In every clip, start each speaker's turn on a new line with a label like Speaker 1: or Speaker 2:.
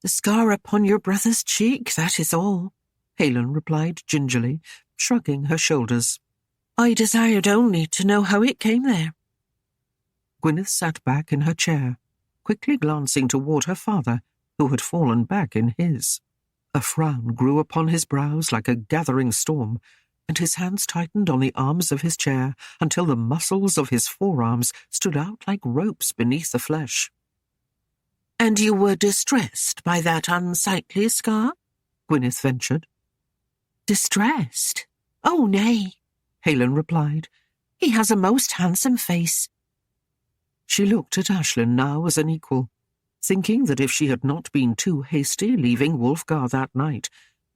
Speaker 1: The scar upon your brother's cheek, that is all, Aislinn replied gingerly, shrugging her shoulders. I desired only to know how it came there. Gwyneth sat back in her chair, quickly glancing toward her father, who had fallen back in his. A frown grew upon his brows like a gathering storm, and his hands tightened on the arms of his chair until the muscles of his forearms stood out like ropes beneath the flesh. And you were distressed by that unsightly scar? Gwyneth ventured. Distressed? Oh, nay, Aislinn replied. He has a most handsome face. She looked at Aislinn now as an equal, thinking that if she had not been too hasty leaving Wulfgar that night,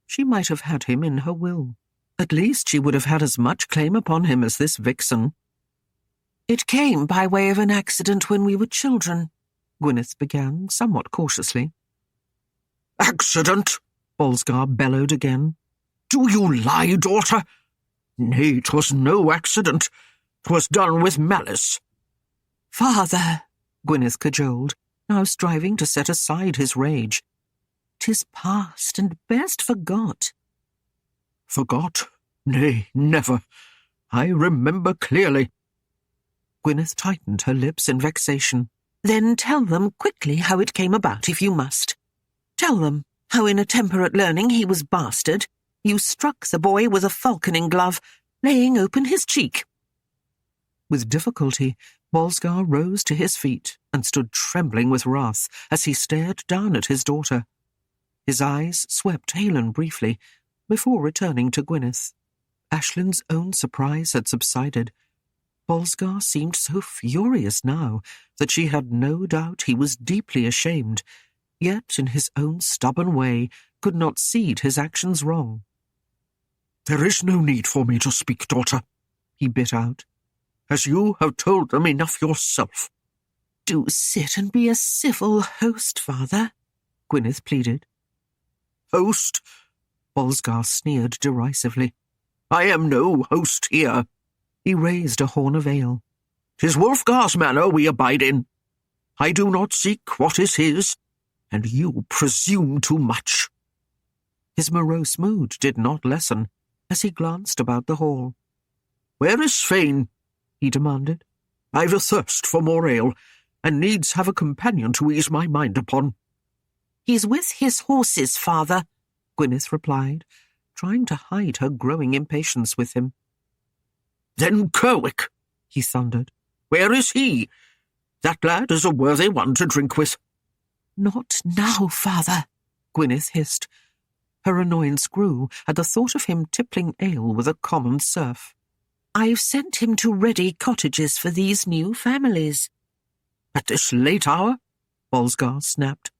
Speaker 1: she might have had him in her will. At least she would have had as much claim upon him as this vixen. It came by way of an accident when we were children, Gwyneth began, somewhat cautiously. Accident? Wulfgar bellowed again. Do you lie, daughter? Nay, 'twas no accident. 'Twas done with malice. Father, Gwyneth cajoled, now striving to set aside his rage. 'Tis past and best forgot. Forgot? Nay, never. I remember clearly. Gwyneth tightened her lips in vexation. Then tell them quickly how it came about, if you must. Tell them how in a temper at learning he was bastard. You struck the boy with a falconing glove, laying open his cheek. With difficulty, Wulfgar rose to his feet and stood trembling with wrath as he stared down at his daughter. His eyes swept Aislinn briefly, before returning to Gwyneth. Aislinn's own surprise had subsided. Wulfgar seemed so furious now that she had no doubt he was deeply ashamed, yet in his own stubborn way could not cede his actions wrong. There is no need for me to speak, daughter, he bit out, as you have told them enough yourself. Do sit and be a civil host, father, Gwyneth pleaded. Host? Wulfgar sneered derisively. I am no host here. He raised a horn of ale. 'Tis Wulfgar's manor we abide in. I do not seek what is his, and you presume too much. His morose mood did not lessen as he glanced about the hall. Where is Svein? He demanded. I've a thirst for more ale, and needs have a companion to ease my mind upon. He's with his horses, father, Gwyneth replied, trying to hide her growing impatience with him. Then Kerwick, he thundered. Where is he? That lad is a worthy one to drink with. Not now, father, Gwyneth hissed. Her annoyance grew at the thought of him tippling ale with a common serf. I've sent him to ready cottages for these new families. At this late hour? Wulfgar snapped.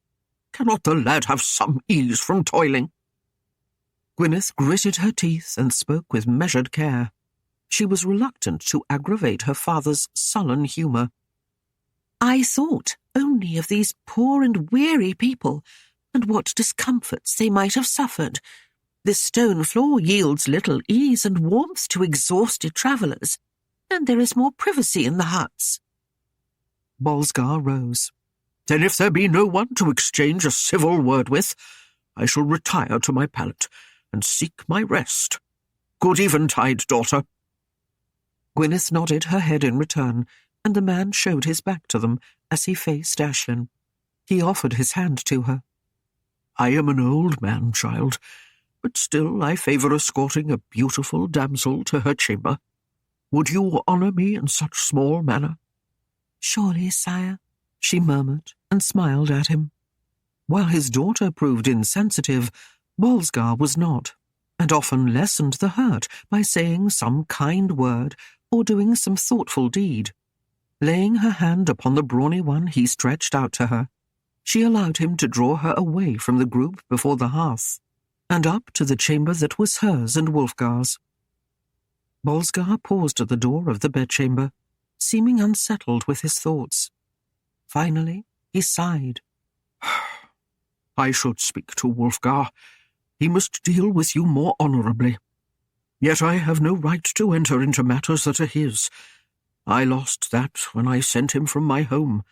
Speaker 1: Cannot the lad have some ease from toiling? Gwyneth gritted her teeth and spoke with measured care. She was reluctant to aggravate her father's sullen humour. I thought only of these poor and weary people, and what discomforts they might have suffered. This stone floor yields little ease and warmth to exhausted travellers, and there is more privacy in the huts. Wulfgar rose. Then if there be no one to exchange a civil word with, I shall retire to my pallet and seek my rest. Good eventide, daughter. Gwyneth nodded her head in return, and the man showed his back to them as he faced Aislinn. He offered his hand to her. I am an old man, child, but still I favour escorting a beautiful damsel to her chamber. Would you honour me in such small manner? Surely, sire, she murmured and smiled at him. While his daughter proved insensitive, Wulfgar was not, and often lessened the hurt by saying some kind word or doing some thoughtful deed. Laying her hand upon the brawny one he stretched out to her, she allowed him to draw her away from the group before the hearth, and up to the chamber that was hers and Wulfgar's. Wulfgar paused at the door of the bedchamber, seeming unsettled with his thoughts. Finally, he sighed. I should speak to Wulfgar. He must deal with you more honourably. Yet I have no right to enter into matters that are his. I lost that when I sent him from my home.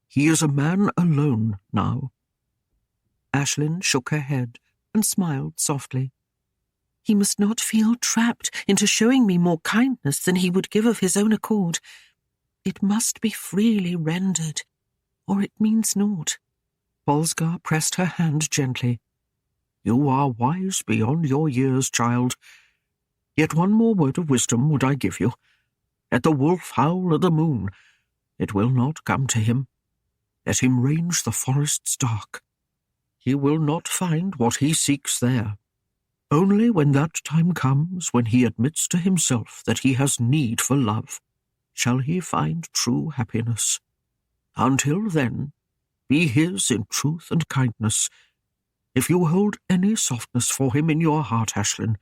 Speaker 1: He is a man alone now. Aislinn shook her head and smiled softly. He must not feel trapped into showing me more kindness than he would give of his own accord. It must be freely rendered, or it means naught. Wulfgar pressed her hand gently. You are wise beyond your years, child. Yet one more word of wisdom would I give you. Let the wolf howl at the moon. It will not come to him. Let him range the forests dark. He will not find what he seeks there. Only when that time comes, when he admits to himself that he has need for love, shall he find true happiness. Until then, be his in truth and kindness. If you hold any softness for him in your heart, Aislinn,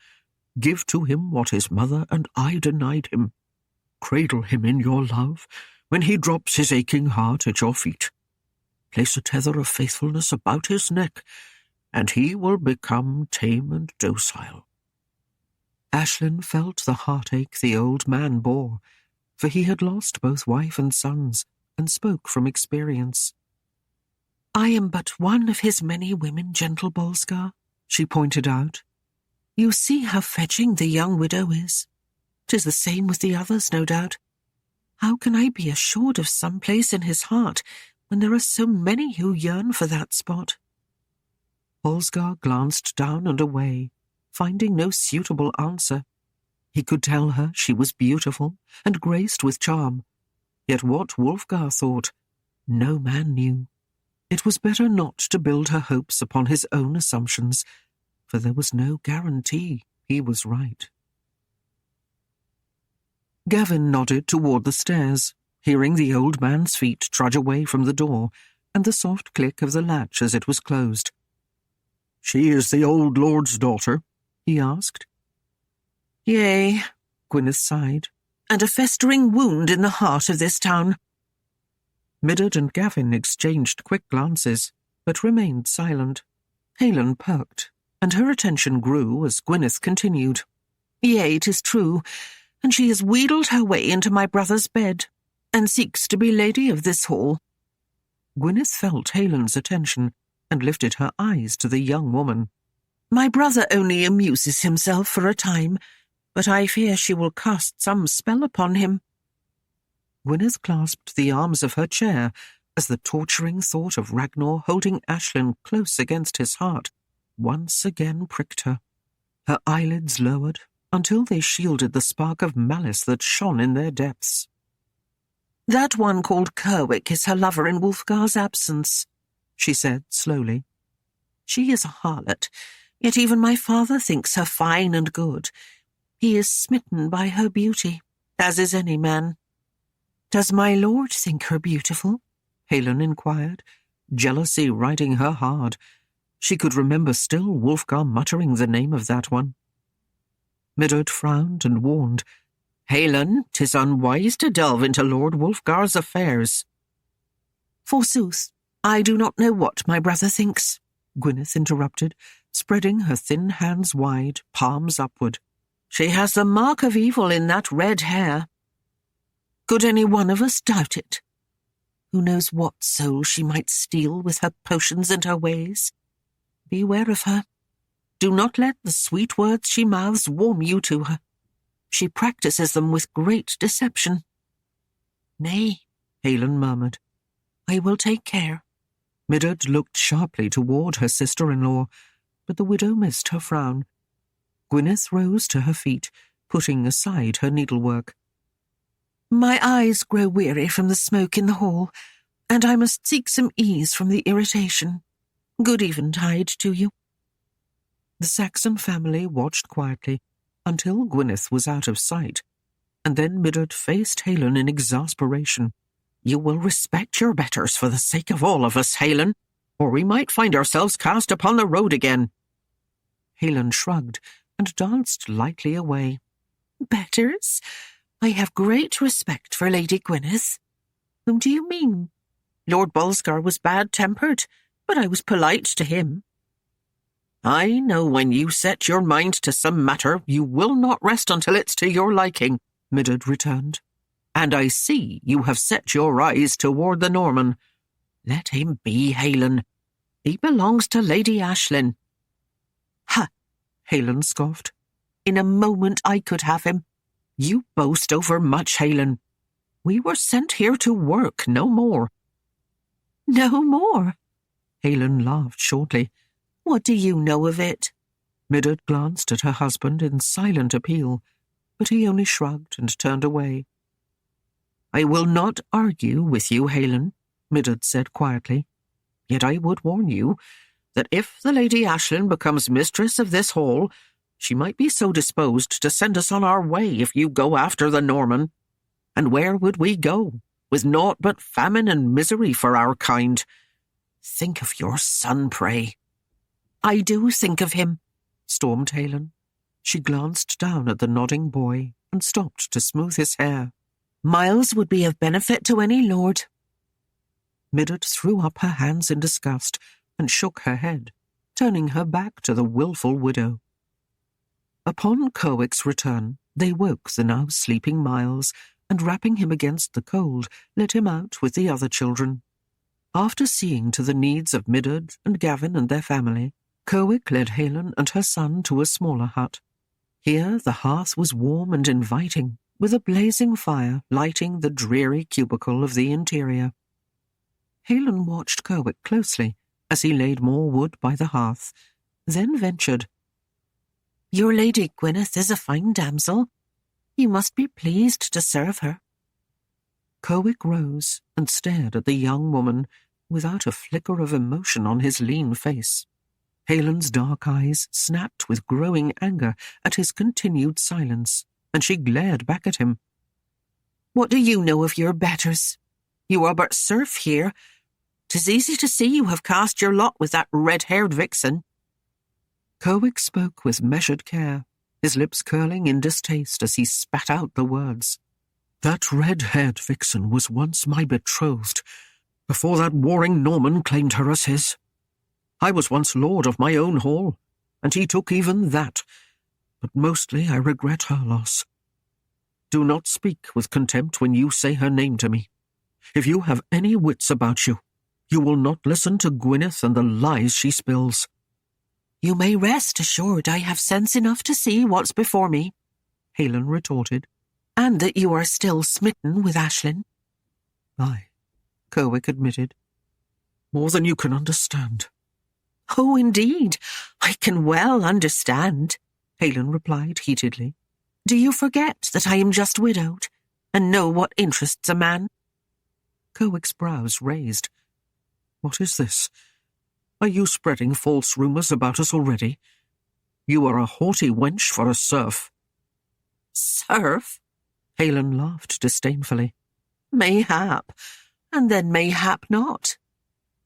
Speaker 1: give to him what his mother and I denied him. Cradle him in your love when he drops his aching heart at your feet. Place a tether of faithfulness about his neck, and he will become tame and docile. Aislinn felt the heartache the old man bore, for he had lost both wife and sons, and spoke from experience. I am but one of his many women, gentle Wulfgar, she pointed out. You see how fetching the young widow is. 'Tis the same with the others, no doubt. How can I be assured of some place in his heart when there are so many who yearn for that spot? Wulfgar glanced down and away, finding no suitable answer. He could tell her she was beautiful and graced with charm, yet what Wulfgar thought, no man knew. It was better not to build her hopes upon his own assumptions, for there was no guarantee he was right. Gavin nodded toward the stairs, hearing the old man's feet trudge away from the door, and the soft click of the latch as it was closed. She is the old lord's daughter? He asked. Yea, Gwyneth sighed, and a festering wound in the heart of this town. Midard and Gavin exchanged quick glances, but remained silent. Aislinn perked, and her attention grew as Gwyneth continued. Yea, 'tis true, and she has wheedled her way into my brother's bed, and seeks to be lady of this hall. Gwyneth felt Aislinn's attention, and lifted her eyes to the young woman. My brother only amuses himself for a time, but I fear she will cast some spell upon him. Gwyneth clasped the arms of her chair as the torturing thought of Ragnar holding Aislinn close against his heart once again pricked her. Her eyelids lowered until they shielded the spark of malice that shone in their depths. That one called Kerwick is her lover in Wulfgar's absence, she said slowly. She is a harlot, yet even my father thinks her fine and good. He is smitten by her beauty, as is any man. Does my lord think her beautiful? Aislinn inquired, jealousy riding her hard. She could remember still Wulfgar muttering the name of that one. Midard frowned and warned, Aislinn, 'tis unwise to delve into Lord Wulfgar's affairs. Forsooth, I do not know what my brother thinks, Gwyneth interrupted, spreading her thin hands wide, palms upward. She has the mark of evil in that red hair. Could any one of us doubt it? Who knows what soul she might steal with her potions and her ways? Beware of her. Do not let the sweet words she mouths warm you to her. She practices them with great deception. Nay, Aislinn murmured. I will take care. Midard looked sharply toward her sister-in-law, but the widow missed her frown. Gwyneth rose to her feet, putting aside her needlework. My eyes grow weary from the smoke in the hall, and I must seek some ease from the irritation. Good eventide to you. The Saxon family watched quietly until Gwyneth was out of sight, and then Midard faced Aislinn in exasperation. You will respect your betters for the sake of all of us, Aislinn, or we might find ourselves cast upon the road again. Aislinn shrugged and danced lightly away. Betters? I have great respect for Lady Gwyneth. Whom do you mean? Lord Wulfgar was bad-tempered, but I was polite to him. I know when you set your mind to some matter, you will not rest until it's to your liking, Midard returned. And I see you have set your eyes toward the Norman. Let him be, Aislinn. He belongs to Lady Aislinn." "Ha!" Aislinn scoffed. "In a moment I could have him. You boast overmuch, Aislinn. We were sent here to work, no more." "No more?" Aislinn laughed shortly. "What do you know of it?" Midard glanced at her husband in silent appeal, but he only shrugged and turned away. "I will not argue with you, Aislinn," Midard said quietly. "Yet I would warn you that if the Lady Aislinn becomes mistress of this hall, she might be so disposed to send us on our way if you go after the Norman. And where would we go, with naught but famine and misery for our kind? Think of your son, pray." "I do think of him," stormed Aislinn. She glanced down at the nodding boy and stopped to smooth his hair. "Miles would be of benefit to any lord." Midard threw up her hands in disgust and shook her head, turning her back to the wilful widow. Upon Kerwick's return, they woke the now sleeping Miles, and wrapping him against the cold, led him out with the other children. After seeing to the needs of Midard and Gavin and their family, Kerwick led Aislinn and her son to a smaller hut. Here the hearth was warm and inviting, with a blazing fire lighting the dreary cubicle of the interior. Aislinn watched Kerwick closely as he laid more wood by the hearth, then ventured, "Your Lady Gwyneth is a fine damsel. You must be pleased to serve her." Kerwick rose and stared at the young woman without a flicker of emotion on his lean face. Aislinn's dark eyes snapped with growing anger at his continued silence, and she glared back at him. "What do you know of your betters? You are but serf here. 'Tis easy to see you have cast your lot with that red-haired vixen." Kerwick spoke with measured care, his lips curling in distaste as he spat out the words. "That red-haired vixen was once my betrothed, before that warring Norman claimed her as his. I was once lord of my own hall, and he took even that, but mostly I regret her loss. Do not speak with contempt when you say her name to me. If you have any wits about you, you will not listen to Gwyneth and the lies she spills." "You may rest assured I have sense enough to see what's before me," Aislinn retorted, "and that you are still smitten with Aislinn." "Aye," Kerwick admitted. "More than you can understand." "Oh, indeed, I can well understand," Aislinn replied heatedly. "Do you forget that I am just widowed, and know what interests a man?" Kerwick's brows raised. "What is this? Are you spreading false rumours about us already? You are a haughty wench for a serf." "Serf?" Aislinn laughed disdainfully. "Mayhap, and then mayhap not.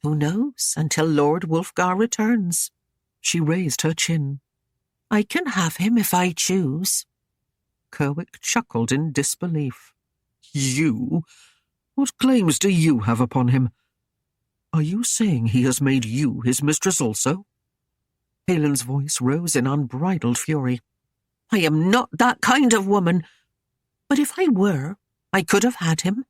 Speaker 1: Who knows until Lord Wulfgar returns?" She raised her chin. "I can have him if I choose." Kerwick chuckled in disbelief. "You? What claims do you have upon him? Are you saying he has made you his mistress also?" Aislinn's voice rose in unbridled fury. "I am not that kind of woman. But if I were, I could have had him.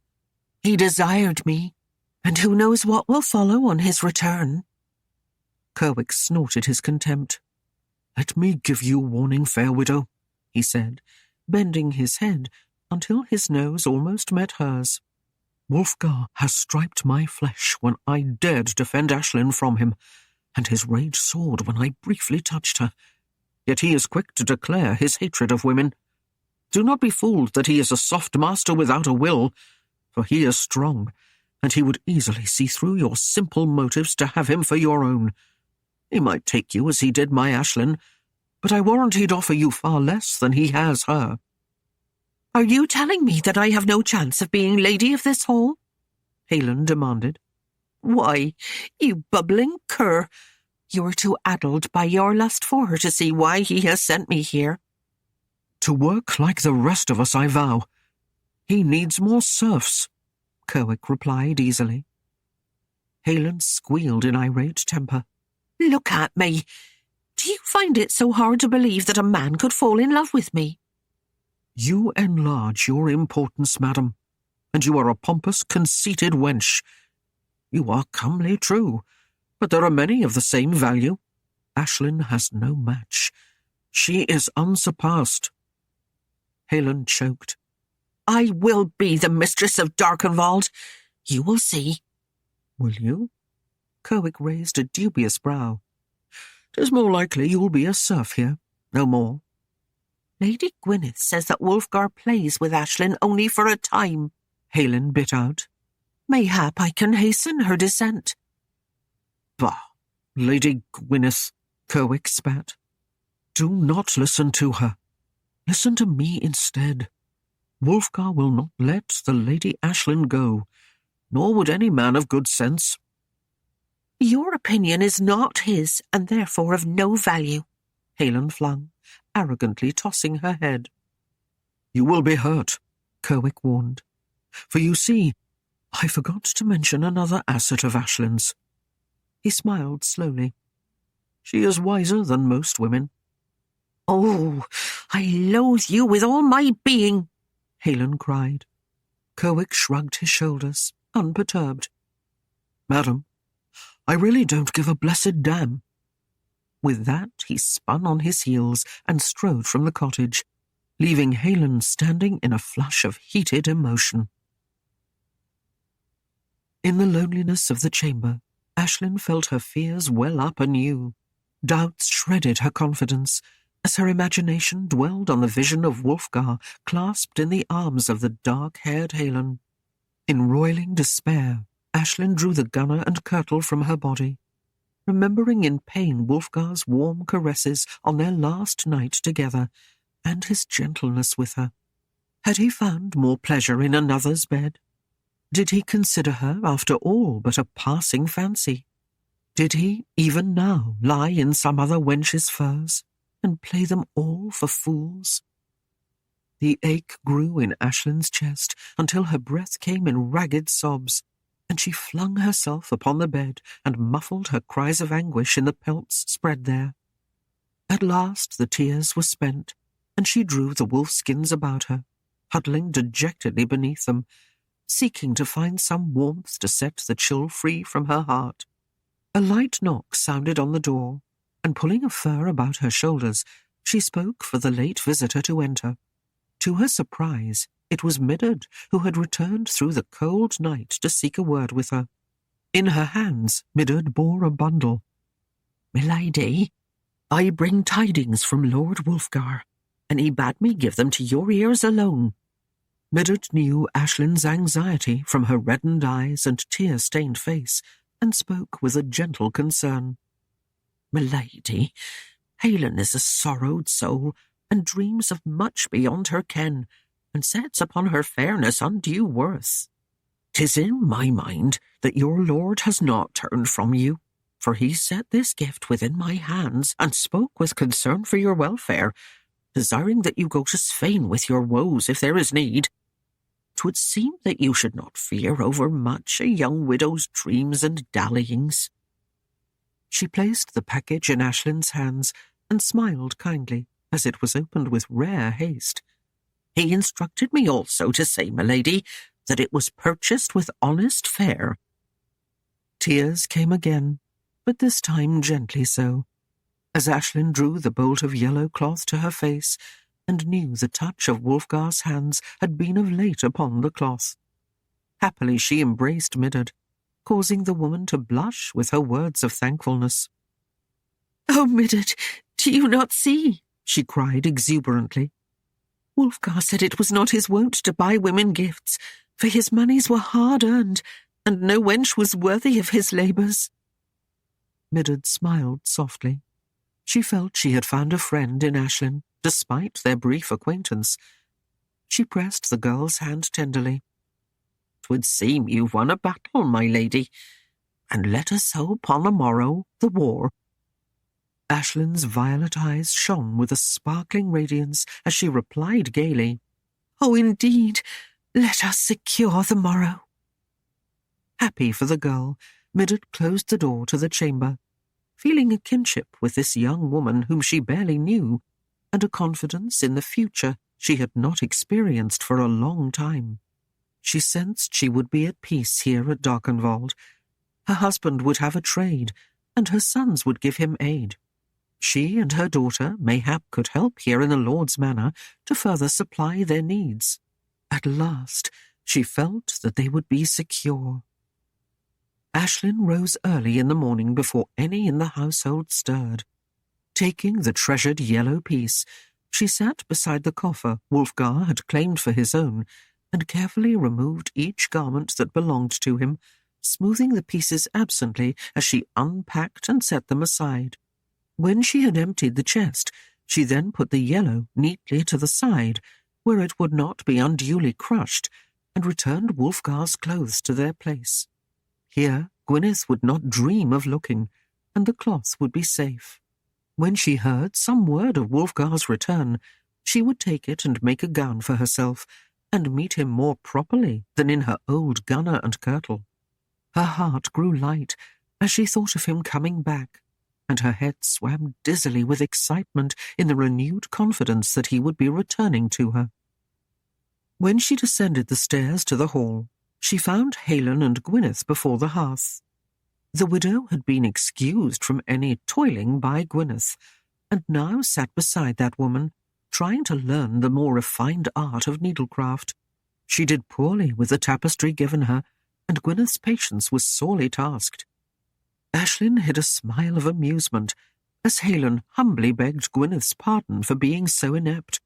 Speaker 1: He desired me, and who knows what will follow on his return." Kerwick snorted his contempt. "Let me give you warning, fair widow," he said, bending his head until his nose almost met hers. "Wulfgar has striped my flesh when I dared defend Aislinn from him, and his rage soared when I briefly touched her. Yet he is quick to declare his hatred of women. Do not be fooled that he is a soft master without a will, for he is strong, and he would easily see through your simple motives to have him for your own. He might take you as he did my Aislinn, but I warrant he'd offer you far less than he has her." "Are you telling me that I have no chance of being lady of this hall?" Aislinn demanded. "Why, you bubbling cur, you are too addled by your lust for her to see why he has sent me here." "To work like the rest of us, I vow. He needs more serfs," Kerwick replied easily. Aislinn squealed in irate temper. "Look at me. Do you find it so hard to believe that a man could fall in love with me?" "You enlarge your importance, madam, and you are a pompous, conceited wench. You are comely, true, but there are many of the same value. Aislinn has no match. She is unsurpassed." Helen choked. "I will be the mistress of Darkenwald. You will see." "Will you?" Kerwick raised a dubious brow. "'Tis more likely you will be a serf here, no more."
Speaker 2: "Lady Gwyneth says that Wulfgar plays with Aislinn only for a time,"
Speaker 1: Helen bit out.
Speaker 2: "Mayhap I can hasten her descent."
Speaker 1: "Bah, Lady Gwyneth," Kerwick spat. "Do not listen to her. Listen to me instead. Wulfgar will not let the Lady Aislinn go, nor would any man of good sense."
Speaker 2: "Your opinion is not his, and therefore of no value,"
Speaker 1: Helen flung, arrogantly tossing her head. "You will be hurt," Kerwick warned. "For you see, I forgot to mention another asset of Aislinn's." He smiled slowly. "She is wiser than most women."
Speaker 2: "Oh, I loathe you with all my being,"
Speaker 1: Helen cried. Kerwick shrugged his shoulders, unperturbed. "Madam, I really don't give a blessed damn." With that, he spun on his heels and strode from the cottage, leaving Helen standing in a flush of heated emotion. In the loneliness of the chamber, Aislinn felt her fears well up anew. Doubts shredded her confidence, as her imagination dwelled on the vision of Wulfgar clasped in the arms of the dark-haired Helen. In roiling despair, Aislinn drew the gunner and kirtle from her body, remembering in pain Wulfgar's warm caresses on their last night together, and his gentleness with her. Had he found more pleasure in another's bed? Did he consider her, after all, but a passing fancy? Did he, even now, lie in some other wench's furs, and play them all for fools? The ache grew in Aislinn's chest until her breath came in ragged sobs, and she flung herself upon the bed and muffled her cries of anguish in the pelts spread there. At last the tears were spent, and she drew the wolf-skins about her, huddling dejectedly beneath them, seeking to find some warmth to set the chill free from her heart. A light knock sounded on the door, and pulling a fur about her shoulders, she spoke for the late visitor to enter. To her surprise, it was Midard, who had returned through the cold night to seek a word with her. In her hands, Midard bore a bundle. "Milady, I bring tidings from Lord Wulfgar, and he bade me give them to your ears alone." Midard knew Aislinn's anxiety from her reddened eyes and tear-stained face, and spoke with a gentle concern. "Milady, Helen is a sorrowed soul, and dreams of much beyond her ken, and sets upon her fairness undue worth. 'Tis in my mind that your lord has not turned from you, for he set this gift within my hands, and spoke with concern for your welfare, desiring that you go to Sweyn with your woes if there is need. 'Twould seem that you should not fear overmuch a young widow's dreams and dallyings." She placed the package in Aislinn's hands and smiled kindly as it was opened with rare haste. "He instructed me also to say, milady, that it was purchased with honest fare." Tears came again, but this time gently so, as Aislinn drew the bolt of yellow cloth to her face and knew the touch of Wulfgar's hands had been of late upon the cloth. Happily she embraced Midard, causing the woman to blush with her words of thankfulness. "Oh, Midard, do you not see?" she cried exuberantly. "Wulfgar said it was not his wont to buy women gifts, for his monies were hard-earned, and no wench was worthy of his labours." Midard smiled softly. She felt she had found a friend in Aislinn, despite their brief acquaintance. She pressed the girl's hand tenderly. "'Twould seem you've won a battle, my lady, and let us hope on the morrow the war." Aislinn's violet eyes shone with a sparkling radiance as she replied gaily, "Oh, indeed, let us secure the morrow." Happy for the girl, Midard closed the door to the chamber, feeling a kinship with this young woman whom she barely knew, and a confidence in the future she had not experienced for a long time. She sensed she would be at peace here at Darkenwald. Her husband would have a trade,
Speaker 2: and her sons would give him aid. She and her daughter mayhap could help here in the Lord's manor to further supply their needs. At last she felt that they would be secure. Aislinn rose early in the morning before any in the household stirred. Taking the treasured yellow piece, she sat beside the coffer Wulfgar had claimed for his own, and carefully removed each garment that belonged to him, smoothing the pieces absently as she unpacked and set them aside. When she had emptied the chest, she then put the yellow neatly to the side, where it would not be unduly crushed, and returned Wulfgar's clothes to their place. Here Gwyneth would not dream of looking, and the cloth would be safe. When she heard some word of Wulfgar's return, she would take it and make a gown for herself, and meet him more properly than in her old gunner and kirtle. Her heart grew light as she thought of him coming back, and her head swam dizzily with excitement in the renewed confidence that he would be returning to her. When she descended the stairs to the hall, she found Aislinn and Gwyneth before the hearth. The widow had been excused from any toiling by Gwyneth, and now sat beside that woman, trying to learn the more refined art of needlecraft. She did poorly with the tapestry given her, and Gwyneth's patience was sorely tasked. Aislinn hid a smile of amusement as Aislinn humbly begged Gwyneth's pardon for being so inept,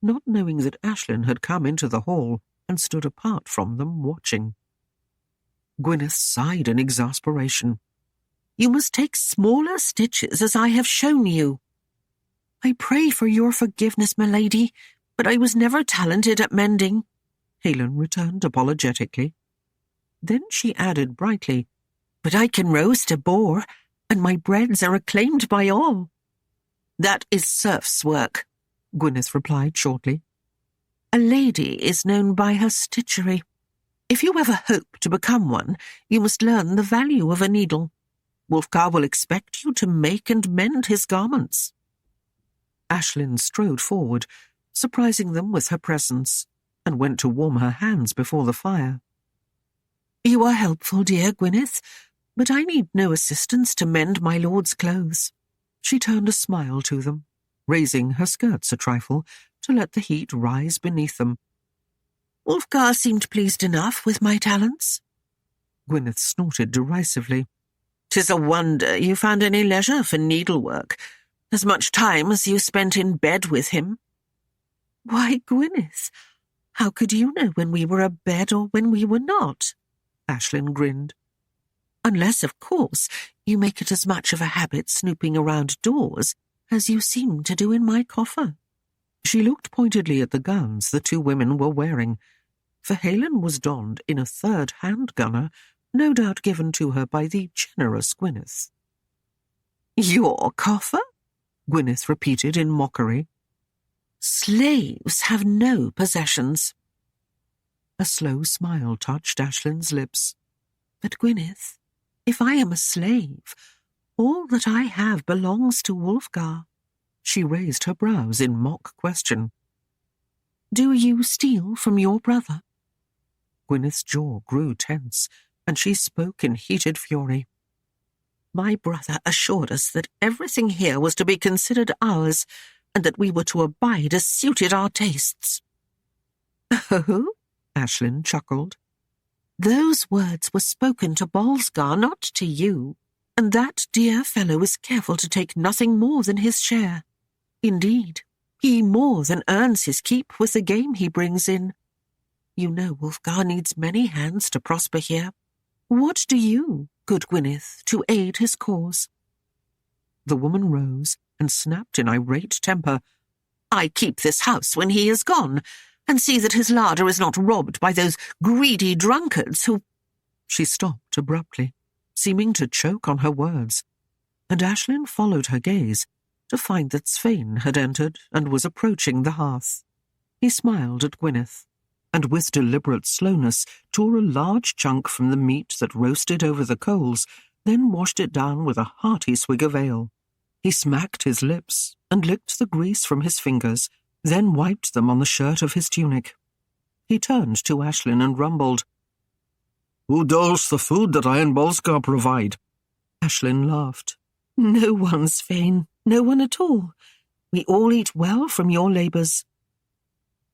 Speaker 2: not knowing that Aislinn had come into the hall and stood apart from them watching. Gwyneth sighed in exasperation.
Speaker 3: "You must take smaller stitches, as I have shown you." "I pray for your forgiveness, my lady, but I was never talented at mending,"
Speaker 2: Aislinn returned apologetically. Then she added brightly,
Speaker 3: "But I can roast a boar, and my breads are acclaimed by all."
Speaker 2: "That is serf's work," Gwyneth replied shortly.
Speaker 3: "A lady is known by her stitchery. If you ever hope to become one, you must learn the value of a needle. Wulfgar will expect you to make and mend his garments."
Speaker 2: Aislinn strode forward, surprising them with her presence, and went to warm her hands before the fire.
Speaker 3: "You are helpful, dear Gwyneth, but I need no assistance to mend my lord's clothes."
Speaker 2: She turned a smile to them, raising her skirts a trifle to let the heat rise beneath them.
Speaker 3: "Wulfgar seemed pleased enough with my talents."
Speaker 2: Gwyneth snorted derisively.
Speaker 3: "'Tis a wonder you found any leisure for needlework, as much time as you spent in bed with him."
Speaker 2: "Why, Gwyneth, how could you know when we were abed or when we were not?" Aislinn grinned.
Speaker 3: "Unless, of course, you make it as much of a habit snooping around doors as you seem to do in my coffer."
Speaker 2: She looked pointedly at the gowns the two women were wearing, for Aislinn was donned in a third-hand gunner, no doubt given to her by the generous Gwyneth.
Speaker 3: "Your coffer?"
Speaker 2: Gwyneth repeated in mockery.
Speaker 3: "Slaves have no possessions."
Speaker 2: A slow smile touched Aislinn's lips.
Speaker 3: "But, Gwyneth, if I am a slave, all that I have belongs to Wulfgar."
Speaker 2: She raised her brows in mock question.
Speaker 3: "Do you steal from your brother?"
Speaker 2: Gwyneth's jaw grew tense, and she spoke in heated fury.
Speaker 3: "My brother assured us that everything here was to be considered ours, and that we were to abide as suited our tastes."
Speaker 2: "Oh?" Aislinn chuckled.
Speaker 3: "Those words were spoken to Wulfgar, not to you, and that dear fellow is careful to take nothing more than his share. Indeed, he more than earns his keep with the game he brings in. You know Wulfgar needs many hands to prosper here. What do you, good Gwyneth, to aid his cause?"
Speaker 2: The woman rose and snapped in irate temper.
Speaker 3: "I keep this house when he is gone, and see that his larder is not robbed by those greedy drunkards who—"
Speaker 2: She stopped abruptly, seeming to choke on her words, and Aislinn followed her gaze to find that Svein had entered and was approaching the hearth. He smiled at Gwyneth, and with deliberate slowness tore a large chunk from the meat that roasted over the coals, then washed it down with a hearty swig of ale. He smacked his lips and licked the grease from his fingers, then wiped them on the shirt of his tunic. He turned to Aislinn and rumbled, "Who doles the food that I and Wulfgar provide?" Aislinn laughed.
Speaker 3: No one's vain, no one at all. We all eat well from your labours.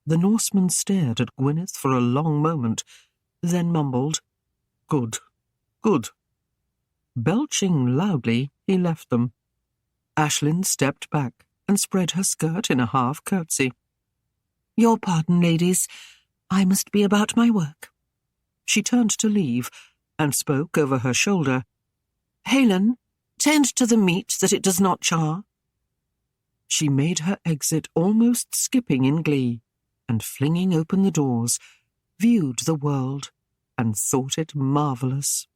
Speaker 2: The Norseman stared at Gwyneth for a long moment, then mumbled, "Good, good." Belching loudly, he left them. Aislinn stepped back and spread her skirt in a half curtsy.
Speaker 3: Your pardon, ladies. I must be about my work.
Speaker 2: She turned to leave and spoke over her shoulder.
Speaker 3: Helen, tend to the meat that it does not char.
Speaker 2: She made her exit almost skipping in glee, and flinging open the doors, viewed the world and thought it marvellous.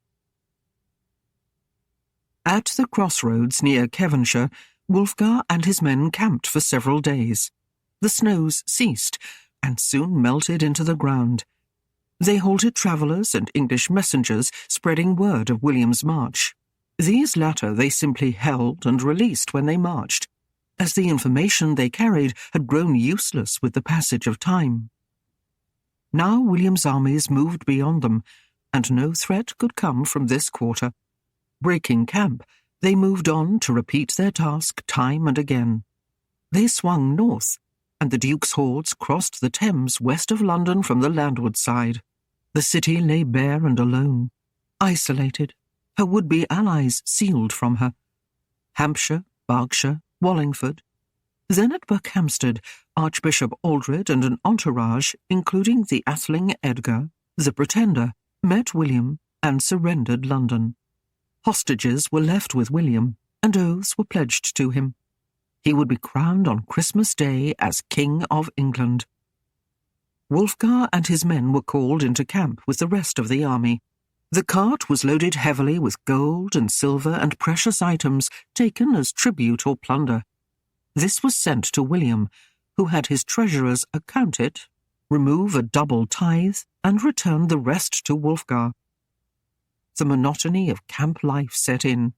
Speaker 2: At the crossroads near Kevenshire, Wulfgar and his men camped for several days. The snows ceased and soon melted into the ground. They halted travellers and English messengers spreading word of William's march. These latter they simply held and released when they marched, as the information they carried had grown useless with the passage of time. Now William's armies moved beyond them, and no threat could come from this quarter. Breaking camp, they moved on to repeat their task time and again. They swung north, and the Duke's hordes crossed the Thames west of London from the landward side. The city lay bare and alone, isolated, her would-be allies sealed from her. Hampshire, Berkshire, Wallingford. Then at Berkhamsted, Archbishop Aldred and an entourage, including the atheling Edgar, the Pretender, met William and surrendered London. Hostages were left with William, and oaths were pledged to him. He would be crowned on Christmas Day as King of England. Wulfgar and his men were called into camp with the rest of the army. The cart was loaded heavily with gold and silver and precious items taken as tribute or plunder. This was sent to William, who had his treasurers account it, remove a double tithe, and return the rest to Wulfgar. The monotony of camp life set in.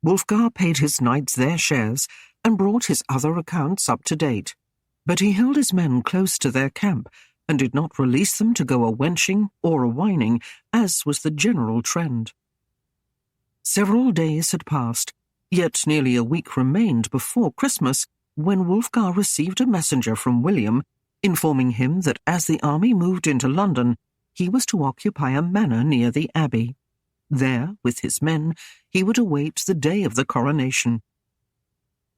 Speaker 2: Wulfgar paid his knights their shares and brought his other accounts up to date, but he held his men close to their camp and did not release them to go a-wenching or a-whining, as was the general trend. Several days had passed, yet nearly a week remained before Christmas, when Wulfgar received a messenger from William, informing him that as the army moved into London, he was to occupy a manor near the abbey. There, with his men, he would await the day of the coronation.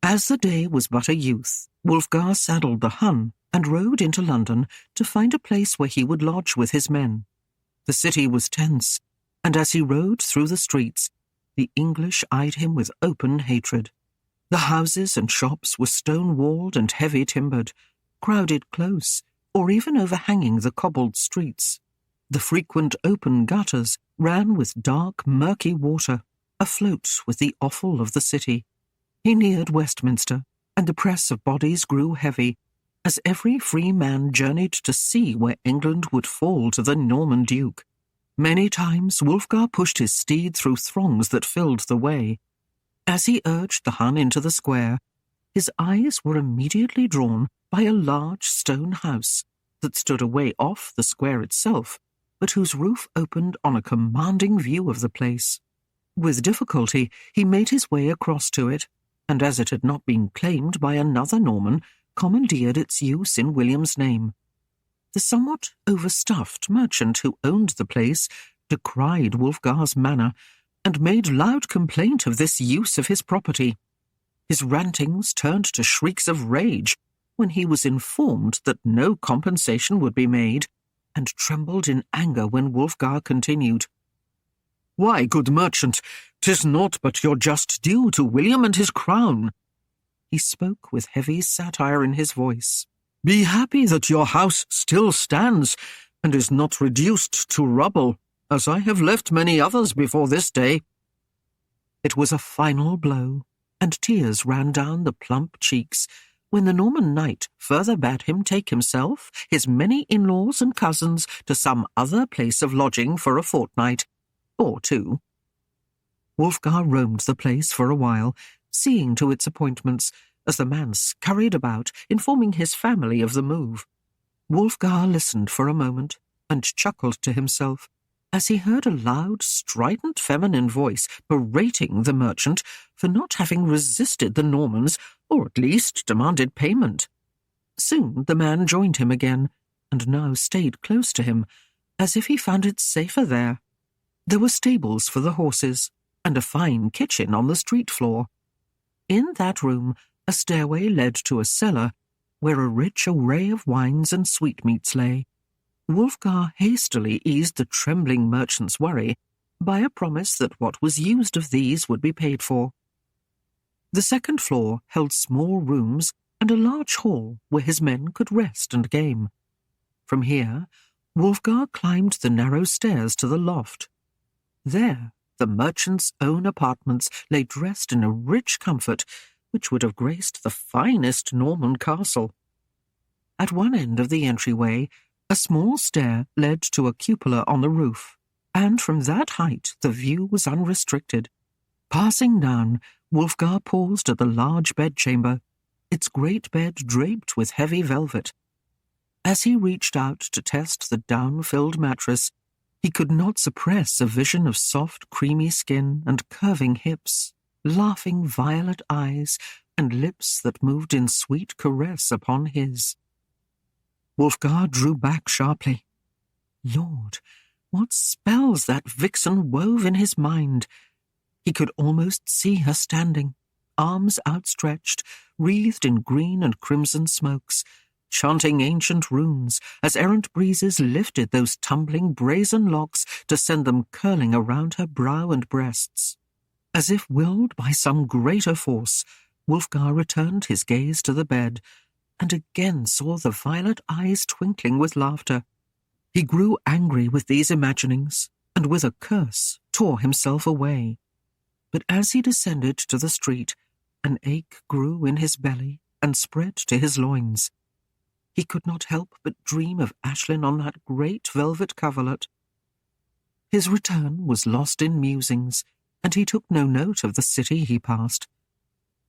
Speaker 2: As the day was but a youth, Wulfgar saddled the Hun and rode into London to find a place where he would lodge with his men. The city was tense, and as he rode through the streets, the English eyed him with open hatred. The houses and shops were stone-walled and heavy-timbered, crowded close, or even overhanging the cobbled streets. The frequent open gutters ran with dark, murky water, afloat with the offal of the city. He neared Westminster, and the press of bodies grew heavy, as every free man journeyed to see where England would fall to the Norman Duke. Many times Wulfgar pushed his steed through throngs that filled the way. As he urged the Hun into the square, his eyes were immediately drawn by a large stone house that stood away off the square itself, but whose roof opened on a commanding view of the place. With difficulty he made his way across to it, and as it had not been claimed by another Norman, commandeered its use in William's name. The somewhat overstuffed merchant who owned the place decried Wulfgar's manner, and made loud complaint of this use of his property. His rantings turned to shrieks of rage when he was informed that no compensation would be made, and trembled in anger when Wulfgar continued, "Why, good merchant, 'tis naught but your just due to William and his crown." He spoke with heavy satire in his voice. "Be happy that your house still stands, and is not reduced to rubble, as I have left many others before this day." It was a final blow, and tears ran down the plump cheeks, when the Norman knight further bade him take himself, his many in-laws and cousins, to some other place of lodging for a fortnight, or two. Wulfgar roamed the place for a while, seeing to its appointments, as the man scurried about, informing his family of the move. Wulfgar listened for a moment, and chuckled to himself. as he heard a loud, strident feminine voice berating the merchant for not having resisted the Normans, or at least demanded payment. Soon the man joined him again, and now stayed close to him, as if he found it safer there. There were stables for the horses, and a fine kitchen on the street floor. In that room, a stairway led to a cellar, where a rich array of wines and sweetmeats lay. Wulfgar hastily eased the trembling merchant's worry by a promise that what was used of these would be paid for. The second floor held small rooms and a large hall where his men could rest and game. From here, Wulfgar climbed the narrow stairs to the loft. There, the merchant's own apartments lay dressed in a rich comfort which would have graced the finest Norman castle. At one end of the entryway, a small stair led to a cupola on the roof, and from that height the view was unrestricted. Passing down, Wulfgar paused at the large bedchamber, its great bed draped with heavy velvet. As he reached out to test the down-filled mattress, he could not suppress a vision of soft, creamy skin and curving hips, laughing violet eyes, and lips that moved in sweet caress upon his. Wulfgar drew back sharply. Lord, what spells that vixen wove in his mind! He could almost see her standing, arms outstretched, wreathed in green and crimson smokes, chanting ancient runes as errant breezes lifted those tumbling brazen locks to send them curling around her brow and breasts. As if willed by some greater force, Wulfgar returned his gaze to the bed, and again saw the violet eyes twinkling with laughter. He grew angry with these imaginings, and with a curse tore himself away. But as he descended to the street, an ache grew in his belly and spread to his loins. He could not help but dream of Aislinn on that great velvet coverlet. His return was lost in musings, and he took no note of the city he passed.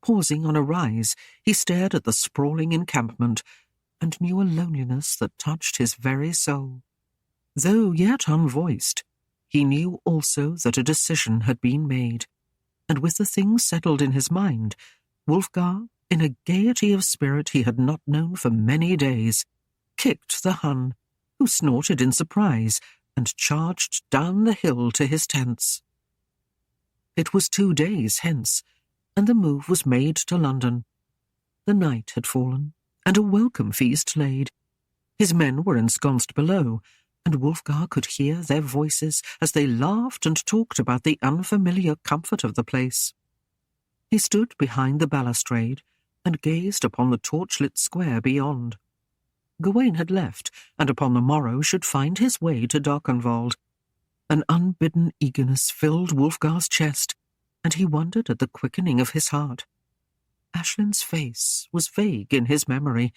Speaker 2: Pausing on a rise, he stared at the sprawling encampment, and knew a loneliness that touched his very soul. Though yet unvoiced, he knew also that a decision had been made, and with the thing settled in his mind, Wulfgar, in a gaiety of spirit he had not known for many days, kicked the Hun, who snorted in surprise, and charged down the hill to his tents. It was 2 days hence, and the move was made to London. The night had fallen, and a welcome feast laid. His men were ensconced below, and Wulfgar could hear their voices as they laughed and talked about the unfamiliar comfort of the place. He stood behind the balustrade and gazed upon the torchlit square beyond. Gawain had left, and upon the morrow should find his way to Darkenwald. An unbidden eagerness filled Wulfgar's chest, and he wondered at the quickening of his heart. Aislinn's face was vague in his memory,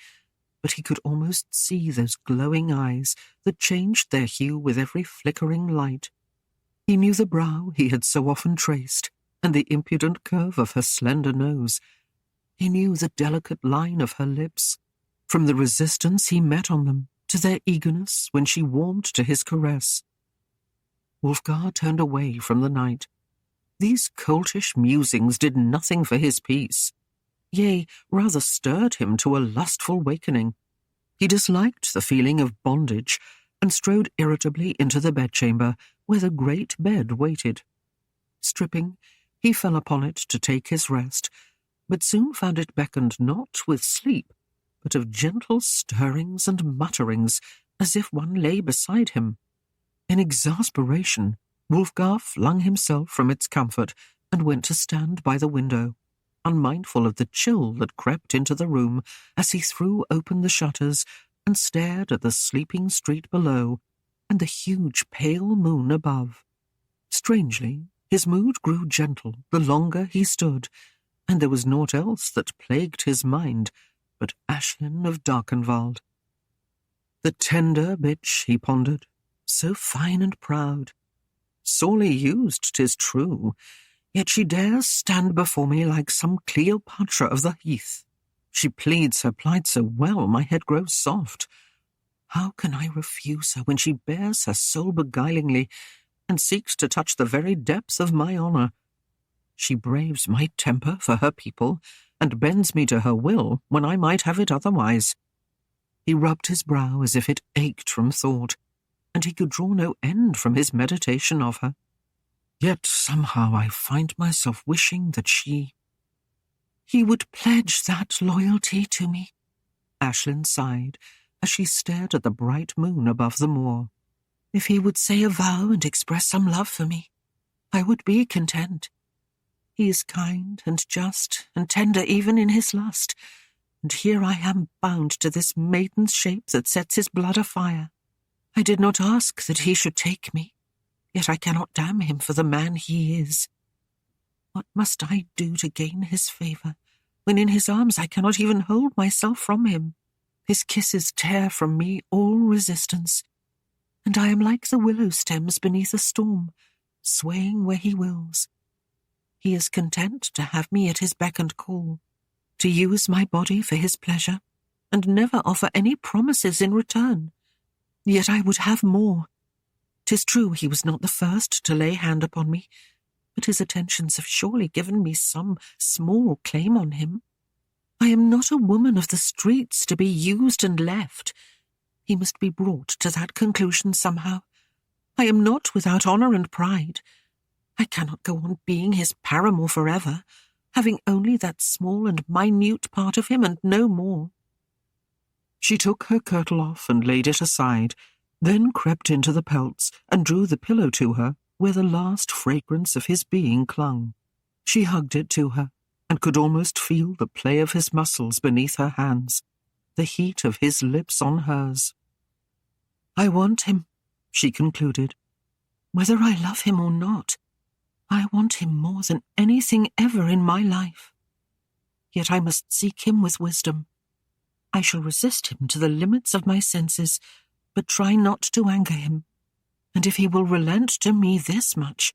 Speaker 2: but he could almost see those glowing eyes that changed their hue with every flickering light. He knew the brow he had so often traced, and the impudent curve of her slender nose. He knew the delicate line of her lips, from the resistance he met on them to their eagerness when she warmed to his caress. Wulfgar turned away from the night. These coltish musings did nothing for his peace, yea, rather stirred him to a lustful wakening. He disliked the feeling of bondage, and strode irritably into the bedchamber, where the great bed waited. Stripping, he fell upon it to take his rest, but soon found it beckoned not with sleep, but of gentle stirrings and mutterings, as if one lay beside him. In exasperation, Wulfgar flung himself from its comfort and went to stand by the window, unmindful of the chill that crept into the room as he threw open the shutters and stared at the sleeping street below and the huge pale moon above. Strangely, his mood grew gentle the longer he stood, and there was naught else that plagued his mind but Aislinn of Darkenwald. The tender bitch, he pondered, so fine and proud. Sorely used, 'tis true, yet she dares stand before me like some Cleopatra of the heath. She pleads her plight so well, my head grows soft. How can I refuse her when she bears her soul beguilingly and seeks to touch the very depths of my honour? She braves my temper for her people and bends me to her will when I might have it otherwise. He rubbed his brow as if it ached from thought, and he could draw no end from his meditation of her. Yet somehow I find myself wishing that
Speaker 3: He would pledge that loyalty to me.
Speaker 2: Aislinn sighed as she stared at the bright moon above the moor.
Speaker 3: If he would say a vow and express some love for me, I would be content. He is kind and just and tender even in his lust, and here I am bound to this maiden's shape that sets his blood afire. I did not ask that he should take me, yet I cannot damn him for the man he is. What must I do to gain his favour, when in his arms I cannot even hold myself from him? His kisses tear from me all resistance, and I am like the willow stems beneath a storm, swaying where he wills. He is content to have me at his beck and call, to use my body for his pleasure, and never offer any promises in return. Yet I would have more. 'Tis true he was not the first to lay hand upon me, but his attentions have surely given me some small claim on him. I am not a woman of the streets to be used and left. He must be brought to that conclusion somehow. I am not without honour and pride. I cannot go on being his paramour forever, having only that small and minute part of him and no more.
Speaker 2: She took her kirtle off and laid it aside, then crept into the pelts and drew the pillow to her where the last fragrance of his being clung. She hugged it to her and could almost feel the play of his muscles beneath her hands, the heat of his lips on hers.
Speaker 3: I want him, she concluded. Whether I love him or not, I want him more than anything ever in my life. Yet I must seek him with wisdom. I shall resist him to the limits of my senses, but try not to anger him. And if he will relent to me this much,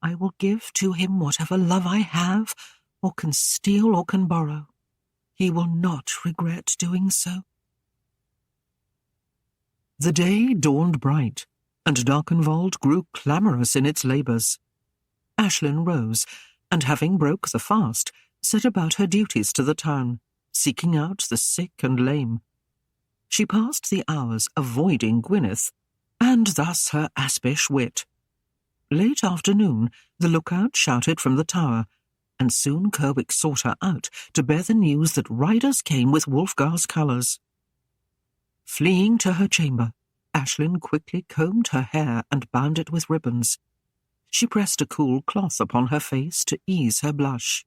Speaker 3: I will give to him whatever love I have, or can steal or can borrow. He will not regret doing so.
Speaker 2: The day dawned bright, and Darkenwald grew clamorous in its labours. Aislinn rose, and having broke the fast, set about her duties to the town, seeking out the sick and lame. She passed the hours avoiding Gwyneth, and thus her aspish wit. Late afternoon, the lookout shouted from the tower, and soon Kerwick sought her out to bear the news that riders came with Wulfgar's colours. Fleeing to her chamber, Aislinn quickly combed her hair and bound it with ribbons. She pressed a cool cloth upon her face to ease her blush.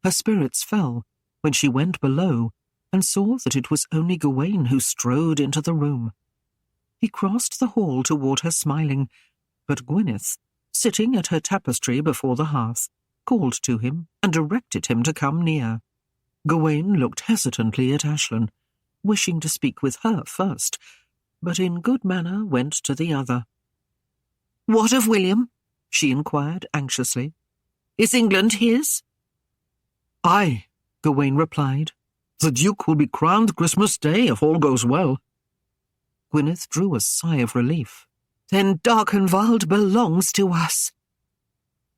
Speaker 2: Her spirits fell when she went below and saw that it was only Gawain who strode into the room. He crossed the hall toward her smiling, but Gwyneth, sitting at her tapestry before the hearth, called to him and directed him to come near. Gawain looked hesitantly at Aislinn, wishing to speak with her first, but in good manner went to the other.
Speaker 3: "What of William?" she inquired anxiously. "Is England his?"
Speaker 2: "Aye," Gawain replied. "The Duke will be crowned Christmas Day if all goes well." Gwyneth drew a sigh of relief.
Speaker 3: "Then Darkenwald belongs to us."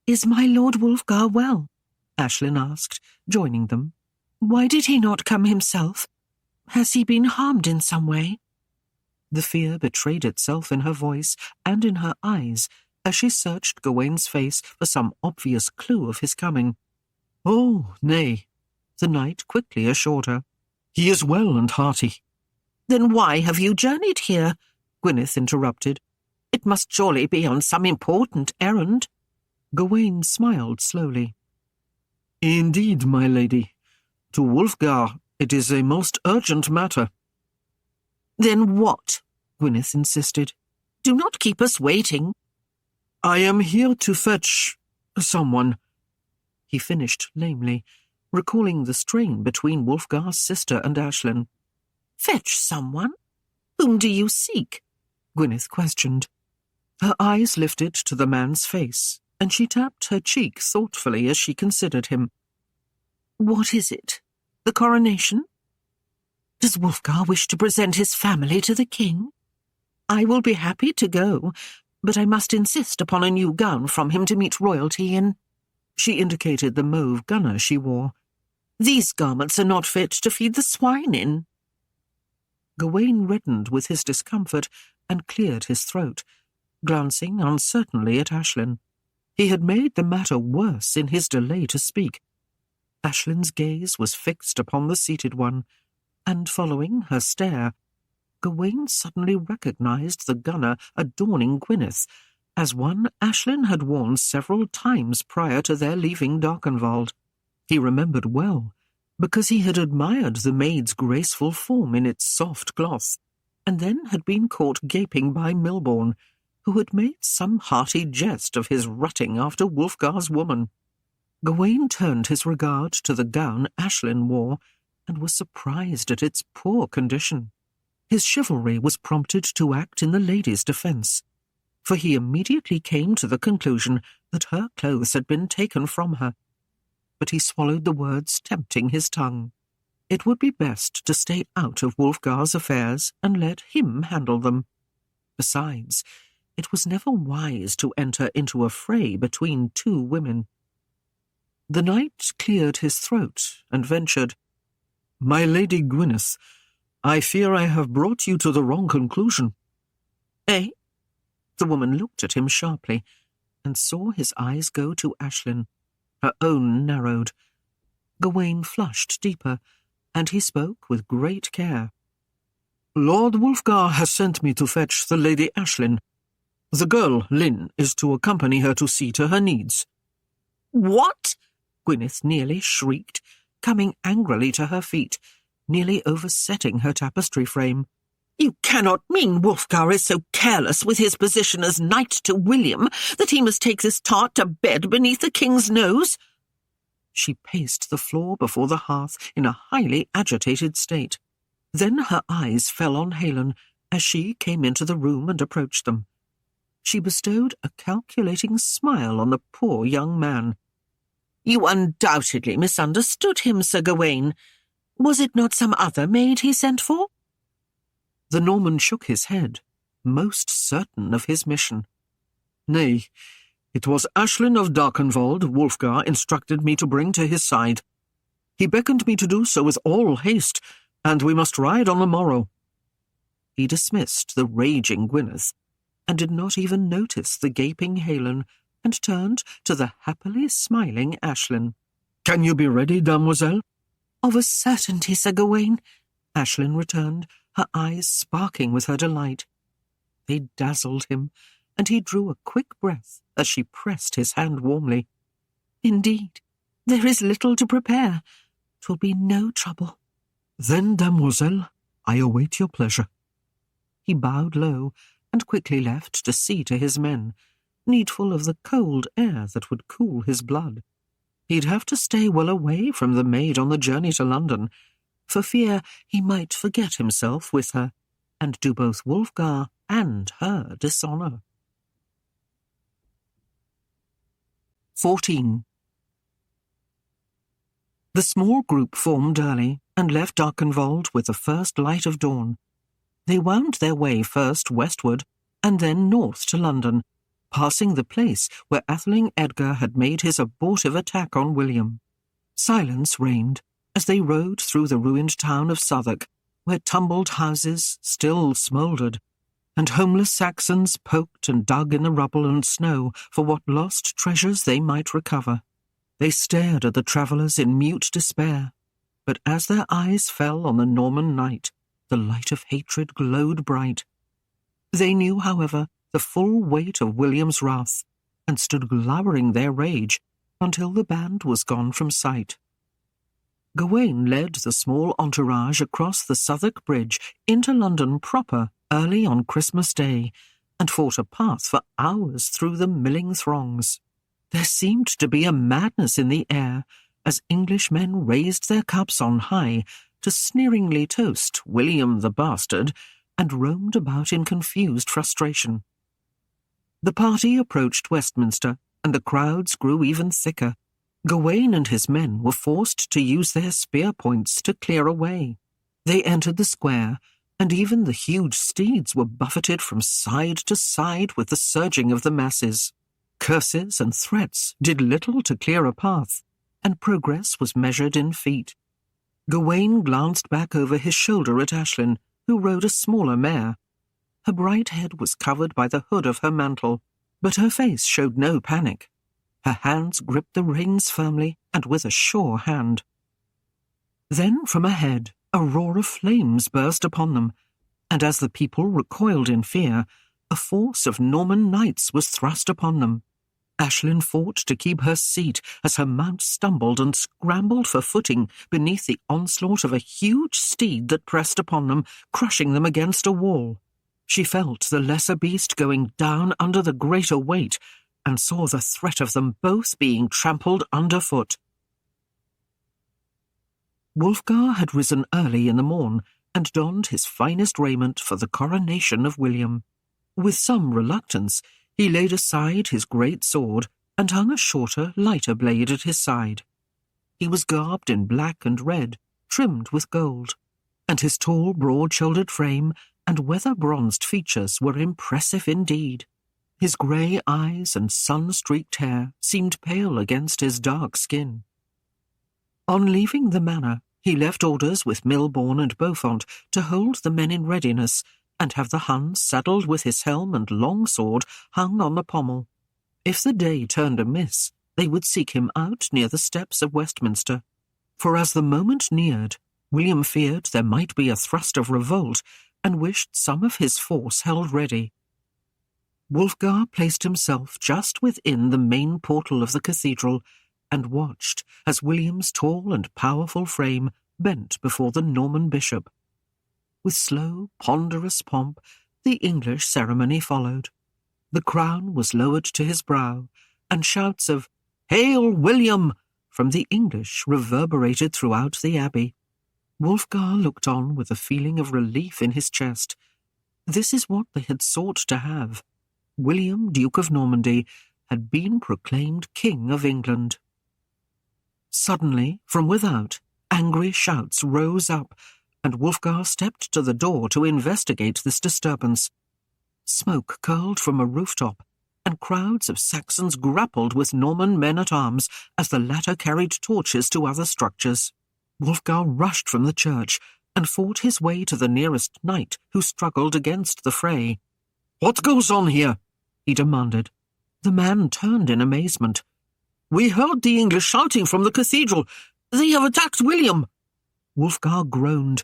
Speaker 3: "Is my Lord Wulfgar well?" Aislinn asked, joining them. "Why did he not come himself? Has he been harmed in some way?"
Speaker 2: The fear betrayed itself in her voice and in her eyes as she searched Gawain's face for some obvious clue of his coming. "Oh, nay," the knight quickly assured her. "He is well and hearty."
Speaker 3: "Then why have you journeyed here?" Gwyneth interrupted. "It must surely be on some important errand."
Speaker 2: Gawain smiled slowly. "Indeed, my lady. To Wulfgar it is a most urgent matter."
Speaker 3: "Then what?" Gwyneth insisted. "Do not keep us waiting."
Speaker 2: "I am here to fetch someone," he finished lamely, recalling the strain between Wulfgar's sister and Aislinn.
Speaker 3: "Fetch someone? Whom do you seek?"
Speaker 2: Gwyneth questioned. Her eyes lifted to the man's face, and she tapped her cheek thoughtfully as she considered him.
Speaker 3: "What is it? The coronation? Does Wulfgar wish to present his family to the king? I will be happy to go, but I must insist upon a new gown from him to meet royalty in—"
Speaker 2: She indicated the mauve gunner she wore.
Speaker 3: "These garments are not fit to feed the swine in."
Speaker 2: Gawain reddened with his discomfort and cleared his throat, glancing uncertainly at Aislinn. He had made the matter worse in his delay to speak. Aislinn's gaze was fixed upon the seated one, and following her stare, Gawain suddenly recognized the gunner adorning Gwyneth as one Aislinn had worn several times prior to their leaving Darkenwald. He remembered well, because he had admired the maid's graceful form in its soft cloth, and then had been caught gaping by Milborne, who had made some hearty jest of his rutting after Wulfgar's woman. Gawain turned his regard to the gown Aislinn wore, and was surprised at its poor condition. His chivalry was prompted to act in the lady's defence, for he immediately came to the conclusion that her clothes had been taken from her. But he swallowed the words tempting his tongue. It would be best to stay out of Wulfgar's affairs and let him handle them. Besides, it was never wise to enter into a fray between two women. The knight cleared his throat and ventured, "My Lady Gwyneth, I fear I have brought you to the wrong conclusion."
Speaker 3: "Eh?"
Speaker 2: The woman looked at him sharply, and saw his eyes go to Aislinn. Her own narrowed. Gawain flushed deeper, and he spoke with great care. "Lord Wulfgar has sent me to fetch the Lady Aislinn. The girl, Lynn, is to accompany her to see to her needs."
Speaker 3: "What?"
Speaker 2: Gwyneth nearly shrieked, coming angrily to her feet, nearly oversetting her tapestry frame.
Speaker 3: "You cannot mean Wulfgar is so careless with his position as knight to William that he must take this tart to bed beneath the king's nose?"
Speaker 2: She paced the floor before the hearth in a highly agitated state. Then her eyes fell on Helen as she came into the room and approached them. She bestowed a calculating smile on the poor young man.
Speaker 3: "You undoubtedly misunderstood him, Sir Gawain. Was it not some other maid he sent for?"
Speaker 2: The Norman shook his head, most certain of his mission. "Nay, it was Aislinn of Darkenwald Wulfgar instructed me to bring to his side. He beckoned me to do so with all haste, and we must ride on the morrow." He dismissed the raging Gwyneth, and did not even notice the gaping Helen, and turned to the happily smiling Aislinn. "Can you be ready, damoiselle?"
Speaker 3: "Of a certainty, Sir Gawain,"
Speaker 2: Aislinn returned, her eyes sparkling with her delight. They dazzled him, and he drew a quick breath as she pressed his hand warmly.
Speaker 3: "Indeed, there is little to prepare. 'Twill be no trouble."
Speaker 2: "Then, damoiselle, I await your pleasure." He bowed low and quickly left to see to his men, needful of the cold air that would cool his blood. He'd have to stay well away from the maid on the journey to London, for fear he might forget himself with her, and do both Wulfgar and her dishonour. 14. The small group formed early, and left Darkenwald with the first light of dawn. They wound their way first westward, and then north to London, passing the place where Atheling Edgar had made his abortive attack on William. Silence reigned as they rode through the ruined town of Southwark, where tumbled houses still smouldered, and homeless Saxons poked and dug in the rubble and snow for what lost treasures they might recover. They stared at the travellers in mute despair, but as their eyes fell on the Norman knight, the light of hatred glowed bright. They knew, however, the full weight of William's wrath, and stood glowering their rage until the band was gone from sight. Gawain led the small entourage across the Southwark Bridge into London proper early on Christmas Day, and fought a path for hours through the milling throngs. There seemed to be a madness in the air as Englishmen raised their cups on high to sneeringly toast William the Bastard, and roamed about in confused frustration. The party approached Westminster, and the crowds grew even thicker. Gawain and his men were forced to use their spear points to clear a way. They entered the square, and even the huge steeds were buffeted from side to side with the surging of the masses. Curses and threats did little to clear a path, and progress was measured in feet. Gawain glanced back over his shoulder at Aislinn, who rode a smaller mare. Her bright head was covered by the hood of her mantle, but her face showed no panic. Her hands gripped the reins firmly and with a sure hand. Then from ahead a roar of flames burst upon them, and as the people recoiled in fear, a force of Norman knights was thrust upon them. Aislinn fought to keep her seat as her mount stumbled and scrambled for footing beneath the onslaught of a huge steed that pressed upon them, crushing them against a wall. She felt the lesser beast going down under the greater weight, and saw the threat of them both being trampled underfoot. Wulfgar had risen early in the morn, and donned his finest raiment for the coronation of William. With some reluctance, he laid aside his great sword and hung a shorter, lighter blade at his side. He was garbed in black and red, trimmed with gold, and his tall, broad-shouldered frame and weather-bronzed features were impressive indeed. His grey eyes and sun-streaked hair seemed pale against his dark skin. On leaving the manor, he left orders with Milborne and Beaufont to hold the men in readiness, and have the Hun saddled with his helm and long sword hung on the pommel. If the day turned amiss, they would seek him out near the steps of Westminster, for as the moment neared, William feared there might be a thrust of revolt, and wished some of his force held ready. Wulfgar placed himself just within the main portal of the cathedral, and watched as William's tall and powerful frame bent before the Norman bishop. With slow, ponderous pomp, the English ceremony followed. The crown was lowered to his brow, and shouts of "Hail, William!" from the English reverberated throughout the abbey. Wulfgar looked on with a feeling of relief in his chest. This is what they had sought to have. William, Duke of Normandy, had been proclaimed King of England. Suddenly, from without, angry shouts rose up, and Wulfgar stepped to the door to investigate this disturbance. Smoke curled from a rooftop, and crowds of Saxons grappled with Norman men-at-arms as the latter carried torches to other structures. Wulfgar rushed from the church and fought his way to the nearest knight who struggled against the fray. "What goes on here?" he demanded. The man turned in amazement. "We heard the English shouting from the cathedral. They have attacked William." Wulfgar groaned.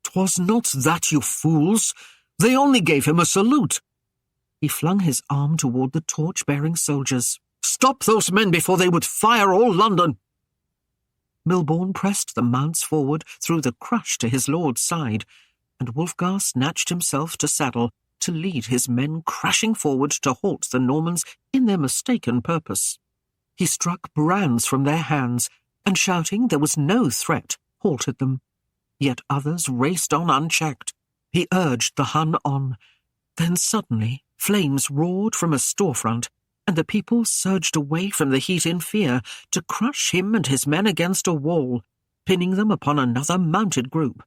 Speaker 2: "'Twas not that, you fools. They only gave him a salute." He flung his arm toward the torch-bearing soldiers. "Stop those men before they would fire all London." Milborne pressed the mounts forward through the crush to his lord's side, and Wulfgar snatched himself to saddle to lead his men crashing forward to halt the Normans in their mistaken purpose. He struck brands from their hands, and shouting there was no threat, halted them. Yet others raced on unchecked. He urged the Hun on. Then suddenly flames roared from a storefront, and the people surged away from the heat in fear to crush him and his men against a wall, pinning them upon another mounted group.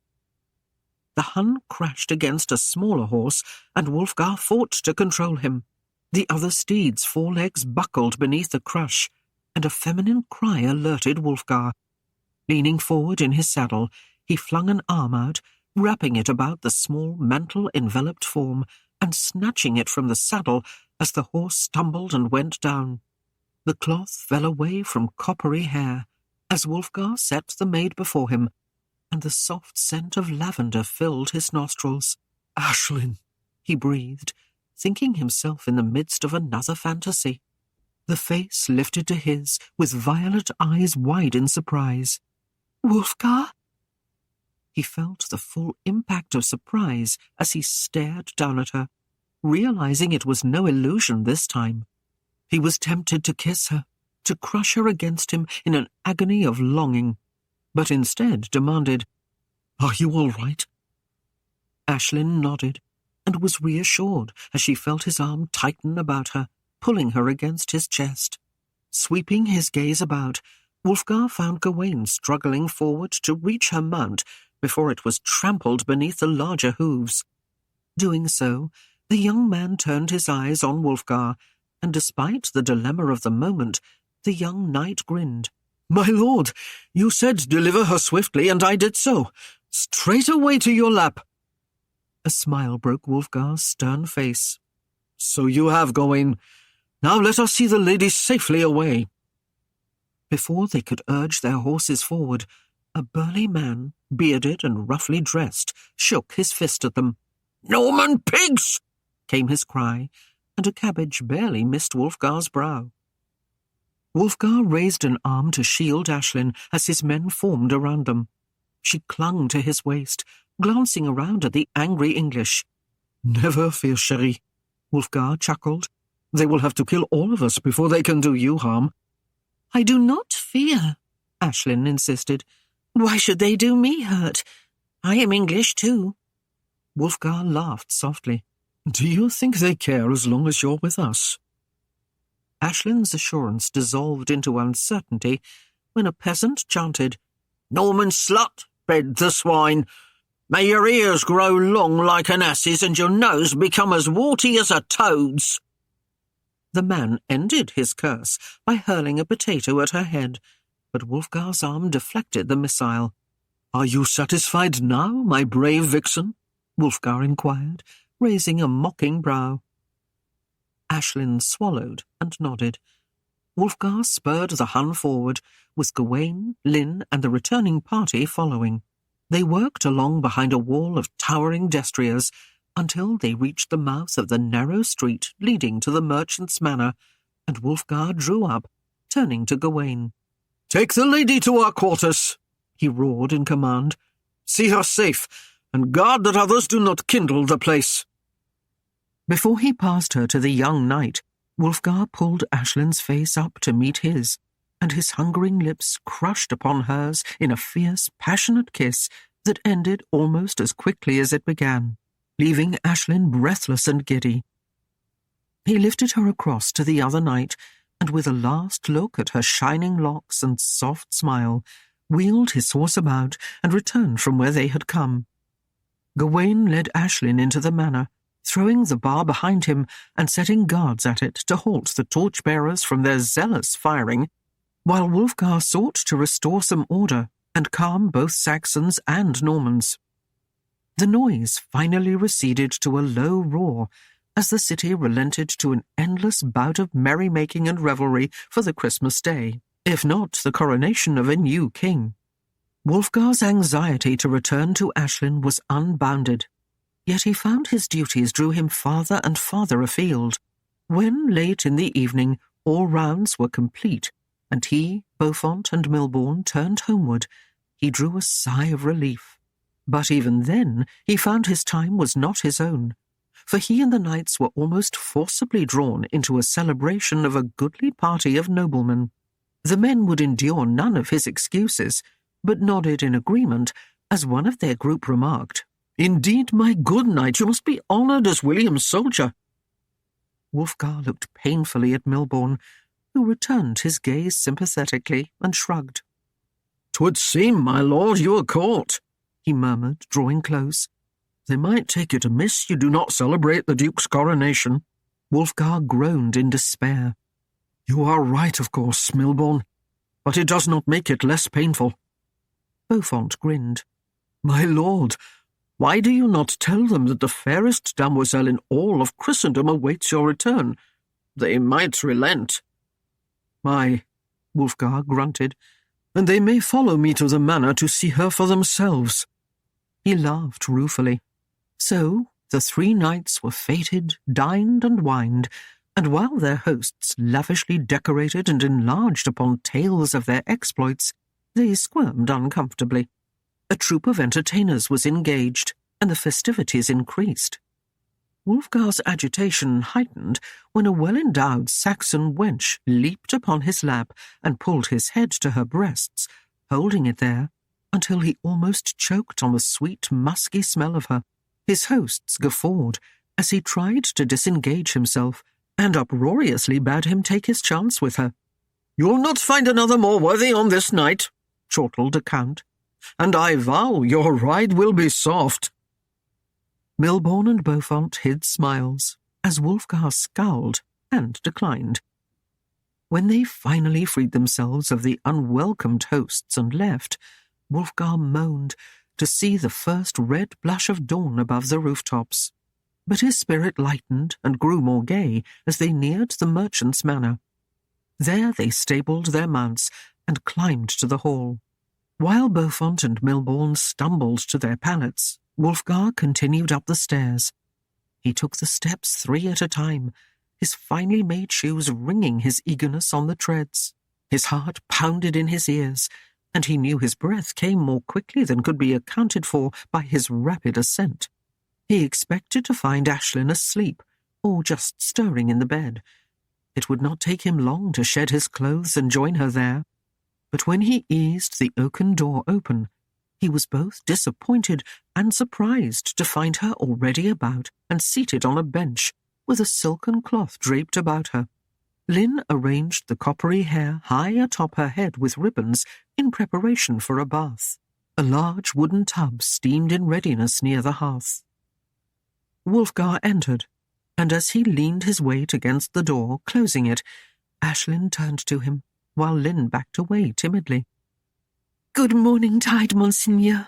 Speaker 2: The Hun crashed against a smaller horse, and Wulfgar fought to control him. The other steed's forelegs buckled beneath the crush, and a feminine cry alerted Wulfgar. Leaning forward in his saddle, he flung an arm out, wrapping it about the small mantle-enveloped form, and snatching it from the saddle as the horse stumbled and went down. The cloth fell away from coppery hair as Wulfgar set the maid before him, and the soft scent of lavender filled his nostrils. "Aislinn," he breathed, thinking himself in the midst of another fantasy. The face lifted to his, with violet eyes wide in surprise. "Wulfgar?" He felt the full impact of surprise as he stared down at her, realizing it was no illusion this time. He was tempted to kiss her, to crush her against him in an agony of longing, but instead demanded, "Are you all right?" Aislinn nodded, and was reassured as she felt his arm tighten about her, pulling her against his chest. Sweeping his gaze about, Wulfgar found Gawain struggling forward to reach her mount, before it was trampled beneath the larger hooves. Doing so, the young man turned his eyes on Wulfgar, and despite the dilemma of the moment, the young knight grinned. "My lord, you said deliver her swiftly, and I did so. Straight away to your lap." A smile broke Wulfgar's stern face. "So you have, Gawain. Now let us see the lady safely away." Before they could urge their horses forward, a burly man, bearded and roughly dressed, shook his fist at them. "Norman pigs!" came his cry, and a cabbage barely missed Wulfgar's brow. Wulfgar raised an arm to shield Aislinn as his men formed around them. She clung to his waist, glancing around at the angry English. "Never fear, chérie," Wulfgar chuckled. "They will have to kill all of us before they can do you harm."
Speaker 3: "I do not fear," Aislinn insisted. "Why should they do me hurt? I am English too."
Speaker 2: Wulfgar laughed softly.
Speaker 1: "Do you think they care as long as you're with us?"
Speaker 2: Aislinn's assurance dissolved into uncertainty when a peasant chanted, "Norman slut, bed the swine. May your ears grow long like an ass's and your nose become as warty as a toad's." The man ended his curse by hurling a potato at her head, but Wulfgar's arm deflected the missile.
Speaker 1: "Are you satisfied now, my brave vixen?" Wulfgar inquired, raising a mocking brow.
Speaker 2: Aislinn swallowed and nodded. Wulfgar spurred the Hun forward, with Gawain, Lynn, and the returning party following. They worked along behind a wall of towering destriers until they reached the mouth of the narrow street leading to the merchant's manor, and Wulfgar drew up, turning to Gawain.
Speaker 1: "Take the lady to our quarters," he roared in command. "See her safe, and guard that others do not kindle the place."
Speaker 2: Before he passed her to the young knight, Wulfgar pulled Aislinn's face up to meet his, and his hungering lips crushed upon hers in a fierce, passionate kiss that ended almost as quickly as it began, leaving Aislinn breathless and giddy. He lifted her across to the other knight, and with a last look at her shining locks and soft smile, wheeled his horse about and returned from where they had come. Gawain led Aislinn into the manor, throwing the bar behind him and setting guards at it to halt the torchbearers from their zealous firing, while Wulfgar sought to restore some order and calm both Saxons and Normans. The noise finally receded to a low roar as the city relented to an endless bout of merrymaking and revelry for the Christmas day, if not the coronation of a new king. Wulfgar's anxiety to return to Aislinn was unbounded, yet he found his duties drew him farther and farther afield. When, late in the evening, all rounds were complete, and he, Beaufort, and Milborne turned homeward, he drew a sigh of relief. But even then he found his time was not his own, for he and the knights were almost forcibly drawn into a celebration of a goodly party of noblemen. The men would endure none of his excuses, but nodded in agreement as one of their group remarked,
Speaker 1: "Indeed, my good knight, you must be honoured as William's soldier."
Speaker 2: Wulfgar looked painfully at Milborne, who returned his gaze sympathetically and shrugged.
Speaker 1: "'Twould seem, my lord, you are caught," he murmured, drawing close. "They might take it amiss you do not celebrate the Duke's coronation."
Speaker 2: Wulfgar groaned in despair.
Speaker 1: "You are right, of course, Milborne, but it does not make it less painful."
Speaker 2: Beaufort grinned.
Speaker 1: "My lord, why do you not tell them that the fairest damoiselle in all of Christendom awaits your return? They might relent."
Speaker 2: "Aye," Wulfgar grunted,
Speaker 1: "and they may follow me to the manor to see her for themselves."
Speaker 2: He laughed ruefully. So the three knights were fated, dined and wined, and while their hosts lavishly decorated and enlarged upon tales of their exploits, they squirmed uncomfortably. A troop of entertainers was engaged, and the festivities increased. Wulfgar's agitation heightened when a well-endowed Saxon wench leaped upon his lap and pulled his head to her breasts, holding it there until he almost choked on the sweet, musky smell of her. His hosts guffawed as he tried to disengage himself and uproariously bade him take his chance with her.
Speaker 1: "You'll not find another more worthy on this night," chortled a count. and I vow your ride will be soft."
Speaker 2: Milborne and Beaufort hid smiles as Wulfgar scowled and declined. When they finally freed themselves of the unwelcomed hosts and left, Wulfgar moaned to see the first red blush of dawn above the rooftops. But his spirit lightened and grew more gay as they neared the merchant's manor. There they stabled their mounts and climbed to the hall. While Beaufort and Milborne stumbled to their pallets, Wulfgar continued up the stairs. He took the steps 3 at a time, his finely made shoes ringing his eagerness on the treads. His heart pounded in his ears, and he knew his breath came more quickly than could be accounted for by his rapid ascent. He expected to find Aislinn asleep, or just stirring in the bed. It would not take him long to shed his clothes and join her there. But when he eased the oaken door open, he was both disappointed and surprised to find her already about and seated on a bench, with a silken cloth draped about her. Lynn arranged the coppery hair high atop her head with ribbons in preparation for a bath. A large wooden tub steamed in readiness near the hearth. Wulfgar entered, and as he leaned his weight against the door, closing it, Aislinn turned to him, while Lynn backed away timidly.
Speaker 3: "Good morning tide, Monseigneur."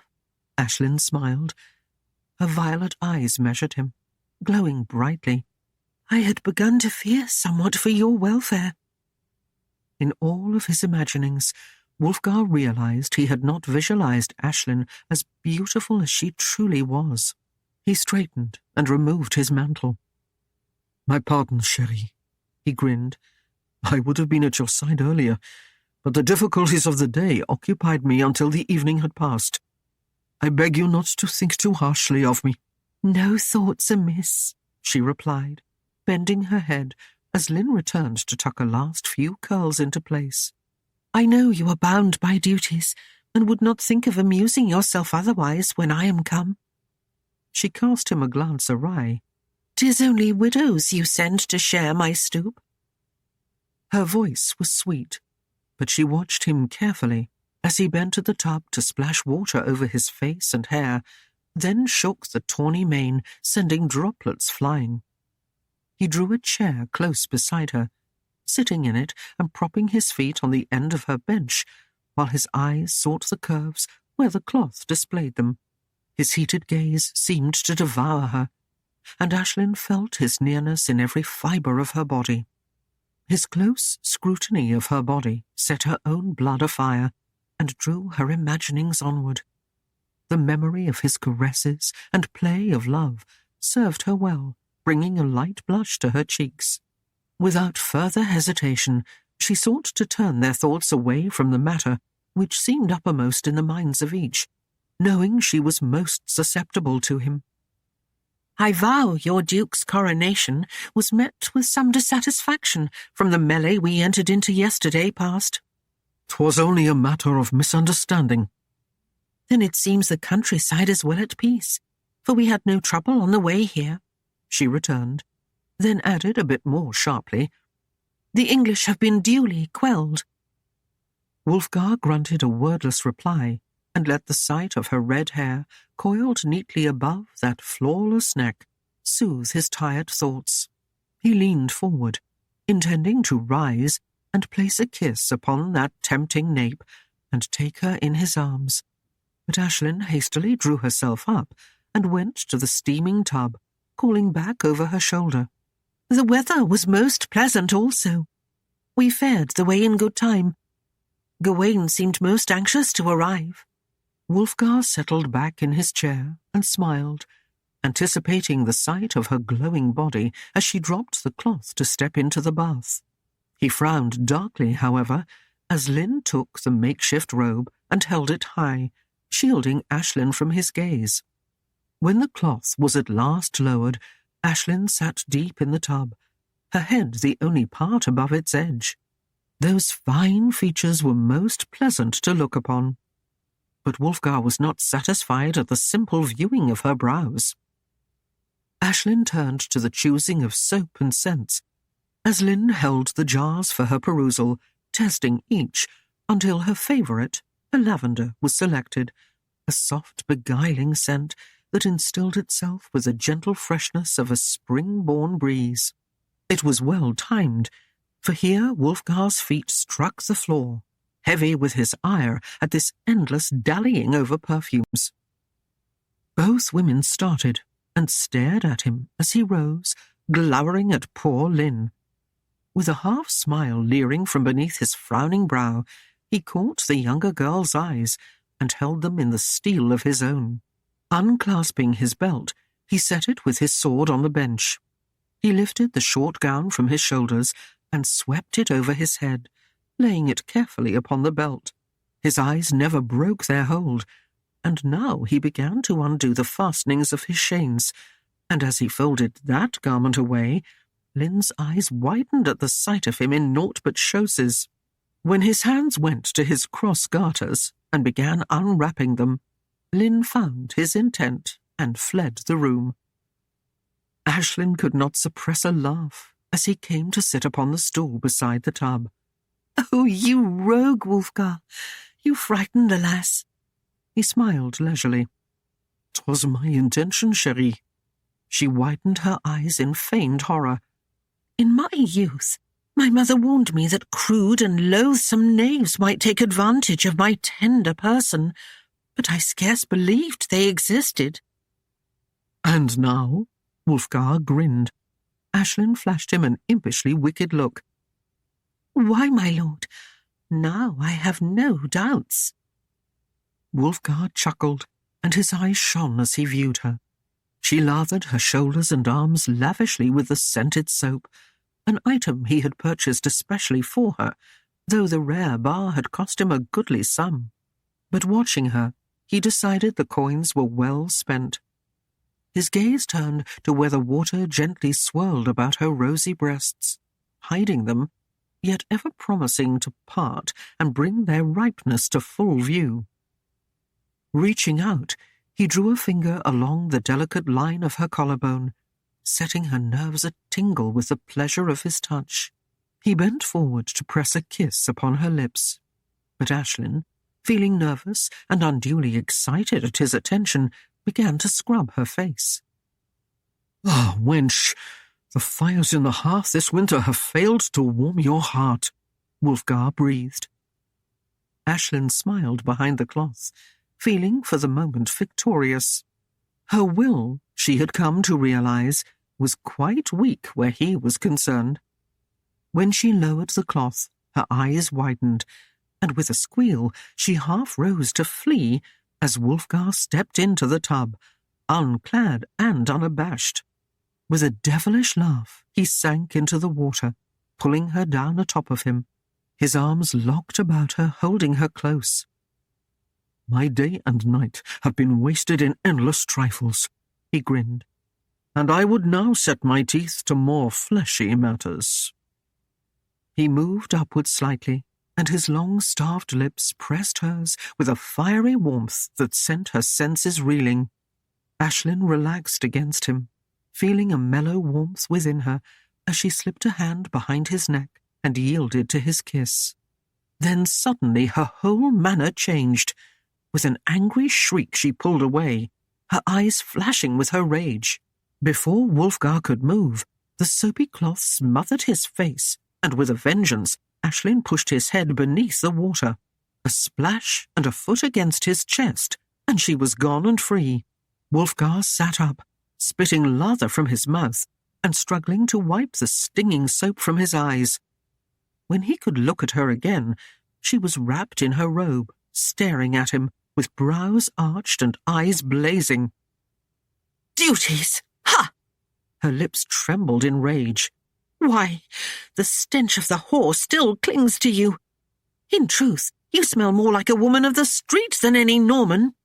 Speaker 2: Aislinn smiled. Her violet eyes measured him, glowing brightly.
Speaker 3: "I had begun to fear somewhat for your welfare."
Speaker 2: In all of his imaginings, Wulfgar realized he had not visualized Aislinn as beautiful as she truly was. He straightened and removed his mantle. "My pardon, chérie," he grinned. "I would have been at your side earlier, but the difficulties of the day occupied me until the evening had passed. I beg you not to think too harshly of me."
Speaker 3: "No thoughts amiss,"
Speaker 2: she replied, bending her head as Lynn returned to tuck a last few curls into place.
Speaker 3: "I know you are bound by duties, and would not think of amusing yourself otherwise when I am come."
Speaker 2: She cast him a glance awry.
Speaker 3: "'Tis only widows you send to share my stoop."
Speaker 2: Her voice was sweet, but she watched him carefully as he bent to the tub to splash water over his face and hair, then shook the tawny mane, sending droplets flying. He drew a chair close beside her, sitting in it and propping his feet on the end of her bench, while his eyes sought the curves where the cloth displayed them. His heated gaze seemed to devour her, and Aislinn felt his nearness in every fibre of her body. His close scrutiny of her body set her own blood afire and drew her imaginings onward. The memory of his caresses and play of love served her well, bringing a light blush to her cheeks. Without further hesitation, she sought to turn their thoughts away from the matter which seemed uppermost in the minds of each, knowing she was most susceptible to him.
Speaker 3: "I vow your Duke's coronation was met with some dissatisfaction from the melee we entered into yesterday past."
Speaker 1: "'Twas only a matter of misunderstanding."
Speaker 3: "Then it seems the countryside is well at peace, for we had no trouble on the way here,"
Speaker 2: she returned, then added a bit more sharply,
Speaker 3: "The English have been duly quelled."
Speaker 2: Wulfgar grunted a wordless reply and let the sight of her red hair, coiled neatly above that flawless neck, soothe his tired thoughts. He leaned forward, intending to rise and place a kiss upon that tempting nape and take her in his arms. But Aislinn hastily drew herself up and went to the steaming tub, calling back over her shoulder.
Speaker 3: "The weather was most pleasant also. We fared the way in good time. Gawain seemed most anxious to arrive."
Speaker 2: Wulfgar settled back in his chair and smiled, anticipating the sight of her glowing body as she dropped the cloth to step into the bath. He frowned darkly, however, as Lynn took the makeshift robe and held it high, shielding Aislinn from his gaze. When the cloth was at last lowered, Aislinn sat deep in the tub, her head the only part above its edge. Those fine features were most pleasant to look upon. But Wulfgar was not satisfied at the simple viewing of her brows. Aislinn turned to the choosing of soap and scents, as Lynn held the jars for her perusal, testing each, until her favourite, A lavender was selected, a soft, beguiling scent that instilled itself with the gentle freshness of a spring-born breeze. It was well timed, for here Wulfgar's feet struck the floor, heavy with his ire at this endless dallying over perfumes. Both women started and stared at him as he rose, glowering at poor Lynn. With a half-smile leering from beneath his frowning brow, he caught the younger girl's eyes and held them in the steel of his own. Unclasping his belt, he set it with his sword on the bench. He lifted the short gown from his shoulders and swept it over his head, laying it carefully upon the belt. His eyes never broke their hold, and now he began to undo the fastenings of his chains, and as he folded that garment away, Lynn's eyes widened at the sight of him in naught but chausses. When his hands went to his cross garters and began unwrapping them, Lynn found his intent and fled the room. Aislinn could not suppress a laugh as he came to sit upon the stool beside the tub.
Speaker 3: "Oh, you rogue, Wulfgar! You frightened the lass."
Speaker 2: He smiled leisurely. "'Twas my intention, chérie." She widened her eyes in feigned horror.
Speaker 3: "In my youth, my mother warned me that crude and loathsome knaves might take advantage of my tender person, but I scarce believed they existed."
Speaker 2: "And now?" Wulfgar grinned. Aislinn flashed him an impishly wicked look.
Speaker 3: "Why, my lord, now I have no doubts."
Speaker 2: Wulfgar chuckled, and his eyes shone as he viewed her. She lathered her shoulders and arms lavishly with the scented soap, an item he had purchased especially for her, though the rare bar had cost him a goodly sum. But watching her, he decided the coins were well spent. His gaze turned to where the water gently swirled about her rosy breasts, hiding them, yet ever promising to part and bring their ripeness to full view. Reaching out, he drew a finger along the delicate line of her collarbone, setting her nerves a-tingle with the pleasure of his touch. He bent forward to press a kiss upon her lips, but Aislinn, feeling nervous and unduly excited at his attention, began to scrub her face. "Ah, wench, the fires in the hearth this winter have failed to warm your heart," Wulfgar breathed. Aislinn smiled behind the cloth, feeling for the moment victorious. Her will, she had come to realize, was quite weak where he was concerned. When she lowered the cloth, her eyes widened, and with a squeal she half rose to flee as Wulfgar stepped into the tub, unclad and unabashed. With a devilish laugh, he sank into the water, pulling her down atop of him, his arms locked about her, holding her close. "My day and night have been wasted in endless trifles," he grinned, "and I would now set my teeth to more fleshy matters." He moved upward slightly, and his long starved lips pressed hers with a fiery warmth that sent her senses reeling. Aislinn relaxed against him, feeling a mellow warmth within her as she slipped a hand behind his neck and yielded to his kiss. Then suddenly her whole manner changed. With an angry shriek she pulled away, her eyes flashing with her rage. Before Wulfgar could move, the soapy cloth smothered his face, and with a vengeance, Aislinn pushed his head beneath the water. A splash and a foot against his chest, and she was gone and free. Wulfgar sat up, spitting lather from his mouth, and struggling to wipe the stinging soap from his eyes. When he could look at her again, she was wrapped in her robe, staring at him, with brows arched and eyes blazing.
Speaker 3: "Duties! Ha!"
Speaker 2: Her lips trembled in rage.
Speaker 3: "Why, the stench of the whore still clings to you. In truth, you smell more like a woman of the street than any Norman."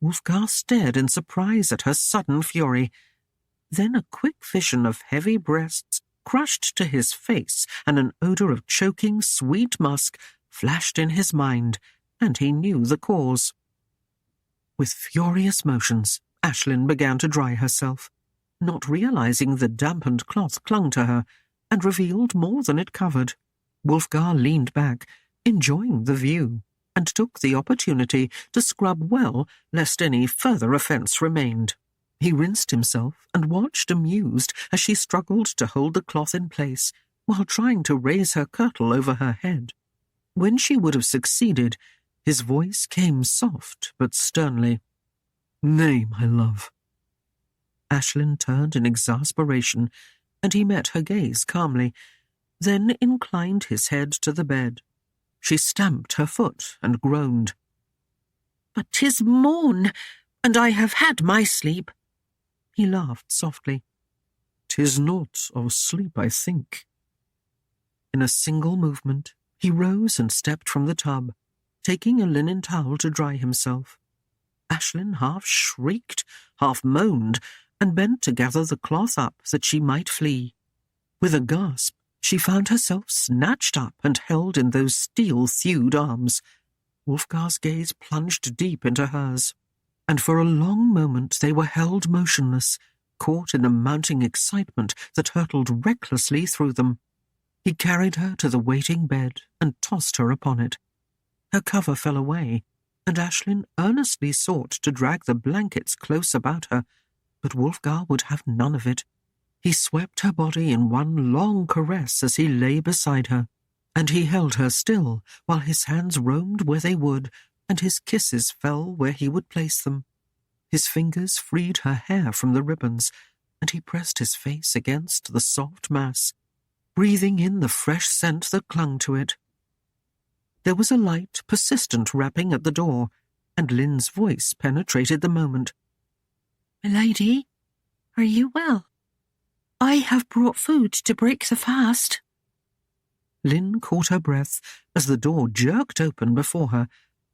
Speaker 2: Wulfgar stared in surprise at her sudden fury. Then a quick vision of heavy breasts crushed to his face, and an odour of choking, sweet musk flashed in his mind, and he knew the cause. With furious motions, Aislinn began to dry herself, not realizing the dampened cloth clung to her and revealed more than it covered. Wulfgar leaned back, enjoying the view. and took the opportunity to scrub well lest any further offence remained. He rinsed himself and watched amused as she struggled to hold the cloth in place while trying to raise her kirtle over her head. When she would have succeeded, his voice came soft but sternly. "Nay, my love." Aislinn turned in exasperation, and he met her gaze calmly, then inclined his head to the bed. She stamped her foot and groaned.
Speaker 3: "But 'tis morn, and I have had my sleep."
Speaker 2: He laughed softly.
Speaker 1: "'Tis not of sleep, I think."
Speaker 2: In a single movement, he rose and stepped from the tub, taking a linen towel to dry himself. Aislinn half shrieked, half moaned, and bent to gather the cloth up that she might flee. With a gasp, she found herself snatched up and held in those steel-thewed arms. Wulfgar's gaze plunged deep into hers, and for a long moment they were held motionless, caught in the mounting excitement that hurtled recklessly through them. He carried her to the waiting bed and tossed her upon it. Her cover fell away, and Aislinn earnestly sought to drag the blankets close about her, but Wulfgar would have none of it. He swept her body in one long caress as he lay beside her, and he held her still while his hands roamed where they would, and his kisses fell where he would place them. His fingers freed her hair from the ribbons, and he pressed his face against the soft mass, breathing in the fresh scent that clung to it. There was a light, persistent rapping at the door, and Lynn's voice penetrated the moment.
Speaker 3: "My lady, are you well? I have brought food to break the fast."
Speaker 2: Lynn caught her breath as the door jerked open before her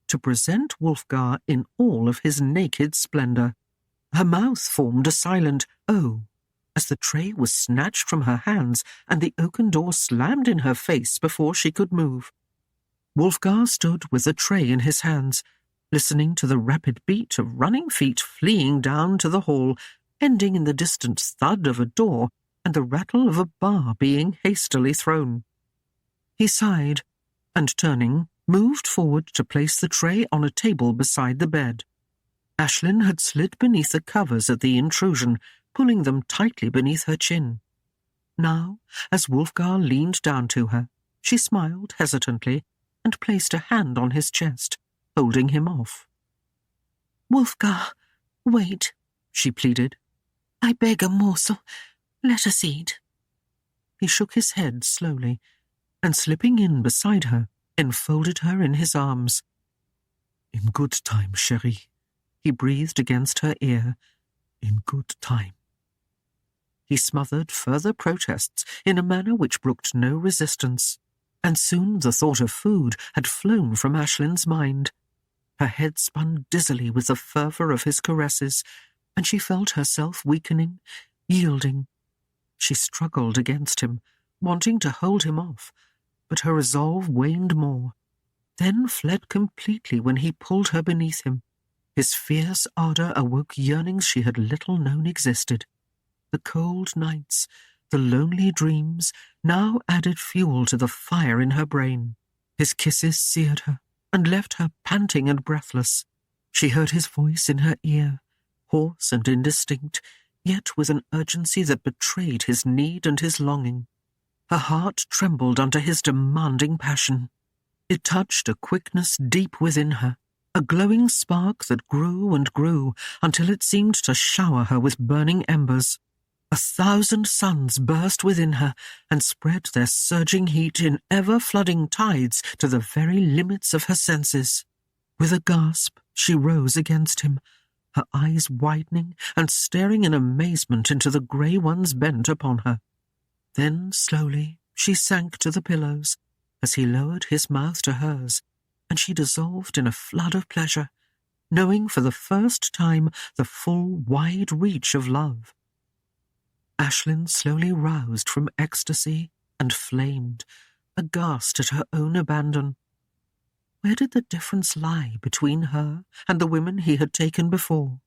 Speaker 2: to present Wulfgar in all of his naked splendour. Her mouth formed a silent "oh" as the tray was snatched from her hands and the oaken door slammed in her face before she could move. Wulfgar stood with the tray in his hands, listening to the rapid beat of running feet fleeing down to the hall, ending in the distant thud of a door and the rattle of a bar being hastily thrown. He sighed, and turning, moved forward to place the tray on a table beside the bed. Aislinn had slid beneath the covers at the intrusion, pulling them tightly beneath her chin. Now, as Wulfgar leaned down to her, she smiled hesitantly and placed a hand on his chest, holding him off.
Speaker 3: "Wulfgar, wait," she pleaded. "I beg a morsel. Let us eat."
Speaker 2: He shook his head slowly, and slipping in beside her, enfolded her in his arms.
Speaker 1: "In good time, chérie,"
Speaker 2: he breathed against her ear.
Speaker 1: "In good time."
Speaker 2: He smothered further protests in a manner which brooked no resistance, and soon the thought of food had flown from Aislinn's mind. Her head spun dizzily with the fervour of his caresses, and she felt herself weakening, yielding. She struggled against him, wanting to hold him off, but her resolve waned more, then fled completely when he pulled her beneath him. His fierce ardour awoke yearnings she had little known existed. The cold nights, the lonely dreams, now added fuel to the fire in her brain. His kisses seared her and left her panting and breathless. She heard his voice in her ear, hoarse and indistinct, yet with an urgency that betrayed his need and his longing. Her heart trembled under his demanding passion. It touched a quickness deep within her, a glowing spark that grew and grew until it seemed to shower her with burning embers. 1,000 suns burst within her and spread their surging heat in ever-flooding tides to the very limits of her senses. With a gasp, she rose against him, her eyes widening and staring in amazement into the grey ones bent upon her. Then, slowly, she sank to the pillows as he lowered his mouth to hers, and she dissolved in a flood of pleasure, knowing for the first time the full, wide reach of love. Aislinn slowly roused from ecstasy and flamed, aghast at her own abandon. Where did the difference lie between her and the women he had taken before?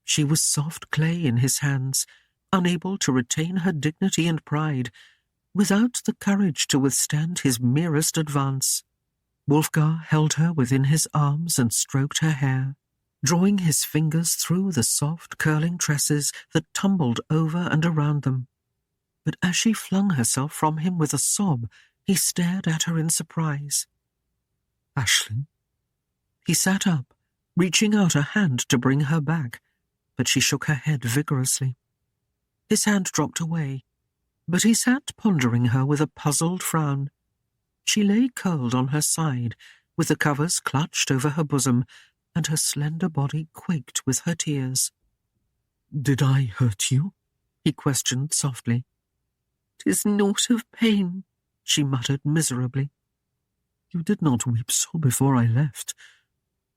Speaker 2: She was soft clay in his hands, unable to retain her dignity and pride, without the courage to withstand his merest advance. Wulfgar held her within his arms and stroked her hair, drawing his fingers through the soft, curling tresses that tumbled over and around them. But as she flung herself from him with a sob, he stared at her in surprise. "Aislinn?" He sat up, reaching out a hand to bring her back, but she shook her head vigorously. His hand dropped away, but he sat pondering her with a puzzled frown. She lay curled on her side, with the covers clutched over her bosom, and her slender body quaked with her tears. "Did I hurt you?" he questioned softly. "'Tis naught of pain," she muttered miserably. "You did not weep so before I left.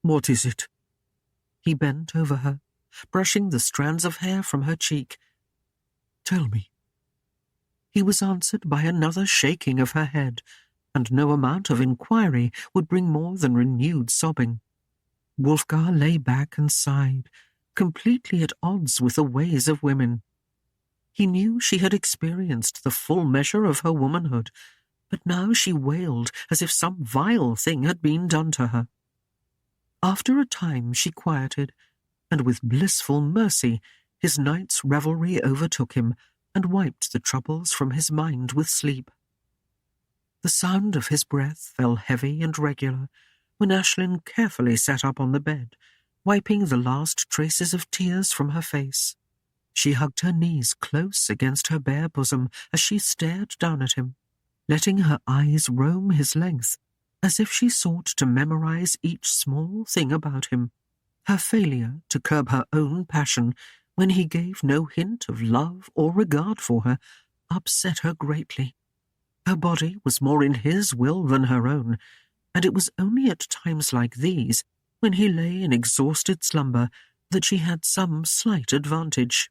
Speaker 2: What is it?" He bent over her, brushing the strands of hair from her cheek. "Tell me." He was answered by another shaking of her head, and no amount of inquiry would bring more than renewed sobbing. Wulfgar lay back and sighed, completely at odds with the ways of women. He knew she had experienced the full measure of her womanhood, but now she wailed as if some vile thing had been done to her. After a time she quieted, and with blissful mercy his night's revelry overtook him and wiped the troubles from his mind with sleep. The sound of his breath fell heavy and regular when Aislinn carefully sat up on the bed, wiping the last traces of tears from her face. She hugged her knees close against her bare bosom as she stared down at him, letting her eyes roam his length, as if she sought to memorize each small thing about him. Her failure to curb her own passion when he gave no hint of love or regard for her upset her greatly. Her body was more in his will than her own, and it was only at times like these, when he lay in exhausted slumber, that she had some slight advantage.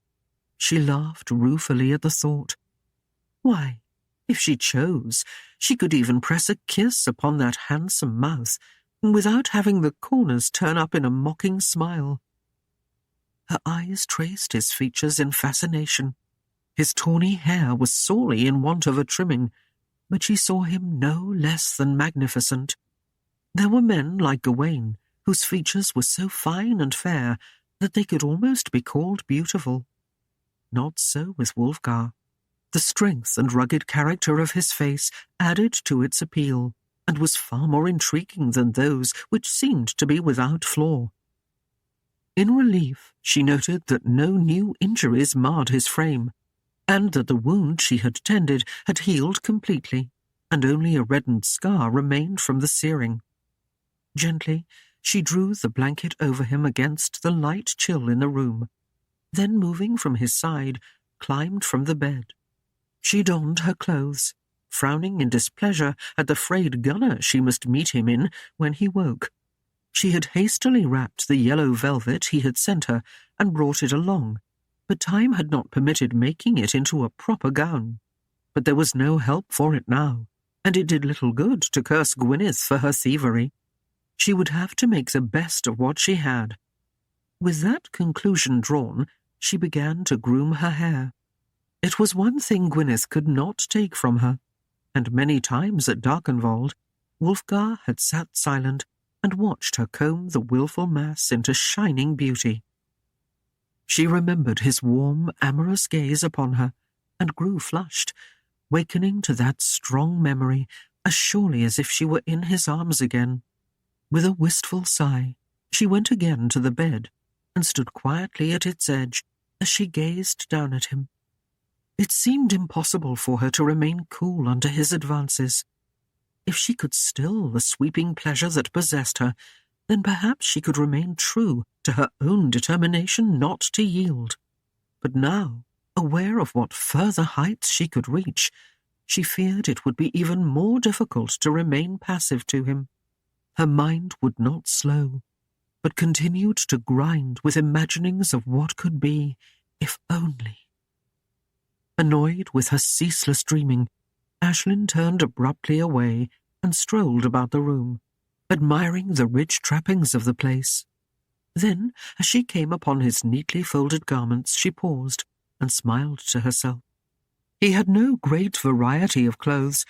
Speaker 2: She laughed ruefully at the thought. Why, if she chose, she could even press a kiss upon that handsome mouth, without having the corners turn up in a mocking smile. Her eyes traced his features in fascination. His tawny hair was sorely in want of a trimming, but she saw him no less than magnificent. There were men like Gawain, whose features were so fine and fair that they could almost be called beautiful. Not so with Wulfgar. The strength and rugged character of his face added to its appeal, and was far more intriguing than those which seemed to be without flaw. In relief, she noted that no new injuries marred his frame, and that the wound she had tended had healed completely, and only a reddened scar remained from the searing. Gently, she drew the blanket over him against the light chill in the room, then moving from his side, climbed from the bed. She donned her clothes, frowning in displeasure at the frayed gunner she must meet him in when he woke. She had hastily wrapped the yellow velvet he had sent her and brought it along, but time had not permitted making it into a proper gown. But there was no help for it now, and it did little good to curse Gwyneth for her thievery. She would have to make the best of what she had. With that conclusion drawn, she began to groom her hair. It was one thing Gwyneth could not take from her, and many times at Darkenwald, Wulfgar had sat silent and watched her comb the wilful mass into shining beauty. She remembered his warm, amorous gaze upon her, and grew flushed, wakening to that strong memory as surely as if she were in his arms again. With a wistful sigh, she went again to the bed, and stood quietly at its edge as she gazed down at him. It seemed impossible for her to remain cool under his advances. If she could still the sweeping pleasure that possessed her, then perhaps she could remain true to her own determination not to yield. But now, aware of what further heights she could reach, she feared it would be even more difficult to remain passive to him. Her mind would not slow, but continued to grind with imaginings of what could be, if only. Annoyed with her ceaseless dreaming, Aislinn turned abruptly away and strolled about the room, admiring the rich trappings of the place. Then, as she came upon his neatly folded garments, she paused and smiled to herself. He had no great variety of clothes,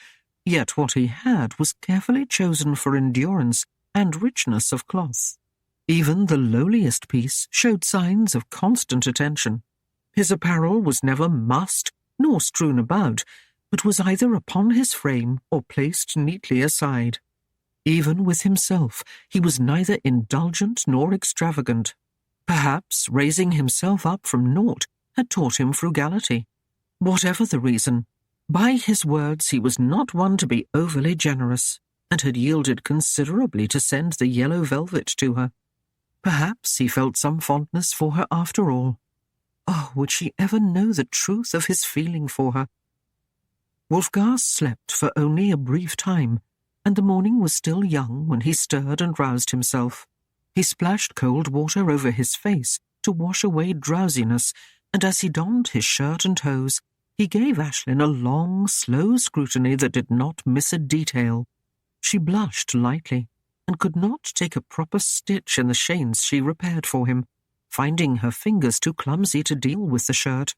Speaker 2: Yet what he had was carefully chosen for endurance and richness of cloth. Even the lowliest piece showed signs of constant attention. His apparel was never mussed nor strewn about, but was either upon his frame or placed neatly aside. Even with himself, he was neither indulgent nor extravagant. Perhaps raising himself up from naught had taught him frugality. Whatever the reason, by his words he was not one to be overly generous, and had yielded considerably to send the yellow velvet to her. Perhaps he felt some fondness for her after all. Oh, would she ever know the truth of his feeling for her? Wulfgar slept for only a brief time, and the morning was still young when he stirred and roused himself. He splashed cold water over his face to wash away drowsiness, and as he donned his shirt and hose, he gave Aislinn a long, slow scrutiny that did not miss a detail. She blushed lightly, and could not take a proper stitch in the shanes she repaired for him, finding her fingers too clumsy to deal with the shirt.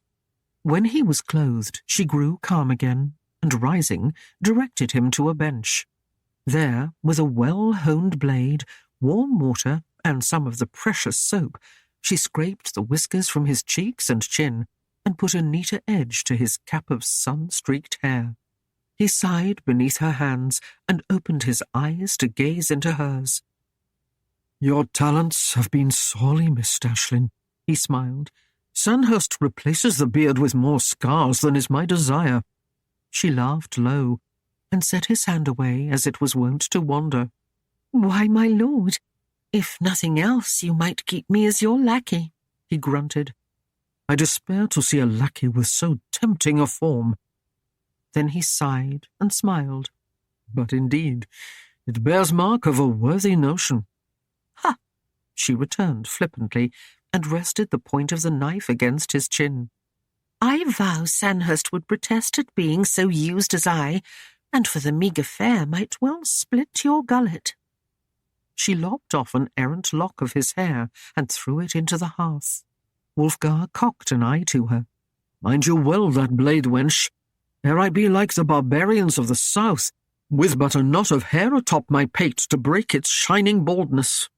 Speaker 2: When he was clothed, she grew calm again, and rising, directed him to a bench. There, with a well-honed blade, warm water, and some of the precious soap, she scraped the whiskers from his cheeks and chin, and put a neater edge to his cap of sun-streaked hair. He sighed beneath her hands, and opened his eyes to gaze into hers.
Speaker 1: "Your talents have been sorely missed, Aislinn," he smiled. "Sandhurst replaces the beard with more scars than is my desire."
Speaker 2: She laughed low, and set his hand away as it was wont to wander.
Speaker 3: "Why, my lord, if nothing else, you might keep me as your lackey," he grunted.
Speaker 1: "I despair to see a lackey with so tempting a form."
Speaker 2: Then he sighed and smiled.
Speaker 1: "But indeed, it bears mark of a worthy notion."
Speaker 3: "Ha!"
Speaker 2: she returned flippantly, and rested the point of the knife against his chin.
Speaker 3: "I vow Sandhurst would protest at being so used as I, and for the meagre fare might well split your gullet."
Speaker 2: She lopped off an errant lock of his hair and threw it into the hearth. Wulfgar cocked an eye to her.
Speaker 1: "Mind you well that blade, wench, ere I be like the barbarians of the south, with but a knot of hair atop my pate to break its shining baldness."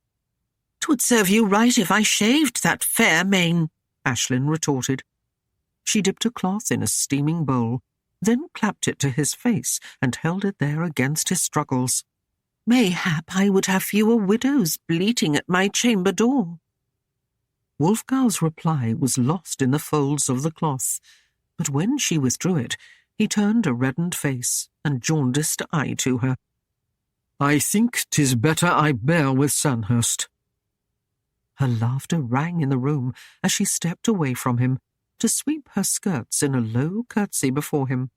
Speaker 3: "'Twould serve you right if I shaved that fair mane,"
Speaker 2: Aislinn retorted. She dipped a cloth in a steaming bowl, then clapped it to his face and held it there against his struggles.
Speaker 3: "Mayhap I would have fewer widows bleating at my chamber door."
Speaker 2: Wulfgar's reply was lost in the folds of the cloth, but when she withdrew it, he turned a reddened face and jaundiced eye to her.
Speaker 1: "I think 'tis better I bear with Sandhurst."
Speaker 2: Her laughter rang in the room as she stepped away from him to sweep her skirts in a low curtsy before him.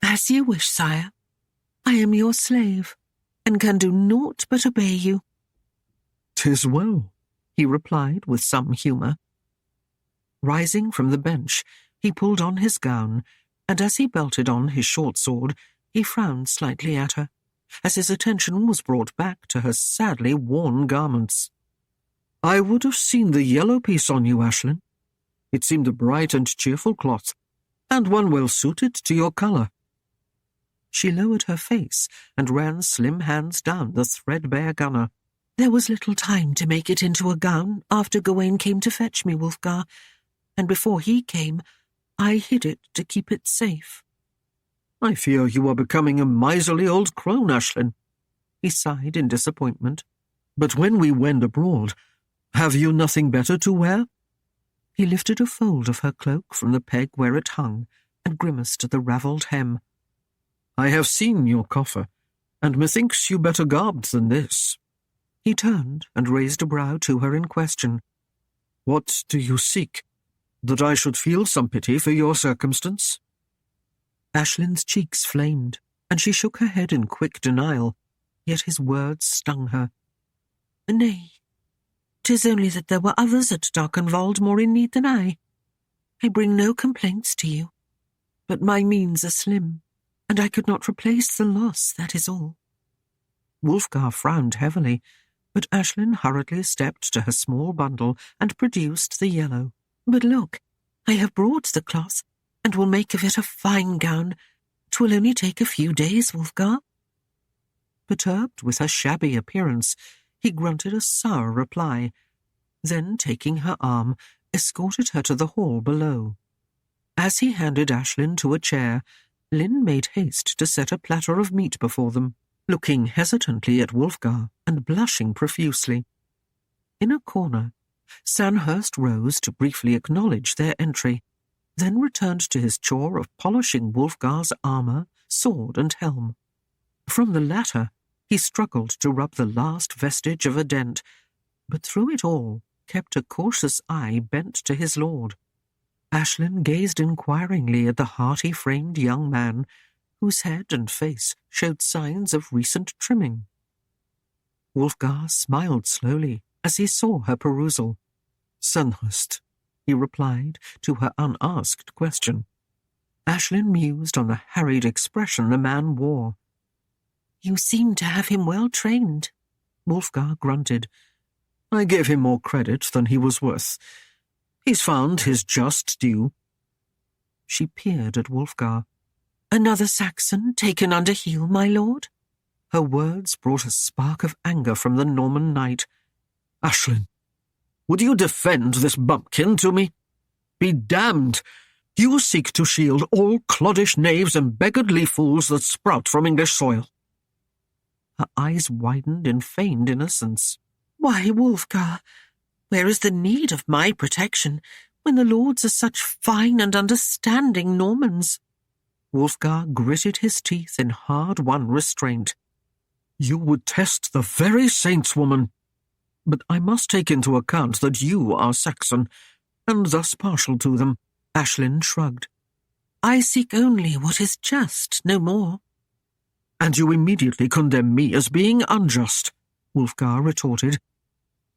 Speaker 3: "As you wish, sire. I am your slave, and can do naught but obey you."
Speaker 1: "'Tis well,"
Speaker 2: he replied with some humour. Rising from the bench, he pulled on his gown, and as he belted on his short sword, he frowned slightly at her, as his attention was brought back to her sadly worn garments.
Speaker 1: "I would have seen the yellow piece on you, Aislinn. It seemed a bright and cheerful cloth, and one well suited to your colour."
Speaker 2: She lowered her face and ran slim hands down the threadbare gunner.
Speaker 3: "There was little time to make it into a gown after Gawain came to fetch me, Wulfgar, and before he came, I hid it to keep it safe."
Speaker 1: "I fear you are becoming a miserly old crone, Aislinn,"
Speaker 2: he sighed in disappointment.
Speaker 1: "But when we wend abroad, have you nothing better to wear?"
Speaker 2: He lifted a fold of her cloak from the peg where it hung, and grimaced at the ravelled hem.
Speaker 1: "I have seen your coffer, and methinks you better garbed than this."
Speaker 2: He turned and raised a brow to her in question.
Speaker 1: "What do you seek? That I should feel some pity for your circumstance?"
Speaker 2: Aislinn's cheeks flamed, and she shook her head in quick denial, yet his words stung her.
Speaker 3: "Nay, 'tis only that there were others at Darkenwald more in need than I. I bring no complaints to you, but my means are slim, and I could not replace the loss, that is all."
Speaker 2: Wulfgar frowned heavily, but Aislinn hurriedly stepped to her small bundle and produced the yellow.
Speaker 3: "But look, I have brought the cloth, and will make of it a fine gown, 'Twill only take a few days, Wulfgar.
Speaker 2: Perturbed with her shabby appearance, he grunted a sour reply, then, taking her arm, escorted her to the hall below. As he handed Aislinn to a chair, Lynn made haste to set a platter of meat before them, looking hesitantly at Wulfgar and blushing profusely. In a corner, Sandhurst rose to briefly acknowledge their entry, then returned to his chore of polishing Wulfgar's armour, sword, and helm. From the latter, he struggled to rub the last vestige of a dent, but through it all kept a cautious eye bent to his lord. Aislinn gazed inquiringly at the hearty-framed young man, whose head and face showed signs of recent trimming. Wulfgar smiled slowly as he saw her perusal. "Sandhurst," he replied to her unasked question. Aislinn mused on the harried expression the man wore.
Speaker 3: "You seem to have him well trained."
Speaker 2: Wulfgar grunted.
Speaker 1: "I gave him more credit than he was worth. He's found his just due."
Speaker 2: She peered at Wulfgar.
Speaker 3: "Another Saxon taken under heel, my lord?"
Speaker 2: Her words brought a spark of anger from the Norman knight.
Speaker 1: "Aislinn, would you defend this bumpkin to me? Be damned! You seek to shield all cloddish knaves and beggarly fools that sprout from English soil."
Speaker 2: Her eyes widened in feigned innocence.
Speaker 3: "Why, Wulfgar, where is the need of my protection when the lords are such fine and understanding Normans?"
Speaker 2: Wulfgar gritted his teeth in hard-won restraint.
Speaker 1: "You would test the very saints, woman. But I must take into account that you are Saxon, and thus partial to them."
Speaker 2: Aislinn shrugged.
Speaker 3: "I seek only what is just, no more."
Speaker 1: "And you immediately condemn me as being unjust," Wulfgar retorted.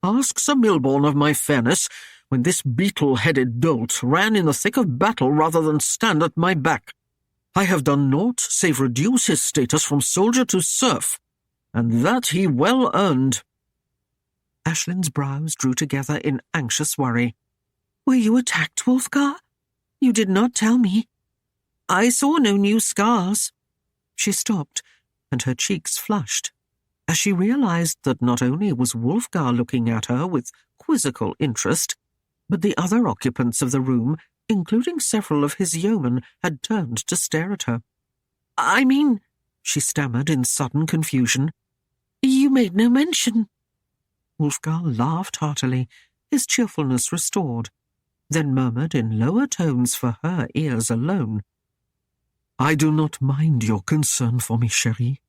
Speaker 1: "Ask Sir Milborne of my fairness when this beetle-headed dolt ran in the thick of battle rather than stand at my back. I have done naught save reduce his status from soldier to serf, and that he well earned."
Speaker 2: Aislinn's brows drew together in anxious worry.
Speaker 3: "Were you attacked, Wulfgar? You did not tell me. I saw no new scars."
Speaker 2: She stopped, and her cheeks flushed, as she realized that not only was Wulfgar looking at her with quizzical interest, but the other occupants of the room, including several of his yeomen, had turned to stare at her.
Speaker 3: "I mean,"
Speaker 2: she stammered in sudden confusion,
Speaker 3: "you made no mention."
Speaker 2: Wulfgar laughed heartily, his cheerfulness restored, then murmured in lower tones for her ears alone,
Speaker 1: "I do not mind your concern for me, chérie.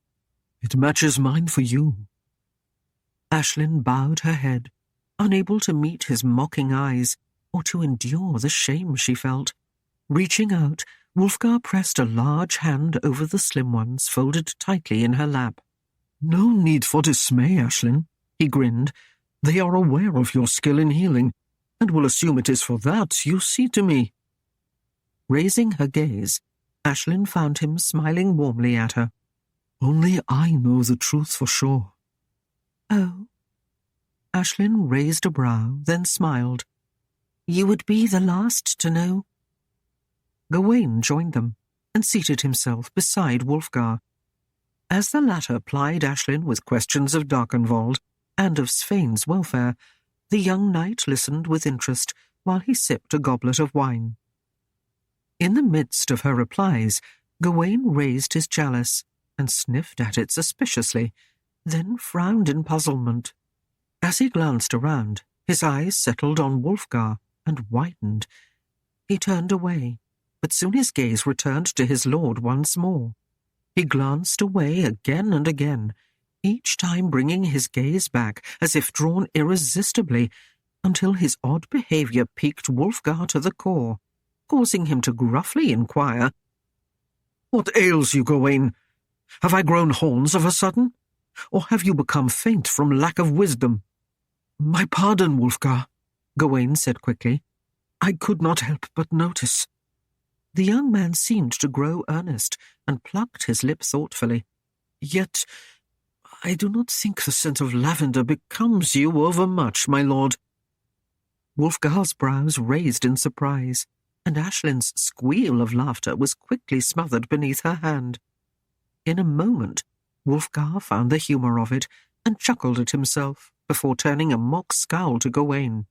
Speaker 1: It matches mine for you."
Speaker 2: Aislinn bowed her head, unable to meet his mocking eyes or to endure the shame she felt. Reaching out, Wulfgar pressed a large hand over the slim ones folded tightly in her lap.
Speaker 1: "No need for dismay, Aislinn," he grinned. "They are aware of your skill in healing, and will assume it is for that you see to me."
Speaker 2: Raising her gaze, Aislinn found him smiling warmly at her.
Speaker 1: "Only I know the truth for sure."
Speaker 3: "Oh."
Speaker 2: Aislinn raised a brow, then smiled.
Speaker 3: "You would be the last to know."
Speaker 2: Gawain joined them and seated himself beside Wulfgar. As the latter plied Aislinn with questions of Darkenwald and of Svein's welfare, the young knight listened with interest while he sipped a goblet of wine. In the midst of her replies, Gawain raised his chalice and sniffed at it suspiciously, then frowned in puzzlement. As he glanced around, his eyes settled on Wulfgar and widened. He turned away, but soon his gaze returned to his lord once more. He glanced away again and again, each time bringing his gaze back as if drawn irresistibly, until his odd behaviour piqued Wulfgar to the core, causing him to gruffly inquire,
Speaker 1: "What ails you, Gawain? Have I grown horns of a sudden? Or have you become faint from lack of wisdom?" "My pardon, Wulfgar," Gawain said quickly. "I could not help but notice."
Speaker 2: The young man seemed to grow earnest and plucked his lip thoughtfully.
Speaker 1: "Yet I do not think the scent of lavender becomes you overmuch, my lord."
Speaker 2: Wulfgar's brows raised in surprise. and Aislinn's squeal of laughter was quickly smothered beneath her hand. In a moment, Wulfgar found the humour of it and chuckled at himself before turning a mock scowl to Gawain.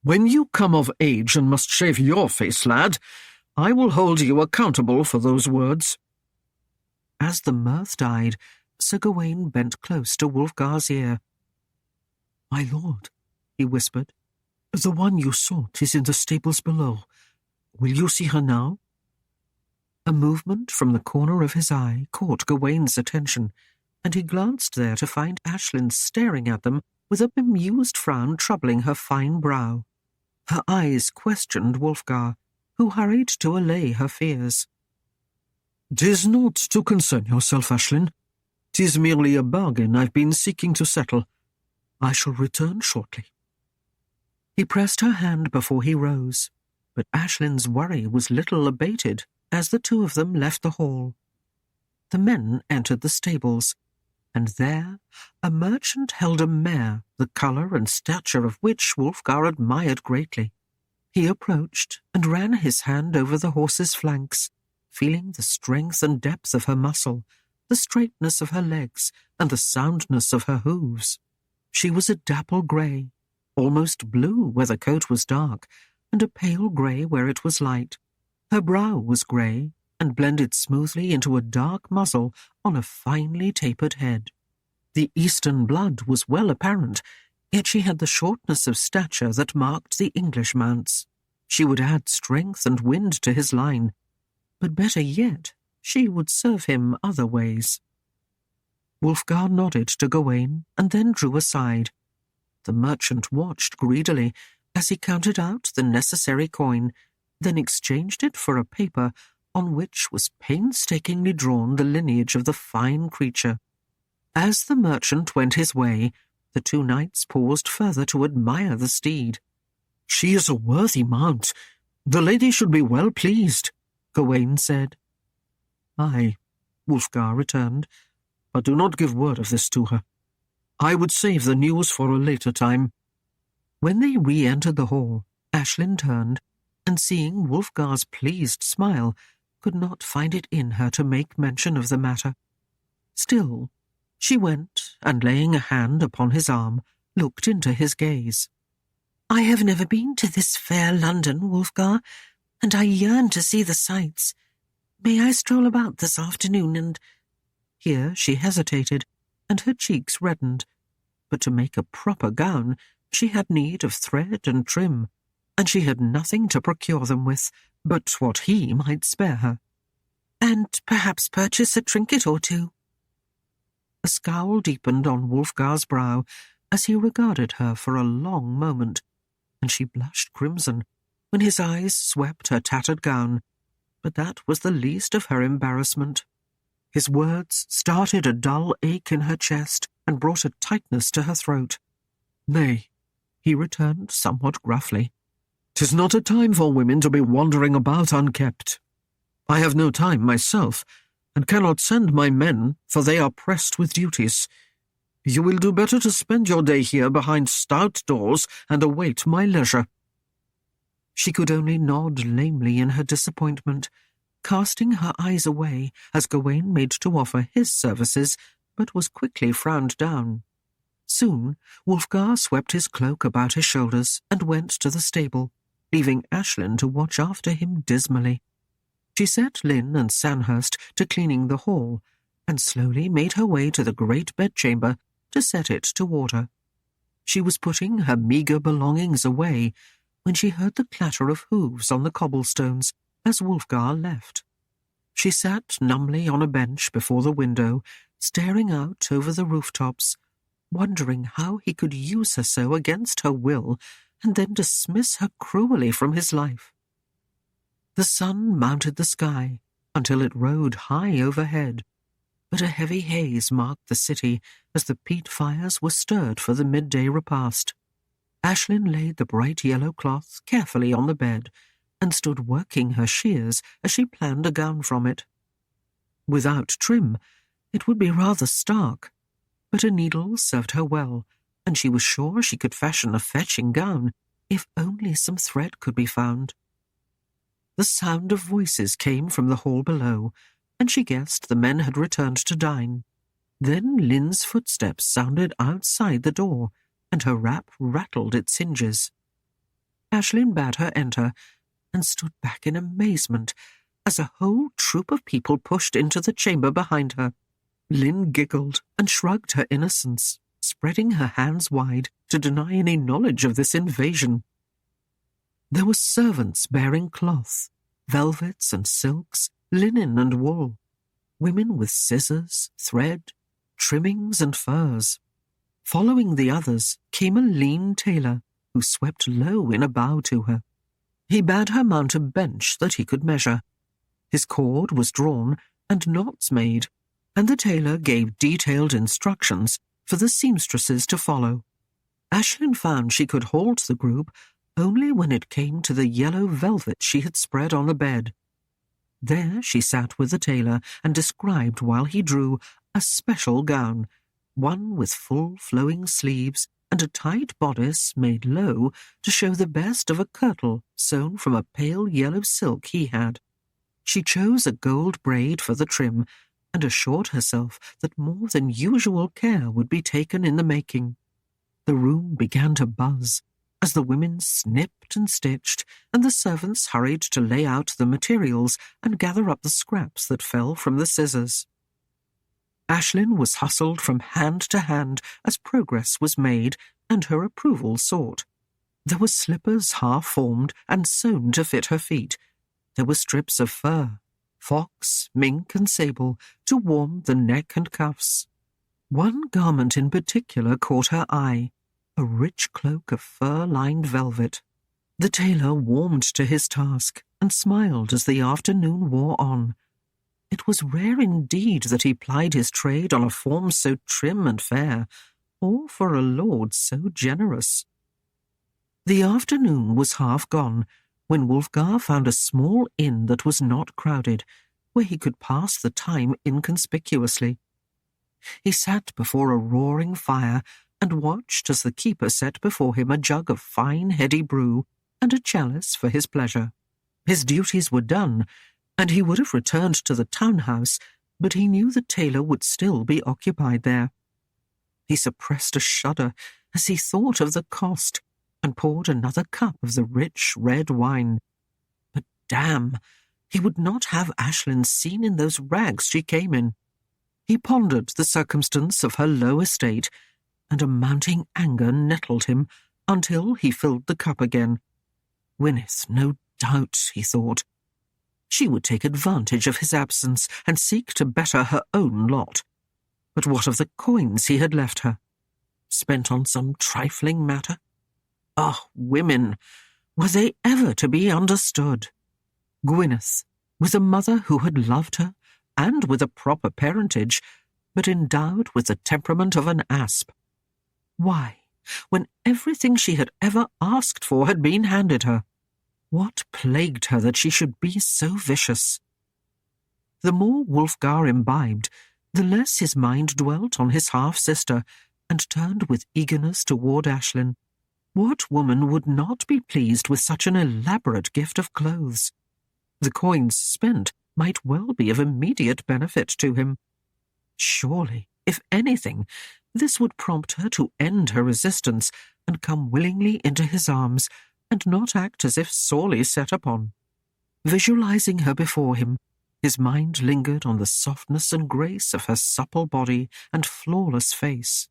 Speaker 1: "When you come of age and must shave your face, lad, I will hold you accountable for those words."
Speaker 2: As the mirth died, Sir Gawain bent close to Wulfgar's ear.
Speaker 1: "My lord," he whispered, "the one you sought is in the stables below. Will you see her now?"
Speaker 2: A movement from the corner of his eye caught Gawain's attention, and he glanced there to find Aislinn staring at them with a bemused frown troubling her fine brow. Her eyes questioned Wulfgar, who hurried to allay her fears.
Speaker 1: "'Tis not to concern yourself, Aislinn. 'Tis merely a bargain I've been seeking to settle. I shall return shortly."
Speaker 2: He pressed her hand before he rose, but Aislinn's worry was little abated as the two of them left the hall. The men entered the stables, and there a merchant held a mare, the colour and stature of which Wulfgar admired greatly. He approached and ran his hand over the horse's flanks, feeling the strength and depth of her muscle, the straightness of her legs, and the soundness of her hooves. She was a dapple grey, almost blue where the coat was dark, and a pale grey where it was light. Her brow was grey, and blended smoothly into a dark muzzle on a finely tapered head. The Eastern blood was well apparent, yet she had the shortness of stature that marked the English mounts. She would add strength and wind to his line, but better yet, she would serve him other ways. Wulfgar nodded to Gawain and then drew aside. The merchant watched greedily as he counted out the necessary coin, then exchanged it for a paper on which was painstakingly drawn the lineage of the fine creature. As the merchant went his way, the two knights paused further to admire the steed.
Speaker 1: "She is a worthy mount. The lady should be well pleased," Gawain said.
Speaker 2: "Aye,"
Speaker 1: Wulfgar returned, "but do not give word of this to her. I would save the news for a later time."
Speaker 2: When they re-entered the hall, Aislinn turned, and seeing Wulfgar's pleased smile, could not find it in her to make mention of the matter. Still, she went, and laying a hand upon his arm, looked into his gaze. "I have never been to this fair London, Wulfgar, and I yearn to see the sights. May I stroll about this afternoon and—" Here she hesitated, and her cheeks reddened. But to make a proper gown, she had need of thread and trim, and she had nothing to procure them with but what he might spare her. "And perhaps purchase a trinket or two." A scowl deepened on Wulfgar's brow as he regarded her for a long moment, and she blushed crimson when his eyes swept her tattered gown, but that was the least of her embarrassment. His words started a dull ache in her chest and brought a tightness to her throat.
Speaker 1: "Nay," he returned somewhat gruffly, "'tis not a time for women to be wandering about unkept. I have no time myself, and cannot send my men, for they are pressed with duties. You will do better to spend your day here behind stout doors and await my leisure."
Speaker 2: She could only nod lamely in her disappointment, casting her eyes away as Gawain made to offer his services, but was quickly frowned down. Soon Wulfgar swept his cloak about his shoulders and went to the stable, leaving Aislinn to watch after him dismally. She set Lynn and Sandhurst to cleaning the hall, and slowly made her way to the great bedchamber to set it to order. She was putting her meagre belongings away when she heard the clatter of hooves on the cobblestones as Wulfgar left. She sat numbly on a bench before the window, staring out over the rooftops, wondering how he could use her so against her will and then dismiss her cruelly from his life. The sun mounted the sky until it rode high overhead, but a heavy haze marked the city as the peat fires were stirred for the midday repast. Aislinn laid the bright yellow cloth carefully on the bed and stood working her shears as she planned a gown from it. Without trim, it would be rather stark, but a needle served her well, and she was sure she could fashion a fetching gown if only some thread could be found. The sound of voices came from the hall below, and she guessed the men had returned to dine. Then Lynn's footsteps sounded outside the door, and her wrap rattled its hinges. Aislinn bade her enter, and stood back in amazement as a whole troop of people pushed into the chamber behind her. Lynn giggled and shrugged her innocence, spreading her hands wide to deny any knowledge of this invasion. There were servants bearing cloth, velvets and silks, linen and wool, women with scissors, thread, trimmings and furs. Following the others came a lean tailor, who swept low in a bow to her. He bade her mount a bench that he could measure. His cord was drawn and knots made, and the tailor gave detailed instructions for the seamstresses to follow. Aislinn found she could halt the group only when it came to the yellow velvet she had spread on the bed. There she sat with the tailor and described while he drew a special gown, one with full flowing sleeves and a tight bodice made low to show the best of a kirtle sewn from a pale yellow silk he had. She chose a gold braid for the trim, and assured herself that more than usual care would be taken in the making. The room began to buzz, as the women snipped and stitched, and the servants hurried to lay out the materials and gather up the scraps that fell from the scissors. Aislinn was hustled from hand to hand as progress was made and her approval sought. There were slippers half-formed and sewn to fit her feet. There were strips of fur, fox, mink and sable, to warm the neck and cuffs. One garment in particular caught her eye, a rich cloak of fur-lined velvet. The tailor warmed to his task and smiled as the afternoon wore on. It was rare indeed that he plied his trade on a form so trim and fair, or for a lord so generous. The afternoon was half gone, when Wulfgar found a small inn that was not crowded, where he could pass the time inconspicuously. He sat before a roaring fire and watched as the keeper set before him a jug of fine heady brew and a chalice for his pleasure. His duties were done, and he would have returned to the town-house, but he knew the tailor would still be occupied there. He suppressed a shudder as he thought of the cost, and poured another cup of the rich red wine. But damn, he would not have Aislinn seen in those rags she came in. He pondered the circumstance of her low estate, and a mounting anger nettled him until he filled the cup again. Gwyneth, no doubt, he thought. She would take advantage of his absence and seek to better her own lot. But what of the coins he had left her? Spent on some trifling matter? Ah, women! Were they ever to be understood? Gwyneth, with a mother who had loved her, and with a proper parentage, but endowed with the temperament of an asp. Why, when everything she had ever asked for had been handed her? What plagued her that she should be so vicious? The more Wulfgar imbibed, the less his mind dwelt on his half-sister, and turned with eagerness toward Aislinn. What woman would not be pleased with such an elaborate gift of clothes? The coins spent might well be of immediate benefit to him. Surely, if anything, this would prompt her to end her resistance and come willingly into his arms, and not act as if sorely set upon. Visualizing her before him, his mind lingered on the softness and grace of her supple body and flawless face.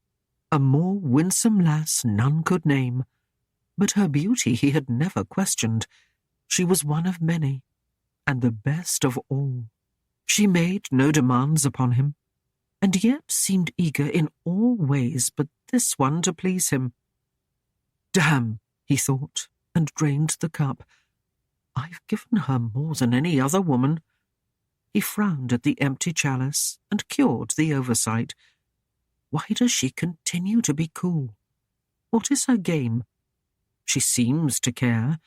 Speaker 2: A more winsome lass none could name, but her beauty he had never questioned. She was one of many, and the best of all. She made no demands upon him, and yet seemed eager in all ways but this one to please him. Damn, he thought, and drained the cup. I've given her more than any other woman. He frowned at the empty chalice and cured the oversight. Why does she continue to be cool? What is her game? She seems to care,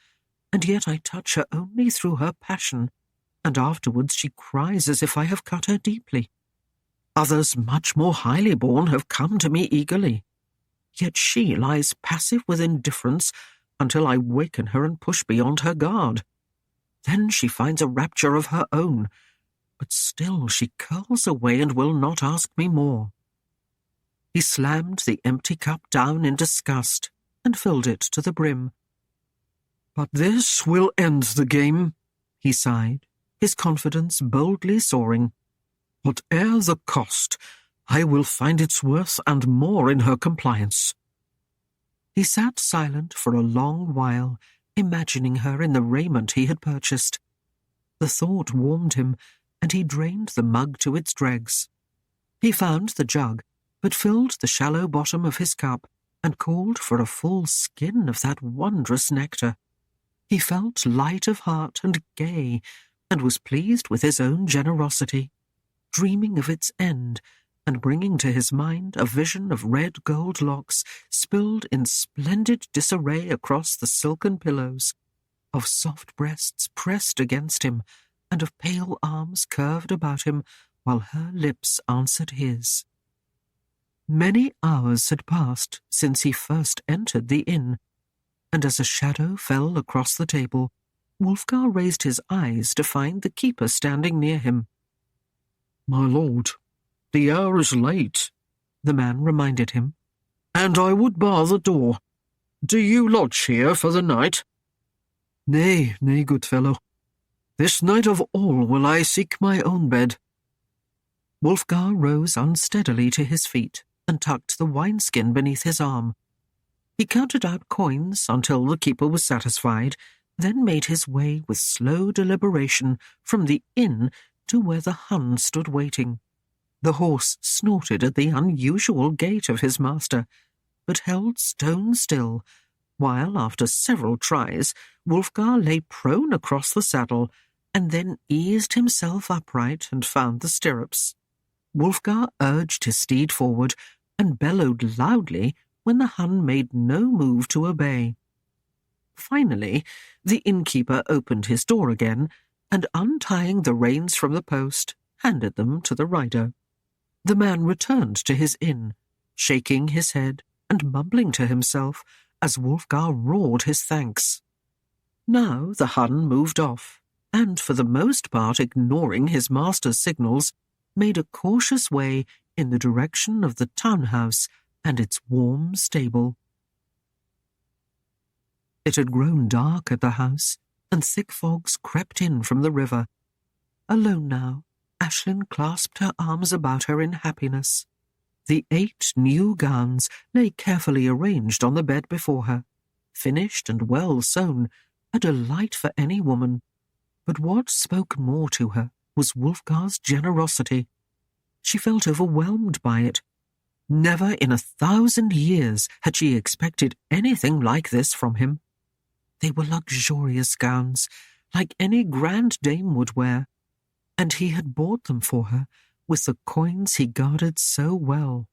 Speaker 2: and yet I touch her only through her passion, and afterwards she cries as if I have cut her deeply. Others much more highly born have come to me eagerly, yet she lies passive with indifference until I waken her and push beyond her guard. Then she finds a rapture of her own, but still she curls away and will not ask me more. He slammed the empty cup down in disgust and filled it to the brim.
Speaker 1: But this will end the game,
Speaker 2: he sighed, his confidence boldly soaring.
Speaker 1: Whate'er the cost, I will find its worth and more in her compliance.
Speaker 2: He sat silent for a long while, imagining her in the raiment he had purchased. The thought warmed him, and he drained the mug to its dregs. He found the jug, but filled the shallow bottom of his cup and called for a full skin of that wondrous nectar. He felt light of heart and gay, and was pleased with his own generosity, dreaming of its end, and bringing to his mind a vision of red gold locks spilled in splendid disarray across the silken pillows, of soft breasts pressed against him, and of pale arms curved about him, while her lips answered his. Many hours had passed since he first entered the inn, and as a shadow fell across the table, Wulfgar raised his eyes to find the keeper standing near him.
Speaker 1: "My lord, the hour is late,"
Speaker 2: the man reminded him.
Speaker 1: "And I would bar the door. Do you lodge here for the night?" "Nay, good fellow. This night of all will I seek my own bed."
Speaker 2: Wulfgar rose unsteadily to his feet and tucked the wineskin beneath his arm. He counted out coins until the keeper was satisfied, then made his way with slow deliberation from the inn to where the Hun stood waiting. The horse snorted at the unusual gait of his master, but held stone still, while, after several tries, Wulfgar lay prone across the saddle and then eased himself upright and found the stirrups. Wulfgar urged his steed forward and bellowed loudly when the Hun made no move to obey. Finally, the innkeeper opened his door again and, untying the reins from the post, handed them to the rider. The man returned to his inn, shaking his head and mumbling to himself as Wulfgar roared his thanks. Now the Hun moved off, and for the most part ignoring his master's signals, made a cautious way in the direction of the townhouse and its warm stable. It had grown dark at the house, and thick fogs crept in from the river. Alone now, Aislinn clasped her arms about her in happiness. The 8 new gowns lay carefully arranged on the bed before her, finished and well sewn, a delight for any woman. But what spoke more to her was Wulfgar's generosity. She felt overwhelmed by it. Never in 1,000 years had she expected anything like this from him. They were luxurious gowns, like any grand dame would wear, and he had bought them for her with the coins he guarded so well.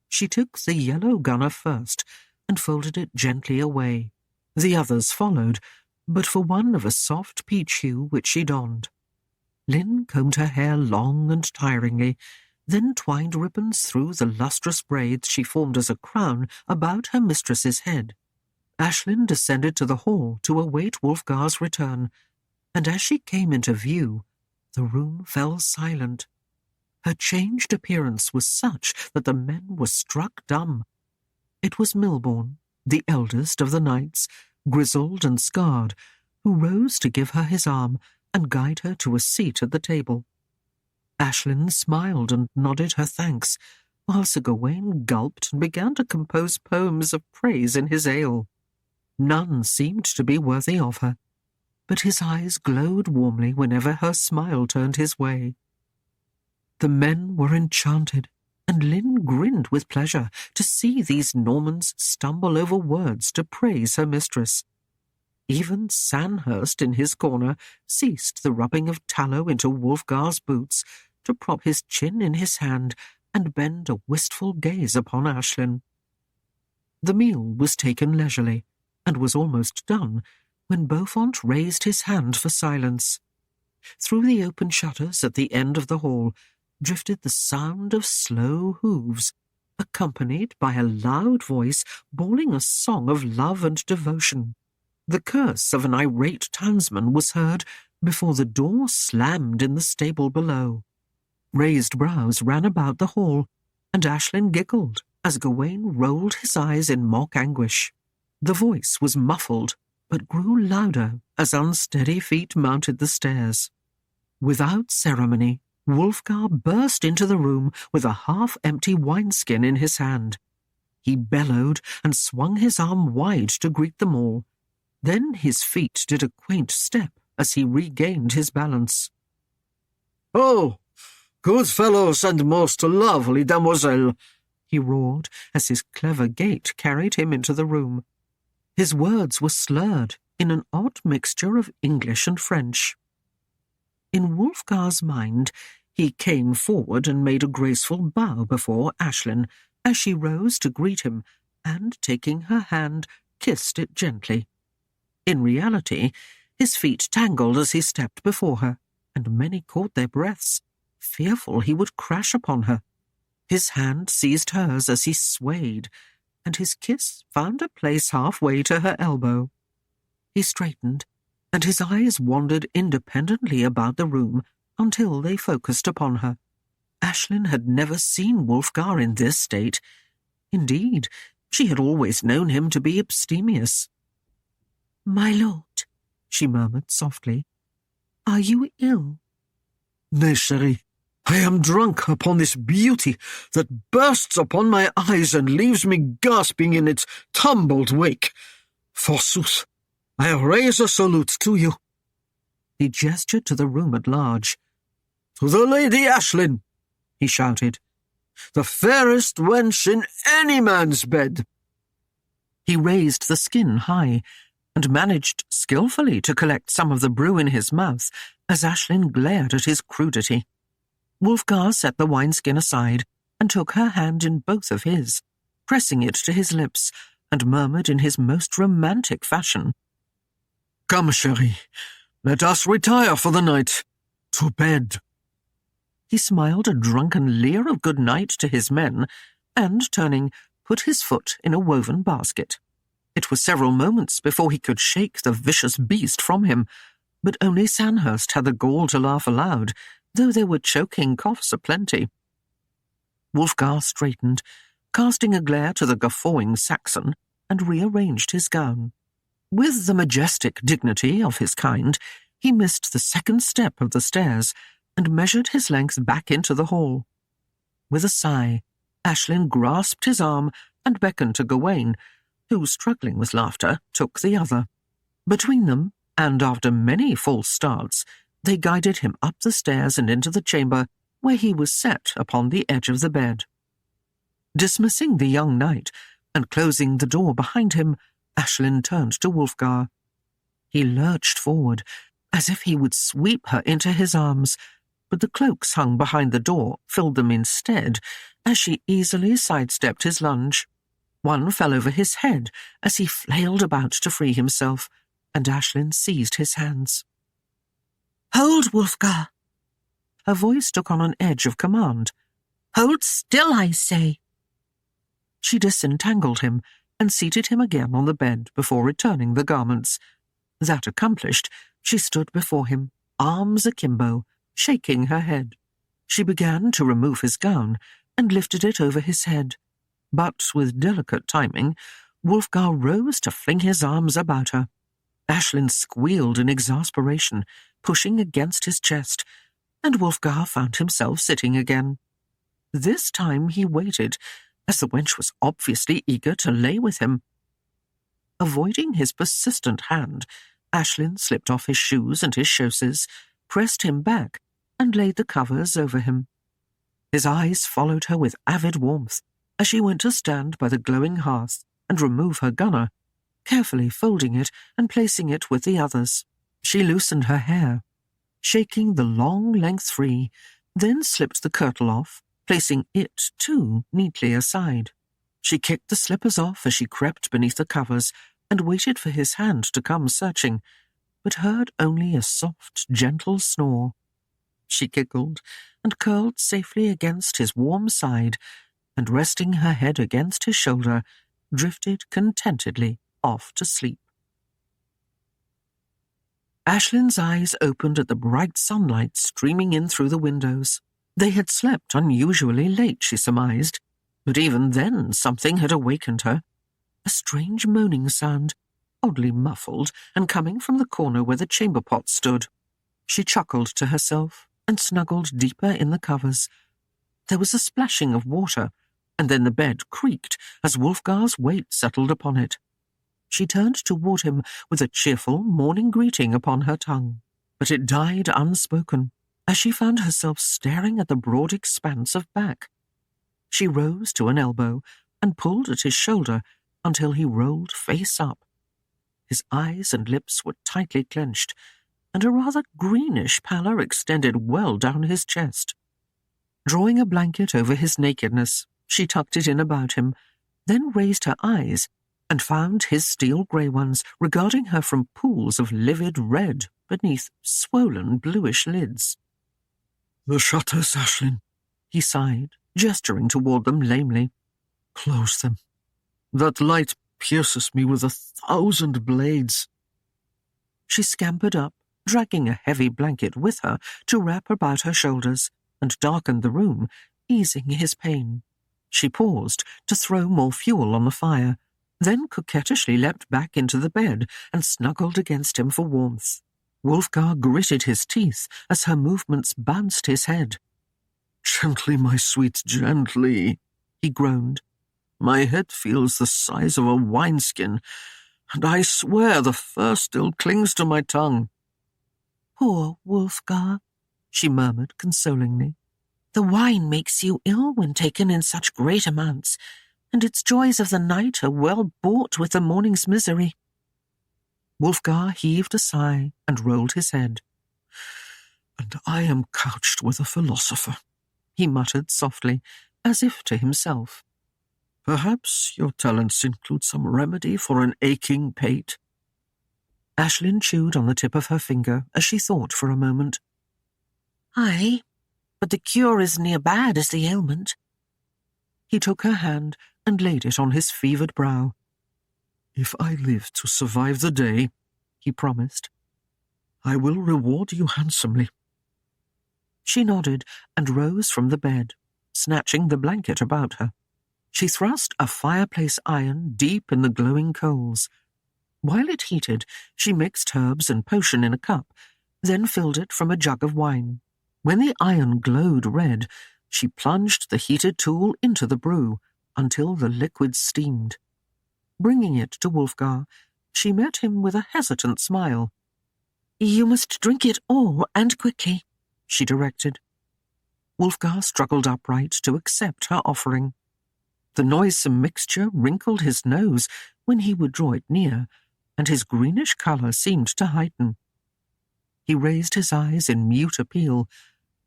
Speaker 2: She took the yellow gunner first and folded it gently away. The others followed, but for one of a soft peach hue which she donned. Lynn combed her hair long and tiringly, then twined ribbons through the lustrous braids she formed as a crown about her mistress's head. Aislinn descended to the hall to await Wulfgar's return, and as she came into view, the room fell silent. Her changed appearance was such that the men were struck dumb. It was Milborne, the eldest of the knights, grizzled and scarred, who rose to give her his arm and guide her to a seat at the table. Aislinn smiled and nodded her thanks, while Sir Gawain gulped and began to compose poems of praise in his ale. None seemed to be worthy of her, but his eyes glowed warmly whenever her smile turned his way. The men were enchanted, and Lynn grinned with pleasure to see these Normans stumble over words to praise her mistress. Even Sandhurst in his corner ceased the rubbing of tallow into Wulfgar's boots to prop his chin in his hand and bend a wistful gaze upon Aislinn. The meal was taken leisurely, and was almost done, when Beaufont raised his hand for silence. Through the open shutters at the end of the hall drifted the sound of slow hooves, accompanied by a loud voice bawling a song of love and devotion. The curse of an irate townsman was heard before the door slammed in the stable below. Raised brows ran about the hall, and Aislinn giggled as Gawain rolled his eyes in mock anguish. The voice was muffled, but grew louder as unsteady feet mounted the stairs. Without ceremony, Wulfgar burst into the room with a half-empty wineskin in his hand. He bellowed and swung his arm wide to greet them all. Then his feet did a quaint step as he regained his balance.
Speaker 1: "Oh, good fellows and most lovely demoiselle,"
Speaker 2: he roared as his clever gait carried him into the room. His words were slurred in an odd mixture of English and French. In Wulfgar's mind, he came forward and made a graceful bow before Aislinn as she rose to greet him, and, taking her hand, kissed it gently. In reality, his feet tangled as he stepped before her, and many caught their breaths, fearful he would crash upon her. His hand seized hers as he swayed, and his kiss found a place halfway to her elbow. He straightened, and his eyes wandered independently about the room until they focused upon her. Aislinn had never seen Wulfgar in this state. Indeed, she had always known him to be abstemious.
Speaker 3: "My lord," she murmured softly, "are you ill?"
Speaker 1: "Nay, chérie, I am drunk upon this beauty that bursts upon my eyes and leaves me gasping in its tumbled wake. Forsooth, I raise a salute to you."
Speaker 2: He gestured to the room at large.
Speaker 1: "To the Lady Aislinn," he shouted, "the fairest wench in any man's bed."
Speaker 2: He raised the skin high, and managed skillfully to collect some of the brew in his mouth as Aislinn glared at his crudity. Wulfgar set the wineskin aside and took her hand in both of his, pressing it to his lips, and murmured in his most romantic fashion,
Speaker 1: "Come, chérie, let us retire for the night. To bed."
Speaker 2: He smiled a drunken leer of good night to his men, and, turning, put his foot in a woven basket. It was several moments before he could shake the vicious beast from him, but only Sandhurst had the gall to laugh aloud, though there were choking coughs aplenty. Wulfgar straightened, casting a glare to the guffawing Saxon, and rearranged his gown. With the majestic dignity of his kind, he missed the second step of the stairs and measured his length back into the hall. With a sigh, Aislinn grasped his arm and beckoned to Gawain, who, struggling with laughter, took the other. Between them, and after many false starts, they guided him up the stairs and into the chamber where he was set upon the edge of the bed. Dismissing the young knight and closing the door behind him, Aislinn turned to Wulfgar. He lurched forward, as if he would sweep her into his arms, but the cloaks hung behind the door filled them instead, as she easily sidestepped his lunge. One fell over his head as he flailed about to free himself, and Aislinn seized his hands.
Speaker 3: "Hold, Wulfgar!"
Speaker 2: Her voice took on an edge of command.
Speaker 3: "Hold still, I say!"
Speaker 2: She disentangled him and seated him again on the bed before returning the garments. That accomplished, she stood before him, arms akimbo, shaking her head. She began to remove his gown and lifted it over his head, but with delicate timing, Wulfgar rose to fling his arms about her. Aislinn squealed in exasperation, pushing against his chest, and Wulfgar found himself sitting again. This time he waited, as the wench was obviously eager to lay with him. Avoiding his persistent hand, Aislinn slipped off his shoes and his chausses, pressed him back, and laid the covers over him. His eyes followed her with avid warmth as she went to stand by the glowing hearth and remove her gunner, carefully folding it and placing it with the others. She loosened her hair, shaking the long length free, then slipped the kirtle off, placing it, too, neatly aside. She kicked the slippers off as she crept beneath the covers and waited for his hand to come searching, but heard only a soft, gentle snore. She giggled and curled safely against his warm side, and resting her head against his shoulder, drifted contentedly off to sleep. Aislinn's eyes opened at the bright sunlight streaming in through the windows. They had slept unusually late, she surmised, but even then something had awakened her. A strange moaning sound, oddly muffled and coming from the corner where the chamber pot stood. She chuckled to herself and snuggled deeper in the covers. There was a splashing of water, and then the bed creaked as Wulfgar's weight settled upon it. She turned toward him with a cheerful morning greeting upon her tongue, but it died unspoken as she found herself staring at the broad expanse of back. She rose to an elbow and pulled at his shoulder until he rolled face up. His eyes and lips were tightly clenched, and a rather greenish pallor extended well down his chest. Drawing a blanket over his nakedness, she tucked it in about him, then raised her eyes and found his steel-grey ones regarding her from pools of livid red beneath swollen bluish lids.
Speaker 1: "The shutters, Aislinn,"
Speaker 2: he sighed, gesturing toward them lamely.
Speaker 1: "Close them. That light pierces me with 1,000 blades."
Speaker 2: She scampered up, dragging a heavy blanket with her to wrap about her shoulders, and darkened the room, easing his pain. She paused to throw more fuel on the fire, then coquettishly leapt back into the bed and snuggled against him for warmth. Wulfgar gritted his teeth as her movements bounced his head.
Speaker 1: "Gently, my sweet, gently," he groaned. "My head feels the size of a wineskin, and I swear the fur still clings to my tongue."
Speaker 3: "Poor Wulfgar," she murmured consolingly. "The wine makes you ill when taken in such great amounts, and its joys of the night are well bought with the morning's misery."
Speaker 2: Wulfgar heaved a sigh and rolled his head.
Speaker 1: "And I am couched with a philosopher,"
Speaker 2: he muttered softly, as if to himself.
Speaker 1: "Perhaps your talents include some remedy for an aching pate?"
Speaker 2: Aislinn chewed on the tip of her finger as she thought for a moment.
Speaker 3: "Aye, but the cure is near bad as the ailment."
Speaker 2: He took her hand and laid it on his fevered brow.
Speaker 1: "If I live to survive the day," he promised, "I will reward you handsomely."
Speaker 2: She nodded and rose from the bed, snatching the blanket about her. She thrust a fireplace iron deep in the glowing coals. While it heated, she mixed herbs and potion in a cup, then filled it from a jug of wine. When the iron glowed red, she plunged the heated tool into the brew until the liquid steamed. Bringing it to Wulfgar, she met him with a hesitant smile.
Speaker 3: "You must drink it all, and quickly,"
Speaker 2: she directed. Wulfgar struggled upright to accept her offering. The noisome mixture wrinkled his nose when he would draw it near, and his greenish colour seemed to heighten. He raised his eyes in mute appeal,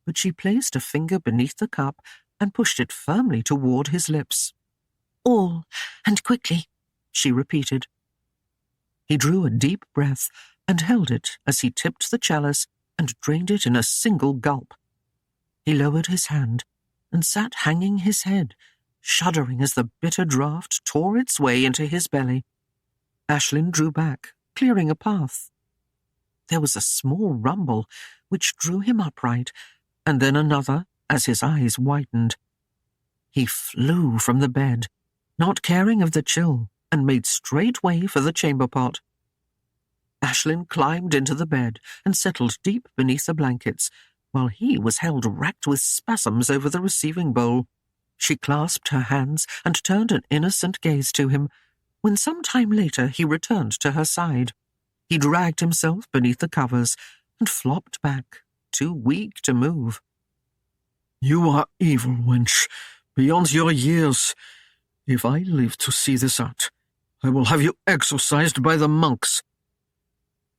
Speaker 2: but she placed a finger beneath the cup and pushed it firmly toward his lips.
Speaker 3: "All, and quickly,"
Speaker 2: she repeated. He drew a deep breath and held it as he tipped the chalice and drained it in a single gulp. He lowered his hand and sat hanging his head, shuddering as the bitter draught tore its way into his belly. Aislinn drew back, clearing a path. There was a small rumble, which drew him upright, and then another as his eyes widened. He flew from the bed, not caring of the chill, and made straight way for the chamber pot. Aislinn climbed into the bed and settled deep beneath the blankets, while he was held racked with spasms over the receiving bowl. She clasped her hands and turned an innocent gaze to him, when some time later he returned to her side. He dragged himself beneath the covers and flopped back, too weak to move.
Speaker 1: "You are evil, wench, beyond your years. If I live to see this out, I will have you exorcised by the monks."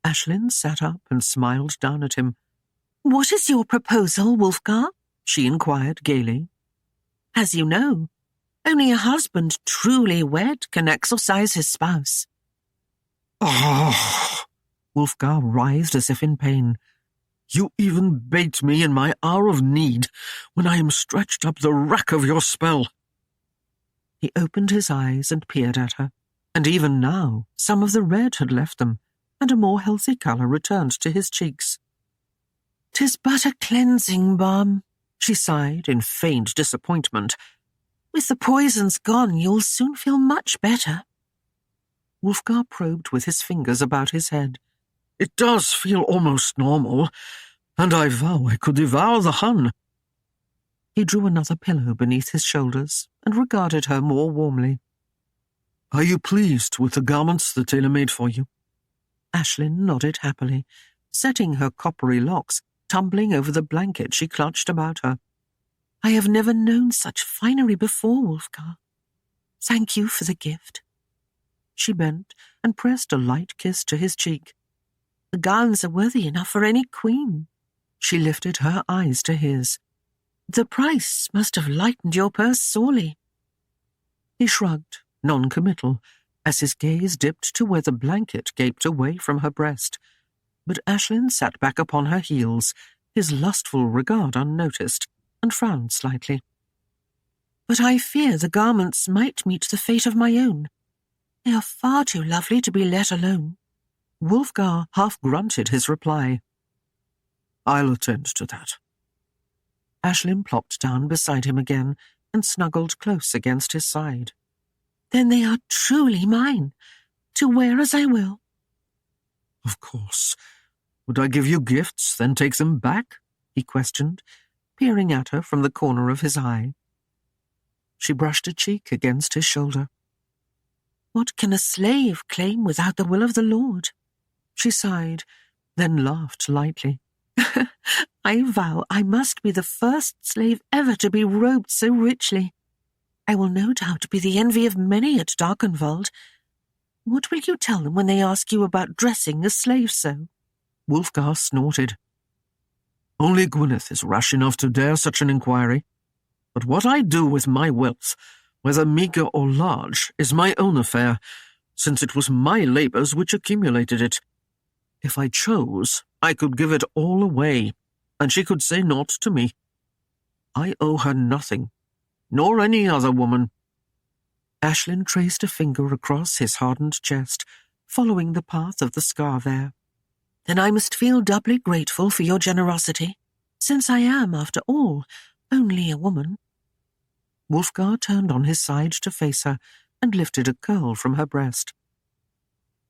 Speaker 2: Aislinn sat up and smiled down at him.
Speaker 3: "What is your proposal, Wulfgar?"
Speaker 2: she inquired gaily.
Speaker 3: "As you know, only a husband truly wed can exorcise his spouse."
Speaker 1: "Oh!"
Speaker 2: Wulfgar writhed as if in pain.
Speaker 1: "You even bait me in my hour of need, when I am stretched up the rack of your spell."
Speaker 2: He opened his eyes and peered at her, and even now some of the red had left them. and a more healthy colour returned to his cheeks.
Speaker 3: "'Tis but a cleansing balm,"
Speaker 2: she sighed in feigned disappointment.
Speaker 3: "With the poisons gone, you'll soon feel much better."
Speaker 2: Wulfgar probed with his fingers about his head.
Speaker 1: "It does feel almost normal, and I vow I could devour the Hun."
Speaker 2: He drew another pillow beneath his shoulders and regarded her more warmly.
Speaker 1: "Are you pleased with the garments the tailor made for you?"
Speaker 2: Aislinn nodded happily, setting her coppery locks tumbling over the blanket she clutched about her.
Speaker 3: "I have never known such finery before, Wulfgar. Thank you for the gift."
Speaker 2: She bent and pressed a light kiss to his cheek.
Speaker 3: "The gowns are worthy enough for any queen."
Speaker 2: She lifted her eyes to his.
Speaker 3: "The price must have lightened your purse sorely."
Speaker 2: He shrugged, non-committal, as his gaze dipped to where the blanket gaped away from her breast. But Aislinn sat back upon her heels, his lustful regard unnoticed, and frowned slightly.
Speaker 3: "But I fear the garments might meet the fate of my own. They are far too lovely to be let alone."
Speaker 2: Wulfgar half grunted his reply.
Speaker 1: "I'll attend to that."
Speaker 2: Aislinn plopped down beside him again and snuggled close against his side.
Speaker 3: "Then they are truly mine, to wear as I will."
Speaker 1: "Of course. Would I give you gifts, then take them back?"
Speaker 2: he questioned, peering at her from the corner of his eye. She brushed a cheek against his shoulder.
Speaker 3: "What can a slave claim without the will of the Lord?"
Speaker 2: She sighed, then laughed lightly.
Speaker 3: "I vow I must be the first slave ever to be robed so richly. I will no doubt be the envy of many at Darkenwald. What will you tell them when they ask you about dressing a slave so?"
Speaker 2: Wulfgar snorted.
Speaker 1: "Only Gwyneth is rash enough to dare such an inquiry. But what I do with my wealth, whether meagre or large, is my own affair, since it was my labours which accumulated it. If I chose, I could give it all away, and she could say naught to me. I owe her nothing, nor any other woman."
Speaker 2: Aislinn traced a finger across his hardened chest, following the path of the scar there.
Speaker 3: "Then I must feel doubly grateful for your generosity, since I am, after all, only a woman."
Speaker 2: Wulfgar turned on his side to face her and lifted a curl from her breast.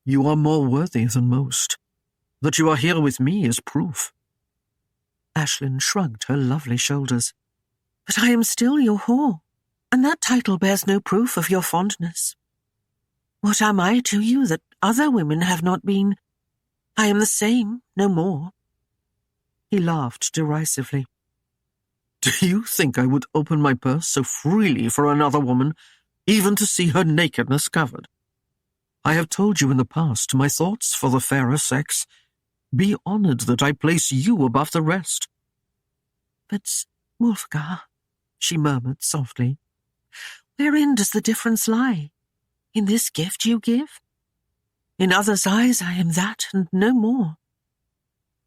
Speaker 1: "You are more worthy than most. That you are here with me is proof."
Speaker 2: Aislinn shrugged her lovely shoulders.
Speaker 3: "But I am still your whore, and that title bears no proof of your fondness. What am I to you that other women have not been? I am the same, no more."
Speaker 2: He laughed derisively.
Speaker 1: "Do you think I would open my purse so freely for another woman, even to see her nakedness covered? I have told you in the past my thoughts for the fairer sex. Be honoured that I place you above the rest."
Speaker 3: "But, Wulfgar,"
Speaker 2: she murmured softly,
Speaker 3: "wherein does the difference lie? In this gift you give? In others' eyes I am that, and no more."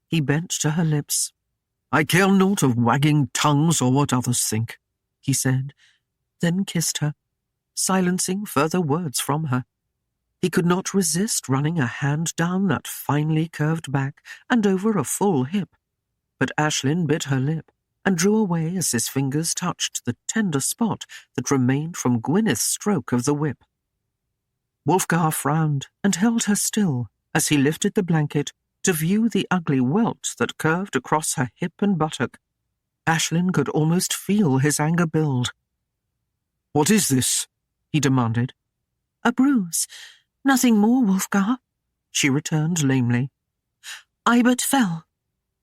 Speaker 2: He bent to her lips.
Speaker 1: "I care naught of wagging tongues or what others think,"
Speaker 2: he said, then kissed her, silencing further words from her. He could not resist running a hand down that finely curved back and over a full hip, but Aislinn bit her lip and drew away as his fingers touched the tender spot that remained from Gwyneth's stroke of the whip. Wulfgar frowned and held her still as he lifted the blanket to view the ugly welt that curved across her hip and buttock. Aislinn could almost feel his anger build.
Speaker 1: "What is this?"
Speaker 2: he demanded.
Speaker 3: "A bruise. Nothing more, Wulfgar,"
Speaker 2: she returned lamely.
Speaker 3: "I but fell."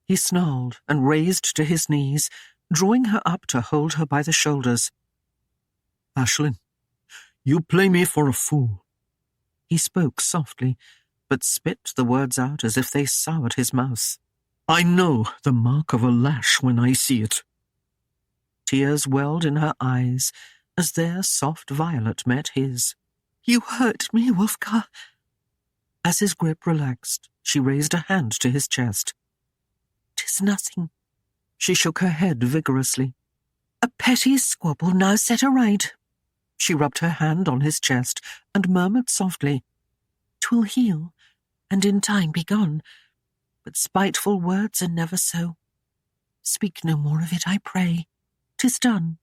Speaker 2: He snarled and raised to his knees, drawing her up to hold her by the shoulders.
Speaker 1: "Aislinn, you play me for a fool."
Speaker 2: He spoke softly, but spit the words out as if they soured his mouth.
Speaker 1: "I know the mark of a lash when I see it."
Speaker 2: Tears welled in her eyes as their soft violet met his.
Speaker 3: "You hurt me, Wulfgar."
Speaker 2: As his grip relaxed, she raised a hand to his chest.
Speaker 3: "'Tis nothing."
Speaker 2: She shook her head vigorously.
Speaker 3: "A petty squabble now set aright."
Speaker 2: She rubbed her hand on his chest and murmured softly,
Speaker 3: "'Twill heal. and in time be gone. But spiteful words are never so. Speak no more of it, I pray. 'Tis done.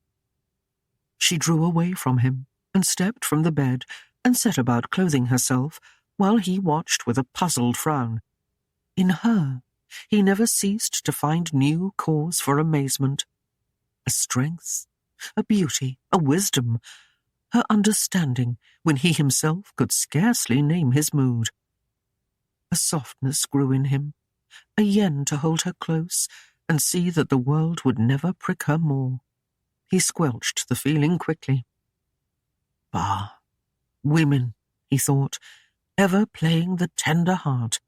Speaker 2: She drew away from him and stepped from the bed and set about clothing herself, while he watched with a puzzled frown. In her, he never ceased to find new cause for amazement. A strength, a beauty, a wisdom, her understanding when he himself could scarcely name his mood. A softness grew in him, a yen to hold her close and see that the world would never prick her more. He squelched the feeling quickly. Bah, women, he thought, ever playing the tender heart.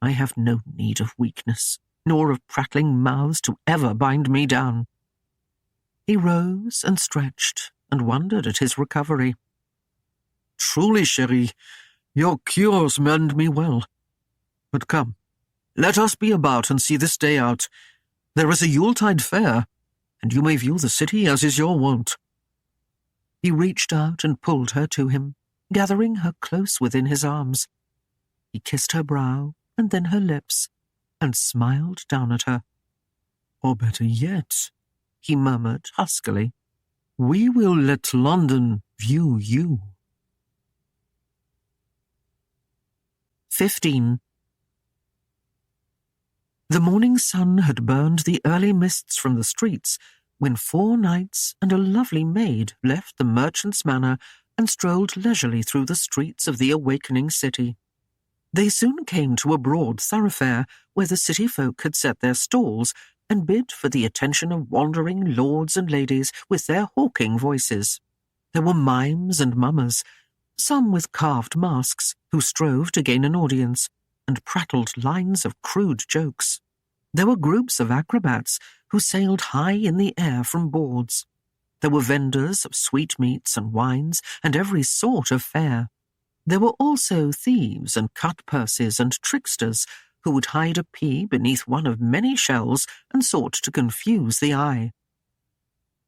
Speaker 2: I have no need of weakness, nor of prattling mouths to ever bind me down. He rose and stretched, and wondered at his recovery. Truly, chérie, your cures mend me well. But come, let us be about and see this day out. There is a Yuletide fair, and you may view the city as is your wont. He reached out and pulled her to him, gathering her close within his arms. He kissed her brow and then her lips, and smiled down at her. Or better yet, he murmured huskily, we will let London view you. 15. The morning sun had burned the early mists from the streets when 4 knights and a lovely maid left the merchant's manor and strolled leisurely through the streets of the awakening city. They soon came to a broad thoroughfare where the city folk had set their stalls and bid for the attention of wandering lords and ladies with their hawking voices. There were mimes and mummers, some with carved masks, who strove to gain an audience, and prattled lines of crude jokes. There were groups of acrobats who sailed high in the air from boards. There were vendors of sweetmeats and wines and every sort of fare. There were also thieves and cut-purses and tricksters who would hide a pea beneath one of many shells and sought to confuse the eye.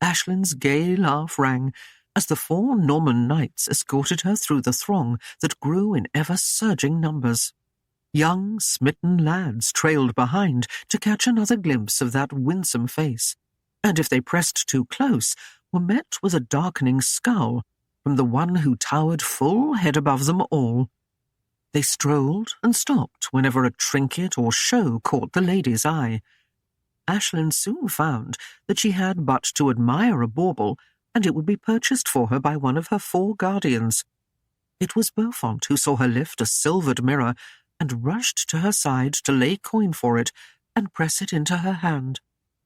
Speaker 2: Aislinn's gay laugh rang as the 4 Norman knights escorted her through the throng that grew in ever-surging numbers. Young, smitten lads trailed behind to catch another glimpse of that winsome face, and if they pressed too close, were met with a darkening scowl from the one who towered full head above them all. They strolled and stopped whenever a trinket or show caught the lady's eye. Aislinn soon found that she had but to admire a bauble, and it would be purchased for her by one of her 4 guardians. It was Beaufort who saw her lift a silvered mirror and rushed to her side to lay coin for it and press it into her hand.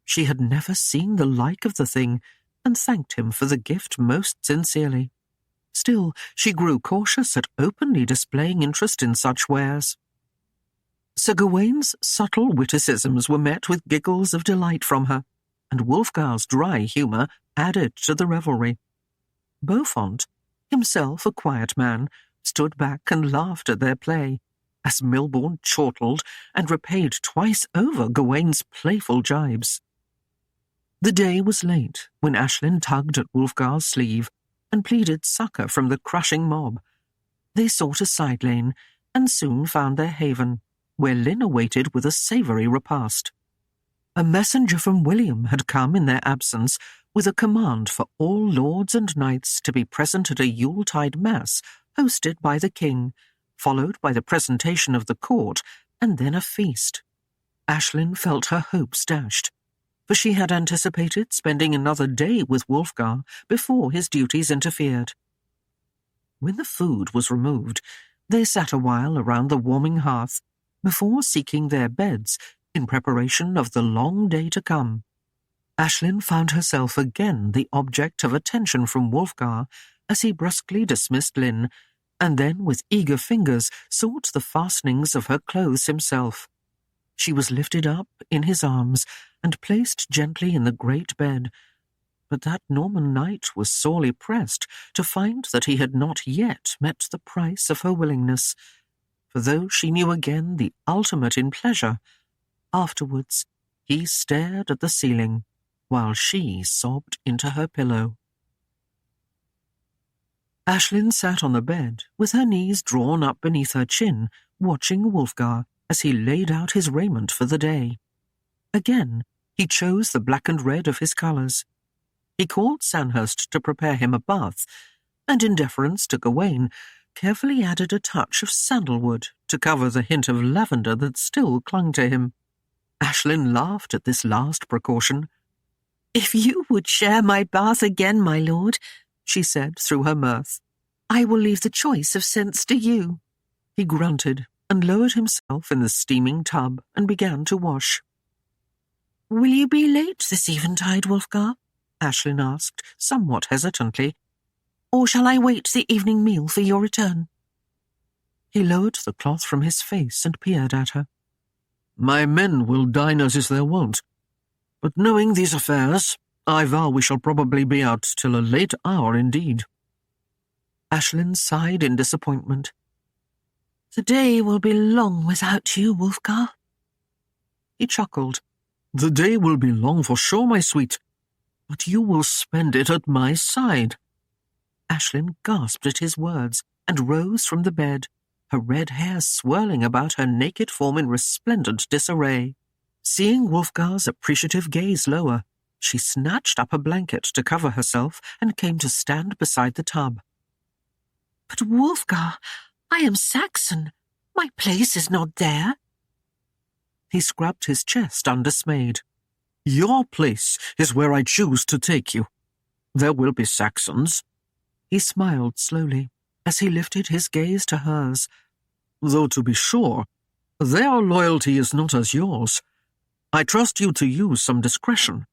Speaker 2: She had never seen the like of the thing, and thanked him for the gift most sincerely. Still, she grew cautious at openly displaying interest in such wares. Sir Gawaine's subtle witticisms were met with giggles of delight from her, and Wulfgar's dry humour added to the revelry. Beaufort, himself a quiet man, stood back and laughed at their play, as Milborne chortled and repaid twice over Gawaine's playful jibes. The day was late when Aislinn tugged at Wulfgar's sleeve and pleaded succour from the crushing mob. They sought a side lane and soon found their haven, where Lynn awaited with a savoury repast. A messenger from William had come in their absence with a command for all lords and knights to be present at a Yuletide mass hosted by the king, followed by the presentation of the court, and then a feast. Aislinn felt her hopes dashed, for she had anticipated spending another day with Wulfgar before his duties interfered. When the food was removed, they sat a while around the warming hearth, before seeking their beds in preparation of the long day to come. Aislinn found herself again the object of attention from Wulfgar as he brusquely dismissed Lynn, and then with eager fingers sought the fastenings of her clothes himself. She was lifted up in his arms and placed gently in the great bed, but that Norman knight was sorely pressed to find that he had not yet met the price of her willingness, for though she knew again the ultimate in pleasure, afterwards he stared at the ceiling while she sobbed into her pillow. Aislinn sat on the bed, with her knees drawn up beneath her chin, watching Wulfgar as he laid out his raiment for the day. Again, he chose the black and red of his colours. He called Sandhurst to prepare him a bath, and in deference to Gawain, carefully added a touch of sandalwood to cover the hint of lavender that still clung to him. Aislinn laughed at this last precaution.
Speaker 3: "If you would share my bath again, my lord," she said through her mirth, "I will leave the choice of scents to you."
Speaker 2: He grunted and lowered himself in the steaming tub and began to wash.
Speaker 3: "Will you be late this eventide, Wulfgar?"
Speaker 2: Aislinn asked, somewhat hesitantly.
Speaker 3: "Or shall I wait the evening meal for your return?"
Speaker 2: He lowered the cloth from his face and peered at her.
Speaker 1: "My men will dine as is their wont, but knowing these affairs, I vow we shall probably be out till a late hour indeed."
Speaker 2: Aislinn sighed in disappointment.
Speaker 3: "The day will be long without you, Wulfgar."
Speaker 2: He chuckled.
Speaker 1: "The day will be long for sure, my sweet, but you will spend it at my side."
Speaker 2: Aislinn gasped at his words and rose from the bed, her red hair swirling about her naked form in resplendent disarray. Seeing Wulfgar's appreciative gaze lower, she snatched up a blanket to cover herself and came to stand beside the tub.
Speaker 3: "But Wulfgar, I am Saxon. My place is not there."
Speaker 2: He scrubbed his chest undismayed.
Speaker 1: "Your place is where I choose to take you. There will be Saxons."
Speaker 2: He smiled slowly as he lifted his gaze to hers.
Speaker 1: "Though to be sure, their loyalty is not as yours. I trust you to use some discretion.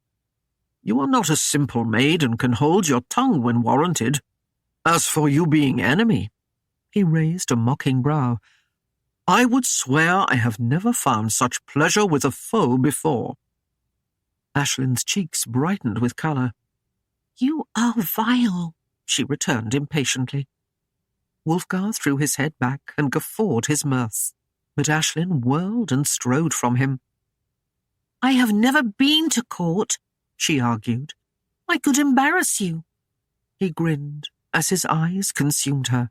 Speaker 1: You are not a simple maid and can hold your tongue when warranted. As for you being enemy," he raised a mocking brow, "I would swear I have never found such pleasure with a foe before."
Speaker 2: Aislinn's cheeks brightened with colour.
Speaker 3: "You are vile,"
Speaker 2: she returned impatiently. Wulfgar threw his head back and guffawed his mirth, but Aislinn whirled and strode from him.
Speaker 3: "I have never been to court," she argued. "I could embarrass you."
Speaker 2: He grinned as his eyes consumed her.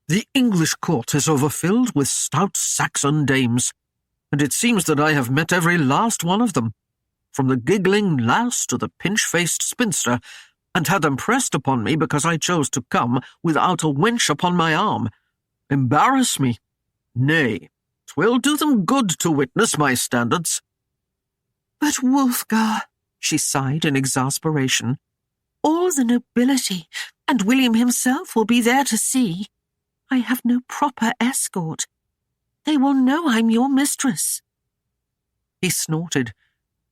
Speaker 1: "The English court is overfilled with stout Saxon dames, and it seems that I have met every last one of them, from the giggling lass to the pinch-faced spinster, and had them pressed upon me because I chose to come without a wench upon my arm. Embarrass me? Nay, 'twill do them good to witness my standards."
Speaker 3: "But Wulfgar," she sighed in exasperation, "all the nobility, and William himself will be there to see. I have no proper escort. They will know I'm your mistress."
Speaker 2: He snorted.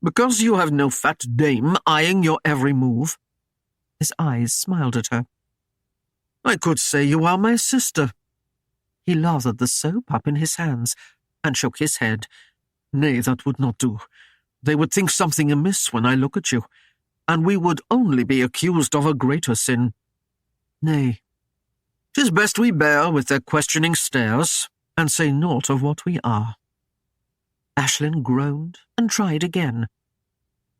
Speaker 1: "Because you have no fat dame eyeing your every move?"
Speaker 2: His eyes smiled at her.
Speaker 1: "I could say you are my sister."
Speaker 2: He lathered the soap up in his hands and shook his head.
Speaker 1: "Nay, that would not do. They would think something amiss when I look at you, and we would only be accused of a greater sin. Nay, 'tis best we bear with their questioning stares, and say naught of what we are."
Speaker 2: Aislinn groaned and tried again.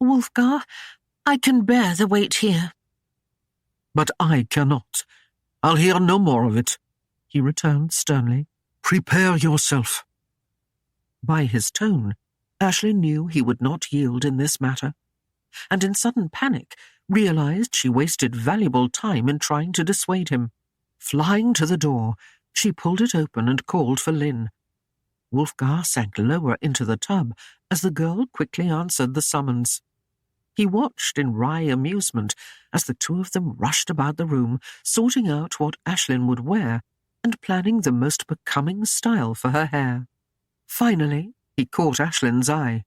Speaker 3: "Wulfgar, I can bear the weight here."
Speaker 1: "But I cannot. I'll hear no more of it," he returned sternly. "Prepare yourself."
Speaker 2: By his tone, Aislinn knew he would not yield in this matter, and in sudden panic realized she wasted valuable time in trying to dissuade him. Flying to the door, she pulled it open and called for Lynn. Wulfgar sank lower into the tub as the girl quickly answered the summons. He watched in wry amusement as the two of them rushed about the room, sorting out what Aislinn would wear and planning the most becoming style for her hair. Finally, he caught Aislinn's eye.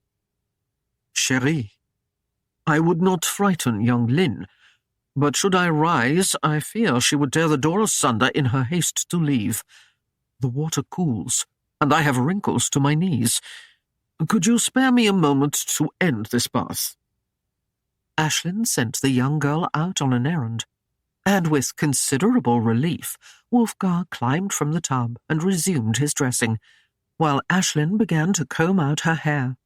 Speaker 1: "Chérie, I would not frighten young Lynn, but should I rise, I fear she would tear the door asunder in her haste to leave. The water cools, and I have wrinkles to my knees. Could you spare me a moment to end this bath?"
Speaker 2: Aislinn sent the young girl out on an errand, and with considerable relief, Wulfgar climbed from the tub and resumed his dressing, while Aislinn began to comb out her hair.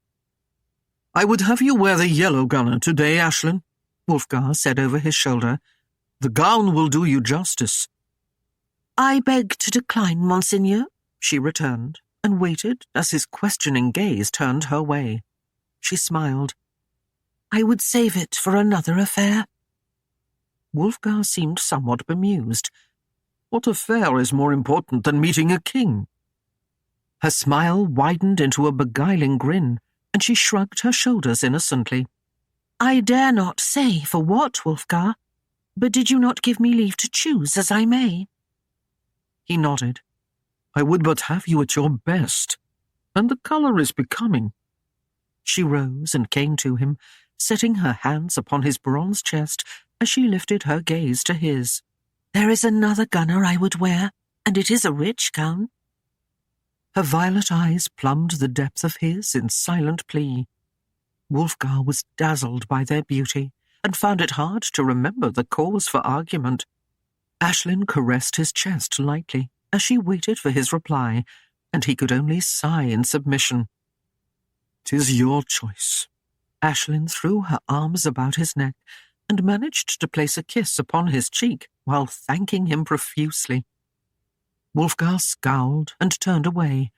Speaker 1: "I would have you wear the yellow gunner today, Aislinn," Wulfgar said over his shoulder. The gown will do you justice.
Speaker 3: I beg to decline, Monseigneur, she returned, and waited as his questioning gaze turned her way. She smiled. I would save it for another affair.
Speaker 1: Wulfgar seemed somewhat bemused. What affair is more important than meeting a king?
Speaker 2: Her smile widened into a beguiling grin, and she shrugged her shoulders innocently.
Speaker 3: I dare not say for what, Wulfgar, but did you not give me leave to choose as I may?
Speaker 2: He nodded.
Speaker 1: I would but have you at your best, and the colour is becoming.
Speaker 2: She rose and came to him, setting her hands upon his bronze chest as she lifted her gaze to his.
Speaker 3: There is another gunner I would wear, and it is a rich gown.
Speaker 2: Her violet eyes plumbed the depth of his in silent plea. Wulfgar was dazzled by their beauty, and found it hard to remember the cause for argument. Aislinn caressed his chest lightly as she waited for his reply, and he could only sigh in submission.
Speaker 1: "'Tis your choice."
Speaker 2: Aislinn threw her arms about his neck and managed to place a kiss upon his cheek while thanking him profusely. Wulfgar scowled and turned away,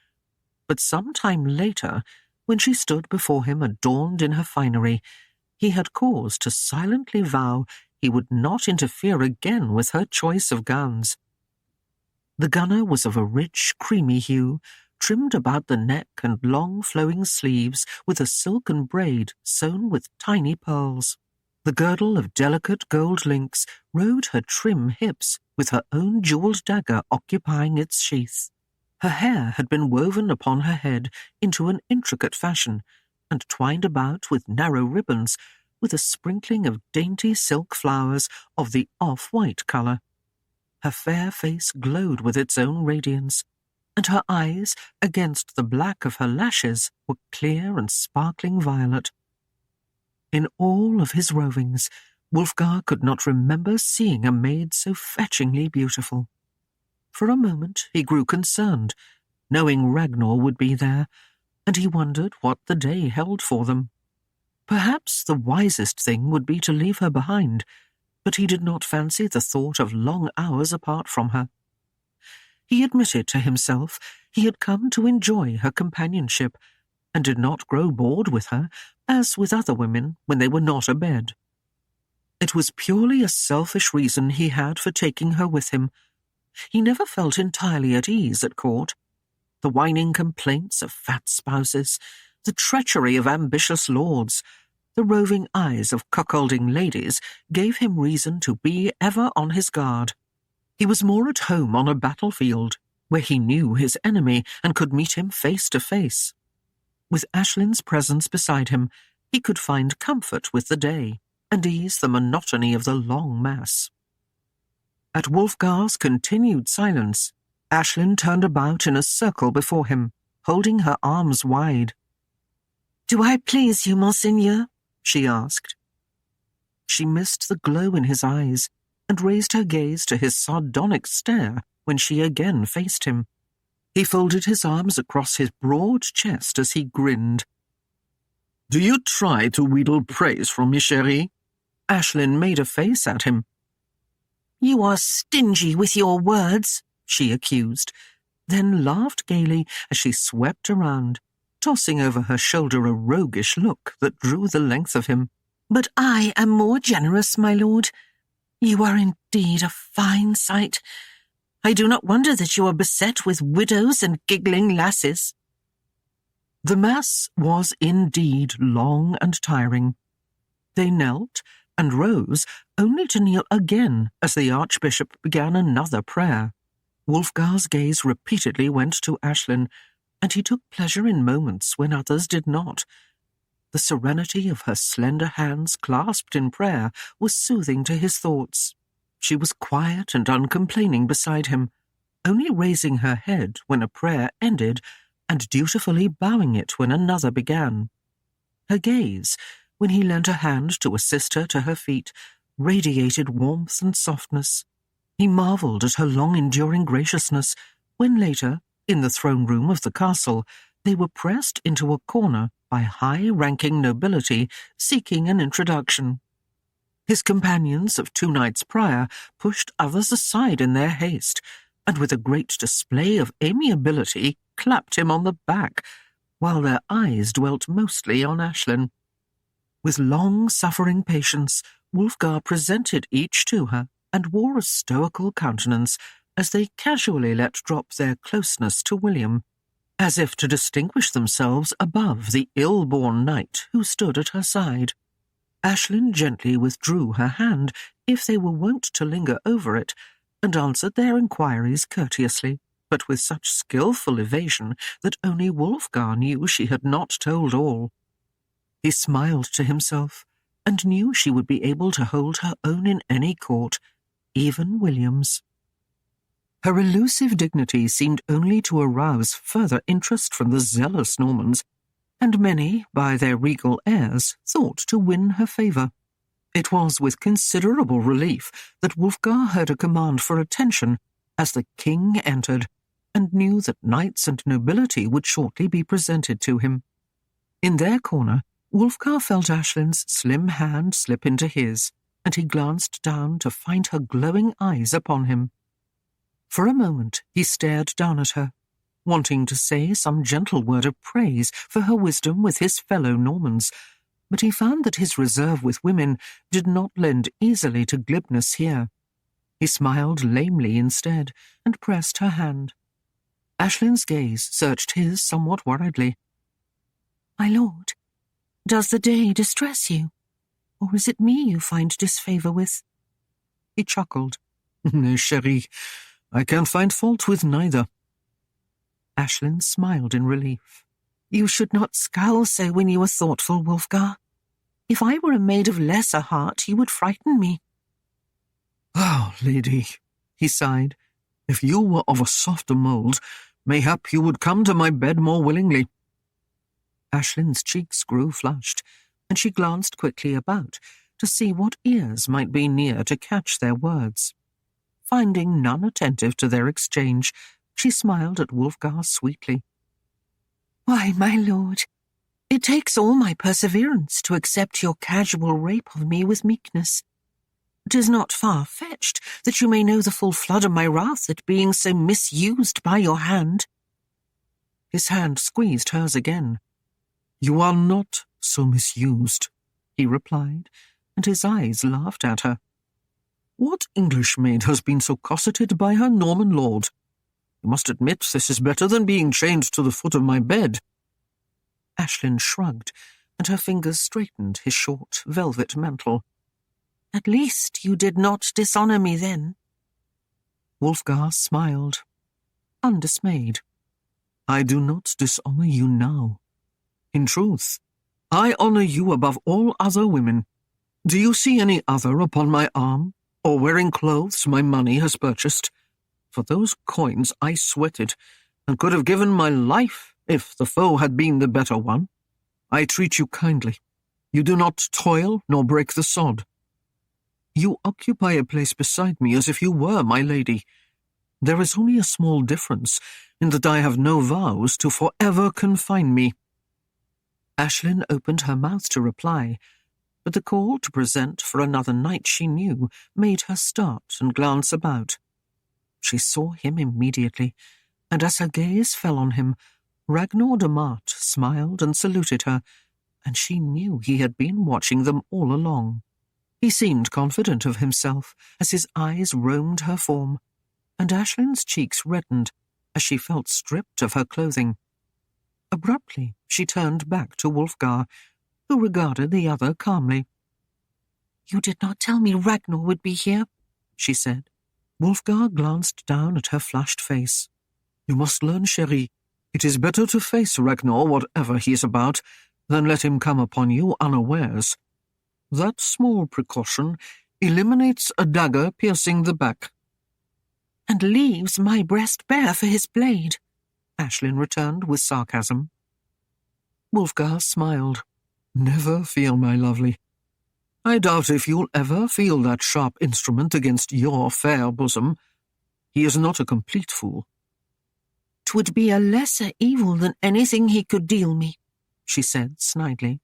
Speaker 2: but some time later, when she stood before him adorned in her finery, he had cause to silently vow he would not interfere again with her choice of gowns. The gunner was of a rich, creamy hue, trimmed about the neck and long flowing sleeves with a silken braid sewn with tiny pearls. The girdle of delicate gold links rode her trim hips, with her own jewelled dagger occupying its sheath. Her hair had been woven upon her head into an intricate fashion, and twined about with narrow ribbons, with a sprinkling of dainty silk flowers of the off-white colour. Her fair face glowed with its own radiance, and her eyes, against the black of her lashes, were clear and sparkling violet. In all of his rovings, Wulfgar could not remember seeing a maid so fetchingly beautiful. For a moment he grew concerned, knowing Ragnar would be there, and he wondered what the day held for them. Perhaps the wisest thing would be to leave her behind, but he did not fancy the thought of long hours apart from her. He admitted to himself he had come to enjoy her companionship, and did not grow bored with her, as with other women when they were not abed. It was purely a selfish reason he had for taking her with him. He never felt entirely at ease at court. The whining complaints of fat spouses, the treachery of ambitious lords, the roving eyes of cuckolding ladies gave him reason to be ever on his guard. He was more at home on a battlefield, where he knew his enemy and could meet him face to face. With Aislinn's presence beside him, he could find comfort with the day, and ease the monotony of the long mass. At Wulfgar's continued silence, Aislinn turned about in a circle before him, holding her arms wide.
Speaker 3: "Do I please you, Monseigneur?"
Speaker 2: she asked. She missed the glow in his eyes, and raised her gaze to his sardonic stare when she again faced him. He folded his arms across his broad chest as he grinned.
Speaker 1: "Do you try to wheedle praise from me, chérie?"
Speaker 2: Aislinn made a face at him.
Speaker 3: "You are stingy with your words,"
Speaker 2: she accused, then laughed gaily as she swept around, tossing over her shoulder a roguish look that drew the length of him.
Speaker 3: "But I am more generous, my lord. You are indeed a fine sight. I do not wonder that you are beset with widows and giggling lasses."
Speaker 2: The mass was indeed long and tiring. They knelt and rose, only to kneel again as the archbishop began another prayer. Wulfgar's gaze repeatedly went to Aislinn, and he took pleasure in moments when others did not. The serenity of her slender hands clasped in prayer was soothing to his thoughts. She was quiet and uncomplaining beside him, only raising her head when a prayer ended and dutifully bowing it when another began. Her gaze, when he lent a hand to assist her to her feet, radiated warmth and softness. He marvelled at her long-enduring graciousness when later, in the throne room of the castle, they were pressed into a corner by high-ranking nobility seeking an introduction. His companions of 2 nights prior pushed others aside in their haste, and with a great display of amiability clapped him on the back, while their eyes dwelt mostly on Aislinn. With long-suffering patience, Wulfgar presented each to her, and wore a stoical countenance as they casually let drop their closeness to William, as if to distinguish themselves above the ill-born knight who stood at her side. Aislinn gently withdrew her hand, if they were wont to linger over it, and answered their inquiries courteously, but with such skilful evasion that only Wulfgar knew she had not told all. He smiled to himself, and knew she would be able to hold her own in any court, even William's. Her elusive dignity seemed only to arouse further interest from the zealous Normans, and many, by their regal airs, thought to win her favour. It was with considerable relief that Wulfgar heard a command for attention as the king entered, and knew that knights and nobility would shortly be presented to him. In their corner, Wulfgar felt Aislinn's slim hand slip into his, and he glanced down to find her glowing eyes upon him. For a moment he stared down at her, wanting to say some gentle word of praise for her wisdom with his fellow Normans, but he found that his reserve with women did not lend easily to glibness here. He smiled lamely instead, and pressed her hand. Aislinn's gaze searched his somewhat worriedly. "My lord, does the day distress you, or is it me you find disfavour with?" He chuckled. "No, chérie, I can find fault with neither." Aislinn smiled in relief. "You should not scowl so when you are thoughtful, Wulfgar. If I were a maid of lesser heart, you would frighten me."
Speaker 1: "Ah, lady," he sighed, "if you were of a softer mould, mayhap you would come to my bed more willingly."
Speaker 2: Aislinn's cheeks grew flushed, and she glanced quickly about to see what ears might be near to catch their words. Finding none attentive to their exchange, she smiled at Wulfgar sweetly. "Why, my lord, it takes all my perseverance to accept your casual rape of me with meekness. 'Tis not far-fetched that you may know the full flood of my wrath at being so misused by your hand." His hand squeezed hers again.
Speaker 1: "You are not so misused,"
Speaker 2: he replied, and his eyes laughed at her.
Speaker 1: "What English maid has been so cosseted by her Norman lord? You must admit this is better than being chained to the foot of my bed."
Speaker 2: Aislinn shrugged, and her fingers straightened his short velvet mantle. "At least you did not dishonour me then."
Speaker 1: Wulfgar smiled, undismayed. "I do not dishonour you now. In truth, I honour you above all other women. Do you see any other upon my arm, or wearing clothes my money has purchased? For those coins I sweated, and could have given my life if the foe had been the better one. I treat you kindly. You do not toil nor break the sod. You occupy a place beside me as if you were my lady. There is only a small difference in that I have no vows to forever confine me."
Speaker 2: Aislinn opened her mouth to reply, but the call to present for another night she knew made her start and glance about. She saw him immediately, and as her gaze fell on him, Ragnar de Mart smiled and saluted her, and she knew he had been watching them all along. He seemed confident of himself as his eyes roamed her form, and Aislinn's cheeks reddened as she felt stripped of her clothing. Abruptly, she turned back to Wulfgar, who regarded the other calmly. "You did not tell me Ragnar would be here," she said.
Speaker 1: Wulfgar glanced down at her flushed face. "You must learn, chérie. It is better to face Ragnar whatever he is about than let him come upon you unawares. That small precaution eliminates a dagger piercing the back."
Speaker 2: "And leaves my breast bare for his blade," Aislinn returned with sarcasm.
Speaker 1: Wulfgar smiled. "Never fear, my lovely. I doubt if you'll ever feel that sharp instrument against your fair bosom. He is not a complete fool."
Speaker 2: "'Twould be a lesser evil than anything he could deal me," she said snidely.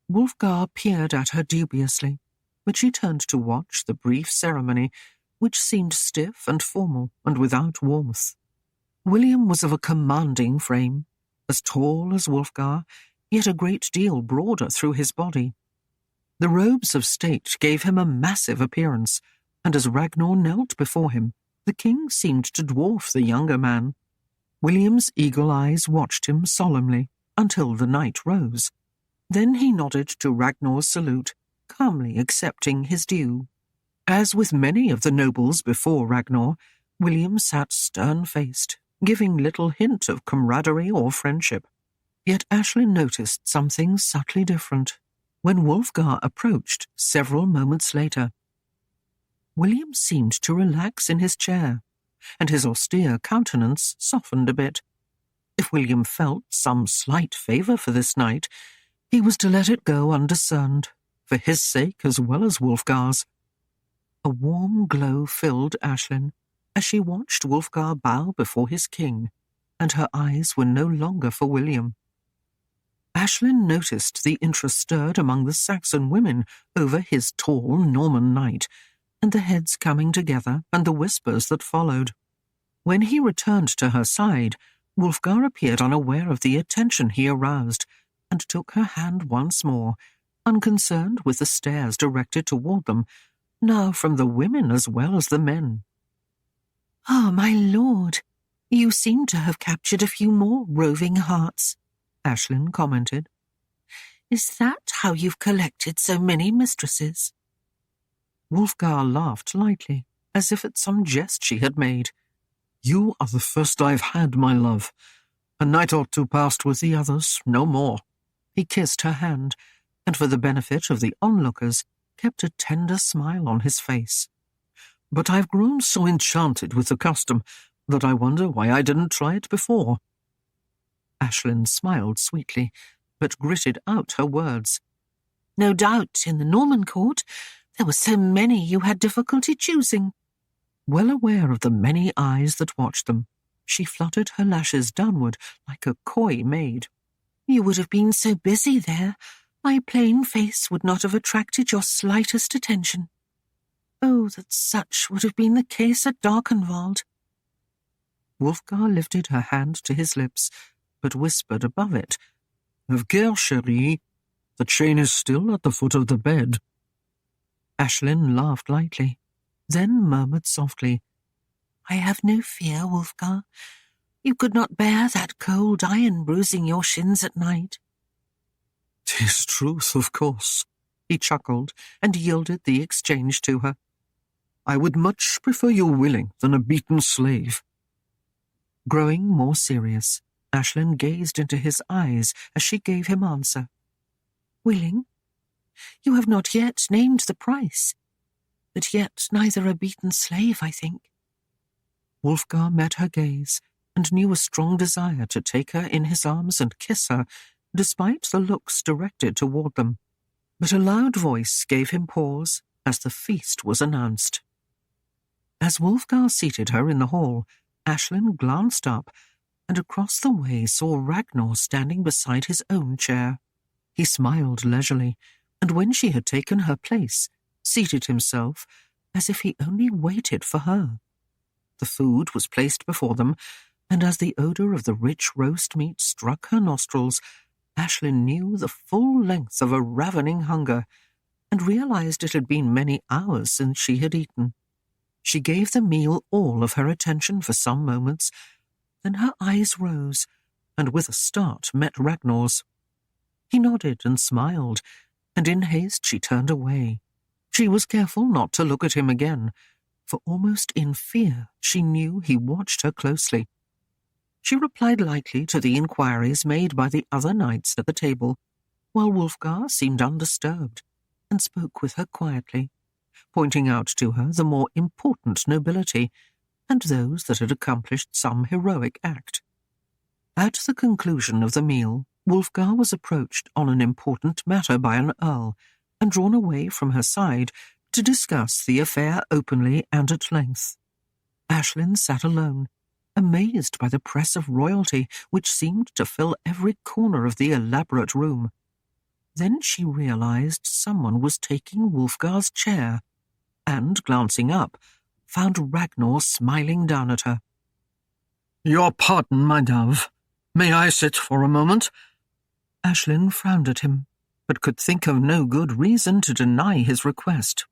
Speaker 2: Wulfgar peered at her dubiously. but she turned to watch the brief ceremony, which seemed stiff and formal and without warmth. William was of a commanding frame, as tall as Wulfgar, yet a great deal broader through his body. The robes of state gave him a massive appearance, and as Ragnar knelt before him, the king seemed to dwarf the younger man. William's eagle eyes watched him solemnly until the knight rose. Then he nodded to Ragnar's salute, calmly accepting his due. As with many of the nobles before Ragnar, William sat stern-faced, giving little hint of camaraderie or friendship. Yet Aislinn noticed something subtly different when Wulfgar approached several moments later. William seemed to relax in his chair, and his austere countenance softened a bit. If William felt some slight favour for this knight, he was to let it go undiscerned, for his sake as well as Wulfgar's. A warm glow filled Aislinn as she watched Wulfgar bow before his king, and her eyes were no longer for William. Aislinn noticed the interest stirred among the Saxon women over his tall Norman knight, and the heads coming together and the whispers that followed. When he returned to her side, Wulfgar appeared unaware of the attention he aroused, and took her hand once more, unconcerned with the stares directed toward them, now from the women as well as the men.
Speaker 3: "Ah, my lord, you seem to have captured a few more roving hearts,"
Speaker 2: Aislinn commented.
Speaker 3: "Is that how you've collected so many mistresses?"
Speaker 2: Wulfgar laughed lightly, as if at some jest she had made.
Speaker 1: "You are the first I've had, my love. A night or two passed with the others, no more."
Speaker 2: He kissed her hand, and for the benefit of the onlookers, kept a tender smile on his face.
Speaker 1: "But I've grown so enchanted with the custom that I wonder why I didn't try it before."
Speaker 2: Aislinn smiled sweetly, but gritted out her words.
Speaker 3: "No doubt in the Norman court there were so many you had difficulty choosing."
Speaker 2: Well aware of the many eyes that watched them, she fluttered her lashes downward like a coy maid.
Speaker 3: "You would have been so busy there, my plain face would not have attracted your slightest attention. Oh, that such would have been the case at Darkenwald."
Speaker 2: Wulfgar lifted her hand to his lips, but whispered above it,
Speaker 1: "Have care, chérie. The chain is still at the foot of the bed."
Speaker 2: Aislinn laughed lightly, then murmured softly,
Speaker 3: "I have no fear, Wulfgar. You could not bear that cold iron bruising your shins at night."
Speaker 1: "'Tis truth, of course,"
Speaker 2: he chuckled, and yielded the exchange to her.
Speaker 1: "I would much prefer you willing than a beaten slave."
Speaker 2: Growing more serious, Aislinn gazed into his eyes as she gave him answer.
Speaker 3: "Willing? You have not yet named the price, but yet neither a beaten slave, I think."
Speaker 2: Wulfgar met her gaze, and knew a strong desire to take her in his arms and kiss her, despite the looks directed toward them. But a loud voice gave him pause as the feast was announced. As Wulfgar seated her in the hall, Aislinn glanced up, and across the way saw Ragnar standing beside his own chair. He smiled leisurely, and when she had taken her place, seated himself as if he only waited for her. The food was placed before them, and as the odour of the rich roast meat struck her nostrils, Aislinn knew the full length of a ravening hunger, and realized it had been many hours since she had eaten. She gave the meal all of her attention for some moments, then her eyes rose, and with a start met Ragnar's. He nodded and smiled, and in haste she turned away. She was careful not to look at him again, for almost in fear she knew he watched her closely. She replied lightly to the inquiries made by the other knights at the table, while Wulfgar seemed undisturbed, and spoke with her quietly, pointing out to her the more important nobility, and those that had accomplished some heroic act. At the conclusion of the meal, Wulfgar was approached on an important matter by an earl, and drawn away from her side to discuss the affair openly and at length. Aislinn sat alone, amazed by the press of royalty which seemed to fill every corner of the elaborate room. Then she realized someone was taking Wulfgar's chair, and, glancing up, found Ragnar smiling down at her.
Speaker 1: "Your pardon, my dove. May I sit for a moment?"
Speaker 2: Aislinn frowned at him, but could think of no good reason to deny his request.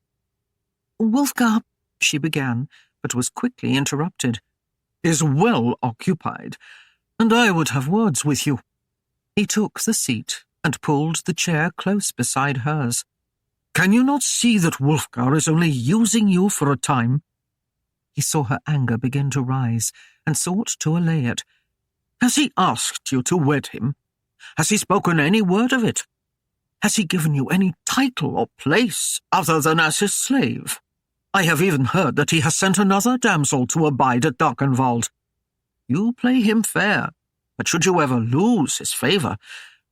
Speaker 3: Wulfgar,
Speaker 2: she began, but was quickly interrupted.
Speaker 1: "Is well occupied, and I would have words with you."
Speaker 2: He took the seat and pulled the chair close beside hers.
Speaker 1: "Can you not see that Wulfgar is only using you for a time?"
Speaker 2: He saw her anger begin to rise, and sought to allay it.
Speaker 1: "Has he asked you to wed him? Has he spoken any word of it? Has he given you any title or place other than as his slave? I have even heard that he has sent another damsel to abide at Darkenwald. You play him fair, but should you ever lose his favour,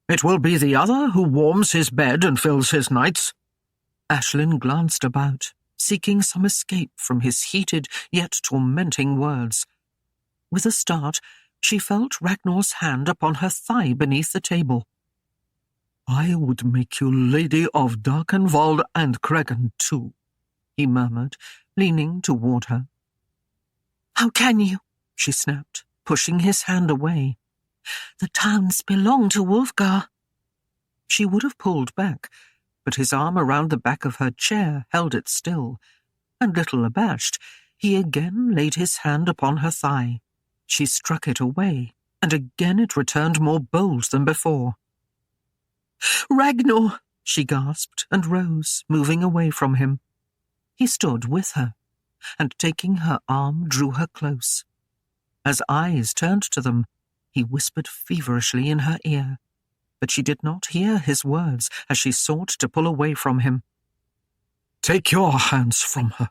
Speaker 1: it will be the other who warms his bed and fills his nights."
Speaker 2: Aislinn glanced about, seeking some escape from his heated yet tormenting words. With a start, she felt Ragnar's hand upon her thigh beneath the table.
Speaker 1: "I would make you Lady of Darkenwald and Cregan too,"
Speaker 2: he murmured, leaning toward her.
Speaker 3: "How can you?"
Speaker 2: she snapped, pushing his hand away.
Speaker 3: "The towns belong to Wulfgar."
Speaker 2: She would have pulled back, but his arm around the back of her chair held it still, and little abashed, he again laid his hand upon her thigh. She struck it away, and again it returned more bold than before.
Speaker 3: "Ragnar!"
Speaker 2: she gasped, and rose, moving away from him. He stood with her, and taking her arm drew her close. As eyes turned to them, he whispered feverishly in her ear, but she did not hear his words as she sought to pull away from him.
Speaker 1: "Take your hands from her."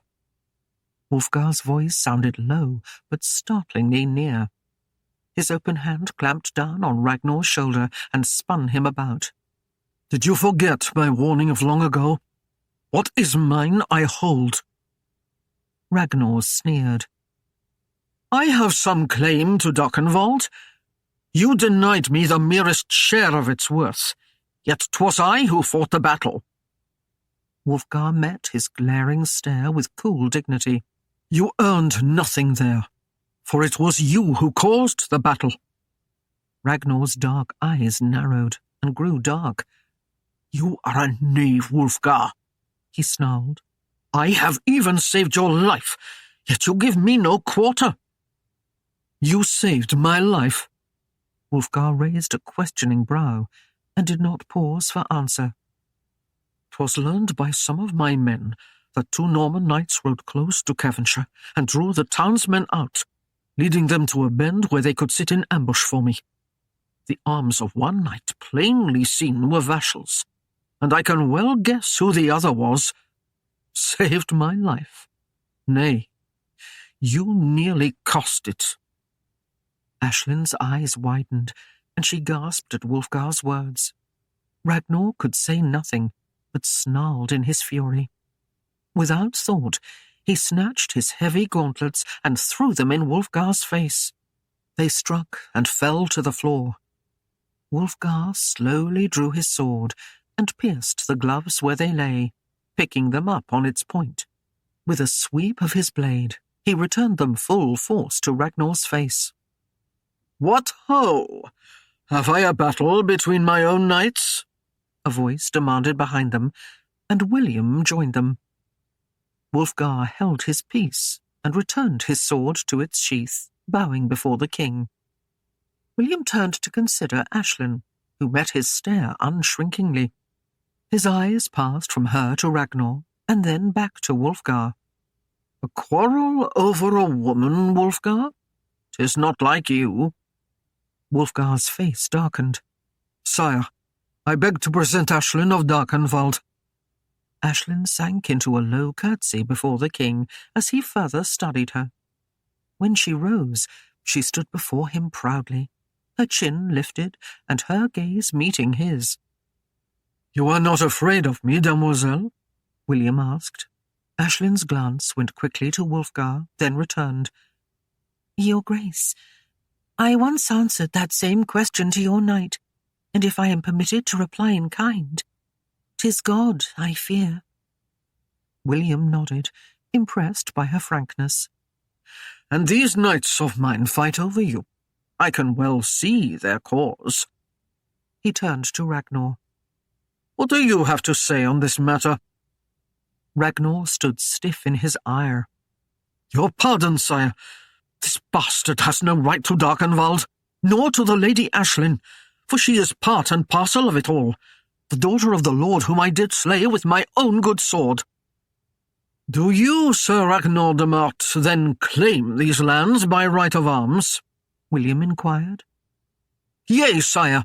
Speaker 2: Wulfgar's voice sounded low, but startlingly near. His open hand clamped down on Ragnar's shoulder and spun him about.
Speaker 1: "Did you forget my warning of long ago? What is mine I hold."
Speaker 2: Ragnar sneered.
Speaker 1: "I have some claim to Darkenwald. You denied me the merest share of its worth, yet 'twas I who fought the battle."
Speaker 2: Wulfgar met his glaring stare with cool dignity.
Speaker 1: "You earned nothing there, for it was you who caused the battle."
Speaker 2: Ragnar's dark eyes narrowed and grew dark.
Speaker 1: "You are a knave, Wulfgar,"
Speaker 2: he snarled.
Speaker 1: "I have even saved your life, yet you give me no quarter." "You saved my life?"
Speaker 2: Wulfgar raised a questioning brow and did not pause for answer.
Speaker 1: "'Twas learned by some of my men that 2 Norman knights rode close to Cavenshire and drew the townsmen out, leading them to a bend where they could sit in ambush for me. The arms of one knight plainly seen were Vashal's, and I can well guess who the other was. Saved my life. Nay, you nearly cost it."
Speaker 2: Aislinn's eyes widened, and she gasped at Wulfgar's words. Ragnar could say nothing, but snarled in his fury. Without thought, he snatched his heavy gauntlets and threw them in Wulfgar's face. They struck and fell to the floor. Wulfgar slowly drew his sword and pierced the gloves where they lay, picking them up on its point. With a sweep of his blade, he returned them full force to Ragnar's face.
Speaker 1: "What ho! Have I a battle between my own knights?"
Speaker 2: a voice demanded behind them, and William joined them. Wulfgar held his peace and returned his sword to its sheath, bowing before the king. William turned to consider Aislinn, who met his stare unshrinkingly. His eyes passed from her to Ragnar, and then back to Wulfgar.
Speaker 1: "A quarrel over a woman, Wulfgar? 'Tis not like you."
Speaker 2: Wulfgar's face darkened.
Speaker 1: "Sire, I beg to present Aislinn of Darkenwald."
Speaker 2: Aislinn sank into a low curtsy before the king as he further studied her. When she rose, she stood before him proudly, her chin lifted and her gaze meeting his.
Speaker 1: "You are not afraid of me, damoiselle?"
Speaker 2: William asked. Aislinn's glance went quickly to Wulfgar, then returned.
Speaker 3: "Your Grace, I once answered that same question to your knight, and if I am permitted to reply in kind, 'Tis God, I fear.
Speaker 2: William nodded, impressed by her frankness.
Speaker 1: And these knights of mine fight over you. I can well see their cause.
Speaker 2: He turned to Ragnar.
Speaker 1: What do you have to say on this matter?
Speaker 2: Ragnar stood stiff in his ire.
Speaker 1: Your pardon, sire. This bastard has no right to Darkenwald, nor to the Lady Aislinn, for she is part and parcel of it all, the daughter of the lord whom I did slay with my own good sword. Do you, Sir Ragnar de Mart, then claim these lands by right of arms?
Speaker 2: William inquired.
Speaker 1: Yea, sire,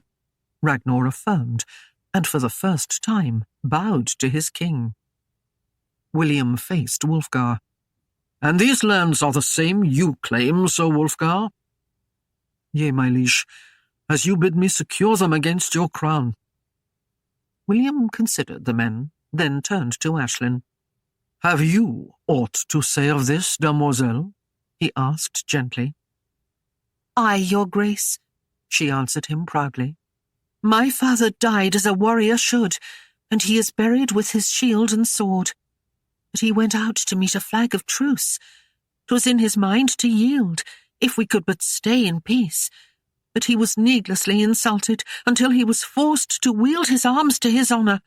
Speaker 2: Ragnar affirmed, and for the first time bowed to his king. William faced Wulfgar.
Speaker 1: And these lands are the same you claim, Sir Wulfgar?
Speaker 2: Yea, my liege,
Speaker 1: as you bid me secure them against your crown.
Speaker 2: William considered the men, then turned to Aislinn.
Speaker 1: Have you aught to say of this, damoiselle?
Speaker 2: He asked gently.
Speaker 3: Aye, your grace, she answered him proudly. My father died as a warrior should, and he is buried with his shield and sword. But he went out to meet a flag of truce. 'Twas in his mind to yield, if we could but stay in peace. But he was needlessly insulted until he was forced to wield his arms to his honour.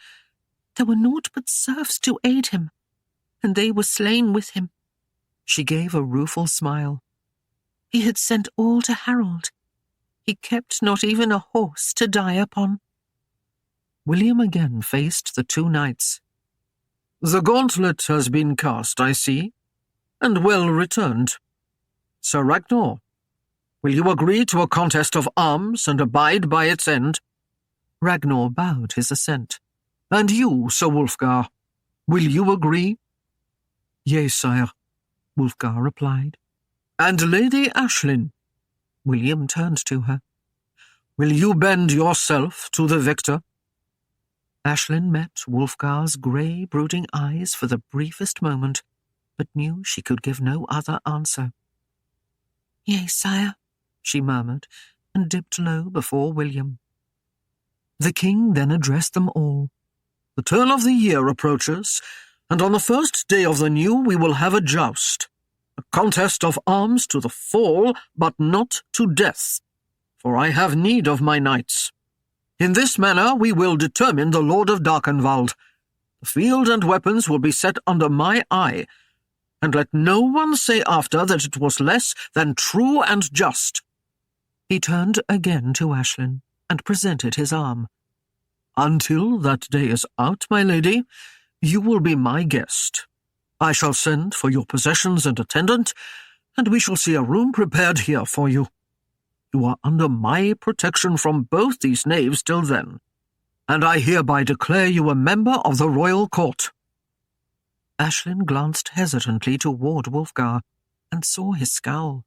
Speaker 3: There were naught but serfs to aid him, and they were slain with him.
Speaker 2: She gave a rueful smile.
Speaker 3: He had sent all to Harold. He kept not even a horse to die upon.
Speaker 2: William again faced the two knights.
Speaker 1: The gauntlet has been cast, I see, and well returned. Sir Ragnar, will you agree to a contest of arms and abide by its end?
Speaker 2: Ragnar bowed his assent.
Speaker 1: And you, Sir Wulfgar, will you agree?
Speaker 2: Yea, sire, Wulfgar replied.
Speaker 1: And Lady Aislinn?
Speaker 2: William turned to her.
Speaker 1: Will you bend yourself to the victor?
Speaker 2: Aislinn met Wulfgar's grey, brooding eyes for the briefest moment, but knew she could give no other answer.
Speaker 3: Yea, sire,
Speaker 2: she murmured, and dipped low before William. The king then addressed them all.
Speaker 1: The turn of the year approaches, and on the first day of the new we will have a joust, a contest of arms to the fall, but not to death, for I have need of my knights. In this manner we will determine the Lord of Darkenwald. The field and weapons will be set under my eye, and let no one say after that it was less than true and just.
Speaker 2: He turned again to Aislinn and presented his arm.
Speaker 1: Until that day is out, my lady, you will be my guest. I shall send for your possessions and attendant, and we shall see a room prepared here for you. You are under my protection from both these knaves till then, and I hereby declare you a member of the royal court.
Speaker 2: Aislinn glanced hesitantly toward Wulfgar and saw his scowl.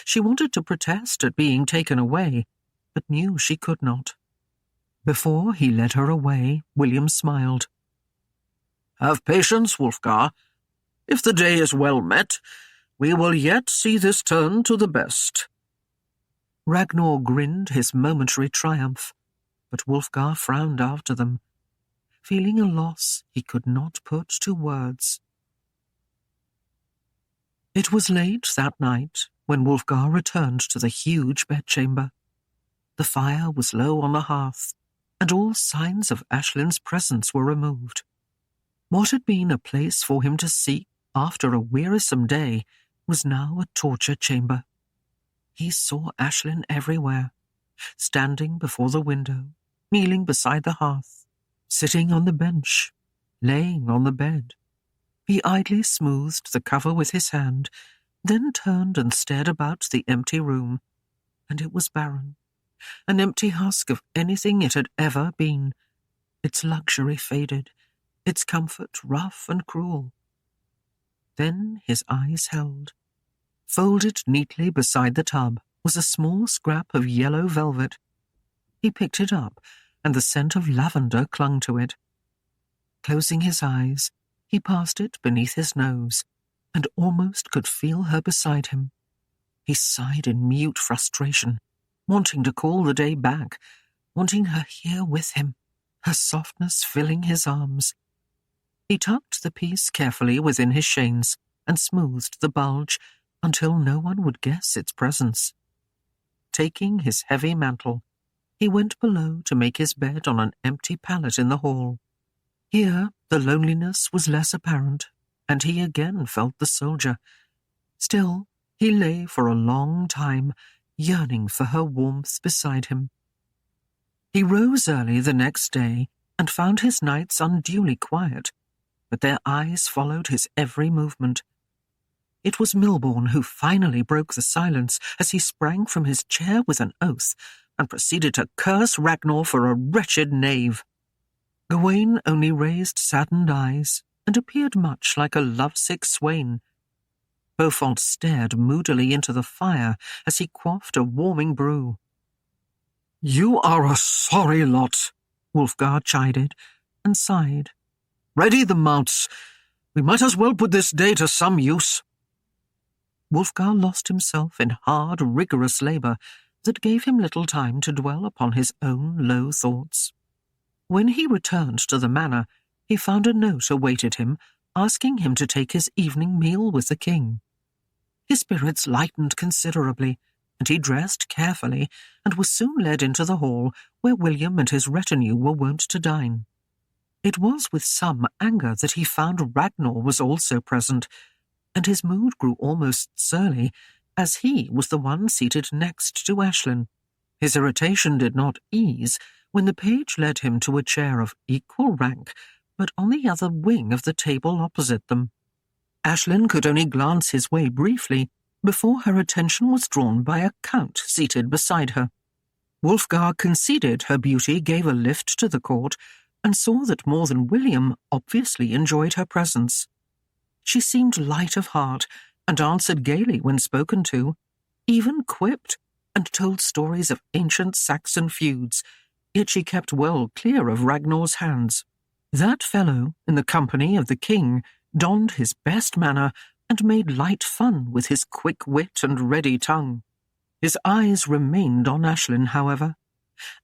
Speaker 2: She wanted to protest at being taken away, but knew she could not. Before he led her away, William smiled.
Speaker 1: Have patience, Wulfgar. If the day is well met, we will yet see this turn to the best.
Speaker 2: Ragnar grinned his momentary triumph, but Wulfgar frowned after them, feeling a loss he could not put to words. It was late that night when Wulfgar returned to the huge bedchamber. The fire was low on the hearth, and all signs of Aislinn's presence were removed. What had been a place for him to seek after a wearisome day was now a torture chamber. He saw Aislinn everywhere, standing before the window, kneeling beside the hearth, sitting on the bench, laying on the bed. He idly smoothed the cover with his hand, then turned and stared about the empty room, and it was barren, an empty husk of anything it had ever been, its luxury faded, its comfort rough and cruel. Then his eyes held. Folded neatly beside the tub was a small scrap of yellow velvet. He picked it up, and the scent of lavender clung to it. Closing his eyes, he passed it beneath his nose, and almost could feel her beside him. He sighed in mute frustration, wanting to call the day back, wanting her here with him, her softness filling his arms. He tucked the piece carefully within his chains and smoothed the bulge until no one would guess its presence. Taking his heavy mantle, he went below to make his bed on an empty pallet in the hall. Here the loneliness was less apparent, and he again felt the soldier. Still, he lay for a long time, yearning for her warmth beside him. He rose early the next day and found his nights unduly quiet, but their eyes followed his every movement. It was Milborne who finally broke the silence as he sprang from his chair with an oath and proceeded to curse Ragnar for a wretched knave. Gawain only raised saddened eyes and appeared much like a lovesick swain. Beaufort stared moodily into the fire as he quaffed a warming brew.
Speaker 1: "You are a sorry lot,"
Speaker 2: Wulfgar chided, and sighed.
Speaker 1: "Ready the mounts. We might as well put this day to some use."
Speaker 2: Wulfgar lost himself in hard, rigorous labour that gave him little time to dwell upon his own low thoughts. When he returned to the manor, he found a note awaited him, asking him to take his evening meal with the king. His spirits lightened considerably, and he dressed carefully and was soon led into the hall where William and his retinue were wont to dine. It was with some anger that he found Ragnar was also present, and his mood grew almost surly, as he was the one seated next to Aislinn. His irritation did not ease when the page led him to a chair of equal rank, but on the other wing of the table opposite them. Aislinn could only glance his way briefly before her attention was drawn by a count seated beside her. Wulfgar conceded her beauty gave a lift to the court, and saw that more than William obviously enjoyed her presence. She seemed light of heart, and answered gaily when spoken to, even quipped and told stories of ancient Saxon feuds, yet she kept well clear of Ragnar's hands. That fellow, in the company of the king, donned his best manner and made light fun with his quick wit and ready tongue. His eyes remained on Aislinn, however,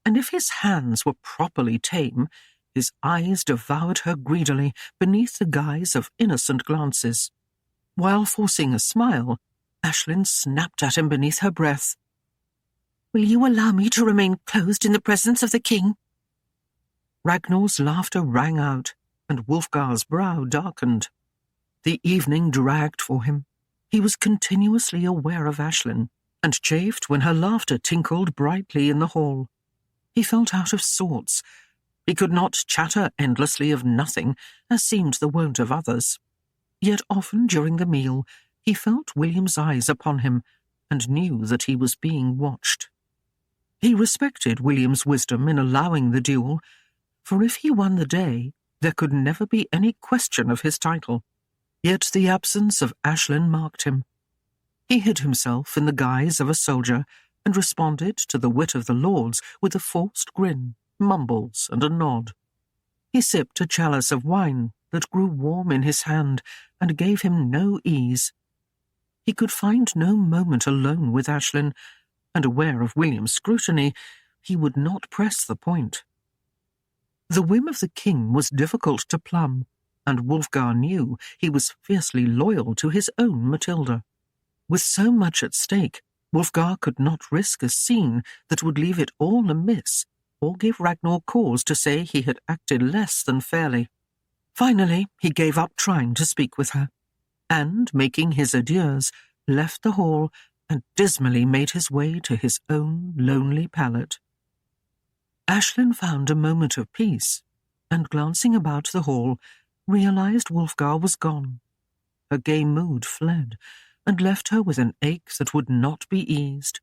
Speaker 2: and if his hands were properly tame, his eyes devoured her greedily beneath the guise of innocent glances. While forcing a smile, Aislinn snapped at him beneath her breath. "Will you allow me to remain closed in the presence of the king?" Ragnar's laughter rang out, and Wulfgar's brow darkened. The evening dragged for him. He was continuously aware of Aislinn, and chafed when her laughter tinkled brightly in the hall. He felt out of sorts. He could not chatter endlessly of nothing, as seemed the wont of others. Yet often during the meal he felt William's eyes upon him, and knew that he was being watched. He respected William's wisdom in allowing the duel, for if he won the day, there could never be any question of his title. Yet the absence of Aislinn marked him. He hid himself in the guise of a soldier, and responded to the wit of the lords with a forced grin, mumbles, and a nod. He sipped a chalice of wine that grew warm in his hand, and gave him no ease. He could find no moment alone with Aislinn, and aware of William's scrutiny, he would not press the point. The whim of the king was difficult to plumb, and Wulfgar knew he was fiercely loyal to his own Matilda. With so much at stake, Wulfgar could not risk a scene that would leave it all amiss, or give Ragnar cause to say he had acted less than fairly. Finally, he gave up trying to speak with her, and, making his adieus, left the hall and dismally made his way to his own lonely pallet. Aislinn found a moment of peace, and glancing about the hall, realized Wulfgar was gone. Her gay mood fled, and left her with an ache that would not be eased.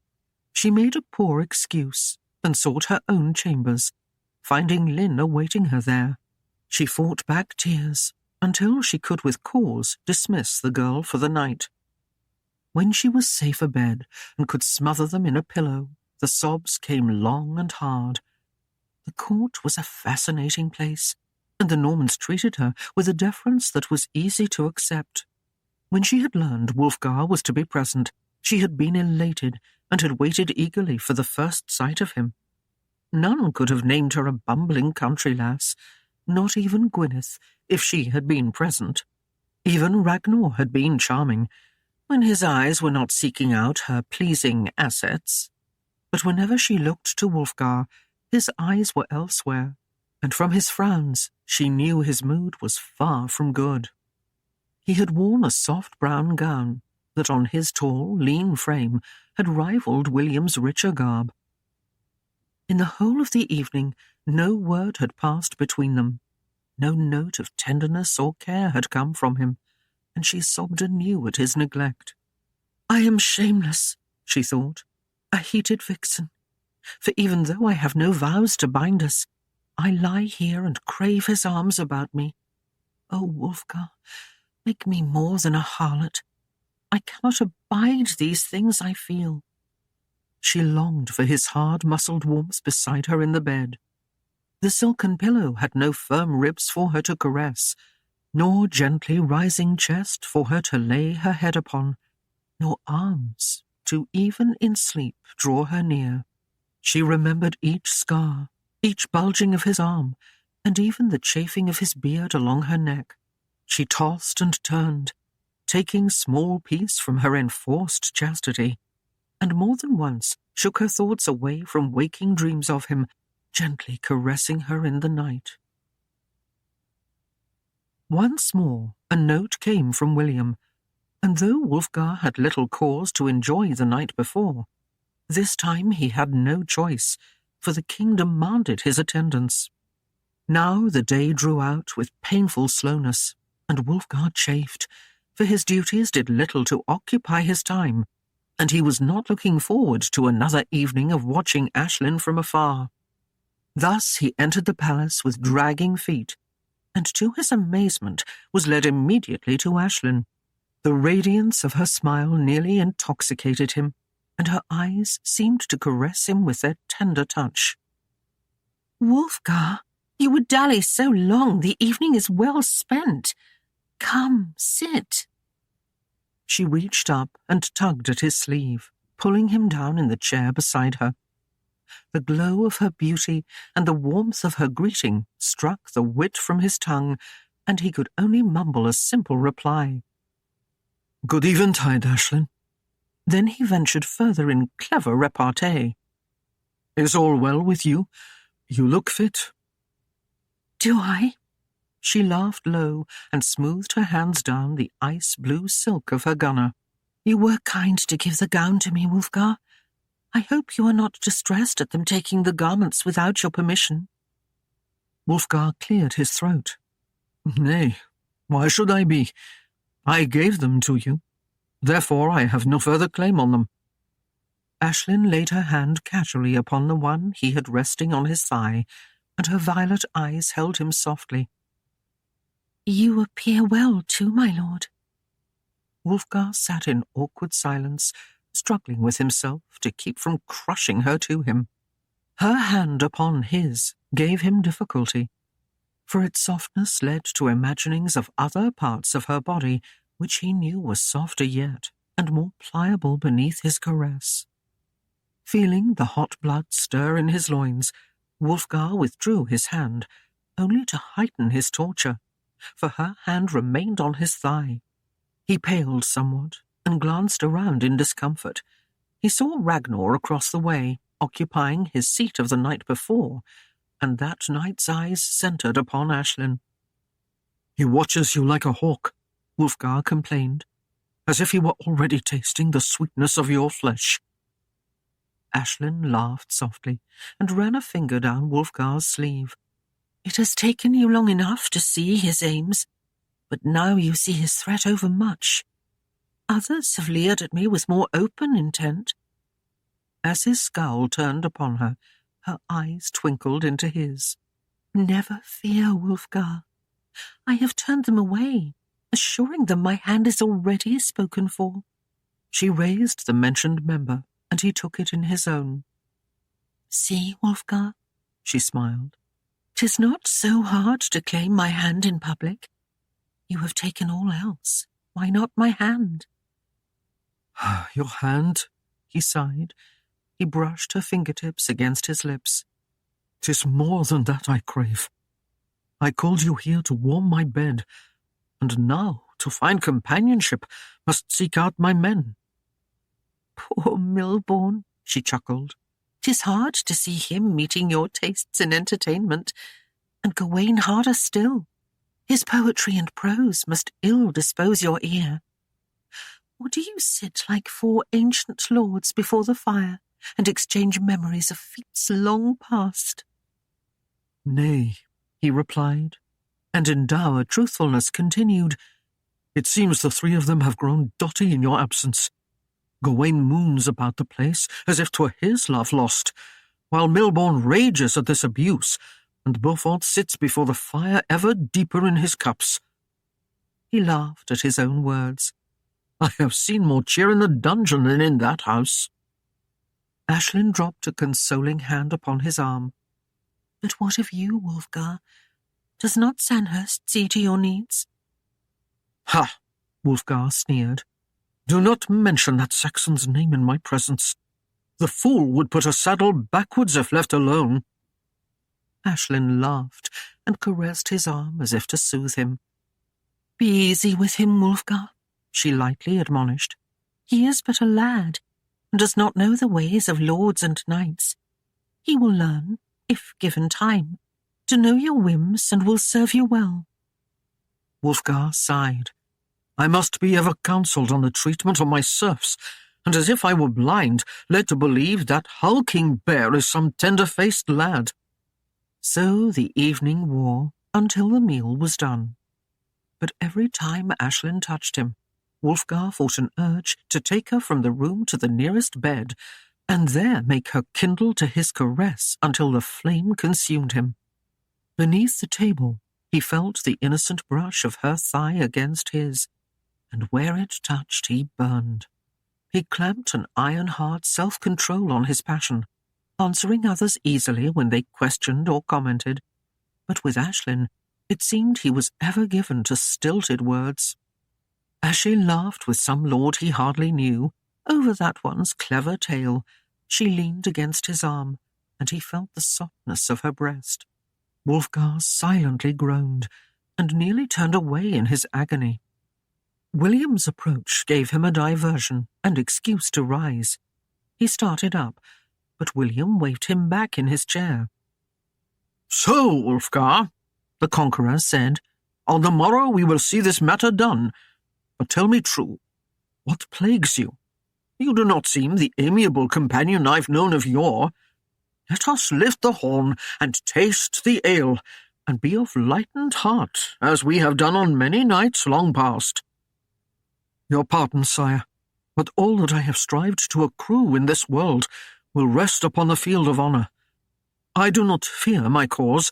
Speaker 2: She made a poor excuse, and sought her own chambers, finding Lynn awaiting her there. She fought back tears, until she could with cause dismiss the girl for the night. When she was safe abed, and could smother them in a pillow, the sobs came long and hard. The court was a fascinating place, and the Normans treated her with a deference that was easy to accept. When she had learned Wulfgar was to be present, she had been elated, and had waited eagerly for the first sight of him. None could have named her a bumbling country lass, not even Gwyneth, if she had been present. Even Ragnar had been charming, when his eyes were not seeking out her pleasing assets. But whenever she looked to Wulfgar, his eyes were elsewhere, and from his frowns she knew his mood was far from good. He had worn a soft brown gown that on his tall, lean frame had rivaled William's richer garb. In the whole of the evening no word had passed between them. No note of tenderness or care had come from him, and she sobbed anew at his neglect. "I am shameless," she thought, "a heated vixen, for even though I have no vows to bind us, I lie here and crave his arms about me. Oh, Wulfgar, make me more than a harlot. I cannot abide these things I feel." She longed for his hard-muscled warmth beside her in the bed. The silken pillow had no firm ribs for her to caress, nor gently rising chest for her to lay her head upon, nor arms to even in sleep draw her near. She remembered each scar, each bulging of his arm, and even the chafing of his beard along her neck. She tossed and turned, taking small peace from her enforced chastity, and more than once shook her thoughts away from waking dreams of him, gently caressing her in the night. Once more a note came from William, and though Wulfgar had little cause to enjoy the night before, this time he had no choice, for the king demanded his attendance. Now the day drew out with painful slowness, and Wulfgar chafed, for his duties did little to occupy his time, and he was not looking forward to another evening of watching Aislinn from afar. Thus he entered the palace with dragging feet, and to his amazement was led immediately to Aislinn. The radiance of her smile nearly intoxicated him, and her eyes seemed to caress him with their tender touch. "Wulfgar, you would dally so long, the evening is well spent. Come, sit." She reached up and tugged at his sleeve, pulling him down in the chair beside her. The glow of her beauty and the warmth of her greeting struck the wit from his tongue, and he could only mumble a simple reply. "Good eventide, Aislinn." Then he ventured further in clever repartee. "Is all well with you? You look fit." "Do I?" She laughed low and smoothed her hands down the ice-blue silk of her gunner. "You were kind to give the gown to me, Wulfgar. I hope you are not distressed at them taking the garments without your permission." Wulfgar cleared his throat. "Nay, why should I be? I gave them to you. Therefore I have no further claim on them." Aislinn laid her hand casually upon the one he had resting on his thigh, and her violet eyes held him softly. "You appear well too, my lord." Wulfgar sat in awkward silence, struggling with himself to keep from crushing her to him. Her hand upon his gave him difficulty, for its softness led to imaginings of other parts of her body which he knew were softer yet and more pliable beneath his caress. Feeling the hot blood stir in his loins, Wulfgar withdrew his hand, only to heighten his torture, for her hand remained on his thigh. He paled somewhat and glanced around in discomfort. He saw Ragnar across the way, occupying his seat of the night before, and that night's eyes centred upon Aislinn. "He watches you like a hawk," Wulfgar complained, "as if he were already tasting the sweetness of your flesh." Aislinn laughed softly and ran a finger down Wulfgar's sleeve. "It has taken you long enough to see his aims, but now you see his threat overmuch. Others have leered at me with more open intent." As his scowl turned upon her, her eyes twinkled into his. "Never fear, Wulfgar. I have turned them away, assuring them my hand is already spoken for." She raised the mentioned member, and he took it in his own. "See, Wulfgar," she smiled, "'tis not so hard to claim my hand in public. You have taken all else. Why not my hand?" "Your hand?" he sighed. He brushed her fingertips against his lips.
Speaker 1: 'Tis more than that I crave. I called you here to warm my bed, and now, to find companionship, must seek out my men.
Speaker 3: Poor Milborne, she chuckled. 'Tis hard to see him meeting your tastes in entertainment, and Gawain harder still. His poetry and prose must ill dispose your ear. Or do you sit like 4 ancient lords before the fire, and exchange memories of feats long past?
Speaker 1: Nay, he replied, and in dour truthfulness continued, It seems the 3 of them have grown dotty in your absence. Gawain moons about the place as if 'twere his love lost, while Milborne rages at this abuse, and Beaufort sits before the fire ever deeper in his cups.
Speaker 3: He laughed at his own words.
Speaker 1: I have seen more cheer in the dungeon than in that house.
Speaker 3: Aislinn dropped a consoling hand upon his arm. But what of you, Wulfgar? Does not Sandhurst see to your needs?
Speaker 1: Ha! Wulfgar sneered. Do not mention that Saxon's name in my presence. The fool would put a saddle backwards if left alone.
Speaker 3: Aislinn laughed and caressed his arm as if to soothe him. Be easy with him, Wulfgar, she lightly admonished. He is but a lad, and does not know the ways of lords and knights. He will learn, if given time, to know your whims and will serve you well.
Speaker 1: Wulfgar sighed. I must be ever counselled on the treatment of my serfs, and as if I were blind, led to believe that hulking bear is some tender-faced lad.
Speaker 3: So the evening wore until the meal was done. But every time Aislinn touched him, Wulfgar fought an urge to take her from the room to the nearest bed, and there make her kindle to his caress until the flame consumed him. Beneath the table, he felt the innocent brush of her thigh against his, and where it touched he burned. He clamped an iron-hard self-control on his passion, answering others easily when they questioned or commented, but with Aislinn it seemed he was ever given to stilted words. As she laughed with some lord he hardly knew over that one's clever tale, she leaned against his arm, and he felt the softness of her breast. Wulfgar silently groaned, and nearly turned away in his agony. William's approach gave him a diversion and excuse to rise. He started up, but William waved him back in his chair.
Speaker 1: So, Wulfgar, the conqueror said, on the morrow we will see this matter done. But tell me true, what plagues you? You do not seem the amiable companion I've known of yore. Let us lift the horn and taste the ale, and be of lightened heart, as we have done on many nights long past. Your pardon, sire, but all that I have strived to accrue in this world will rest upon the field of honour. I do not fear my cause,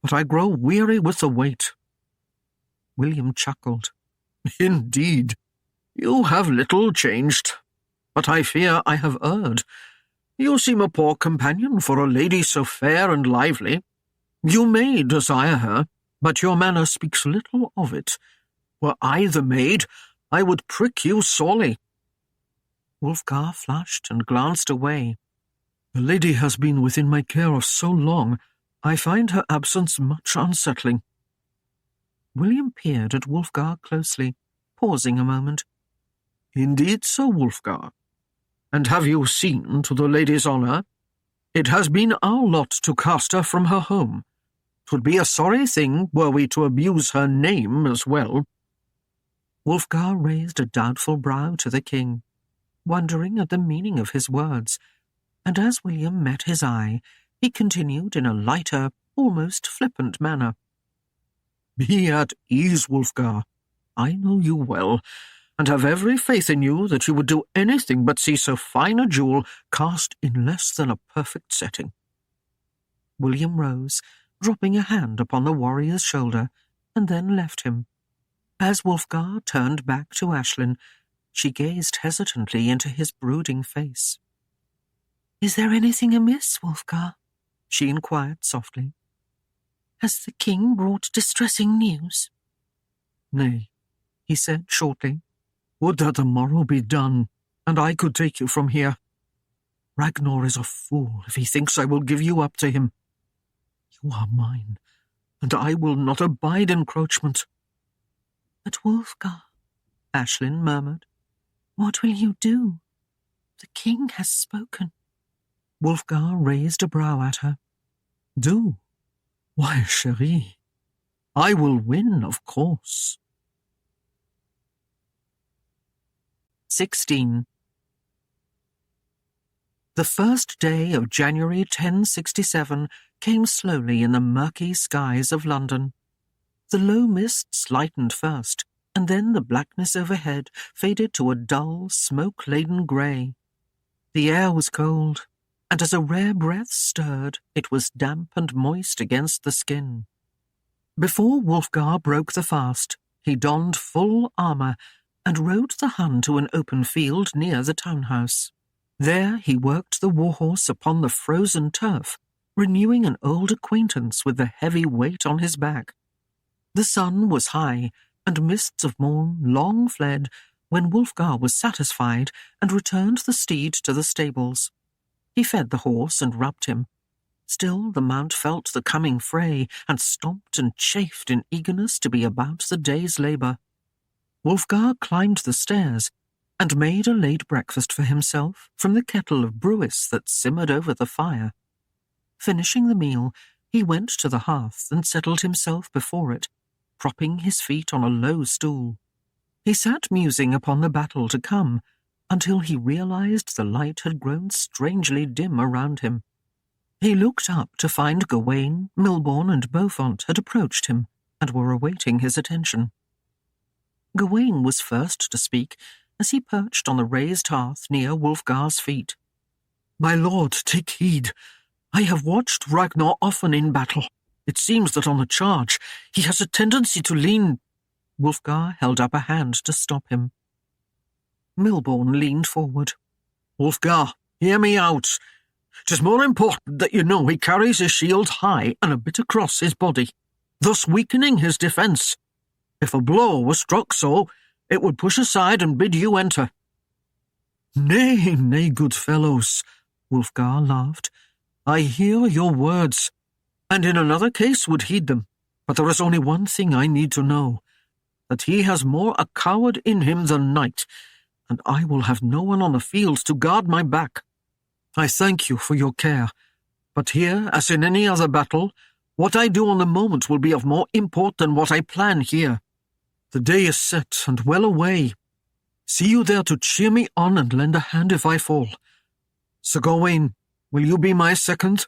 Speaker 1: but I grow weary with the weight.
Speaker 3: William chuckled.
Speaker 1: Indeed, you have little changed, but I fear I have erred. You seem a poor companion for a lady so fair and lively. You may desire her, but your manner speaks little of it. Were I the maid, I would prick you sorely.
Speaker 3: Wulfgar flushed and glanced away.
Speaker 1: The lady has been within my care of so long, I find her absence much unsettling.
Speaker 3: William peered at Wulfgar closely, pausing a moment.
Speaker 1: Indeed so, Wulfgar. And have you seen to the lady's honour? It has been our lot to cast her from her home. 'Twould be a sorry thing were we to abuse her name as well.
Speaker 3: Wulfgar raised a doubtful brow to the king, wondering at the meaning of his words, and as William met his eye, he continued in a lighter, almost flippant manner.
Speaker 1: Be at ease, Wulfgar. I know you well, and have every faith in you that you would do anything but see so fine a jewel cast in less than a perfect setting.
Speaker 3: William rose, dropping a hand upon the warrior's shoulder, and then left him. As Wulfgar turned back to Aislinn, she gazed hesitantly into his brooding face. "Is there anything amiss, Wulfgar?" she inquired softly. "Has the king brought distressing news?"
Speaker 1: "Nay," he said shortly. "Would that the morrow be done, and I could take you from here. Ragnar is a fool if he thinks I will give you up to him. You are mine, and I will not abide encroachment.
Speaker 3: But Wulfgar, Aislinn murmured, what will you do? The king has spoken.
Speaker 2: Wulfgar raised a brow at her.
Speaker 1: Do? Why, chérie, I will win, of course.
Speaker 2: 16. The first day of January 1067 came slowly in the murky skies of London. The low mists lightened first, and then the blackness overhead faded to a dull, smoke-laden grey. The air was cold, and as a rare breath stirred, it was damp and moist against the skin. Before Wulfgar broke the fast, he donned full armour and rode the Hun to an open field near the townhouse. There he worked the warhorse upon the frozen turf, renewing an old acquaintance with the heavy weight on his back. The sun was high, and mists of morn long fled when Wulfgar was satisfied and returned the steed to the stables. He fed the horse and rubbed him. Still the mount felt the coming fray and stomped and chafed in eagerness to be about the day's labour. Wulfgar climbed the stairs and made a late breakfast for himself from the kettle of Woodiwiss that simmered over the fire. Finishing the meal, he went to the hearth and settled himself before it, propping his feet on a low stool. He sat musing upon the battle to come, until he realized the light had grown strangely dim around him. He looked up to find Gawain, Milborne, and Beaufort had approached him and were awaiting his attention. Gawain was first to speak, as he perched on the raised hearth near Wulfgar's feet.
Speaker 1: My lord, take heed. I have watched Ragnar often in battle. It seems that on the charge he has a tendency to lean.
Speaker 2: Wulfgar held up a hand to stop him. Milborne leaned forward.
Speaker 1: Wulfgar, hear me out. 'Tis more important that you know he carries his shield high and a bit across his body, thus weakening his defence. If a blow was struck so, it would push aside and bid you enter. Nay, nay, good fellows, Wulfgar laughed. I hear your words, and in another case would heed them. But there is only one thing I need to know, that he has more a coward in him than knight, and I will have no one on the field to guard my back. I thank you for your care, but here, as in any other battle, what I do on the moment will be of more import than what I plan here. The day is set and well away. See you there to cheer me on and lend a hand if I fall. Sir Gawain, will you be my second?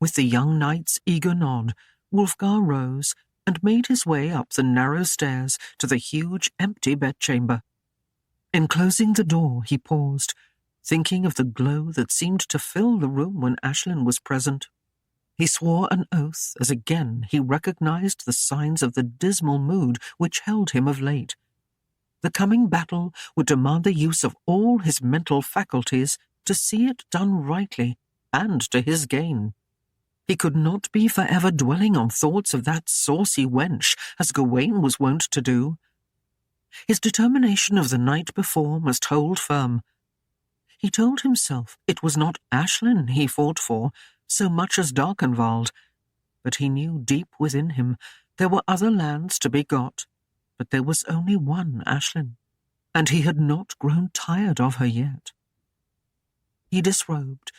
Speaker 2: With the young knight's eager nod, Wulfgar rose and made his way up the narrow stairs to the huge empty bedchamber. In closing the door, he paused, thinking of the glow that seemed to fill the room when Aislinn was present. He swore an oath as again he recognized the signs of the dismal mood which held him of late. The coming battle would demand the use of all his mental faculties to see it done rightly and to his gain. He could not be forever dwelling on thoughts of that saucy wench, as Gawain was wont to do. His determination of the night before must hold firm. He told himself it was not Aislinn he fought for, so much as Darkenwald, but he knew deep within him there were other lands to be got, but there was only one Aislinn, and he had not grown tired of her yet. He disrobed,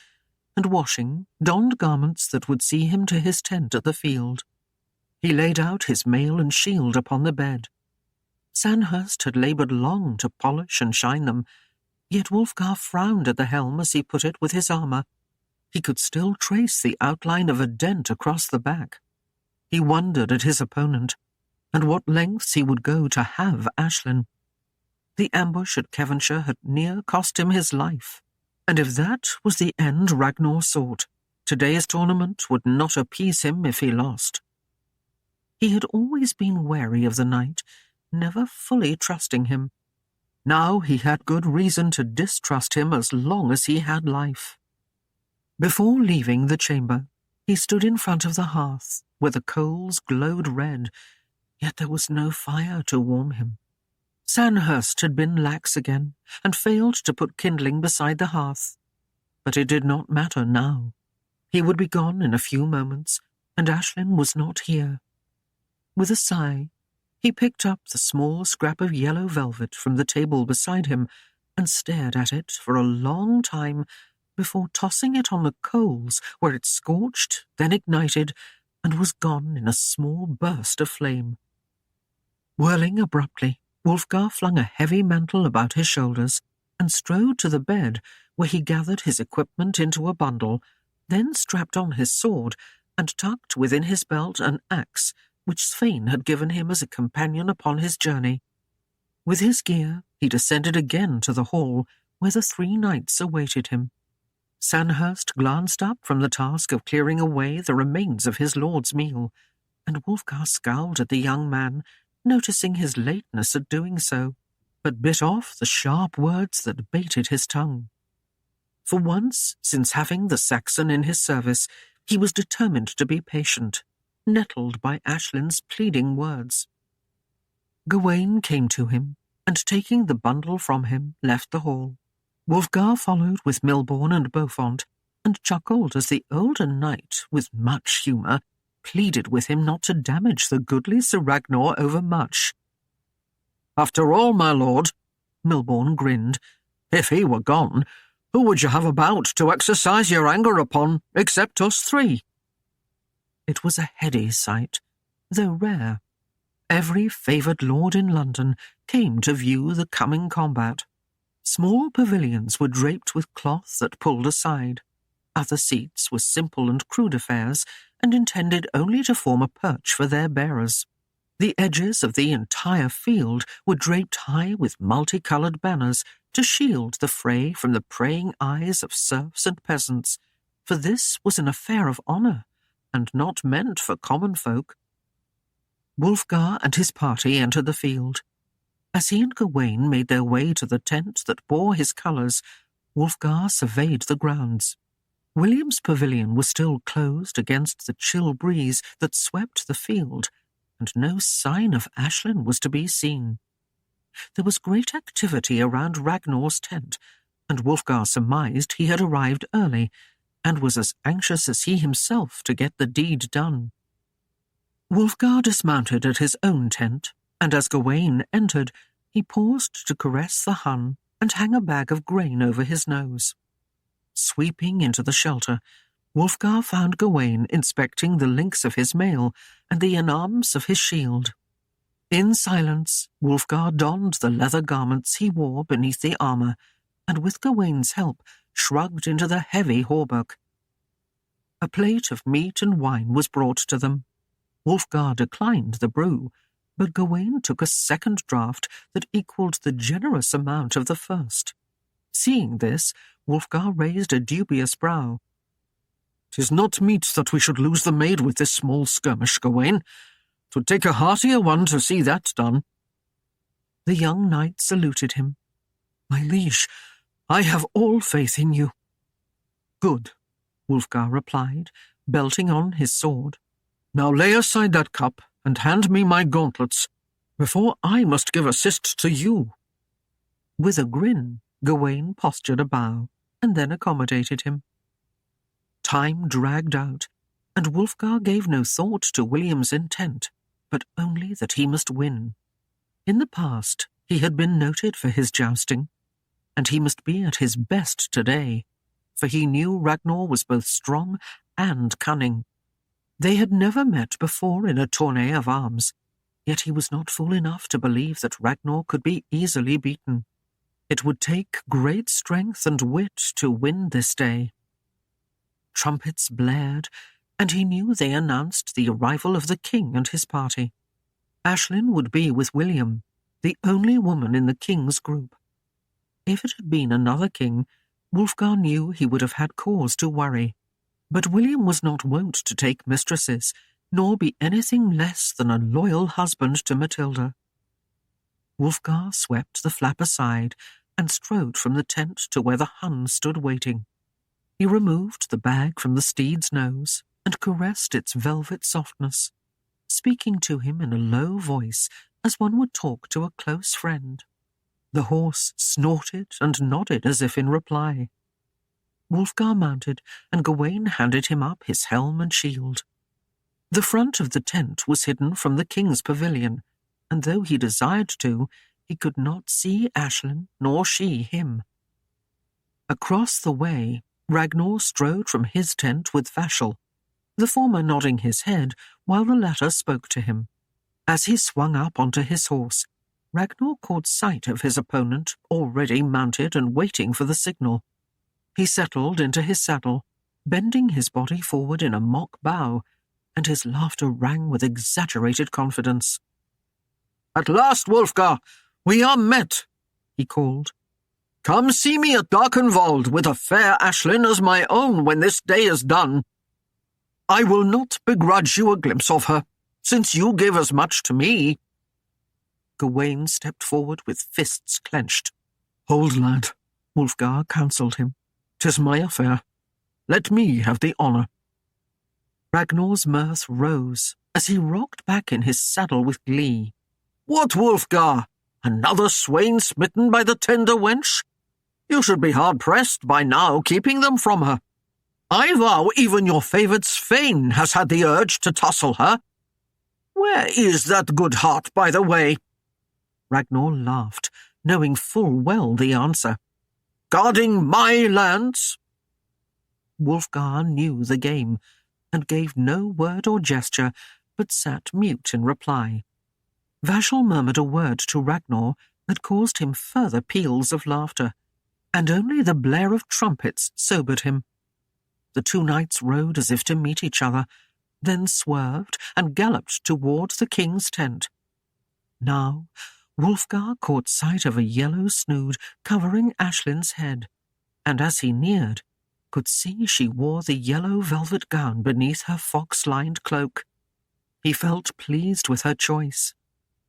Speaker 2: and washing, donned garments that would see him to his tent at the field. He laid out his mail and shield upon the bed. Sandhurst had laboured long to polish and shine them, yet Wulfgar frowned at the helm as he put it with his armour. He could still trace the outline of a dent across the back. He wondered at his opponent, and what lengths he would go to have Aislinn. The ambush at Kevanshire had near cost him his life, and if that was the end Ragnar sought, today's tournament would not appease him if he lost. He had always been wary of the knight, never fully trusting him. Now he had good reason to distrust him as long as he had life. Before leaving the chamber, he stood in front of the hearth, where the coals glowed red, yet there was no fire to warm him. Sandhurst had been lax again, and failed to put kindling beside the hearth. But it did not matter now. He would be gone in a few moments, and Aislinn was not here. With a sigh, he picked up the small scrap of yellow velvet from the table beside him and stared at it for a long time before tossing it on the coals, where it scorched, then ignited, and was gone in a small burst of flame. Whirling abruptly, Wulfgar flung a heavy mantle about his shoulders and strode to the bed, where he gathered his equipment into a bundle, then strapped on his sword and tucked within his belt an axe which Svein had given him as a companion upon his journey. With his gear, he descended again to the hall, where the 3 knights awaited him. Sandhurst glanced up from the task of clearing away the remains of his lord's meal, and Wulfgar scowled at the young man, noticing his lateness at doing so, but bit off the sharp words that baited his tongue. For once, since having the Saxon in his service, he was determined to be patient, nettled by Aislinn's pleading words. Gawain came to him, and taking the bundle from him, left the hall. Wulfgar followed with Milborne and Beaufont, and chuckled as the older knight, with much humour, pleaded with him not to damage the goodly Sir Ragnar overmuch.
Speaker 1: "After all, my lord," Milborne grinned, "if he were gone, who would you have about to exercise your anger upon, except us 3?
Speaker 2: It was a heady sight, though rare. Every favoured lord in London came to view the coming combat. Small pavilions were draped with cloth that pulled aside. Other seats were simple and crude affairs, and intended only to form a perch for their bearers. The edges of the entire field were draped high with multicoloured banners to shield the fray from the praying eyes of serfs and peasants, for this was an affair of honour, and not meant for common folk. Wulfgar and his party entered the field. As he and Gawain made their way to the tent that bore his colours, Wulfgar surveyed the grounds. William's pavilion was still closed against the chill breeze that swept the field, and no sign of Aislinn was to be seen. There was great activity around Ragnar's tent, and Wulfgar surmised he had arrived early, and was as anxious as he himself to get the deed done. Wulfgar dismounted at his own tent, and as Gawain entered, he paused to caress the Hun and hang a bag of grain over his nose. Sweeping into the shelter, Wulfgar found Gawain inspecting the links of his mail and the inarms of his shield. In silence, Wulfgar donned the leather garments he wore beneath the armour, and with Gawain's help shrugged into the heavy hauberk. A plate of meat and wine was brought to them. Wulfgar declined the brew, but Gawain took a second draught that equalled the generous amount of the first. Seeing this, Wulfgar raised a dubious brow.
Speaker 1: "'Tis not meet that we should lose the maid with this small skirmish, Gawain. 'Twould take a heartier one to see that done."
Speaker 2: The young knight saluted him.
Speaker 1: "My liege, I have all faith in you."
Speaker 2: "Good," Wulfgar replied, belting on his sword.
Speaker 1: "Now lay aside that cup and hand me my gauntlets, before I must give assist to you."
Speaker 2: With a grin, Gawain postured a bow, and then accommodated him. Time dragged out, and Wulfgar gave no thought to William's intent, but only that he must win. In the past, he had been noted for his jousting, and he must be at his best today, for he knew Ragnar was both strong and cunning. They had never met before in a tourney of arms, yet he was not fool enough to believe that Ragnar could be easily beaten. It would take great strength and wit to win this day. Trumpets blared, and he knew they announced the arrival of the king and his party. Aislinn would be with William, the only woman in the king's group. If it had been another king, Wulfgar knew he would have had cause to worry. But William was not wont to take mistresses, nor be anything less than a loyal husband to Matilda. Wulfgar swept the flap aside and strode from the tent to where the Hun stood waiting. He removed the bag from the steed's nose and caressed its velvet softness, speaking to him in a low voice as one would talk to a close friend. The horse snorted and nodded as if in reply. Wulfgar mounted, and Gawain handed him up his helm and shield. The front of the tent was hidden from the king's pavilion, and though he desired to, he could not see Aislinn, nor she him. Across the way, Ragnar strode from his tent with Vashel, the former nodding his head while the latter spoke to him. As he swung up onto his horse, Ragnar caught sight of his opponent, already mounted and waiting for the signal. He settled into his saddle, bending his body forward in a mock bow, and his laughter rang with exaggerated confidence.
Speaker 1: "At last, Wulfgar, we are met," he called. "Come see me at Darkenwald with a fair Aislinn as my own when this day is done. I will not begrudge you a glimpse of her, since you gave as much to me."
Speaker 2: Gawain stepped forward with fists clenched.
Speaker 1: "Hold, lad," Wulfgar counselled him. "'Tis my affair. Let me have the honour."
Speaker 2: Ragnar's mirth rose as he rocked back in his saddle with glee.
Speaker 1: "What, Wulfgar? Another swain smitten by the tender wench? You should be hard-pressed by now keeping them from her. I vow even your favoured Svein has had the urge to tussle her. Where is that good heart, by the way?"
Speaker 2: Ragnar laughed, knowing full well the answer.
Speaker 1: "Guarding my lands?"
Speaker 2: Wulfgar knew the game, and gave no word or gesture, but sat mute in reply. Vashel murmured a word to Ragnar that caused him further peals of laughter, and only the blare of trumpets sobered him. The two knights rode as if to meet each other, then swerved and galloped toward the king's tent. Now Wulfgar caught sight of a yellow snood covering Aislinn's head, and as he neared, could see she wore the yellow velvet gown beneath her fox-lined cloak. He felt pleased with her choice.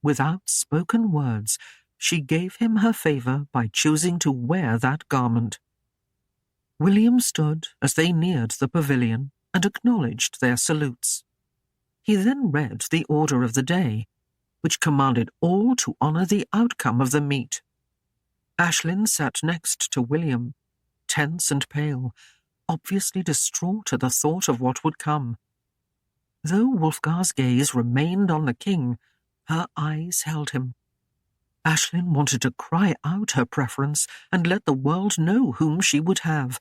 Speaker 2: Without spoken words, she gave him her favour by choosing to wear that garment. William stood as they neared the pavilion and acknowledged their salutes. He then read the order of the day, which commanded all to honour the outcome of the meet. Aislinn sat next to William, tense and pale, obviously distraught at the thought of what would come. Though Wulfgar's gaze remained on the king, her eyes held him. Aislinn wanted to cry out her preference and let the world know whom she would have,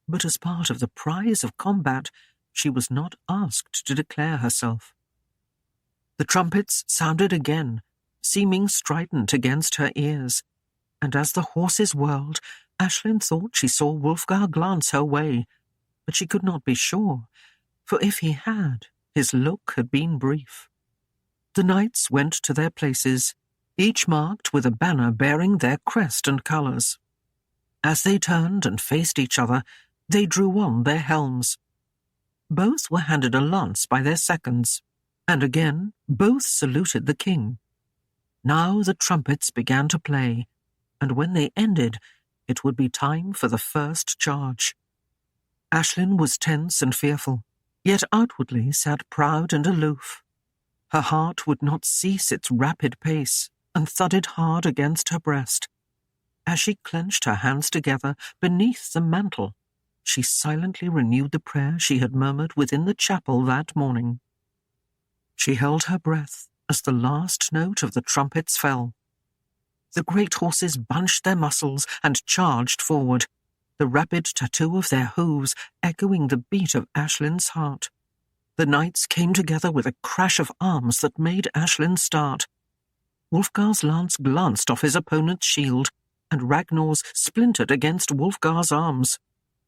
Speaker 2: but as part of the prize of combat, she was not asked to declare herself. The trumpets sounded again, seeming strident against her ears, and as the horses whirled, Aislinn thought she saw Wulfgar glance her way, but she could not be sure, for if he had, his look had been brief. The knights went to their places, each marked with a banner bearing their crest and colours. As they turned and faced each other, they drew on their helms. Both were handed a lance by their seconds, and again both saluted the king. Now the trumpets began to play, and when they ended, it would be time for the first charge. Aislinn was tense and fearful, yet outwardly sat proud and aloof. Her heart would not cease its rapid pace, and thudded hard against her breast. As she clenched her hands together beneath the mantle, she silently renewed the prayer she had murmured within the chapel that morning. She held her breath as the last note of the trumpets fell. The great horses bunched their muscles and charged forward, the rapid tattoo of their hooves echoing the beat of Aislinn's heart. The knights came together with a crash of arms that made Aislinn start. Wulfgar's lance glanced off his opponent's shield, and Ragnar's splintered against Wulfgar's arms.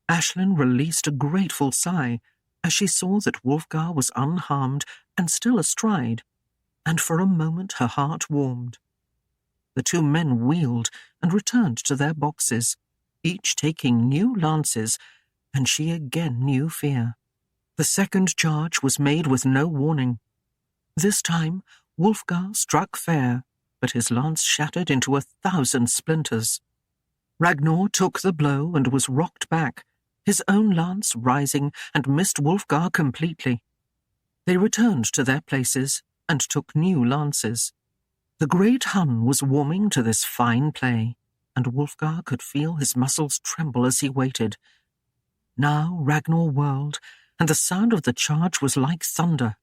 Speaker 2: Aislinn released a grateful sigh as she saw that Wulfgar was unharmed and still astride, and for a moment her heart warmed. The two men wheeled and returned to their boxes, each taking new lances, and she again knew fear. The second charge was made with no warning. This time, Wulfgar struck fair, but his lance shattered into 1,000 splinters. Ragnar took the blow and was rocked back, his own lance rising and missed Wulfgar completely. They returned to their places and took new lances. The great Hun was warming to this fine play, and Wulfgar could feel his muscles tremble as he waited. Now Ragnar whirled, and the sound of the charge was like thunder,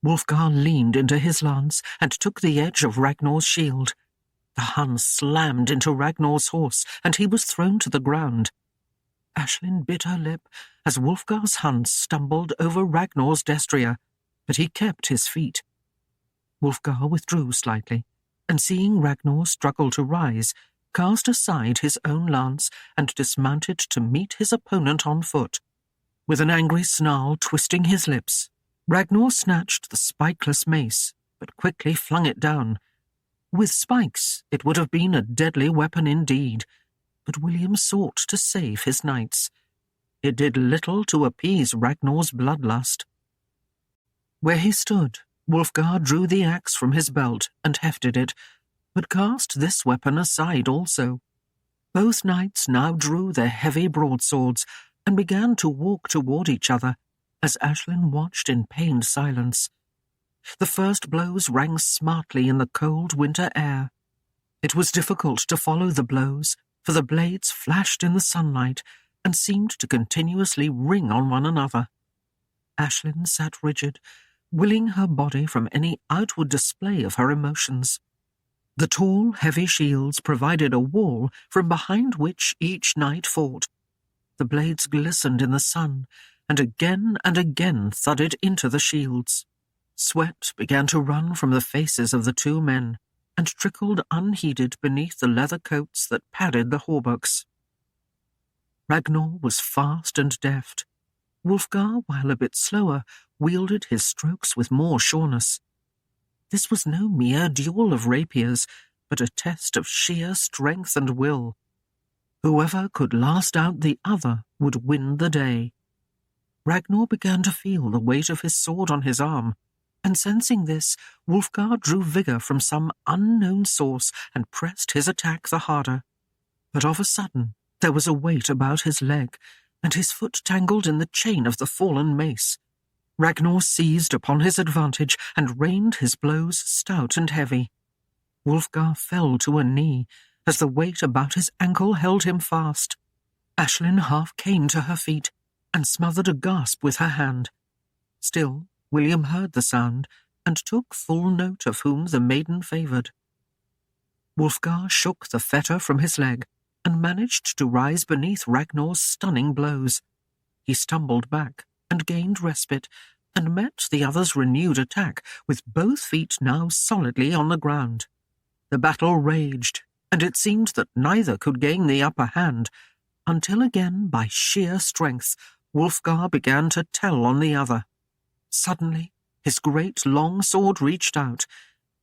Speaker 2: Wulfgar leaned into his lance and took the edge of Ragnar's shield. The Hun slammed into Ragnar's horse, and he was thrown to the ground. Aislinn bit her lip as Wulfgar's Hun stumbled over Ragnar's destrier, but he kept his feet. Wulfgar withdrew slightly, and seeing Ragnar struggle to rise, cast aside his own lance and dismounted to meet his opponent on foot. With an angry snarl twisting his lips, Ragnar snatched the spikeless mace, but quickly flung it down. With spikes, it would have been a deadly weapon indeed, but William sought to save his knights. It did little to appease Ragnar's bloodlust. Where he stood, Wulfgar drew the axe from his belt and hefted it, but cast this weapon aside also. Both knights now drew their heavy broadswords and began to walk toward each other, as Aislinn watched in pained silence. The first blows rang smartly in the cold winter air. It was difficult to follow the blows, for the blades flashed in the sunlight and seemed to continuously ring on one another. Aislinn sat rigid, willing her body from any outward display of her emotions. The tall, heavy shields provided a wall from behind which each knight fought. The blades glistened in the sun, and again thudded into the shields. Sweat began to run from the faces of the two men, and trickled unheeded beneath the leather coats that padded the hauberks. Ragnar was fast and deft. Wulfgar, while a bit slower, wielded his strokes with more sureness. This was no mere duel of rapiers, but a test of sheer strength and will. Whoever could last out the other would win the day. Ragnar began to feel the weight of his sword on his arm, and sensing this, Wulfgar drew vigour from some unknown source and pressed his attack the harder. But of a sudden there was a weight about his leg, and his foot tangled in the chain of the fallen mace. Ragnar seized upon his advantage and rained his blows stout and heavy. Wulfgar fell to a knee, as the weight about his ankle held him fast. Aislinn half came to her feet, and smothered a gasp with her hand. Still, William heard the sound, and took full note of whom the maiden favoured. Wulfgar shook the fetter from his leg, and managed to rise beneath Ragnar's stunning blows. He stumbled back, and gained respite, and met the other's renewed attack, with both feet now solidly on the ground. The battle raged, and it seemed that neither could gain the upper hand, until again, by sheer strength, Wulfgar began to tell on the other. Suddenly, his great long sword reached out,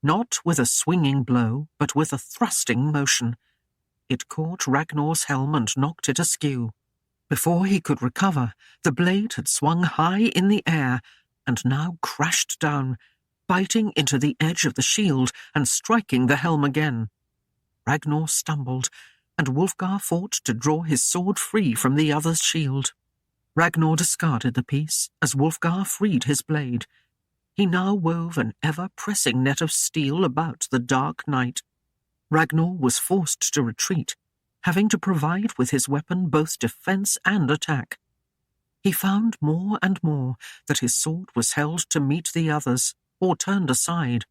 Speaker 2: not with a swinging blow, but with a thrusting motion. It caught Ragnar's helm and knocked it askew. Before he could recover, the blade had swung high in the air, and now crashed down, biting into the edge of the shield and striking the helm again. Ragnar stumbled, and Wulfgar fought to draw his sword free from the other's shield. Ragnar discarded the piece as Wulfgar freed his blade. He now wove an ever-pressing net of steel about the dark knight. Ragnar was forced to retreat, having to provide with his weapon both defence and attack. He found more and more that his sword was held to meet the other's, or turned aside.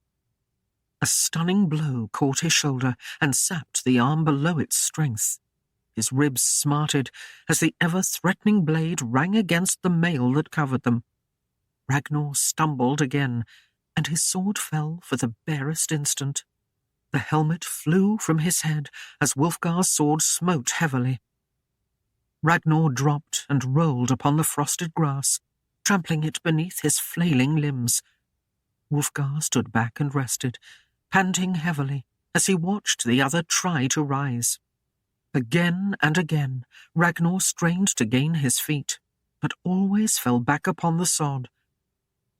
Speaker 2: A stunning blow caught his shoulder and sapped the arm below its strength. His ribs smarted as the ever-threatening blade rang against the mail that covered them. Ragnar stumbled again, and his sword fell for the barest instant. The helmet flew from his head as Wulfgar's sword smote heavily. Ragnar dropped and rolled upon the frosted grass, trampling it beneath his flailing limbs. Wulfgar stood back and rested, panting heavily as he watched the other try to rise. Again and again, Ragnar strained to gain his feet, but always fell back upon the sod.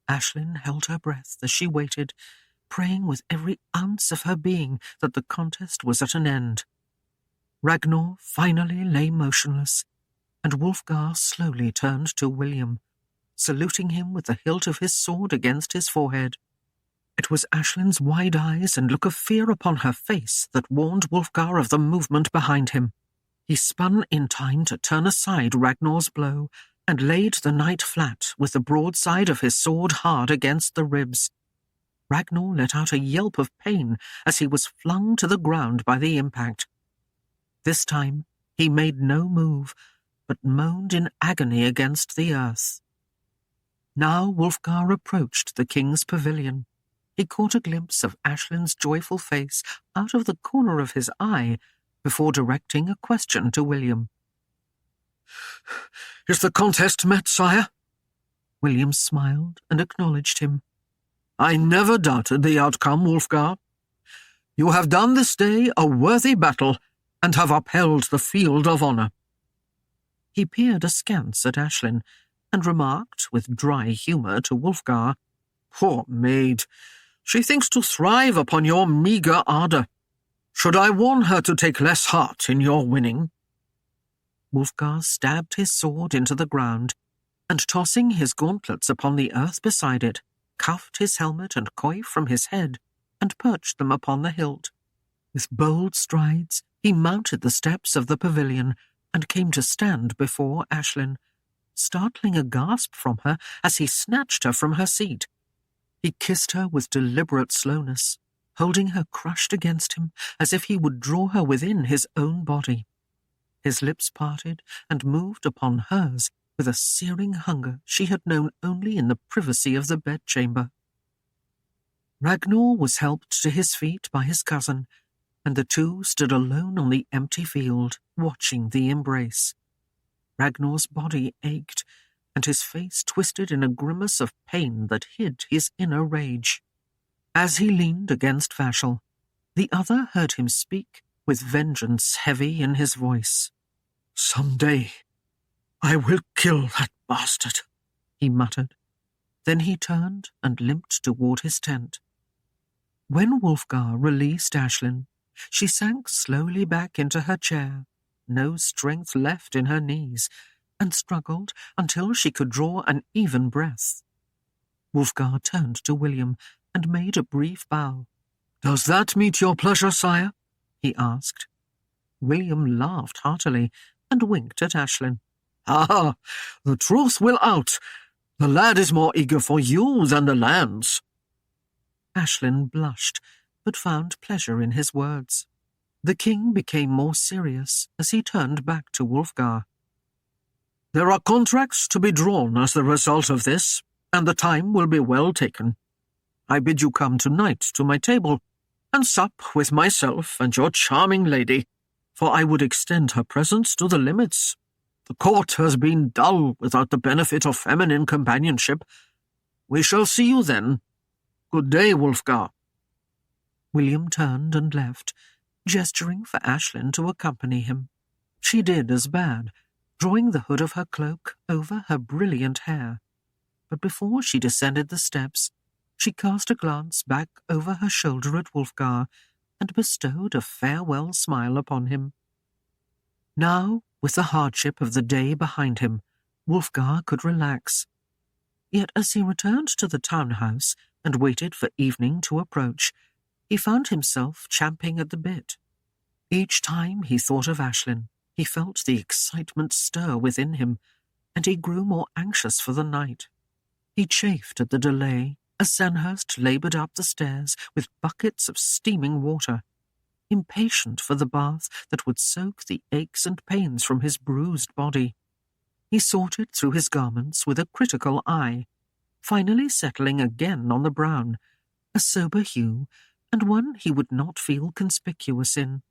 Speaker 2: Aislinn held her breath as she waited, praying with every ounce of her being that the contest was at an end. Ragnar finally lay motionless, and Wulfgar slowly turned to William, saluting him with the hilt of his sword against his forehead. It was Aislinn's wide eyes and look of fear upon her face that warned Wulfgar of the movement behind him. He spun in time to turn aside Ragnar's blow, and laid the knight flat with the broadside of his sword hard against the ribs. Ragnar let out a yelp of pain as he was flung to the ground by the impact. This time he made no move, but moaned in agony against the earth. Now Wulfgar approached the king's pavilion. He caught a glimpse of Aislinn's joyful face out of the corner of his eye before directing a question to William.
Speaker 1: "Is the contest met, sire?"
Speaker 2: William smiled and acknowledged him.
Speaker 1: "I never doubted the outcome, Wulfgar. You have done this day a worthy battle and have upheld the field of honour."
Speaker 2: He peered askance at Aislinn and remarked with dry humour to Wulfgar,
Speaker 1: "Poor maid, she thinks to thrive upon your meagre ardour. Should I warn her to take less heart in your winning?"
Speaker 2: Wulfgar stabbed his sword into the ground, and tossing his gauntlets upon the earth beside it, cuffed his helmet and coif from his head, and perched them upon the hilt. With bold strides, he mounted the steps of the pavilion, and came to stand before Aislinn, startling a gasp from her as he snatched her from her seat. He kissed her with deliberate slowness, holding her crushed against him as if he would draw her within his own body. His lips parted and moved upon hers with a searing hunger she had known only in the privacy of the bedchamber. Ragnar was helped to his feet by his cousin, and the two stood alone on the empty field, watching the embrace. Ragnar's body ached, and his face twisted in a grimace of pain that hid his inner rage. As he leaned against Vashel, the other heard him speak, with vengeance heavy in his voice.
Speaker 1: "Some day I will kill that bastard,"
Speaker 2: he muttered. Then he turned and limped toward his tent. When Wulfgar released Aislinn, she sank slowly back into her chair, no strength left in her knees, and struggled until she could draw an even breath. Wulfgar turned to William and made a brief bow.
Speaker 1: "Does that meet your pleasure, sire?"
Speaker 2: he asked. William laughed heartily and winked at Aislinn.
Speaker 1: "Ah, the truth will out. The lad is more eager for you than the lands."
Speaker 2: Aislinn blushed, but found pleasure in his words. The king became more serious as he turned back to Wulfgar.
Speaker 1: "There are contracts to be drawn as the result of this, and the time will be well taken. I bid you come tonight to my table and sup with myself and your charming lady, for I would extend her presence to the limits. The court has been dull without the benefit of feminine companionship. We shall see you then. Good day, Wulfgar."
Speaker 2: William turned and left, gesturing for Aislinn to accompany him. She did as bad, drawing the hood of her cloak over her brilliant hair. But before she descended the steps, she cast a glance back over her shoulder at Wulfgar and bestowed a farewell smile upon him. Now, with the hardship of the day behind him, Wulfgar could relax. Yet as he returned to the townhouse and waited for evening to approach, he found himself champing at the bit. Each time he thought of Aislinn, he felt the excitement stir within him, and he grew more anxious for the night. He chafed at the delay as Sandhurst laboured up the stairs with buckets of steaming water, impatient for the bath that would soak the aches and pains from his bruised body. He sorted through his garments with a critical eye, finally settling again on the brown, a sober hue and one he would not feel conspicuous in.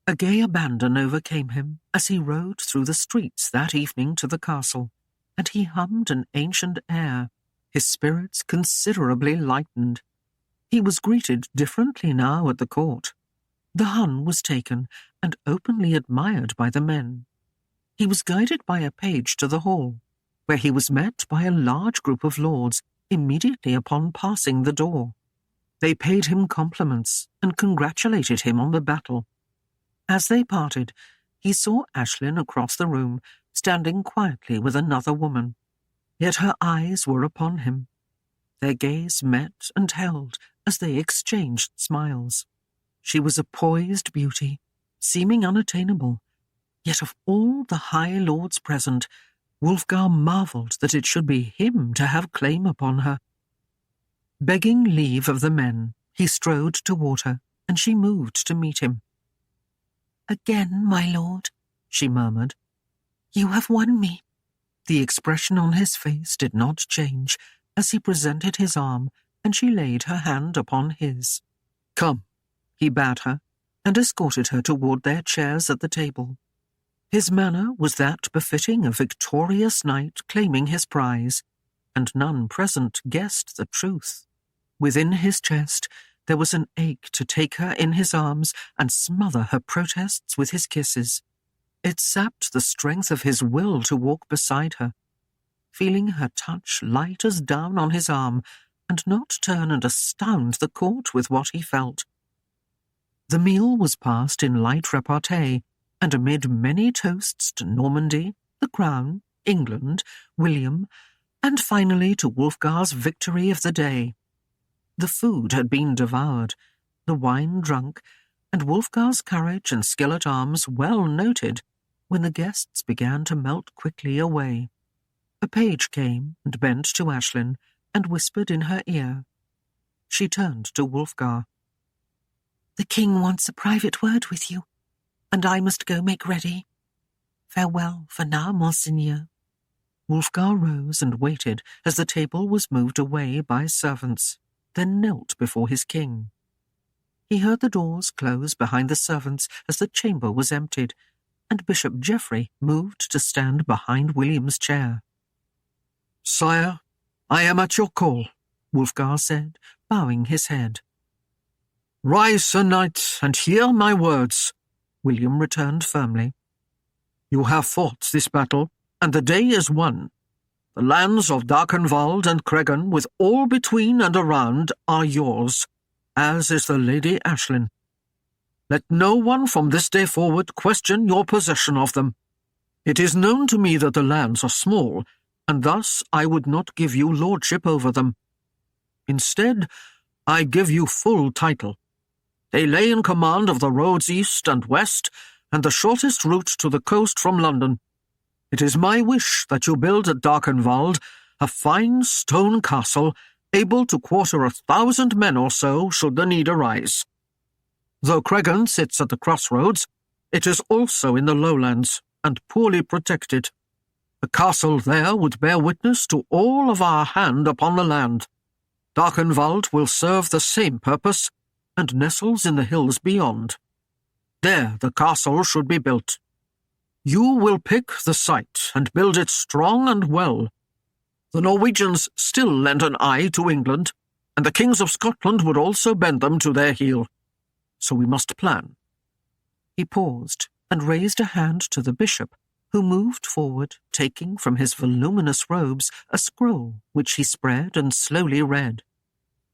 Speaker 2: A gay abandon overcame him as he rode through the streets that evening to the castle, and he hummed an ancient air, his spirits considerably lightened. He was greeted differently now at the court. The Hun was taken and openly admired by the men. He was guided by a page to the hall, where he was met by a large group of lords immediately upon passing the door. They paid him compliments and congratulated him on the battle. As they parted, he saw Aislinn across the room, standing quietly with another woman. Yet her eyes were upon him. Their gaze met and held as they exchanged smiles. She was a poised beauty, seeming unattainable, yet of all the high lords present, Wulfgar marvelled that it should be him to have claim upon her. Begging leave of the men, he strode toward her, and she moved to meet him.
Speaker 3: "Again, my lord," she murmured. "You have won me."
Speaker 2: The expression on his face did not change as he presented his arm, and she laid her hand upon his. "Come," he bade her, and escorted her toward their chairs at the table. His manner was that befitting a victorious knight claiming his prize, and none present guessed the truth. Within his chest there was an ache to take her in his arms and smother her protests with his kisses. It sapped the strength of his will to walk beside her, feeling her touch light as down on his arm, and not turn and astound the court with what he felt. The meal was passed in light repartee, and amid many toasts to Normandy, the Crown, England, William, and finally to Wulfgar's victory of the day. The food had been devoured, the wine drunk, and Wulfgar's courage and skill at arms well noted, when the guests began to melt quickly away. A page came and bent to Aislinn and whispered in her ear. She turned to Wulfgar.
Speaker 3: "The king wants a private word with you, and I must go make ready. Farewell for now, monseigneur."
Speaker 2: Wulfgar rose and waited as the table was moved away by servants, then knelt before his king. He heard the doors close behind the servants as the chamber was emptied, and Bishop Geoffrey moved to stand behind William's chair. "Sire, I am at your call," Wulfgar said, bowing his head. "Rise, Sir Knight, and hear my words," William returned firmly. "You have fought this battle, and the day is won. The lands of Darkenwald and Cregan, with all between and around, are yours, as is the Lady Aislinn. Let no one from this day forward question your possession of them. It is known to me that the lands are small, and thus I would not give you lordship over them. Instead, I give you full title. They lay in command of the roads east and west, and the shortest route to the coast from London. It is my wish that you build at Darkenwald a fine stone castle able to quarter 1,000 men or so should the need arise. Though Cregan sits at the crossroads, it is also in the lowlands and poorly protected. The castle there would bear witness to all of our hand upon the land. Darkenwald will serve the same purpose, and nestles in the hills beyond. There the castle should be built. You will pick the site and build it strong and well. The Norwegians still lend an eye to England, and the kings of Scotland would also bend them to their heel. So we must plan." He paused and raised a hand to the bishop, who moved forward, taking from his voluminous robes a scroll which he spread and slowly read.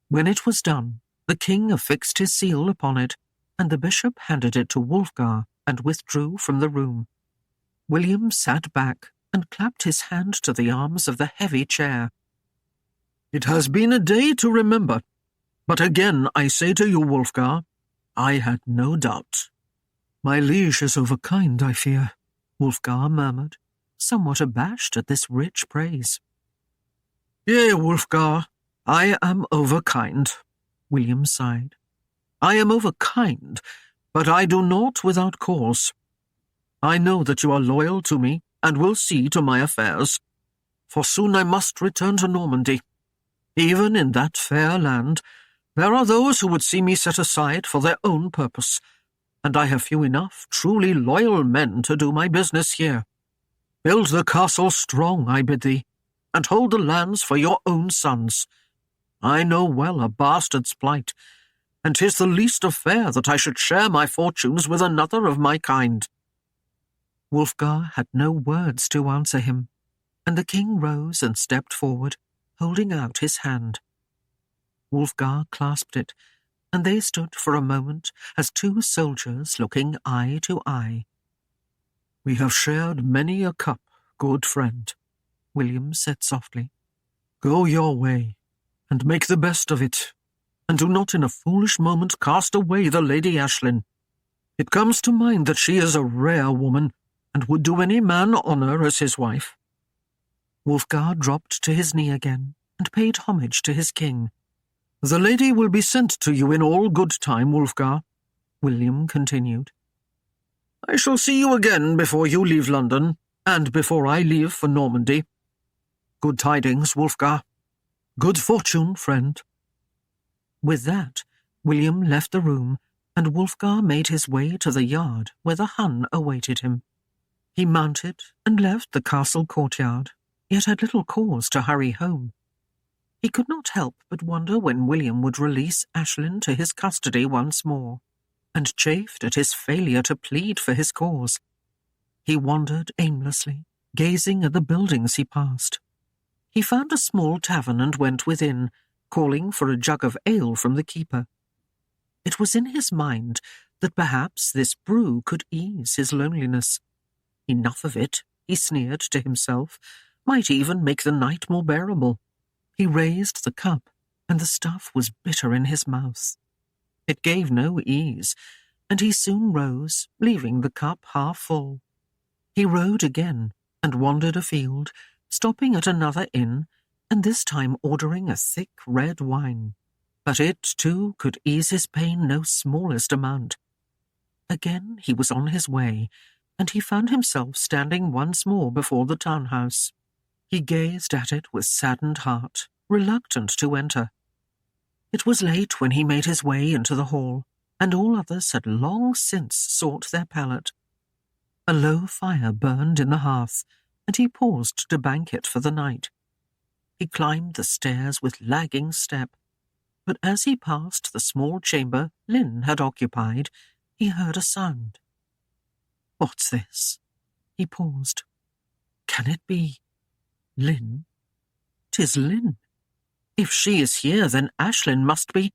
Speaker 2: When it was done, the king affixed his seal upon it, and the bishop handed it to Wulfgar and withdrew from the room. William sat back and clapped his hand to the arms of the heavy chair. "It has been a day to remember, but again I say to you, Wulfgar, I had no doubt." "My liege is overkind, I fear," Wulfgar murmured, somewhat abashed at this rich praise. "Yea, Wulfgar, I am overkind," William sighed. "I am overkind, but I do naught without cause. I know that you are loyal to me and will see to my affairs, for soon I must return to Normandy. Even in that fair land, there are those who would see me set aside for their own purpose, and I have few enough truly loyal men to do my business here. Build the castle strong, I bid thee, and hold the lands for your own sons. I know well a bastard's plight, and 'tis the least affair that I should share my fortunes with another of my kind." Wulfgar had no words to answer him, and the king rose and stepped forward, holding out his hand. Wulfgar clasped it, and they stood for a moment as two soldiers looking eye to eye. "We have shared many a cup, good friend," William said softly. "Go your way, and make the best of it, and do not in a foolish moment cast away the Lady Aislinn. It comes to mind that she is a rare woman, and would do any man honour as his wife. Wulfgar dropped to his knee again and paid homage to his king. "The lady will be sent to you in all good time, Wulfgar," William continued. "I shall see you again before you leave London, and before I leave for Normandy. Good tidings, Wulfgar. Good fortune, friend." With that, William left the room, and Wulfgar made his way to the yard where the Hun awaited him. He mounted and left the castle courtyard, yet had little cause to hurry home. He could not help but wonder when William would release Aislinn to his custody once more, and chafed at his failure to plead for his cause. He wandered aimlessly, gazing at the buildings he passed. He found a small tavern and went within, calling for a jug of ale from the keeper. It was in his mind that perhaps this brew could ease his loneliness. Enough of it, he sneered to himself, might even make the night more bearable. He raised the cup, and the stuff was bitter in his mouth. It gave no ease, and he soon rose, leaving the cup half full. He rode again, and wandered afield, stopping at another inn, and this time ordering a thick red wine. But it, too, could ease his pain no smallest amount. Again he was on his way, and he found himself standing once more before the townhouse. He gazed at it with saddened heart, reluctant to enter. It was late when he made his way into the hall, and all others had long since sought their pallet. A low fire burned in the hearth, and he paused to bank it for the night. He climbed the stairs with lagging step, but as he passed the small chamber Lynn had occupied, he heard a sound. "What's this?" He paused. "Can it be Lynn? 'Tis Lynn. If she is here, then Aislinn must be—"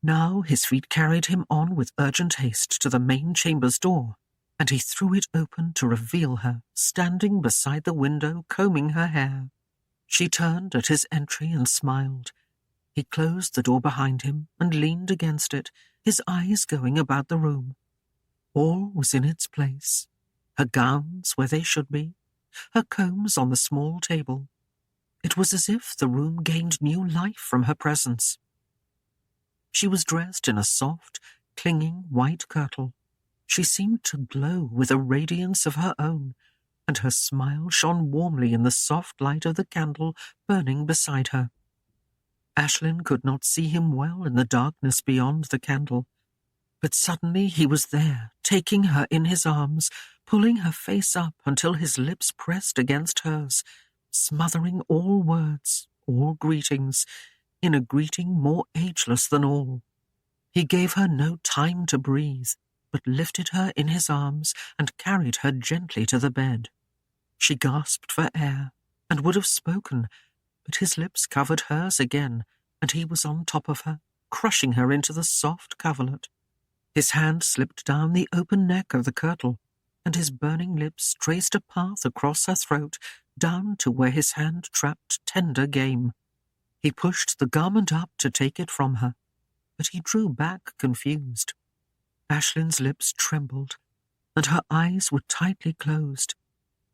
Speaker 2: Now his feet carried him on with urgent haste to the main chamber's door, and he threw it open to reveal her, standing beside the window, combing her hair. She turned at his entry and smiled. He closed the door behind him and leaned against it, his eyes going about the room. All was in its place, her gowns where they should be, her combs on the small table. It was as if the room gained new life from her presence. She was dressed in a soft, clinging white kirtle. She seemed to glow with a radiance of her own, and her smile shone warmly in the soft light of the candle burning beside her. Aislinn could not see him well in the darkness beyond the candle, but suddenly he was there, taking her in his arms, pulling her face up until his lips pressed against hers, smothering all words, all greetings, in a greeting more ageless than all. He gave her no time to breathe, but lifted her in his arms and carried her gently to the bed. She gasped for air, and would have spoken, but his lips covered hers again, and he was on top of her, crushing her into the soft coverlet. His hand slipped down the open neck of the kirtle, and his burning lips traced a path across her throat, down to where his hand trapped tender game. He pushed the garment up to take it from her, but he drew back confused. Aislinn's lips trembled, and her eyes were tightly closed,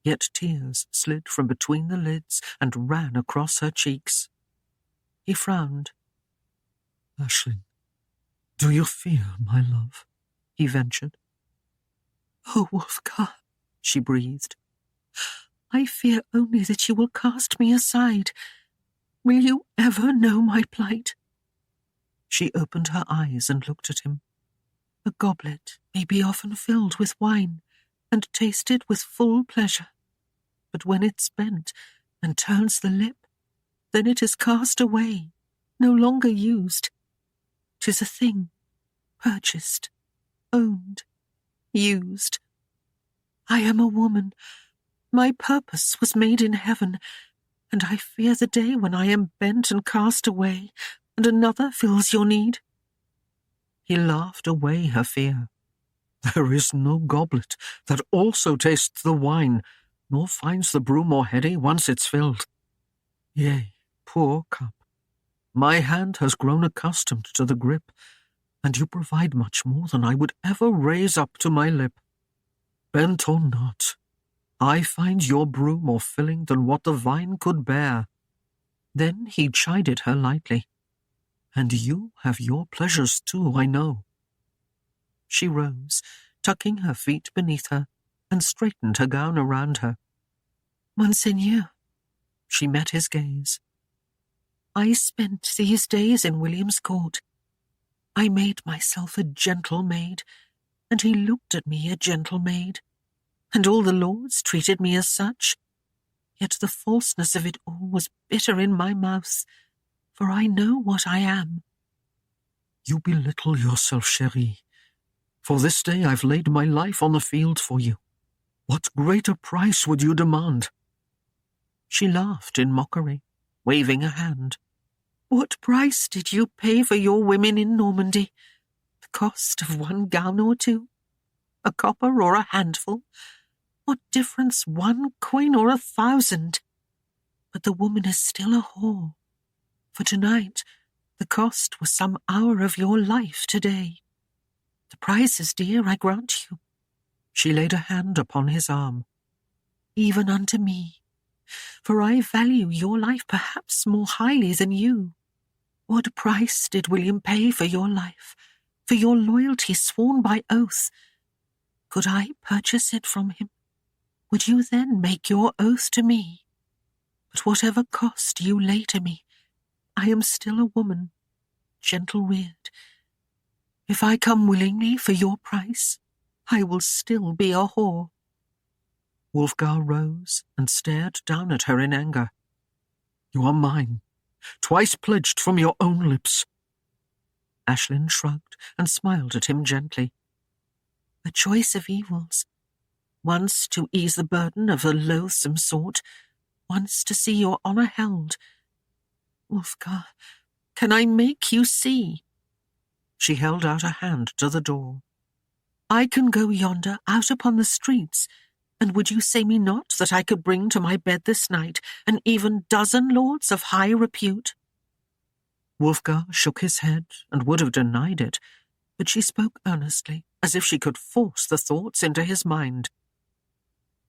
Speaker 2: yet tears slid from between the lids and ran across her cheeks. He frowned. "Aislinn, do you fear my love?" he ventured. "Oh, Wulfgar," she breathed, "I fear only that you will cast me aside. Will you ever know my plight?" She opened her eyes and looked at him. "A goblet may be often filled with wine and tasted with full pleasure, but when it's spent and turns the lip, then it is cast away, no longer used. 'Tis a thing, purchased, owned, used. I am a woman. My purpose was made in heaven, and I fear the day when I am bent and cast away, and another fills your need." He laughed away her fear. "There is no goblet that also tastes the wine, nor finds the brew more heady once it's filled. Yea, poor cup, my hand has grown accustomed to the grip, and you provide much more than I would ever raise up to my lip. Bent or not,
Speaker 1: I find your brew more filling than what the vine could bear."
Speaker 2: Then he chided her lightly.
Speaker 1: "And you have your pleasures too, I know."
Speaker 2: She rose, tucking her feet beneath her, and straightened her gown around her.
Speaker 3: "Monseigneur,"
Speaker 2: she met his gaze.
Speaker 3: "I spent these days in William's court. I made myself a gentle maid, and he looked at me a gentle maid, and all the lords treated me as such. Yet the falseness of it all was bitter in my mouth, for I know what I am."
Speaker 1: "You belittle yourself, chérie. For this day I've laid my life on the field for you. What greater price would you demand?"
Speaker 2: She laughed in mockery, waving a hand.
Speaker 3: "What price did you pay for your women in Normandy? The cost of one gown or two? A copper or a handful? What difference, 1 coin or 1,000? But the woman is still a whore. For tonight, the cost was some hour of your life today. The price is dear, I grant you."
Speaker 2: She laid a hand upon his arm.
Speaker 3: "Even unto me, for I value your life perhaps more highly than you. What price did William pay for your life, for your loyalty sworn by oath? Could I purchase it from him? Would you then make your oath to me? But whatever cost you lay to me, I am still a woman, gentle-reared. If I come willingly for your price, I will still be a whore."
Speaker 2: Wulfgar rose and stared down at her in anger.
Speaker 1: "You are mine, twice pledged from your own lips."
Speaker 2: Aislinn shrugged and smiled at him gently.
Speaker 3: "A choice of evils. Once to ease the burden of a loathsome sort, once to see your honour held. Wulfgar, can I make you see?"
Speaker 2: She held out a hand to the door.
Speaker 3: "I can go yonder out upon the streets, and would you say me not that I could bring to my bed this night an even dozen lords of high repute?"
Speaker 2: Wulfgar shook his head and would have denied it, but she spoke earnestly, as if she could force the thoughts into his mind.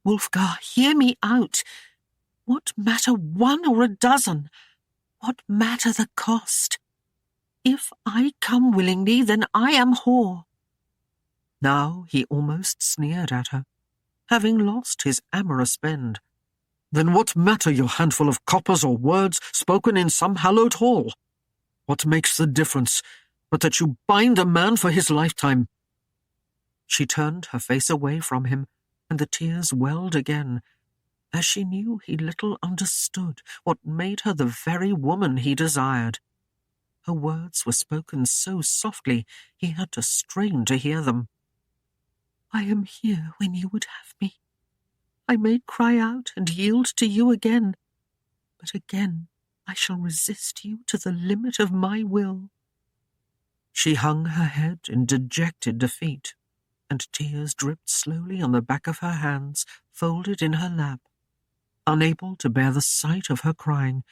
Speaker 3: "Wulfgar, hear me out. What matter 1 or a dozen? What matter the cost? If I come willingly, then I am whore."
Speaker 2: Now he almost sneered at her, having lost his amorous bend.
Speaker 1: "Then what matter your handful of coppers or words spoken in some hallowed hall? What makes the difference but that you bind a man for his lifetime?"
Speaker 2: She turned her face away from him, and the tears welled again, as she knew he little understood what made her the very woman he desired. Her words were spoken so softly he had to strain to hear them.
Speaker 3: "I am here when you would have me. I may cry out and yield to you again, but again I shall resist you to the limit of my will."
Speaker 2: She hung her head in dejected defeat, and tears dripped slowly on the back of her hands, folded in her lap. Unable to bear the sight of her crying,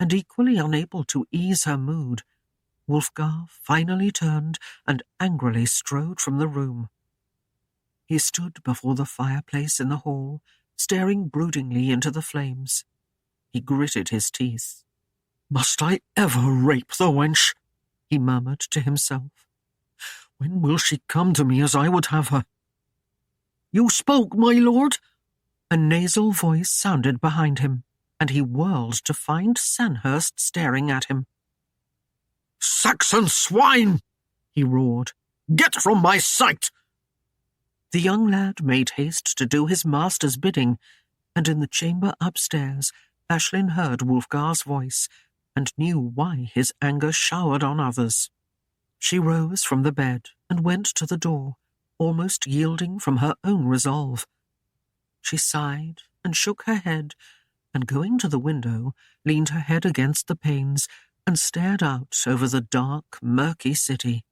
Speaker 2: and equally unable to ease her mood, Wulfgar finally turned and angrily strode from the room. He stood before the fireplace in the hall, staring broodingly into the flames. He gritted his teeth.
Speaker 1: "Must I ever rape the wench?"
Speaker 2: he murmured to himself.
Speaker 1: "When will she come to me as I would have her?" "You spoke, my lord?"
Speaker 2: A nasal voice sounded behind him, and he whirled to find Sandhurst staring at him.
Speaker 1: "Saxon swine!" he roared. "Get from my sight!"
Speaker 2: The young lad made haste to do his master's bidding, and in the chamber upstairs Aislinn heard Wulfgar's voice, and knew why his anger showered on others. She rose from the bed and went to the door, almost yielding from her own resolve. She sighed and shook her head, and going to the window, leaned her head against the panes and stared out over the dark, murky city.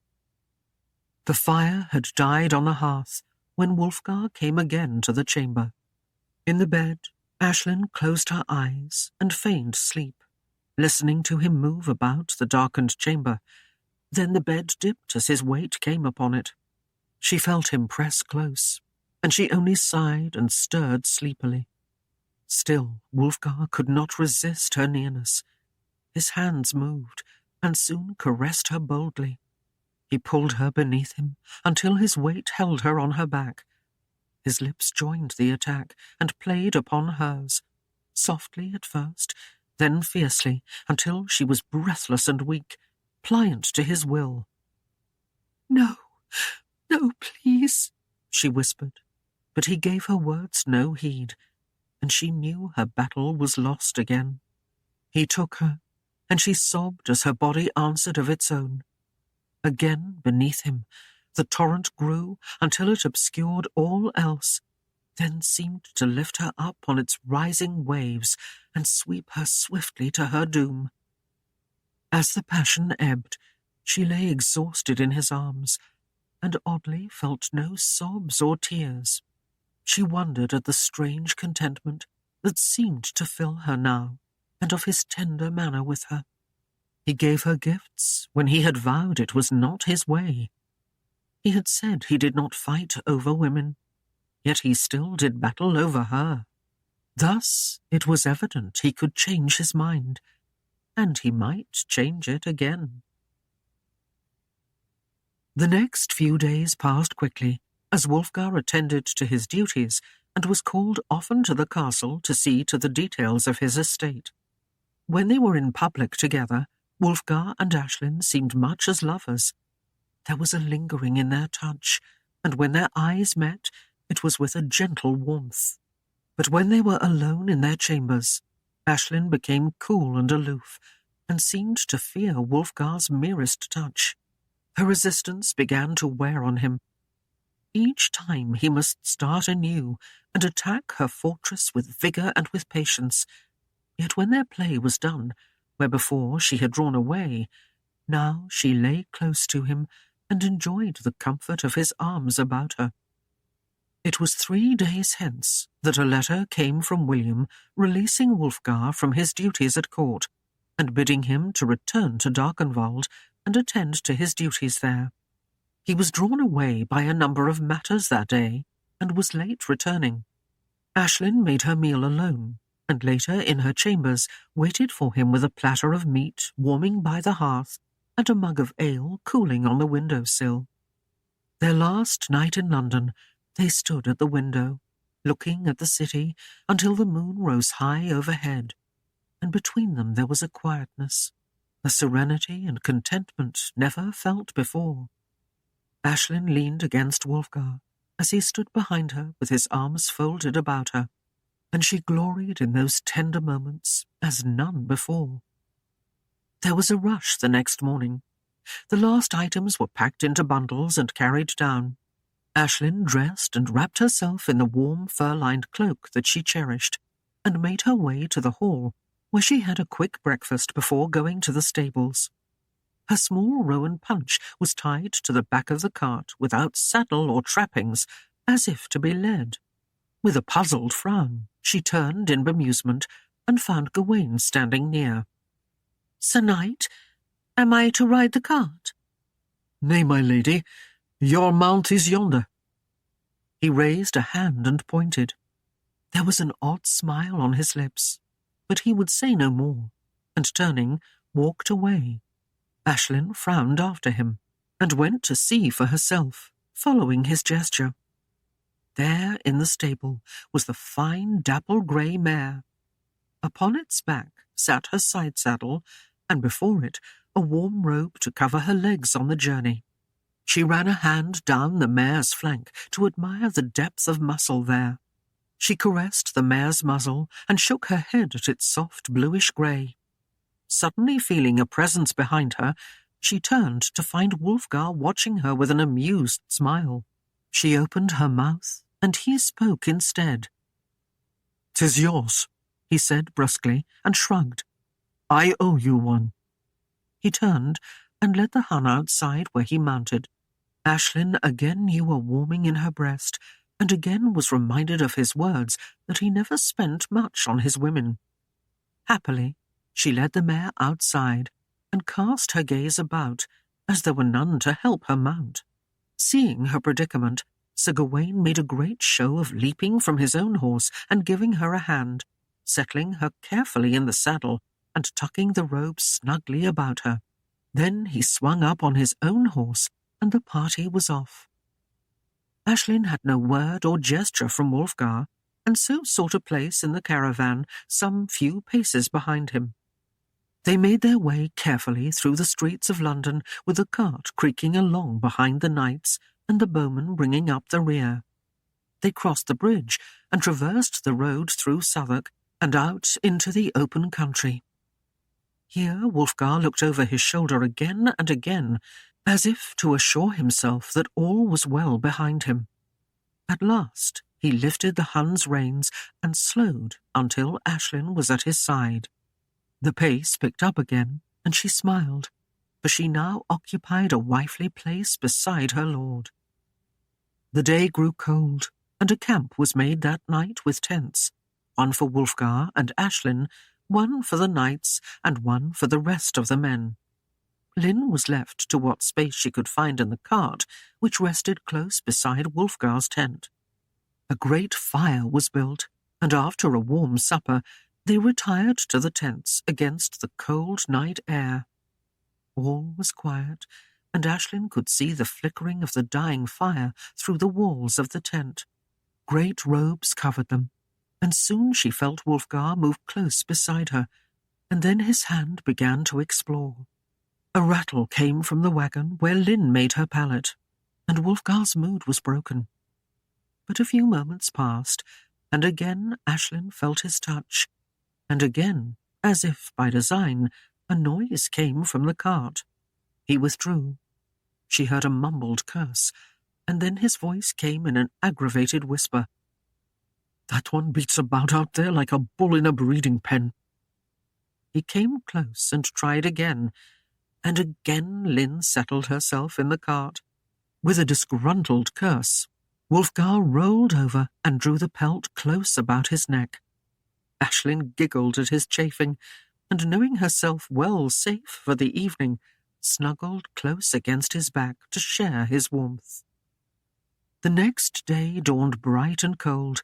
Speaker 2: The fire had died on the hearth when Wulfgar came again to the chamber. In the bed, Aislinn closed her eyes and feigned sleep, listening to him move about the darkened chamber. Then the bed dipped as his weight came upon it. She felt him press close, and she only sighed and stirred sleepily. Still, Wulfgar could not resist her nearness. His hands moved, and soon caressed her boldly. He pulled her beneath him until his weight held her on her back. His lips joined the attack and played upon hers, softly at first, then fiercely, until she was breathless and weak, pliant to his will.
Speaker 3: "No, no, please,"
Speaker 2: she whispered, but he gave her words no heed, and she knew her battle was lost again. He took her, and she sobbed as her body answered of its own. Again beneath him, the torrent grew until it obscured all else, then seemed to lift her up on its rising waves and sweep her swiftly to her doom. As the passion ebbed, she lay exhausted in his arms, and oddly felt no sobs or tears. She wondered at the strange contentment that seemed to fill her now, and of his tender manner with her. He gave her gifts when he had vowed it was not his way. He had said he did not fight over women, yet he still did battle over her. Thus it was evident he could change his mind, and he might change it again. The next few days passed quickly, as Wulfgar attended to his duties and was called often to the castle to see to the details of his estate. When they were in public together, Wulfgar and Aislinn seemed much as lovers. There was a lingering in their touch, and when their eyes met, it was with a gentle warmth. But when they were alone in their chambers, Aislinn became cool and aloof, and seemed to fear Wulfgar's merest touch. Her resistance began to wear on him. Each time he must start anew and attack her fortress with vigour and with patience. Yet when their play was done, where before she had drawn away, now she lay close to him and enjoyed the comfort of his arms about her. It was 3 days hence that a letter came from William releasing Wulfgar from his duties at court, and bidding him to return to Darkenwald and attend to his duties there. He was drawn away by a number of matters that day, and was late returning. Aislinn made her meal alone, and later in her chambers waited for him with a platter of meat warming by the hearth and a mug of ale cooling on the window-sill. Their last night in London, they stood at the window, looking at the city until the moon rose high overhead, and between them there was a quietness, a serenity and contentment never felt before. Aislinn leaned against Wulfgar as he stood behind her with his arms folded about her, and she gloried in those tender moments as none before. There was a rush the next morning. The last items were packed into bundles and carried down. Aislinn dressed and wrapped herself in the warm fur-lined cloak that she cherished, and made her way to the hall, where she had a quick breakfast before going to the stables. Her small roan punch was tied to the back of the cart without saddle or trappings, as if to be led. With a puzzled frown, she turned in bemusement and found Gawain standing near.
Speaker 3: "Sir Knight, am I to ride the cart?"
Speaker 1: "Nay, my lady, your mount is yonder."
Speaker 2: He raised a hand and pointed. There was an odd smile on his lips, but he would say no more, and turning, walked away. Aislinn frowned after him, and went to see for herself, following his gesture. There in the stable was the fine dapple-grey mare. Upon its back sat her side-saddle, and before it a warm robe to cover her legs on the journey. She ran a hand down the mare's flank to admire the depth of muscle there. She caressed the mare's muzzle and shook her head at its soft bluish-grey. Suddenly feeling a presence behind her, she turned to find Wulfgar watching her with an amused smile. She opened her mouth, and he spoke instead.
Speaker 1: "'Tis yours,"
Speaker 2: he said brusquely, and shrugged.
Speaker 1: "I owe you one."
Speaker 2: He turned and led the Hun outside where he mounted. Aislinn again knew a warming in her breast, and again was reminded of his words that he never spent much on his women. Happily, she led the mare outside and cast her gaze about, as there were none to help her mount. Seeing her predicament, Sir Gawain made a great show of leaping from his own horse and giving her a hand, settling her carefully in the saddle and tucking the robe snugly about her. Then he swung up on his own horse, and the party was off. Aislinn had no word or gesture from Wulfgar, and so sought a place in the caravan some few paces behind him. They made their way carefully through the streets of London, with the cart creaking along behind the knights and the bowmen bringing up the rear. They crossed the bridge and traversed the road through Southwark and out into the open country. Here Wulfgar looked over his shoulder again and again, as if to assure himself that all was well behind him. At last he lifted the Hun's reins and slowed until Aislinn was at his side. The pace picked up again, and she smiled, for she now occupied a wifely place beside her lord. The day grew cold, and a camp was made that night with tents, one for Wulfgar and Aislinn, one for the knights, and one for the rest of the men. Lynn was left to what space she could find in the cart, which rested close beside Wulfgar's tent. A great fire was built, and after a warm supper, they retired to the tents against the cold night air. All was quiet, and Aislinn could see the flickering of the dying fire through the walls of the tent. Great robes covered them, and soon she felt Wulfgar move close beside her, and then his hand began to explore. A rattle came from the wagon where Lynn made her pallet, and Wulfgar's mood was broken. But a few moments passed, and again Aislinn felt his touch, and again, as if by design, a noise came from the cart. He withdrew. She heard a mumbled curse, and then his voice came in an aggravated whisper. "That one beats about out there like a bull in a breeding pen." He came close and tried again, and again Lynn settled herself in the cart. With a disgruntled curse, Wulfgar rolled over and drew the pelt close about his neck. Aislinn giggled at his chafing, and knowing herself well safe for the evening, snuggled close against his back to share his warmth. The next day dawned bright and cold,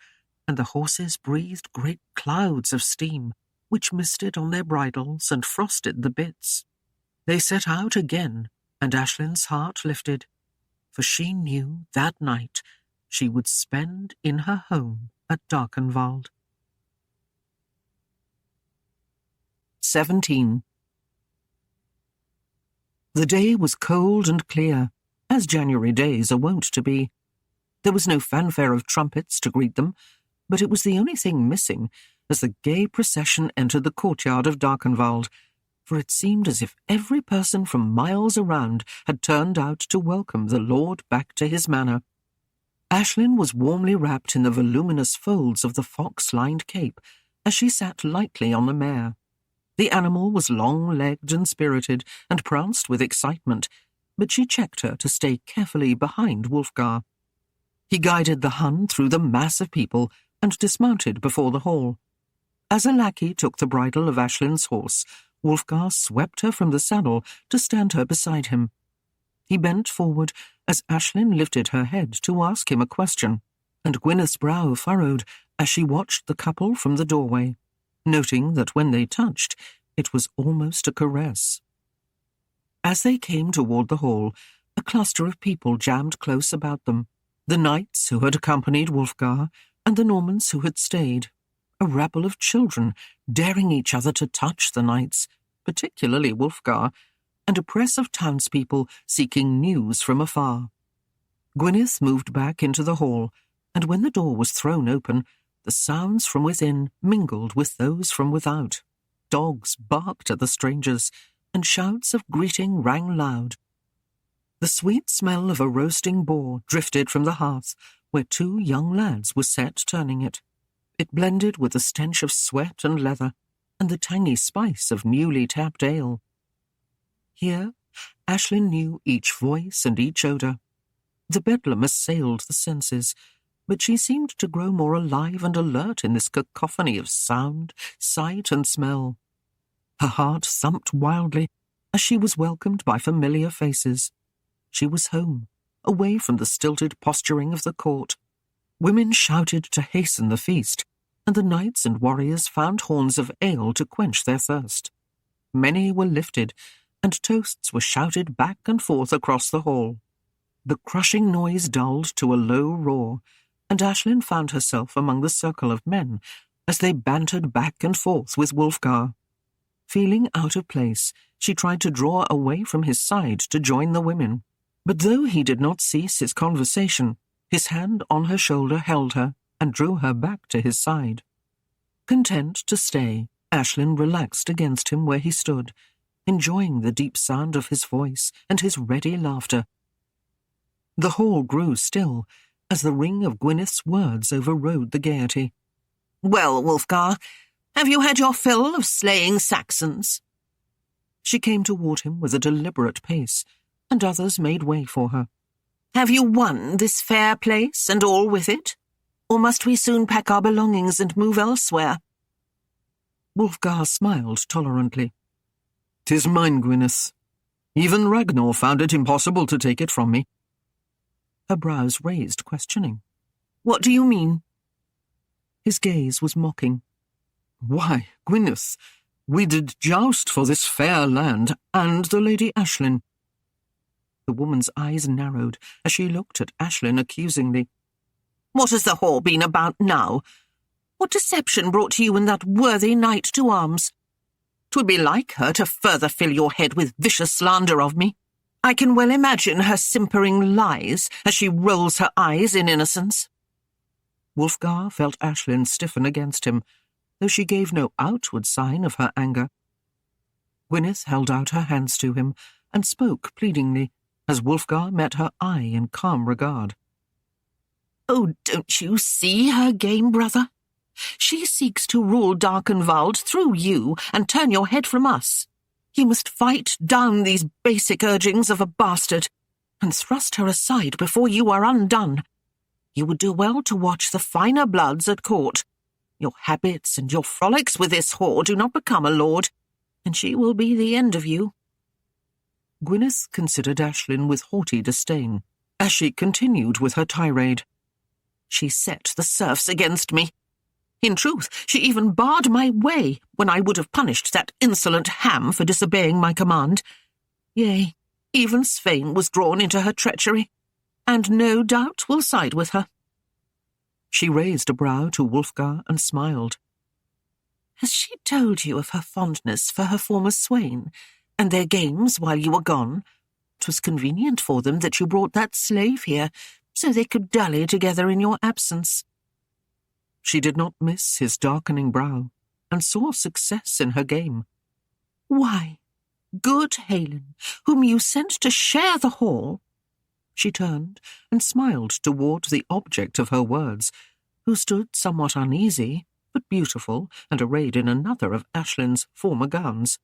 Speaker 2: and the horses breathed great clouds of steam, which misted on their bridles and frosted the bits. They set out again, and Aislinn's heart lifted, for she knew that night she would spend in her home at Darkenwald. 17. The day was cold and clear, as January days are wont to be. There was no fanfare of trumpets to greet them, but it was the only thing missing as the gay procession entered the courtyard of Darkenwald, for it seemed as if every person from miles around had turned out to welcome the lord back to his manor. Aislinn was warmly wrapped in the voluminous folds of the fox-lined cape as she sat lightly on the mare. The animal was long-legged and spirited, and pranced with excitement, but she checked her to stay carefully behind Wulfgar. He guided the Hun through the mass of people and dismounted before the hall. As a lackey took the bridle of Aislinn's horse, Wulfgar swept her from the saddle to stand her beside him. He bent forward as Aislinn lifted her head to ask him a question, and Gwyneth's brow furrowed as she watched the couple from the doorway, noting that when they touched, it was almost a caress. As they came toward the hall, a cluster of people jammed close about them, the knights who had accompanied Wulfgar and the Normans who had stayed, a rabble of children daring each other to touch the knights, particularly Wulfgar, and a press of townspeople seeking news from afar. Gwyneth moved back into the hall, and when the door was thrown open, the sounds from within mingled with those from without. Dogs barked at the strangers, and shouts of greeting rang loud. The sweet smell of a roasting boar drifted from the hearth, where two young lads were set turning it. It blended with the stench of sweat and leather, and the tangy spice of newly tapped ale. Here, Aislinn knew each voice and each odour. The bedlam assailed the senses, but she seemed to grow more alive and alert in this cacophony of sound, sight, and smell. Her heart thumped wildly as she was welcomed by familiar faces. She was home, away from the stilted posturing of the court. Women shouted to hasten the feast, and the knights and warriors found horns of ale to quench their thirst. Many were lifted, and toasts were shouted back and forth across the hall. The crushing noise dulled to a low roar, and Aislinn found herself among the circle of men as they bantered back and forth with Wulfgar. Feeling out of place, she tried to draw away from his side to join the women, but though he did not cease his conversation, his hand on her shoulder held her and drew her back to his side. Content to stay, Aislinn relaxed against him where he stood, enjoying the deep sound of his voice and his ready laughter. The hall grew still as the ring of Gwyneth's words overrode the gaiety.
Speaker 3: "Well, Wulfgar, have you had your fill of slaying Saxons?"
Speaker 2: She came toward him with a deliberate pace, and others made way for her.
Speaker 3: "Have you won this fair place and all with it? Or must we soon pack our belongings and move elsewhere?"
Speaker 2: Wulfgar smiled tolerantly. "'Tis mine, Gwyneth. Even Ragnar found it impossible to take it from me." Her brows raised, questioning.
Speaker 3: "What do you mean?"
Speaker 2: His gaze was mocking. "Why, Gwyneth, we did joust for this fair land and the Lady Aislinn." The woman's eyes narrowed as she looked at Aislinn accusingly.
Speaker 3: "What has the whore been about now? What deception brought you and that worthy knight to arms? 'Twould be like her to further fill your head with vicious slander of me. I can well imagine her simpering lies as she rolls her eyes in innocence."
Speaker 2: Wulfgar felt Aislinn stiffen against him, though she gave no outward sign of her anger. Gwyneth held out her hands to him and spoke pleadingly, as Wulfgar met her eye in calm regard.
Speaker 3: "Oh, don't you see her game, brother? She seeks to rule Darkenwald through you and turn your head from us. You must fight down these basic urgings of a bastard and thrust her aside before you are undone. You would do well to watch the finer bloods at court. Your habits and your frolics with this whore do not become a lord, and she will be the end of you."
Speaker 2: Gwyneth considered Aislinn with haughty disdain, as she continued with her tirade.
Speaker 3: "She set the serfs against me. In truth, she even barred my way when I would have punished that insolent ham for disobeying my command. Yea, even Svein was drawn into her treachery, and no doubt will side with her."
Speaker 2: She raised a brow to Wulfgar and smiled.
Speaker 3: "Has she told you of her fondness for her former swain, and their games while you were gone? 'Twas convenient for them that you brought that slave here, so they could dally together in your absence."
Speaker 2: She did not miss his darkening brow, and saw success in her game.
Speaker 3: "Why, good Aislinn, whom you sent to share the hall."
Speaker 2: She turned and smiled toward the object of her words, who stood somewhat uneasy, but beautiful, and arrayed in another of Aislinn's former gowns.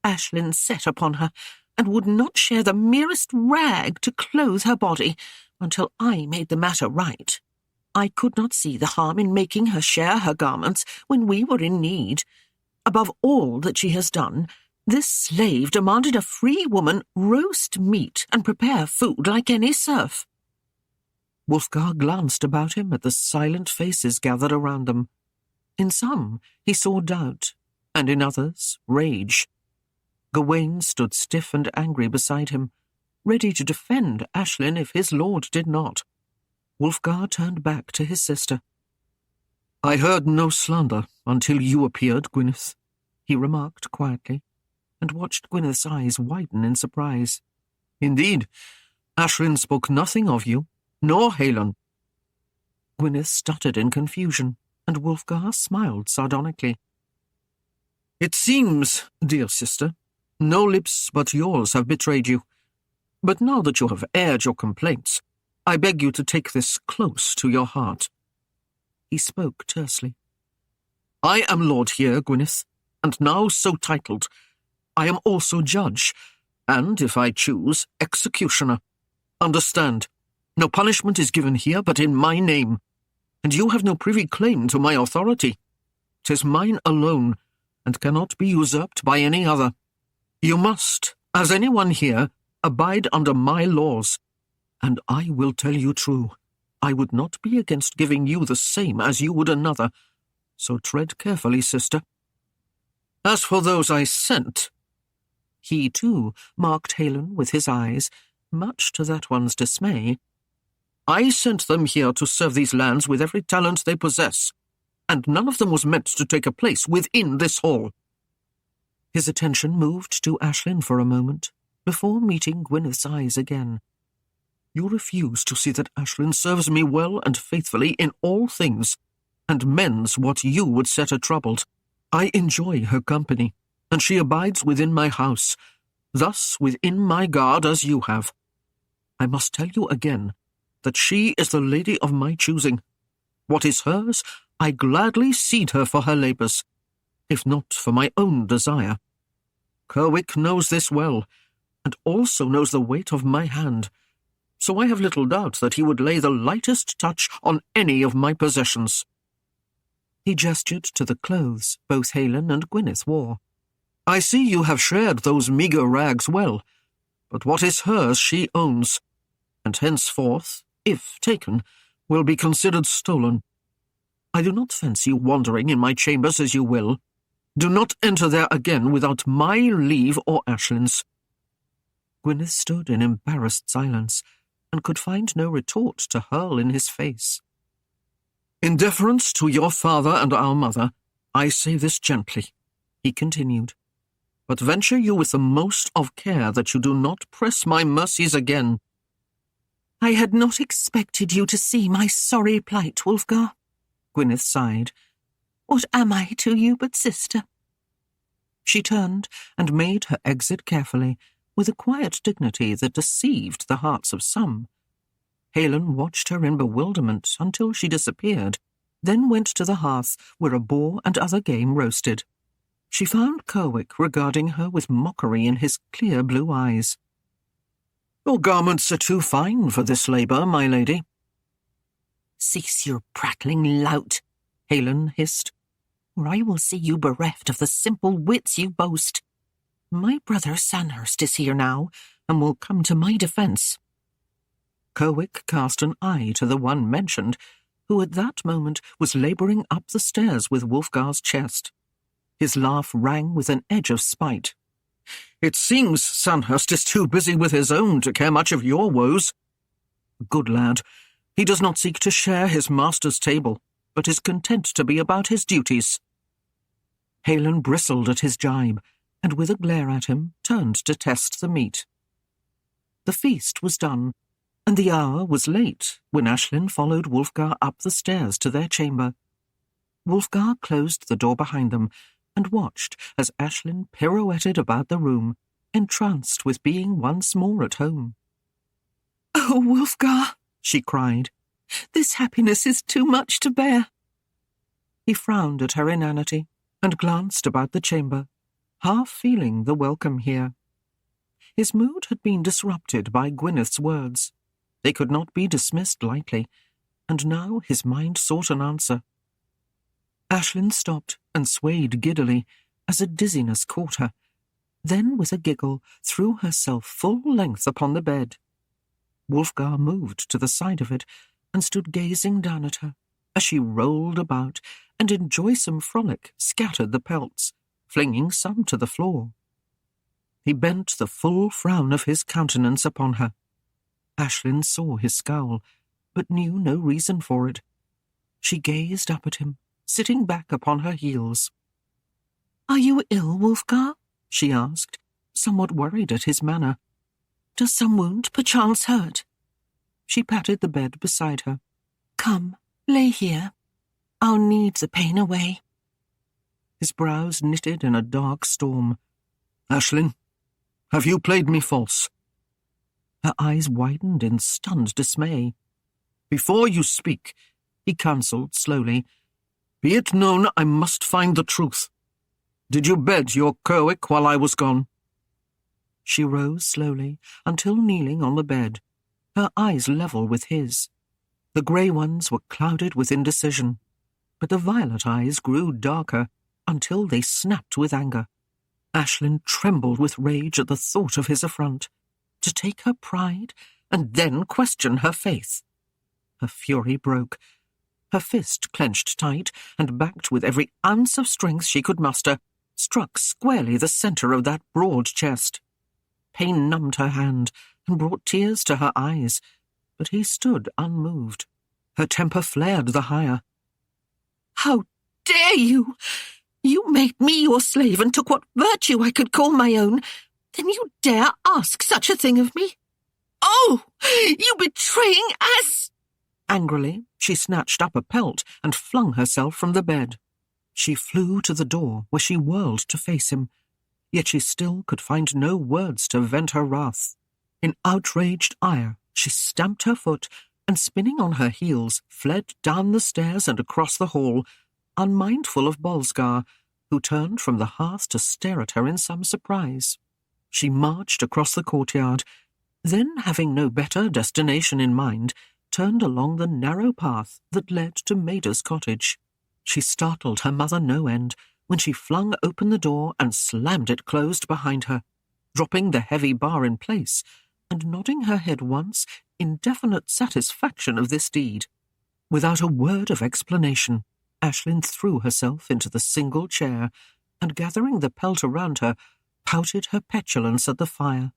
Speaker 3: Aislinn set upon her, and would not share the merest rag to clothe her body, until I made the matter right. I could not see the harm in making her share her garments when we were in need. Above all that she has done, this slave demanded a free woman roast meat and prepare food like any serf."
Speaker 2: Wulfgar glanced about him at the silent faces gathered around them. In some he saw doubt, and in others rage. Gawain stood stiff and angry beside him, ready to defend Aislinn if his lord did not. Wulfgar turned back to his sister. "I heard no slander until you appeared, Gwyneth," he remarked quietly, and watched Gwyneth's eyes widen in surprise. "Indeed, Aislinn spoke nothing of you, nor Aislinn." Gwyneth stuttered in confusion, and Wulfgar smiled sardonically. "It seems, dear sister, no lips but yours have betrayed you. But now that you have aired your complaints, I beg you to take this close to your heart." He spoke tersely. "I am lord here, Gwyneth, and now so titled. I am also judge, and, if I choose, executioner. Understand, no punishment is given here but in my name, and you have no privy claim to my authority. 'Tis mine alone, and cannot be usurped by any other. You must, as anyone here, abide under my laws.
Speaker 1: And I will tell you true, I would not be against giving you the same as you would another, so tread carefully, sister. As for those I sent—" He, too, marked Aislinn with his eyes, much to that one's dismay. "I sent them here to serve these lands with every talent they possess, and none of them was meant to take a place within this hall." His attention moved to Aislinn for a moment, before meeting Gwyneth's eyes again. "You refuse to see that Aislinn serves me well and faithfully in all things, and mends what you would set her troubled. I enjoy her company, and she abides within my house, thus within my guard as you have. I must tell you again that she is the lady of my choosing. What is hers, I gladly cede her for her labours, if not for my own desire. Kerwick knows this well, and also knows the weight of my hand, so I have little doubt that he would lay the lightest touch on any of my possessions." He gestured to the clothes both Aislinn and Gwyneth wore. "I see you have shared those meagre rags well, but what is hers she owns, and henceforth, if taken, will be considered stolen. I do not fancy wandering in my chambers as you will. Do not enter there again without my leave or Aislinn's." Gwyneth stood in embarrassed silence, and could find no retort to hurl in his face. "In deference to your father and our mother, I say this gently," he continued, "but venture you with the most of care that you do not press my mercies again."
Speaker 3: "I had not expected you to see my sorry plight, Wulfgar," Gwyneth sighed. "What am I to you but sister?" She turned and made her exit carefully, with a quiet dignity that deceived the hearts of some. Aislinn watched her in bewilderment until she disappeared, then went to the hearth where a boar and other game roasted. She found Kerwick regarding her with mockery in his clear blue eyes. "Your garments are too fine for this labour, my lady." "Cease your prattling lout," Aislinn hissed, "or I will see you bereft of the simple wits you boast. My brother Sandhurst is here now, and will come to my defence." Kerwick cast an eye to the one mentioned, who at that moment was labouring up the stairs with Wulfgar's chest. His laugh rang with an edge of spite. "It seems Sandhurst is too busy with his own to care much of your woes. Good lad, he does not seek to share his master's table, but is content to be about his duties." Aislinn bristled at his jibe, and with a glare at him turned to test the meat. The feast was done, and the hour was late when Aislinn followed Wulfgar up the stairs to their chamber. Wulfgar closed the door behind them and watched as Aislinn pirouetted about the room, entranced with being once more at home. "Oh, Wulfgar," she cried, "this happiness is too much to bear." He frowned at her inanity and glanced about the chamber, half feeling the welcome here. His mood had been disrupted by Gwyneth's words. They could not be dismissed lightly, and now his mind sought an answer. Aislinn stopped and swayed giddily as a dizziness caught her, then with a giggle threw herself full length upon the bed. Wulfgar moved to the side of it and stood gazing down at her as she rolled about and in joysome frolic scattered the pelts, flinging some to the floor. He bent the full frown of his countenance upon her. Aislinn saw his scowl, but knew no reason for it. She gazed up at him, sitting back upon her heels. "Are you ill, Wulfgar?" she asked, somewhat worried at his manner. "Does some wound perchance hurt?" She patted the bed beside her. "Come, lay here. I'll knead the pain away." His brows knitted in a dark storm.
Speaker 1: "Aislinn, have you played me false?"
Speaker 2: Her eyes widened in stunned dismay.
Speaker 1: "Before you speak," he counselled slowly, "be it known I must find the truth. Did you bed your Kerwick while I was gone?"
Speaker 2: She rose slowly until kneeling on the bed, her eyes level with his. The grey ones were clouded with indecision, but the violet eyes grew darker until they snapped with anger. Aislinn trembled with rage at the thought of his affront. To take her pride and then question her faith. Her fury broke. Her fist clenched tight and, backed with every ounce of strength she could muster, struck squarely the centre of that broad chest. Pain numbed her hand and brought tears to her eyes, but he stood unmoved. Her temper flared the higher.
Speaker 3: "How dare you? You made me your slave and took what virtue I could call my own. Then you dare ask such a thing of me? Oh, you betraying ass!"
Speaker 2: Angrily, she snatched up a pelt and flung herself from the bed. She flew to the door, where she whirled to face him, yet she still could find no words to vent her wrath. In outraged ire, she stamped her foot and, spinning on her heels, fled down the stairs and across the hall, unmindful of Wulfgar, who turned from the hearth to stare at her in some surprise. She marched across the courtyard, then, having no better destination in mind, turned along the narrow path that led to Maida's cottage. She startled her mother no end when she flung open the door and slammed it closed behind her, dropping the heavy bar in place and nodding her head once in definite satisfaction of this deed. Without a word of explanation, Aislinn threw herself into the single chair and, gathering the pelt around her, pouted her petulance at the fire.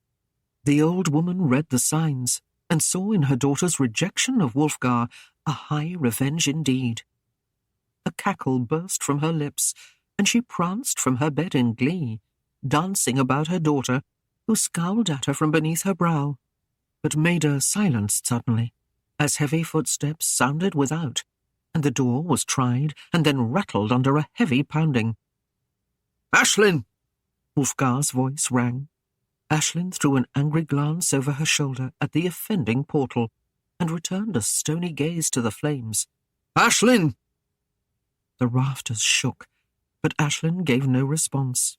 Speaker 2: The old woman read the signs and saw in her daughter's rejection of Wulfgar a high revenge indeed. A cackle burst from her lips, and she pranced from her bed in glee, dancing about her daughter, who scowled at her from beneath her brow. But Maida silenced suddenly, as heavy footsteps sounded without, and the door was tried and then rattled under a heavy pounding.
Speaker 1: "Aislinn!"
Speaker 2: Wulfgar's voice rang. Aislinn threw an angry glance over her shoulder at the offending portal, and returned a stony gaze to the flames.
Speaker 1: "Aislinn!"
Speaker 2: The rafters shook, but Aislinn gave no response.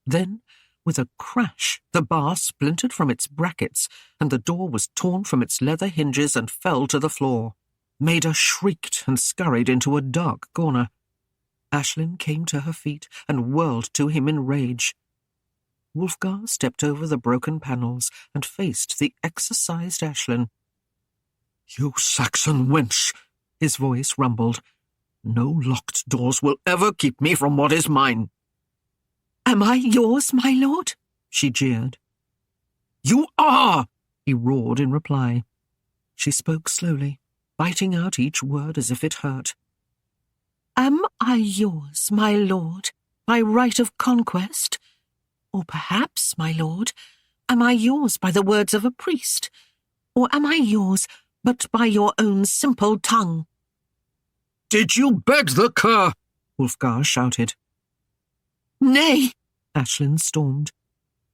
Speaker 2: Then, with a crash, the bar splintered from its brackets, and the door was torn from its leather hinges and fell to the floor. Maida shrieked and scurried into a dark corner. Aislinn came to her feet and whirled to him in rage. Wulfgar stepped over the broken panels and faced the exercised Aislinn.
Speaker 1: "You Saxon wench,"
Speaker 2: his voice rumbled.
Speaker 1: "No locked doors will ever keep me from what is mine."
Speaker 3: "Am I yours, my lord?"
Speaker 2: she jeered.
Speaker 1: "You are!"
Speaker 2: he roared in reply. She spoke slowly, biting out each word as if it hurt.
Speaker 3: "Am I yours, my lord, by right of conquest? Or perhaps, my lord, am I yours by the words of a priest? Or am I yours but by your own simple tongue?"
Speaker 1: "Did you beg the cur?"
Speaker 2: Wulfgar shouted.
Speaker 3: "Nay,"
Speaker 2: Aislinn stormed,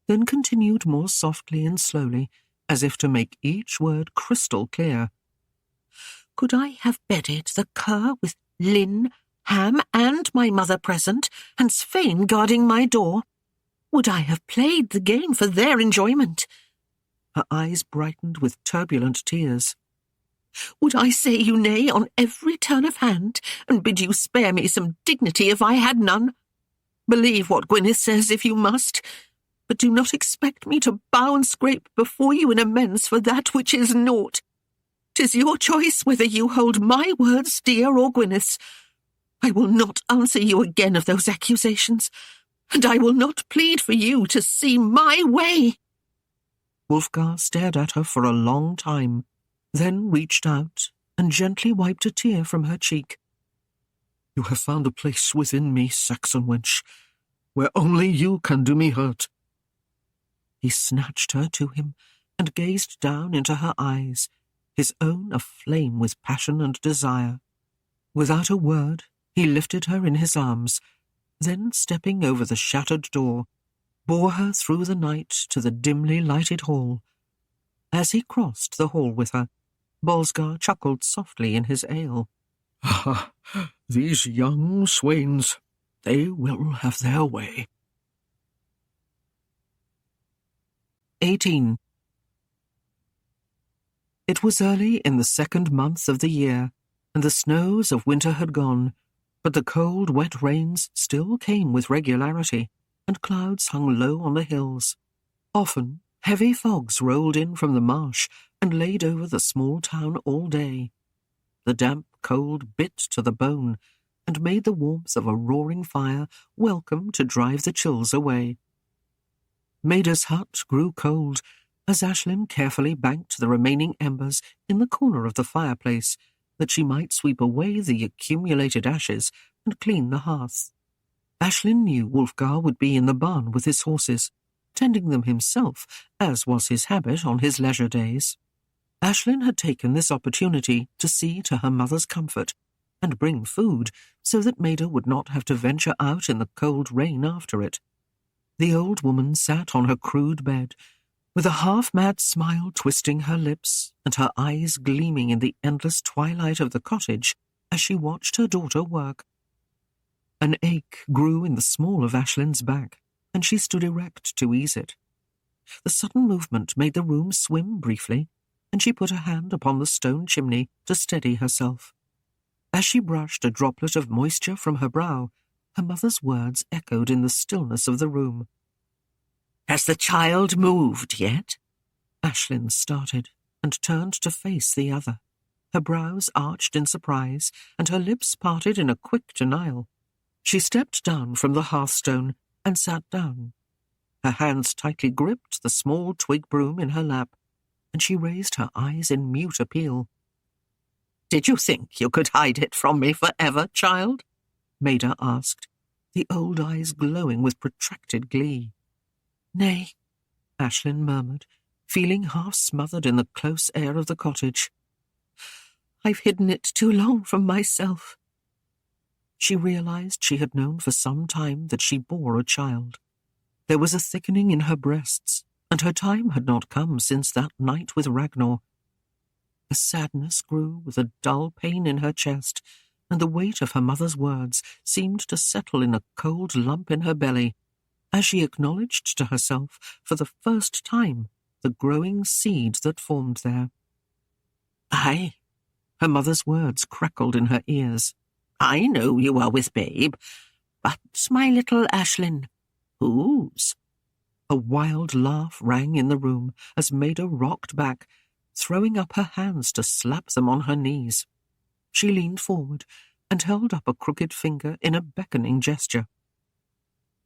Speaker 2: then continued more softly and slowly, as if to make each word crystal clear.
Speaker 3: "Could I have bedded the cur with Lynn, Ham, and my mother present, and Svein guarding my door? Would I have played the game for their enjoyment?"
Speaker 2: Her eyes brightened with turbulent tears.
Speaker 3: "Would I say you nay on every turn of hand, and bid you spare me some dignity if I had none? Believe what Gwyneth says if you must, but do not expect me to bow and scrape before you in amends for that which is naught. 'Tis your choice whether you hold my words dear or Gwyneth's. I will not answer you again of those accusations, and I will not plead for you to see my way."
Speaker 2: Wulfgar stared at her for a long time, then reached out and gently wiped a tear from her cheek.
Speaker 1: "You have found a place within me, Saxon wench, where only you can do me hurt."
Speaker 2: He snatched her to him and gazed down into her eyes, his own aflame with passion and desire. Without a word, he lifted her in his arms, then, stepping over the shattered door, bore her through the night to the dimly lighted hall. As he crossed the hall with her, Wulfgar chuckled softly in his ale.
Speaker 1: "Ah, these young swains, they will have their way."
Speaker 2: 18. It was early in the second month of the year, and the snows of winter had gone, but the cold, wet rains still came with regularity, and clouds hung low on the hills. Often, Heavy fogs rolled in from the marsh and laid over the small town all day. The damp cold bit to the bone and made the warmth of a roaring fire welcome to drive the chills away. Maida's hut grew cold as Aislinn carefully banked the remaining embers in the corner of the fireplace, that she might sweep away the accumulated ashes and clean the hearth. Aislinn knew Wulfgar would be in the barn with his horses, tending them himself, as was his habit on his leisure days. Aislinn had taken this opportunity to see to her mother's comfort and bring food so that Maida would not have to venture out in the cold rain after it. The old woman sat on her crude bed, with a half-mad smile twisting her lips and her eyes gleaming in the endless twilight of the cottage as she watched her daughter work. An ache grew in the small of Aislinn's back, and she stood erect to ease it. The sudden movement made the room swim briefly, and she put a hand upon the stone chimney to steady herself. As she brushed a droplet of moisture from her brow, her mother's words echoed in the stillness of the room.
Speaker 3: "Has the child moved yet?"
Speaker 2: Aislinn started and turned to face the other, her brows arched in surprise and her lips parted in a quick denial. She stepped down from the hearthstone and sat down. Her hands tightly gripped the small twig broom in her lap, and she raised her eyes in mute appeal.
Speaker 3: "Did you think you could hide it from me forever, child?"
Speaker 2: Maida asked, the old eyes glowing with protracted glee.
Speaker 3: "Nay,"
Speaker 2: Aislinn murmured, feeling half smothered in the close air of the cottage.
Speaker 3: "I've hidden it too long from myself."
Speaker 2: She realized she had known for some time that she bore a child. There was a thickening in her breasts, and her time had not come since that night with Ragnar. A sadness grew with a dull pain in her chest, and the weight of her mother's words seemed to settle in a cold lump in her belly, as she acknowledged to herself for the first time the growing seed that formed there.
Speaker 3: "Aye,"
Speaker 2: her mother's words crackled in her ears.
Speaker 3: "I know you are with babe, but my little Aislinn, whose?"
Speaker 2: A wild laugh rang in the room as Maida rocked back, throwing up her hands to slap them on her knees. She leaned forward and held up a crooked finger in a beckoning gesture.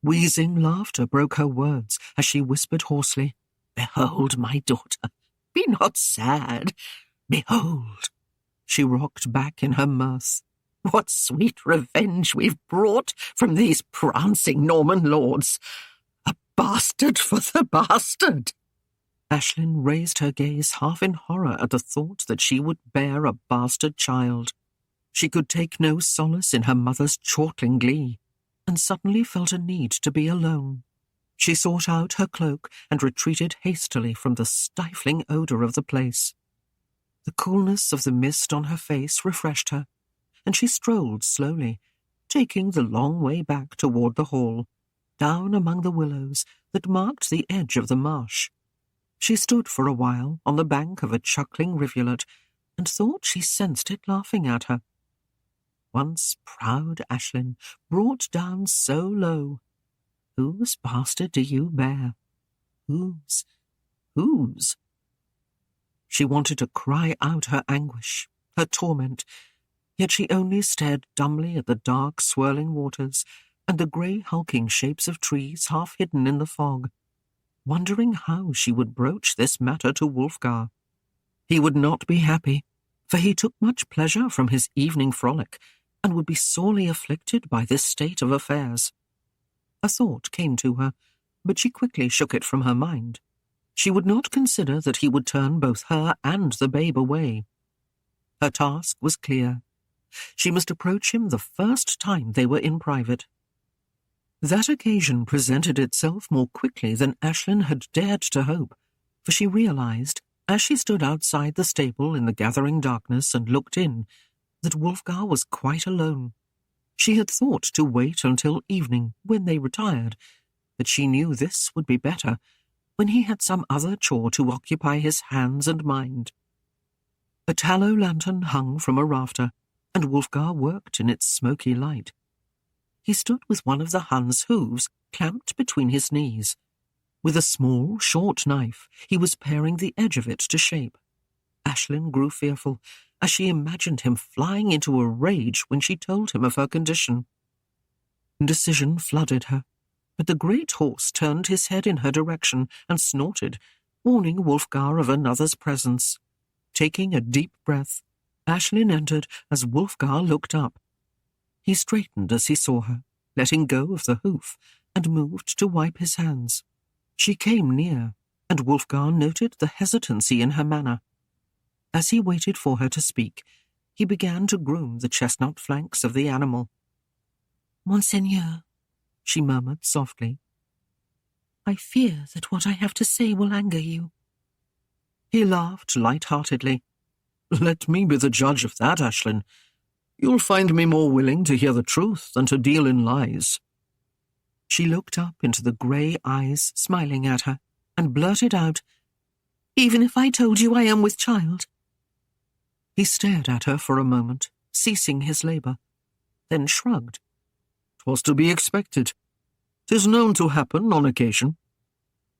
Speaker 2: Wheezing laughter broke her words as she whispered hoarsely,
Speaker 3: "Behold, my daughter, be not sad. Behold."
Speaker 2: She rocked back in her mirth.
Speaker 3: "What sweet revenge we've brought from these prancing Norman lords. A bastard for the bastard."
Speaker 2: Aislinn raised her gaze half in horror at the thought that she would bear a bastard child. She could take no solace in her mother's chortling glee, and suddenly felt a need to be alone. She sought out her cloak and retreated hastily from the stifling odour of the place. The coolness of the mist on her face refreshed her, and she strolled slowly, taking the long way back toward the hall, down among the willows that marked the edge of the marsh. She stood for a while on the bank of a chuckling rivulet and thought she sensed it laughing at her. Once proud Aislinn, brought down so low. Whose bastard do you bear? Whose? She wanted to cry out her anguish, her torment, yet she only stared dumbly at the dark swirling waters and the grey hulking shapes of trees half hidden in the fog, wondering how she would broach this matter to Wulfgar. He would not be happy, for he took much pleasure from his evening frolic, and would be sorely afflicted by this state of affairs. A thought came to her, but she quickly shook it from her mind. She would not consider that he would turn both her and the babe away. Her task was clear. She must approach him the first time they were in private. That occasion presented itself more quickly than Aislinn had dared to hope, for she realized, as she stood outside the stable in the gathering darkness and looked in, that Wulfgar was quite alone. She had thought to wait until evening, when they retired, but she knew this would be better, when he had some other chore to occupy his hands and mind. A tallow lantern hung from a rafter, and Wulfgar worked in its smoky light. He stood with one of the Hun's hooves clamped between his knees. With a small, short knife, he was paring the edge of it to shape. Aislinn grew fearful as she imagined him flying into a rage when she told him of her condition. Indecision flooded her, but the great horse turned his head in her direction and snorted, warning Wulfgar of another's presence. Taking a deep breath, Aislinn entered as Wulfgar looked up. He straightened as he saw her, letting go of the hoof, and moved to wipe his hands. She came near, and Wulfgar noted the hesitancy in her manner. As he waited for her to speak, he began to groom the chestnut flanks of the animal.
Speaker 3: "Monseigneur," she murmured softly, "I fear that what I have to say will anger you."
Speaker 2: He laughed light-heartedly. "Let me be the judge of that, Aislinn. You'll find me more willing to hear the truth than to deal in lies." She looked up into the grey eyes smiling at her and blurted out,
Speaker 3: "Even if I told you I am with child?"
Speaker 2: He stared at her for a moment, ceasing his labour, then shrugged. "'Twas to be expected. 'Tis known to happen on occasion."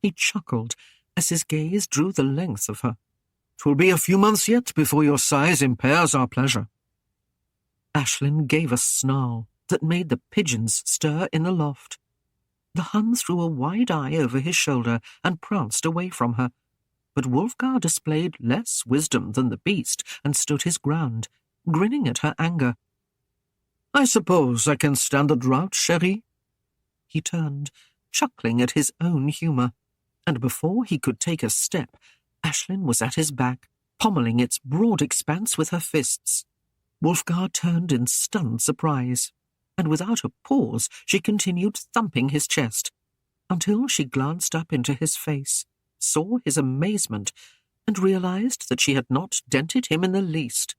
Speaker 2: He chuckled as his gaze drew the length of her. "'Twill be a few months yet before your size impairs our pleasure." Aislinn gave a snarl that made the pigeons stir in the loft. The Hun threw a wide eye over his shoulder and pranced away from her, but Wulfgar displayed less wisdom than the beast and stood his ground, grinning at her anger. "I suppose I can stand a drought, chérie?" He turned, chuckling at his own humour, and before he could take a step, Aislinn was at his back, pommelling its broad expanse with her fists. Wulfgar turned in stunned surprise, and without a pause she continued thumping his chest, until she glanced up into his face, saw his amazement, and realized that she had not dented him in the least.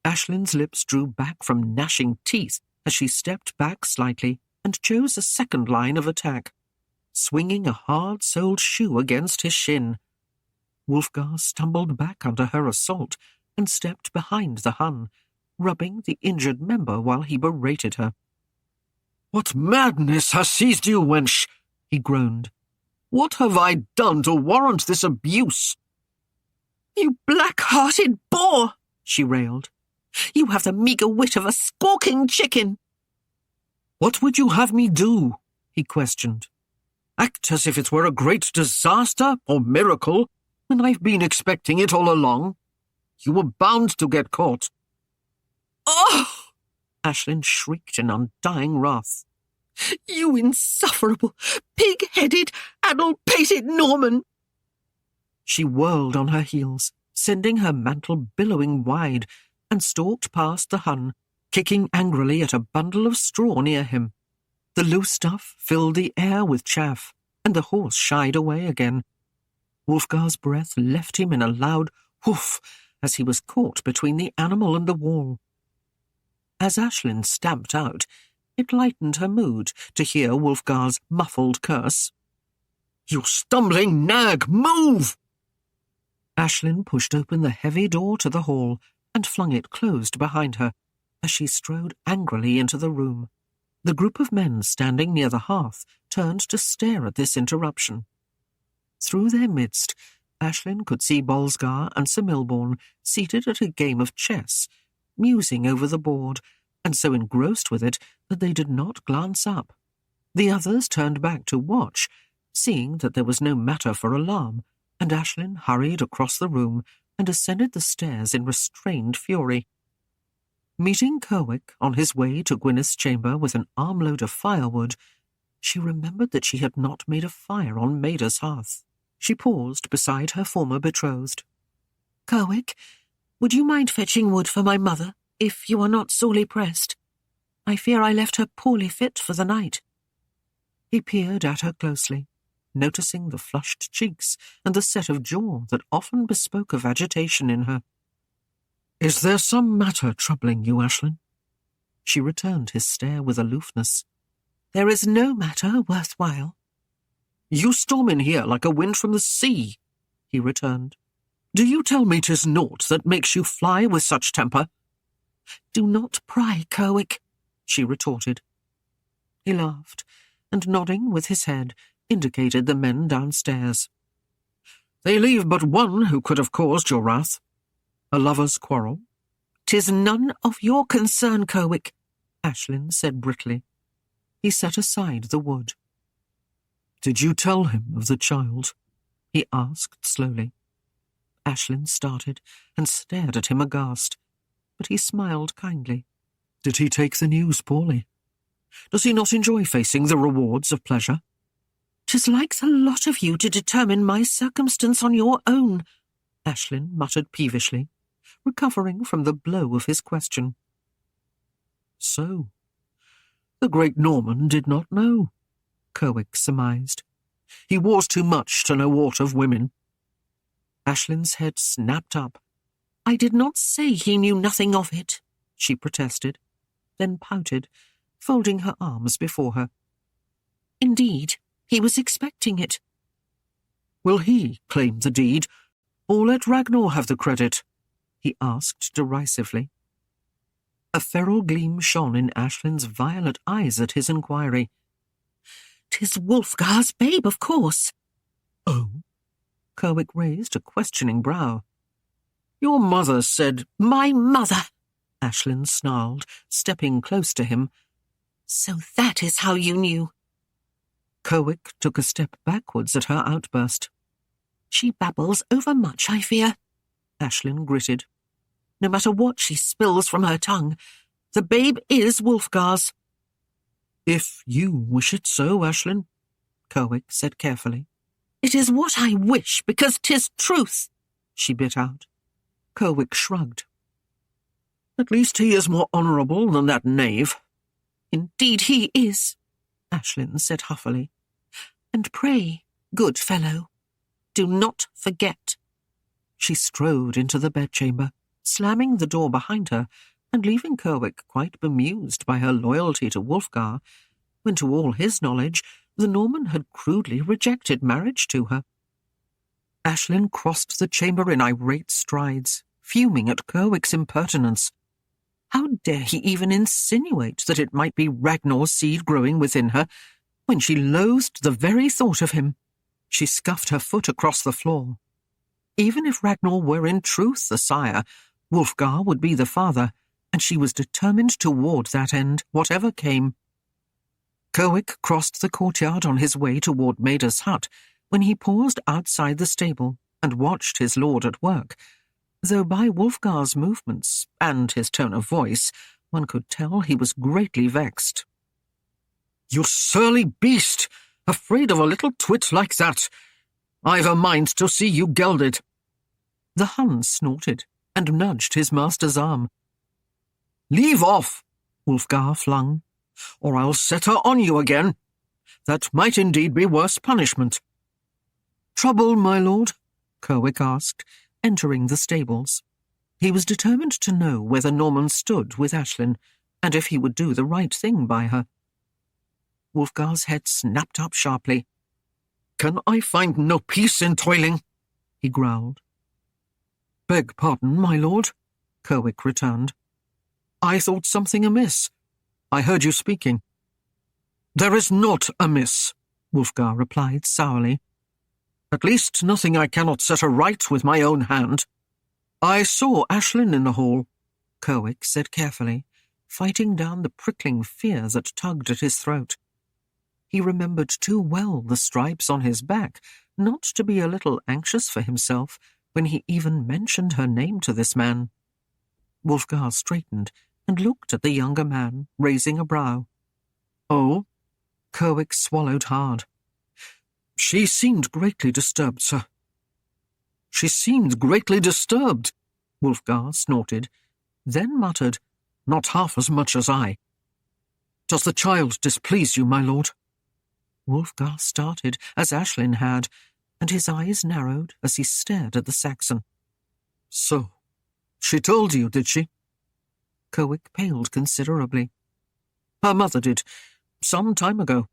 Speaker 2: Aislinn's lips drew back from gnashing teeth as she stepped back slightly and chose a second line of attack, swinging a hard-soled shoe against his shin. Wulfgar stumbled back under her assault and stepped behind the Hun, rubbing the injured member while he berated her. "What madness has seized you, wench?" he groaned. "What have I done to warrant this abuse?"
Speaker 3: "You black-hearted boar!" she railed. "You have the meagre wit of a squawking chicken."
Speaker 2: "What would you have me do?" he questioned. "Act as if it were a great disaster or miracle when I've been expecting it all along? You were bound to get caught."
Speaker 3: "Oh!"
Speaker 2: Aislinn shrieked in undying wrath.
Speaker 3: "You insufferable, pig-headed, addle-pated Norman!"
Speaker 2: She whirled on her heels, sending her mantle billowing wide, and stalked past the Hun, kicking angrily at a bundle of straw near him. The loose stuff filled the air with chaff, and the horse shied away again. Wulfgar's breath left him in a loud whoof as he was caught between the animal and the wall. As Aislinn stamped out, it lightened her mood to hear Wulfgar's muffled curse. "You stumbling nag, move!" Aislinn pushed open the heavy door to the hall and flung it closed behind her as she strode angrily into the room. The group of men standing near the hearth turned to stare at this interruption. Through their midst, Aislinn could see Wulfgar and Sir Milborne seated at a game of chess, musing over the board, and so engrossed with it that they did not glance up. The others turned back to watch, seeing that there was no matter for alarm, and Aislinn hurried across the room and ascended the stairs in restrained fury. Meeting Kerwick on his way to Gwyneth's chamber with an armload of firewood, she remembered that she had not made a fire on Maida's hearth. She paused beside her former betrothed.
Speaker 3: "Kerwick, would you mind fetching wood for my mother, if you are not sorely pressed? I fear I left her poorly fit for the night."
Speaker 2: He peered at her closely, noticing the flushed cheeks and the set of jaw that often bespoke of agitation in her. "Is there some matter troubling you, Aislinn?" She returned his stare with aloofness.
Speaker 3: "There is no matter worthwhile."
Speaker 2: "You storm in here like a wind from the sea," he returned. "Do you tell me 'tis naught that makes you fly with such temper?"
Speaker 3: "Do not pry, Kerwick," she retorted.
Speaker 2: He laughed, and nodding with his head, indicated the men downstairs. "They leave but one who could have caused your wrath. A lover's quarrel."
Speaker 3: "'Tis none of your concern, Kerwick,"
Speaker 2: Aislinn said briskly. He set aside the wood. "Did you tell him of the child?" he asked slowly. Aislinn started and stared at him aghast, but he smiled kindly. "Did he take the news poorly? Does he not enjoy facing the rewards of pleasure?"
Speaker 3: "'Tis like the lot of you to determine my circumstance on your own,"
Speaker 2: Aislinn muttered peevishly, recovering from the blow of his question. "So, the great Norman did not know," Kerwick surmised. "He wars too much to know aught of women." Aislinn's head snapped up.
Speaker 3: "I did not say he knew nothing of it,"
Speaker 2: she protested, then pouted, folding her arms before her.
Speaker 3: "Indeed, he was expecting it."
Speaker 2: "Will he claim the deed, or let Ragnar have the credit?" he asked derisively. A feral gleam shone in Aislinn's violet eyes at his inquiry.
Speaker 3: "'Tis Wulfgar's babe, of course."
Speaker 2: "Oh?" Kerwick raised a questioning brow. "Your mother said—"
Speaker 3: "My mother!"
Speaker 2: Aislinn snarled, stepping close to him.
Speaker 3: "So that is how you knew."
Speaker 2: Kerwick took a step backwards at her outburst.
Speaker 3: "She babbles overmuch, I fear,"
Speaker 2: Aislinn gritted.
Speaker 3: "No matter what she spills from her tongue, the babe is Wulfgar's."
Speaker 2: "If you wish it so, Aislinn," Kerwick said carefully.
Speaker 3: "It is what I wish, because 'tis truth,"
Speaker 2: she bit out. Kerwick shrugged. "At least he is more honourable than that knave."
Speaker 3: "Indeed he is,"
Speaker 2: Aislinn said huffily.
Speaker 3: "And pray, good fellow, do not forget."
Speaker 2: She strode into the bedchamber, slamming the door behind her and leaving Kerwick quite bemused by her loyalty to Wulfgar, when to all his knowledge the Norman had crudely rejected marriage to her. Aislinn crossed the chamber in irate strides, fuming at Kerwick's impertinence. How dare he even insinuate that it might be Ragnar's seed growing within her, when she loathed the very thought of him? She scuffed her foot across the floor. Even if Ragnar were in truth the sire, Wulfgar would be the father, and she was determined toward that end, whatever came. Kerwick crossed the courtyard on his way toward Maida's hut, when he paused outside the stable and watched his lord at work, though by Wulfgar's movements and his tone of voice one could tell he was greatly vexed. "You surly beast! Afraid of a little twit like that! I've a mind to see you gelded." The Hun snorted and nudged his master's arm. "Leave off," Wulfgar flung, "or I'll set her on you again. That might indeed be worse punishment." "Trouble, my lord?" Kerwick asked, entering the stables. He was determined to know where the Norman stood with Aislinn, and if he would do the right thing by her. Wulfgar's head snapped up sharply. "Can I find no peace in toiling?" he growled. "Beg pardon, my lord," Kerwick returned. "I thought something amiss. I heard you speaking." "There is naught amiss," Wulfgar replied sourly. "At least nothing I cannot set right with my own hand." "I saw Aislinn in the hall," Kerwick said carefully, fighting down the prickling fear that tugged at his throat. He remembered too well the stripes on his back not to be a little anxious for himself when he even mentioned her name to this man. Wulfgar straightened and looked at the younger man, raising a brow. "Oh?" Kerwick swallowed hard. "She seemed greatly disturbed, sir." "She seemed greatly disturbed," Wulfgar snorted, then muttered, "Not half as much as I. Does the child displease you, my lord?" Wulfgar started, as Aislinn had, and his eyes narrowed as he stared at the Saxon. "So, she told you, did she?" Kerwick paled considerably. "Her mother did, some time ago."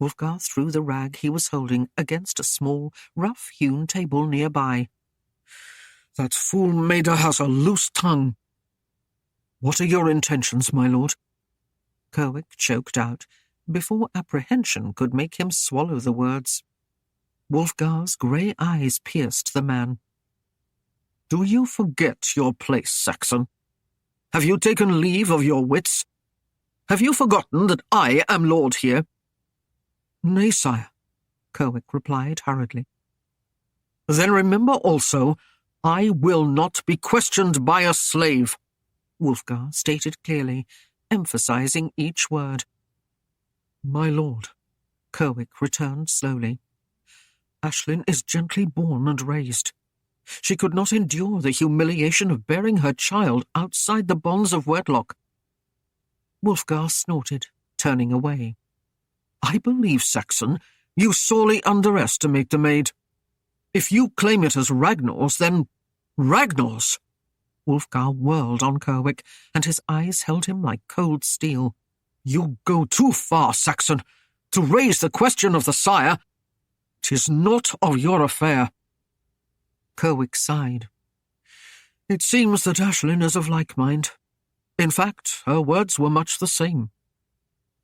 Speaker 2: Wulfgar threw the rag he was holding against a small, rough-hewn table nearby. "That fool Maida has a loose tongue." "What are your intentions, my lord?" Kerwick choked out, before apprehension could make him swallow the words. Wulfgar's grey eyes pierced the man. "Do you forget your place, Saxon? Have you taken leave of your wits? Have you forgotten that I am lord here?" "Nay, sire," Kerwick replied hurriedly. "Then remember also, I will not be questioned by a slave," Wulfgar stated clearly, emphasizing each word. "My lord," Kerwick returned slowly, "Aislinn is gently born and raised. She could not endure the humiliation of bearing her child outside the bonds of wedlock." Wulfgar snorted, turning away. "I believe, Saxon, you sorely underestimate the maid. If you claim it as Ragnar's, then Ragnar's." Wulfgar whirled on Kerwick, and his eyes held him like cold steel. "You go too far, Saxon, to raise the question of the sire. 'Tis not of your affair." Kerwick sighed. "It seems that Aislinn is of like mind. In fact, her words were much the same."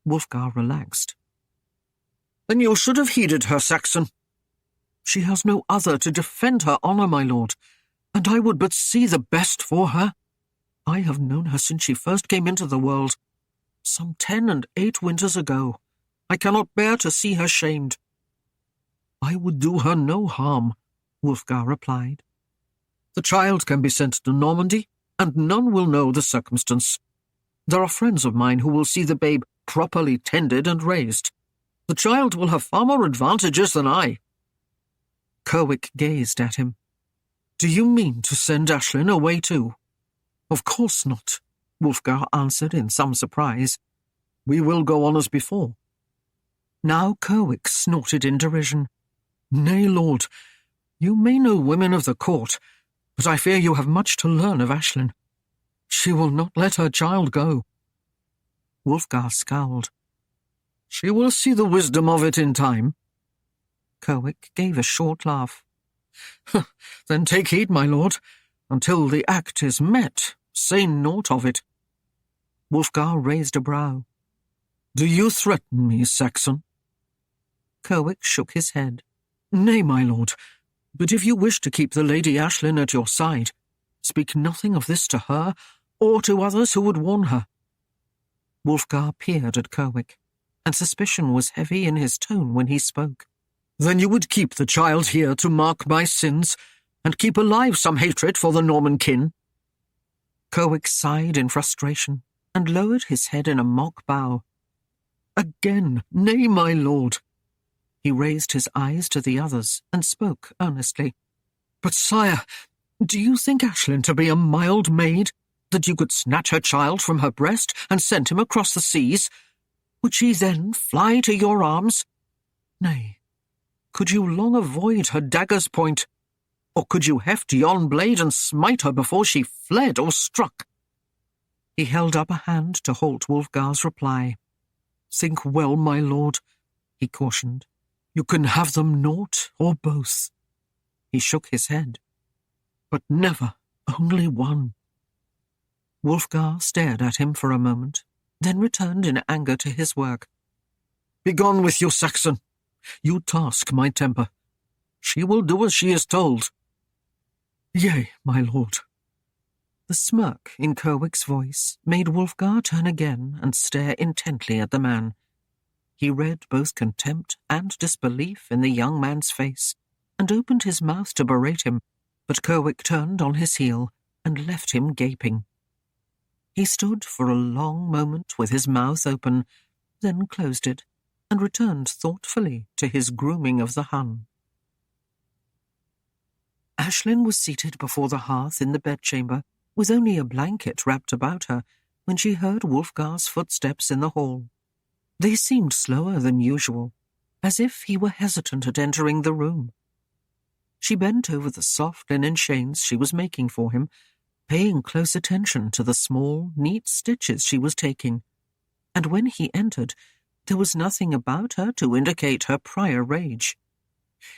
Speaker 2: Wulfgar relaxed. "Then you should have heeded her, Saxon. She has no other to defend her honour, my lord, and I would but see the best for her. I have known her since she first came into the world, some 10 and 8 winters ago. I cannot bear to see her shamed." "I would do her no harm," Wulfgar replied. "The child can be sent to Normandy, and none will know the circumstance. There are friends of mine who will see the babe properly tended and raised. The child will have far more advantages than I." Kerwick gazed at him. "Do you mean to send Aislinn away too?" "Of course not," Wulfgar answered in some surprise. "We will go on as before." Now Kerwick snorted in derision. "Nay, lord, you may know women of the court, but I fear you have much to learn of Aislinn. She will not let her child go." Wulfgar scowled. "She will see the wisdom of it in time." Kerwick gave a short laugh. "Then take heed, my lord. Until the act is met, say naught of it." Wulfgar raised a brow. "Do you threaten me, Saxon?" Kerwick shook his head. "Nay, my lord, but if you wish to keep the Lady Aislinn at your side, speak nothing of this to her or to others who would warn her." Wulfgar peered at Kerwick, and suspicion was heavy in his tone when he spoke. "Then you would keep the child here to mark my sins, and keep alive some hatred for the Norman kin?" Kerwick sighed in frustration, and lowered his head in a mock bow. "Again, nay, my lord." He raised his eyes to the others, and spoke earnestly. "But, sire, do you think Aislinn to be a mild maid, that you could snatch her child from her breast and send him across the seas? Would she then fly to your arms? Nay, could you long avoid her dagger's point? Or could you heft yon blade and smite her before she fled or struck?" He held up a hand to halt Wulfgar's reply. "Think well, my lord," he cautioned. "You can have them naught or both." He shook his head. "But never only one." Wulfgar stared at him for a moment, then returned in anger to his work. "Begone with you, Saxon. You task my temper. She will do as she is told." "Yea, my lord." The smirk in Kerwick's voice made Wulfgar turn again and stare intently at the man. He read both contempt and disbelief in the young man's face, and opened his mouth to berate him, but Kerwick turned on his heel and left him gaping. He stood for a long moment with his mouth open, then closed it, and returned thoughtfully to his grooming of the Hun. Aislinn was seated before the hearth in the bedchamber, with only a blanket wrapped about her, when she heard Wulfgar's footsteps in the hall. They seemed slower than usual, as if he were hesitant at entering the room. She bent over the soft linen chains she was making for him, paying close attention to the small, neat stitches she was taking, and when he entered, there was nothing about her to indicate her prior rage.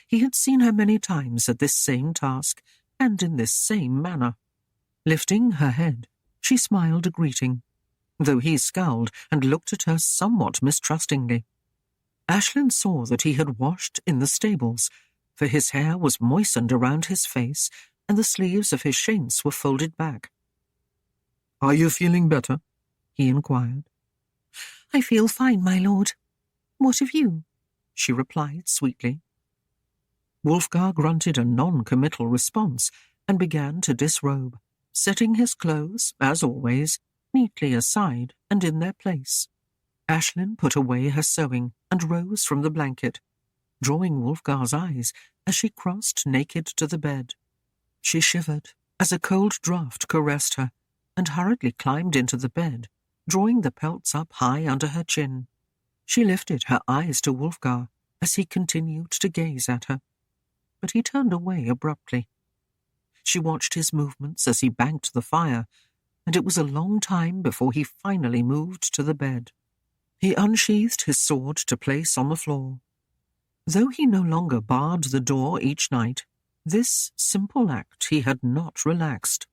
Speaker 2: He had seen her many times at this same task, and in this same manner. Lifting her head, she smiled a greeting. though he scowled and looked at her somewhat mistrustingly. Aislinn saw that he had washed in the stables, for his hair was moistened around his face and the sleeves of his schaints were folded back.
Speaker 1: "Are you feeling better?" he inquired.
Speaker 3: "I feel fine, my lord. What of you?"
Speaker 2: she replied sweetly. Wulfgar grunted a non-committal response and began to disrobe, setting his clothes, as always, neatly aside and in their place. Aislinn put away her sewing and rose from the blanket, drawing Wulfgar's eyes as she crossed naked to the bed. She shivered as a cold draught caressed her and hurriedly climbed into the bed, drawing the pelts up high under her chin. She lifted her eyes to Wulfgar as he continued to gaze at her, but he turned away abruptly. She watched his movements as he banked the fire, and it was a long time before he finally moved to the bed. He unsheathed his sword to place on the floor. Though he no longer barred the door each night, this simple act he had not relaxed.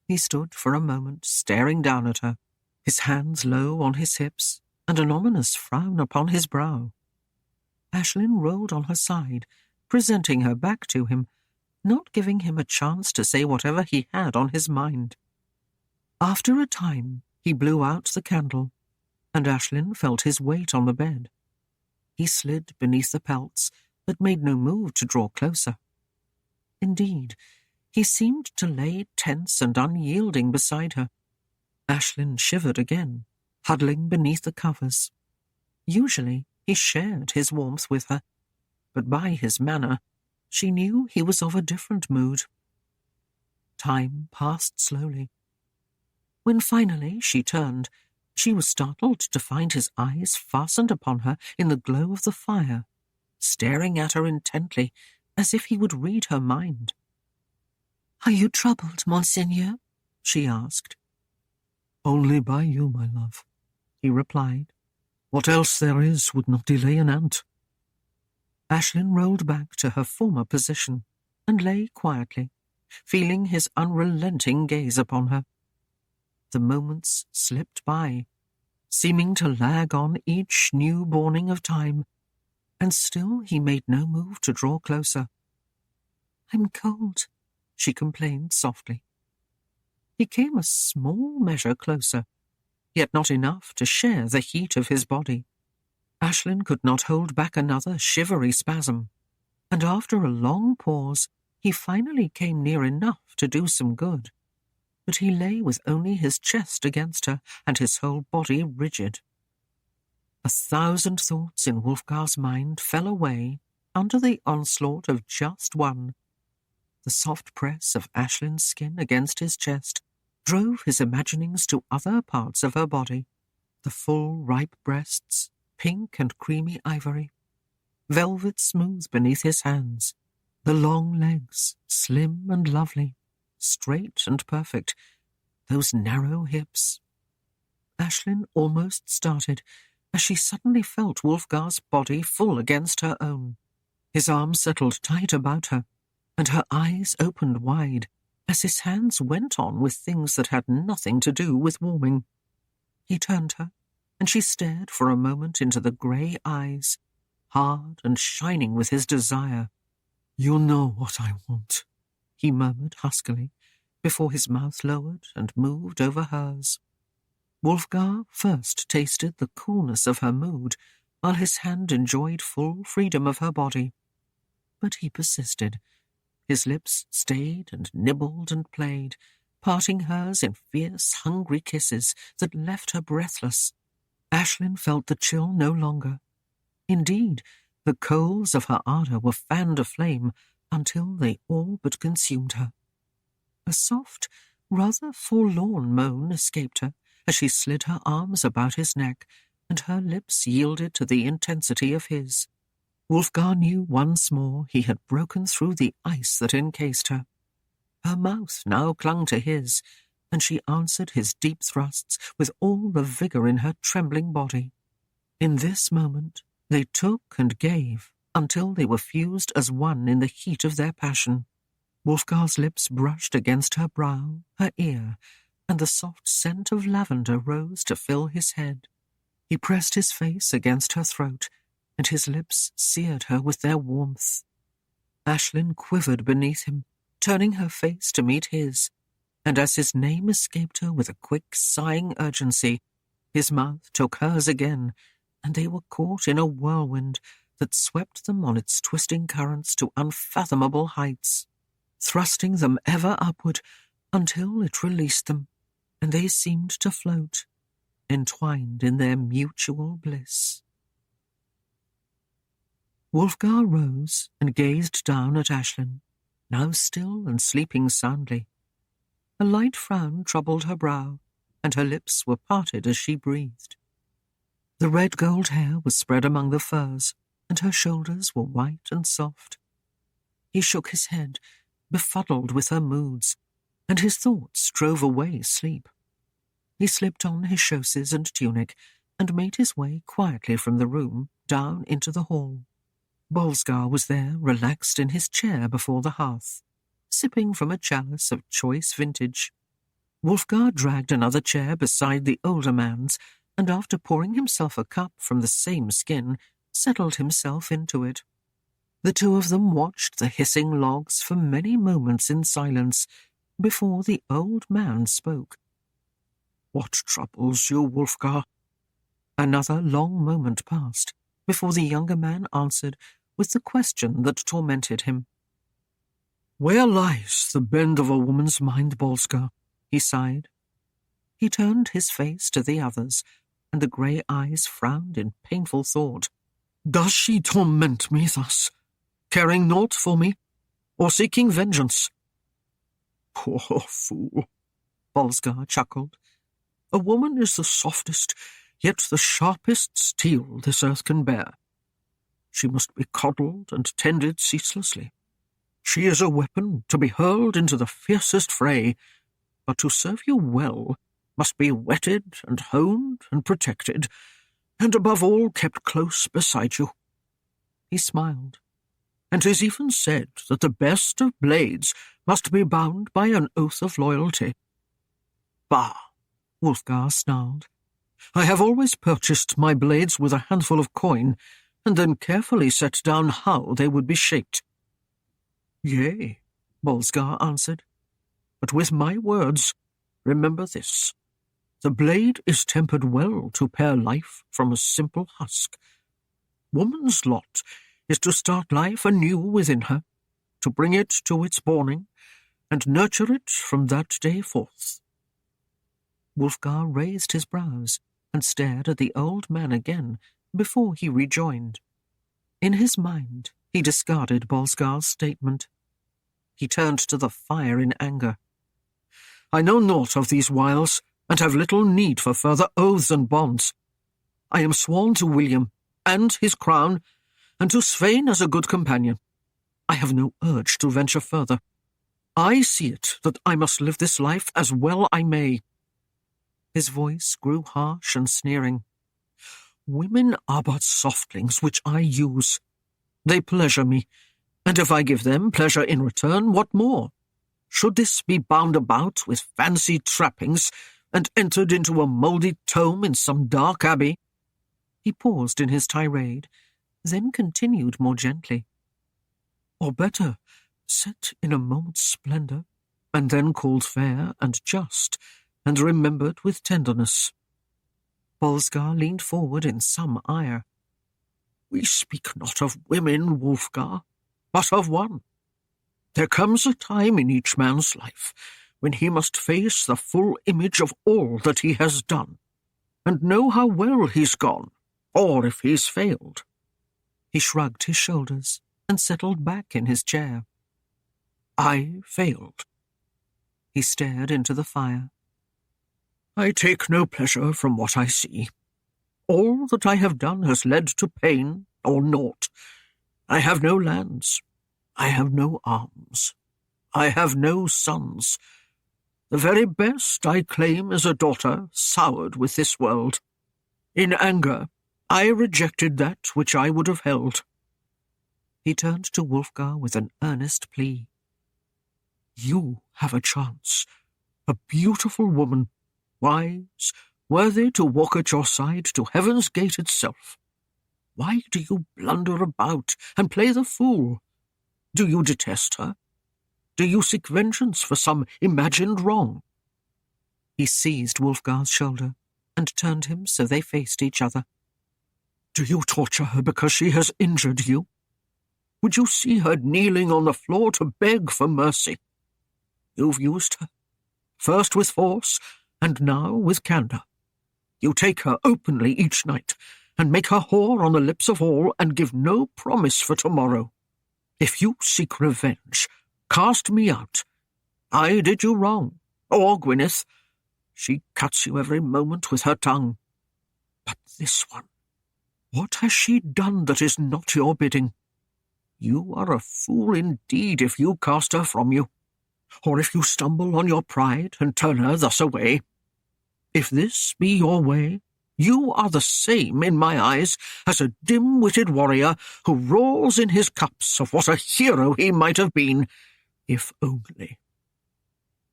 Speaker 2: He stood for a moment staring down at her, his hands low on his hips and an ominous frown upon his brow. Aislinn rolled on her side, presenting her back to him, not giving him a chance to say whatever he had on his mind. After a time, he blew out the candle, and Aislinn felt his weight on the bed. He slid beneath the pelts, but made no move to draw closer. Indeed, he seemed to lay tense and unyielding beside her. Aislinn shivered again, huddling beneath the covers. Usually he shared his warmth with her, but by his manner she knew he was of a different mood. Time passed slowly. When finally she turned, she was startled to find his eyes fastened upon her in the glow of the fire, staring at her intently, as if he would read her mind.
Speaker 3: "Are you troubled, Monseigneur?" she asked.
Speaker 1: "Only by you, my love," he replied. "What else there is would not delay an ant."
Speaker 2: Aislinn rolled back to her former position and lay quietly, feeling his unrelenting gaze upon her. The moments slipped by, seeming to lag on each new dawning of time, and still he made no move to draw closer.
Speaker 3: "I'm cold,"
Speaker 2: she complained softly. He came a small measure closer, yet not enough to share the heat of his body. Aislinn could not hold back another shivery spasm, and after a long pause he finally came near enough to do some good. But he lay with only his chest against her and his whole body rigid. 1,000 thoughts in Wulfgar's mind fell away under the onslaught of just one. The soft press of Aislinn's skin against his chest drove his imaginings to other parts of her body, the full, ripe breasts, pink and creamy ivory, velvet smooth beneath his hands, the long legs, slim and lovely, straight and perfect, those narrow hips. Aislinn almost started as she suddenly felt Wulfgar's body full against her own. His arms settled tight about her, and her eyes opened wide as his hands went on with things that had nothing to do with warming. He turned her, and she stared for a moment into the grey eyes, hard and shining with his desire.
Speaker 1: "You know what I want,"
Speaker 2: he murmured huskily, before his mouth lowered and moved over hers. Wulfgar first tasted the coolness of her mood, while his hand enjoyed full freedom of her body. But he persisted. His lips stayed and nibbled and played, parting hers in fierce, hungry kisses that left her breathless. Aislinn felt the chill no longer. Indeed, the coals of her ardour were fanned aflame until they all but consumed her. A soft, rather forlorn moan escaped her as she slid her arms about his neck, and her lips yielded to the intensity of his. Wulfgar knew once more he had broken through the ice that encased her. Her mouth now clung to his, and she answered his deep thrusts with all the vigour in her trembling body. In this moment they took and gave until they were fused as one in the heat of their passion. Wulfgar's lips brushed against her brow, her ear, and the soft scent of lavender rose to fill his head. He pressed his face against her throat, and his lips seared her with their warmth. Aislinn quivered beneath him, turning her face to meet his, and as his name escaped her with a quick, sighing urgency, his mouth took hers again, and they were caught in a whirlwind that swept them on its twisting currents to unfathomable heights, thrusting them ever upward until it released them, and they seemed to float, entwined in their mutual bliss. Wulfgar rose and gazed down at Aislinn, now still and sleeping soundly. A light frown troubled her brow, and her lips were parted as she breathed. The red-gold hair was spread among the furs, and her shoulders were white and soft. He shook his head, befuddled with her moods, and his thoughts drove away sleep. He slipped on his chausses and tunic, and made his way quietly from the room down into the hall. Wulfgar was there, relaxed in his chair before the hearth, sipping from a chalice of choice vintage. Wulfgar dragged another chair beside the older man's, and after pouring himself a cup from the same skin, settled himself into it. The two of them watched the hissing logs for many moments in silence before the old man spoke.
Speaker 1: "What troubles you, Wulfgar?"
Speaker 2: Another long moment passed before the younger man answered with the question that tormented him.
Speaker 1: "Where lies the bend of a woman's mind, Wulfgar?"
Speaker 2: He sighed. He turned his face to the others, and the grey eyes frowned in painful thought.
Speaker 1: "Does she torment me thus, caring naught for me, or seeking vengeance?" "Poor fool,"
Speaker 2: Wulfgar chuckled.
Speaker 1: "A woman is the softest, yet the sharpest steel this earth can bear. She must be coddled and tended ceaselessly. She is a weapon to be hurled into the fiercest fray, but to serve you well must be whetted and honed and protected, and above all kept close beside you."
Speaker 2: He smiled.
Speaker 1: "And 'tis even said that the best of blades must be bound by an oath of loyalty."
Speaker 2: "Bah!" Wulfgar snarled.
Speaker 1: "I have always purchased my blades with a handful of coin, and then carefully set down how they would be shaped."
Speaker 2: "Yea," Wulfgar answered.
Speaker 1: "But with my words, remember this. The blade is tempered well to pare life from a simple husk. Woman's lot is to start life anew within her, to bring it to its borning, and nurture it from that day forth."
Speaker 2: Wulfgar raised his brows and stared at the old man again before he rejoined. In his mind, he discarded Wulfgar's statement. He turned to the fire in anger.
Speaker 1: "I know naught of these wiles, and have little need for further oaths and bonds. I am sworn to William and his crown, and to Svein as a good companion. I have no urge to venture further. I see it that I must live this life as well I may."
Speaker 2: His voice grew harsh and sneering.
Speaker 1: "Women are but softlings which I use. They pleasure me, and if I give them pleasure in return, what more? Should this be bound about with fancy trappings and entered into a mouldy tome in some dark abbey?"
Speaker 2: He paused in his tirade, then continued more gently.
Speaker 1: "Or better, set in a moment's splendour, and then called fair and just, and remembered with tenderness."
Speaker 2: Wulfgar leaned forward in some ire.
Speaker 1: "We speak not of women, Wulfgar, but of one. There comes a time in each man's life when he must face the full image of all that he has done, and know how well he's gone, or if he's failed."
Speaker 2: He shrugged his shoulders and settled back in his chair.
Speaker 1: "I failed."
Speaker 2: He stared into the fire.
Speaker 1: "I take no pleasure from what I see. All that I have done has led to pain or naught. I have no lands. I have no arms. I have no sons. The very best I claim is a daughter soured with this world. In anger, I rejected that which I would have held."
Speaker 2: He turned to Wulfgar with an earnest plea.
Speaker 1: "You have a chance. A beautiful woman, wise, worthy to walk at your side to heaven's gate itself. Why do you blunder about and play the fool? Do you detest her? Do you seek vengeance for some imagined wrong?
Speaker 2: He seized Wulfgar's shoulder and turned him so they faced each other.
Speaker 1: Do you torture her because she has injured you? Would you see her kneeling on the floor to beg for mercy? You've used her, first with force, and now with candour. You take her openly each night, and make her whore on the lips of all, and give no promise for tomorrow. If you seek revenge, cast me out. I did you wrong, or Gwyneth. She cuts you every moment with her tongue. But this one, what has she done that is not your bidding? You are a fool indeed if you cast her from you, or if you stumble on your pride and turn her thus away. If this be your way, you are the same in my eyes as a dim-witted warrior who rolls in his cups of what a hero he might have been, if only.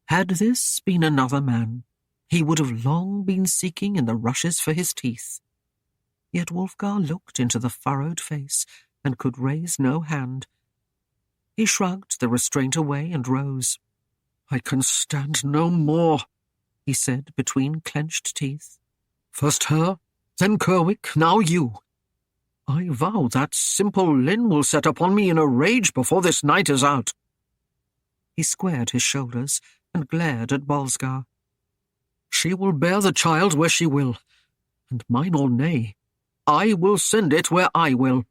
Speaker 2: Had this been another man, he would have long been seeking in the rushes for his teeth. Yet Wulfgar looked into the furrowed face and could raise no hand. He shrugged the restraint away and rose.
Speaker 1: I can stand no more,
Speaker 2: he said between clenched teeth.
Speaker 1: First her, then Kerwick, now you. I vow that simple Lynn will set upon me in a rage before this night is out.
Speaker 2: He squared his shoulders and glared at Wulfgar.
Speaker 1: She will bear the child where she will, and mine or nay, I will send it where I will.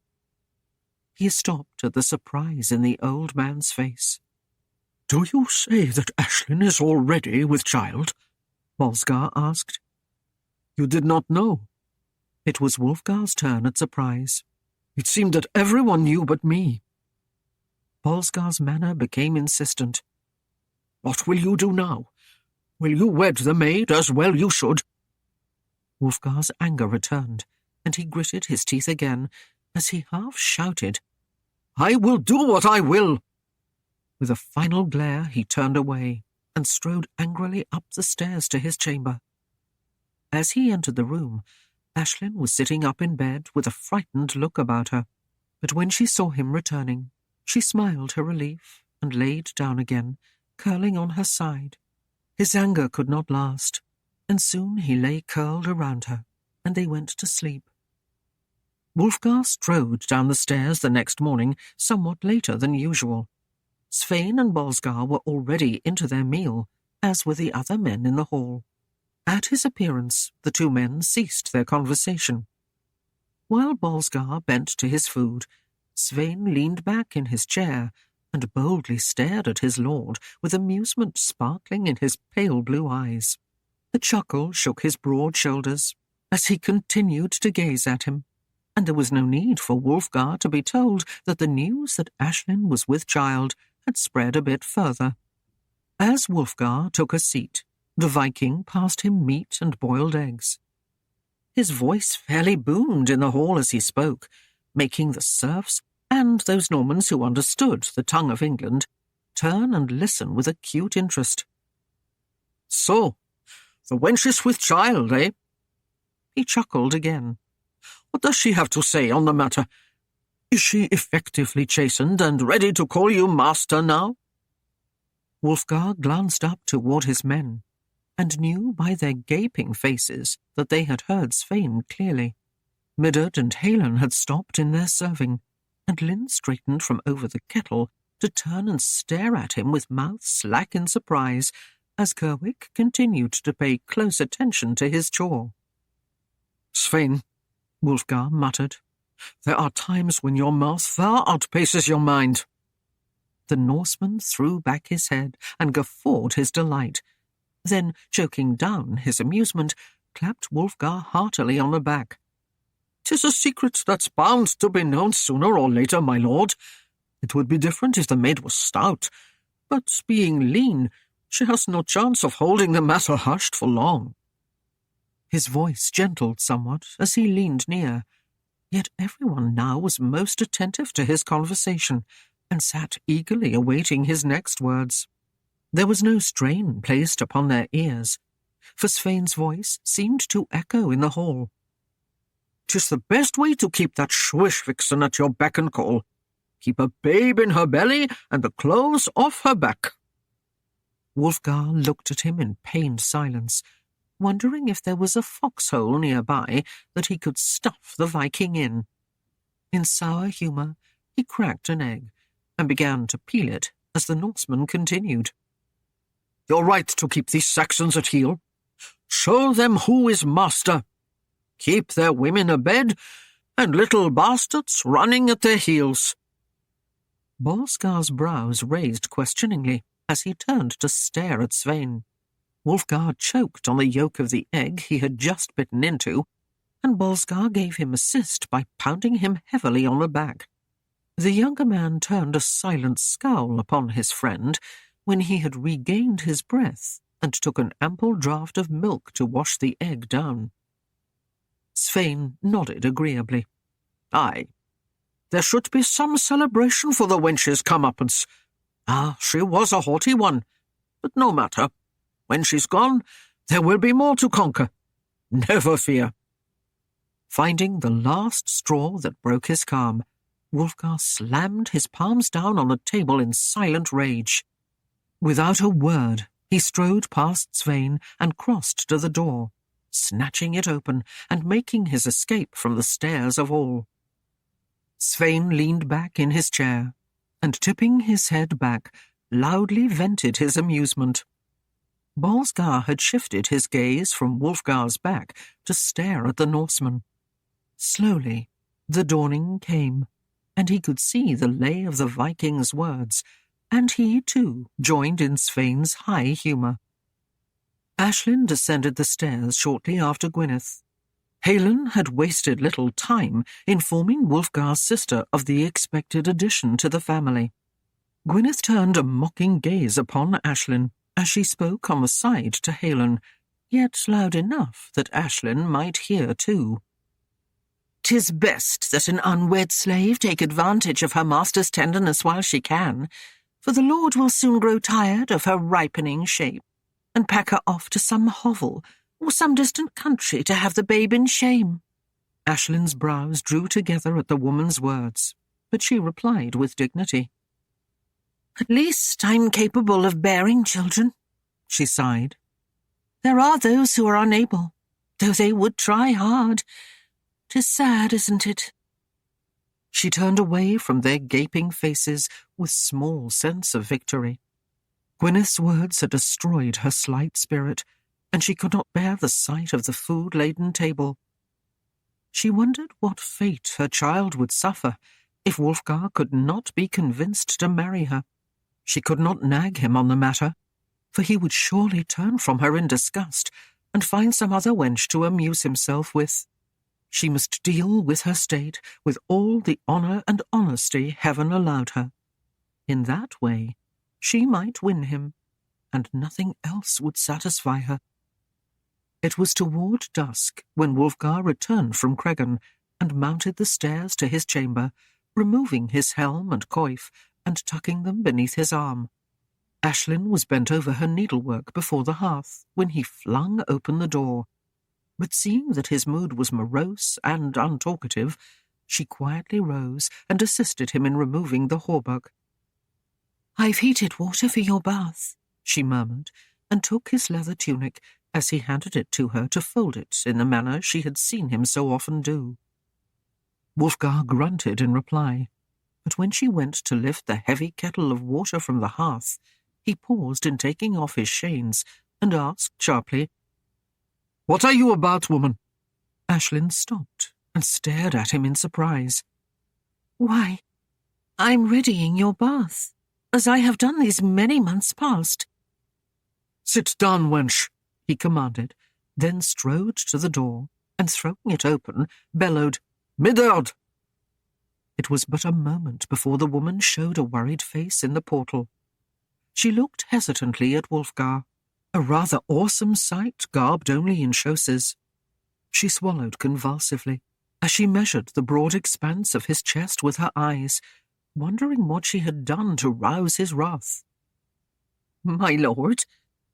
Speaker 2: He stopped at the surprise in the old man's face.
Speaker 1: Do you say that Aislinn is already with child?
Speaker 2: Wulfgar asked.
Speaker 1: You did not know.
Speaker 2: It was Wulfgar's turn at surprise.
Speaker 1: It seemed that everyone knew but me.
Speaker 2: Wulfgar's manner became insistent.
Speaker 1: What will you do now? Will you wed the maid as well you should?
Speaker 2: Wulfgar's anger returned, and he gritted his teeth again as he half shouted,
Speaker 1: I will do what I will!
Speaker 2: With a final glare he turned away and strode angrily up the stairs to his chamber. As he entered the room, Aislinn was sitting up in bed with a frightened look about her, but when she saw him returning, she smiled her relief and laid down again, curling on her side. His anger could not last, and soon he lay curled around her, and they went to sleep. Wulfgar strode down the stairs the next morning somewhat later than usual. Svein and Wulfgar were already into their meal, as were the other men in the hall. At his appearance, the two men ceased their conversation. While Wulfgar bent to his food, Svein leaned back in his chair and boldly stared at his lord with amusement sparkling in his pale blue eyes. A chuckle shook his broad shoulders as he continued to gaze at him, and there was no need for Wulfgar to be told that the news that Aislinn was with child had spread a bit further. As Wulfgar took a seat, the Viking passed him meat and boiled eggs. His voice fairly boomed in the hall as he spoke, making the serfs and those Normans who understood the tongue of England turn and listen with acute interest.
Speaker 1: So, the wench is with child, eh?
Speaker 2: He chuckled again.
Speaker 1: What does she have to say on the matter? Is she effectively chastened and ready to call you master now?
Speaker 2: Wulfgar glanced up toward his men, and knew by their gaping faces that they had heard Svein clearly. Midard and Halen had stopped in their serving, and Lynn straightened from over the kettle to turn and stare at him with mouth slack in surprise, as Kerwick continued to pay close attention to his chore.
Speaker 1: Svein, Wulfgar muttered, there are times when your mouth far outpaces your mind.
Speaker 2: The Norseman threw back his head and guffawed his delight, then, choking down his amusement, clapped Wulfgar heartily on the back.
Speaker 1: 'Tis a secret that's bound to be known sooner or later, my lord. It would be different if the maid was stout, but being lean, she has no chance of holding the matter hushed for long.
Speaker 2: His voice gentled somewhat as he leaned near, yet everyone now was most attentive to his conversation and sat eagerly awaiting his next words. There was no strain placed upon their ears, for Svein's voice seemed to echo in the hall. "'Tis the best way to keep that swish vixen at your beck and call. Keep a babe in her belly and the clothes off her back." Wulfgar looked at him in pained silence, wondering if there was a foxhole nearby that he could stuff the Viking in. In sour humour, he cracked an egg and began to peel it as the Norseman continued. "You're right to keep these Saxons at heel. Show them who is master. Keep their women abed and little bastards running at their heels." Bolskar's brows raised questioningly as he turned to stare at Svein. Wulfgar choked on the yolk of the egg he had just bitten into, and Bolskar gave him assist by pounding him heavily on the back. The younger man turned a silent scowl upon his friend when he had regained his breath and took an ample draught of milk to wash the egg down. Svein nodded agreeably. "Aye, there should be some celebration for the wench's comeuppance. She was a haughty one, but no matter. When she's gone, there will be more to conquer. Never fear." Finding the last straw that broke his calm, Wulfgar slammed his palms down on the table in silent rage. Without a word, he strode past Svein and crossed to the door, snatching it open and making his escape from the stares of all. Svein leaned back in his chair and, tipping his head back, loudly vented his amusement. Bolskar had shifted his gaze from Wulfgar's back to stare at the Norseman. Slowly, the dawning came, and he could see the lay of the Viking's words, and he, too, joined in Svein's high humour. Aislinn descended the stairs shortly after Gwyneth. Aislinn had wasted little time informing Wulfgar's sister of the expected addition to the family. Gwyneth turned a mocking gaze upon Aislinn as she spoke on the side to Aislinn, yet loud enough that Aislinn might hear too. "'Tis best that an unwed slave take advantage of her master's tenderness while she can, for the lord will soon grow tired of her ripening shape, and pack her off to some hovel or some distant country to have the babe in shame." Aislinn's brows drew together at the woman's words, but she replied with dignity. "At least I'm capable of bearing children," she sighed. "There are those who are unable, though they would try hard. 'Tis sad, isn't it?" She turned away from their gaping faces with small sense of victory. Gwyneth's words had destroyed her slight spirit, and she could not bear the sight of the food-laden table. She wondered what fate her child would suffer if Wulfgar could not be convinced to marry her. She could not nag him on the matter, for he would surely turn from her in disgust and find some other wench to amuse himself with. She must deal with her state with all the honour and honesty heaven allowed her. In that way, she might win him, and nothing else would satisfy her. It was toward dusk when Wulfgar returned from Cregan and mounted the stairs to his chamber, removing his helm and coif and tucking them beneath his arm. Aislinn was bent over her needlework before the hearth when he flung open the door. But seeing that his mood was morose and untalkative, she quietly rose and assisted him in removing the hauberk. "I've heated water for your bath," she murmured, and took his leather tunic as he handed it to her to fold it in the manner she had seen him so often do. Wulfgar grunted in reply, but when she went to lift the heavy kettle of water from the hearth, he paused in taking off his chains and asked sharply, "What are you about, woman?" Aislinn stopped and stared at him in surprise. "Why, I'm readying your bath, as I have done these many months past." "Sit down, wench," he commanded, then strode to the door, and throwing it open, bellowed, "Midard!" It was but a moment before the woman showed a worried face in the portal. She looked hesitantly at Wulfgar, a rather awesome sight garbed only in chausses. She swallowed convulsively as she measured the broad expanse of his chest with her eyes, wondering what she had done to rouse his wrath.
Speaker 1: My lord,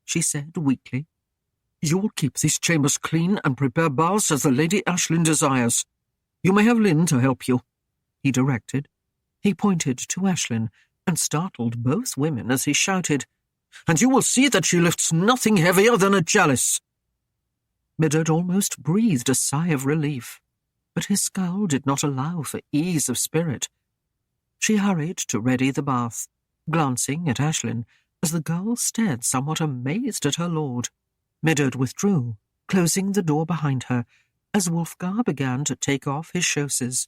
Speaker 1: she said weakly, you will keep these chambers clean and prepare baths as the Lady Aislinn desires. You may have Lynn to help you, he directed. He pointed to Aislinn and startled both women as he shouted, and you will see that she lifts nothing heavier than a chalice. Medard almost breathed a sigh of relief, but his scowl did not allow for ease of spirit. She hurried to ready the bath, glancing at Aislinn as the girl stared somewhat amazed at her lord. Medard withdrew, closing the door behind her, as Wulfgar began to take off his chausses.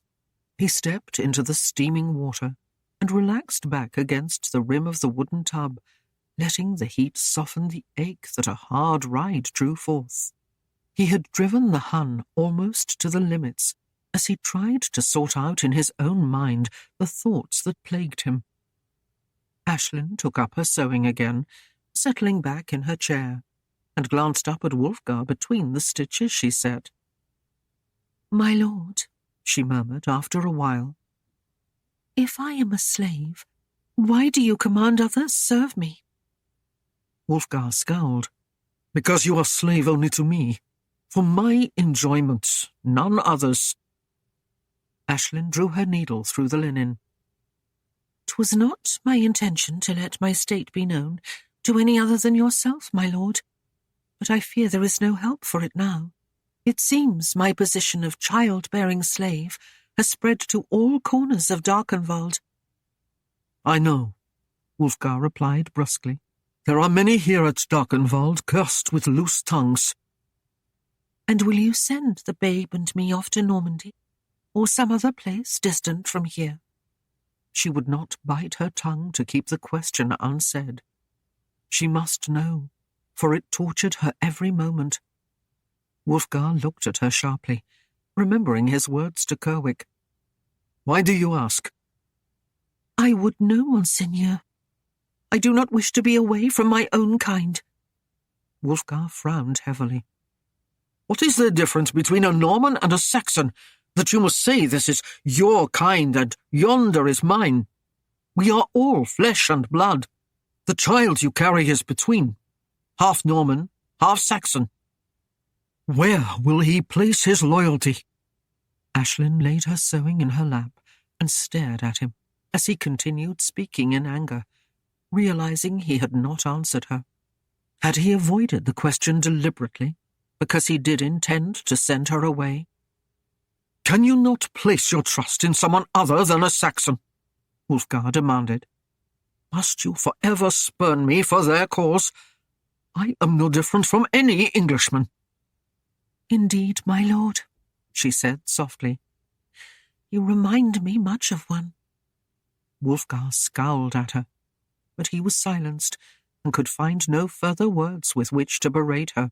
Speaker 1: He stepped into the steaming water and relaxed back against the rim of the wooden tub, letting the heat soften the ache that a hard ride drew forth. He had driven the Hun almost to the limits as he tried to sort out in his own mind the thoughts that plagued him. Aislinn took up her sewing again, settling back in her chair, and glanced up at Wulfgar between the stitches she set.
Speaker 3: "My lord,"
Speaker 1: she murmured after a while,
Speaker 3: "if I am a slave, why do you command others serve me?"
Speaker 1: Wulfgar scowled. "Because you are slave only to me. For my enjoyment, none others." Aislinn drew her needle through the linen.
Speaker 3: "'Twas not my intention to let my state be known to any other than yourself, my lord, but I fear there is no help for it now. It seems my position of child-bearing slave has spread to all corners of Darkenwald."
Speaker 1: "I know," Wulfgar replied brusquely. "There are many here at Darkenwald cursed with loose tongues."
Speaker 3: "And will you send the babe and me off to Normandy, or some other place distant from here?"
Speaker 1: She would not bite her tongue to keep the question unsaid. She must know, for it tortured her every moment. Wulfgar looked at her sharply, remembering his words to Kerwick. "Why do you ask?"
Speaker 3: "I would know, Monseigneur. I do not wish to be away from my own kind."
Speaker 1: Wulfgar frowned heavily. "What is the difference between a Norman and a Saxon, that you must say this is your kind and yonder is mine? We are all flesh and blood. The child you carry is between, half Norman, half Saxon. Where will he place his loyalty?" Aislinn laid her sewing in her lap and stared at him as he continued speaking in anger, realizing he had not answered her. Had he avoided the question deliberately, because he did intend to send her away? "Can you not place your trust in someone other than a Saxon?" Wulfgar demanded. "Must you forever spurn me for their cause? I am no different from any Englishman."
Speaker 3: "Indeed, my lord," she said softly. "You remind me much of one."
Speaker 1: Wulfgar scowled at her, but he was silenced and could find no further words with which to berate her.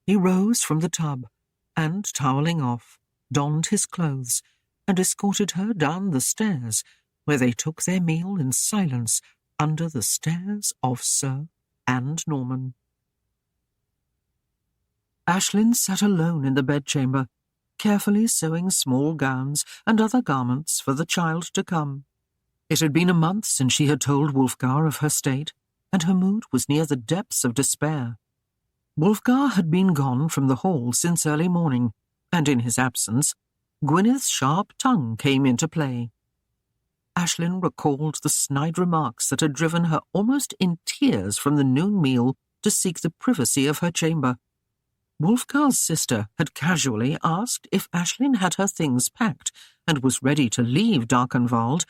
Speaker 1: He rose from the tub and, toweling off, donned his clothes and escorted her down the stairs, where they took their meal in silence under the stares of Sir and Norman. Aislinn sat alone in the bedchamber, carefully sewing small gowns and other garments for the child to come. It had been a month since she had told Wulfgar of her state, and her mood was near the depths of despair. Wulfgar had been gone from the hall since early morning, and in his absence, Gwyneth's sharp tongue came into play. Aislinn recalled the snide remarks that had driven her almost in tears from the noon meal to seek the privacy of her chamber. Wulfgar's sister had casually asked if Aislinn had her things packed and was ready to leave Darkenwald,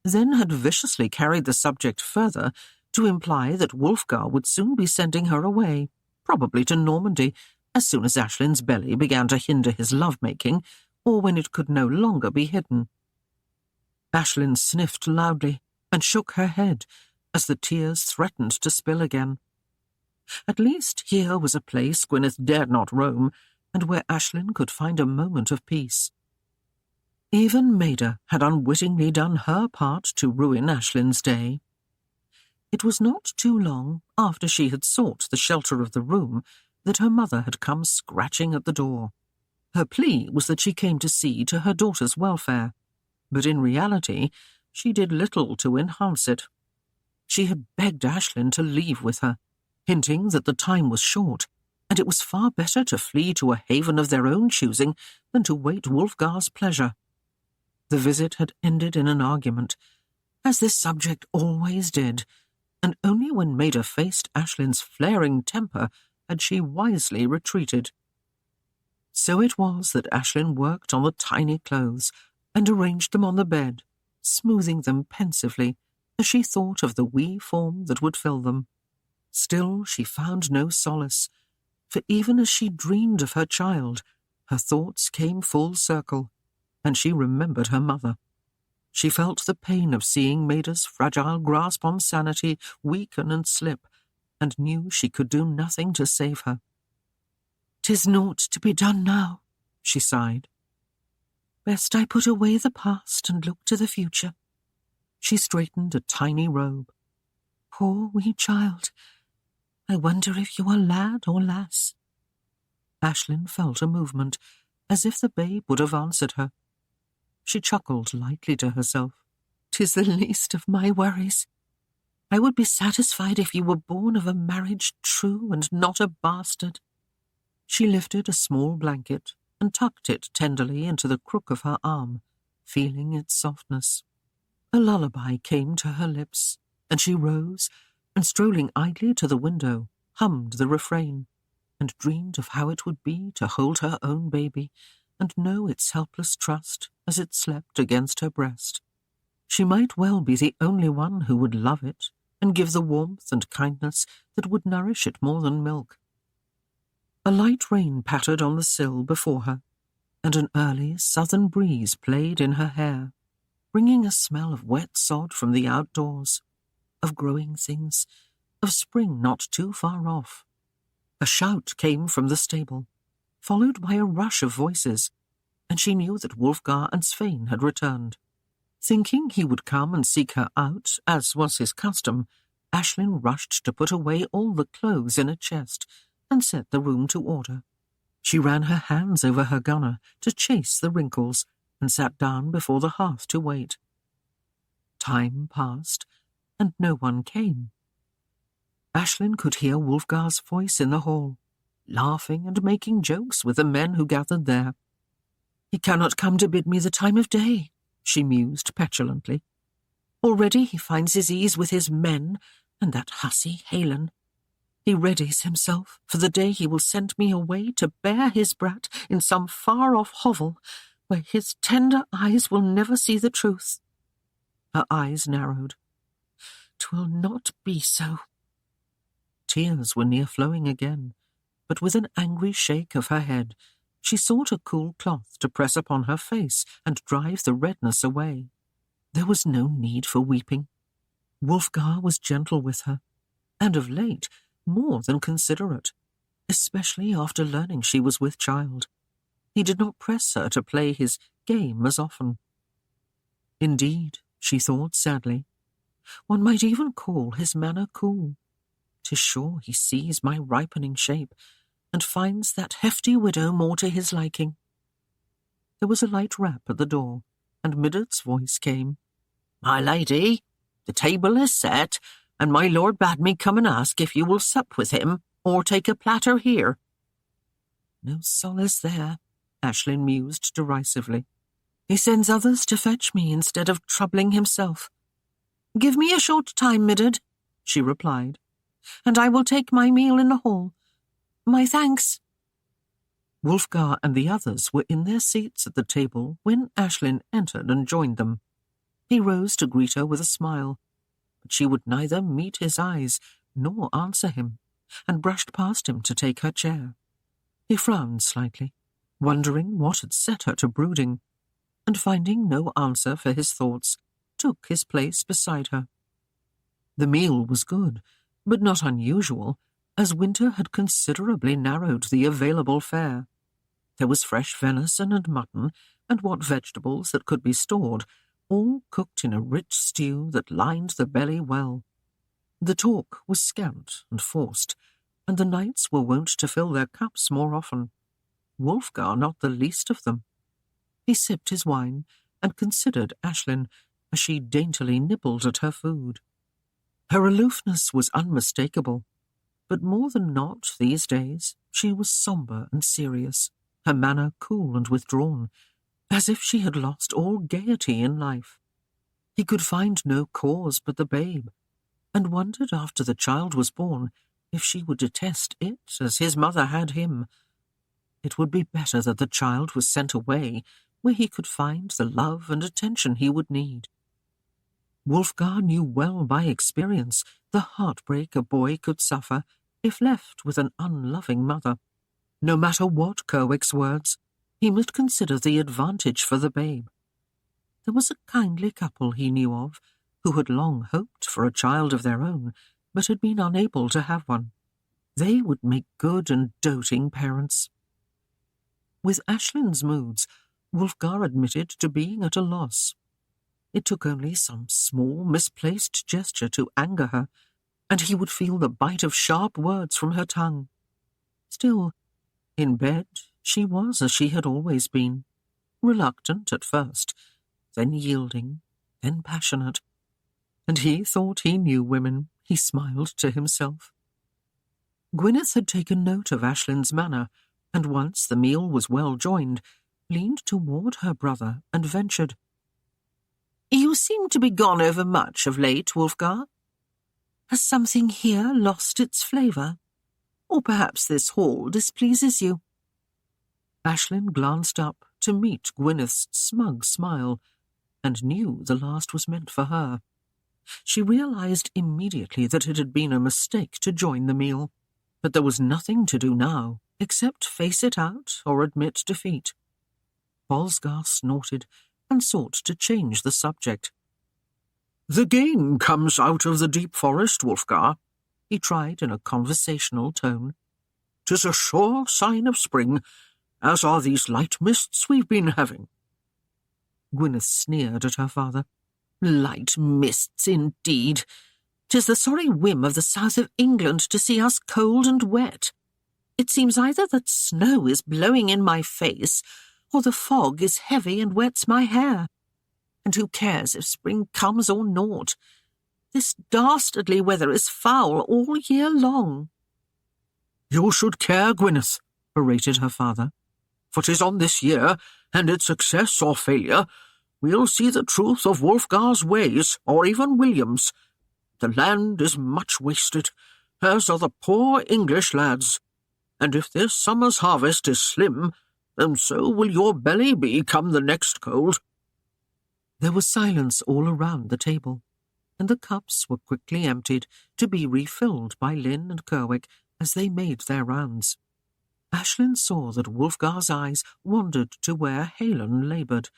Speaker 1: then had viciously carried the subject further to imply that Wulfgar would soon be sending her away, probably to Normandy, as soon as Aislinn's belly began to hinder his love-making, or when it could no longer be hidden. Aislinn sniffed loudly and shook her head as the tears threatened to spill again. At least here was a place Gwyneth dared not roam, and where Aislinn could find a moment of peace. Even Maida had unwittingly done her part to ruin Aislinn's day. It was not too long after she had sought the shelter of the room that her mother had come scratching at the door. Her plea was that she came to see to her daughter's welfare, but in reality she did little to enhance it.
Speaker 2: She had begged Aislinn to leave with her, hinting that the time was short, and it was far better to flee to a haven of their own choosing than to wait Wulfgar's pleasure. The visit had ended in an argument, as this subject always did, and only when Maida faced Aislinn's flaring temper had she wisely retreated. So it was that Aislinn worked on the tiny clothes and arranged them on the bed, smoothing them pensively as she thought of the wee form that would fill them. Still she found no solace, for even as she dreamed of her child, her thoughts came full circle, and she remembered her mother. She felt the pain of seeing Maida's fragile grasp on sanity weaken and slip, and knew she could do nothing to save her. "'Tis naught to be done now," she sighed. "Best I put away the past and look to the future." She straightened a tiny robe. "Poor wee child, I wonder if you are lad or lass." Aislinn felt a movement, as if the babe would have answered her. She chuckled lightly to herself. "'Tis the least of my worries. I would be satisfied if you were born of a marriage true and not a bastard." She lifted a small blanket and tucked it tenderly into the crook of her arm, feeling its softness. A lullaby came to her lips, and she rose and, strolling idly to the window, hummed the refrain, and dreamed of how it would be to hold her own baby and know its helpless trust as it slept against her breast. She might well be the only one who would love it and give the warmth and kindness that would nourish it more than milk. A light rain pattered on the sill before her, and an early southern breeze played in her hair, bringing a smell of wet sod from the outdoors, of growing things, of spring not too far off. A shout came from the stable, followed by a rush of voices, and she knew that Wulfgar and Svein had returned. Thinking he would come and seek her out, as was his custom, Aislinn rushed to put away all the clothes in a chest and set the room to order. She ran her hands over her gunner to chase the wrinkles and sat down before the hearth to wait. Time passed, and no one came. Aislinn could hear Wulfgar's voice in the hall, laughing and making jokes with the men who gathered there. "He cannot come to bid me the time of day," she mused petulantly. "Already he finds his ease with his men and that hussy Aislinn. He readies himself for the day he will send me away to bear his brat in some far-off hovel where his tender eyes will never see the truth." Her eyes narrowed. "'Twill not be so." Tears were near flowing again, but with an angry shake of her head, she sought a cool cloth to press upon her face and drive the redness away. There was no need for weeping. Wulfgar was gentle with her, and of late more than considerate, especially after learning she was with child. He did not press her to play his game as often. Indeed, she thought sadly, one might even call his manner cool. 'Tis sure he sees my ripening shape, and finds that hefty widow more to his liking. There was a light rap at the door, and Middett's voice came. "My lady, the table is set, and my lord bade me come and ask if you will sup with him, or take a platter here." No solace there, Aislinn mused derisively. "He sends others to fetch me instead of troubling himself." "Give me a short time, Midded," she replied, "and I will take my meal in the hall. My thanks." Wulfgar and the others were in their seats at the table when Aislinn entered and joined them. He rose to greet her with a smile, but she would neither meet his eyes nor answer him, and brushed past him to take her chair. He frowned slightly, wondering what had set her to brooding, and finding no answer for his thoughts, took his place beside her. The meal was good, but not unusual, as winter had considerably narrowed the available fare. There was fresh venison and mutton, and what vegetables that could be stored, all cooked in a rich stew that lined the belly well. The talk was scant and forced, and the knights were wont to fill their cups more often, Wulfgar not the least of them. He sipped his wine and considered Aislinn as she daintily nibbled at her food. Her aloofness was unmistakable, but more than not these days she was sombre and serious, her manner cool and withdrawn, as if she had lost all gaiety in life. He could find no cause but the babe, and wondered after the child was born if she would detest it as his mother had him. It would be better that the child was sent away, where he could find the love and attention he would need. Wulfgar knew well by experience the heartbreak a boy could suffer if left with an unloving mother. No matter what Kerwick's words, he must consider the advantage for the babe. There was a kindly couple he knew of, who had long hoped for a child of their own, but had been unable to have one. They would make good and doting parents. With Aislinn's moods, Wulfgar admitted to being at a loss. It took only some small, misplaced gesture to anger her, and he would feel the bite of sharp words from her tongue. Still, in bed, she was as she had always been, reluctant at first, then yielding, then passionate. And he thought he knew women, he smiled to himself. Gwyneth had taken note of Aislinn's manner, and once the meal was well joined, leaned toward her brother and ventured, "You seem to be gone over much of late, Wulfgar. Has something here lost its flavour? Or perhaps this hall displeases you?" Aislinn glanced up to meet Gwyneth's smug smile, and knew the last was meant for her. She realized immediately that it had been a mistake to join the meal, but there was nothing to do now except face it out or admit defeat. Wulfgar snorted and sought to change the subject.
Speaker 1: "The game comes out of the deep forest, Wulfgar," he tried in a conversational tone. "'Tis a sure sign of spring, as are these light mists we've been having."
Speaker 2: Gwyneth sneered at her father. "Light mists, indeed. 'Tis the sorry whim of the south of England to see us cold and wet. It seems either that snow is blowing in my face, or the fog is heavy and wets my hair. And who cares if spring comes or naught? This dastardly weather is foul all year long."
Speaker 1: "You should care, Gwyneth," berated her father. "For 'tis on this year, and its success or failure, we'll see the truth of Wulfgar's ways, or even William's. The land is much wasted, as are the poor English lads, and if this summer's harvest is slim, then so will your belly be come the next cold."
Speaker 2: There was silence all around the table, and the cups were quickly emptied to be refilled by Lynn and Kerwick as they made their rounds. Aislinn saw that Wulfgar's eyes wandered to where Aislinn laboured,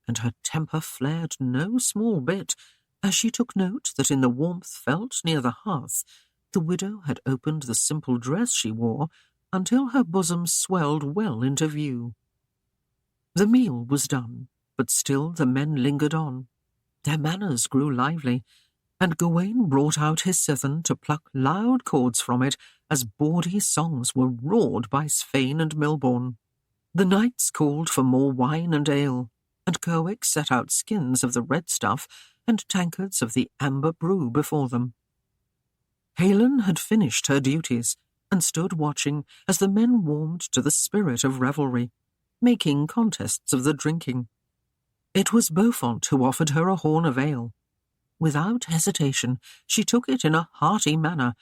Speaker 2: and her temper flared no small bit as she took note that in the warmth felt near the hearth, the widow had opened the simple dress she wore until her bosom swelled well into view. The meal was done, but still the men lingered on. Their manners grew lively, and Gawain brought out his cithern to pluck loud chords from it as bawdy songs were roared by Sweyn and Milborne. The knights called for more wine and ale, and Kerwick set out skins of the red stuff and tankards of the amber brew before them. Aislinn had finished her duties, and stood watching as the men warmed to the spirit of revelry, making contests of the drinking. It was Beaufort who offered her a horn of ale. Without hesitation, she took it in a hearty manner,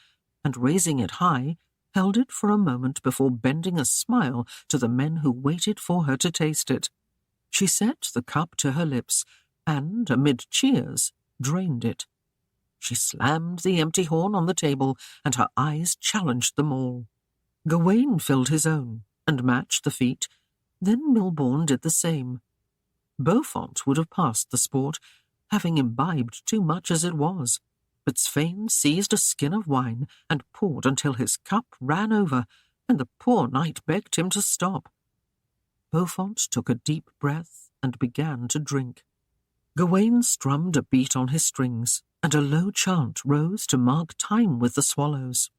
Speaker 2: and raising it high, held it for a moment before bending a smile to the men who waited for her to taste it. She set the cup to her lips, and, amid cheers, drained it. She slammed the empty horn on the table, and her eyes challenged them all. Gawain filled his own, and matched the feat. Then Milborne did the same. Beaufort would have passed the sport, having imbibed too much as it was, but Sweyn seized a skin of wine and poured until his cup ran over, and the poor knight begged him to stop. Beaufort took a deep breath and began to drink. Gawain strummed a beat on his strings, and a low chant rose to mark time with the swallows.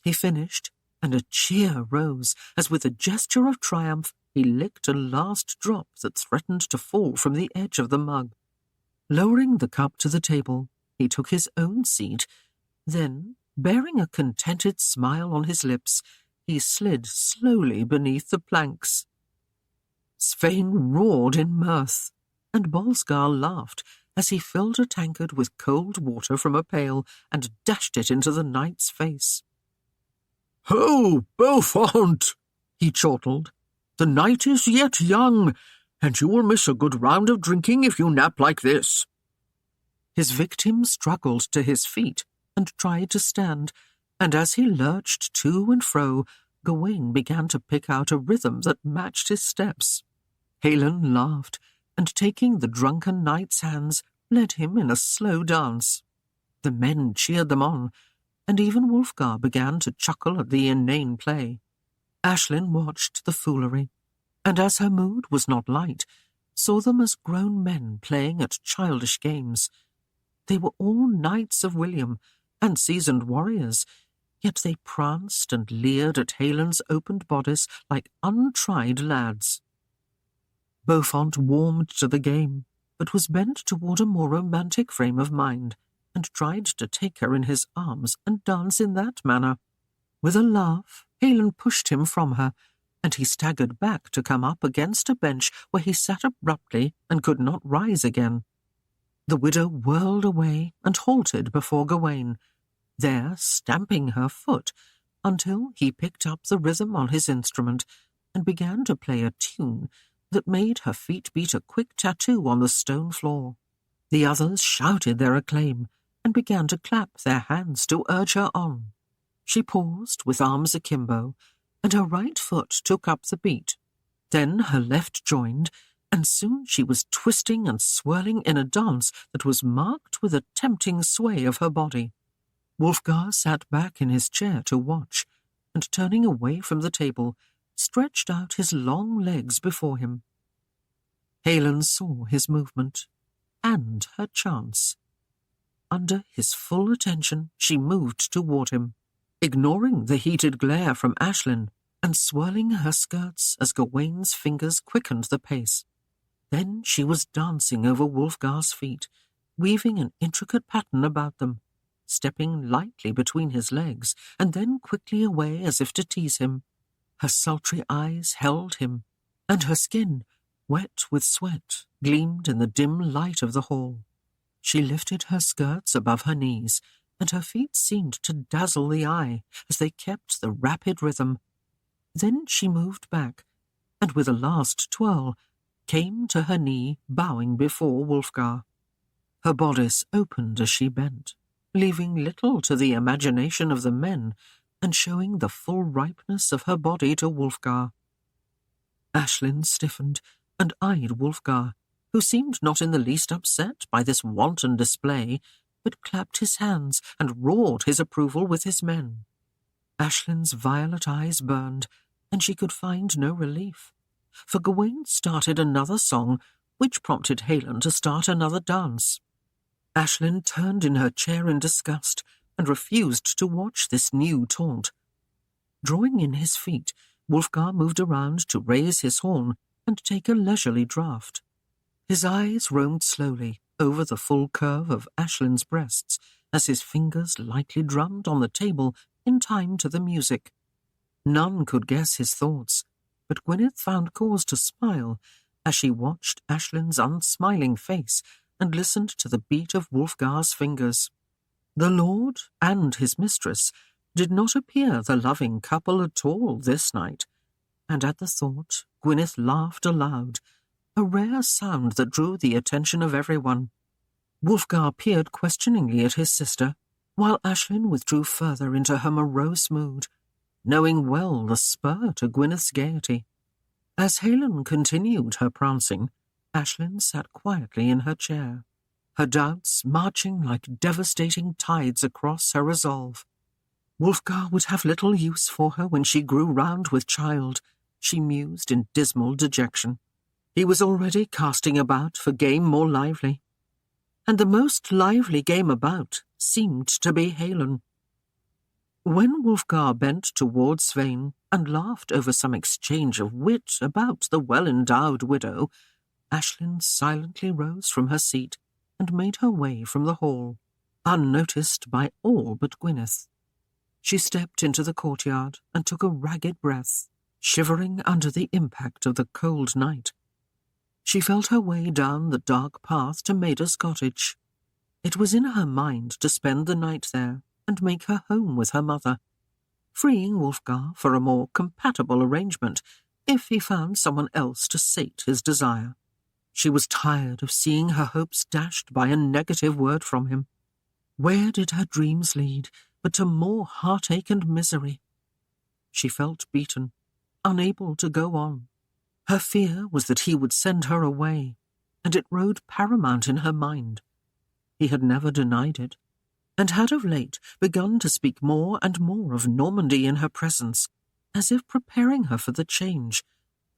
Speaker 2: He finished, and a cheer rose as with a gesture of triumph he licked a last drop that threatened to fall from the edge of the mug. Lowering the cup to the table, he took his own seat Then, bearing a contented smile on his lips, he slid slowly beneath the planks. Svein roared in mirth, and Wulfgar laughed as he filled a tankard with cold water from a pail and dashed it into the knight's face.
Speaker 1: "Ho, Beaufort!" he chortled. "The night is yet young, and you will miss a good round of drinking if you nap like this."
Speaker 2: His victim struggled to his feet and tried to stand, and as he lurched to and fro, Gawain began to pick out a rhythm that matched his steps. Aislinn laughed, and taking the drunken knight's hands, led him in a slow dance. The men cheered them on, and even Wulfgar began to chuckle at the inane play. Aislinn watched the foolery, and as her mood was not light, saw them as grown men playing at childish games. They were all knights of William, and seasoned warriors, yet they pranced and leered at Ayslann's opened bodice like untried lads. Beaufort warmed to the game, but was bent toward a more romantic frame of mind, and tried to take her in his arms and dance in that manner. With a laugh, Aislinn pushed him from her, and he staggered back to come up against a bench where he sat abruptly and could not rise again. The widow whirled away and halted before Gawain, there stamping her foot, until he picked up the rhythm on his instrument and began to play a tune that made her feet beat a quick tattoo on the stone floor. The others shouted their acclaim and began to clap their hands to urge her on. She paused with arms akimbo, and her right foot took up the beat. Then her left joined, and soon she was twisting and swirling in a dance that was marked with a tempting sway of her body. Wulfgar sat back in his chair to watch, and turning away from the table, stretched out his long legs before him. Aislinn saw his movement, and her chance. Under his full attention, she moved toward him, ignoring the heated glare from Aislinn, and swirling her skirts as Gawain's fingers quickened the pace. Then she was dancing over Wulfgar's feet, weaving an intricate pattern about them, stepping lightly between his legs, and then quickly away as if to tease him. Her sultry eyes held him, and her skin, wet with sweat, gleamed in the dim light of the hall. She lifted her skirts above her knees, and her feet seemed to dazzle the eye as they kept the rapid rhythm. Then she moved back, and with a last twirl, came to her knee, bowing before Wulfgar. Her bodice opened as she bent, leaving little to the imagination of the men, and showing the full ripeness of her body to Wulfgar. Aislinn stiffened and eyed Wulfgar, who seemed not in the least upset by this wanton display, but clapped his hands and roared his approval with his men. Aislinn's violet eyes burned, and she could find no relief, for Gawain started another song, which prompted Aislinn to start another dance. Aislinn turned in her chair in disgust and refused to watch this new taunt. Drawing in his feet, Wulfgar moved around to raise his horn and take a leisurely draught. His eyes roamed slowly over the full curve of Aislinn's breasts as his fingers lightly drummed on the table in time to the music. None could guess his thoughts, but Gwyneth found cause to smile as she watched Aislinn's unsmiling face and listened to the beat of Wulfgar's fingers. The lord and his mistress did not appear the loving couple at all this night, and at the thought Gwyneth laughed aloud, a rare sound that drew the attention of everyone. Wulfgar peered questioningly at his sister, while Aislinn withdrew further into her morose mood, knowing well the spur to Gwyneth's gaiety. As Aislinn continued her prancing, Aislinn sat quietly in her chair, her doubts marching like devastating tides across her resolve. Wulfgar would have little use for her when she grew round with child, she mused in dismal dejection. He was already casting about for game more lively, and the most lively game about seemed to be Aislinn. When Wulfgar bent towards Svein and laughed over some exchange of wit about the well-endowed widow, Aislinn silently rose from her seat and made her way from the hall. unnoticed by all but Gwyneth. She stepped into the courtyard and took a ragged breath, shivering under the impact of the cold night. She felt her way down the dark path to Maida's cottage. It was in her mind to spend the night there and make her home with her mother, freeing Wulfgar for a more compatible arrangement if he found someone else to sate his desire. She was tired of seeing her hopes dashed by a negative word from him. Where did her dreams lead but to more heartache and misery? She felt beaten, unable to go on. Her fear was that he would send her away, and it rode paramount in her mind. He had never denied it, and had of late begun to speak more and more of Normandy in her presence, as if preparing her for the change,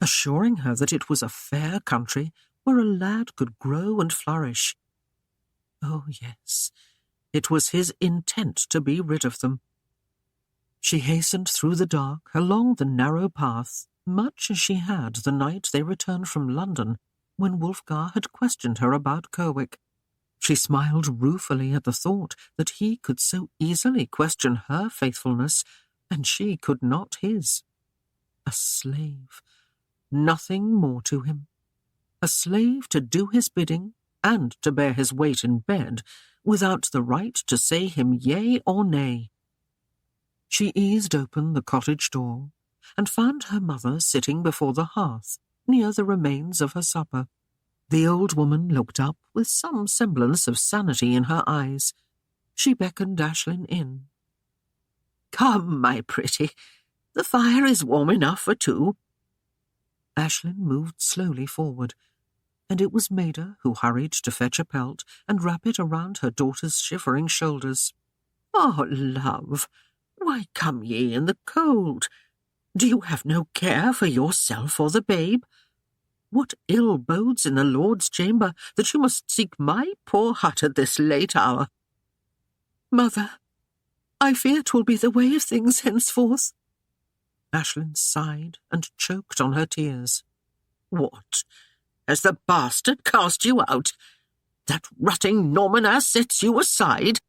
Speaker 2: assuring her that it was a fair country where a lad could grow and flourish. Oh, yes, it was his intent to be rid of them. She hastened through the dark along the narrow path, much as she had the night they returned from London, when Wulfgar had questioned her about Kerwick. She smiled ruefully at the thought that he could so easily question her faithfulness, and she could not his. A slave, nothing more to him. A slave to do his bidding and to bear his weight in bed, without the right to say him yea or nay. She eased open the cottage door and found her mother sitting before the hearth, near the remains of her supper. The old woman looked up with some semblance of sanity in her eyes. She beckoned Aislinn in. "Come, my pretty, the fire is warm enough for two." Aislinn moved slowly forward, and it was Maida who hurried to fetch a pelt and wrap it around her daughter's shivering shoulders. "Oh, love, why come ye in the cold? Do you have no care for yourself or the babe? What ill bodes in the Lord's chamber that you must seek my poor hut at this late hour?" "Mother, I fear 'twill be the way of things henceforth." Aislinn sighed and choked on her tears. "What? Has the bastard cast you out? That rutting Norman ass sets you aside?"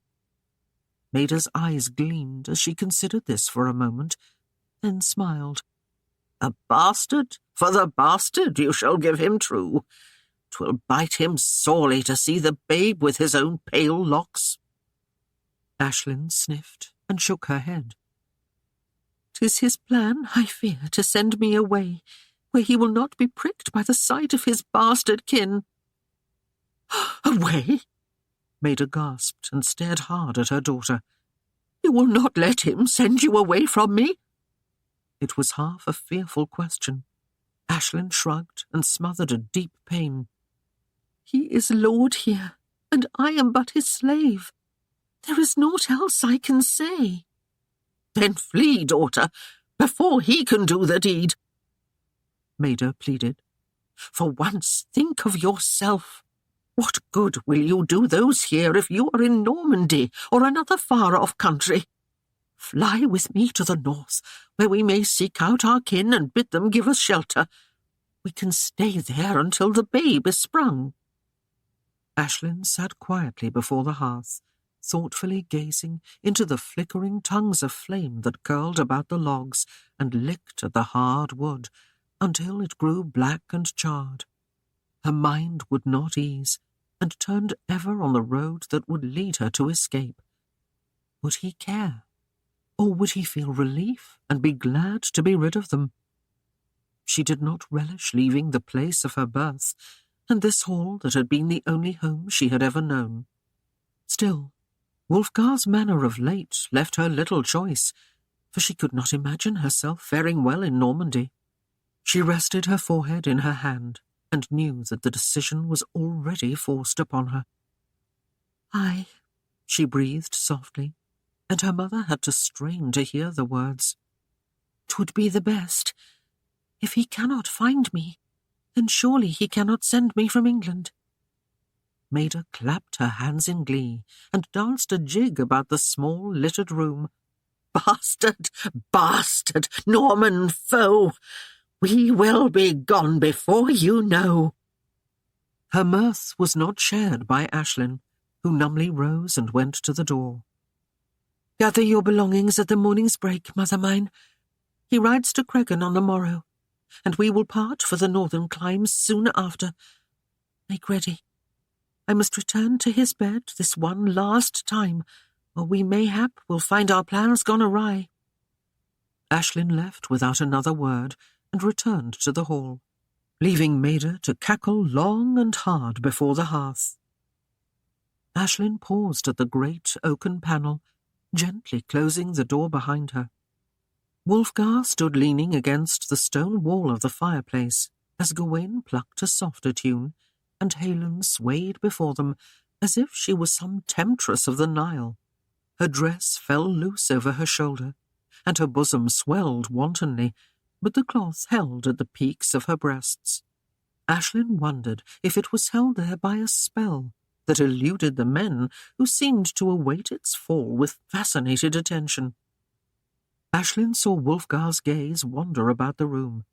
Speaker 2: Maida's eyes gleamed as she considered this for a moment, then smiled. "A bastard? For the bastard you shall give him true. 'Twill bite him sorely to see the babe with his own pale locks." Aislinn sniffed and shook her head. "'Tis his plan, I fear, to send me away, where he will not be pricked by the sight of his bastard kin." "Away?" Maida gasped and stared hard at her daughter. "You will not let him send you away from me?" It was half a fearful question. Aislinn shrugged and smothered a deep pain. "He is lord here, and I am but his slave. There is naught else I can say." "Then flee, daughter, before he can do the deed," Maida pleaded. "For once think of yourself. What good will you do those here if you are in Normandy or another far-off country? Fly with me to the north, where we may seek out our kin and bid them give us shelter. We can stay there until the babe is sprung." Aislinn sat quietly before the hearth, thoughtfully gazing into the flickering tongues of flame that curled about the logs and licked at the hard wood until it grew black and charred. Her mind would not ease, and turned ever on the road that would lead her to escape. Would he care? Or would he feel relief and be glad to be rid of them? She did not relish leaving the place of her birth, and this hall that had been the only home she had ever known. Still, Wulfgar's manner of late left her little choice, for she could not imagine herself faring well in Normandy. She rested her forehead in her hand, and knew that the decision was already forced upon her. "Aye," she breathed softly, and her mother had to strain to hear the words. "'Twould be the best. If he cannot find me, then surely he cannot send me from England." Maida clapped her hands in glee and danced a jig about the small littered room. "Bastard! Bastard! Norman foe! We will be gone before you know." Her mirth was not shared by Aislinn, who numbly rose and went to the door.
Speaker 3: "Gather your belongings at the morning's break, mother mine. He rides to Cregan on the morrow, and we will part for the northern climes soon after. Make ready. I must return to his bed this one last time, or we mayhap will find our plans gone awry."
Speaker 2: Aislinn left without another word and returned to the hall, leaving Maida to cackle long and hard before the hearth. Aislinn paused at the great oaken panel, gently closing the door behind her. Wulfgar stood leaning against the stone wall of the fireplace as Gawain plucked a softer tune, and Aislinn swayed before them as if she was some temptress of the Nile. Her dress fell loose over her shoulder, and her bosom swelled wantonly, but the cloth held at the peaks of her breasts. Aislinn wondered if it was held there by a spell that eluded the men who seemed to await its fall with fascinated attention. Aislinn saw Wulfgar's gaze wander about the room,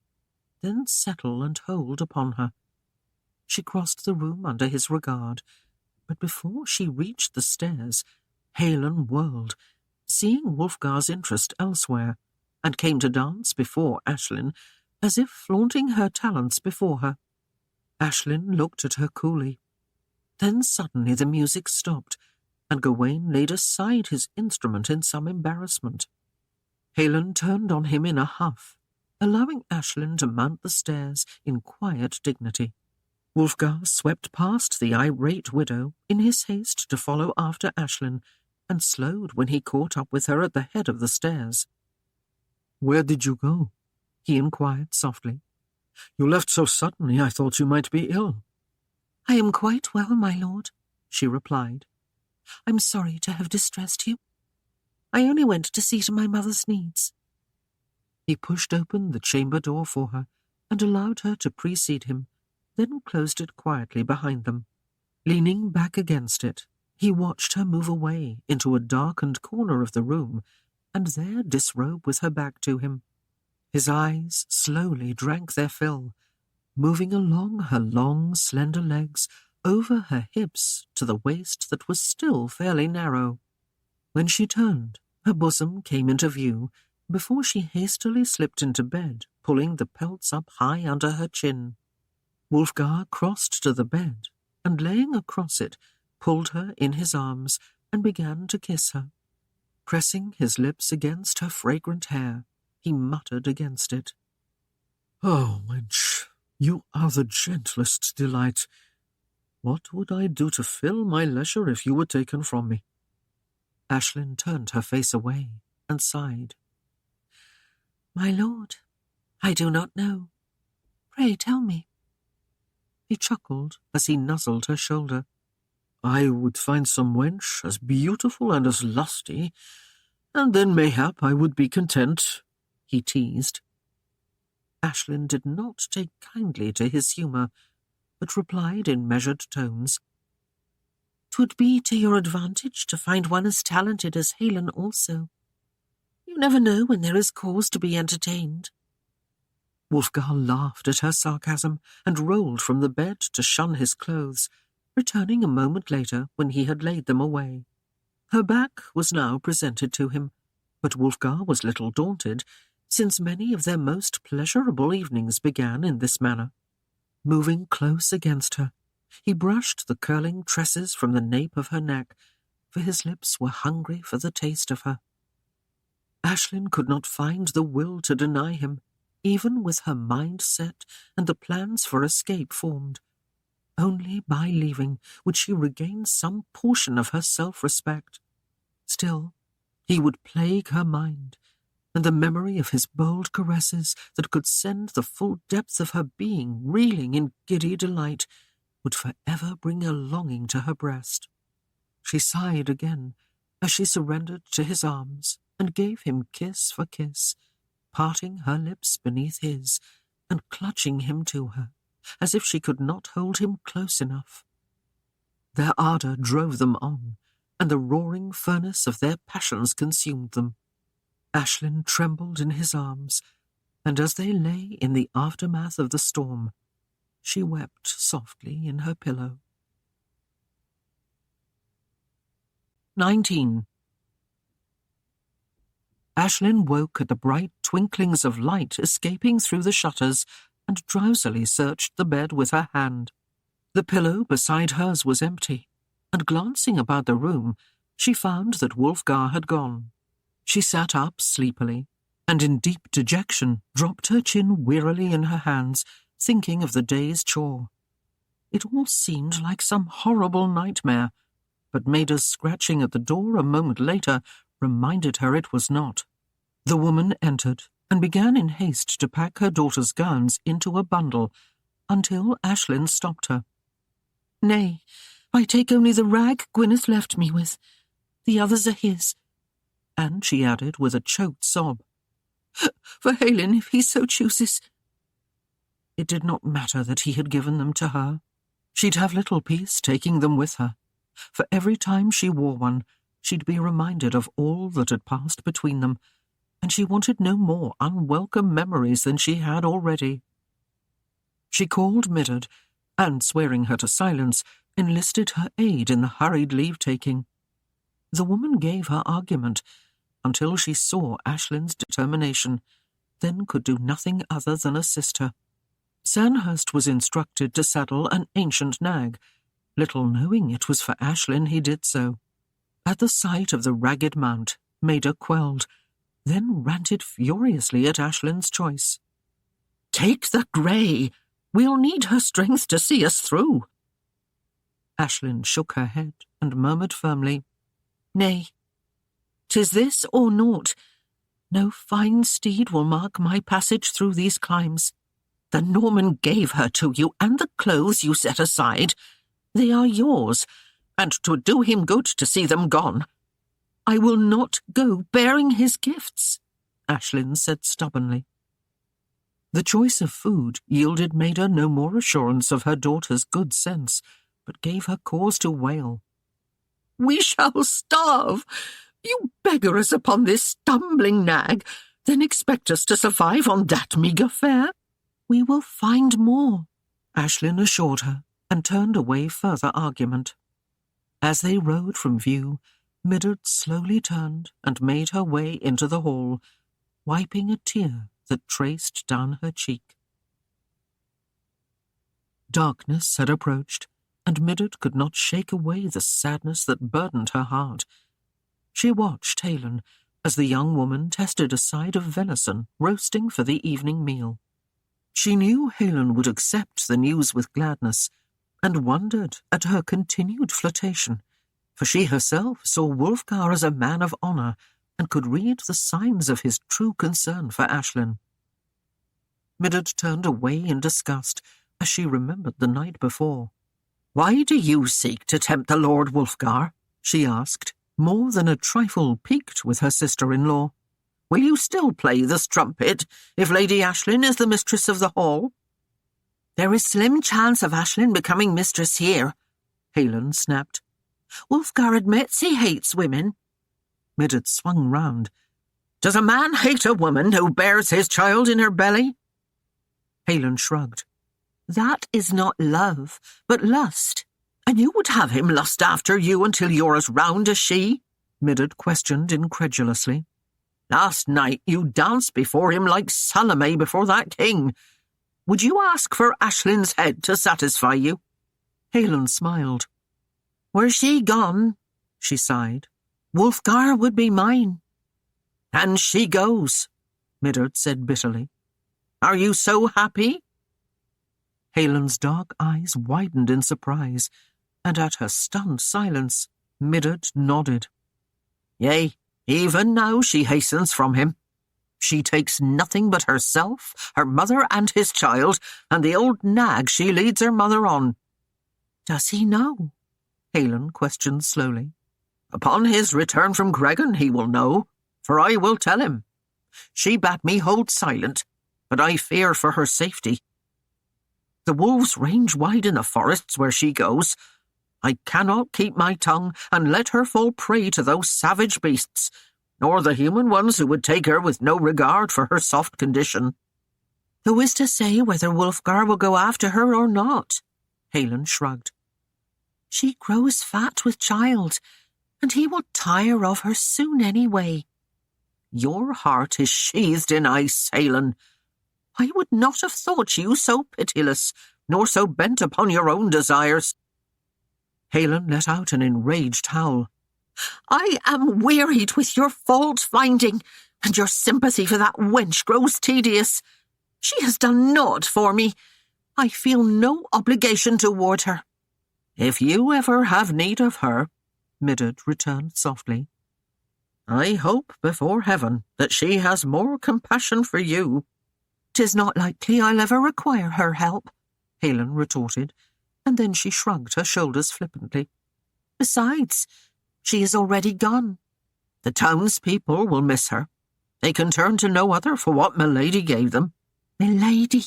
Speaker 2: then settle and hold upon her. She crossed the room under his regard, but before she reached the stairs, Aislinn whirled, seeing Wulfgar's interest elsewhere, and came to dance before Aislinn, as if flaunting her talents before her. Aislinn looked at her coolly. Then suddenly the music stopped, and Gawain laid aside his instrument in some embarrassment. Aislinn turned on him in a huff, allowing Aislinn to mount the stairs in quiet dignity. Wulfgar swept past the irate widow in his haste to follow after Aislinn, and slowed when he caught up with her at the head of the stairs. "Where did you go?" he inquired softly. "You left so suddenly I thought you might be ill."
Speaker 3: "I am quite well, my lord," she replied. "I'm sorry to have distressed you. I only went to see to my mother's needs."
Speaker 2: He pushed open the chamber door for her and allowed her to precede him, then closed it quietly behind them. Leaning back against it, he watched her move away into a darkened corner of the room, and there disrobe with her back to him. His eyes slowly drank their fill, moving along her long, slender legs, over her hips to the waist that was still fairly narrow. When she turned, her bosom came into view, before she hastily slipped into bed, pulling the pelts up high under her chin. Wulfgar crossed to the bed, and laying across it, pulled her in his arms and began to kiss her. Pressing his lips against her fragrant hair, he muttered against it. "Oh, wench, you are the gentlest delight. What would I do to fill my leisure if you were taken from me?" Aislinn turned her face away and sighed.
Speaker 3: "My lord, I do not know. Pray tell me."
Speaker 2: He chuckled as he nuzzled her shoulder. "I would find some wench as beautiful and as lusty, and then mayhap I would be content," he teased. Aislinn did not take kindly to his humour, but replied in measured tones,
Speaker 3: "'Twould be to your advantage to find one as talented as Aislinn also. You never know when there is cause to be entertained."
Speaker 2: Wulfgar laughed at her sarcasm and rolled from the bed to shun his clothes, returning a moment later when he had laid them away. Her back was now presented to him, but Wulfgar was little daunted, since many of their most pleasurable evenings began in this manner. Moving close against her, he brushed the curling tresses from the nape of her neck, for his lips were hungry for the taste of her. Aislinn could not find the will to deny him, even with her mind set and the plans for escape formed. Only by leaving would she regain some portion of her self-respect. Still, he would plague her mind, and the memory of his bold caresses that could send the full depth of her being reeling in giddy delight would forever bring a longing to her breast. She sighed again as she surrendered to his arms and gave him kiss for kiss, parting her lips beneath his and clutching him to her, as if she could not hold him close enough. Their ardour drove them on, and the roaring furnace of their passions consumed them. Aislinn trembled in his arms, and as they lay in the aftermath of the storm, she wept softly in her pillow. 19. Aislinn woke at the bright twinklings of light escaping through the shutters and drowsily searched the bed with her hand. The pillow beside hers was empty, and glancing about the room, she found that Wulfgar had gone. She sat up sleepily, and in deep dejection dropped her chin wearily in her hands, thinking of the day's chore. It all seemed like some horrible nightmare, but Maida's scratching at the door a moment later reminded her it was not. The woman entered and began in haste to pack her daughter's gowns into a bundle, until Aislinn stopped her.
Speaker 3: "Nay, I take only the rag Gwyneth left me with. The others are his."
Speaker 2: And she added with a choked sob,
Speaker 3: "For Aislinn, if he so chooses."
Speaker 2: It did not matter that he had given them to her. She'd have little peace taking them with her, for every time she wore one, she'd be reminded of all that had passed between them, and she wanted no more unwelcome memories than she had already. She called Midard, and, swearing her to silence, enlisted her aid in the hurried leave-taking. The woman gave her argument, until she saw Aislinn's determination, then could do nothing other than assist her. Sandhurst was instructed to saddle an ancient nag, little knowing it was for Aislinn he did so. At the sight of the ragged mount, Maida quelled, then ranted furiously at Aislinn's choice.
Speaker 1: "Take the grey! We'll need her strength to see us through."
Speaker 2: Aislinn shook her head and murmured firmly,
Speaker 3: "Nay, 'tis this or naught. No fine steed will mark my passage through these climes.
Speaker 1: The Norman gave her to you, and the clothes you set aside. They are yours, and 'twould do him good to see them gone."
Speaker 3: "I will not go bearing his gifts,"
Speaker 2: Aislinn said stubbornly. The choice of food yielded Maida no more assurance of her daughter's good sense, but gave her cause to wail.
Speaker 1: "We shall starve! You beggar us upon this stumbling nag, then expect us to survive on that meagre fare?"
Speaker 3: "We will find more,"
Speaker 2: Aislinn assured her, and turned away further argument. As they rode from view, Midard slowly turned and made her way into the hall, wiping a tear that traced down her cheek. Darkness had approached, and Midard could not shake away the sadness that burdened her heart. She watched Aislinn as the young woman tested a side of venison roasting for the evening meal. She knew Aislinn would accept the news with gladness, and wondered at her continued flirtation, for she herself saw Wulfgar as a man of honour, and could read the signs of his true concern for Aislinn. Midard turned away in disgust as she remembered the night before.
Speaker 1: "Why do you seek to tempt the Lord Wulfgar?" she asked, more than a trifle piqued with her sister-in-law. "Will you still play the strumpet if Lady Aislinn is the mistress of the hall?"
Speaker 3: "There is slim chance of Aislinn becoming mistress here,"
Speaker 2: Aislinn snapped.
Speaker 3: "Wulfgar admits he hates women."
Speaker 2: Midard swung round.
Speaker 1: "Does a man hate a woman who bears his child in her belly?"
Speaker 2: Aislinn shrugged.
Speaker 3: "That is not love, but lust."
Speaker 1: "And you would have him lust after you until you're as round as she?"
Speaker 2: Midard questioned incredulously.
Speaker 1: "Last night you danced before him like Salome before that king. Would you ask for Aislinn's head to satisfy you?"
Speaker 2: Aislinn smiled.
Speaker 3: "Were she gone,"
Speaker 2: she sighed,
Speaker 3: "Wulfgar would be mine."
Speaker 1: "And she goes,"
Speaker 2: Midard said bitterly.
Speaker 1: "Are you so happy?"
Speaker 2: Aislinn's dark eyes widened in surprise, and at her stunned silence, Midard nodded.
Speaker 1: "Yea, even now she hastens from him. She takes nothing but herself, her mother and his child, and the old nag she leads her mother on."
Speaker 3: "Does he know?"
Speaker 2: Aislinn questioned slowly.
Speaker 1: "Upon his return from Gregan he will know, for I will tell him. She bade me hold silent, but I fear for her safety. The wolves range wide in the forests where she goes. I cannot keep my tongue and let her fall prey to those savage beasts, nor the human ones who would take her with no regard for her soft condition."
Speaker 3: "Who is to say whether Wulfgar will go after her or not?"
Speaker 2: Aislinn shrugged.
Speaker 3: "She grows fat with child, and he will tire of her soon anyway.
Speaker 1: Your heart is sheathed in ice, Aislinn.
Speaker 3: I would not have thought you so pitiless, nor so bent upon your own desires.
Speaker 2: Aislinn let out an enraged howl.
Speaker 3: I am wearied with your fault-finding, and your sympathy for that wench grows tedious. She has done naught for me. I feel no obligation toward her.
Speaker 2: If you ever have need of her, Midden returned softly, I hope before heaven that she has more compassion for you.
Speaker 3: 'Tis not likely I'll ever require her help,
Speaker 2: Aislinn retorted, and then she shrugged her shoulders flippantly.
Speaker 3: Besides, she is already gone.
Speaker 2: The townspeople will miss her. They can turn to no other for what milady gave them.
Speaker 3: Milady,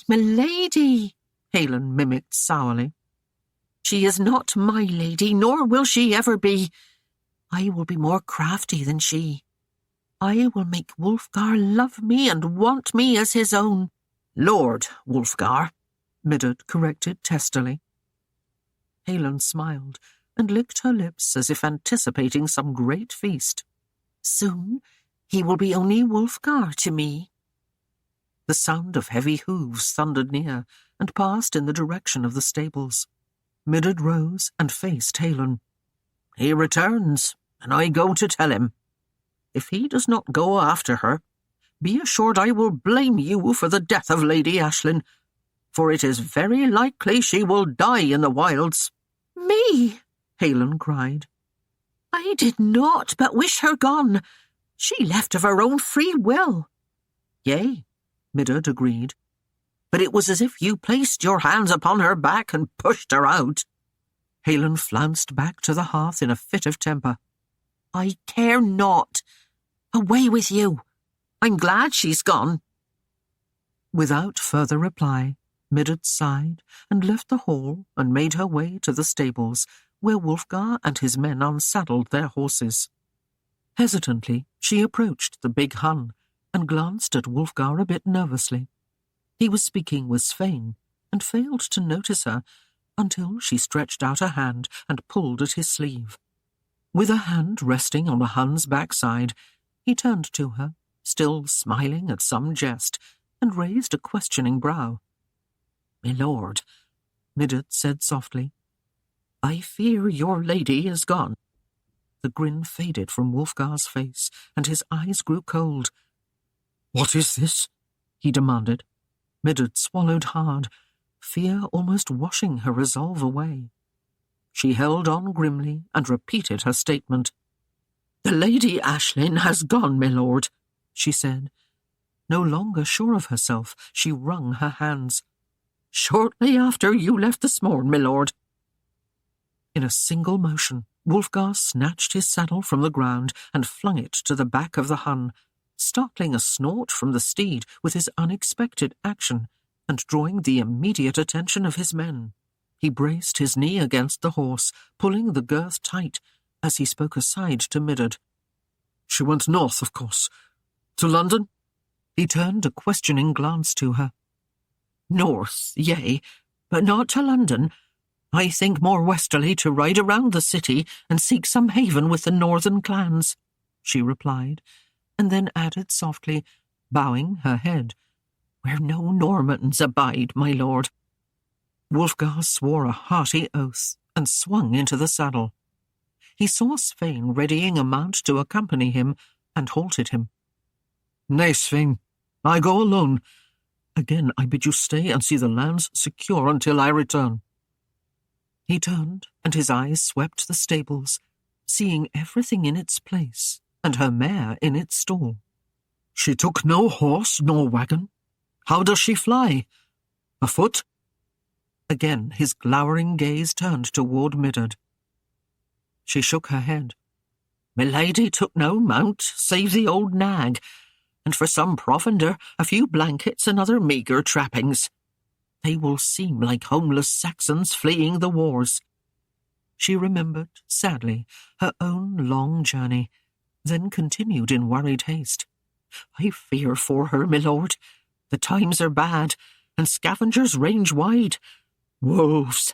Speaker 2: Aislinn mimicked sourly.
Speaker 3: She is not my lady, nor will she ever be. I will be more crafty than she. I will make Wulfgar love me and want me as his own.
Speaker 2: Lord Wulfgar, Midden corrected testily. Aislinn smiled and licked her lips as if anticipating some great feast.
Speaker 3: Soon he will be only Wulfgar to me.
Speaker 2: The sound of heavy hooves thundered near and passed in the direction of the stables. Midden rose and faced Aislinn. He returns, and I go to tell him. If he does not go after her, be assured I will blame you for the death of Lady Aislinn, for it is very likely she will die in the wilds.
Speaker 3: Me?
Speaker 2: Aislinn cried.
Speaker 3: I did naught but wish her gone. She left of her own free will.
Speaker 2: Yea, Midden agreed. But it was as if you placed your hands upon her back and pushed her out. Aislinn flounced back to the hearth in a fit of temper.
Speaker 3: I care not. Away with you. I'm glad she's gone.
Speaker 2: Without further reply, Midden sighed and left the hall and made her way to the stables, where Wulfgar and his men unsaddled their horses. Hesitantly, she approached the big Hun and glanced at Wulfgar a bit nervously. He was speaking with Svein, and failed to notice her until she stretched out a hand and pulled at his sleeve. With a hand resting on the Hun's backside, he turned to her, still smiling at some jest, and raised a questioning brow. "My lord," Midden said softly, "I fear your lady is gone." The grin faded from Wulfgar's face, and his eyes grew cold. "What is this?" he demanded. Midden swallowed hard, fear almost washing her resolve away. She held on grimly and repeated her statement. "The Lady Aislinn has gone, my lord," she said. No longer sure of herself, she wrung her hands. "Shortly after you left this morn, my lord." In a single motion, Wulfgar snatched his saddle from the ground and flung it to the back of the Hun, startling a snort from the steed with his unexpected action and drawing the immediate attention of his men. He braced his knee against the horse, pulling the girth tight, as he spoke aside to Midden. "She went north, of course. To London?" He turned a questioning glance to her. "North, yea, but not to London. I think more westerly to ride around the city and seek some haven with the northern clans," she replied, and then added softly, bowing her head, "Where no Normans abide, my lord." Wulfgar swore a hearty oath and swung into the saddle. He saw Svein readying a mount to accompany him and halted him. "Nay, Svein, I go alone. Again I bid you stay and see the lands secure until I return." He turned, and his eyes swept the stables, seeing everything in its place, and her mare in its stall. "She took no horse nor wagon. How does she fly? Afoot?" Again his glowering gaze turned toward Midden. She shook her head. "My lady took no mount, save the old nag, and for some provender, a few blankets and other meagre trappings. They will seem like homeless Saxons fleeing the wars." She remembered, sadly, her own long journey, then continued in worried haste. "I fear for her, my lord. The times are bad, and scavengers range wide. Wolves."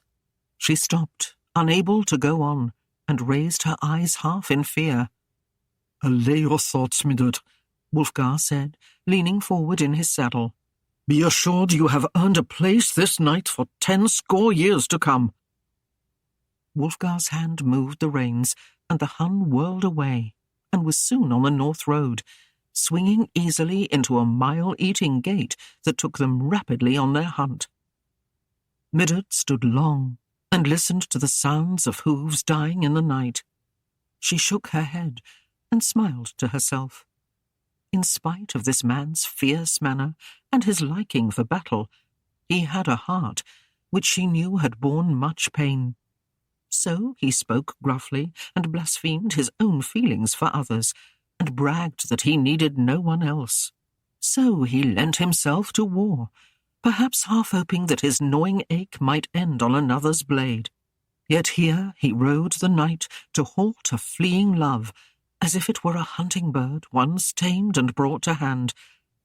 Speaker 2: She stopped, unable to go on, and raised her eyes half in fear.
Speaker 1: "Allay your thoughts, Midard,"
Speaker 2: Wulfgar said, leaning forward in his saddle.
Speaker 1: "Be assured you have earned a place this night for 10 score years to come."
Speaker 2: Wulfgar's hand moved the reins, and the Hun whirled away, and was soon on the north road, swinging easily into a mile-eating gait that took them rapidly on their hunt. Midard stood long and listened to the sounds of hooves dying in the night. She shook her head and smiled to herself. In spite of this man's fierce manner and his liking for battle, he had a heart which she knew had borne much pain. So he spoke gruffly and blasphemed his own feelings for others, and bragged that he needed no one else. So he lent himself to war, perhaps half hoping that his gnawing ache might end on another's blade. Yet here he rode the night to halt a fleeing love, as if it were a hunting bird once tamed and brought to hand,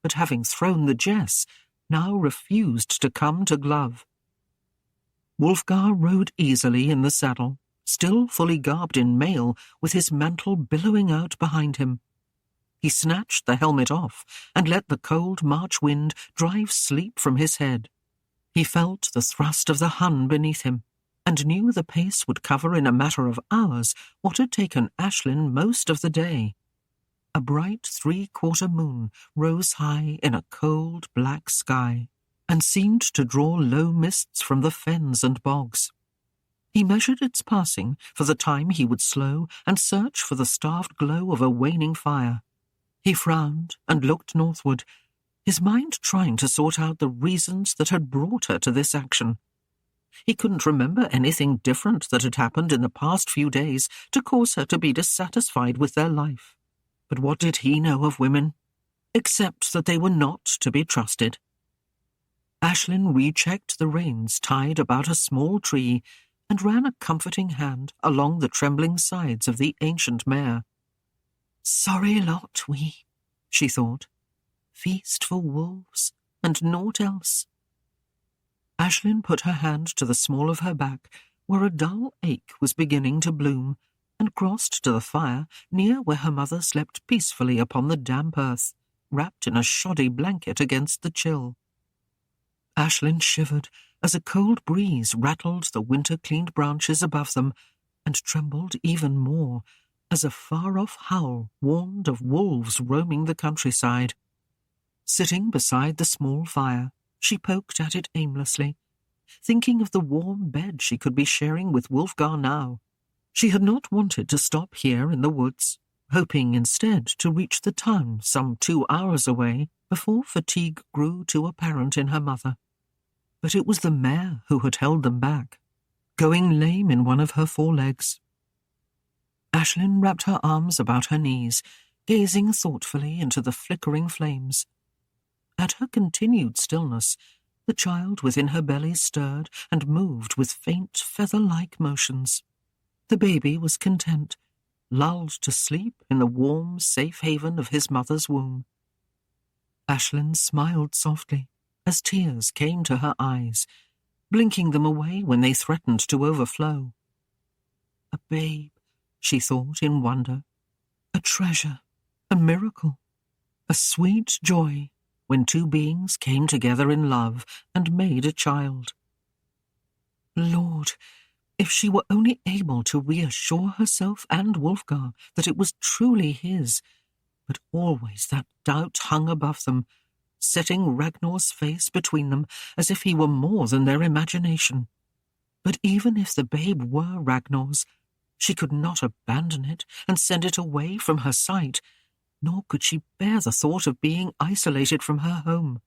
Speaker 2: but having thrown the jess, now refused to come to glove. Wulfgar rode easily in the saddle, still fully garbed in mail, with his mantle billowing out behind him. He snatched the helmet off and let the cold March wind drive sleep from his head. He felt the thrust of the Hun beneath him, and knew the pace would cover in a matter of hours what had taken Aislinn most of the day. A bright 3/4 moon rose high in a cold black sky, and seemed to draw low mists from the fens and bogs. He measured its passing for the time he would slow and search for the starved glow of a waning fire. He frowned and looked northward, his mind trying to sort out the reasons that had brought her to this action. He couldn't remember anything different that had happened in the past few days to cause her to be dissatisfied with their life. But what did he know of women, except that they were not to be trusted? Aislinn rechecked the reins tied about a small tree and ran a comforting hand along the trembling sides of the ancient mare. "Sorry lot we," she thought. "Feast for wolves, and naught else." Aislinn put her hand to the small of her back, where a dull ache was beginning to bloom, and crossed to the fire near where her mother slept peacefully upon the damp earth, wrapped in a shoddy blanket against the chill. Aislinn shivered as a cold breeze rattled the winter-cleaned branches above them, and trembled even more as a far-off howl warned of wolves roaming the countryside. Sitting beside the small fire, she poked at it aimlessly, thinking of the warm bed she could be sharing with Wulfgar now. She had not wanted to stop here in the woods, hoping instead to reach the town some 2 hours away before fatigue grew too apparent in her mother. But it was the mare who had held them back, going lame in one of her forelegs. Aislinn wrapped her arms about her knees, gazing thoughtfully into the flickering flames. At her continued stillness, the child within her belly stirred and moved with faint feather-like motions. The baby was content, lulled to sleep in the warm, safe haven of his mother's womb. Aislinn smiled softly as tears came to her eyes, blinking them away when they threatened to overflow. A babe, she thought in wonder, a treasure, a miracle, a sweet joy when two beings came together in love and made a child. Lord, if she were only able to reassure herself and Wulfgar that it was truly his, but always that doubt hung above them, setting Ragnar's face between them as if he were more than their imagination. But even if the babe were Ragnar's, she could not abandon it and send it away from her sight, nor could she bear the thought of being isolated from her home.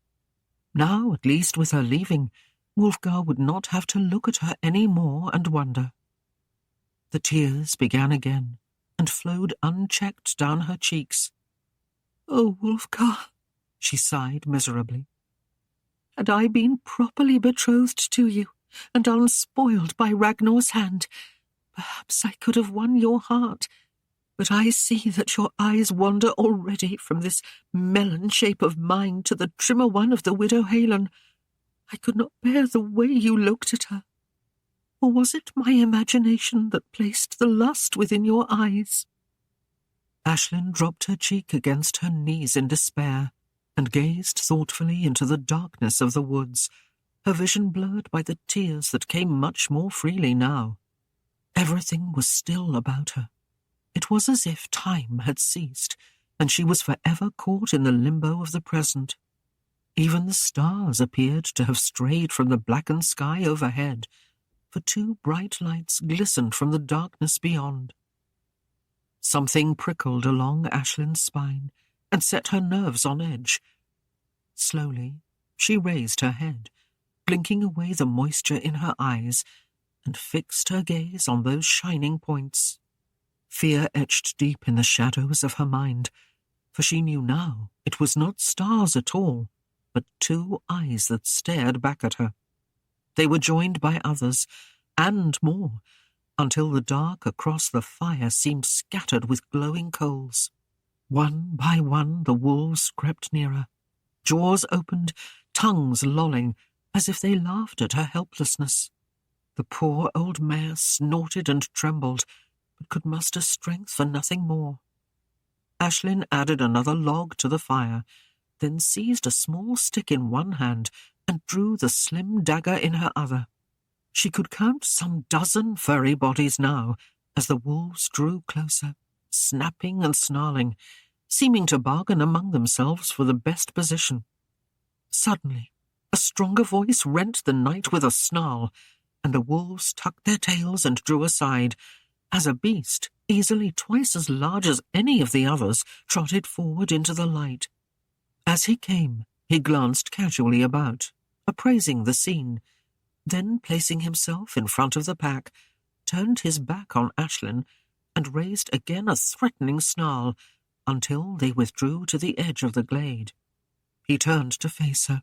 Speaker 2: Now, at least with her leaving, Wulfgar would not have to look at her any more and wonder. The tears began again, and flowed unchecked down her cheeks. "Oh, Wulfgar," she sighed miserably. "Had I been properly betrothed to you, and unspoiled by Ragnar's hand, perhaps I could have won your heart, but I see that your eyes wander already from this melon shape of mine to the trimmer one of the widow Aislinn. I could not bear the way you looked at her.
Speaker 3: Or was it my imagination that placed the lust within your eyes?"
Speaker 2: Aislinn dropped her cheek against her knees in despair and gazed thoughtfully into the darkness of the woods, her vision blurred by the tears that came much more freely now. Everything was still about her. It was as if time had ceased, and she was forever caught in the limbo of the present. Even the stars appeared to have strayed from the blackened sky overhead, for two bright lights glistened from the darkness beyond. Something prickled along Aislinn's spine and set her nerves on edge. Slowly, she raised her head, blinking away the moisture in her eyes, and fixed her gaze on those shining points. Fear etched deep in the shadows of her mind, for she knew now it was not stars at all, but two eyes that stared back at her. They were joined by others, and more, until the dark across the fire seemed scattered with glowing coals. One by one the wolves crept nearer, jaws opened, tongues lolling, as if they laughed at her helplessness. The poor old mare snorted and trembled, but could muster strength for nothing more. Aislinn added another log to the fire, then seized a small stick in one hand and drew the slim dagger in her other. She could count some dozen furry bodies now, as the wolves drew closer, snapping and snarling, seeming to bargain among themselves for the best position. Suddenly, a stronger voice rent the night with a snarl, and the wolves tucked their tails and drew aside, as a beast, easily twice as large as any of the others, trotted forward into the light. As he came, he glanced casually about, appraising the scene, then placing himself in front of the pack, turned his back on Aislinn and raised again a threatening snarl until they withdrew to the edge of the glade. He turned to face her,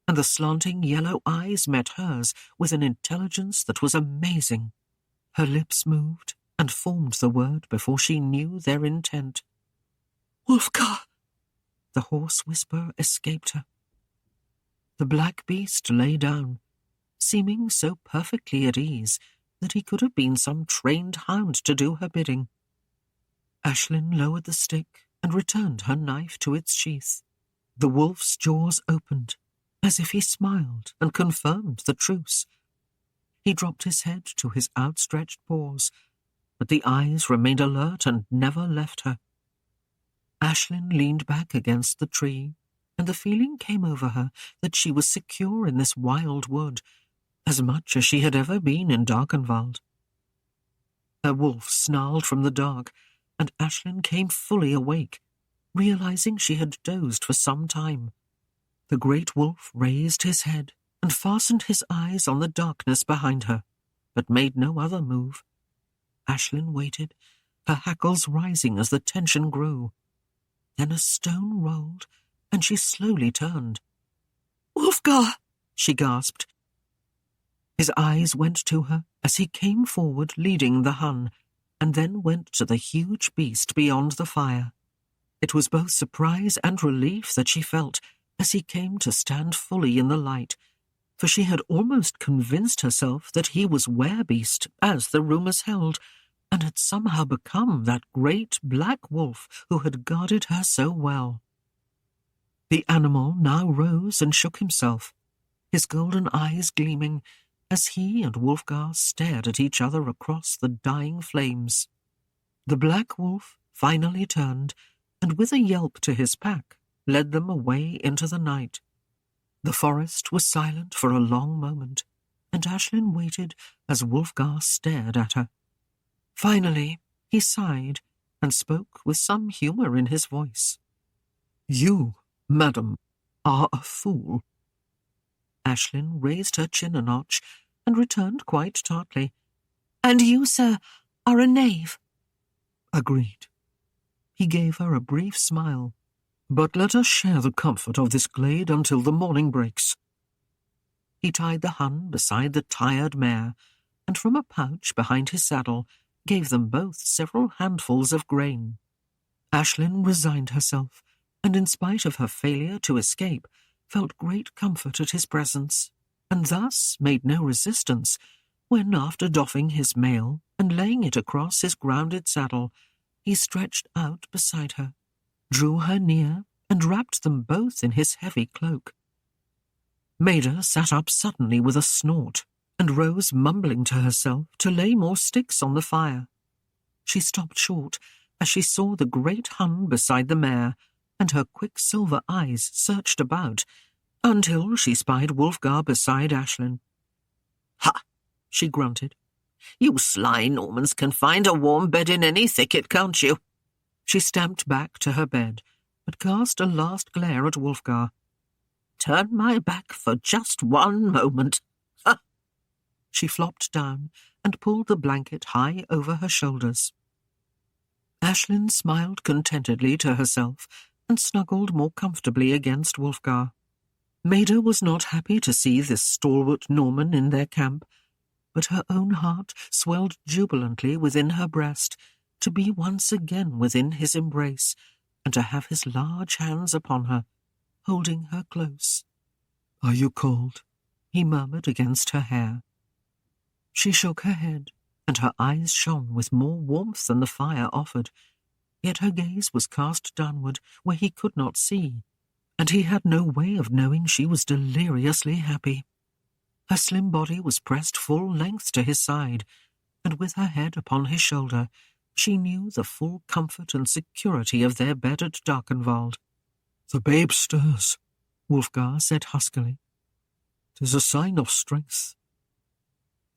Speaker 2: and the slanting yellow eyes met hers with an intelligence that was amazing. Her lips moved and formed the word before she knew their intent.
Speaker 3: "Wulfgar!"
Speaker 2: The hoarse whisper escaped her. The black beast lay down, seeming so perfectly at ease that he could have been some trained hound to do her bidding. Aislinn lowered the stick and returned her knife to its sheath. The wolf's jaws opened, as if he smiled and confirmed the truce. He dropped his head to his outstretched paws, but the eyes remained alert and never left her. Aislinn leaned back against the tree, and the feeling came over her that she was secure in this wild wood, as much as she had ever been in Darkenwald. A wolf snarled from the dark, and Aislinn came fully awake, realizing she had dozed for some time. The great wolf raised his head and fastened his eyes on the darkness behind her, but made no other move. Aislinn waited, her hackles rising as the tension grew. Then a stone rolled, and she slowly turned.
Speaker 3: "Wulfgar!"
Speaker 2: she gasped. His eyes went to her as he came forward leading the Hun, and then went to the huge beast beyond the fire. It was both surprise and relief that she felt as he came to stand fully in the light, for she had almost convinced herself that he was were-beast, as the rumours held, and had somehow become that great black wolf who had guarded her so well. The animal now rose and shook himself, his golden eyes gleaming, as he and Wulfgar stared at each other across the dying flames. The black wolf finally turned, and with a yelp to his pack, led them away into the night. The forest was silent for a long moment, and Aislinn waited as Wulfgar stared at her. Finally, he sighed and spoke with some humour in his voice. "You, madam, are a fool." Aislinn raised her chin a notch and returned quite tartly.
Speaker 3: "And you, sir, are a knave."
Speaker 2: "Agreed." He gave her a brief smile. "But let us share the comfort of this glade until the morning breaks." He tied the Hun beside the tired mare, and from a pouch behind his saddle gave them both several handfuls of grain. Aislinn resigned herself, and in spite of her failure to escape, felt great comfort at his presence, and thus made no resistance, when, after doffing his mail and laying it across his grounded saddle, he stretched out beside her, drew her near, and wrapped them both in his heavy cloak. Maida sat up suddenly with a snort, and rose mumbling to herself to lay more sticks on the fire. She stopped short as she saw the great Hun beside the mare, and her quick silver eyes searched about, until she spied Wulfgar beside Aislinn.
Speaker 1: "Ha!" she grunted. "You sly Normans can find a warm bed in any thicket, can't you?"
Speaker 2: She stamped back to her bed, but cast a last glare at Wulfgar.
Speaker 1: "Turn my back for just one moment." Ha!
Speaker 2: She flopped down and pulled the blanket high over her shoulders. Aislinn smiled contentedly to herself and snuggled more comfortably against Wulfgar. Maida was not happy to see this stalwart Norman in their camp, but her own heart swelled jubilantly within her breast to be once again within his embrace and to have his large hands upon her, holding her close.
Speaker 1: "Are you cold?"
Speaker 2: he murmured against her hair. She shook her head, and her eyes shone with more warmth than the fire offered, yet her gaze was cast downward where he could not see, and he had no way of knowing she was deliriously happy. Her slim body was pressed full length to his side, and with her head upon his shoulder, she knew the full comfort and security of their bed at Darkenwald.
Speaker 1: "The babe stirs,"
Speaker 2: Wulfgar said huskily.
Speaker 1: "'Tis a sign of strength."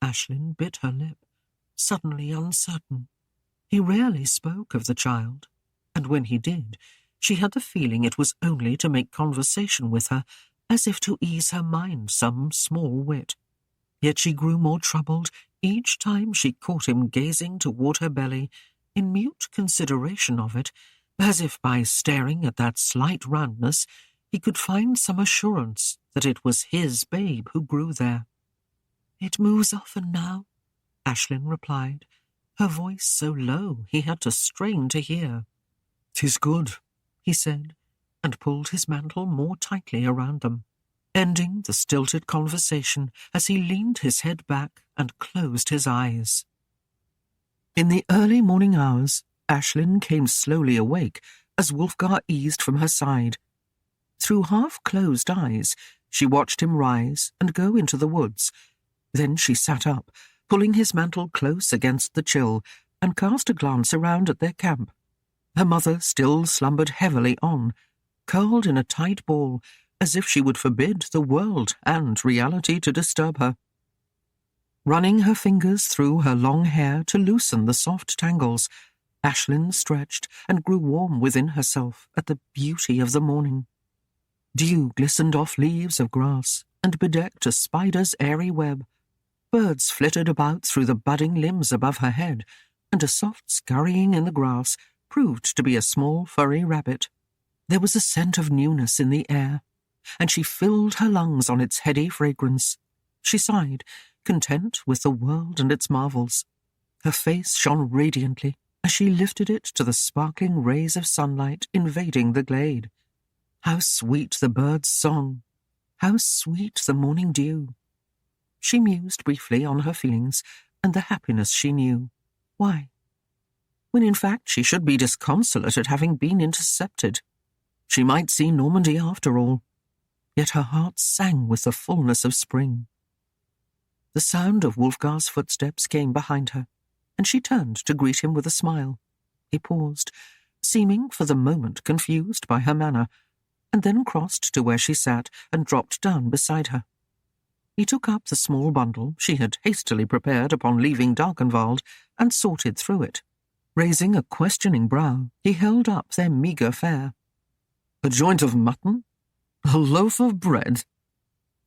Speaker 2: Aislinn bit her lip, suddenly uncertain. He rarely spoke of the child, and when he did, she had the feeling it was only to make conversation with her, as if to ease her mind some small wit. Yet she grew more troubled each time she caught him gazing toward her belly, in mute consideration of it, as if by staring at that slight roundness he could find some assurance that it was his babe who grew there. "It moves often now," Aislinn replied, her voice so low he had to strain to hear.
Speaker 1: "'Tis good,"
Speaker 2: he said, and pulled his mantle more tightly around them, ending the stilted conversation as he leaned his head back and closed his eyes. In the early morning hours, Aislinn came slowly awake as Wulfgar eased from her side. Through half-closed eyes, she watched him rise and go into the woods. Then she sat up, pulling his mantle close against the chill, and cast a glance around at their camp. Her mother still slumbered heavily on, curled in a tight ball, as if she would forbid the world and reality to disturb her. Running her fingers through her long hair to loosen the soft tangles, Aislinn stretched and grew warm within herself at the beauty of the morning. Dew glistened off leaves of grass and bedecked a spider's airy web. Birds flitted about through the budding limbs above her head, and a soft scurrying in the grass proved to be a small furry rabbit. There was a scent of newness in the air, and she filled her lungs on its heady fragrance. She sighed, content with the world and its marvels. Her face shone radiantly as she lifted it to the sparkling rays of sunlight invading the glade. How sweet the bird's song! How sweet the morning dew! She mused briefly on her feelings and the happiness she knew. Why? When in fact she should be disconsolate at having been intercepted. She might see Normandy after all. Yet her heart sang with the fullness of spring. The sound of Wulfgar's footsteps came behind her, and she turned to greet him with a smile. He paused, seeming for the moment confused by her manner, and then crossed to where she sat and dropped down beside her. He took up the small bundle she had hastily prepared upon leaving Darkenwald and sorted through it. Raising a questioning brow, he held up their meagre fare.
Speaker 1: "A joint of mutton? A loaf of bread?"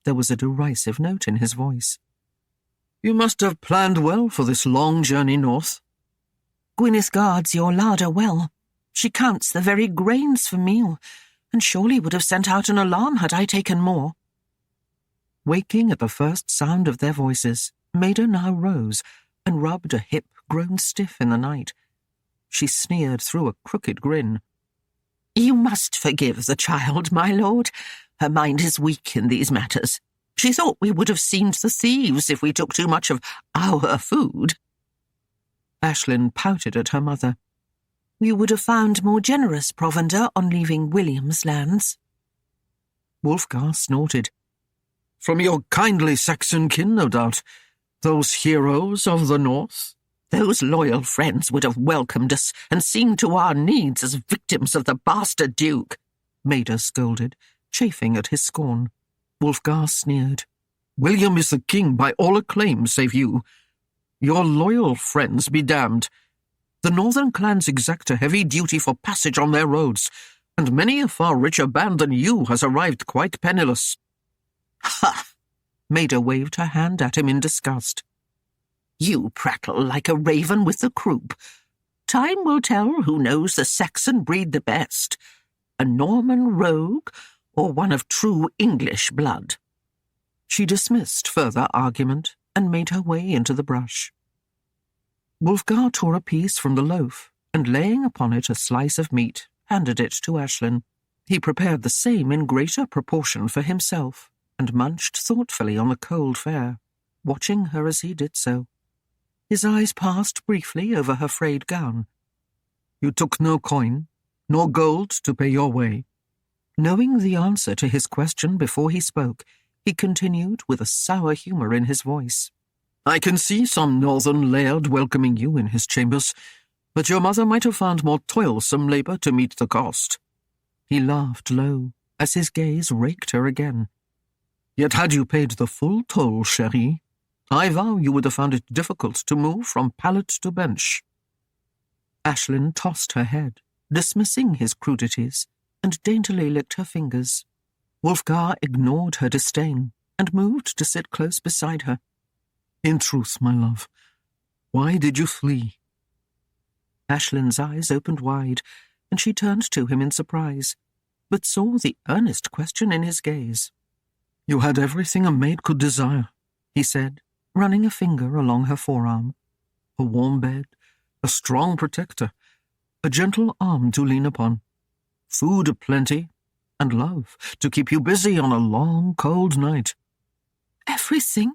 Speaker 2: There was a derisive note in his voice.
Speaker 1: "You must have planned well for this long journey north."
Speaker 3: "Gwyneth guards your larder well. She counts the very grains for meal, and surely would have sent out an alarm had I taken more."
Speaker 2: Waking at the first sound of their voices, Maida now rose and rubbed a hip grown stiff in the night. She sneered through a crooked grin.
Speaker 3: "You must forgive the child, my lord. Her mind is weak in these matters. She thought we would have seemed the thieves if we took too much of our food.
Speaker 2: Aislinn pouted at her mother.
Speaker 3: You would have found more generous provender on leaving William's lands.
Speaker 2: Wulfgar snorted.
Speaker 1: From your kindly Saxon kin, no doubt. Those heroes of the north?
Speaker 3: Those loyal friends would have welcomed us and seen to our needs as victims of the bastard duke,
Speaker 2: Maida scolded, chafing at his scorn.
Speaker 1: Wulfgar sneered. William is the king by all acclaim save you. Your loyal friends be damned. The northern clans exact a heavy duty for passage on their roads, and many a far richer band than you has arrived quite penniless.
Speaker 3: Ha!
Speaker 2: Maida waved her hand at him in disgust.
Speaker 3: You prattle like a raven with the croup. Time will tell who knows the Saxon breed the best, a Norman rogue or one of true English blood.
Speaker 2: She dismissed further argument and made her way into the brush. Wulfgar tore a piece from the loaf and, laying upon it a slice of meat, handed it to Aislinn. He prepared the same in greater proportion for himself and munched thoughtfully on the cold fare, watching her as he did so. His eyes passed briefly over her frayed gown.
Speaker 1: You took no coin, nor gold to pay your way.
Speaker 2: Knowing the answer to his question before he spoke, he continued with a sour humour in his voice.
Speaker 1: I can see some northern laird welcoming you in his chambers, but your mother might have found more toilsome labour to meet the cost.
Speaker 2: He laughed low, as his gaze raked her again.
Speaker 1: Yet had you paid the full toll, chérie, I vow you would have found it difficult to move from pallet to bench.
Speaker 2: Aislinn tossed her head, dismissing his crudities, and daintily licked her fingers. Wulfgar ignored her disdain and moved to sit close beside her.
Speaker 1: In truth, my love, why did you flee?
Speaker 2: Aislinn's eyes opened wide, and she turned to him in surprise, but saw the earnest question in his gaze.
Speaker 1: You had everything a maid could desire,
Speaker 2: he said, running a finger along her forearm.
Speaker 1: A warm bed, a strong protector, a gentle arm to lean upon, food aplenty, and love to keep you busy on a long, cold night.
Speaker 3: Everything?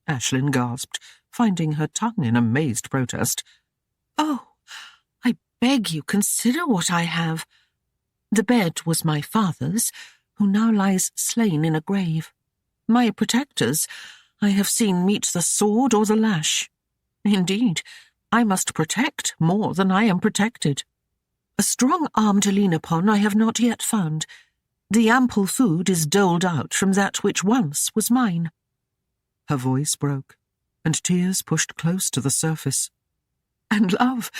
Speaker 2: Aislinn gasped, finding her tongue in amazed protest.
Speaker 3: Oh, I beg you consider what I have. The bed was my father's, who now lies slain in a grave. My protectors I have seen meet the sword or the lash. Indeed, I must protect more than I am protected. A strong arm to lean upon I have not yet found. The ample food is doled out from that which once was mine.
Speaker 2: Her voice broke, and tears pushed close to the surface.
Speaker 3: And love,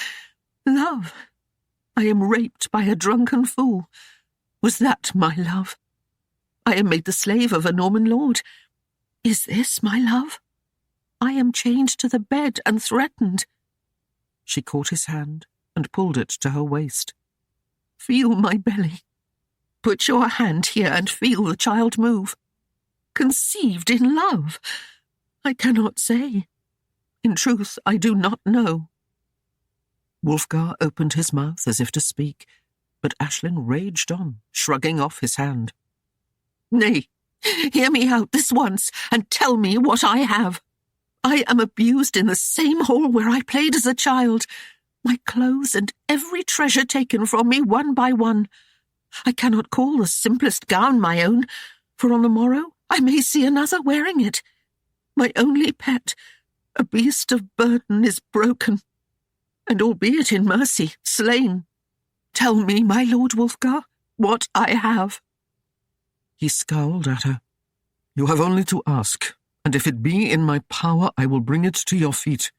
Speaker 3: I am raped by a drunken fool. Was that my love? I am made the slave of a Norman lord. Is this my love? I am chained to the bed and threatened.
Speaker 2: She caught his hand and pulled it to her waist.
Speaker 3: Feel my belly. Put your hand here and feel the child move. Conceived in love? I cannot say. In truth, I do not know.
Speaker 2: Wulfgar opened his mouth as if to speak, but Aislinn raged on, shrugging off his hand.
Speaker 3: Nay, hear me out this once, and tell me what I have. I am abused in the same hall where I played as a child, my clothes and every treasure taken from me one by one. I cannot call the simplest gown my own, for on the morrow I may see another wearing it. My only pet, a beast of burden, is broken, and albeit in mercy, slain. Tell me, my Lord Wulfgar, what I have.
Speaker 2: He scowled at her.
Speaker 1: You have only to ask, and if it be in my power, I will bring it to your feet.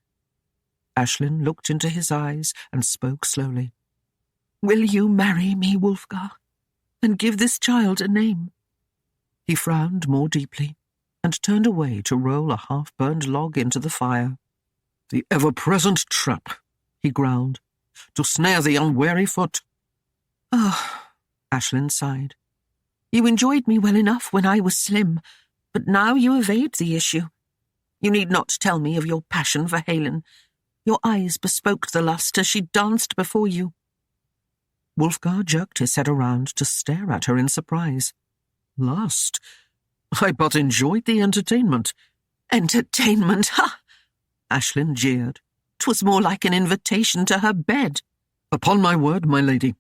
Speaker 2: Aislinn looked into his eyes and spoke slowly.
Speaker 3: Will you marry me, Wulfgar, and give this child a name?
Speaker 2: He frowned more deeply and turned away to roll a half-burned log into the fire.
Speaker 1: The ever-present trap, he growled, to snare the unwary foot.
Speaker 3: Oh,
Speaker 2: Aislinn sighed.
Speaker 3: You enjoyed me well enough when I was slim, but now you evade the issue. You need not tell me of your passion for Aislinn. Your eyes bespoke the lust as she danced before you.
Speaker 2: Wulfgar jerked his head around to stare at her in surprise.
Speaker 1: Lust? I but enjoyed the entertainment.
Speaker 3: Entertainment, ha! Aislinn jeered. 'Twas more like an invitation to her bed.
Speaker 1: Upon my word, my lady,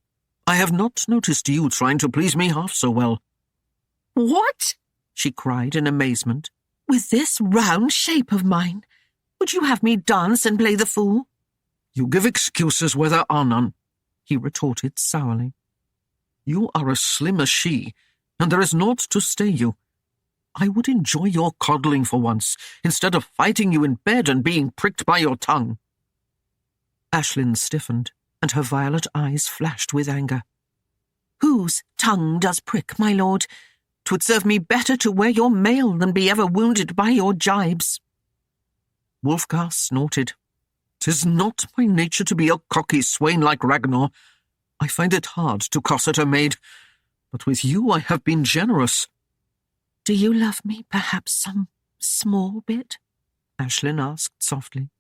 Speaker 1: I have not noticed you trying to please me half so well.
Speaker 3: What?
Speaker 2: She cried in amazement.
Speaker 3: With this round shape of mine? Would you have me dance and play the fool?
Speaker 1: You give excuses where there are none,
Speaker 2: he retorted sourly.
Speaker 1: You are as slim as she, and there is naught to stay you. I would enjoy your coddling for once, instead of fighting you in bed and being pricked by your tongue.
Speaker 2: Aislinn stiffened, and her violet eyes flashed with anger.
Speaker 3: Whose tongue does prick, my lord? 'Twould serve me better to wear your mail than be ever wounded by your jibes.
Speaker 2: Wulfgar snorted.
Speaker 1: 'Tis not my nature to be a cocky swain like Ragnar. I find it hard to cosset a maid, but with you I have been generous.
Speaker 3: Do you love me, perhaps some small bit?
Speaker 2: Aislinn asked softly.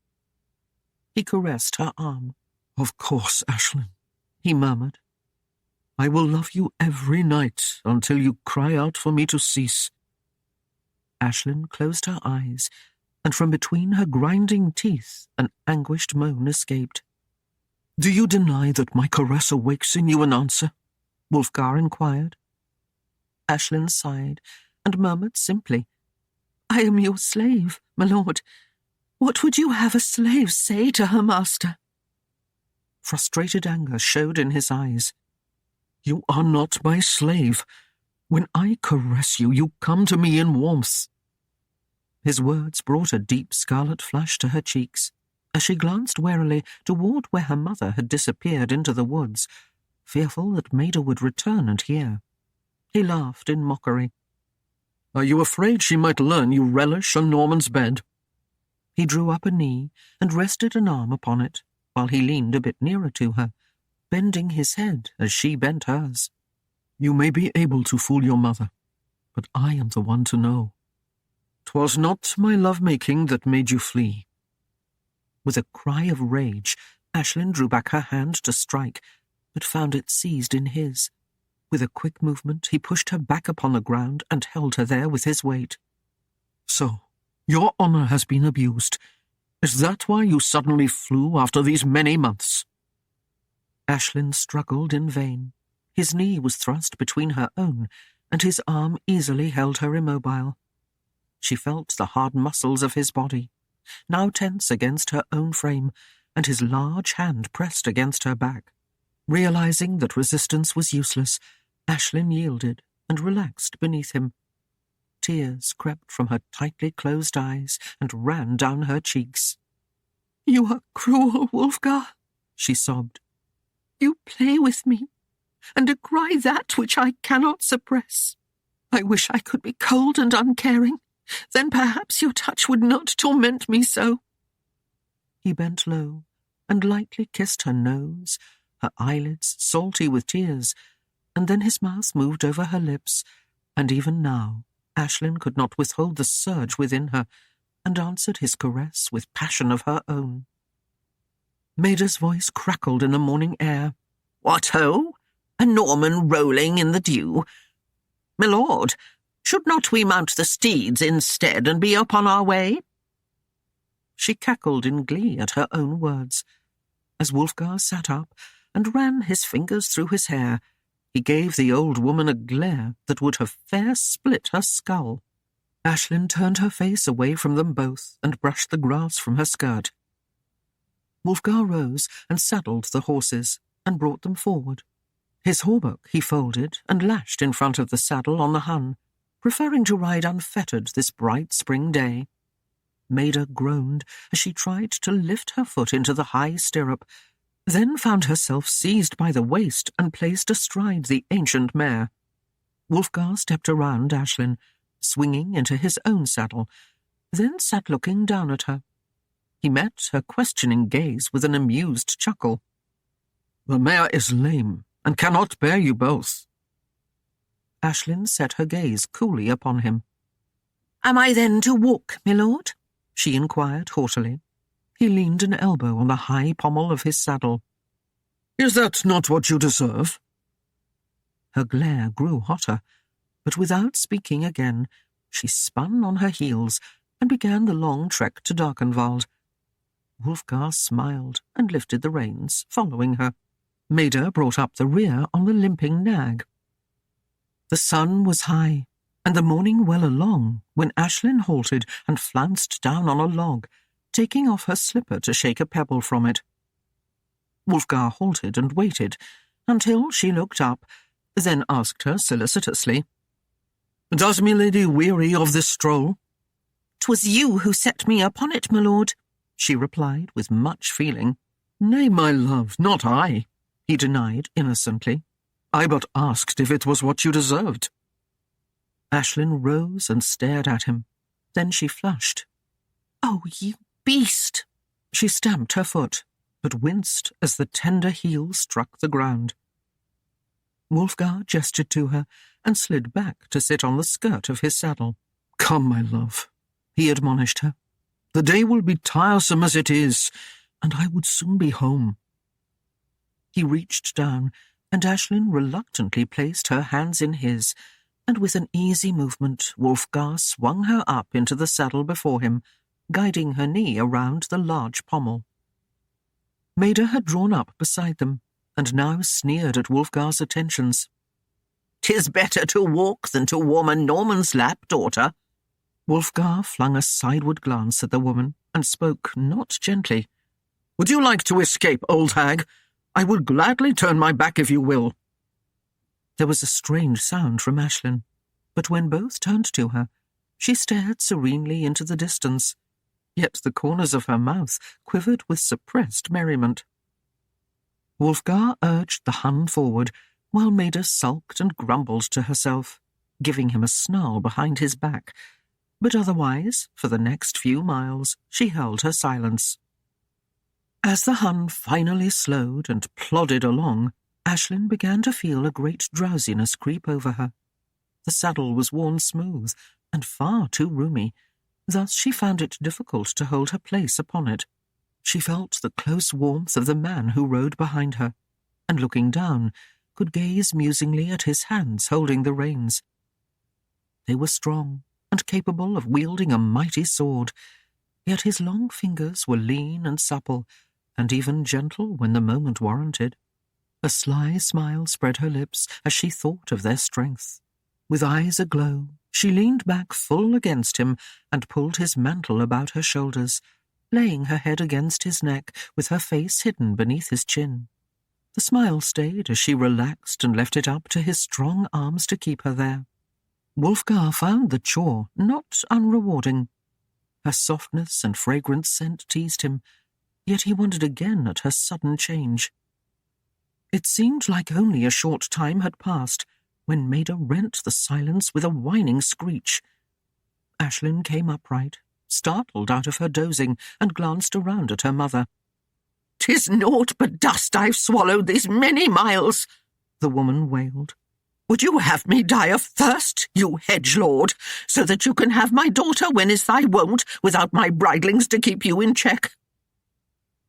Speaker 2: He caressed her arm.
Speaker 1: Of course, Aislinn,
Speaker 2: he murmured.
Speaker 1: I will love you every night until you cry out for me to cease.
Speaker 2: Aislinn closed her eyes, and from between her grinding teeth an anguished moan escaped.
Speaker 1: Do you deny that my caress awakes in you an answer?
Speaker 2: Wulfgar inquired. Aislinn sighed and murmured simply,
Speaker 3: I am your slave, my lord. What would you have a slave say to her master?
Speaker 2: Frustrated anger showed in his eyes.
Speaker 1: You are not my slave. When I caress you, you come to me in warmth.
Speaker 2: His words brought a deep scarlet flush to her cheeks as she glanced warily toward where her mother had disappeared into the woods, fearful that Maida would return and hear. He laughed in mockery.
Speaker 1: Are you afraid she might learn you relish a Norman's bed?
Speaker 2: He drew up a knee and rested an arm upon it, while he leaned a bit nearer to her, bending his head as she bent hers.
Speaker 1: You may be able to fool your mother, but I am the one to know. 'Twas not my love-making that made you flee.
Speaker 2: With a cry of rage, Aislinn drew back her hand to strike, but found it seized in his. With a quick movement, he pushed her back upon the ground and held her there with his weight.
Speaker 1: So, your honor has been abused. Is that why you suddenly flew after these many months?
Speaker 2: Aislinn struggled in vain. His knee was thrust between her own, and his arm easily held her immobile. She felt the hard muscles of his body, now tense against her own frame, and his large hand pressed against her back. Realizing that resistance was useless, Aislinn yielded and relaxed beneath him. Tears crept from her tightly closed eyes and ran down her cheeks.
Speaker 3: You are cruel, Wulfgar, she sobbed. You play with me, and decry that which I cannot suppress. I wish I could be cold and uncaring. Then perhaps your touch would not torment me so.
Speaker 2: He bent low and lightly kissed her nose, her eyelids salty with tears, and then his mouth moved over her lips, and even now Aislinn could not withhold the surge within her, and answered his caress with passion of her own. Maida's voice crackled in the morning air.
Speaker 3: What ho! A Norman rolling in the dew. My lord, should not we mount the steeds instead and be upon our way?
Speaker 2: She cackled in glee at her own words. As Wulfgar sat up and ran his fingers through his hair, he gave the old woman a glare that would have fair split her skull. Aislinn turned her face away from them both and brushed the grass from her skirt. Wulfgar rose and saddled the horses and brought them forward. His hauberk he folded and lashed in front of the saddle on the hun, preferring to ride unfettered this bright spring day. Maida groaned as she tried to lift her foot into the high stirrup, then found herself seized by the waist and placed astride the ancient mare. Wulfgar stepped around Aislinn, swinging into his own saddle, then sat looking down at her. He met her questioning gaze with an amused chuckle.
Speaker 1: The mare is lame, and cannot bear you both.
Speaker 2: Aislinn set her gaze coolly upon him.
Speaker 3: Am I then to walk, my lord?
Speaker 2: She inquired haughtily. He leaned an elbow on the high pommel of his saddle.
Speaker 1: Is that not what you deserve?
Speaker 2: Her glare grew hotter, but without speaking again, She spun on her heels and began the long trek to Darkenwald. Wulfgar smiled and lifted the reins, following her. Maida brought up the rear on the limping nag. The sun was high, and the morning well along, when Aislinn halted and flounced down on a log, taking off her slipper to shake a pebble from it. Wulfgar halted and waited until she looked up, then asked her solicitously, "Does milady weary of this stroll?"
Speaker 3: "'Twas you who set me upon it, my lord,"
Speaker 2: she replied with much feeling.
Speaker 1: "Nay, my love, not I," he denied innocently. "I but asked if it was what you deserved."
Speaker 2: Aislinn rose and stared at him. Then she flushed.
Speaker 3: "Oh, you beast!"
Speaker 2: She stamped her foot, but winced as the tender heel struck the ground. Wulfgar gestured to her and slid back to sit on the skirt of his saddle.
Speaker 1: "Come, my love," he admonished her. "The day will be tiresome as it is, and I would soon be home."
Speaker 2: He reached down, and Aislinn reluctantly placed her hands in his, and with an easy movement Wulfgar swung her up into the saddle before him, guiding her knee around the large pommel. Maida had drawn up beside them, and now sneered at Wulfgar's attentions.
Speaker 3: "'Tis better to walk than to warm a Norman's lap, daughter."
Speaker 2: Wulfgar flung a sideward glance at the woman and spoke not gently.
Speaker 1: "Would you like to escape, old hag? I will gladly turn my back if you will."
Speaker 2: There was a strange sound from Aislinn, but when both turned to her, she stared serenely into the distance, yet the corners of her mouth quivered with suppressed merriment. Wulfgar urged the Hun forward, while Maida sulked and grumbled to herself, giving him a snarl behind his back, but otherwise, for the next few miles, she held her silence. As the Hun finally slowed and plodded along, Aislinn began to feel a great drowsiness creep over her. The saddle was worn smooth and far too roomy, thus she found it difficult to hold her place upon it. She felt the close warmth of the man who rode behind her, and looking down, could gaze musingly at his hands holding the reins. They were strong and capable of wielding a mighty sword, yet his long fingers were lean and supple, and even gentle when the moment warranted. A sly smile spread her lips as she thought of their strength. With eyes aglow, she leaned back full against him and pulled his mantle about her shoulders, laying her head against his neck with her face hidden beneath his chin. The smile stayed as she relaxed and left it up to his strong arms to keep her there. Wulfgar found the chore not unrewarding. Her softness and fragrant scent teased him, yet he wondered again at her sudden change. It seemed like only a short time had passed when Maida rent the silence with a whining screech. Aislinn came upright, startled out of her dozing, and glanced around at her mother.
Speaker 3: "'Tis naught but dust I've swallowed these many miles," the woman wailed. "Would you have me die of thirst, you hedgelord, so that you can have my daughter when is thy wont, without my bridlings to keep you in check?"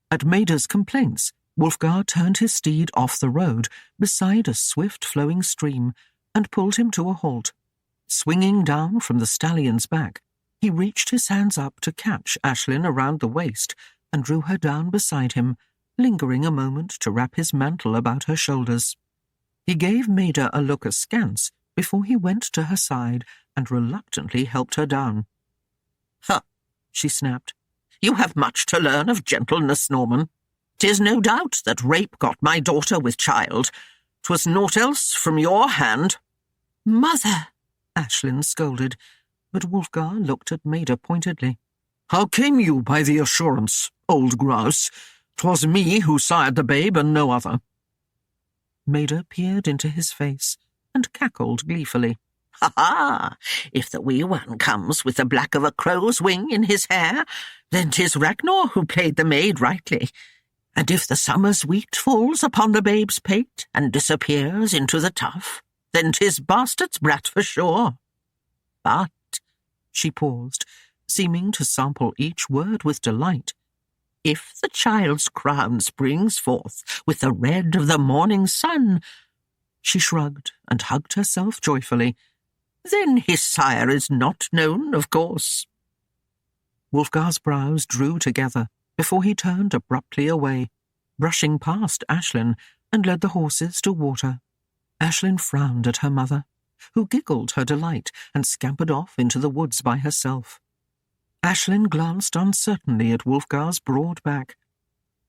Speaker 2: At Maida's complaints, Wulfgar turned his steed off the road beside a swift-flowing stream and pulled him to a halt. Swinging down from the stallion's back, he reached his hands up to catch Aislinn around the waist and drew her down beside him, lingering a moment to wrap his mantle about her shoulders. He gave Maida a look askance before he went to her side and reluctantly helped her down.
Speaker 3: "Huh," she snapped. "You have much to learn of gentleness, Norman. 'Tis no doubt that rape got my daughter with child. 'Twas naught else from your hand."
Speaker 2: "Mother!" Aislinn scolded, but Wulfgar looked at Maida pointedly.
Speaker 1: "How came you by the assurance, old grouse? 'Twas me who sired the babe and no other."
Speaker 2: Maida peered into his face and cackled gleefully.
Speaker 3: "Ha-ha! If the wee one comes with the black of a crow's wing in his hair, then 'tis Ragnar who played the maid rightly. And if the summer's wheat falls upon the babe's pate and disappears into the tuff, then 'tis bastard's brat for sure. But," she paused, seeming to sample each word with delight, "if the child's crown springs forth with the red of the morning sun—"
Speaker 2: She shrugged and hugged herself joyfully.
Speaker 1: Then his sire is not known, of course.
Speaker 2: Wulfgar's brows drew together before he turned abruptly away, brushing past Aislinn and led the horses to water. Aislinn frowned at her mother, who giggled her delight and scampered off into the woods by herself. Aislinn glanced uncertainly at Wulfgar's broad back.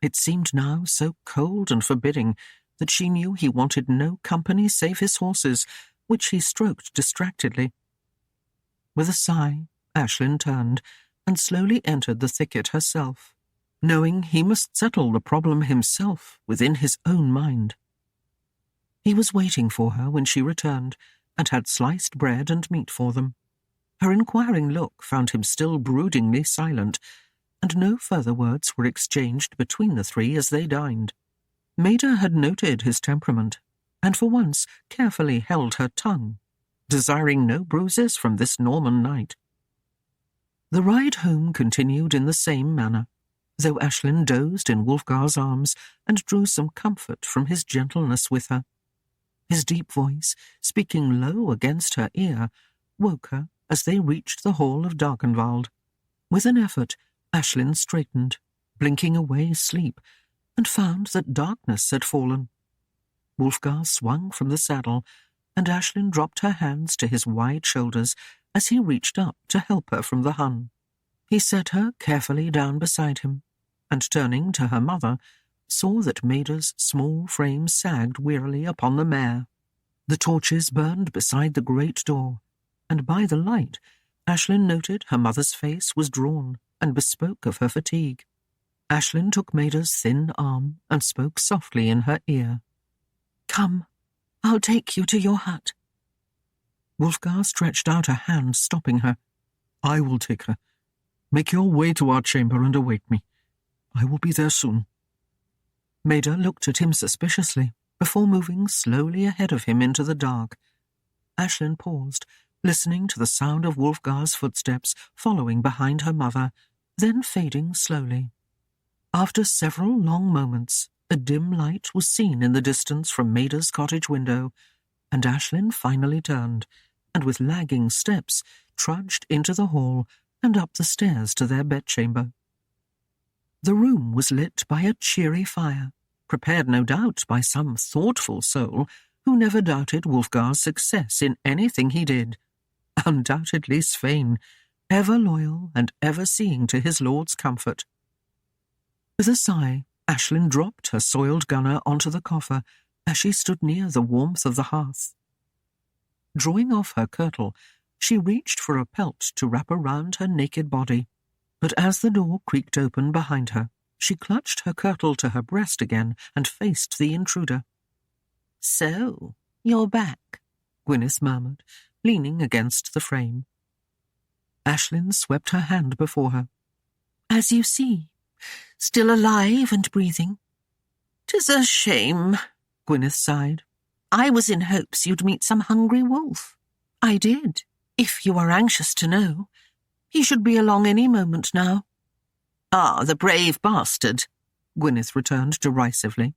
Speaker 2: It seemed now so cold and forbidding that she knew he wanted no company save his horses, which he stroked distractedly. With a sigh, Aislinn turned and slowly entered the thicket herself, knowing he must settle the problem himself within his own mind. He was waiting for her when she returned, and had sliced bread and meat for them. Her inquiring look found him still broodingly silent, and no further words were exchanged between the three as they dined. Maida had noted his temperament, and for once carefully held her tongue, desiring no bruises from this Norman night. The ride home continued in the same manner, though Aislinn dozed in Wulfgar's arms and drew some comfort from his gentleness with her. His deep voice, speaking low against her ear, woke her as they reached the hall of Darkenwald. With an effort, Aislinn straightened, blinking away sleep, and found that darkness had fallen. Wulfgar swung from the saddle, and Aislinn dropped her hands to his wide shoulders as he reached up to help her from the hun. He set her carefully down beside him, and turning to her mother, saw that Maida's small frame sagged wearily upon the mare. The torches burned beside the great door, and by the light, Aislinn noted her mother's face was drawn and bespoke of her fatigue. Aislinn took Maida's thin arm and spoke softly in her ear.
Speaker 3: "Come, I'll take you to your hut."
Speaker 2: Wulfgar stretched out a hand, stopping her.
Speaker 1: "I will take her. Make your way to our chamber and await me. I will be there soon."
Speaker 2: Maida looked at him suspiciously before moving slowly ahead of him into the dark. Aislinn paused, listening to the sound of Wulfgar's footsteps following behind her mother, then fading slowly. After several long moments, a dim light was seen in the distance from Maida's cottage window, and Aislinn finally turned, and with lagging steps trudged into the hall and up the stairs to their bedchamber. The room was lit by a cheery fire, prepared no doubt by some thoughtful soul who never doubted Wulfgar's success in anything he did. Undoubtedly Svein, ever loyal and ever seeing to his lord's comfort. With a sigh, Aislinn dropped her soiled gunner onto the coffer as she stood near the warmth of the hearth. Drawing off her kirtle, she reached for a pelt to wrap around her naked body, but as the door creaked open behind her, she clutched her kirtle to her breast again and faced the intruder.
Speaker 3: "So, you're back,"
Speaker 2: Gwyneth murmured, leaning against the frame. Aislinn swept her hand before her.
Speaker 3: "As you see, still alive and breathing."
Speaker 1: "'Tis a shame,"
Speaker 2: Gwyneth sighed.
Speaker 3: "I was in hopes you'd meet some hungry wolf." "I did, if you are anxious to know. He should be along any moment now."
Speaker 1: "Ah, the brave bastard,"
Speaker 2: Gwyneth returned derisively.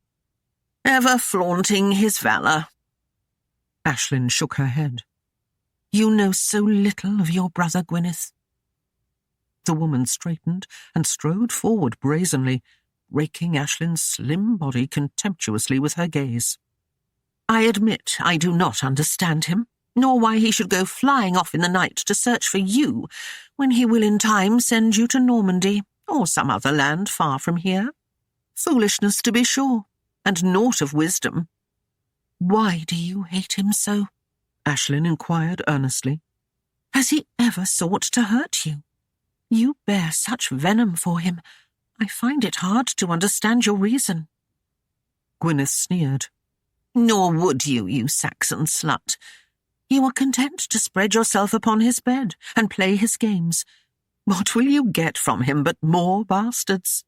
Speaker 1: "Ever flaunting his valour."
Speaker 2: Aislinn shook her head.
Speaker 3: "You know so little of your brother, Gwyneth."
Speaker 2: The woman straightened and strode forward brazenly, raking Aislinn's slim body contemptuously with her gaze.
Speaker 3: "I admit I do not understand him, nor why he should go flying off in the night to search for you, when he will in time send you to Normandy, or some other land far from here. Foolishness, to be sure, and naught of wisdom." "Why do you hate him so?"
Speaker 2: Aislinn inquired earnestly.
Speaker 3: "Has he ever sought to hurt you? You bear such venom for him. I find it hard to understand your reason."
Speaker 2: Gwyneth sneered.
Speaker 3: "Nor would you, you Saxon slut. You are content to spread yourself upon his bed and play his games. What will you get from him but more bastards?"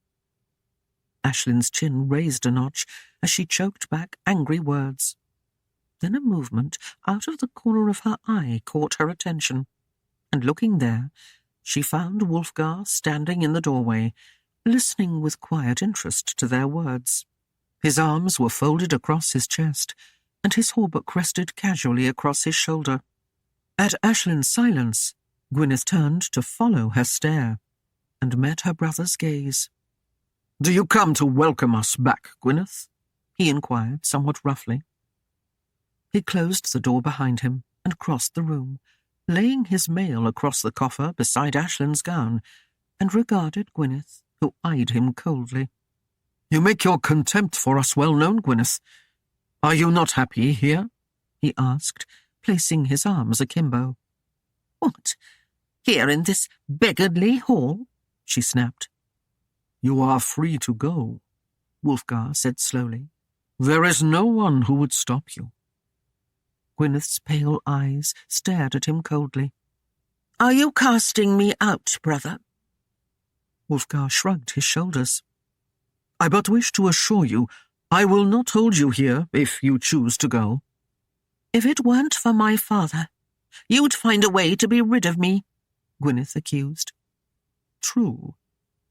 Speaker 2: Aislinn's chin raised a notch as she choked back angry words. Then a movement out of the corner of her eye caught her attention, and looking there, she found Wulfgar standing in the doorway, listening with quiet interest to their words. His arms were folded across his chest, and his hauberk rested casually across his shoulder. At Aislinn's silence, Gwyneth turned to follow her stare, and met her brother's gaze.
Speaker 1: "Do you come to welcome us back, Gwyneth?"
Speaker 2: he inquired somewhat roughly. He closed the door behind him and crossed the room, laying his mail across the coffer beside Aislinn's gown, and regarded Gwyneth, who eyed him coldly.
Speaker 1: "You make your contempt for us well known, Gwyneth. Are you not happy here?"
Speaker 2: he asked, placing his arms akimbo.
Speaker 3: "What, here in this beggarly hall?" she snapped.
Speaker 1: "You are free to go,"
Speaker 2: Wulfgar said slowly.
Speaker 1: "There is no one who would stop you."
Speaker 2: Gwyneth's pale eyes stared at him coldly.
Speaker 3: "Are you casting me out, brother?"
Speaker 2: Wulfgar shrugged his shoulders.
Speaker 1: "I but wish to assure you I will not hold you here if you choose to go."
Speaker 3: "If it weren't for my father, you'd find a way to be rid of me," Gwyneth accused.
Speaker 2: "True,"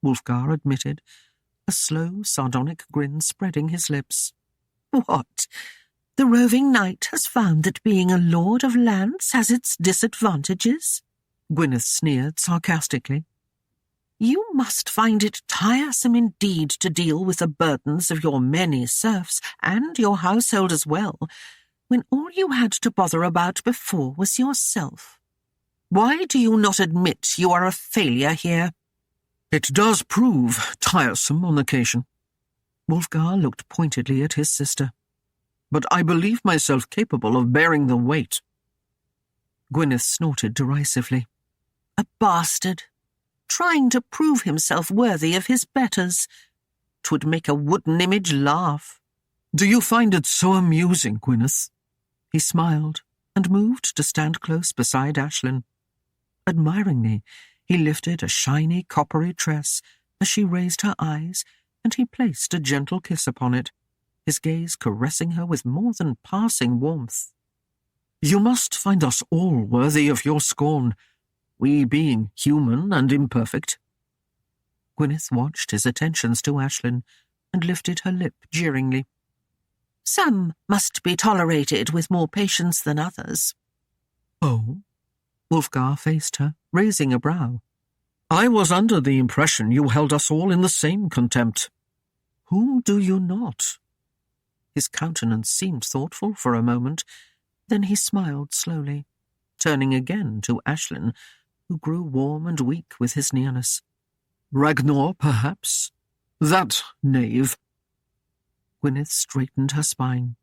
Speaker 2: Wulfgar admitted, a slow, sardonic grin spreading his lips.
Speaker 3: "What? The roving knight has found that being a lord of lands has its disadvantages?"
Speaker 2: Gwyneth sneered sarcastically.
Speaker 3: "You must find it tiresome indeed to deal with the burdens of your many serfs and your household as well, when all you had to bother about before was yourself. Why do you not admit you are a failure here?"
Speaker 1: "It does prove tiresome on occasion."
Speaker 2: Wulfgar looked pointedly at his sister.
Speaker 1: "But I believe myself capable of bearing the weight."
Speaker 2: Gwyneth snorted derisively.
Speaker 3: "A bastard, trying to prove himself worthy of his betters. 'Twould make a wooden image laugh."
Speaker 1: "Do you find it so amusing, Gwyneth?"
Speaker 2: He smiled and moved to stand close beside Aislinn. Admiringly, he lifted a shiny coppery tress as she raised her eyes, and he placed a gentle kiss upon it, his gaze caressing her with more than passing warmth.
Speaker 1: "You must find us all worthy of your scorn, we being human and imperfect."
Speaker 2: Gwyneth watched his attentions to Aislinn and lifted her lip jeeringly.
Speaker 3: "Some must be tolerated with more patience than others."
Speaker 2: "Oh?" Wulfgar faced her, raising a brow.
Speaker 1: "I was under the impression you held us all in the same contempt."
Speaker 2: "Whom do you not?" His countenance seemed thoughtful for a moment, then he smiled slowly, turning again to Aislinn, who grew warm and weak with his nearness.
Speaker 1: "Ragnar, perhaps? That knave."
Speaker 2: Gwyneth straightened her spine.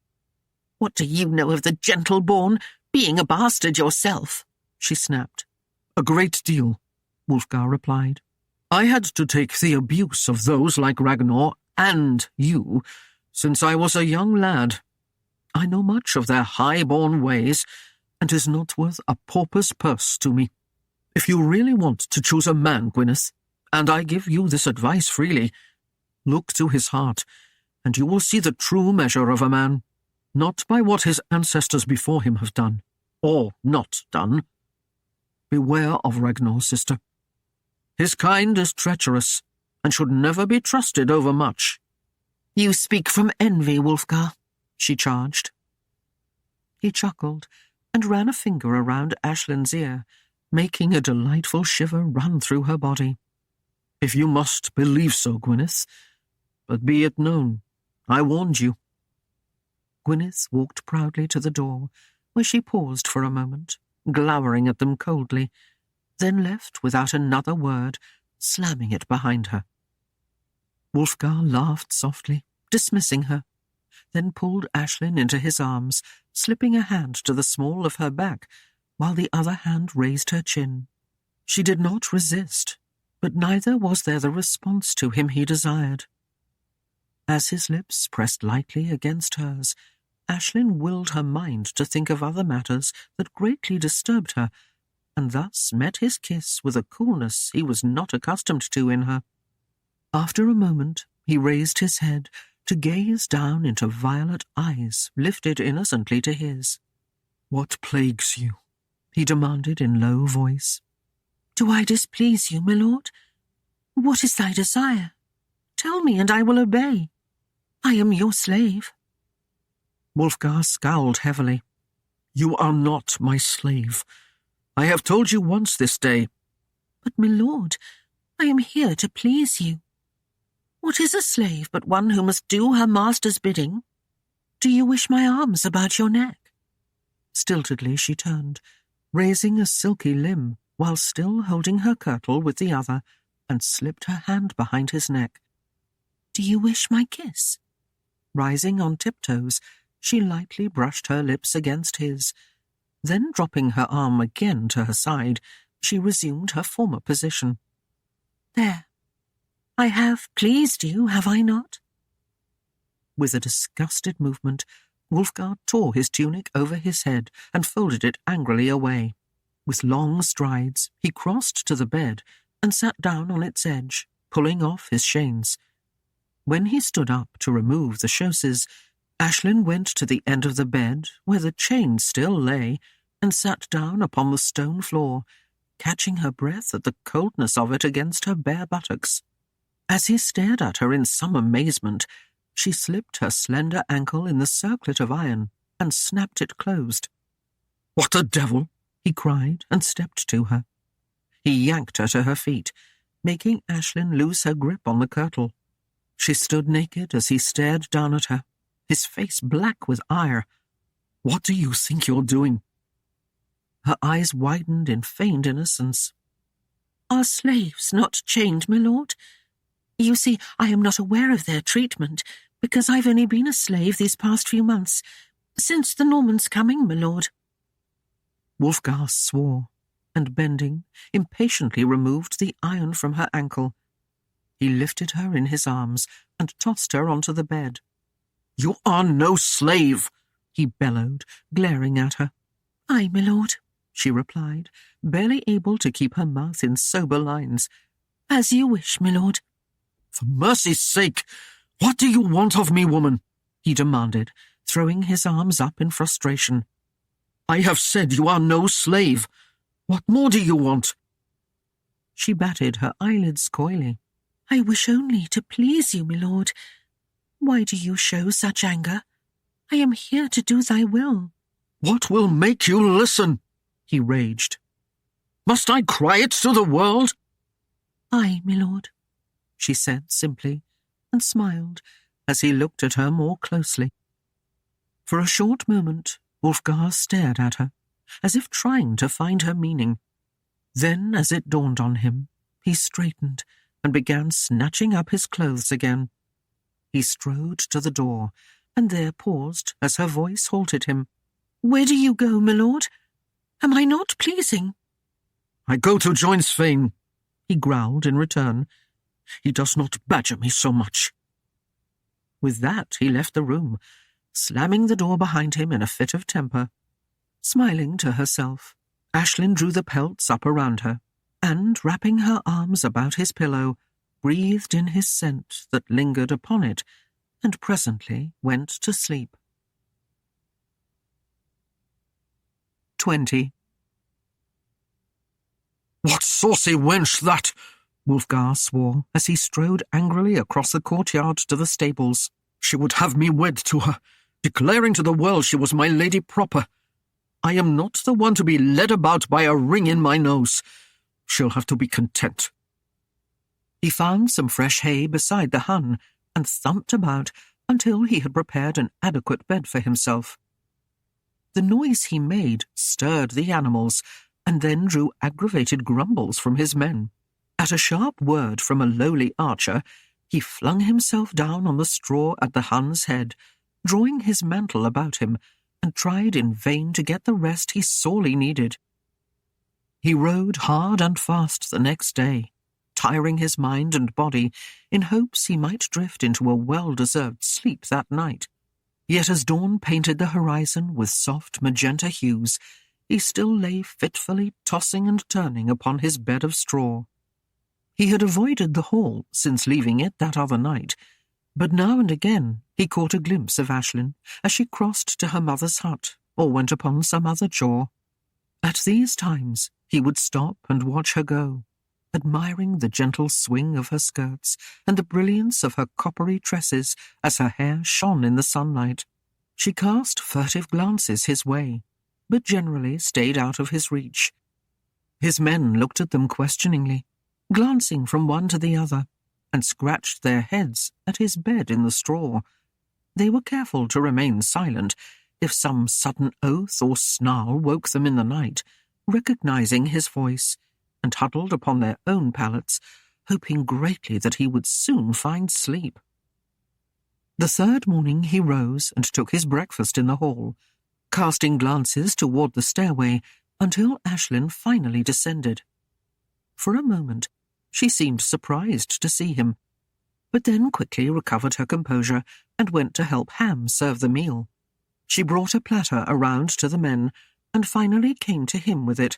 Speaker 3: "What do you know of the gentle-born, being a bastard yourself?" she snapped.
Speaker 1: "A great deal," Wulfgar replied. "I had to take the abuse of those like Ragnar and you since I was a young lad. I know much of their high-born ways, and 'tis not worth a pauper's purse to me. If you really want to choose a man, Gwyneth, and I give you this advice freely, look to his heart, and you will see the true measure of a man, not by what his ancestors before him have done, or not done. Beware of Ragnar, sister. His kind is treacherous, and should never be trusted overmuch."
Speaker 3: "You speak from envy, Wulfgar," she charged.
Speaker 2: He chuckled and ran a finger around Aislinn's ear, making a delightful shiver run through her body.
Speaker 1: "If you must believe so, Gwyneth, but be it known, I warned you."
Speaker 2: Gwyneth walked proudly to the door, where she paused for a moment, glowering at them coldly, then left without another word, slamming it behind her. Wulfgar laughed softly, dismissing her, then pulled Aislinn into his arms, slipping a hand to the small of her back, while the other hand raised her chin. She did not resist, but neither was there the response to him he desired. As his lips pressed lightly against hers, Aislinn willed her mind to think of other matters that greatly disturbed her, and thus met his kiss with a coolness he was not accustomed to in her. After a moment, he raised his head to gaze down into violet eyes lifted innocently to his.
Speaker 1: "What plagues you?"
Speaker 2: he demanded in low voice.
Speaker 3: "Do I displease you, my lord? What is thy desire? Tell me, and I will obey. I am your slave."
Speaker 1: Wulfgar scowled heavily. "You are not my slave. I have told you once this day.
Speaker 3: But, my lord, I am here to please you. What is a slave but one who must do her master's bidding? Do you wish my arms about your neck?
Speaker 2: Stiltedly she turned, raising a silky limb while still holding her kirtle with the other, and slipped her hand behind his neck.
Speaker 3: Do you wish my kiss?
Speaker 2: Rising on tiptoes, she lightly brushed her lips against his. Then, dropping her arm again to her side, she resumed her former position.
Speaker 3: There. I have pleased you, have I not?
Speaker 2: With a disgusted movement, Wulfgar tore his tunic over his head and folded it angrily away. With long strides, he crossed to the bed and sat down on its edge, pulling off his chains. When he stood up to remove the chausses, Aislinn went to the end of the bed, where the chain still lay, and sat down upon the stone floor, catching her breath at the coldness of it against her bare buttocks. As he stared at her in some amazement, she slipped her slender ankle in the circlet of iron and snapped it closed.
Speaker 1: "What the devil?"
Speaker 2: he cried, and stepped to her. He yanked her to her feet, making Aislinn lose her grip on the kirtle. She stood naked as he stared down at her, his face black with ire.
Speaker 1: "What do you think you're doing?"
Speaker 2: Her eyes widened in feigned innocence.
Speaker 3: Are slaves not chained, my lord? You see, I am not aware of their treatment, because I've only been a slave these past few months, since the Norman's coming, my lord.
Speaker 2: Wulfgar swore, and bending, impatiently removed the iron from her ankle. He lifted her in his arms and tossed her onto the bed.
Speaker 1: "You are no slave,"
Speaker 2: he bellowed, glaring at her.
Speaker 3: "Aye, my lord,"
Speaker 2: she replied, barely able to keep her mouth in sober lines.
Speaker 3: "As you wish, my lord."
Speaker 1: "For mercy's sake, what do you want of me, woman?"
Speaker 2: he demanded, throwing his arms up in frustration.
Speaker 1: "I have said you are no slave. What more do you want?"
Speaker 2: She batted her eyelids coyly.
Speaker 3: "I wish only to please you, my lord. Why do you show such anger? I am here to do thy will."
Speaker 1: "What will make you listen?"
Speaker 2: he raged.
Speaker 1: "Must I cry it to the world?"
Speaker 3: "Aye, my lord,"
Speaker 2: she said simply, and smiled as he looked at her more closely. For a short moment, Wulfgar stared at her, as if trying to find her meaning. Then, as it dawned on him, he straightened and began snatching up his clothes again. He strode to the door, and there paused as her voice halted him.
Speaker 3: "Where do you go, my lord? Am I not pleasing?"
Speaker 1: "I go to join Svein,"
Speaker 2: he growled in return.
Speaker 1: "He does not badger me so much."
Speaker 2: With that he left the room, slamming the door behind him in a fit of temper. Smiling to herself, Aislinn drew the pelts up around her, and, wrapping her arms about his pillow, breathed in his scent that lingered upon it, and presently went to sleep. 20.
Speaker 1: "What saucy wench that!"
Speaker 2: Wulfgar swore as he strode angrily across the courtyard to the stables.
Speaker 1: "She would have me wed to her, declaring to the world she was my lady proper. I am not the one to be led about by a ring in my nose. She'll have to be content."
Speaker 2: He found some fresh hay beside the hun and thumped about until he had prepared an adequate bed for himself. The noise he made stirred the animals, and then drew aggravated grumbles from his men. At a sharp word from a lowly archer, he flung himself down on the straw at the hun's head, drawing his mantle about him, and tried in vain to get the rest he sorely needed. He rode hard and fast the next day, tiring his mind and body in hopes he might drift into a well-deserved sleep that night. Yet as dawn painted the horizon with soft magenta hues, he still lay fitfully tossing and turning upon his bed of straw. He had avoided the hall since leaving it that other night, but now and again he caught a glimpse of Aislinn as she crossed to her mother's hut or went upon some other chore. At these times he would stop and watch her go, admiring the gentle swing of her skirts and the brilliance of her coppery tresses as her hair shone in the sunlight. She cast furtive glances his way, but generally stayed out of his reach. His men looked at them questioningly, glancing from one to the other, and scratched their heads at his bed in the straw. They were careful to remain silent if some sudden oath or snarl woke them in the night, recognizing his voice, and huddled upon their own pallets, hoping greatly that he would soon find sleep. The third morning he rose and took his breakfast in the hall, casting glances toward the stairway until Aislinn finally descended. For a moment she seemed surprised to see him, but then quickly recovered her composure and went to help Ham serve the meal. She brought a platter around to the men and finally came to him with it,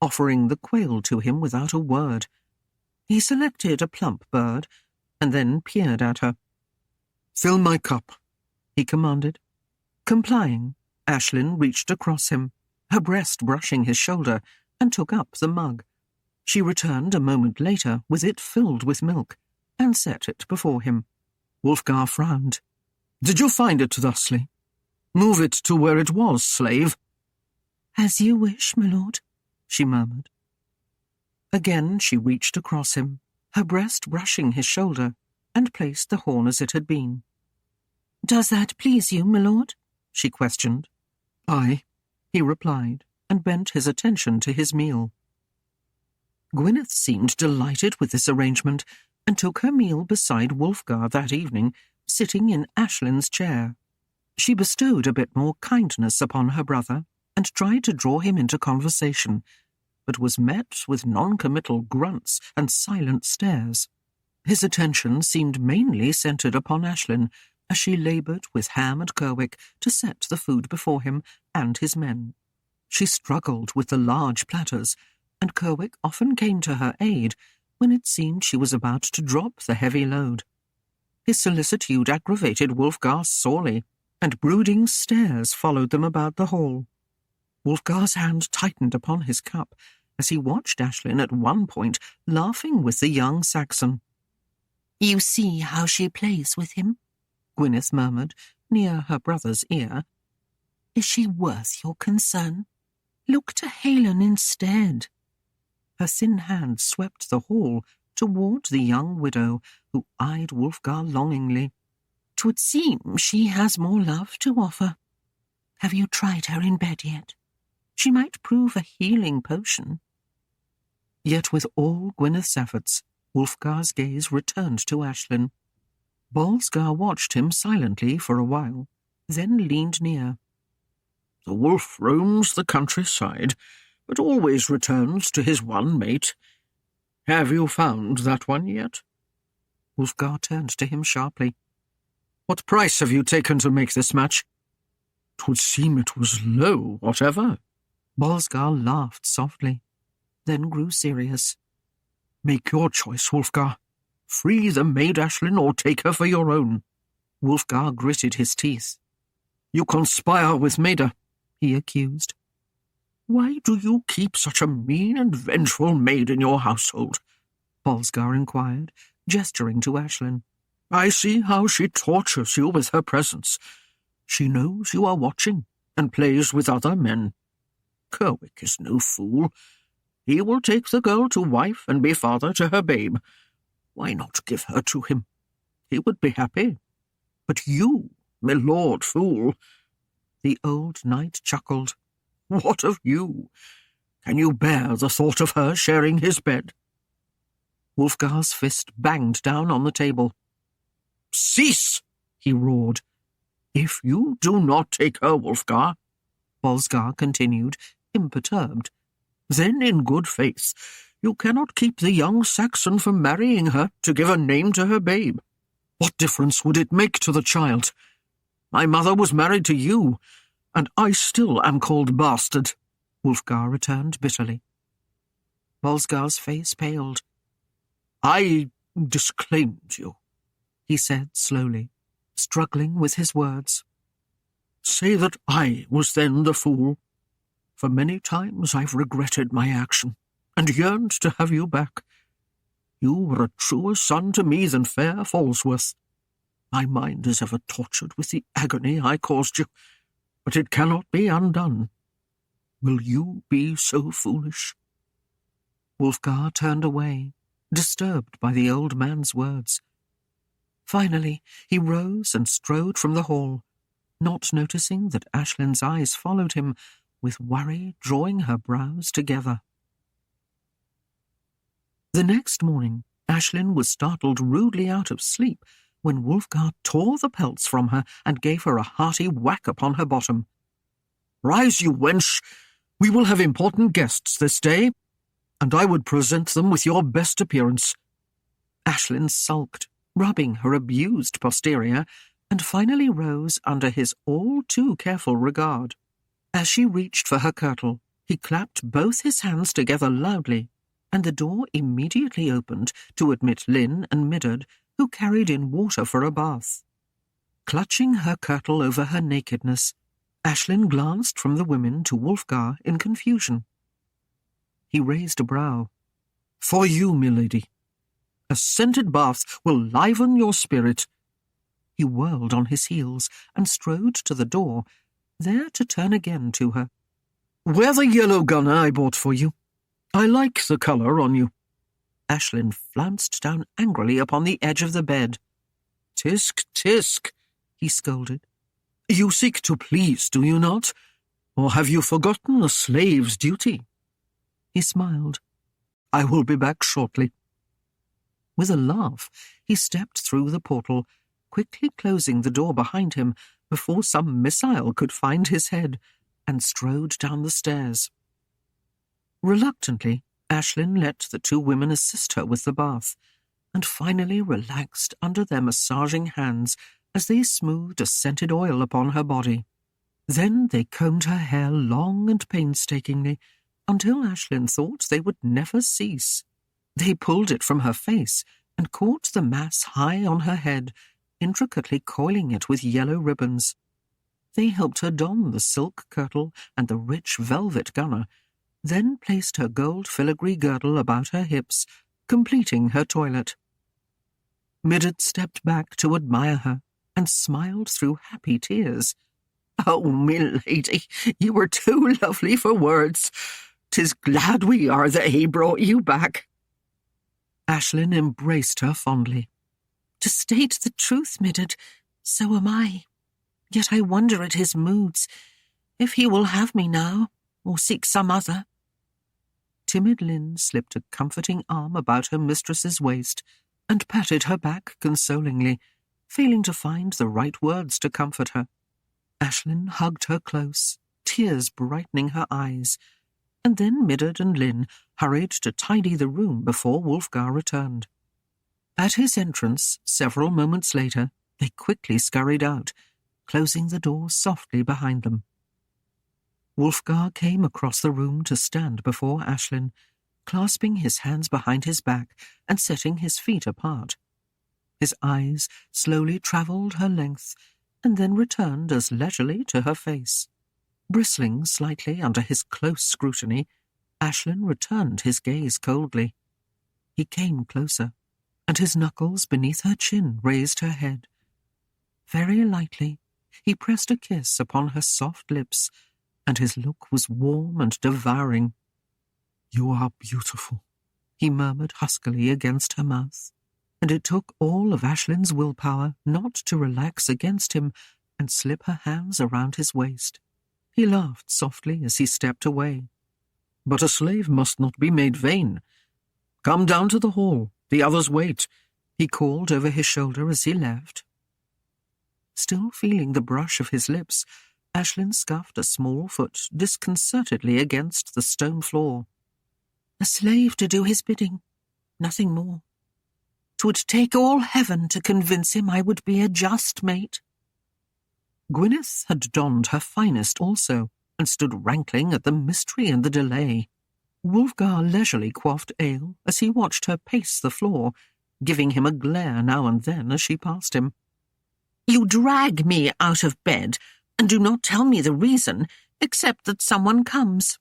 Speaker 2: offering the quail to him without a word. He selected a plump bird and then peered at her.
Speaker 1: "Fill my cup,"
Speaker 2: he commanded. Complying, Aislinn reached across him, her breast brushing his shoulder, and took up the mug. She returned a moment later with it filled with milk, and set it before him.
Speaker 1: Wulfgar frowned. "Did you find it thusly? Move it to where it was, slave."
Speaker 3: "As you wish, my lord,"
Speaker 2: she murmured. Again she reached across him, her breast brushing his shoulder, and placed the horn as it had been.
Speaker 3: "Does that please you, my lord?"
Speaker 2: she questioned.
Speaker 1: "Aye,"
Speaker 2: he replied, and bent his attention to his meal. Gwyneth seemed delighted with this arrangement, and took her meal beside Wulfgar that evening, sitting in Aislinn's chair. She bestowed a bit more kindness upon her brother, and tried to draw him into conversation, but was met with non-committal grunts and silent stares. His attention seemed mainly centred upon Aislinn, as she laboured with Ham and Kerwick to set the food before him and his men. She struggled with the large platters, and Kerwick often came to her aid when it seemed she was about to drop the heavy load. His solicitude aggravated Wulfgar sorely, and brooding stares followed them about the hall. Wulfgar's hand tightened upon his cup as he watched Aislinn at one point laughing with the young Saxon.
Speaker 3: "You see how she plays with him?"
Speaker 2: Gwyneth murmured, near her brother's ear.
Speaker 3: "Is she worth your concern? Look to Aislinn instead."
Speaker 2: Her thin hand swept the hall toward the young widow, who eyed Wulfgar longingly.
Speaker 3: "'Twould seem she has more love to offer. Have you tried her in bed yet? She might prove a healing potion."
Speaker 2: Yet with all Gwyneth's efforts, Wulfgar's gaze returned to Aislinn. Wulfgar watched him silently for a while, then leaned near.
Speaker 1: "The wolf roams the countryside, but always returns to his one mate. Have you found that one yet?"
Speaker 2: Wulfgar turned to him sharply.
Speaker 1: "What price have you taken to make this match?" "'Twould seem it was low, whatever."
Speaker 2: Wulfgar laughed softly, then grew serious.
Speaker 1: "Make your choice, Wulfgar. Free the maid Aislinn or take her for your own."
Speaker 2: Wulfgar gritted his teeth.
Speaker 1: "You conspire with Maida,"
Speaker 2: he accused.
Speaker 1: "Why do you keep such a mean and vengeful maid in your household?"
Speaker 2: Wulfgar inquired, gesturing to Aislinn.
Speaker 1: "I see how she tortures you with her presence. She knows you are watching, and plays with other men. Kerwick is no fool. He will take the girl to wife and be father to her babe. Why not give her to him? He would be happy. But you, my lord fool—"
Speaker 2: The old knight chuckled.
Speaker 1: "What of you? Can you bear the thought of her sharing his bed?"
Speaker 2: Wulfgar's fist banged down on the table.
Speaker 1: "Cease!" he roared. "If you do not take her, Wulfgar,"
Speaker 2: Wulfgar continued, imperturbed,
Speaker 1: "then in good faith you cannot keep the young Saxon from marrying her to give a name to her babe. What difference would it make to the child? My mother was married to you, and I still am called bastard,"
Speaker 2: Wulfgar returned bitterly. Wulfgar's face paled.
Speaker 1: "I disclaimed you,"
Speaker 2: he said slowly, struggling with his words.
Speaker 1: "Say that I was then the fool. For many times I've regretted my action, and yearned to have you back. You were a truer son to me than fair Falsworth. My mind is ever tortured with the agony I caused you, but it cannot be undone. Will you be so foolish?"
Speaker 2: Wulfgar turned away, disturbed by the old man's words. Finally, he rose and strode from the hall, not noticing that Aislinn's eyes followed him, with worry drawing her brows together. The next morning, Aislinn was startled rudely out of sleep when Wulfgar tore the pelts from her and gave her a hearty whack upon her bottom.
Speaker 1: "Rise, you wench! We will have important guests this day, and I would present them with your best appearance."
Speaker 2: Aislinn sulked, rubbing her abused posterior, and finally rose under his all-too-careful regard. As she reached for her kirtle, he clapped both his hands together loudly, and the door immediately opened to admit Lynn and Middard, who carried in water for a bath. Clutching her kirtle over her nakedness, Aislinn glanced from the women to Wulfgar in confusion. He raised a brow.
Speaker 1: "For you, milady. A scented bath will liven your spirit."
Speaker 2: He whirled on his heels and strode to the door, there to turn again to her.
Speaker 1: "Wear the yellow gunner I bought for you. I like the colour on you."
Speaker 2: Aislinn flounced down angrily upon the edge of the bed.
Speaker 1: "Tisk, tisk," he scolded. "You seek to please, do you not? Or have you forgotten a slave's duty?"
Speaker 2: He smiled.
Speaker 1: "I will be back shortly."
Speaker 2: With a laugh, he stepped through the portal, quickly closing the door behind him before some missile could find his head, and strode down the stairs. Reluctantly, Aislinn let the two women assist her with the bath, and finally relaxed under their massaging hands as they smoothed a scented oil upon her body. Then they combed her hair long and painstakingly, until Aislinn thought they would never cease. They pulled it from her face and caught the mass high on her head, intricately coiling it with yellow ribbons. They helped her don the silk kirtle and the rich velvet gunner, then placed her gold filigree girdle about her hips, completing her toilet. Middard stepped back to admire her, and smiled through happy tears.
Speaker 1: "Oh, milady, you were too lovely for words. 'Tis glad we are that he brought you back."
Speaker 2: Aislinn embraced her fondly.
Speaker 3: "To state the truth, Middard, so am I. Yet I wonder at his moods, if he will have me now, or seek some other."
Speaker 2: Timid Lynn slipped a comforting arm about her mistress's waist and patted her back consolingly, failing to find the right words to comfort her. Aislinn hugged her close, tears brightening her eyes, and then Middard and Lynn hurried to tidy the room before Wulfgar returned. At his entrance, several moments later, they quickly scurried out, closing the door softly behind them. Wulfgar came across the room to stand before Aislinn, clasping his hands behind his back and setting his feet apart. His eyes slowly travelled her length and then returned as leisurely to her face. Bristling slightly under his close scrutiny, Aislinn returned his gaze coldly. He came closer, and his knuckles beneath her chin raised her head. Very lightly, he pressed a kiss upon her soft lips, and his look was warm and devouring.
Speaker 1: "You are beautiful,"
Speaker 2: he murmured huskily against her mouth, and it took all of Aislinn's willpower not to relax against him and slip her hands around his waist. He laughed softly as he stepped away.
Speaker 1: "But a slave must not be made vain. Come down to the hall. The others wait,"
Speaker 2: he called over his shoulder as he left. Still feeling the brush of his lips, Aislinn scuffed a small foot disconcertedly against the stone floor.
Speaker 3: "A slave to do his bidding, nothing more. 'Twould take all heaven to convince him I would be a just mate."
Speaker 2: Gwyneth had donned her finest also, and stood rankling at the mystery and the delay. Wulfgar leisurely quaffed ale as he watched her pace the floor, giving him a glare now and then as she passed him.
Speaker 3: "You drag me out of bed, and do not tell me the reason, except that someone comes.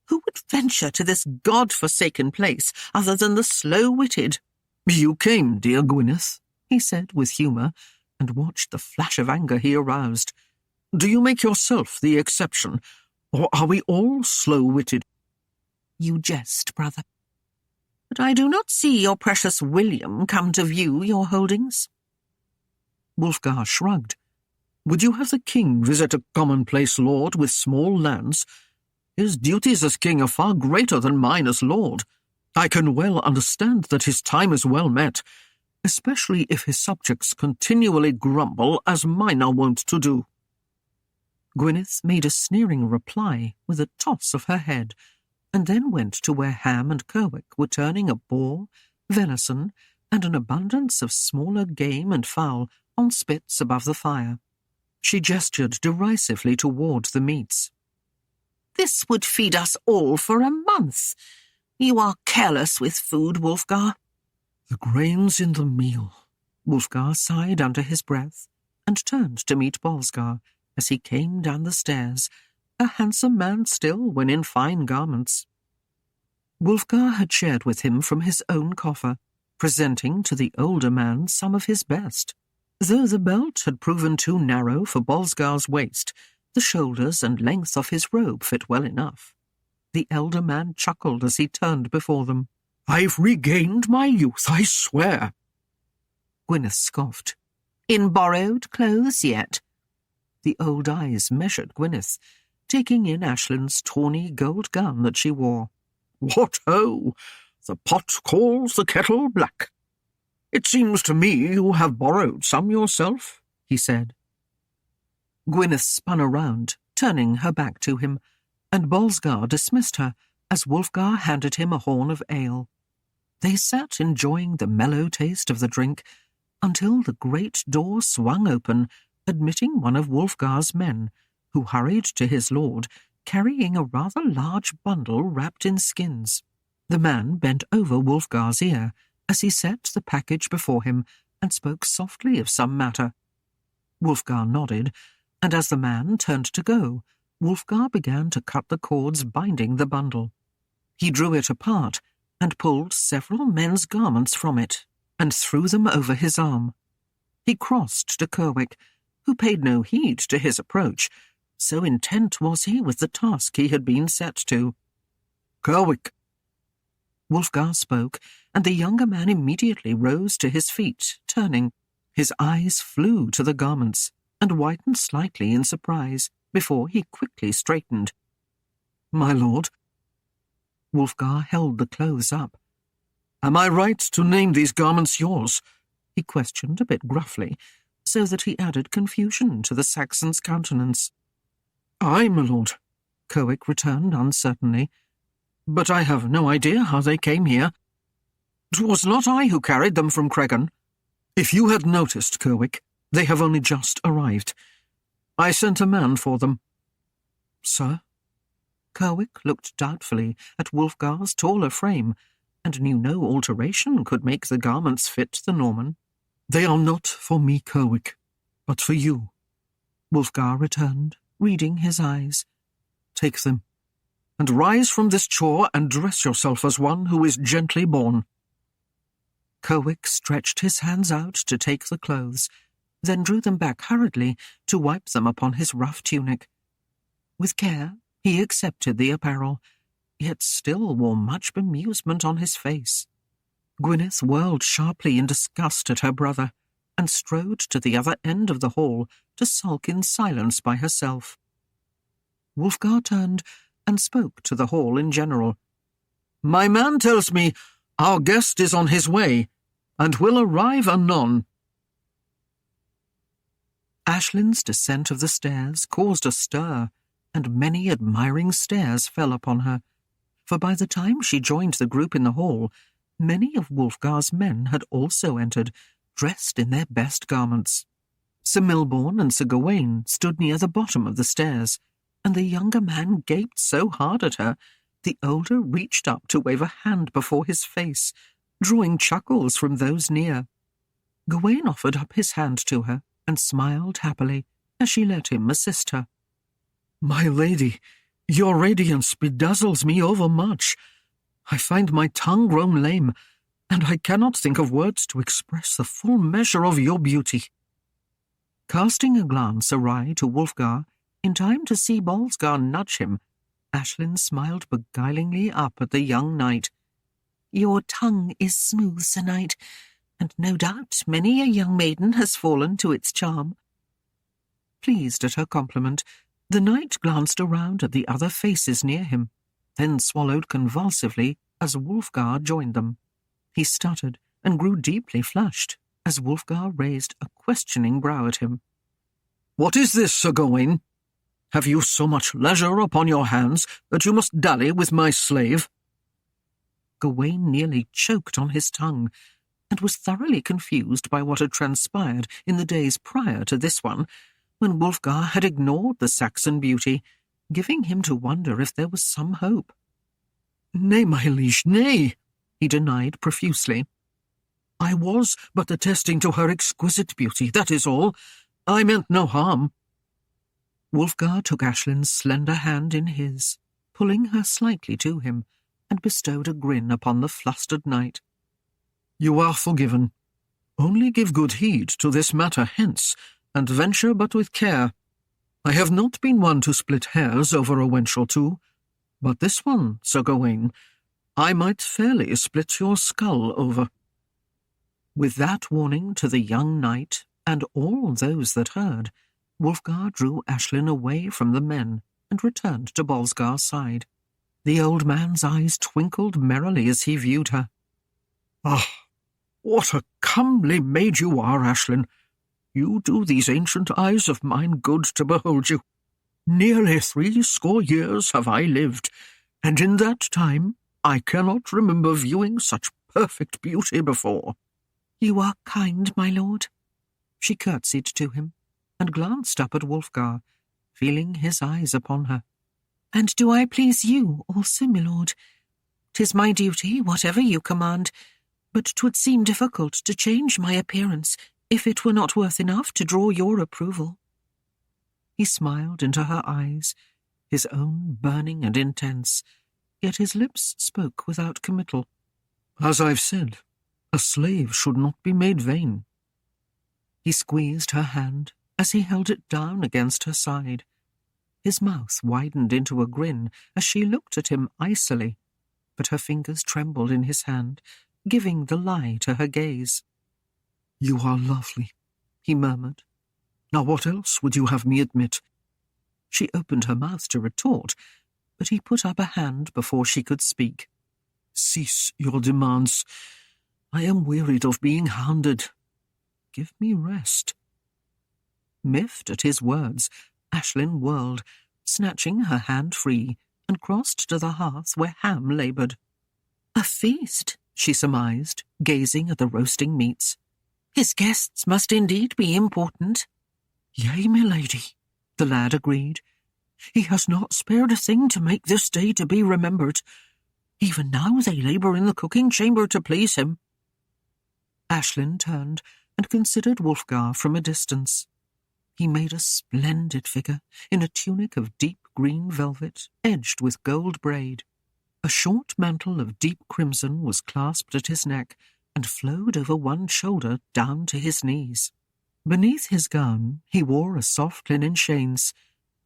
Speaker 3: Who would venture to this God-forsaken place other than the slow-witted?"
Speaker 1: "You came, dear Gwyneth,"
Speaker 2: he said with humour, and watched the flash of anger he aroused.
Speaker 1: "Do you make yourself the exception, or are we all slow-witted?"
Speaker 3: "You jest, brother. but I do not see your precious William come to view your holdings."
Speaker 1: Wulfgar shrugged. "Would you have the king visit a commonplace lord with small lands? His duties as king are far greater than mine as lord. I can well understand that his time is well met, especially if his subjects continually grumble as mine are wont to do."
Speaker 2: Gwyneth made a sneering reply with a toss of her head, and then went to where Ham and Kerwick were turning a boar, venison, and an abundance of smaller game and fowl on spits above the fire. She gestured derisively toward the meats.
Speaker 3: "This would feed us all for a month. You are careless with food, Wulfgar."
Speaker 1: "The grain's in the meal."
Speaker 2: Wulfgar sighed under his breath and turned to meet Bolsgar as he came down the stairs, a handsome man still when in fine garments. Wulfgar had shared with him from his own coffer, presenting to the older man some of his best. Though the belt had proven too narrow for Bolsgar's waist, the shoulders and length of his robe fit well enough. The elder man chuckled as he turned before them.
Speaker 1: "I've regained my youth, I swear."
Speaker 2: Gwyneth scoffed.
Speaker 3: "In borrowed clothes yet?"
Speaker 2: The old eyes measured Gwyneth, taking in Aislinn's tawny gold gown that she wore.
Speaker 1: "What ho! The pot calls the kettle black. It seems to me you have borrowed some yourself," he said.
Speaker 2: Gwyneth spun around, turning her back to him, and Bolsgar dismissed her as Wulfgar handed him a horn of ale. They sat enjoying the mellow taste of the drink until the great door swung open, admitting one of Wulfgar's men, who hurried to his lord, carrying a rather large bundle wrapped in skins. The man bent over Wulfgar's ear as he set the package before him and spoke softly of some matter. Wulfgar nodded, and as the man turned to go, Wulfgar began to cut the cords binding the bundle. He drew it apart and pulled several men's garments from it and threw them over his arm. He crossed to Kerwick, who paid no heed to his approach, so intent was he with the task he had been set to.
Speaker 1: "Kerwick."
Speaker 2: Wulfgar spoke, and the younger man immediately rose to his feet, turning. His eyes flew to the garments and whitened slightly in surprise before he quickly straightened.
Speaker 1: "My lord."
Speaker 2: Wulfgar held the clothes up.
Speaker 1: "Am I right to name these garments yours?"
Speaker 2: he questioned a bit gruffly, so that he added confusion to the Saxon's countenance.
Speaker 1: "Aye, my lord,"
Speaker 2: Kerwick returned uncertainly.
Speaker 1: "But I have no idea how they came here. 'Twas not I who carried them from Cregan. If you had noticed, Kerwick, they have only just arrived. I sent a man for them."
Speaker 2: "Sir?" Kerwick looked doubtfully at Wulfgar's taller frame, and knew no alteration could make the garments fit the Norman.
Speaker 1: "They are not for me, Kerwick, but for you,"
Speaker 2: Wulfgar returned, reading his eyes.
Speaker 1: "Take them, and rise from this chore and dress yourself as one who is gently born."
Speaker 2: Kerwick stretched his hands out to take the clothes, then drew them back hurriedly to wipe them upon his rough tunic. With care, he accepted the apparel, yet still wore much bemusement on his face. Gwyneth whirled sharply in disgust at her brother, and strode to the other end of the hall to sulk in silence by herself. Wulfgar turned and spoke to the hall in general.
Speaker 1: "My man tells me our guest is on his way, and will arrive anon."
Speaker 2: Aislinn's descent of the stairs caused a stir, and many admiring stares fell upon her, for by the time she joined the group in the hall, many of Wulfgar's men had also entered, dressed in their best garments. Sir Milborne and Sir Gawain stood near the bottom of the stairs, and the younger man gaped so hard at her, the older reached up to wave a hand before his face, drawing chuckles from those near. Gawain offered up his hand to her and smiled happily as she let him assist her.
Speaker 1: "My lady, your radiance bedazzles me overmuch. I find my tongue grown lame, and I cannot think of words to express the full measure of your beauty."
Speaker 2: Casting a glance awry to Wulfgar, in time to see Bolsgar nudge him, Aisllinn smiled beguilingly up at the young knight.
Speaker 3: your tongue is smooth, Sir Knight, and no doubt many a young maiden has fallen to its charm."
Speaker 2: Pleased at her compliment, the knight glanced around at the other faces near him, then swallowed convulsively as Wulfgar joined them. He stuttered and grew deeply flushed as Wulfgar raised a questioning brow at him.
Speaker 1: "What is this, Sir Gawain? Have you so much leisure upon your hands that you must dally with my slave?"
Speaker 2: Gawain nearly choked on his tongue, and was thoroughly confused by what had transpired in the days prior to this one, when Wulfgar had ignored the Saxon beauty, giving him to wonder if there was some hope.
Speaker 1: "Nay, my liege, nay,"
Speaker 2: he denied profusely.
Speaker 1: "I was but attesting to her exquisite beauty, that is all. I meant no harm."
Speaker 2: Wulfgar took Aislinn's slender hand in his, pulling her slightly to him, and bestowed a grin upon the flustered knight.
Speaker 1: "You are forgiven. Only give good heed to this matter hence, and venture but with care. I have not been one to split hairs over a wench or two, but this one, Sir Gawain, I might fairly split your skull over."
Speaker 2: With that warning to the young knight and all those that heard, Wulfgar drew Aislinn away from the men and returned to Bolsgar's side. The old man's eyes twinkled merrily as he viewed her.
Speaker 1: "Ah, what a comely maid you are, Aislinn! You do these ancient eyes of mine good to behold you. Nearly 60 years have I lived, and in that time I cannot remember viewing such perfect beauty before."
Speaker 3: "You are kind, my lord."
Speaker 2: She curtsied to him and glanced up at Wulfgar, feeling his eyes upon her.
Speaker 3: "And do I please you also, my lord? 'Tis my duty, whatever you command, but 'twould seem difficult to change my appearance if it were not worth enough to draw your approval."
Speaker 2: He smiled into her eyes, his own burning and intense, yet his lips spoke without committal.
Speaker 1: "As I've said, a slave should not be made vain."
Speaker 2: He squeezed her hand as he held it down against her side. His mouth widened into a grin as she looked at him icily, but her fingers trembled in his hand, giving the lie to her gaze.
Speaker 1: "You are lovely," he murmured. "Now what else would you have me admit?"
Speaker 2: She opened her mouth to retort, but he put up a hand before she could speak.
Speaker 1: "Cease your demands. I am wearied of being hounded. Give me rest."
Speaker 2: Miffed at his words, Aislinn whirled, snatching her hand free, and crossed to the hearth where Ham laboured.
Speaker 3: "A feast,"
Speaker 2: she surmised, gazing at the roasting meats.
Speaker 3: "His guests must indeed be important."
Speaker 1: "Yea, my lady,"
Speaker 2: the lad agreed.
Speaker 1: "He has not spared a thing to make this day to be remembered. Even now they labour in the cooking chamber to please him."
Speaker 2: Aislinn turned and considered Wulfgar from a distance. He made a splendid figure in a tunic of deep green velvet edged with gold braid. A short mantle of deep crimson was clasped at his neck and flowed over one shoulder down to his knees. Beneath his gown he wore a soft linen chains,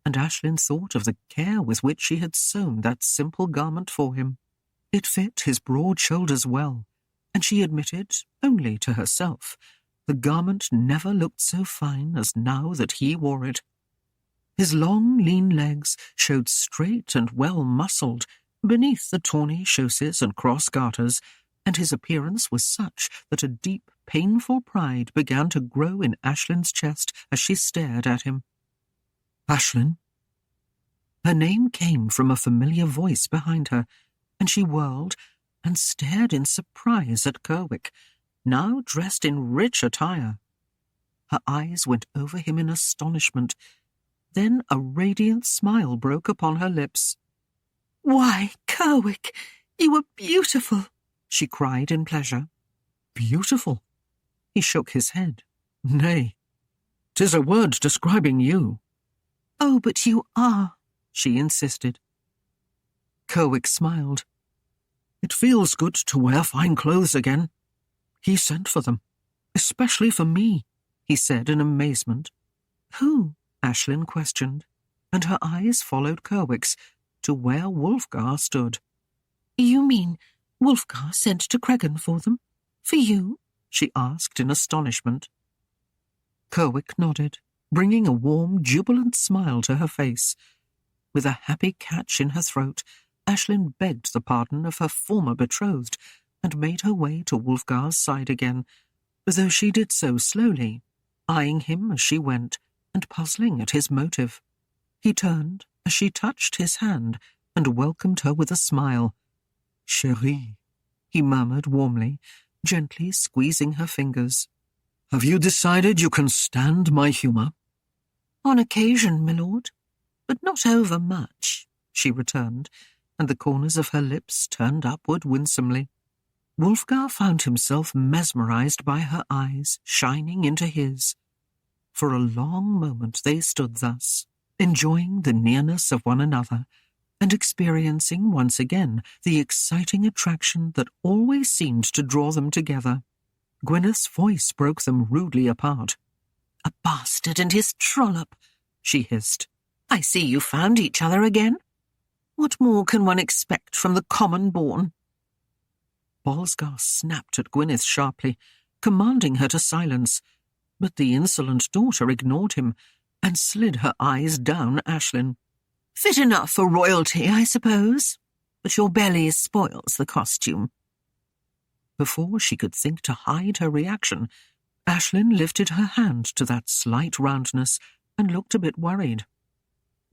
Speaker 2: and Aislinn thought of the care with which she had sewn that simple garment for him. It fit his broad shoulders well, and she admitted, only to herself, the garment never looked so fine as now that he wore it. His long, lean legs showed straight and well-muscled beneath the tawny chausses and cross garters, and his appearance was such that a deep, painful pride began to grow in Aislinn's chest as she stared at him.
Speaker 1: "Aislinn?"
Speaker 2: Her name came from a familiar voice behind her, and she whirled and stared in surprise at Kerwick, now dressed in rich attire. Her eyes went over him in astonishment. Then a radiant smile broke upon her lips.
Speaker 3: "Why, Kerwick, you are beautiful!"
Speaker 2: she cried in pleasure.
Speaker 1: "Beautiful?"
Speaker 2: He shook his head.
Speaker 1: "Nay, 'tis a word describing you."
Speaker 3: "Oh, but you are,"
Speaker 2: she insisted.
Speaker 1: Kerwick smiled. "It feels good to wear fine clothes again. He sent for them, especially for me," he said in amazement.
Speaker 3: "Who?"
Speaker 2: Aislinn questioned, and her eyes followed Kerwick's to where Wulfgar stood.
Speaker 3: "You mean Wulfgar sent to Cregan for them. For you? She asked in astonishment.
Speaker 2: Kerwick nodded, bringing a warm, jubilant smile to her face. With a happy catch in her throat, Aislinn begged the pardon of her former betrothed and made her way to Wulfgar's side again, though she did so slowly, eyeing him as she went and puzzling at his motive. He turned as she touched his hand and welcomed her with a smile.
Speaker 1: Chérie,
Speaker 2: he murmured warmly, gently squeezing her fingers.
Speaker 1: Have you decided you can stand my humour?
Speaker 3: On occasion, my lord, but not over much, she returned, and the corners of her lips turned upward winsomely.
Speaker 2: Wulfgar found himself mesmerized by her eyes shining into his. For a long moment they stood thus, enjoying the nearness of one another, and experiencing once again the exciting attraction that always seemed to draw them together. Gwyneth's voice broke them rudely apart.
Speaker 3: "A bastard and his trollop," she hissed. "I see you found each other again. What more can one expect from the common-born?"
Speaker 2: Wulfgar snapped at Gwyneth sharply, commanding her to silence, but the insolent daughter ignored him and slid her eyes down Aislinn.
Speaker 3: "Fit enough for royalty, I suppose, but your belly spoils the costume."
Speaker 2: Before she could think to hide her reaction, Aislinn lifted her hand to that slight roundness and looked a bit worried.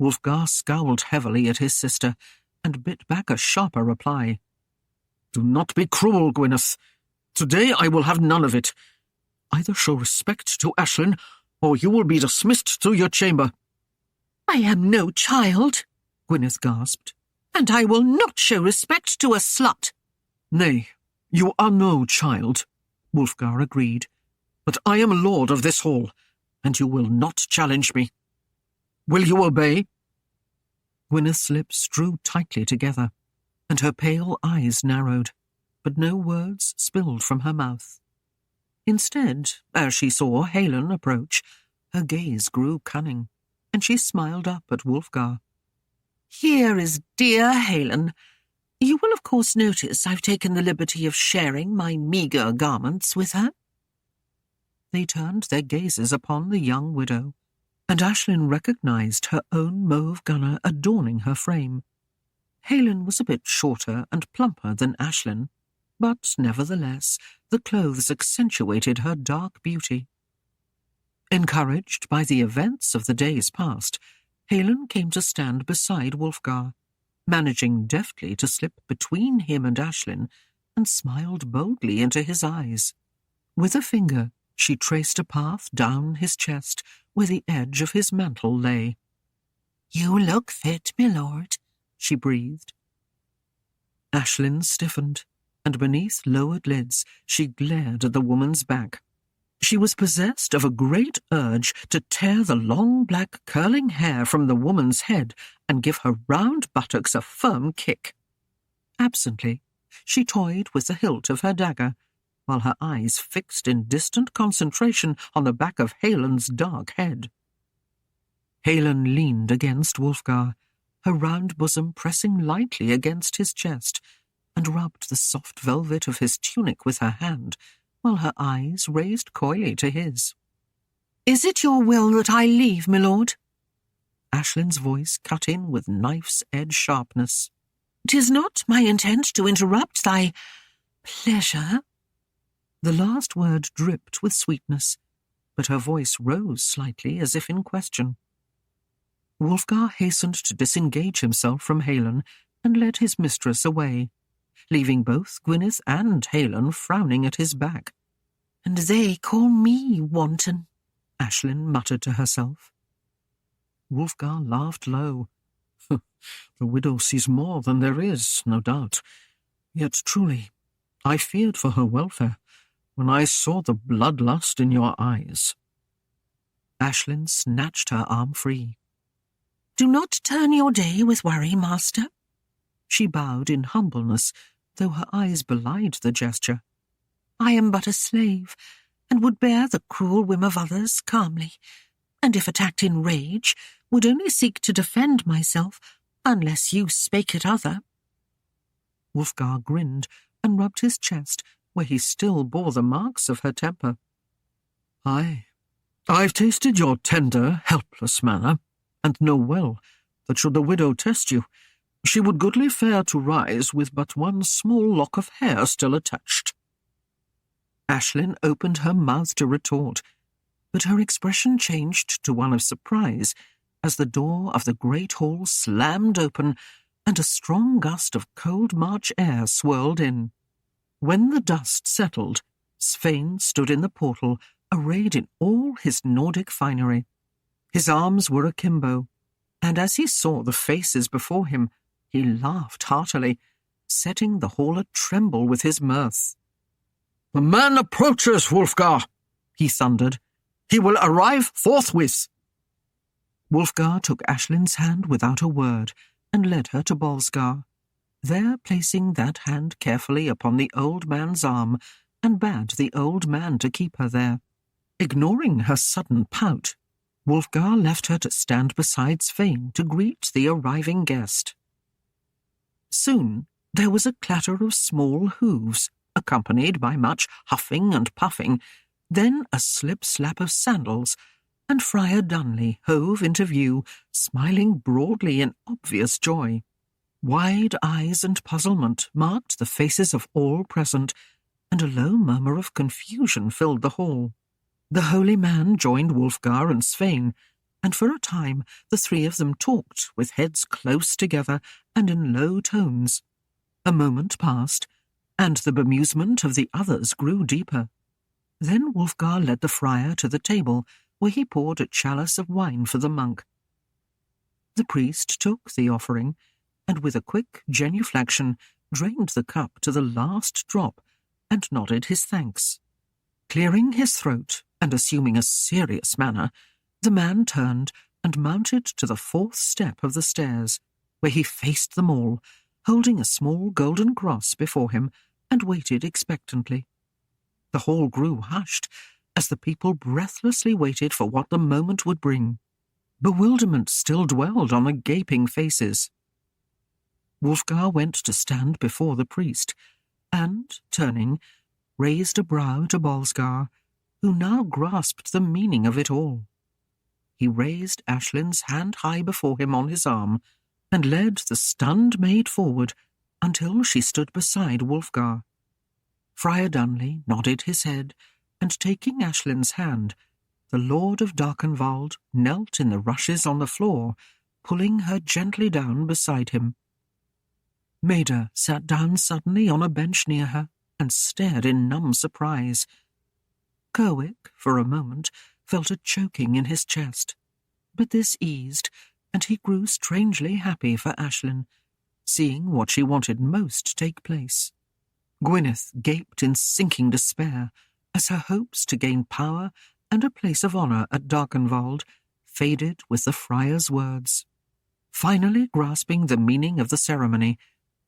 Speaker 2: Wulfgar scowled heavily at his sister and bit back a sharper reply.
Speaker 1: Do not be cruel, Gwyneth. Today I will have none of it. Either show respect to Aislinn, or you will be dismissed to your chamber.
Speaker 3: "I am no child,"
Speaker 2: Gwyneth gasped.
Speaker 3: "and I will not show respect to a slut."
Speaker 1: Nay, you are no child, Wulfgar agreed, but I am lord of this hall, and you will not challenge me. Will you obey?
Speaker 2: Gwyneth's lips drew tightly together, and her pale eyes narrowed, but no words spilled from her mouth. Instead, as she saw Aislinn approach, her gaze grew cunning, and she smiled up at Wulfgar.
Speaker 3: "Here is dear Aislinn. You will of course notice I've taken the liberty of sharing my meagre garments with her."
Speaker 2: They turned their gazes upon the young widow, and Aislinn recognized her own mauve gunner adorning her frame. Aislinn was a bit shorter and plumper than Aislinn, but nevertheless the clothes accentuated her dark beauty. Encouraged by the events of the days past, Aislinn came to stand beside Wulfgar, managing deftly to slip between him and Aislinn, and smiled boldly into his eyes. With a finger, she traced a path down his chest where the edge of his mantle lay.
Speaker 3: "You look fit, my lord," she breathed.
Speaker 2: Aislinn stiffened, and beneath lowered lids she glared at the woman's back. She was possessed of a great urge to tear the long black curling hair from the woman's head and give her round buttocks a firm kick. Absently, she toyed with the hilt of her dagger, while her eyes fixed in distant concentration on the back of Aislinn's dark head. Aislinn leaned against Wulfgar, her round bosom pressing lightly against his chest, and rubbed the soft velvet of his tunic with her hand, while her eyes raised coyly to his.
Speaker 3: "Is it your will that I leave, my lord?"
Speaker 2: Aislinn's voice cut in with knife's-edge sharpness.
Speaker 3: "'Tis not my intent to interrupt thy pleasure."
Speaker 2: The last word dripped with sweetness, but her voice rose slightly as if in question. Wulfgar hastened to disengage himself from Aislinn and led his mistress away, leaving both Gwyneth and Aislinn frowning at his back.
Speaker 3: "And they call me wanton,"
Speaker 2: Aislinn muttered to herself. Wulfgar laughed low.
Speaker 1: "The widow sees more than there is, no doubt. Yet truly, I feared for her welfare when I saw the bloodlust in your eyes."
Speaker 2: Aislinn snatched her arm free.
Speaker 3: "Do not turn your day with worry, master."
Speaker 2: She bowed in humbleness, though her eyes belied the gesture.
Speaker 3: "I am but a slave, and would bear the cruel whim of others calmly, and if attacked in rage, would only seek to defend myself, unless you spake it other."
Speaker 2: Wulfgar grinned and rubbed his chest where he still bore the marks of her temper. I've tasted your tender, helpless manner, and know well that should the widow test you, she would goodly fare to rise with but one small lock of hair still attached.
Speaker 3: Aislinn opened her mouth to retort, but her expression changed to one of surprise as the door of the great hall slammed open and a strong gust of cold March air swirled in. When the dust settled, Svein stood in the portal, arrayed in all his Nordic finery. His arms were akimbo, and as he saw the faces before him, he laughed heartily, setting the hall a-tremble with his mirth.
Speaker 1: "The man approaches, Wulfgar," he thundered. "He will arrive forthwith."
Speaker 3: Wulfgar took Aislinn's hand without a word and led her to Wulfgar, there placing that hand carefully upon the old man's arm and bade the old man to keep her there. Ignoring her sudden pout, Wulfgar left her to stand beside Svein to greet the arriving guest. Soon there was a clatter of small hooves, accompanied by much huffing and puffing, then a slip-slap of sandals, and Friar Dunley hove into view, smiling broadly in obvious joy. Wide eyes and puzzlement marked the faces of all present, and a low murmur of confusion filled the hall. The holy man joined Wulfgar and Svein, and for a time the three of them talked with heads close together and in low tones. A moment passed, and the bemusement of the others grew deeper. Then Wulfgar led the friar to the table, where he poured a chalice of wine for the monk. The priest took the offering, and with a quick genuflection drained the cup to the last drop, and nodded his thanks. Clearing his throat and assuming a serious manner, the man turned and mounted to the fourth step of the stairs, where he faced them all, holding a small golden cross before him, and waited expectantly. The hall grew hushed as the people breathlessly waited for what the moment would bring. Bewilderment still dwelled on the gaping faces. Wulfgar went to stand before the priest, and, turning, raised a brow to Wulfgar, who now grasped the meaning of it all. He raised Aislinn's hand high before him on his arm, and led the stunned maid forward until she stood beside Wulfgar. Friar Dunley nodded his head, and taking Aislinn's hand, the Lord of Darkenwald knelt in the rushes on the floor, pulling her gently down beside him. Maida sat down suddenly on a bench near her and stared in numb surprise. Kerwick, for a moment, felt a choking in his chest, but this eased, and he grew strangely happy for Aislinn, seeing what she wanted most take place. Gwyneth gaped in sinking despair as her hopes to gain power and a place of honour at Darkenwald faded with the friar's words. Finally grasping the meaning of the ceremony,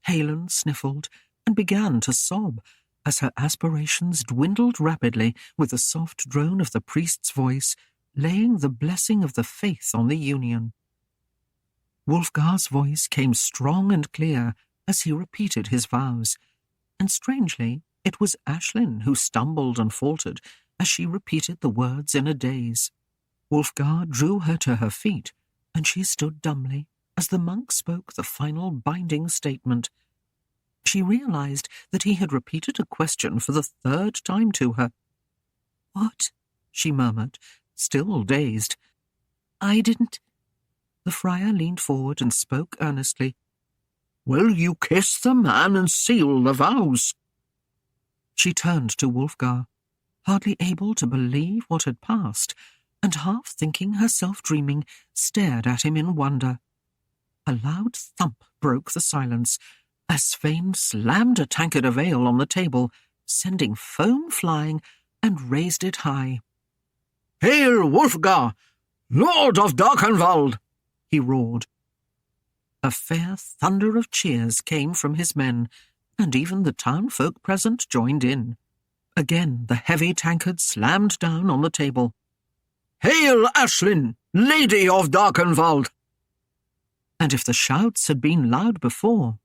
Speaker 3: Halen sniffled and began to sob as her aspirations dwindled rapidly with the soft drone of the priest's voice, laying the blessing of the faith on the union. Wulfgar's voice came strong and clear as he repeated his vows, and strangely it was Aislinn who stumbled and faltered as she repeated the words in a daze. Wulfgar drew her to her feet, and she stood dumbly as the monk spoke the final binding statement. She realized that he had repeated a question for the third time to her. "What?" she murmured, still dazed. "I didn't—" The friar leaned forward and spoke earnestly.
Speaker 1: "Will you kiss the man and seal the vows?"
Speaker 3: She turned to Wulfgar, hardly able to believe what had passed, and half thinking herself dreaming, stared at him in wonder. A loud thump broke the silence, as Svein slammed a tankard of ale on the table, sending foam flying, and raised it high.
Speaker 1: "Hail, Wulfgar, Lord of Darkenwald!" he roared.
Speaker 3: A fair thunder of cheers came from his men, and even the townfolk present joined in. Again the heavy tankard slammed down on the table.
Speaker 1: "Hail, Aislinn, Lady of Darkenwald!"
Speaker 3: And if the shouts had been loud before,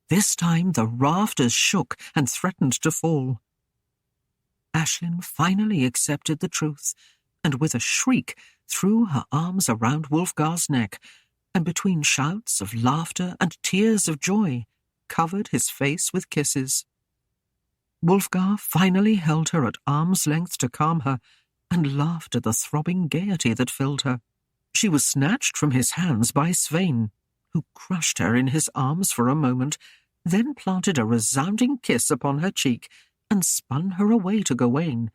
Speaker 2: This time the rafters shook and threatened to fall. Aislinn finally accepted the truth, and with a shriek threw her arms around Wulfgar's neck, and between shouts of laughter and tears of joy, covered his face with kisses. Wulfgar finally held her at arm's length to calm her, and laughed at the throbbing gaiety that filled her. She was snatched from his hands by Svein, who crushed her in his arms for a moment, then planted a resounding kiss upon her cheek, and spun her away to Gawain,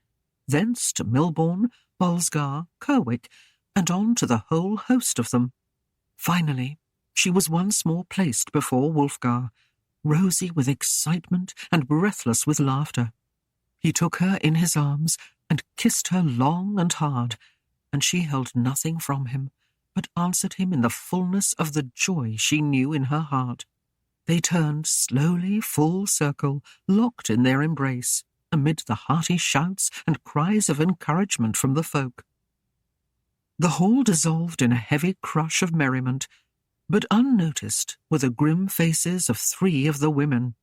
Speaker 2: thence to Milborne, Wulfgar, Kerwick, and on to the whole host of them. Finally, she was once more placed before Wulfgar, rosy with excitement and breathless with laughter. He took her in his arms and kissed her long and hard, and she held nothing from him, but answered him in the fullness of the joy she knew in her heart. They turned slowly full circle, locked in their embrace, amid the hearty shouts and cries of encouragement from the folk. The hall dissolved in a heavy crush of merriment, but unnoticed were the grim faces of 3 of the women.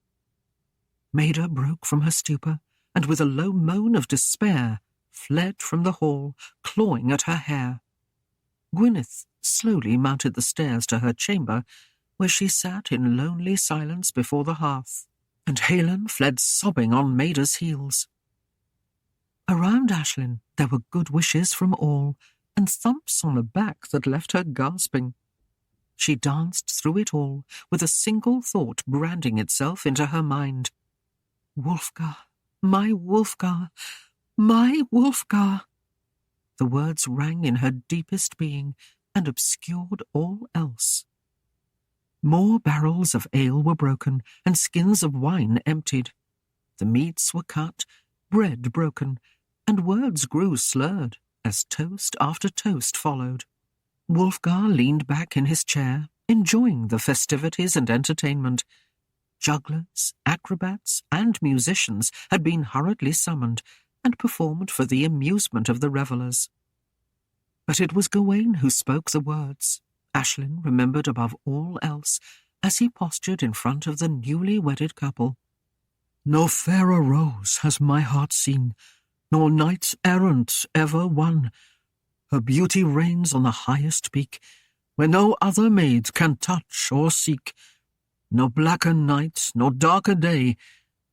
Speaker 2: Maida broke from her stupor, and with a low moan of despair, fled from the hall, clawing at her hair. Gwyneth slowly mounted the stairs to her chamber, where she sat in lonely silence before the hearth, and Aislinn fled sobbing on Maida's heels. Around Aislinn there were good wishes from all, and thumps on the back that left her gasping. She danced through it all, with a single thought branding itself into her mind. Wulfgar, my Wulfgar, my Wulfgar! The words rang in her deepest being, and obscured all else. More barrels of ale were broken, and skins of wine emptied. The meats were cut, bread broken, and words grew slurred, as toast after toast followed. Wulfgar leaned back in his chair, enjoying the festivities and entertainment. Jugglers, acrobats, and musicians had been hurriedly summoned, and performed for the amusement of the revellers. But it was Gawain who spoke the words, Aislinn remembered above all else, as he postured in front of the newly wedded couple. "No fairer rose has my heart seen, nor knight errant ever won. Her beauty reigns on the highest peak, where no other maid can touch or seek. No blacker night, nor darker day,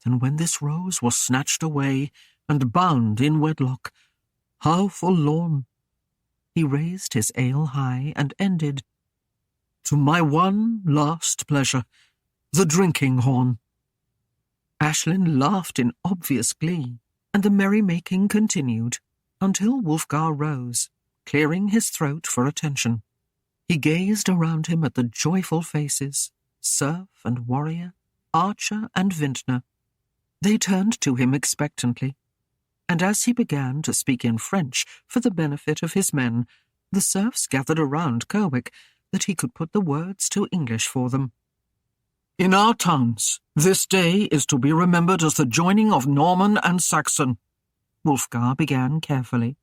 Speaker 2: than when this rose was snatched away, and bound in wedlock. How forlorn!" He raised his ale high, and ended, "To my one last pleasure, the drinking horn." Aislinn laughed in obvious glee, and the merrymaking continued, until Wulfgar rose, clearing his throat for attention. He gazed around him at the joyful faces, serf and warrior, archer and vintner. They turned to him expectantly, and as he began to speak in French for the benefit of his men, the serfs gathered around Kerwick that he could put the words to English for them. "In our towns, this day is to be remembered as the joining of Norman and Saxon," Wulfgar began carefully.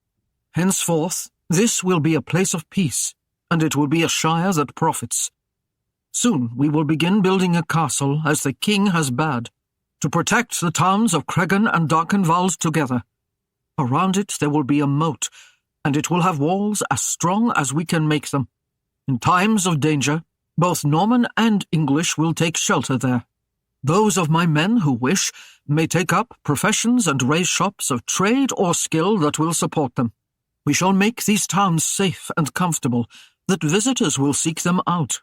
Speaker 2: "Henceforth, this will be a place of peace, and it will be a shire that profits. Soon we will begin building a castle, as the king has bade, to protect the towns of Cregan and Darkenwald together. Around it there will be a moat, and it will have walls as strong as we can make them. In times of danger, both Norman and English will take shelter there. Those of my men who wish may take up professions and raise shops of trade or skill that will support them. We shall make these towns safe and comfortable, that visitors will seek them out.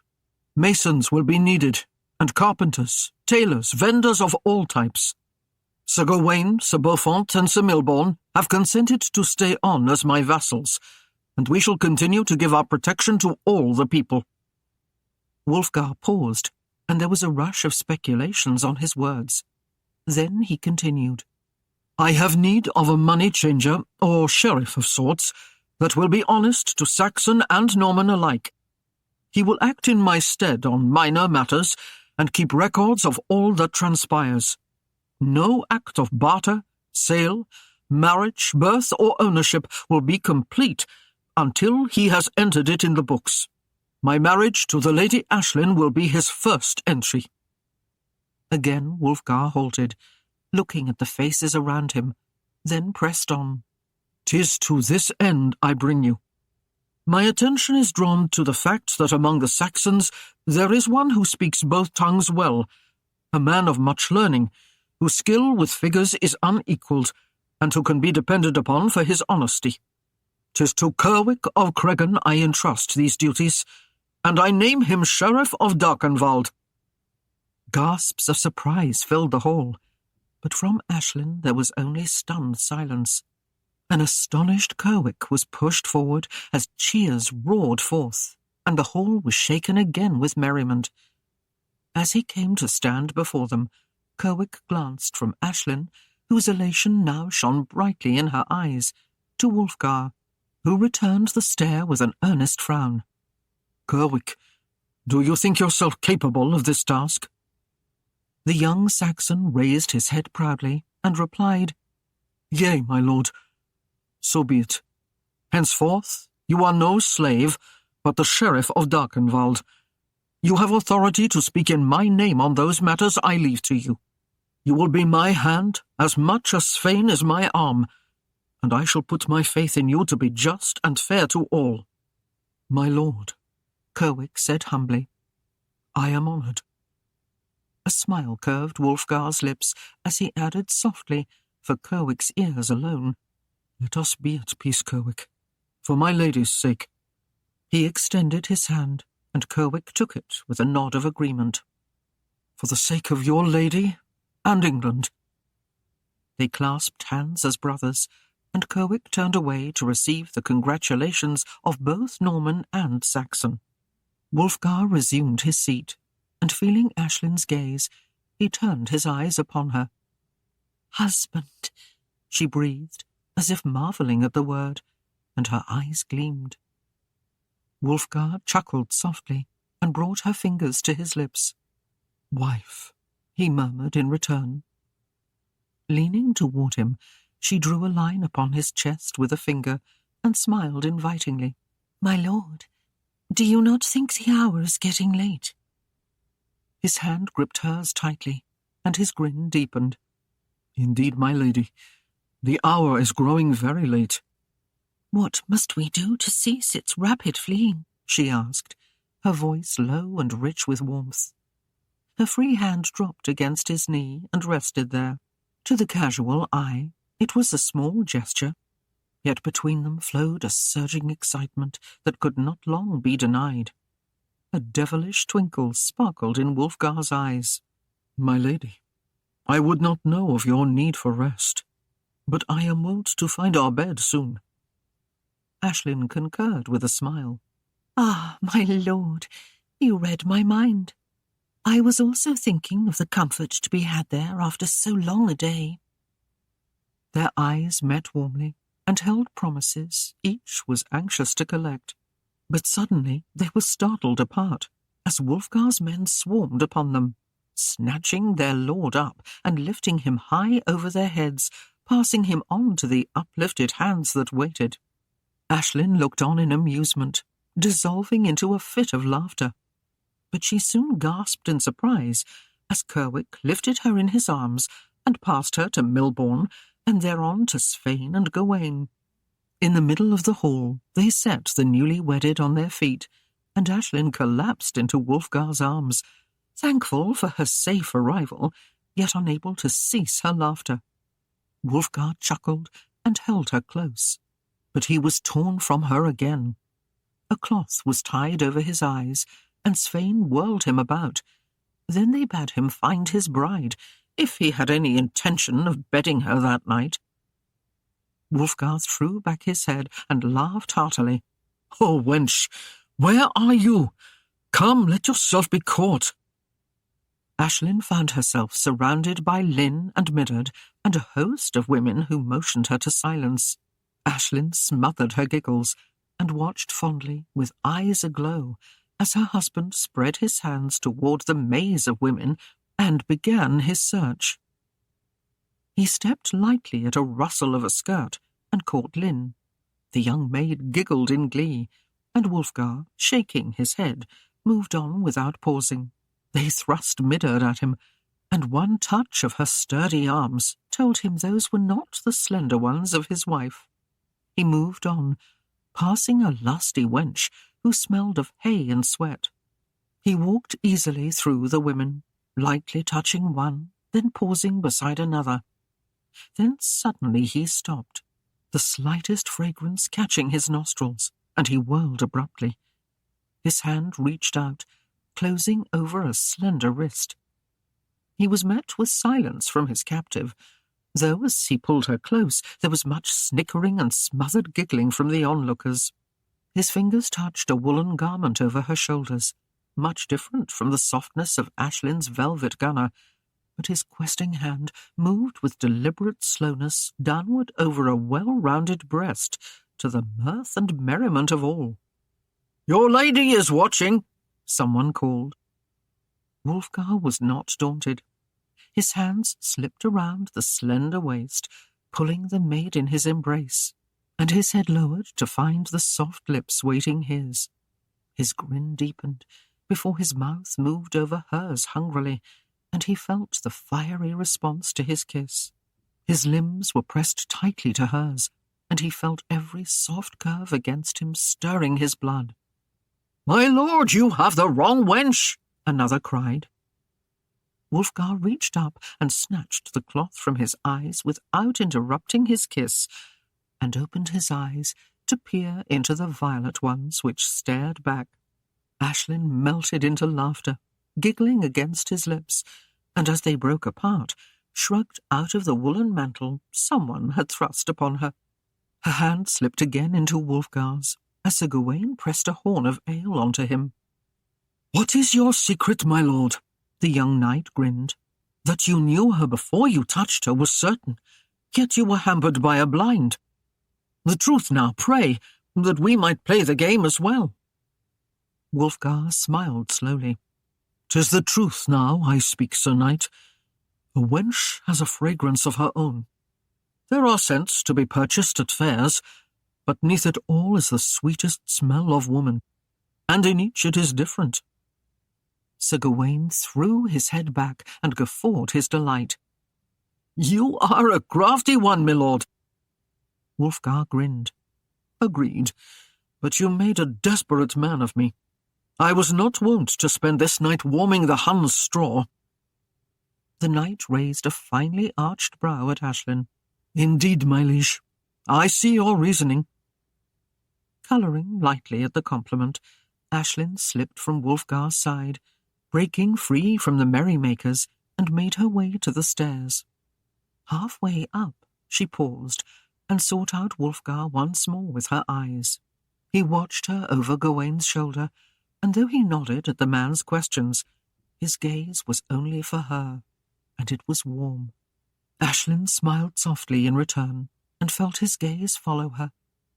Speaker 2: Masons will be needed, and carpenters, tailors, vendors of all types. Sir Gawain, Sir Beaufort, and Sir Milborne have consented to stay on as my vassals, and we shall continue to give our protection to all the people." Wulfgar paused, and there was a rush of speculations on his words. Then he continued, "I have need of a money changer, or sheriff of sorts, that will be honest to Saxon and Norman alike. He will act in my stead on minor matters, and keep records of all that transpires. No act of barter, sale, marriage, birth, or ownership will be complete until he has entered it in the books. My marriage to the Lady Aislinn will be his first entry." Again Wulfgar halted, looking at the faces around him, then pressed on. "'Tis to this end I bring you. My attention is drawn to the fact that among the Saxons there is one who speaks both tongues well, a man of much learning, whose skill with figures is unequalled, and who can be depended upon for his honesty. 'Tis to Cerwick of Cregan I entrust these duties, and I name him Sheriff of Darkenwald." Gasps of surprise filled the hall, but from Aislinn there was only stunned silence. An astonished Cerwick was pushed forward as cheers roared forth, and the hall was shaken again with merriment. As he came to stand before them, Cerwick glanced from Aislinn, whose elation now shone brightly in her eyes, to Wulfgar, who returned the stare with an earnest frown. "Cerwick, do you think yourself capable of this task?" The young Saxon raised his head proudly and replied, "Yea, my lord. So be it. Henceforth you are no slave, but the Sheriff of Darkenwald. You have authority to speak in my name on those matters I leave to you. You will be my hand as much as Svein is my arm, and I shall put my faith in you to be just and fair to all." "My lord," Cerwick said humbly, "I am honoured." A smile curved Wulfgar's lips as he added softly, for Cerwick's ears alone, "Let us be at peace, Cerwick, for my lady's sake." He extended his hand, and Cerwick took it with a nod of agreement. "For the sake of your lady and England." They clasped hands as brothers, and Cerwick turned away to receive the congratulations of both Norman and Saxon. Wulfgar resumed his seat, and feeling Aislinn's gaze, he turned his eyes upon her. "Husband," she breathed, as if marvelling at the word, and her eyes gleamed. Wulfgar chuckled softly and brought her fingers to his lips. "Wife," he murmured in return. Leaning toward him, she drew a line upon his chest with a finger and smiled invitingly. "My lord, do you not think the hour is getting late?" His hand gripped hers tightly, and his grin deepened. "Indeed, my lady, the hour is growing very late." "What must we do to cease its rapid fleeing?" she asked, her voice low and rich with warmth. Her free hand dropped against his knee and rested there. To the casual eye, it was a small gesture, yet between them flowed a surging excitement that could not long be denied. A devilish twinkle sparkled in Wulfgar's eyes. "My lady, I would not know of your need for rest, but I am wont to find our bed soon." Aislinn concurred with a smile. "Ah, my lord, you read my mind. I was also thinking of the comfort to be had there after so long a day." Their eyes met warmly and held promises each was anxious to collect. But suddenly they were startled apart as Wulfgar's men swarmed upon them, snatching their lord up and lifting him high over their heads, passing him on to the uplifted hands that waited. Aislinn looked on in amusement, dissolving into a fit of laughter. But she soon gasped in surprise as Cerwick lifted her in his arms and passed her to Milborne, and thereon to Svein and Gawain. In the middle of the hall they set the newly wedded on their feet, and Aislinn collapsed into Wulfgar's arms, thankful for her safe arrival, yet unable to cease her laughter. Wulfgar chuckled and held her close, but he was torn from her again. A cloth was tied over his eyes, and Svein whirled him about. Then they bade him find his bride, if he had any intention of bedding her that night. Wulfgar threw back his head and laughed heartily. "Oh, wench, where are you? Come, let yourself be caught." Aislinn found herself surrounded by Lynn and Midard and a host of women who motioned her to silence. Aislinn smothered her giggles and watched fondly, with eyes aglow, as her husband spread his hands toward the maze of women and began his search. He stepped lightly at a rustle of a skirt and caught Lynn. The young maid giggled in glee, and Wulfgar, shaking his head, moved on without pausing. They thrust Midard at him, and one touch of her sturdy arms told him those were not the slender ones of his wife. He moved on, passing a lusty wench who smelled of hay and sweat. He walked easily through the women, lightly touching one, then pausing beside another. Then suddenly he stopped, the slightest fragrance catching his nostrils, and he whirled abruptly. His hand reached out, closing over a slender wrist. He was met with silence from his captive, though as he pulled her close there was much snickering and smothered giggling from the onlookers. His fingers touched a woolen garment over her shoulders, much different from the softness of Aislinn's velvet gunner, but his questing hand moved with deliberate slowness downward over a well-rounded breast, to the mirth and merriment of all.
Speaker 1: "Your lady is watching,"
Speaker 2: someone called. Wulfgar was not daunted. His hands slipped around the slender waist, pulling the maid in his embrace, and his head lowered to find the soft lips waiting his. His grin deepened before his mouth moved over hers hungrily, and he felt the fiery response to his kiss. His limbs were pressed tightly to hers, and he felt every soft curve against him stirring his blood.
Speaker 1: "My lord, you have the wrong wench,"
Speaker 2: another cried. Wulfgar reached up and snatched the cloth from his eyes without interrupting his kiss, and opened his eyes to peer into the violet ones which stared back. Aislinn melted into laughter, giggling against his lips, and as they broke apart, shrugged out of the woolen mantle someone had thrust upon her. Her hand slipped again into Wulfgar's, as Sir Gawain pressed a horn of ale onto him.
Speaker 1: "What is your secret, my lord?"
Speaker 2: The young knight grinned.
Speaker 1: "That you knew her before you touched her was certain, yet you were hampered by a blind. The truth now, pray, that we might play the game as well."
Speaker 2: Wulfgar smiled slowly.
Speaker 1: "'Tis the truth now I speak, Sir Knight. A wench has a fragrance of her own. There are scents to be purchased at fairs, but neath it all is the sweetest smell of woman, and in each it is different."
Speaker 2: Sir Gawain threw his head back and guffawed his delight.
Speaker 1: "You are a crafty one, my lord."
Speaker 2: Wulfgar grinned.
Speaker 1: "Agreed, but you made a desperate man of me. I was not wont to spend this night warming the Hun's straw."
Speaker 2: The knight raised a finely arched brow at Aislinn.
Speaker 1: "Indeed, my liege, I see your reasoning."
Speaker 2: Colouring lightly at the compliment, Aislinn slipped from Wulfgar's side, breaking free from the merrymakers, and made her way to the stairs. Halfway up, she paused and sought out Wulfgar once more with her eyes. He watched her over Gawain's shoulder, and though he nodded at the man's questions, his gaze was only for her, and it was warm. Aislinn smiled softly in return, and felt his gaze follow her,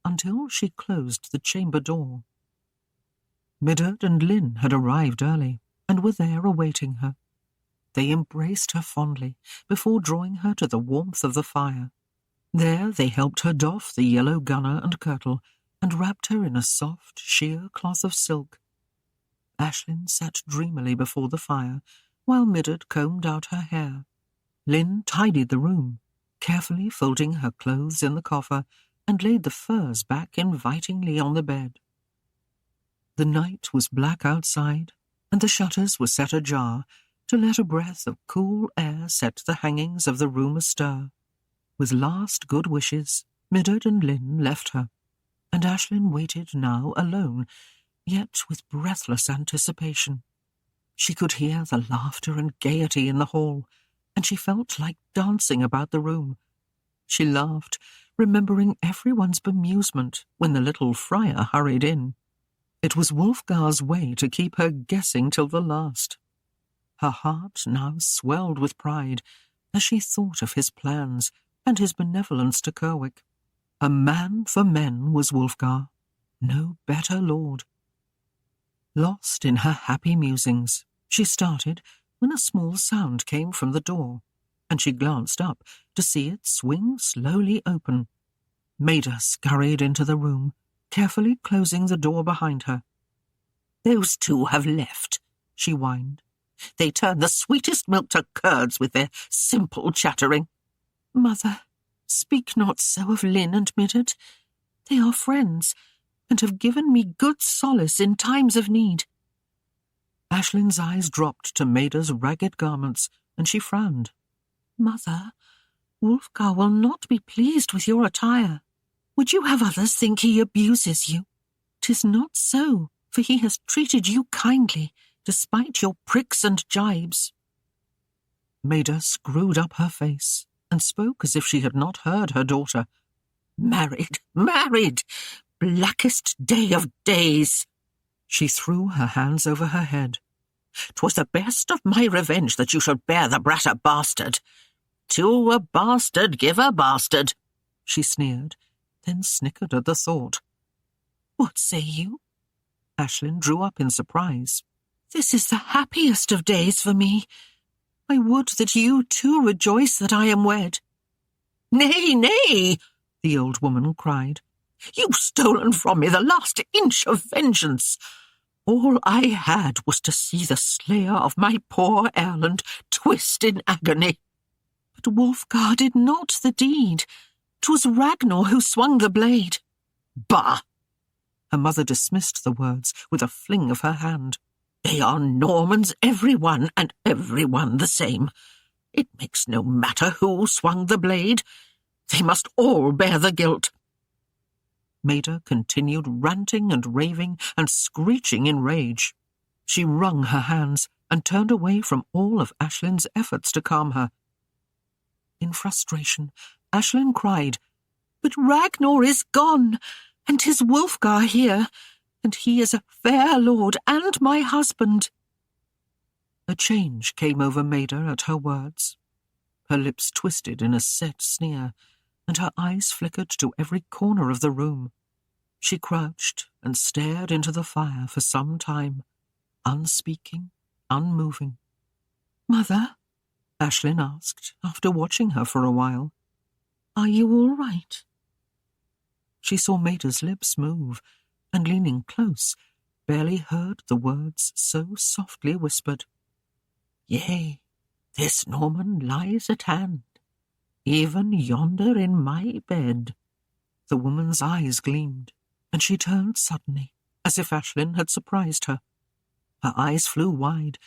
Speaker 2: until she closed the chamber door. Midard and Lynn had arrived early, and were there awaiting her. They embraced her fondly, before drawing her to the warmth of the fire. There they helped her doff the yellow gunner and kirtle, and wrapped her in a soft, sheer cloth of silk. Aislinn sat dreamily before the fire, while Midard combed out her hair. Lynn tidied the room, carefully folding her clothes in the coffer, and laid the furs back invitingly on the bed. The night was black outside, and the shutters were set ajar to let a breath of cool air set the hangings of the room astir. With last good wishes, Midard and Lynn left her, and Aislinn waited now alone, yet with breathless anticipation. She could hear the laughter and gaiety in the hall, and she felt like dancing about the room. She laughed, remembering everyone's bemusement when the little friar hurried in. It was Wulfgar's way to keep her guessing till the last. Her heart now swelled with pride as she thought of his plans and his benevolence to Kerwick. A man for men was Wulfgar, no better lord. Lost in her happy musings, she started when a small sound came from the door, and she glanced up to see it swing slowly open. Maida scurried into the room, carefully closing the door behind her.
Speaker 3: "Those two have left,"
Speaker 2: she whined.
Speaker 3: They turn the sweetest milk to curds with their simple chattering. Mother, speak not so of Lynn and Middet. They are friends, and have given me good solace in times of need.
Speaker 2: Aislinn's eyes dropped to Maida's ragged garments, and she frowned.
Speaker 3: Mother, Wulfgar will not be pleased with your attire. Would you have others think he abuses you? 'Tis not so, for he has treated you kindly, despite your pricks and jibes.
Speaker 2: Maida screwed up her face and spoke as if she had not heard her daughter.
Speaker 3: Married, married! Blackest day of days!
Speaker 2: She threw her hands over her head.
Speaker 3: 'Twas the best of my revenge that you should bear the brat a bastard. To a bastard give a bastard,
Speaker 2: she sneered, then snickered at the thought.
Speaker 3: What say you?
Speaker 2: Aislinn drew up in surprise.
Speaker 3: This is the happiest of days for me. I would that you too rejoice that I am wed. Nay, nay, the old woman cried. You've stolen from me the last inch of vengeance. All I had was to see the slayer of my poor Erland twist in agony. But Wulfgar did not the deed. 'Twas Ragnar who swung the blade. Bah!
Speaker 2: Her mother dismissed the words with a fling of her hand.
Speaker 3: They are Normans, every one, and every one the same. It makes no matter who swung the blade. They must all bear the guilt.
Speaker 2: Maida continued ranting and raving and screeching in rage. She wrung her hands and turned away from all of Aislinn's efforts to calm her. In frustration, Aislinn cried, But Ragnar is gone, and 'tis Wulfgar here, and he is a fair lord and my husband. A change came over Maida at her words. Her lips twisted in a set sneer, and her eyes flickered to every corner of the room. She crouched and stared into the fire for some time, unspeaking, unmoving.
Speaker 3: Mother,
Speaker 2: Aislinn asked, after watching her for a while,
Speaker 3: are you all right?
Speaker 2: She saw Maida's lips move, and leaning close, barely heard the words so softly whispered.
Speaker 3: Yea, this Norman lies at hand, even yonder in my bed.
Speaker 2: The woman's eyes gleamed, and she turned suddenly, as if Aislinn had surprised her. Her eyes flew wide,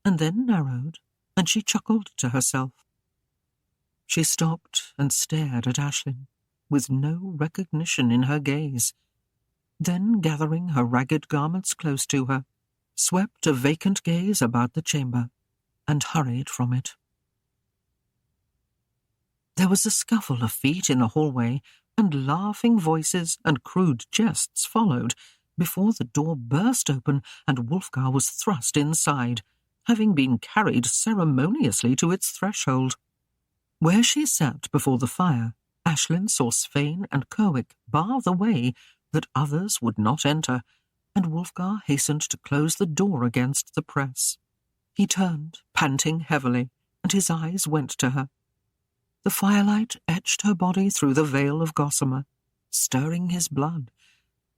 Speaker 2: and then narrowed, and she chuckled to herself. She stopped and stared at Aislinn, with no recognition in her gaze. Then, gathering her ragged garments close to her, swept a vacant gaze about the chamber, and hurried from it. There was a scuffle of feet in the hallway, and laughing voices and crude jests followed, before the door burst open and Wulfgar was thrust inside, having been carried ceremoniously to its threshold. Where she sat before the fire, Aislinn saw Svein and Kerwick bar the way that others would not enter, and Wulfgar hastened to close the door against the press. He turned, panting heavily, and his eyes went to her. The firelight etched her body through the veil of gossamer, stirring his blood.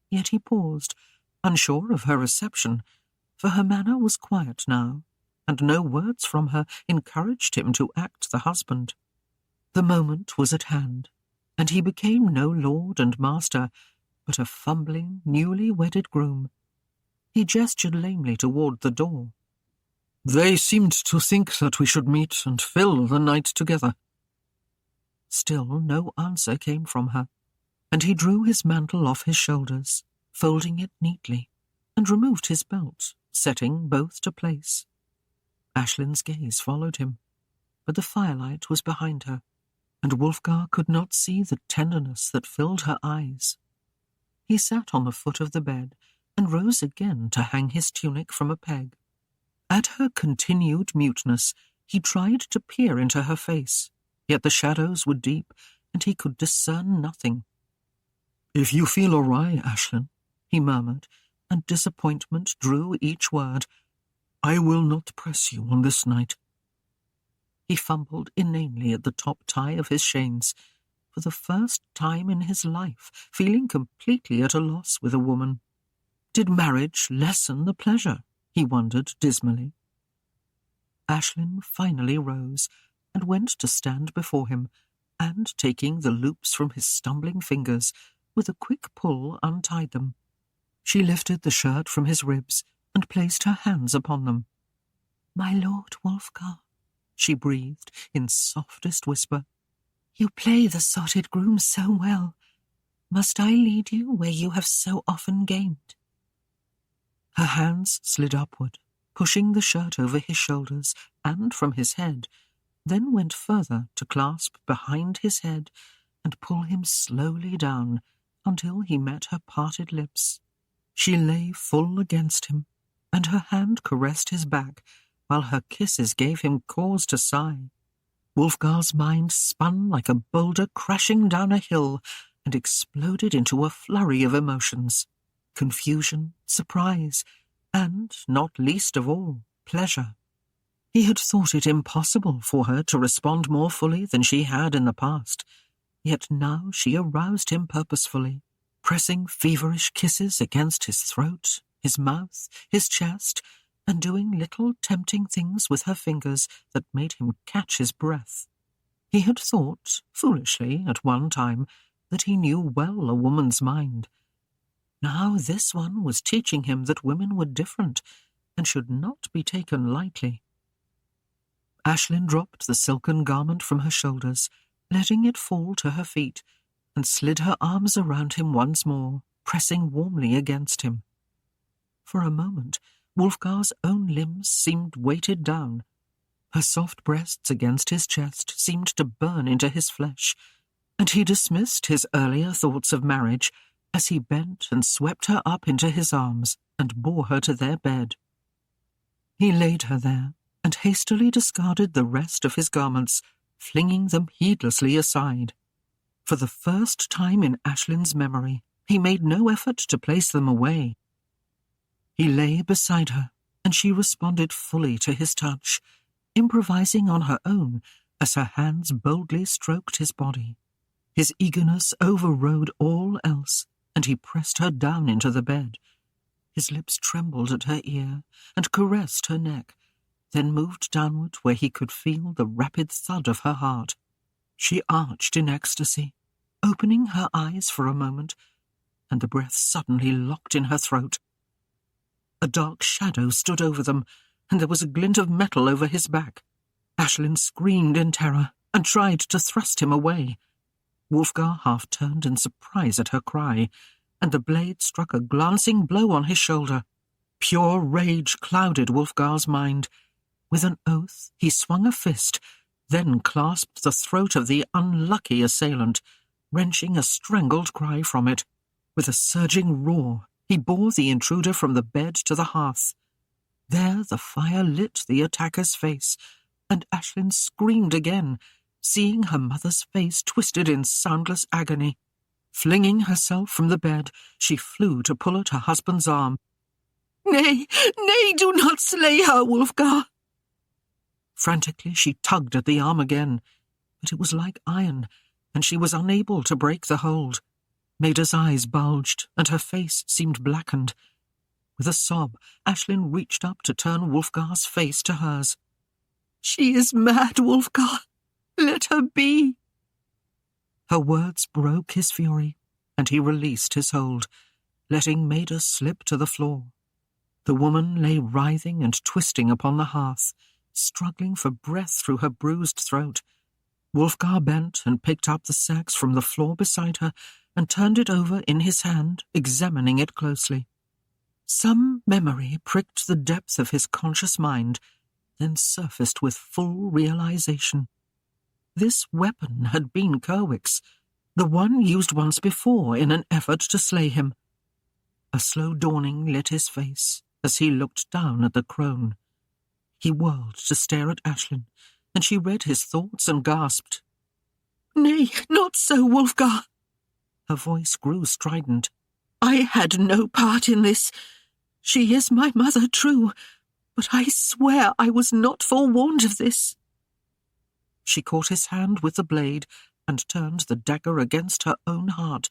Speaker 2: Yet he paused, unsure of her reception, for her manner was quiet now, and no words from her encouraged him to act the husband. The moment was at hand, and he became no lord and master, but a fumbling, newly wedded groom. He gestured lamely toward the door.
Speaker 1: They seemed to think that we should meet and fill the night together.
Speaker 2: Still no answer came from her, and he drew his mantle off his shoulders, folding it neatly, and removed his belt, setting both to place. Aislinn's gaze followed him, but the firelight was behind her, and Wulfgar could not see the tenderness that filled her eyes. He sat on the foot of the bed and rose again to hang his tunic from a peg. At her continued muteness, he tried to peer into her face, yet the shadows were deep, and he could discern nothing.
Speaker 1: "If you feel awry, Aislinn,"
Speaker 2: he murmured, and disappointment drew each word,
Speaker 1: "I will not press you on this night."
Speaker 2: He fumbled inanely at the top tie of his chains, for the first time in his life, feeling completely at a loss with a woman. Did marriage lessen the pleasure? He wondered dismally. Aislinn finally rose and went to stand before him, and taking the loops from his stumbling fingers, with a quick pull untied them. She lifted the shirt from his ribs and placed her hands upon them. "My lord Wulfgar," she breathed in softest whisper, "you play the sotted groom so well. Must I lead you where you have so often gamed?" Her hands slid upward, pushing the shirt over his shoulders and from his head, then went further to clasp behind his head and pull him slowly down until he met her parted lips. She lay full against him, and her hand caressed his back, while her kisses gave him cause to sigh. Wulfgar's mind spun like a boulder crashing down a hill and exploded into a flurry of emotions: confusion, surprise, and, not least of all, pleasure. He had thought it impossible for her to respond more fully than she had in the past, yet now she aroused him purposefully, pressing feverish kisses against his throat, his mouth, his chest, and doing little tempting things with her fingers that made him catch his breath. He had thought, foolishly, at one time, that he knew well a woman's mind. Now this one was teaching him that women were different and should not be taken lightly. Aislinn dropped the silken garment from her shoulders, letting it fall to her feet, and slid her arms around him once more, pressing warmly against him. For a moment, Wulfgar's own limbs seemed weighted down. Her soft breasts against his chest seemed to burn into his flesh, and he dismissed his earlier thoughts of marriage as he bent and swept her up into his arms and bore her to their bed. He laid her there and hastily discarded the rest of his garments, flinging them heedlessly aside. For the first time in Aislinn's memory, he made no effort to place them away. He lay beside her, and she responded fully to his touch, improvising on her own as her hands boldly stroked his body. His eagerness overrode all else, and he pressed her down into the bed. His lips trembled at her ear and caressed her neck, then moved downward where he could feel the rapid thud of her heart. She arched in ecstasy, opening her eyes for a moment, and the breath suddenly locked in her throat. A dark shadow stood over them, and there was a glint of metal over his back. Aislinn screamed in terror and tried to thrust him away. Wulfgar half turned in surprise at her cry, and the blade struck a glancing blow on his shoulder. Pure rage clouded Wulfgar's mind. With an oath, he swung a fist, then clasped the throat of the unlucky assailant, wrenching a strangled cry from it. With a surging roar, he bore the intruder from the bed to the hearth. There the fire lit the attacker's face, and Aislinn screamed again, seeing her mother's face twisted in soundless agony. Flinging herself from the bed, she flew to pull at her husband's arm. "Nay, nay, do not slay her, Wulfgar!" Frantically she tugged at the arm again, but it was like iron, and she was unable to break the hold. Maida's eyes bulged, and her face seemed blackened. With a sob, Aislinn reached up to turn Wulfgar's face to hers. "She is mad, Wulfgar! Let her be!" Her words broke his fury, and he released his hold, letting Maida slip to the floor. The woman lay writhing and twisting upon the hearth, struggling for breath through her bruised throat. Wulfgar bent and picked up the sax from the floor beside her and turned it over in his hand, examining it closely. Some memory pricked the depth of his conscious mind, then surfaced with full realization. This weapon had been Kerwick's, the one used once before in an effort to slay him. A slow dawning lit his face as he looked down at the crone. He whirled to stare at Aislinn, and she read his thoughts and gasped. "Nay, not so, Wulfgar." Her voice grew strident. "I had no part in this. She is my mother, true, but I swear I was not forewarned of this." She caught his hand with the blade and turned the dagger against her own heart.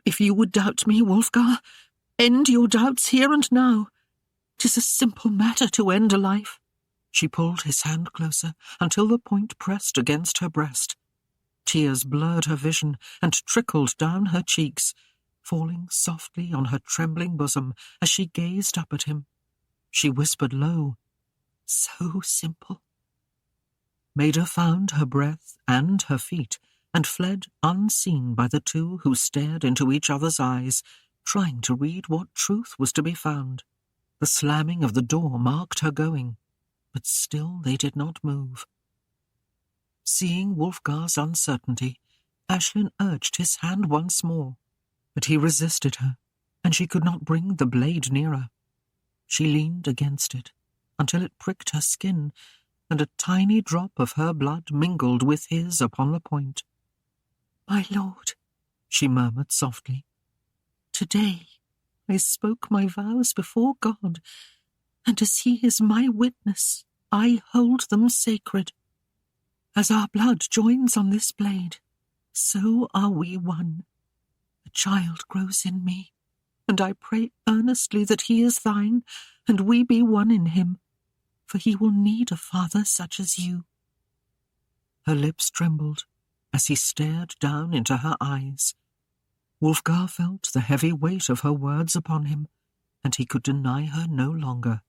Speaker 2: "If you would doubt me, Wulfgar, end your doubts here and now. 'Tis a simple matter to end a life. She pulled his hand closer until the point pressed against her breast. Tears blurred her vision and trickled down her cheeks, falling softly on her trembling bosom as she gazed up at him. She whispered low, "So simple." Maida found her breath and her feet and fled unseen by the two who stared into each other's eyes, trying to read what truth was to be found. The slamming of the door marked her going, but still they did not move. Seeing Wulfgar's uncertainty, Aislinn urged his hand once more, but he resisted her, and she could not bring the blade nearer. She leaned against it until it pricked her skin, and a tiny drop of her blood mingled with his upon the point. "My lord," she murmured softly, "today I spoke my vows before God, and as he is my witness, I hold them sacred. As our blood joins on this blade, so are we one. A child grows in me, and I pray earnestly that he is thine, and we be one in him, for he will need a father such as you." Her lips trembled as he stared down into her eyes. Wulfgar felt the heavy weight of her words upon him, and he could deny her no longer.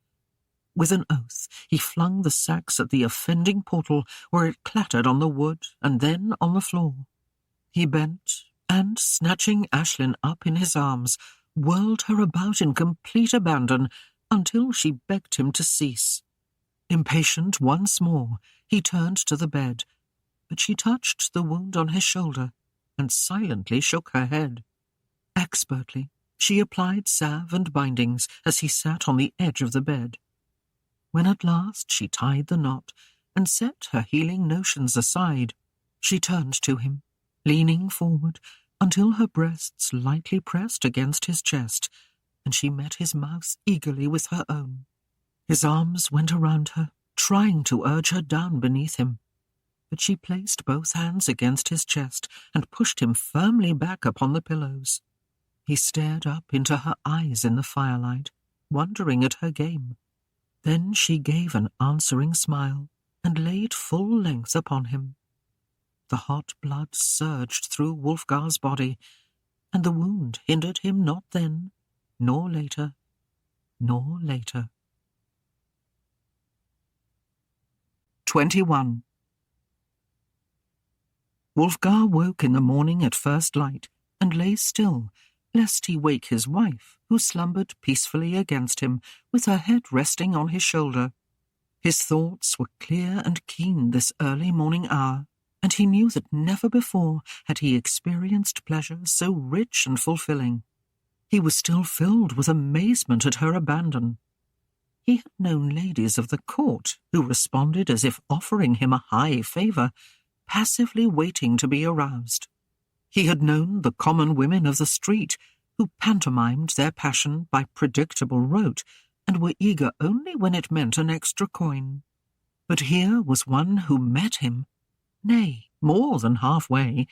Speaker 2: With an oath, he flung the sax at the offending portal, where it clattered on the wood and then on the floor. He bent, and, snatching Aislinn up in his arms, whirled her about in complete abandon until she begged him to cease. Impatient once more, he turned to the bed, but she touched the wound on his shoulder and silently shook her head. Expertly, she applied salve and bindings as he sat on the edge of the bed. When at last she tied the knot and set her healing notions aside, she turned to him, leaning forward until her breasts lightly pressed against his chest, and she met his mouth eagerly with her own. His arms went around her, trying to urge her down beneath him, but she placed both hands against his chest and pushed him firmly back upon the pillows. He stared up into her eyes in the firelight, wondering at her game. Then she gave an answering smile and laid full length upon him. The hot blood surged through Wulfgar's body, and the wound hindered him not then, nor later, nor later. 21. Wulfgar woke in the morning at first light and lay still, lest he wake his wife, who slumbered peacefully against him, with her head resting on his shoulder. His thoughts were clear and keen this early morning hour, and he knew that never before had he experienced pleasure so rich and fulfilling. He was still filled with amazement at her abandon. He had known ladies of the court who responded as if offering him a high favour, passively waiting to be aroused. He had known the common women of the street who pantomimed their passion by predictable rote and were eager only when it meant an extra coin. But here was one who met him, nay, more than halfway,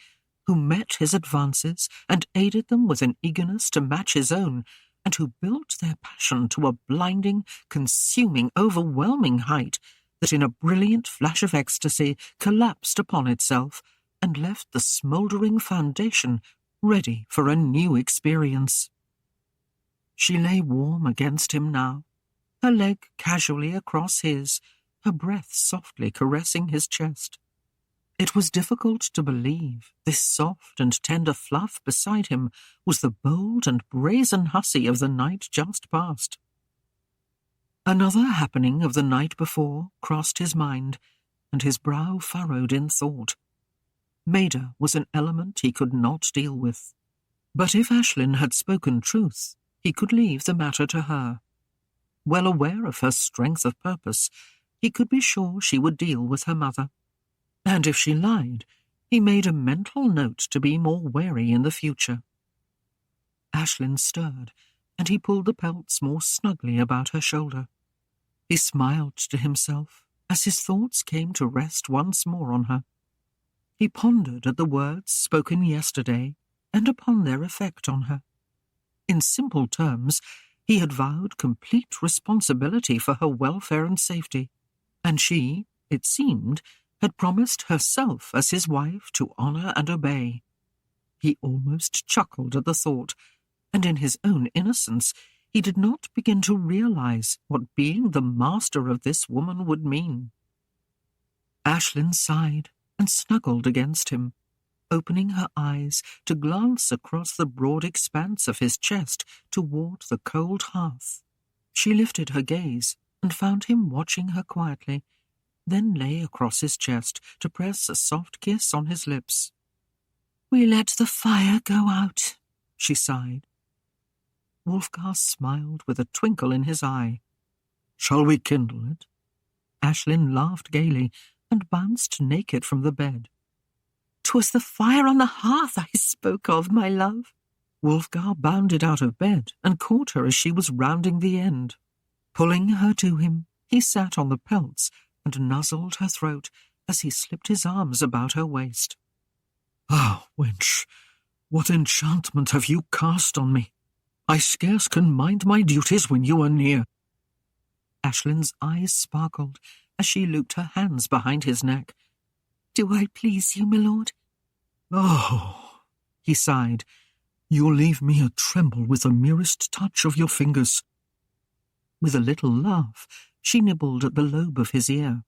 Speaker 2: who met his advances and aided them with an eagerness to match his own, and who built their passion to a blinding, consuming, overwhelming height that in a brilliant flash of ecstasy collapsed upon itself and left the smouldering foundation ready for a new experience. She lay warm against him now, her leg casually across his, her breath softly caressing his chest. It was difficult to believe this soft and tender fluff beside him was the bold and brazen hussy of the night just past. Another happening of the night before crossed his mind, and his brow furrowed in thought. Maida was an element he could not deal with. But if Aislinn had spoken truth, he could leave the matter to her. Well aware of her strength of purpose, he could be sure she would deal with her mother. And if she lied, he made a mental note to be more wary in the future. Aislinn stirred, and he pulled the pelts more snugly about her shoulder. He smiled to himself as his thoughts came to rest once more on her. He pondered at the words spoken yesterday and upon their effect on her. In simple terms, he had vowed complete responsibility for her welfare and safety, and she, it seemed, had promised herself as his wife to honour and obey. He almost chuckled at the thought, and in his own innocence he did not begin to realise what being the master of this woman would mean. Aislinn sighed and snuggled against him, opening her eyes to glance across the broad expanse of his chest toward the cold hearth. She lifted her gaze and found him watching her quietly, then lay across his chest to press a soft kiss on his lips.
Speaker 3: "We let the fire go out,"
Speaker 2: she sighed. Wulfgar smiled with a twinkle in his eye. "Shall we kindle it?" Aislinn laughed gaily and bounced naked from the bed.
Speaker 3: "'Twas the fire on the hearth I spoke of, my love."
Speaker 2: Wulfgar bounded out of bed and caught her as she was rounding the end. Pulling her to him, he sat on the pelts and nuzzled her throat as he slipped his arms about her waist. "Ah, wench, what enchantment have you cast on me! I scarce can mind my duties when you are near." Aislinn's eyes sparkled as she looped her hands behind his neck.
Speaker 3: "Do I please you, my lord?"
Speaker 2: "Oh," he sighed, "you leave me a tremble with the merest touch of your fingers." With a little laugh, she nibbled at the lobe of his ear.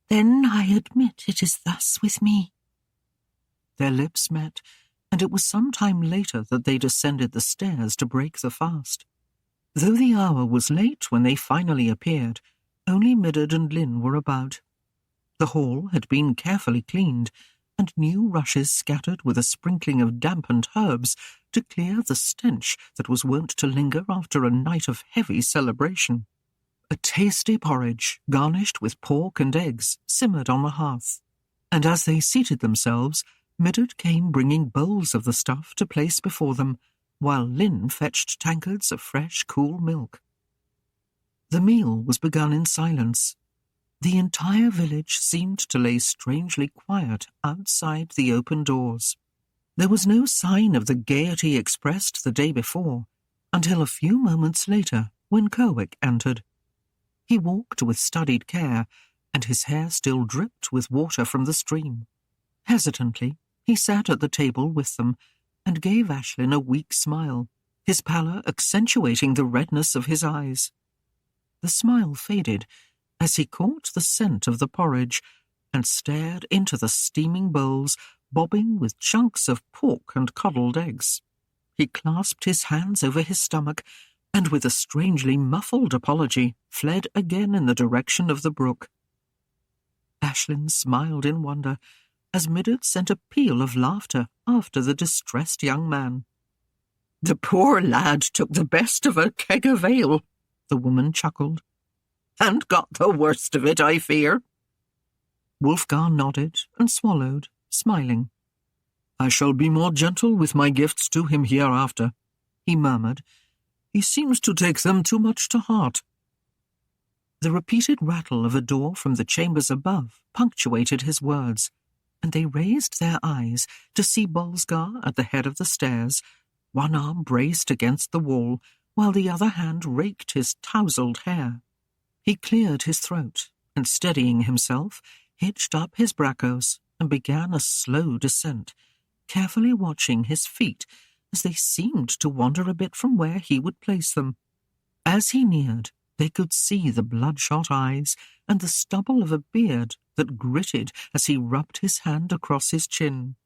Speaker 3: "Then I admit it is thus with me."
Speaker 2: Their lips met, and it was some time later that they descended the stairs to break the fast. Though the hour was late when they finally appeared, only Midard and Lynn were about. The hall had been carefully cleaned, and new rushes scattered with a sprinkling of dampened herbs to clear the stench that was wont to linger after a night of heavy celebration. A tasty porridge, garnished with pork and eggs, simmered on the hearth, and as they seated themselves, Midard came bringing bowls of the stuff to place before them, while Lynn fetched tankards of fresh, cool milk. The meal was begun in silence. The entire village seemed to lay strangely quiet outside the open doors. There was no sign of the gaiety expressed the day before, until a few moments later, when Kerwick entered. He walked with studied care, and his hair still dripped with water from the stream. Hesitantly, he sat at the table with them, and gave Aislinn a weak smile, his pallor accentuating the redness of his eyes. The smile faded as he caught the scent of the porridge and stared into the steaming bowls bobbing with chunks of pork and coddled eggs. He clasped his hands over his stomach and, with a strangely muffled apology, fled again in the direction of the brook. Aislinn smiled in wonder as Midard sent a peal of laughter after the distressed young man.
Speaker 1: "The poor lad took the best of a keg of ale," the woman chuckled. "And got the worst of it, I fear."
Speaker 2: Wulfgar nodded and swallowed, smiling. "I shall be more gentle with my gifts to him hereafter," he murmured. "He seems to take them too much to heart." The repeated rattle of a door from the chambers above punctuated his words, and they raised their eyes to see Wulfgar at the head of the stairs, one arm braced against the wall, while the other hand raked his tousled hair. He cleared his throat, and steadying himself, hitched up his brachos and began a slow descent, carefully watching his feet as they seemed to wander a bit from where he would place them. As he neared, they could see the bloodshot eyes and the stubble of a beard that gritted as he rubbed his hand across his chin.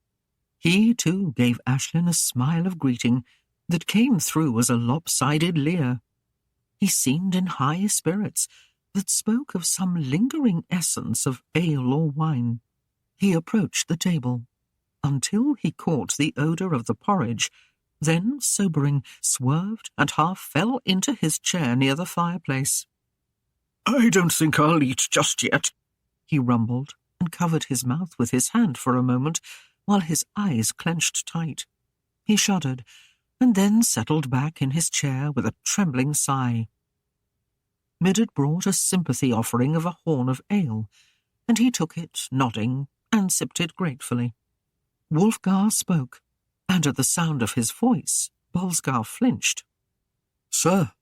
Speaker 2: He, too, gave Aislinn a smile of greeting that came through as a lopsided leer. He seemed in high spirits that spoke of some lingering essence of ale or wine. He approached the table, until he caught the odour of the porridge, then, sobering, swerved and half fell into his chair near the fireplace.
Speaker 1: "I don't think I'll eat just yet,"
Speaker 2: he rumbled, and covered his mouth with his hand for a moment, while his eyes clenched tight. He shuddered, and then settled back in his chair with a trembling sigh. Midard brought a sympathy offering of a horn of ale, and he took it, nodding, and sipped it gratefully. Wulfgar spoke, and at the sound of his voice, Wulfgar flinched.
Speaker 1: "Sir,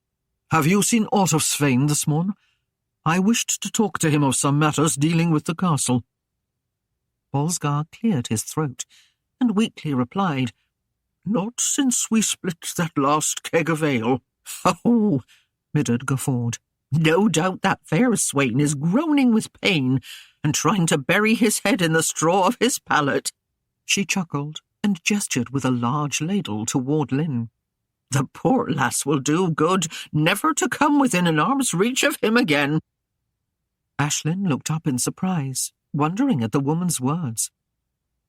Speaker 1: have you seen aught of Svein this morn? I wished to talk to him of some matters dealing with the castle.
Speaker 2: Wulfgar cleared his throat and weakly replied,
Speaker 1: Not since we split that last keg of ale.
Speaker 2: Oh, Midard guffawed. No doubt that fair swain is groaning with pain and trying to bury his head in the straw of his pallet. She chuckled and gestured with a large ladle toward Lynn. The poor lass will do good never to come within an arm's reach of him again. Aislinn looked up in surprise, wondering at the woman's words.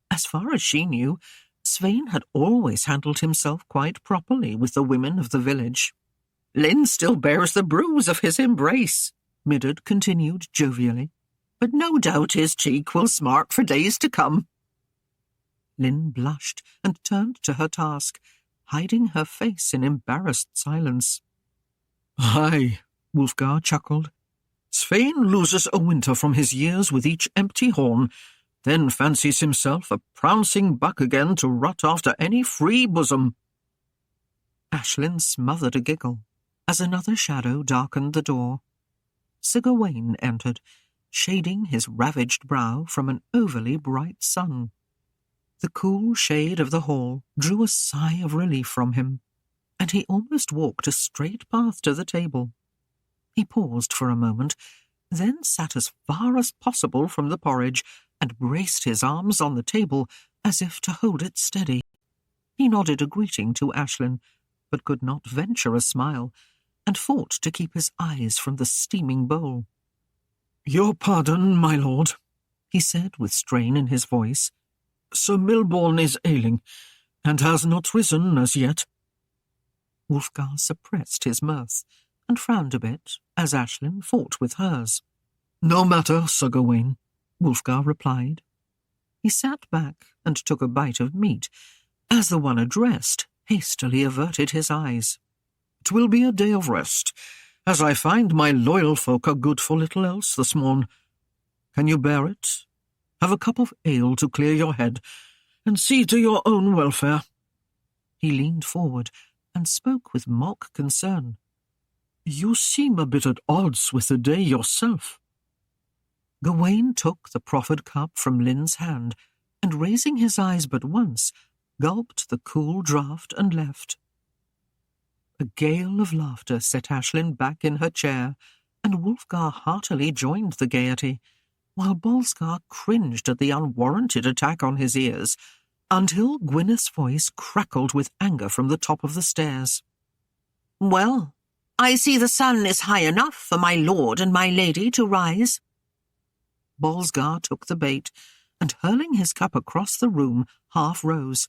Speaker 2: As far as she knew, Svein had always handled himself quite properly with the women of the village. Lynn still bears the bruise of his embrace, Midard continued jovially, but no doubt his cheek will smart for days to come. Lynn blushed and turned to her task, hiding her face in embarrassed silence.
Speaker 1: Aye, Wulfgar chuckled. Svein loses a winter from his years with each empty horn, then fancies himself a prancing buck again to rut after any free bosom.
Speaker 2: Aislinn smothered a giggle as another shadow darkened the door. Sir Gawain entered, shading his ravaged brow from an overly bright sun. The cool shade of the hall drew a sigh of relief from him, and he almost walked a straight path to the table. He paused for a moment, then sat as far as possible from the porridge and braced his arms on the table as if to hold it steady. He nodded a greeting to Aislinn, but could not venture a smile, and fought to keep his eyes from the steaming bowl.
Speaker 1: Your pardon, my lord,
Speaker 2: he said with strain in his voice.
Speaker 1: Sir Milborne is ailing, and has not risen as yet.
Speaker 2: Wulfgar suppressed his mirth, and frowned a bit as Aislinn fought with hers.
Speaker 1: No matter, Sir Gawain,
Speaker 2: Wulfgar replied. He sat back and took a bite of meat, as the one addressed hastily averted his eyes.
Speaker 1: 'Twill be a day of rest, as I find my loyal folk are good for little else this morn. Can you bear it? Have a cup of ale to clear your head, and see to your own welfare.
Speaker 2: He leaned forward and spoke with mock concern.
Speaker 1: You seem a bit at odds with the day yourself.
Speaker 2: Gawain took the proffered cup from Lynn's hand, and raising his eyes but once, gulped the cool draught and left. A gale of laughter set Aislinn back in her chair, and Wulfgar heartily joined the gaiety, while Bolskar cringed at the unwarranted attack on his ears, until Gwyneth's voice crackled with anger from the top of the stairs. "Well, I see the sun is high enough for my lord and my lady to rise." Bolskar took the bait, and hurling his cup across the room, half rose.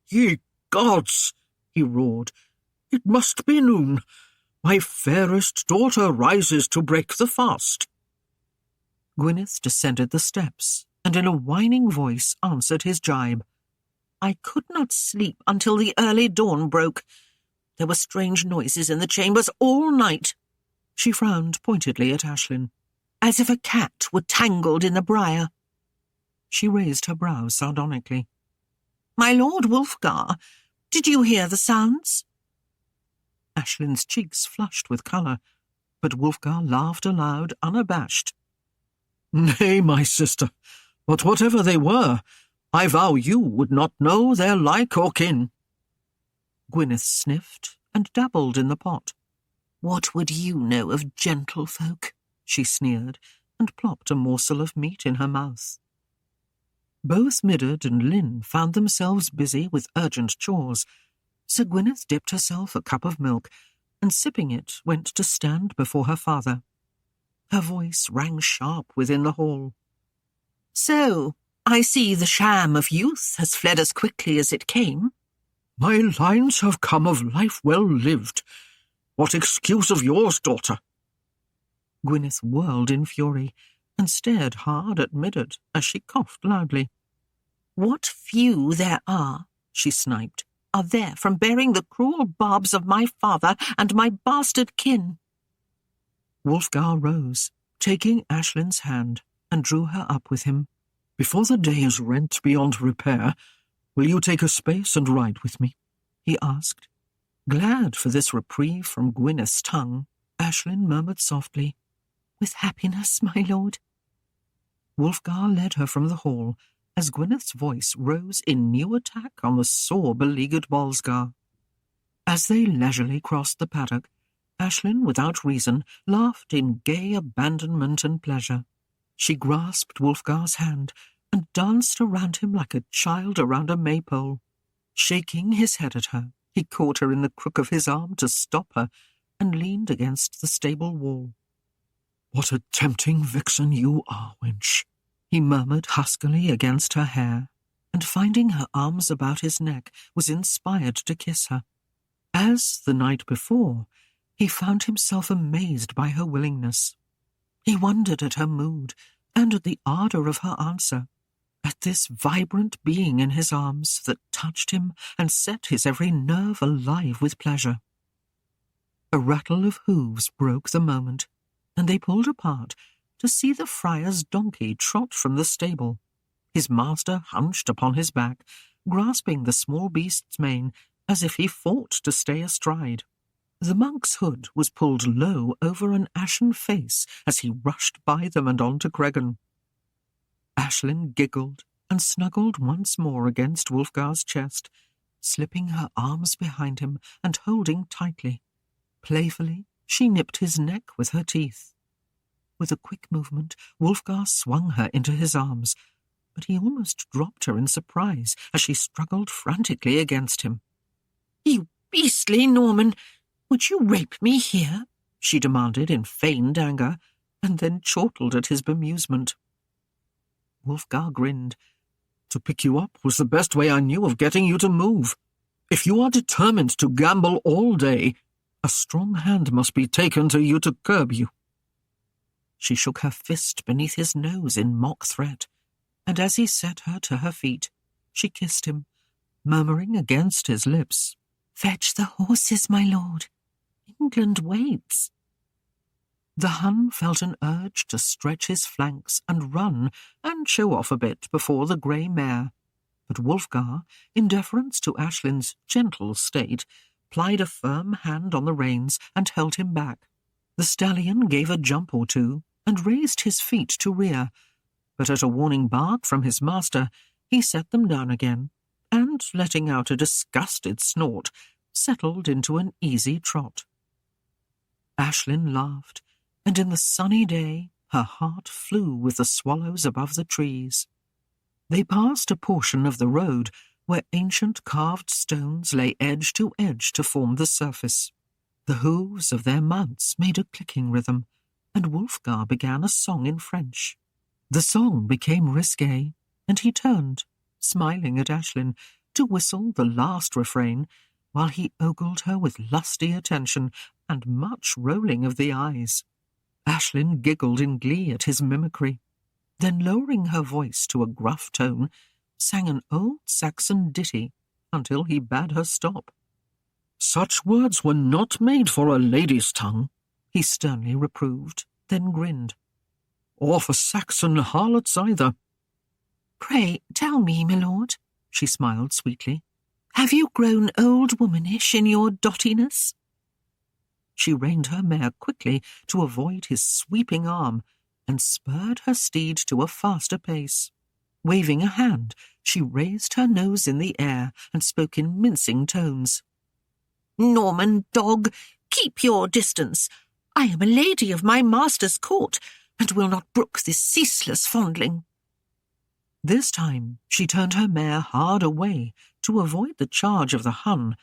Speaker 1: Ye gods, he roared, it must be noon. My fairest daughter rises to break the fast.
Speaker 2: Gwyneth descended the steps, and in a whining voice answered his jibe. "I could not sleep until the early dawn broke. There were strange noises in the chambers all night." She frowned pointedly at Aislinn, "as if a cat were tangled in the briar." She raised her brows sardonically. "My lord Wulfgar, did you hear the sounds?" Aislinn's cheeks flushed with colour, but Wulfgar laughed aloud, unabashed.
Speaker 1: "Nay, my sister, but whatever they were, I vow you would not know their like or kin."
Speaker 2: Gwyneth sniffed and dabbled in the pot. "What would you know of gentlefolk?" she sneered, and plopped a morsel of meat in her mouth. Both Midard and Lynn found themselves busy with urgent chores, so Gwyneth dipped herself a cup of milk, and sipping it went to stand before her father. Her voice rang sharp within the hall. "So, I see the sham of youth has fled as quickly as it came."
Speaker 1: "My lines have come of life well lived. What excuse of yours, daughter?"
Speaker 2: Gwyneth whirled in fury, and stared hard at Midard as she coughed loudly. "What few there are," she sniped, "are there from bearing the cruel barbs of my father and my bastard kin." Wulfgar rose, taking Aislinn's hand, and drew her up with him.
Speaker 1: "Before the day is rent beyond repair, will you take a space and ride with me?"
Speaker 2: he asked. Glad for this reprieve from Gwyneth's tongue, Aislinn murmured softly,
Speaker 3: With happiness, my lord.
Speaker 2: Wulfgar led her from the hall as Gwyneth's voice rose in new attack on the sore beleaguered Wulfgar. As they leisurely crossed the paddock, Aislinn, without reason, laughed in gay abandonment and pleasure. She grasped Wulfgar's hand and danced around him like a child around a maypole. Shaking his head at her, he caught her in the crook of his arm to stop her and leaned against the stable wall.
Speaker 1: "What a tempting vixen you are, wench,"
Speaker 2: he murmured huskily against her hair, and finding her arms about his neck, was inspired to kiss her. As the night before, he found himself amazed by her willingness. He wondered at her mood and at the ardour of her answer, at this vibrant being in his arms that touched him and set his every nerve alive with pleasure. A rattle of hooves broke the moment, and they pulled apart to see the friar's donkey trot from the stable, his master hunched upon his back, grasping the small beast's mane as if he fought to stay astride. The monk's hood was pulled low over an ashen face as he rushed by them and on to Cregan. Aislinn giggled and snuggled once more against Wulfgar's chest, slipping her arms behind him and holding tightly. Playfully, she nipped his neck with her teeth. With a quick movement, Wulfgar swung her into his arms, but he almost dropped her in surprise as she struggled frantically against him.
Speaker 3: "You beastly Norman! Would you rape me here?"
Speaker 2: she demanded in feigned anger, and then chortled at his bemusement. Wulfgar grinned.
Speaker 1: "To pick you up was the best way I knew of getting you to move. If you are determined to gamble all day, a strong hand must be taken to you to curb you."
Speaker 2: She shook her fist beneath his nose in mock threat, and as he set her to her feet, she kissed him, murmuring against his lips,
Speaker 3: "Fetch the horses, my lord. England waits."
Speaker 2: The Hun felt an urge to stretch his flanks and run and show off a bit before the grey mare, but Wulfgar, in deference to Aislinn's gentle state, plied a firm hand on the reins and held him back. The stallion gave a jump or two and raised his feet to rear, but at a warning bark from his master, he set them down again, and, letting out a disgusted snort, settled into an easy trot. Aislinn laughed, and in the sunny day her heart flew with the swallows above the trees. They passed a portion of the road where ancient carved stones lay edge to form the surface. The hooves of their mounts made a clicking rhythm, and Wulfgar began a song in French. The song became risque, and he turned, smiling at Aislinn, to whistle the last refrain, while he ogled her with lusty attention and much rolling of the eyes. Aislinn giggled in glee at his mimicry, then lowering her voice to a gruff tone, sang an old Saxon ditty until he bade her stop.
Speaker 1: "Such words were not made for a lady's tongue,"
Speaker 2: he sternly reproved, then grinned.
Speaker 1: "Or for Saxon harlots either."
Speaker 3: "Pray, tell me, my lord," she smiled sweetly, "have you grown old womanish in your dottiness?"
Speaker 2: She reined her mare quickly to avoid his sweeping arm and spurred her steed to a faster pace. Waving a hand, she raised her nose in the air and spoke in mincing tones.
Speaker 3: "Norman dog, keep your distance. I am a lady of my master's court, and will not brook this ceaseless fondling."
Speaker 2: This time she turned her mare hard away to avoid the charge of the Hun,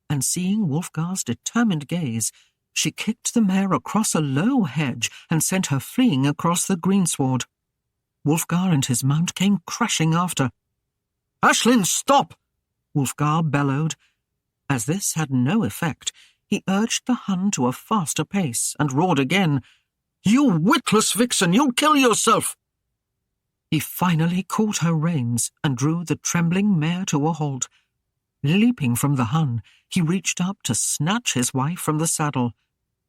Speaker 2: and seeing Wulfgar's determined gaze, she kicked the mare across a low hedge and sent her fleeing across the greensward. Wulfgar and his mount came crashing after.
Speaker 1: "Aislinn, stop!"
Speaker 2: Wulfgar bellowed. As this had no effect, he urged the Hun to a faster pace and roared again,
Speaker 1: "You witless vixen, you'll kill yourself!"
Speaker 2: He finally caught her reins and drew the trembling mare to a halt. Leaping from the Hun, he reached up to snatch his wife from the saddle,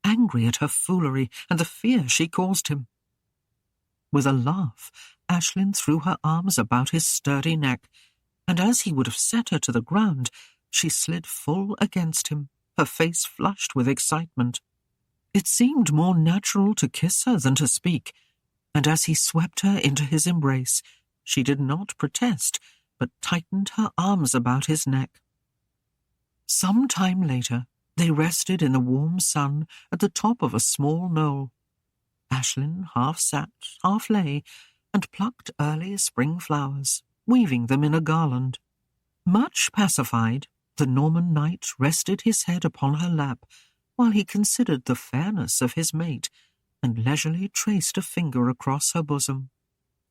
Speaker 2: angry at her foolery and the fear she caused him. With a laugh, Aislinn threw her arms about his sturdy neck, and as he would have set her to the ground, she slid full against him, her face flushed with excitement. It seemed more natural to kiss her than to speak, and as he swept her into his embrace, she did not protest, but tightened her arms about his neck. Some time later, they rested in the warm sun at the top of a small knoll. Aislinn half sat, half lay, and plucked early spring flowers, weaving them in a garland. Much pacified, the Norman knight rested his head upon her lap while he considered the fairness of his mate and leisurely traced a finger across her bosom.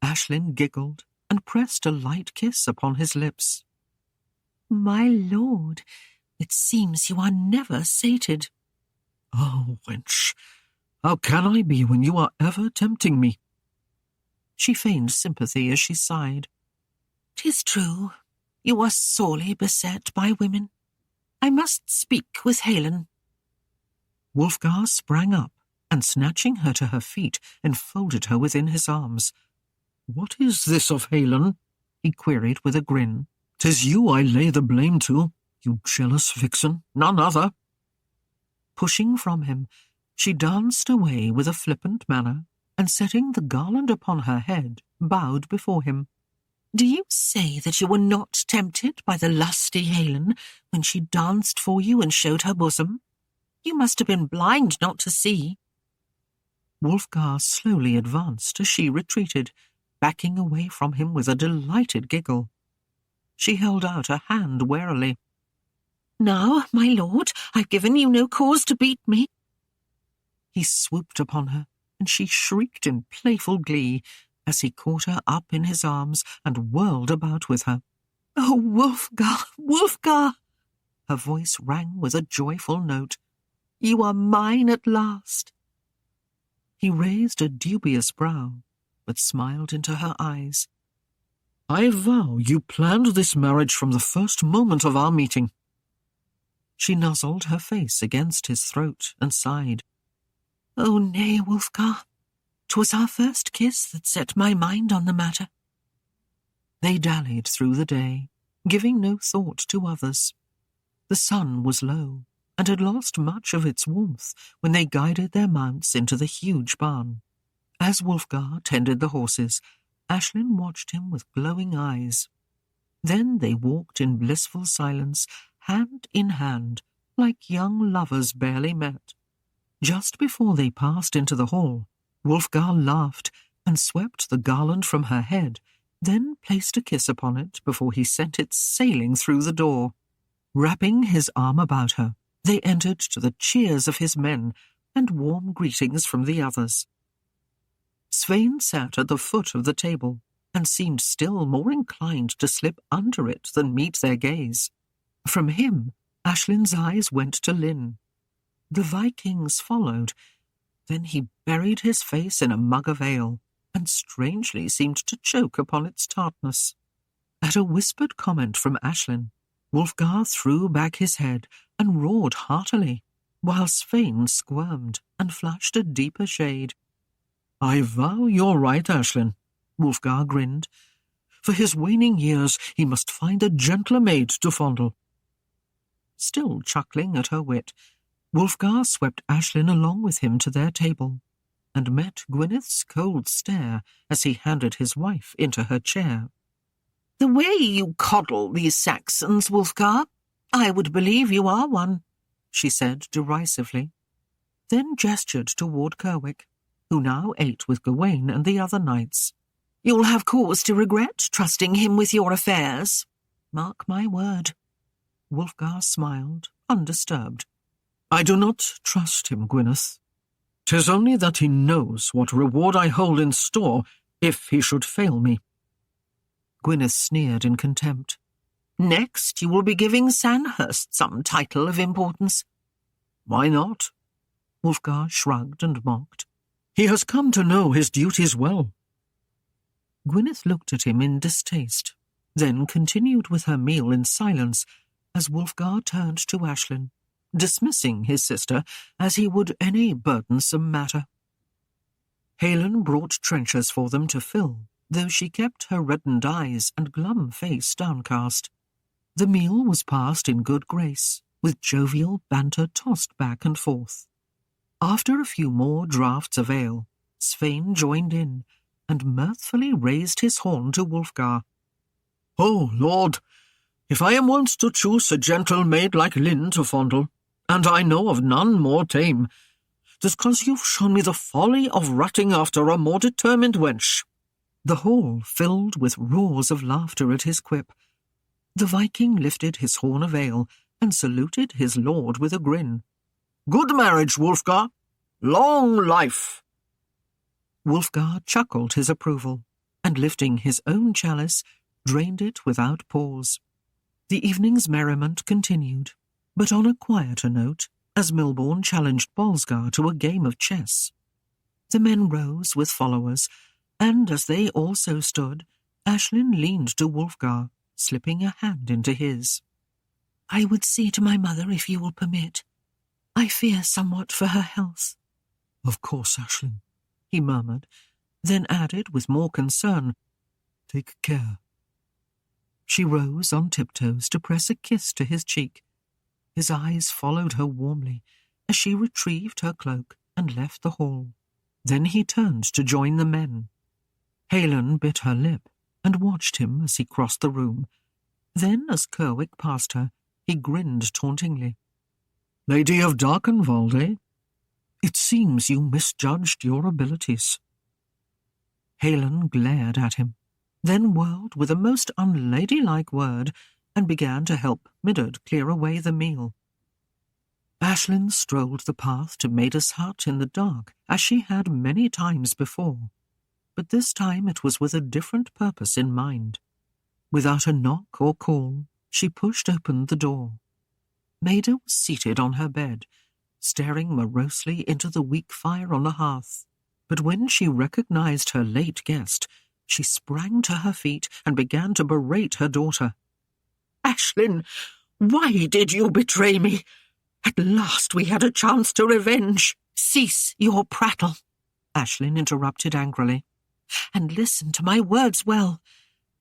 Speaker 2: Aislinn giggled and pressed a light kiss upon his lips.
Speaker 3: "My lord, it seems you are never sated."
Speaker 1: "Oh, wench, how can I be when you are ever tempting me?"
Speaker 2: She feigned sympathy as she sighed.
Speaker 3: "'Tis true, you are sorely beset by women. I must speak with Aislinn."
Speaker 2: Wulfgar sprang up, and snatching her to her feet, enfolded her within his arms.
Speaker 1: "What is this of Aislinn?" he queried with a grin. "'Tis you I lay the blame to, you jealous vixen, none other."
Speaker 2: Pushing from him, she danced away with a flippant manner, and setting the garland upon her head, bowed before him.
Speaker 3: "Do you say that you were not tempted by the lusty Aislinn when she danced for you and showed her bosom? You must have been blind not to see."
Speaker 2: Wulfgar slowly advanced as she retreated, backing away from him with a delighted giggle. She held out a hand warily.
Speaker 3: "Now, my lord, I've given you no cause to beat me."
Speaker 2: He swooped upon her, and she shrieked in playful glee as he caught her up in his arms and whirled about with her.
Speaker 3: "Oh, Wulfgar, Wulfgar!"
Speaker 2: Her voice rang with a joyful note.
Speaker 3: "You are mine at last."
Speaker 2: He raised a dubious brow, but smiled into her eyes.
Speaker 1: "I vow you planned this marriage from the first moment of our meeting."
Speaker 2: She nuzzled her face against his throat and sighed.
Speaker 3: "Oh, nay, Wulfgar. 'Twas our first kiss that set my mind on the matter."
Speaker 2: They dallied through the day, giving no thought to others. The sun was low, and had lost much of its warmth when they guided their mounts into the huge barn. As Wulfgar tended the horses, Aislinn watched him with glowing eyes. Then they walked in blissful silence, hand in hand, like young lovers barely met. Just before they passed into the hall, Wulfgar laughed and swept the garland from her head, then placed a kiss upon it before he sent it sailing through the door. Wrapping his arm about her, they entered to the cheers of his men and warm greetings from the others. Svein sat at the foot of the table and seemed still more inclined to slip under it than meet their gaze. From him, Aislinn's eyes went to Lynn. The Vikings followed. Then he buried his face in a mug of ale, and strangely seemed to choke upon its tartness. At a whispered comment from Aislinn, Wulfgar threw back his head and roared heartily, while Svein squirmed and flushed a deeper shade.
Speaker 1: "I vow you're right, Aislinn,"
Speaker 2: Wulfgar grinned.
Speaker 1: "For his waning years he must find a gentler maid to fondle."
Speaker 2: Still chuckling at her wit, Wulfgar swept Aislinn along with him to their table, and met Gwyneth's cold stare as he handed his wife into her chair.
Speaker 3: "The way you coddle these Saxons, Wulfgar, I would believe you are one,"
Speaker 2: she said derisively, then gestured toward Kerwick, who now ate with Gawain and the other knights.
Speaker 3: "You'll have cause to regret trusting him with your affairs. Mark my word."
Speaker 2: Wulfgar smiled, undisturbed.
Speaker 1: "I do not trust him, Gwyneth. 'Tis only that he knows what reward I hold in store if he should fail me."
Speaker 2: Gwyneth sneered in contempt.
Speaker 3: "Next you will be giving Sandhurst some title of importance."
Speaker 1: "Why not?"
Speaker 2: Wulfgar shrugged and mocked.
Speaker 1: "He has come to know his duties well."
Speaker 2: Gwyneth looked at him in distaste, then continued with her meal in silence as Wulfgar turned to Aislinn, dismissing his sister as he would any burdensome matter. Aislinn brought trenchers for them to fill, though she kept her reddened eyes and glum face downcast. The meal was passed in good grace, with jovial banter tossed back and forth. After a few more draughts of ale, Svein joined in, and mirthfully raised his horn to Wulfgar.
Speaker 1: "Oh, Lord, if I am once to choose a gentle maid like Lynn to fondle, and I know of none more tame, 'tis 'cause you've shown me the folly of rutting after a more determined wench."
Speaker 2: The hall filled with roars of laughter at his quip. The Viking lifted his horn of ale and saluted his lord with a grin.
Speaker 1: "Good marriage, Wulfgar. Long life."
Speaker 2: Wulfgar chuckled his approval, and lifting his own chalice, drained it without pause. The evening's merriment continued, but on a quieter note, as Milborne challenged Bolsgar to a game of chess. The men rose with followers, and as they also stood, Aislinn leaned to Wulfgar, slipping a hand into his.
Speaker 3: "I would see to my mother if you will permit. I fear somewhat for her health."
Speaker 1: "Of course, Aislinn,"
Speaker 2: he murmured, then added with more concern,
Speaker 1: "Take care."
Speaker 2: She rose on tiptoes to press a kiss to his cheek. His eyes followed her warmly as she retrieved her cloak and left the hall. Then he turned to join the men. Aislinn bit her lip and watched him as he crossed the room. Then, as Kerwick passed her, he grinned tauntingly.
Speaker 1: "Lady of Darkenwald, eh?
Speaker 2: It seems you misjudged your abilities." Aislinn glared at him, then whirled with a most unladylike word and began to help Midard clear away the meal. Aislinn strolled the path to Maida's hut in the dark, as she had many times before, but this time it was with a different purpose in mind. Without a knock or call, she pushed open the door. Maida was seated on her bed, staring morosely into the weak fire on the hearth, but when she recognized her late guest, she sprang to her feet and began to berate her daughter.
Speaker 3: "Aislinn, why did you betray me? At last we had a chance to revenge." "Cease your prattle," Aislinn interrupted angrily, "and listen to my words well.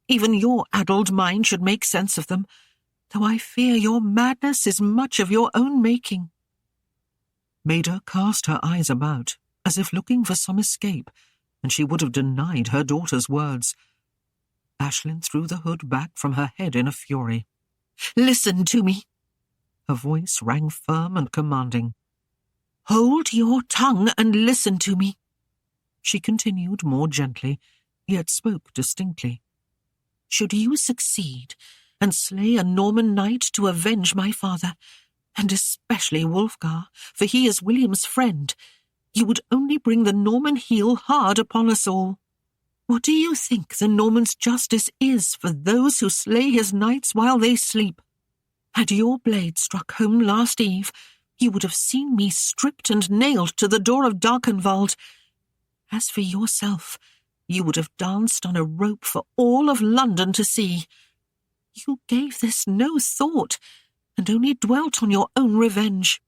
Speaker 3: Even your addled mind should make sense of them, though I fear your madness is much of your own making."
Speaker 2: Maida cast her eyes about, as if looking for some escape, and she would have denied her daughter's words. Aislinn threw the hood back from her head in a fury.
Speaker 3: "Listen to me."
Speaker 2: Her voice rang firm and commanding.
Speaker 3: "Hold your tongue and listen to me."
Speaker 2: She continued more gently, yet spoke distinctly.
Speaker 3: "Should you succeed and slay a Norman knight to avenge my father, and especially Wulfgar, for he is William's friend, you would only bring the Norman heel hard upon us all. What do you think the Norman's justice is for those who slay his knights while they sleep? Had your blade struck home last eve, you would have seen me stripped and nailed to the door of Darkenwald. As for yourself, you would have danced on a rope for all of London to see. You gave this no thought, and only dwelt on your own revenge."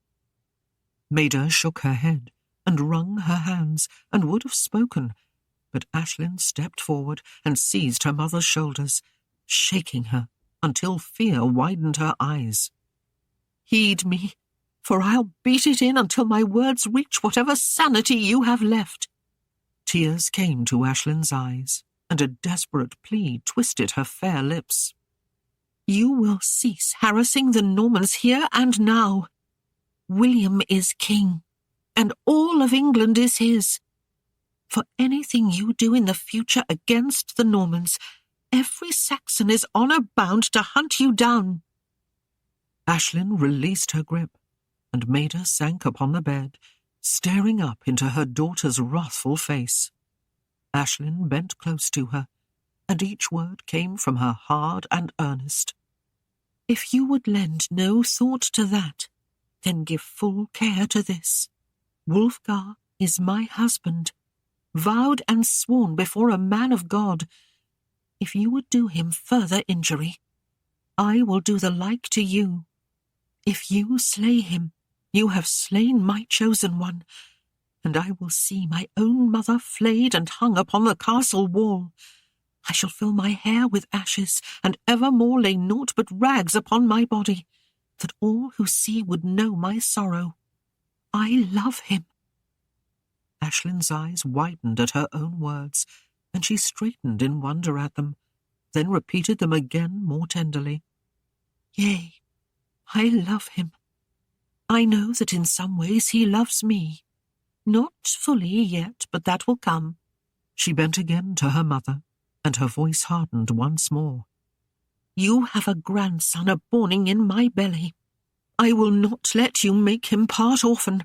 Speaker 2: Maida shook her head and wrung her hands and would have spoken, but Aislinn stepped forward and seized her mother's shoulders, shaking her until fear widened her eyes.
Speaker 3: "Heed me, for I'll beat it in until my words reach whatever sanity you have left."
Speaker 2: Tears came to Aislinn's eyes, and a desperate plea twisted her fair lips.
Speaker 3: "You will cease harassing the Normans here and now. William is king, and all of England is his. For anything you do in the future against the Normans, every Saxon is honour-bound to hunt you down."
Speaker 2: Aislinn released her grip, and Maida sank upon the bed, staring up into her daughter's wrathful face. Aislinn bent close to her, and each word came from her hard and earnest.
Speaker 3: "If you would lend no thought to that, then give full care to this. Wulfgar is my husband, vowed and sworn before a man of God. If you would do him further injury, I will do the like to you. If you slay him, you have slain my chosen one, and I will see my own mother flayed and hung upon the castle wall. I shall fill my hair with ashes, and evermore lay naught but rags upon my body, that all who see would know my sorrow. I love him,
Speaker 2: Aislinn's eyes widened at her own words, and she straightened in wonder at them, then repeated them again more tenderly.
Speaker 3: Yea, I love him. I know that in some ways he loves me. Not fully yet, but that will come.
Speaker 2: She bent again to her mother, and her voice hardened once more.
Speaker 3: You have a grandson a-borning in my belly. I will not let you make him part orphan.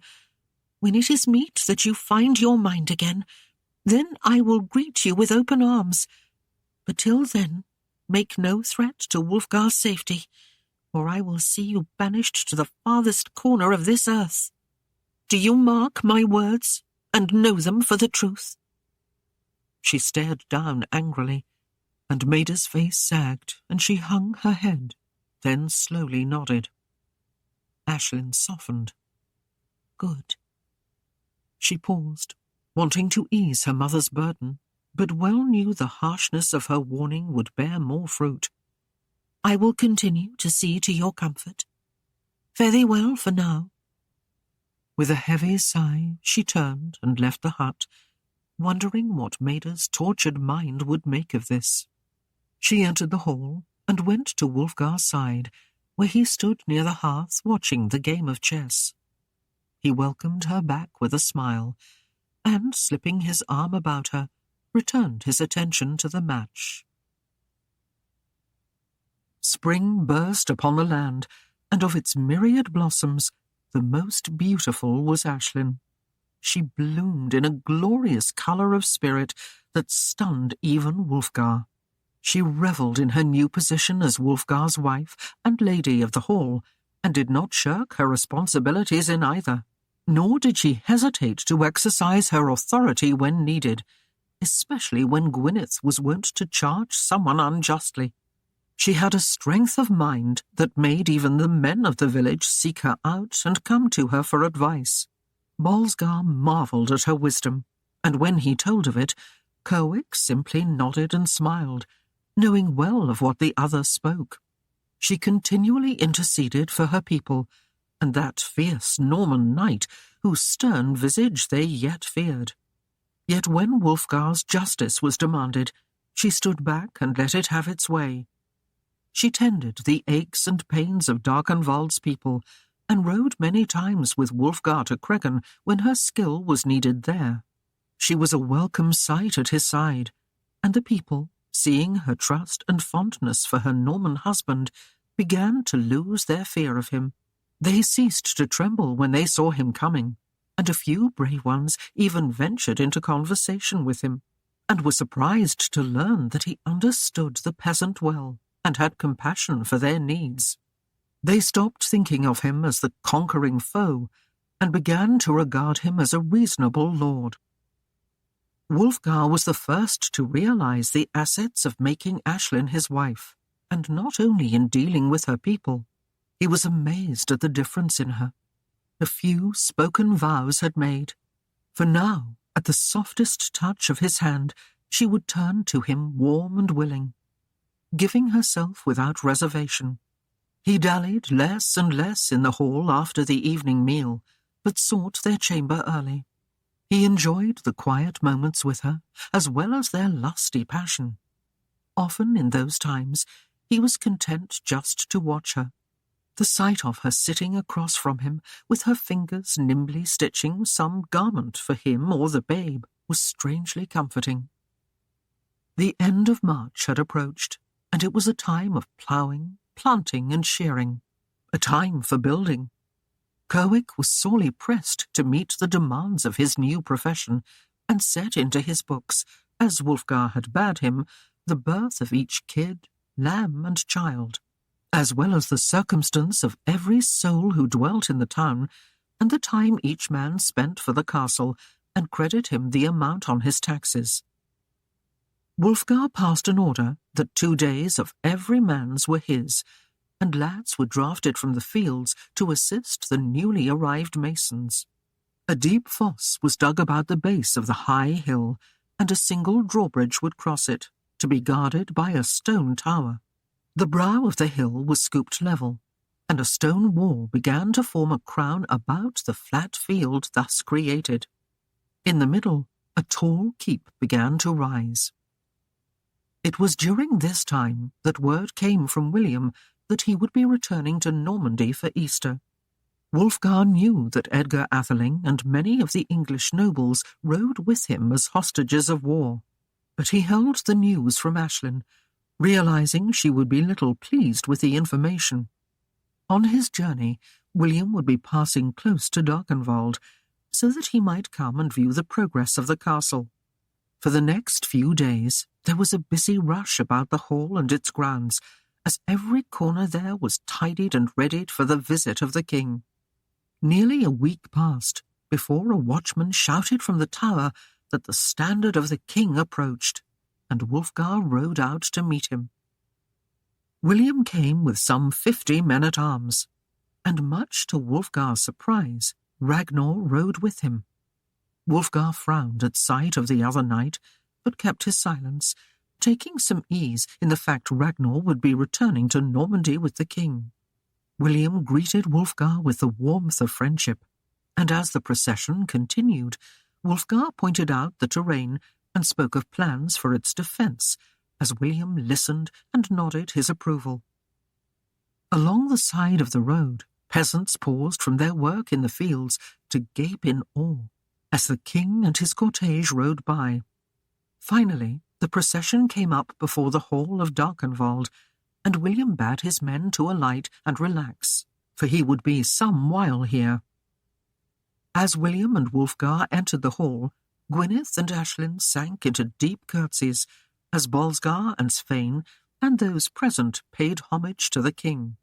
Speaker 3: When it is meet that you find your mind again, then I will greet you with open arms. But till then, make no threat to Wulfgar's safety, or I will see you banished to the farthest corner of this earth. Do you mark my words, and know them for the truth?
Speaker 2: She stared down angrily, and Maida's face sagged, and she hung her head, then slowly nodded. Aislinn softened.
Speaker 3: Good.
Speaker 2: She paused, wanting to ease her mother's burden, but well knew the harshness of her warning would bear more fruit.
Speaker 3: I will continue to see to your comfort. Fare thee well for now.
Speaker 2: With a heavy sigh, she turned and left the hut, wondering what Maida's tortured mind would make of this. She entered the hall and went to Wulfgar's side, where he stood near the hearth watching the game of chess. He welcomed her back with a smile, and, slipping his arm about her, returned his attention to the match. Spring burst upon the land, and of its myriad blossoms, the most beautiful was Aislinn. She bloomed in a glorious colour of spirit that stunned even Wulfgar. She revelled in her new position as Wulfgar's wife and lady of the hall, and did not shirk her responsibilities in either, nor did she hesitate to exercise her authority when needed, especially when Gwyneth was wont to charge someone unjustly. She had a strength of mind that made even the men of the village seek her out and come to her for advice. Wulfgar marvelled at her wisdom, and when he told of it, Kerwick simply nodded and smiled, knowing well of what the other spoke. She continually interceded for her people, and that fierce Norman knight whose stern visage they yet feared. Yet when Wulfgar's justice was demanded, she stood back and let it have its way. She tended the aches and pains of Darkenwald's people, and rode many times with Wulfgar to Cregan when her skill was needed there. She was a welcome sight at his side, and the people, seeing her trust and fondness for her Norman husband, began to lose their fear of him. They ceased to tremble when they saw him coming, and a few brave ones even ventured into conversation with him, and were surprised to learn that he understood the peasant well, and had compassion for their needs. They stopped thinking of him as the conquering foe, and began to regard him as a reasonable lord. Wulfgar was the first to realize the assets of making Aislinn his wife, and not only in dealing with her people. He was amazed at the difference in her. The few spoken vows had made, for now, at the softest touch of his hand, she would turn to him warm and willing, giving herself without reservation. He dallied less and less in the hall after the evening meal, but sought their chamber early. He enjoyed the quiet moments with her, as well as their lusty passion. Often in those times, he was content just to watch her. The sight of her sitting across from him, with her fingers nimbly stitching some garment for him or the babe, was strangely comforting. The end of March had approached, and it was a time of ploughing, planting and shearing, a time for building. Kerwick was sorely pressed to meet the demands of his new profession, and set into his books, as Wulfgar had bade him, the birth of each kid, lamb and child, as well as the circumstance of every soul who dwelt in the town, and the time each man spent for the castle, and credit him the amount on his taxes. Wulfgar passed an order that 2 days of every man's were his, and lads were drafted from the fields to assist the newly arrived masons. A deep fosse was dug about the base of the high hill, and a single drawbridge would cross it, to be guarded by a stone tower. The brow of the hill was scooped level, and a stone wall began to form a crown about the flat field thus created. In the middle, a tall keep began to rise. It was during this time that word came from William that he would be returning to Normandy for Easter. Wulfgar knew that Edgar Atheling and many of the English nobles rode with him as hostages of war, but he held the news from Aislinn, realizing she would be little pleased with the information. On his journey, William would be passing close to Darkenwald, so that he might come and view the progress of the castle. For the next few days, there was a busy rush about the hall and its grounds, as every corner there was tidied and readied for the visit of the king. Nearly a week passed before a watchman shouted from the tower that the standard of the king approached, and Wulfgar rode out to meet him. William came with some 50 men-at-arms, and much to Wulfgar's surprise, Ragnar rode with him. Wulfgar frowned at sight of the other knight, but kept his silence, taking some ease in the fact Ragnar would be returning to Normandy with the king. William greeted Wulfgar with the warmth of friendship, and as the procession continued, Wulfgar pointed out the terrain and spoke of plans for its defence, as William listened and nodded his approval. Along the side of the road, peasants paused from their work in the fields to gape in awe as the king and his cortege rode by. Finally, the procession came up before the hall of Darkenwald, and William bade his men to alight and relax, for he would be some while here. As William and Wulfgar entered the hall, Gwyneth and Aislinn sank into deep curtsies, as Bolsgar and Svein and those present paid homage to the king.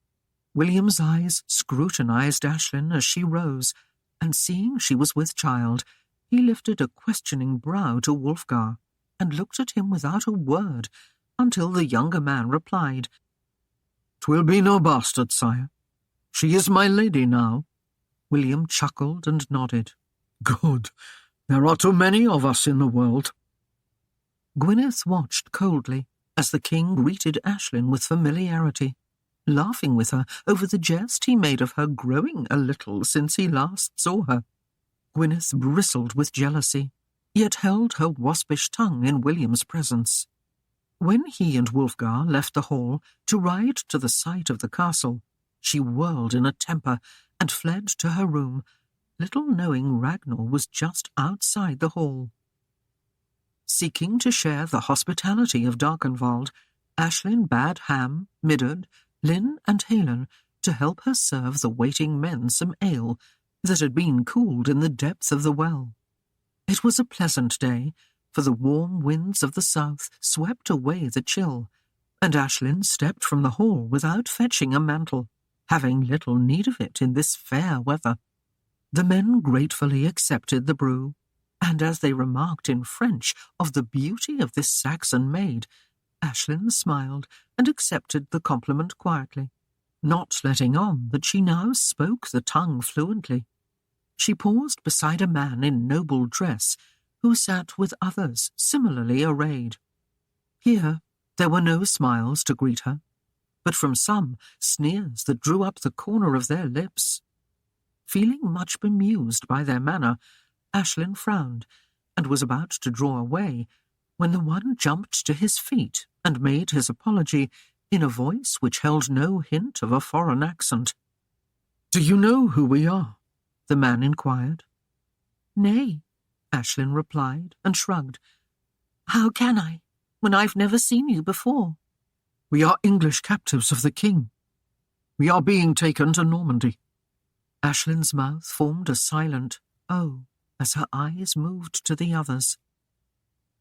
Speaker 2: William's eyes scrutinized Aislinn as she rose, and seeing she was with child, he lifted a questioning brow to Wulfgar, and looked at him without a word, until the younger man replied,
Speaker 1: "'Twill be no bastard, sire. She is my lady now."
Speaker 2: William chuckled and nodded.
Speaker 1: "Good. There are too many of us in the world."
Speaker 2: Gwyneth watched coldly as the king greeted Aislinn with familiarity, laughing with her over the jest he made of her growing a little since he last saw her. Gwyneth bristled with jealousy, yet held her waspish tongue in William's presence. When he and Wulfgar left the hall to ride to the site of the castle, she whirled in a temper and fled to her room, little knowing Ragnar was just outside the hall. Seeking to share the hospitality of Darkenwald, Aislinn bade Ham, Midard, Lynn and Halen to help her serve the waiting men some ale that had been cooled in the depth of the well. It was a pleasant day, for the warm winds of the south swept away the chill, and Aislinn stepped from the hall without fetching a mantle, having little need of it in this fair weather. The men gratefully accepted the brew, and as they remarked in French of the beauty of this Saxon maid, Aislinn smiled and accepted the compliment quietly, not letting on that she now spoke the tongue fluently. She paused beside a man in noble dress, who sat with others similarly arrayed. Here there were no smiles to greet her, but from some sneers that drew up the corner of their lips. Feeling much bemused by their manner, Aislinn frowned, and was about to draw away, when the one jumped to his feet and made his apology in a voice which held no hint of a foreign accent.
Speaker 1: "Do you know who we are?"
Speaker 2: the man inquired. "Nay," Aislinn replied, and shrugged. "How can I, when I've never seen you before?"
Speaker 1: "We are English captives of the king. We are being taken to Normandy."
Speaker 2: Aislinn's mouth formed a silent "oh" as her eyes moved to the others.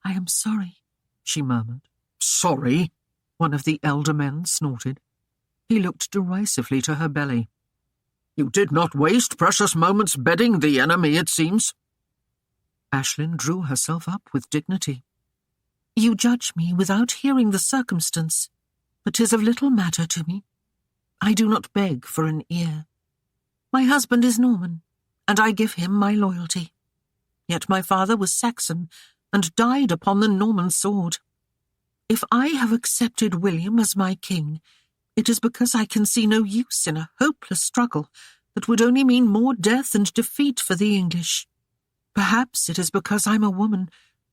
Speaker 2: "I am sorry," she murmured.
Speaker 1: "Sorry?"
Speaker 2: one of the elder men snorted. He looked derisively to her belly.
Speaker 1: "You did not waste precious moments bedding the enemy, it seems."
Speaker 2: Aislinn drew herself up with dignity. "You judge me without hearing the circumstance, but 'tis of little matter to me. I do not beg for an ear. My husband is Norman, and I give him my loyalty. Yet my father was Saxon, and died upon the Norman sword. If I have accepted William as my king, it is because I can see no use in a hopeless struggle that would only mean more death and defeat for the English.
Speaker 3: Perhaps it is because I'm a woman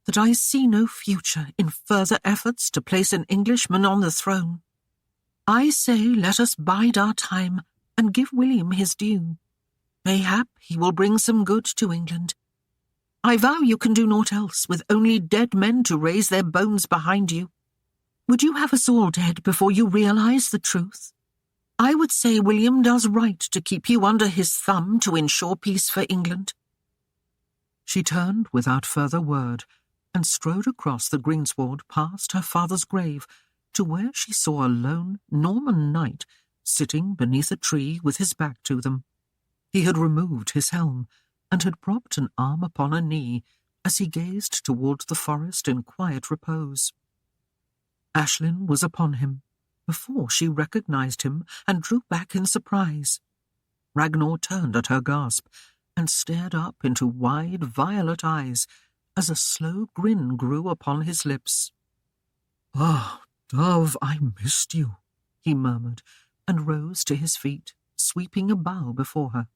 Speaker 3: that I see no future in further efforts to place an Englishman on the throne. I say let us bide our time and give William his due. Mayhap he will bring some good to England. I vow you can do naught else, with only dead men to raise their bones behind you. Would you have us all dead before you realize the truth? I would say William does right to keep you under his thumb to ensure peace for England.
Speaker 2: She turned without further word and strode across the greensward past her father's grave to where she saw a lone Norman knight sitting beneath a tree with his back to them. He had removed his helm and had propped an arm upon a knee as he gazed towards the forest in quiet repose. Aislinn was upon him before she recognized him and drew back in surprise. Ragnar turned at her gasp and stared up into wide violet eyes as a slow grin grew upon his lips.
Speaker 1: "Ah, dove, I missed you,"
Speaker 2: he murmured, and rose to his feet, sweeping a bough before her.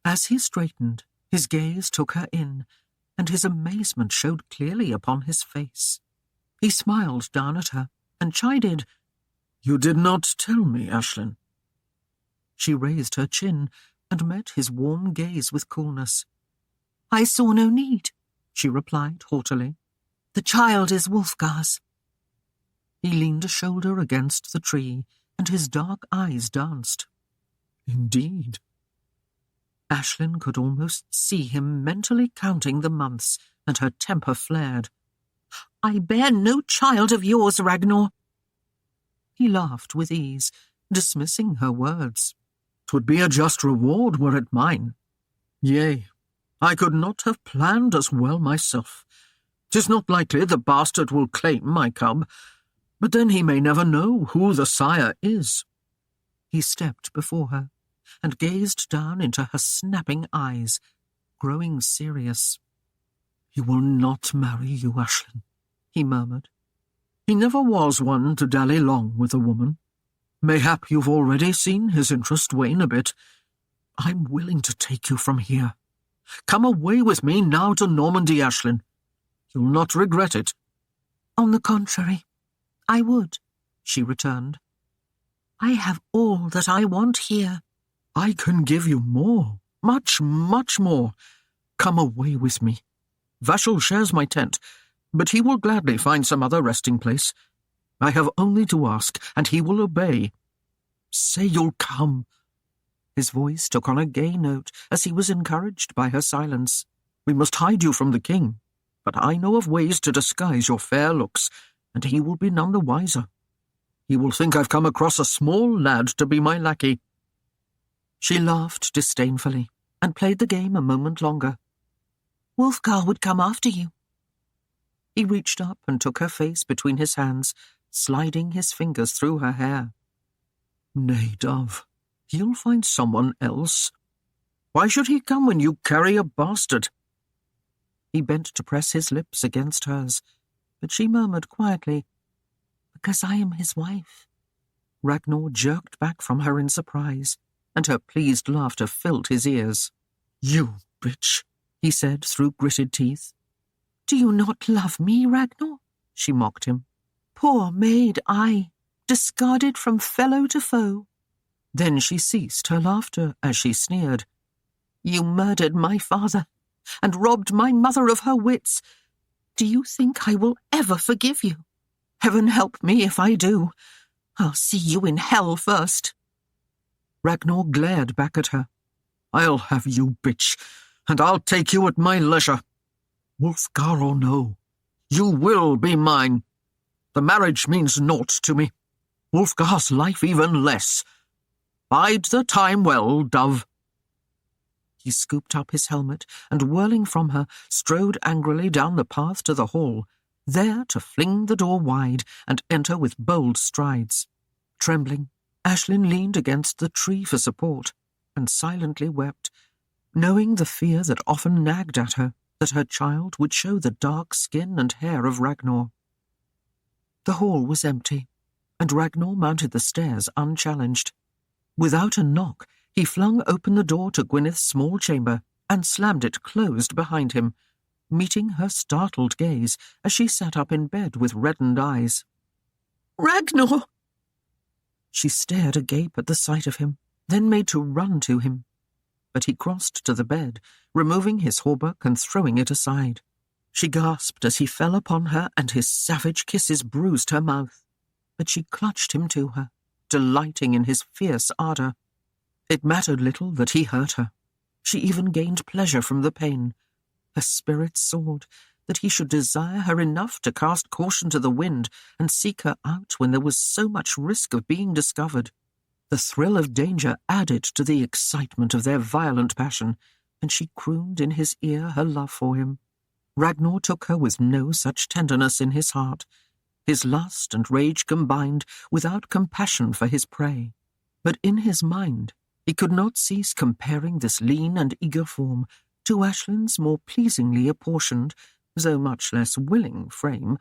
Speaker 2: As he straightened, his gaze took her in, and his amazement showed clearly upon his face. He smiled down at her and chided,
Speaker 1: "You did not tell me, Aislinn."
Speaker 2: She raised her chin and met his warm gaze with coolness.
Speaker 3: I saw no need,
Speaker 2: she replied haughtily.
Speaker 3: The child is Wulfgar's.
Speaker 2: He leaned a shoulder against the tree, and his dark eyes danced.
Speaker 1: Indeed.
Speaker 2: Aislinn could almost see him mentally counting the months, and her temper flared.
Speaker 3: I bear no child of yours, Ragnar.
Speaker 2: He laughed with ease, dismissing her words.
Speaker 1: "'Twould be a just reward were it mine. Yea, I could not have planned as well myself. 'Tis not likely the bastard will claim my cub, but then he may never know who the sire is."
Speaker 2: He stepped before her and gazed down into her snapping eyes, growing serious.
Speaker 1: "He will not marry you, Aislinn,"
Speaker 2: he murmured.
Speaker 1: "He never was one to dally long with a woman. Mayhap you've already seen his interest wane a bit. I'm willing to take you from here. Come away with me now to Normandy, Aislinn. You'll not regret it."
Speaker 3: On the contrary, I would, she returned. I have all that I want here.
Speaker 1: "I can give you more, much, much more. Come away with me. Vashel shares my tent, but he will gladly find some other resting place. I have only to ask, and he will obey. Say you'll come."
Speaker 2: His voice took on a gay note as he was encouraged by her silence.
Speaker 1: "We must hide you from the king, but I know of ways to disguise your fair looks, and he will be none the wiser. He will think I've come across a small lad to be my lackey."
Speaker 2: She laughed disdainfully and played the game a moment longer.
Speaker 3: Wulfgar would come after you.
Speaker 2: He reached up and took her face between his hands, sliding his fingers through her hair.
Speaker 1: "Nay, dove, he'll find someone else. Why should he come when you carry a bastard?"
Speaker 2: He bent to press his lips against hers, but she murmured quietly,
Speaker 3: "Because I am his wife."
Speaker 2: Ragnar jerked back from her in surprise, and her pleased laughter filled his ears.
Speaker 1: "You bitch,"
Speaker 2: he said through gritted teeth.
Speaker 3: "Do you not love me, Ragnar?"
Speaker 2: she mocked him.
Speaker 3: "Poor maid I, discarded from fellow to foe."
Speaker 2: Then she ceased her laughter as she sneered.
Speaker 3: "You murdered my father, and robbed my mother of her wits. Do you think I will ever forgive you? Heaven help me if I do. I'll see you in hell first."
Speaker 2: Ragnar glared back at her.
Speaker 1: "I'll have you, bitch, and I'll take you at my leisure. Wulfgar or no, you will be mine. The marriage means naught to me. Wulfgar's life even less. Bide the time well, dove."
Speaker 2: He scooped up his helmet and, whirling from her, strode angrily down the path to the hall, there to fling the door wide and enter with bold strides. Trembling, Aislinn leaned against the tree for support and silently wept, knowing the fear that often nagged at her that her child would show the dark skin and hair of Ragnar. The hall was empty, and Ragnar mounted the stairs unchallenged. Without a knock, he flung open the door to Gwyneth's small chamber and slammed it closed behind him, meeting her startled gaze as she sat up in bed with reddened eyes.
Speaker 3: "Ragnar!"
Speaker 2: She stared agape at the sight of him, then made to run to him. But he crossed to the bed, removing his hauberk and throwing it aside. She gasped as he fell upon her, and his savage kisses bruised her mouth. But she clutched him to her, delighting in his fierce ardour. It mattered little that he hurt her. She even gained pleasure from the pain. Her spirit soared, that he should desire her enough to cast caution to the wind and seek her out when there was so much risk of being discovered. The thrill of danger added to the excitement of their violent passion, and she crooned in his ear her love for him. Ragnar took her with no such tenderness in his heart, his lust and rage combined without compassion for his prey. But in his mind he could not cease comparing this lean and eager form to Aislinn's more pleasingly apportioned, though much less willing frame,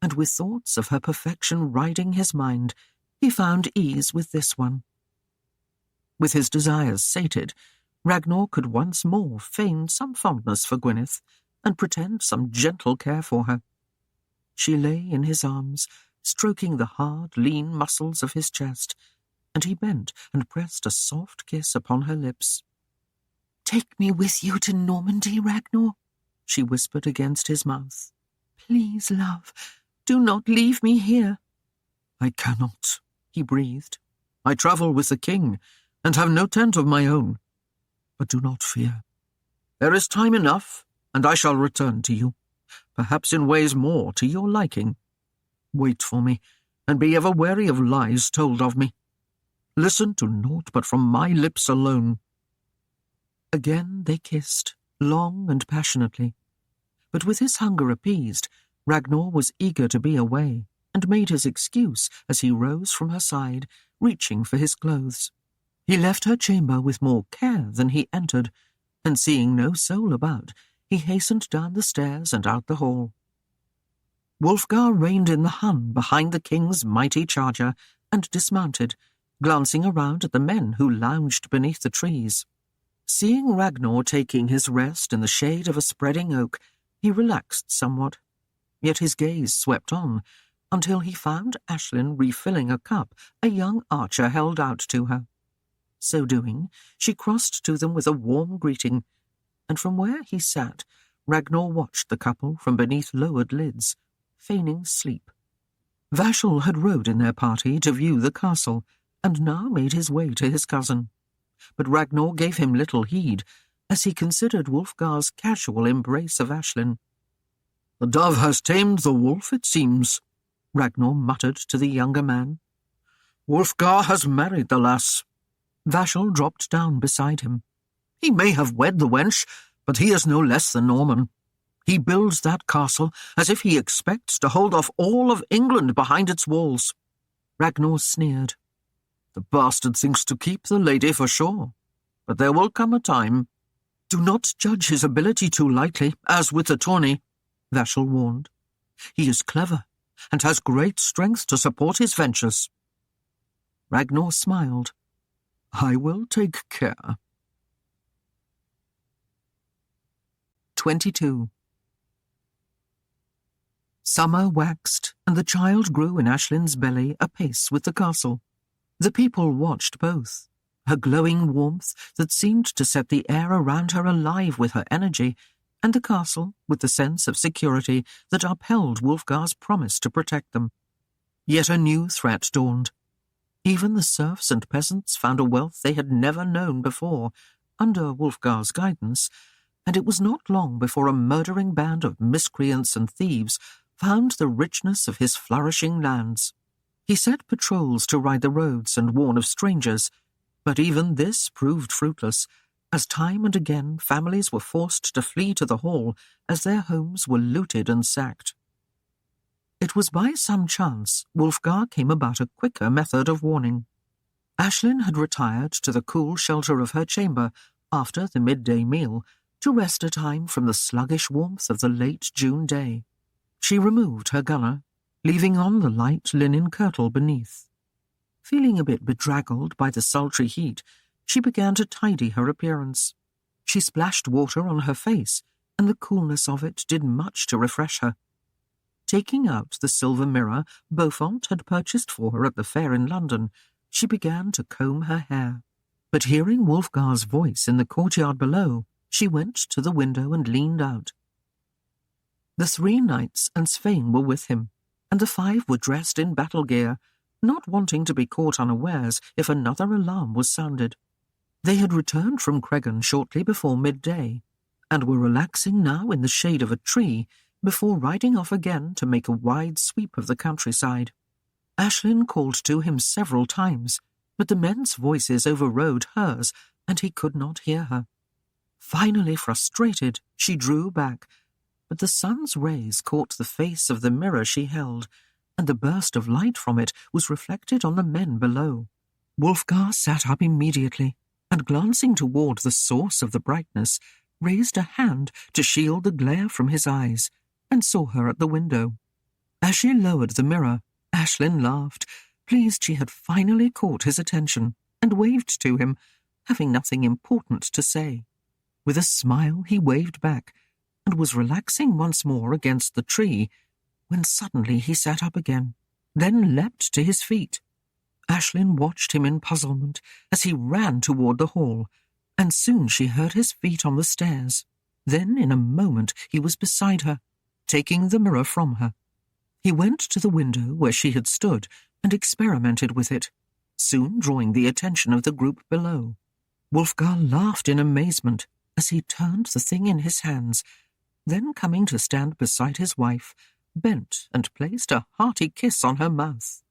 Speaker 2: and with thoughts of her perfection riding his mind, he found ease with this one. With his desires sated, Ragnar could once more feign some fondness for Gwyneth, and pretend some gentle care for her. She lay in his arms, stroking the hard, lean muscles of his chest, and he bent and pressed a soft kiss upon her lips.
Speaker 3: "Take me with you to Normandy, Ragnar," she whispered against his mouth. "Please, love, do not leave me here."
Speaker 1: "I cannot," he breathed. "I travel with the king, and have no tent of my own. But do not fear. There is time enough, and I shall return to you, perhaps in ways more to your liking. Wait for me, and be ever wary of lies told of me. Listen to naught but from my lips alone."
Speaker 2: Again they kissed, long and passionately. But with his hunger appeased, Ragnar was eager to be away, and made his excuse as he rose from her side, reaching for his clothes. He left her chamber with more care than he entered, and seeing no soul about, he hastened down the stairs and out the hall. Wulfgar reined in the hun behind the king's mighty charger and dismounted, glancing around at the men who lounged beneath the trees. Seeing Ragnar taking his rest in the shade of a spreading oak, he relaxed somewhat, yet his gaze swept on, until he found Aislinn refilling a cup a young archer held out to her. So doing, she crossed to them with a warm greeting, and from where he sat, Ragnar watched the couple from beneath lowered lids, feigning sleep. Vashel had rode in their party to view the castle, and now made his way to his cousin. But Ragnar gave him little heed, as he considered Wulfgar's casual embrace of Aislinn.
Speaker 1: "The dove has tamed the wolf, it seems," Ragnar muttered to the younger man. "Wulfgar has married the lass."
Speaker 2: Vashel dropped down beside him.
Speaker 1: "He may have wed the wench, but he is no less than Norman. He builds that castle as if he expects to hold off all of England behind its walls."
Speaker 2: Ragnar sneered.
Speaker 1: "The bastard thinks to keep the lady for sure, but there will come a time. Do not judge his ability too lightly, as with the tourney," Vashel warned. "He is clever, and has great strength to support his ventures."
Speaker 2: Ragnar smiled.
Speaker 1: "I will take care."
Speaker 2: 22. Summer waxed, and the child grew in Aislinn's belly apace with the castle. The people watched both, her glowing warmth that seemed to set the air around her alive with her energy, and the castle with the sense of security that upheld Wulfgar's promise to protect them. Yet a new threat dawned. Even the serfs and peasants found a wealth they had never known before, under Wulfgar's guidance, and it was not long before a murdering band of miscreants and thieves found the richness of his flourishing lands. He set patrols to ride the roads and warn of strangers, but even this proved fruitless, as time and again families were forced to flee to the hall as their homes were looted and sacked. It was by some chance Wulfgar came about a quicker method of warning. Aislinn had retired to the cool shelter of her chamber after the midday meal to rest a time from the sluggish warmth of the late June day. She removed her gunner, leaving on the light linen kirtle beneath. Feeling a bit bedraggled by the sultry heat, she began to tidy her appearance. She splashed water on her face, and the coolness of it did much to refresh her. Taking out the silver mirror Beaufort had purchased for her at the fair in London, she began to comb her hair. But hearing Wulfgar's voice in the courtyard below, she went to the window and leaned out. The 3 knights and Svein were with him, and the 5 were dressed in battle gear, not wanting to be caught unawares if another alarm was sounded. They had returned from Cregan shortly before midday, and were relaxing now in the shade of a tree before riding off again to make a wide sweep of the countryside. Aislinn called to him several times, but the men's voices overrode hers, and he could not hear her. Finally frustrated, she drew back, but the sun's rays caught the face of the mirror she held, and the burst of light from it was reflected on the men below. Wulfgar sat up immediately, and glancing toward the source of the brightness, raised a hand to shield the glare from his eyes, and saw her at the window. As she lowered the mirror, Aislinn laughed, pleased she had finally caught his attention, and waved to him, having nothing important to say. With a smile he waved back, and was relaxing once more against the tree, when suddenly he sat up again, then leapt to his feet. Aislinn watched him in puzzlement as he ran toward the hall, and soon she heard his feet on the stairs. Then in a moment he was beside her, taking the mirror from her. He went to the window where she had stood and experimented with it, soon drawing the attention of the group below. Wulfgar laughed in amazement as he turned the thing in his hands, then coming to stand beside his wife, bent and placed a hearty kiss on her mouth.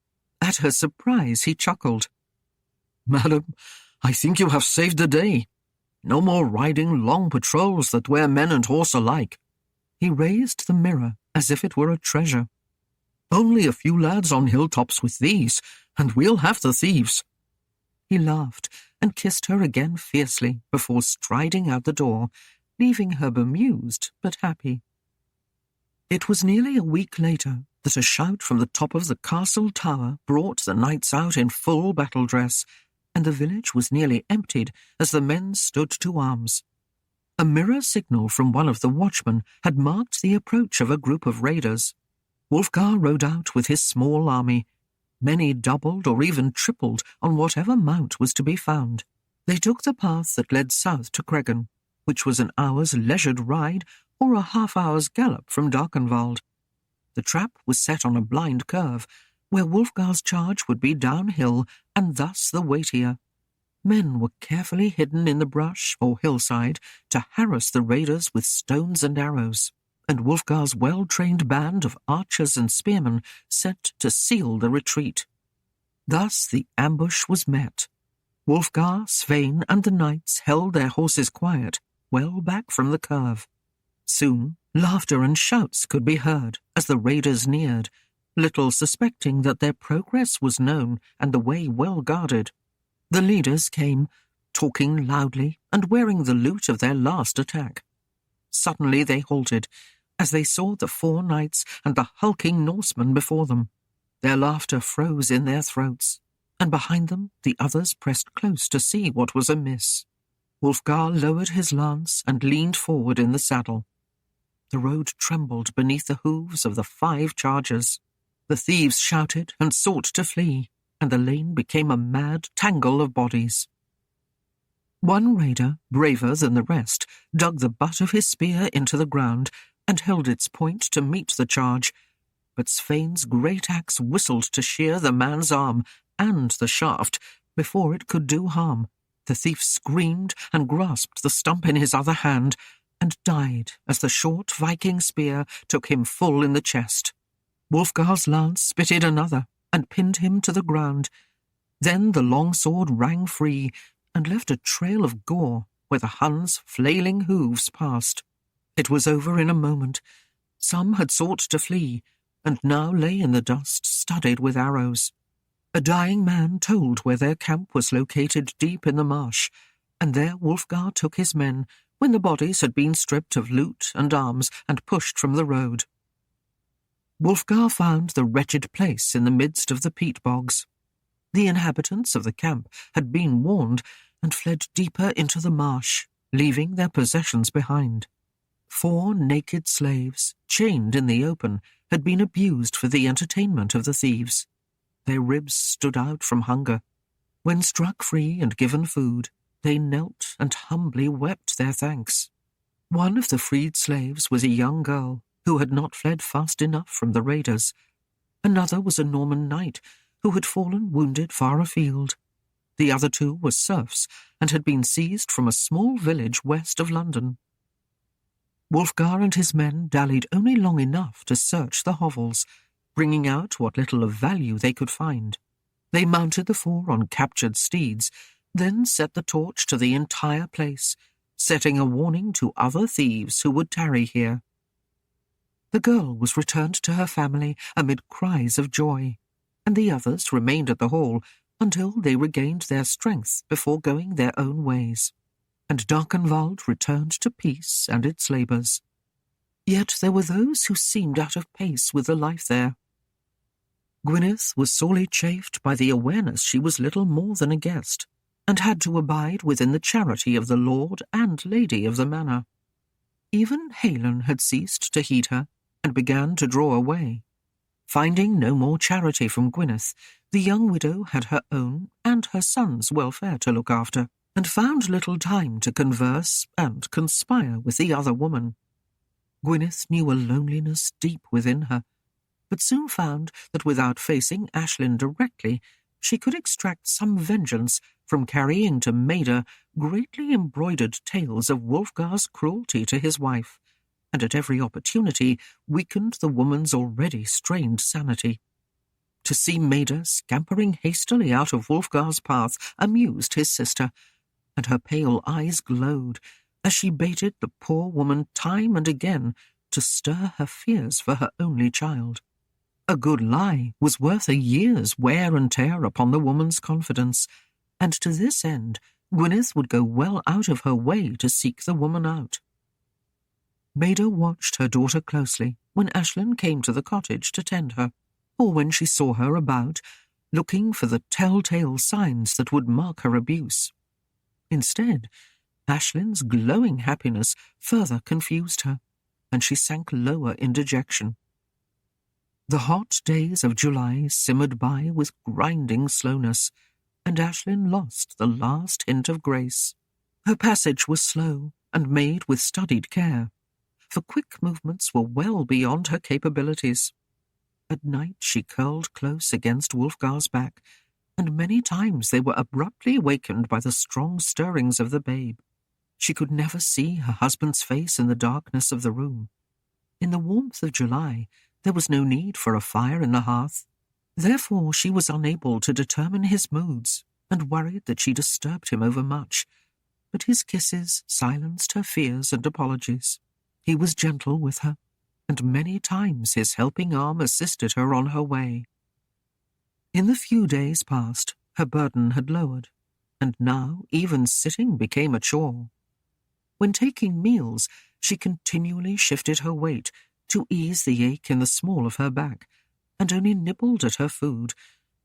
Speaker 2: At her surprise he chuckled. "Madam, I think you have saved the day. No more riding long patrols that wear men and horse alike." He raised the mirror as if it were a treasure. "Only a few lads on hilltops with these, and we'll have the thieves." He laughed and kissed her again fiercely before striding out the door, leaving her bemused but happy. It was nearly a week later that a shout from the top of the castle tower brought the knights out in full battle dress, and the village was nearly emptied as the men stood to arms. A mirror signal from one of the watchmen had marked the approach of a group of raiders. Wulfgar rode out with his small army. Many doubled or even tripled on whatever mount was to be found. They took the path that led south to Cregan, which was an hour's leisured ride or a half-hour's gallop from Darkenwald. The trap was set on a blind curve, where Wulfgar's charge would be downhill and thus the weightier. Men were carefully hidden in the brush or hillside to harass the raiders with stones and arrows, and Wulfgar's well-trained band of archers and spearmen set to seal the retreat. Thus the ambush was met. Wulfgar, Svein, and the knights held their horses quiet, well back from the curve. Soon laughter and shouts could be heard as the raiders neared, little suspecting that their progress was known and the way well guarded. The leaders came, talking loudly and wearing the loot of their last attack. Suddenly they halted, as they saw the 4 knights and the hulking Norsemen before them. Their laughter froze in their throats, and behind them the others pressed close to see what was amiss. Wulfgar lowered his lance and leaned forward in the saddle. The road trembled beneath the hooves of the 5 chargers. The thieves shouted and sought to flee, and the lane became a mad tangle of bodies. One raider, braver than the rest, dug the butt of his spear into the ground and held its point to meet the charge, but Svein's great axe whistled to shear the man's arm and the shaft before it could do harm. The thief screamed and grasped the stump in his other hand, and died as the short Viking spear took him full in the chest. Wulfgar's lance spitted another and pinned him to the ground. Then the long sword rang free and left a trail of gore where the Hun's flailing hooves passed. It was over in a moment. Some had sought to flee, and now lay in the dust studded with arrows. A dying man told where their camp was located deep in the marsh, and there Wulfgar took his men when the bodies had been stripped of loot and arms and pushed from the road. Wulfgar found the wretched place in the midst of the peat bogs. The inhabitants of the camp had been warned and fled deeper into the marsh, leaving their possessions behind. 4 naked slaves, chained in the open, had been abused for the entertainment of the thieves. Their ribs stood out from hunger. When struck free and given food, they knelt and humbly wept their thanks. One of the freed slaves was a young girl who had not fled fast enough from the raiders. Another was a Norman knight who had fallen wounded far afield. The other 2 were serfs and had been seized from a small village west of London. Wulfgar and his men dallied only long enough to search the hovels, bringing out what little of value they could find. They mounted the 4 on captured steeds, then set the torch to the entire place, setting a warning to other thieves who would tarry here. The girl was returned to her family amid cries of joy, and the others remained at the hall until they regained their strength before going their own ways, and Darkenwald returned to peace and its labours. Yet there were those who seemed out of pace with the life there. Gwyneth was sorely chafed by the awareness she was little more than a guest, and had to abide within the charity of the lord and lady of the manor. Even Aislinn had ceased to heed her, and began to draw away. Finding no more charity from Gwyneth, the young widow had her own and her son's welfare to look after, and found little time to converse and conspire with the other woman. Gwyneth knew a loneliness deep within her, but soon found that without facing Aislinn directly, she could extract some vengeance from carrying to Maida greatly embroidered tales of Wulfgar's cruelty to his wife, and at every opportunity weakened the woman's already strained sanity. To see Maida scampering hastily out of Wulfgar's path amused his sister, and her pale eyes glowed as she baited the poor woman time and again to stir her fears for her only child. A good lie was worth a year's wear and tear upon the woman's confidence, and to this end Gwyneth would go well out of her way to seek the woman out. Maida watched her daughter closely when Aislinn came to the cottage to tend her, or when she saw her about, looking for the telltale signs that would mark her abuse. Instead, Aislinn's glowing happiness further confused her, and she sank lower in dejection. The hot days of July simmered by with grinding slowness, and Aislinn lost the last hint of grace. Her passage was slow and made with studied care, for quick movements were well beyond her capabilities. At night she curled close against Wulfgar's back, and many times they were abruptly awakened by the strong stirrings of the babe. She could never see her husband's face in the darkness of the room. In the warmth of July, there was no need for a fire in the hearth. Therefore she was unable to determine his moods, and worried that she disturbed him overmuch. But his kisses silenced her fears and apologies. He was gentle with her, and many times his helping arm assisted her on her way. In the few days past, her burden had lowered, and now even sitting became a chore. When taking meals, she continually shifted her weight to ease the ache in the small of her back, and only nibbled at her food,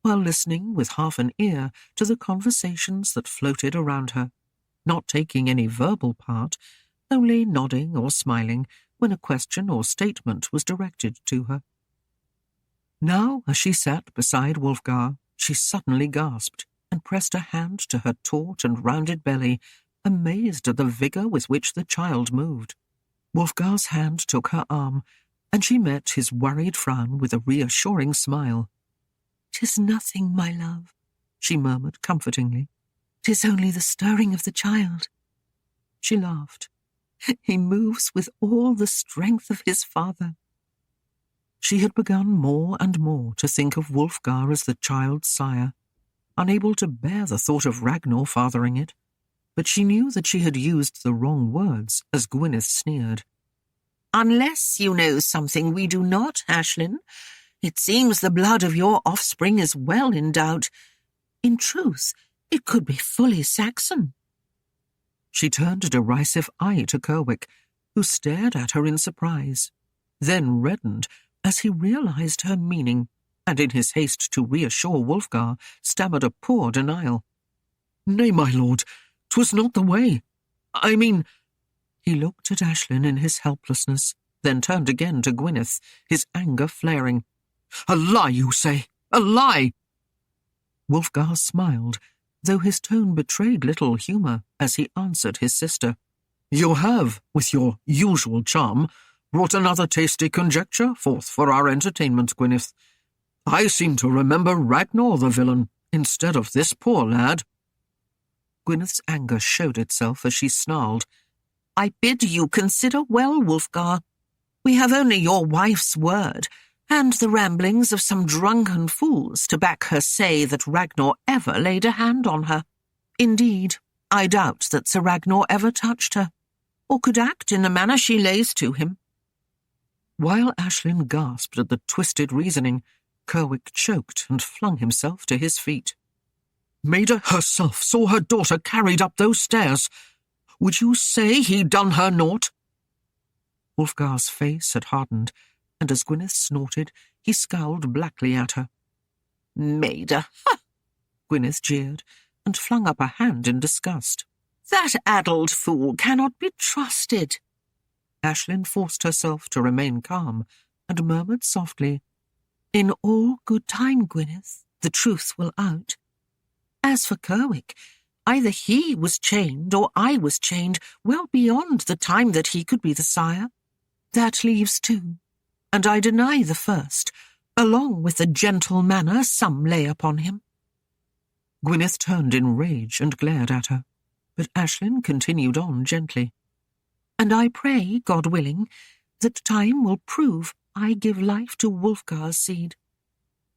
Speaker 2: while listening with half an ear to the conversations that floated around her, not taking any verbal part, only nodding or smiling when a question or statement was directed to her. Now, as she sat beside Wulfgar, she suddenly gasped and pressed a hand to her taut and rounded belly, amazed at the vigour with which the child moved. Wulfgar's hand took her arm, and she met his worried frown with a reassuring smile.
Speaker 3: "'Tis nothing, my love," she murmured comfortingly. "'Tis only the stirring of the child." She laughed. "He moves with all the strength of his father." She had begun more and more to think of Wulfgar as the child's sire, unable to bear the thought of Ragnar fathering it, but she knew that she had used the wrong words as Gwyneth sneered.
Speaker 4: "Unless you know something we do not, Aislinn, it seems the blood of your offspring is well in doubt. In truth, it could be fully Saxon."
Speaker 2: She turned a derisive eye to Kerwick, who stared at her in surprise, then reddened as he realized her meaning, and in his haste to reassure Wulfgar, stammered a poor denial. "Nay, my lord, 'twas not the way.
Speaker 1: I mean—"
Speaker 2: He looked at Aislinn in his helplessness, then turned again to Gwyneth, his anger flaring.
Speaker 1: "A lie, you say? A lie!"
Speaker 2: Wulfgar smiled, though his tone betrayed little humour as he answered his sister.
Speaker 1: "You have, with your usual charm, brought another tasty conjecture forth for our entertainment, Gwyneth. I seem to remember Ragnar the villain, instead of this poor lad."
Speaker 2: Gwyneth's anger showed itself as she snarled.
Speaker 4: "I bid you consider well, Wulfgar. We have only your wife's word, and the ramblings of some drunken fools to back her say that Ragnar ever laid a hand on her. Indeed, I doubt that Sir Ragnar ever touched her, or could act in the manner she lays to him."
Speaker 2: While Aislinn gasped at the twisted reasoning, Kerwick choked and flung himself to his feet.
Speaker 1: "Maida herself saw her daughter carried up those stairs. Would you say he done her naught?"
Speaker 2: Wulfgar's face had hardened, and as Gwyneth snorted, he scowled blackly at her.
Speaker 4: "Maida, ha!"
Speaker 2: Gwyneth jeered, and flung up a hand in disgust.
Speaker 4: "That addled fool cannot be trusted."
Speaker 2: Aislinn forced herself to remain calm, and murmured softly, "In all good time, Gwyneth, the truth will out. As for Kerwick, either he was chained or I was chained well beyond the time that he could be the sire. That leaves two, and I deny the first, along with the gentle manner some lay upon him." Gwyneth turned in rage and glared at her, but Aislinn continued on gently. "And I pray, God willing, that time will prove I give life to Wulfgar's seed.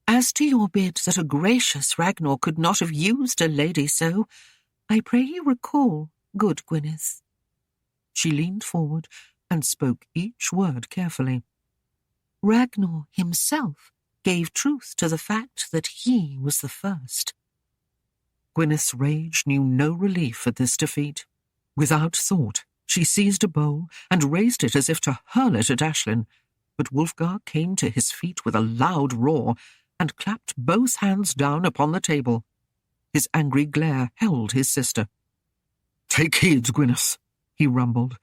Speaker 2: As to your bid that a gracious Ragnar could not have used a lady so, I pray you recall, good Gwyneth." She leaned forward and spoke each word carefully. "Ragnar himself gave truth to the fact that he was the first." Gwyneth's rage knew no relief at this defeat. Without thought, she seized a bowl and raised it as if to hurl it at Aislinn, but Wulfgar came to his feet with a loud roar and clapped both hands down upon the table. His angry glare held his sister.
Speaker 1: "Take heed, Gwyneth," he rumbled.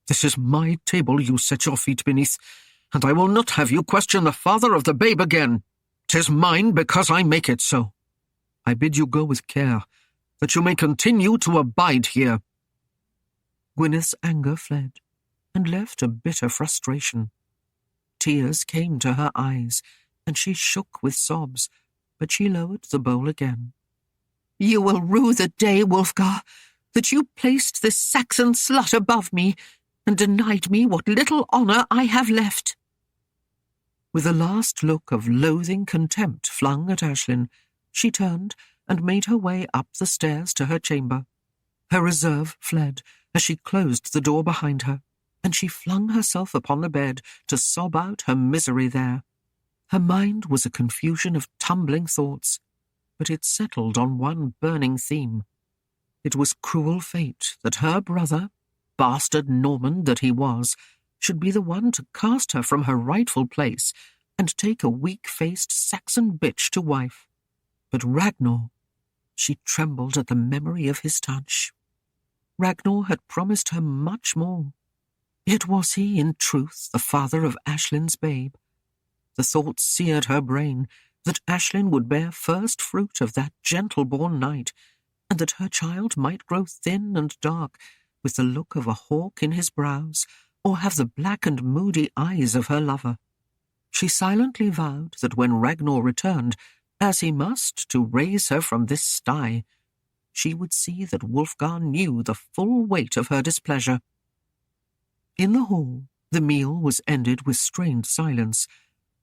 Speaker 1: "This is my table you set your feet beneath, and I will not have you question the father of the babe again. 'Tis mine because I make it so. I bid you go with care, that you may continue to abide here."
Speaker 2: Gwyneth's anger fled, and left a bitter frustration. Tears came to her eyes, and she shook with sobs, but she lowered the bowl again.
Speaker 4: "You will rue the day, Wulfgar, that you placed this Saxon slut above me, and denied me what little honour I have left."
Speaker 2: With a last look of loathing contempt flung at Aislinn, she turned and made her way up the stairs to her chamber. Her reserve fled as she closed the door behind her, and she flung herself upon the bed to sob out her misery there. Her mind was a confusion of tumbling thoughts, but it settled on one burning theme. It was cruel fate that her brother, bastard Norman that he was, should be the one to cast her from her rightful place and take a weak-faced Saxon bitch to wife. But Ragnar, she trembled at the memory of his touch. Ragnar had promised her much more. Yet was he, in truth, the father of Aislinn's babe? The thought seared her brain that Aislinn would bear first fruit of that gentle-born knight, and that her child might grow thin and dark, with the look of a hawk in his brows, or have the black and moody eyes of her lover. She silently vowed that when Ragnar returned, as he must to raise her from this sty, she would see that Wulfgar knew the full weight of her displeasure. In the hall, the meal was ended with strained silence,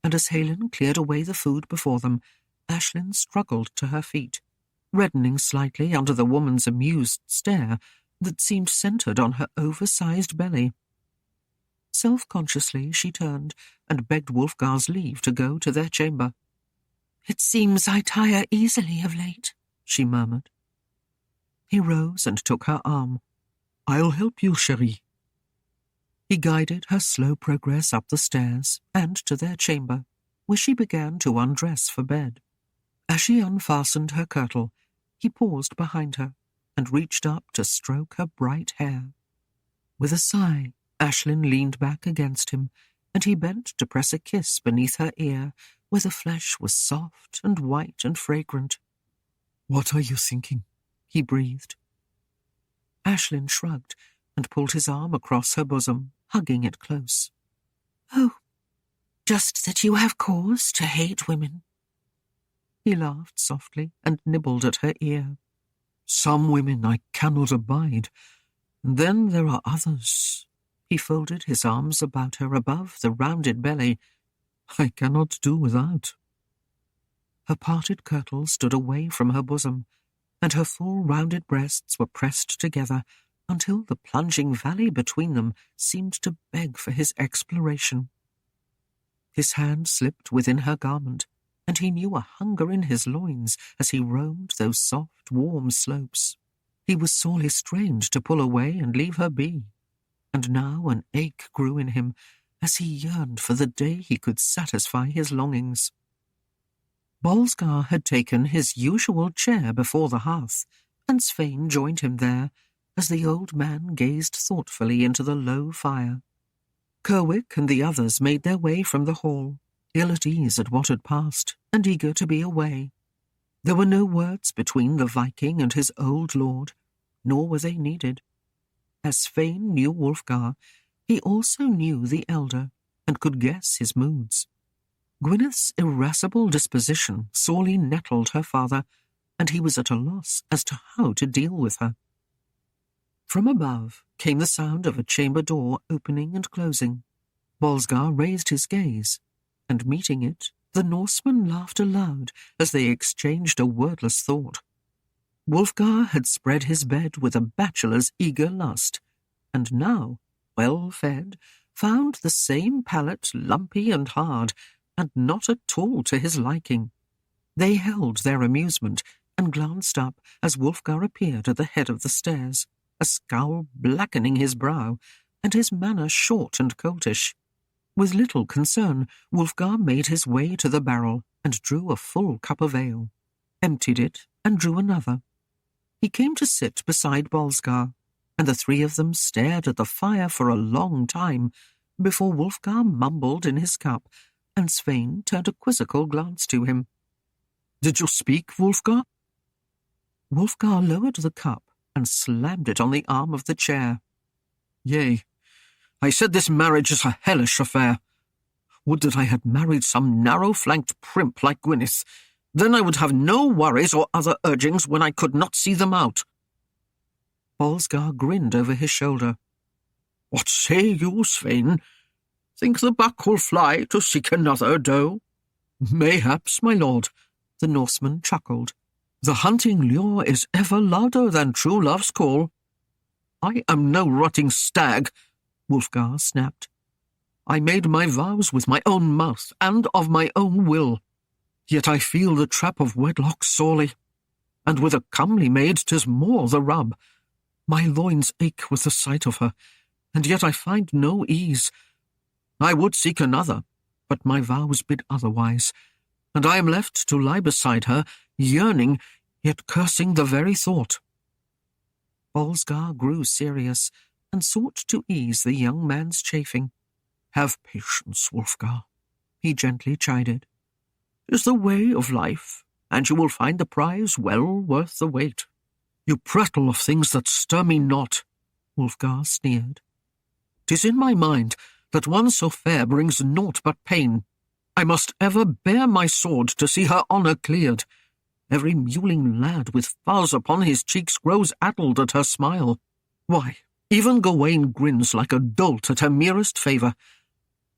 Speaker 2: and as Helen cleared away the food before them, Aislinn struggled to her feet, reddening slightly under the woman's amused stare that seemed centred on her oversized belly. Self-consciously she turned and begged Wulfgar's leave to go to their chamber.
Speaker 4: "It seems I tire easily of late," she murmured.
Speaker 2: He rose and took her arm.
Speaker 1: "I'll help you, chérie."
Speaker 2: He guided her slow progress up the stairs and to their chamber, where she began to undress for bed. As she unfastened her kirtle, he paused behind her and reached up to stroke her bright hair. With a sigh, Aislinn leaned back against him, and he bent to press a kiss beneath her ear, where the flesh was soft and white and fragrant. "What are you thinking?" he breathed. Aislinn shrugged and pulled his arm across her bosom, hugging it close.
Speaker 3: "Oh, just that you have cause to hate women."
Speaker 2: He laughed softly and nibbled at her ear. "Some women I cannot abide, and then there are others." He folded his arms about her above the rounded belly. "I cannot do without." Her parted kirtle stood away from her bosom, and her full rounded breasts were pressed together until the plunging valley between them seemed to beg for his exploration. His hand slipped within her garment, and he knew a hunger in his loins as he roamed those soft, warm slopes. He was sorely strained to pull away and leave her be, and now an ache grew in him as he yearned for the day he could satisfy his longings. Wulfgar had taken his usual chair before the hearth, and Svein joined him there as the old man gazed thoughtfully into the low fire. Kerwick and the others made their way from the hall, ill at ease at what had passed, and eager to be away. There were no words between the Viking and his old lord, nor were they needed. As Svein knew Wulfgar, he also knew the elder, and could guess his moods. Gwyneth's irascible disposition sorely nettled her father, and he was at a loss as to how to deal with her. From above came the sound of a chamber door opening and closing. Wulfgar raised his gaze, and meeting it, the Norsemen laughed aloud as they exchanged a wordless thought. Wulfgar had spread his bed with a bachelor's eager lust, and now, well fed, found the same palate lumpy and hard, and not at all to his liking. They held their amusement and glanced up as Wulfgar appeared at the head of the stairs, a scowl blackening his brow, and his manner short and coltish. With little concern, Wulfgar made his way to the barrel and drew a full cup of ale, emptied it, and drew another. He came to sit beside Wulfgar, and the three of them stared at the fire for a long time before Wulfgar mumbled in his cup, and Svein turned a quizzical glance to him. "Did you speak, Wulfgar?" Wulfgar lowered the cup and slammed it on the arm of the chair. "Yea, I said this marriage is a hellish affair. Would that I had married some narrow-flanked primp like Gwyneth. Then I would have no worries or other urgings when I could not see them out." Wulfgar grinned over his shoulder. "What say you, Svein? Think the buck will fly to seek another doe?" "Mayhaps, my lord," the Norseman chuckled. "The hunting lure is ever louder than true love's call." "I am no rutting stag," Wulfgar snapped. "I made my vows with my own mouth and of my own will. Yet I feel the trap of wedlock sorely, and with a comely maid 'tis more the rub. My loins ache with the sight of her, and yet I find no ease. I would seek another, but my vows bid otherwise, and I am left to lie beside her, yearning, yet cursing the very thought." Wulfgar grew serious, and sought to ease the young man's chafing. "Have patience, Wulfgar," he gently chided. "'Tis the way of life, and you will find the prize well worth the wait." "You prattle of things that stir me not," Wulfgar sneered. "'Tis in my mind that one so fair brings naught but pain. I must ever bear my sword to see her honour cleared. Every mewling lad with fuzz upon his cheeks grows addled at her smile. Why, even Gawain grins like a dolt at her merest favour.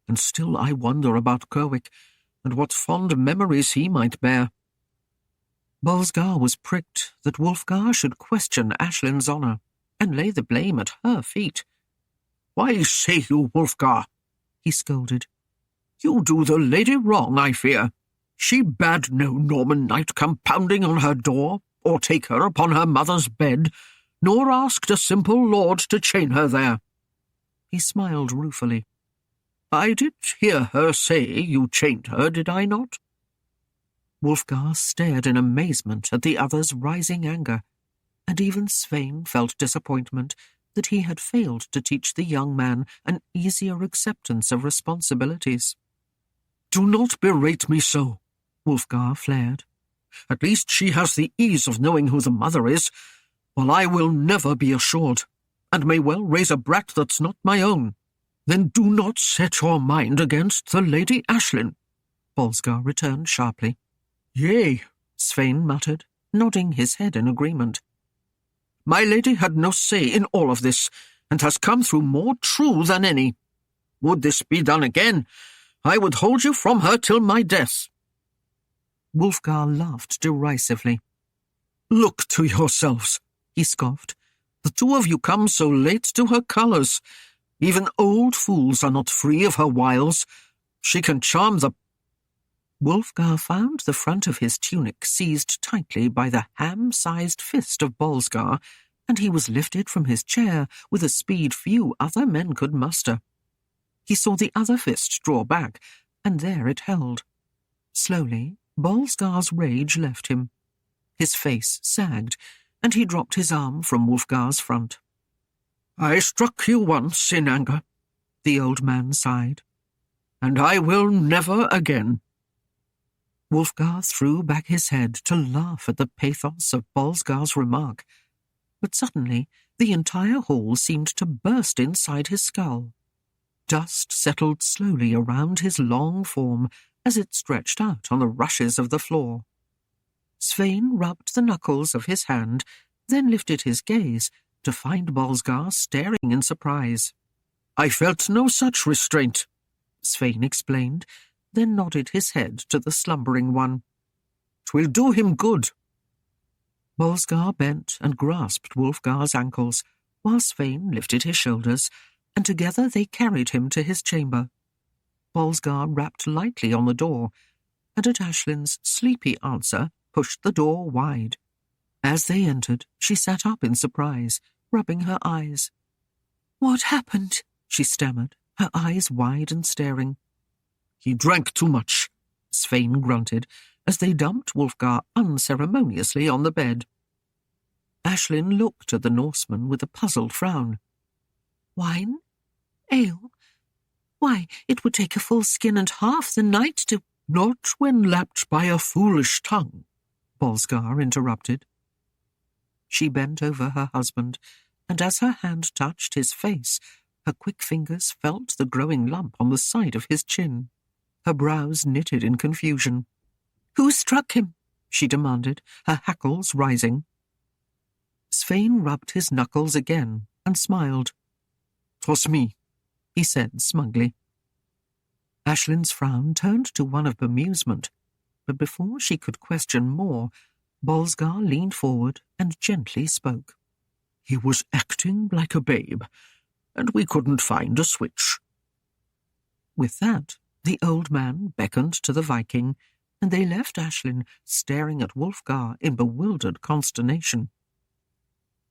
Speaker 2: And still I wonder about Kerwick, and what fond memories he might bear." Wulfgar was pricked that Wulfgar should question Aislinn's honour, and lay the blame at her feet. "Why say you, Wulfgar?" he scolded. "You do the lady wrong, I fear. She bade no Norman knight come pounding on her door, or take her upon her mother's bed, nor asked a simple lord to chain her there." He smiled ruefully. "I did hear her say you chained her, did I not?" Wulfgar stared in amazement at the other's rising anger, and even Svein felt disappointment that he had failed to teach the young man an easier acceptance of responsibilities.
Speaker 1: "Do not berate me so," Wulfgar flared. "At least she has the ease of knowing who the mother is, while I will never be assured, and may well raise a brat that's not my own. Then do not set your mind against the Lady Aislinn,"
Speaker 2: Wulfgar returned sharply.
Speaker 1: "Yea,"
Speaker 2: Svein muttered, nodding his head in agreement.
Speaker 1: "My lady had no say in all of this, and has come through more true than any. Would this be done again, I would hold you from her till my death."
Speaker 2: Wulfgar laughed derisively.
Speaker 1: "Look to yourselves," he scoffed. "The two of you come so late to her colours. Even old fools are not free of her wiles. She can charm the—"
Speaker 2: Wulfgar found the front of his tunic seized tightly by the ham-sized fist of Bolsgar, and he was lifted from his chair with a speed few other men could muster. He saw the other fist draw back, and there it held. Slowly, Bolsgar's rage left him. His face sagged, and he dropped his arm from Wulfgar's front.
Speaker 1: "I struck you once in anger," the old man sighed, "and I will never again."
Speaker 2: Wulfgar threw back his head to laugh at the pathos of Bolsgar's remark, but suddenly the entire hall seemed to burst inside his skull. Dust settled slowly around his long form as it stretched out on the rushes of the floor. Svein rubbed the knuckles of his hand, then lifted his gaze to find Bolsgar staring in surprise.
Speaker 1: "I felt no such restraint,"
Speaker 2: Svein explained, then nodded his head to the slumbering one.
Speaker 1: "'Twill do him good."
Speaker 2: Bolsgar bent and grasped Wulfgar's ankles, while Svein lifted his shoulders, and together they carried him to his chamber. Bolsgar rapped lightly on the door, and at Aislinn's sleepy answer pushed the door wide. As they entered, she sat up in surprise, rubbing her eyes.
Speaker 3: "What happened?"
Speaker 2: she stammered, her eyes wide and staring.
Speaker 1: "He drank too much,"
Speaker 2: Svein grunted, as they dumped Wulfgar unceremoniously on the bed. Aislinn looked at the Norseman with a puzzled frown.
Speaker 3: "Wine? Ale? Why, it would take a full skin and half the night to—"
Speaker 1: "Not when lapped by a foolish tongue,"
Speaker 2: Bolsgar interrupted. She bent over her husband, and as her hand touched his face, her quick fingers felt the growing lump on the side of his chin. Her brows knitted in confusion.
Speaker 3: "Who struck him?"
Speaker 2: she demanded, her hackles rising. Svein rubbed his knuckles again and smiled.
Speaker 1: "'Twas me,"
Speaker 2: he said smugly. Aislinn's frown turned to one of bemusement, but before she could question more, Bolsgar leaned forward and gently spoke.
Speaker 1: "He was acting like a babe, and we couldn't find a switch."
Speaker 2: With that, the old man beckoned to the Viking, and they left Aislinn staring at Wulfgar in bewildered consternation.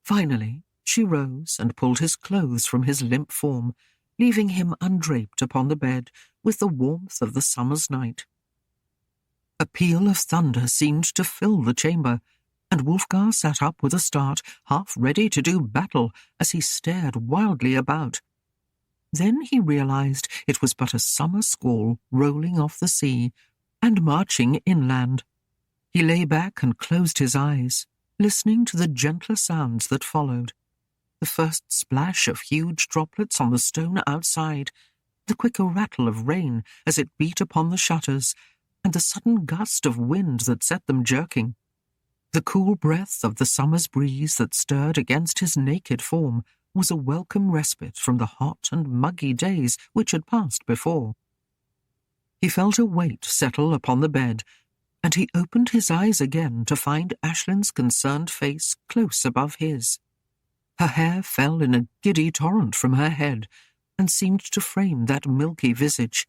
Speaker 2: Finally, she rose and pulled his clothes from his limp form, leaving him undraped upon the bed with the warmth of the summer's night. A peal of thunder seemed to fill the chamber, and Wulfgar sat up with a start, half ready to do battle as he stared wildly about. Then he realized it was but a summer squall rolling off the sea and marching inland. He lay back and closed his eyes, listening to the gentler sounds that followed. The first splash of huge droplets on the stone outside, the quicker rattle of rain as it beat upon the shutters, and the sudden gust of wind that set them jerking. The cool breath of the summer's breeze that stirred against his naked form was a welcome respite from the hot and muggy days which had passed before. He felt a weight settle upon the bed, and he opened his eyes again to find Aislinn's concerned face close above his. Her hair fell in a giddy torrent from her head, and seemed to frame that milky visage.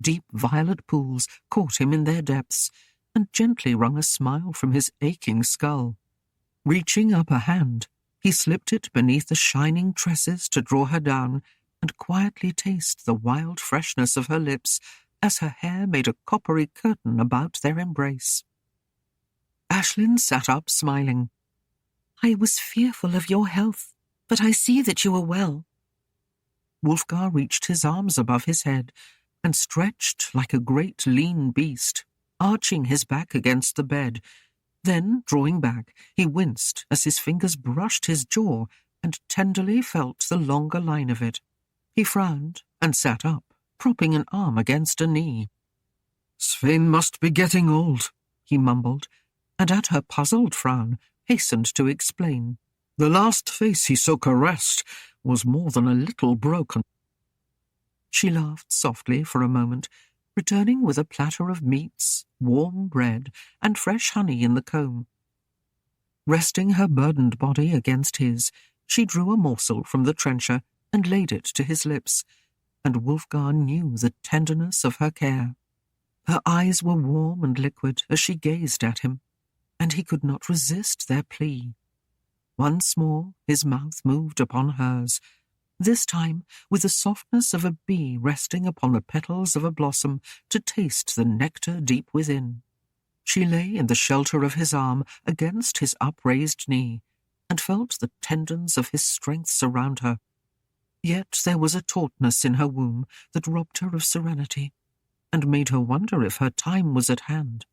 Speaker 2: Deep violet pools caught him in their depths, and gently wrung a smile from his aching skull. Reaching up a hand, he slipped it beneath the shining tresses to draw her down, and quietly taste the wild freshness of her lips as her hair made a coppery curtain about their embrace. Aislinn sat up smiling.
Speaker 3: "I was fearful of your health," but I see that you are well."
Speaker 2: Wulfgar reached his arms above his head and stretched like a great lean beast, arching his back against the bed. Then, drawing back, he winced as his fingers brushed his jaw and tenderly felt the longer line of it. He frowned and sat up, propping an arm against a knee.
Speaker 1: "Svein must be getting old,"
Speaker 2: he mumbled, and at her puzzled frown hastened to explain.
Speaker 1: "The last face he so caressed was more than a little broken."
Speaker 2: She laughed softly for a moment, returning with a platter of meats, warm bread, and fresh honey in the comb. Resting her burdened body against his, she drew a morsel from the trencher and laid it to his lips, and Wulfgar knew the tenderness of her care. Her eyes were warm and liquid as she gazed at him, and he could not resist their plea. Once more his mouth moved upon hers, this time with the softness of a bee resting upon the petals of a blossom to taste the nectar deep within. She lay in the shelter of his arm against his upraised knee, and felt the tendons of his strength surround her. Yet there was a tautness in her womb that robbed her of serenity, and made her wonder if her time was at hand.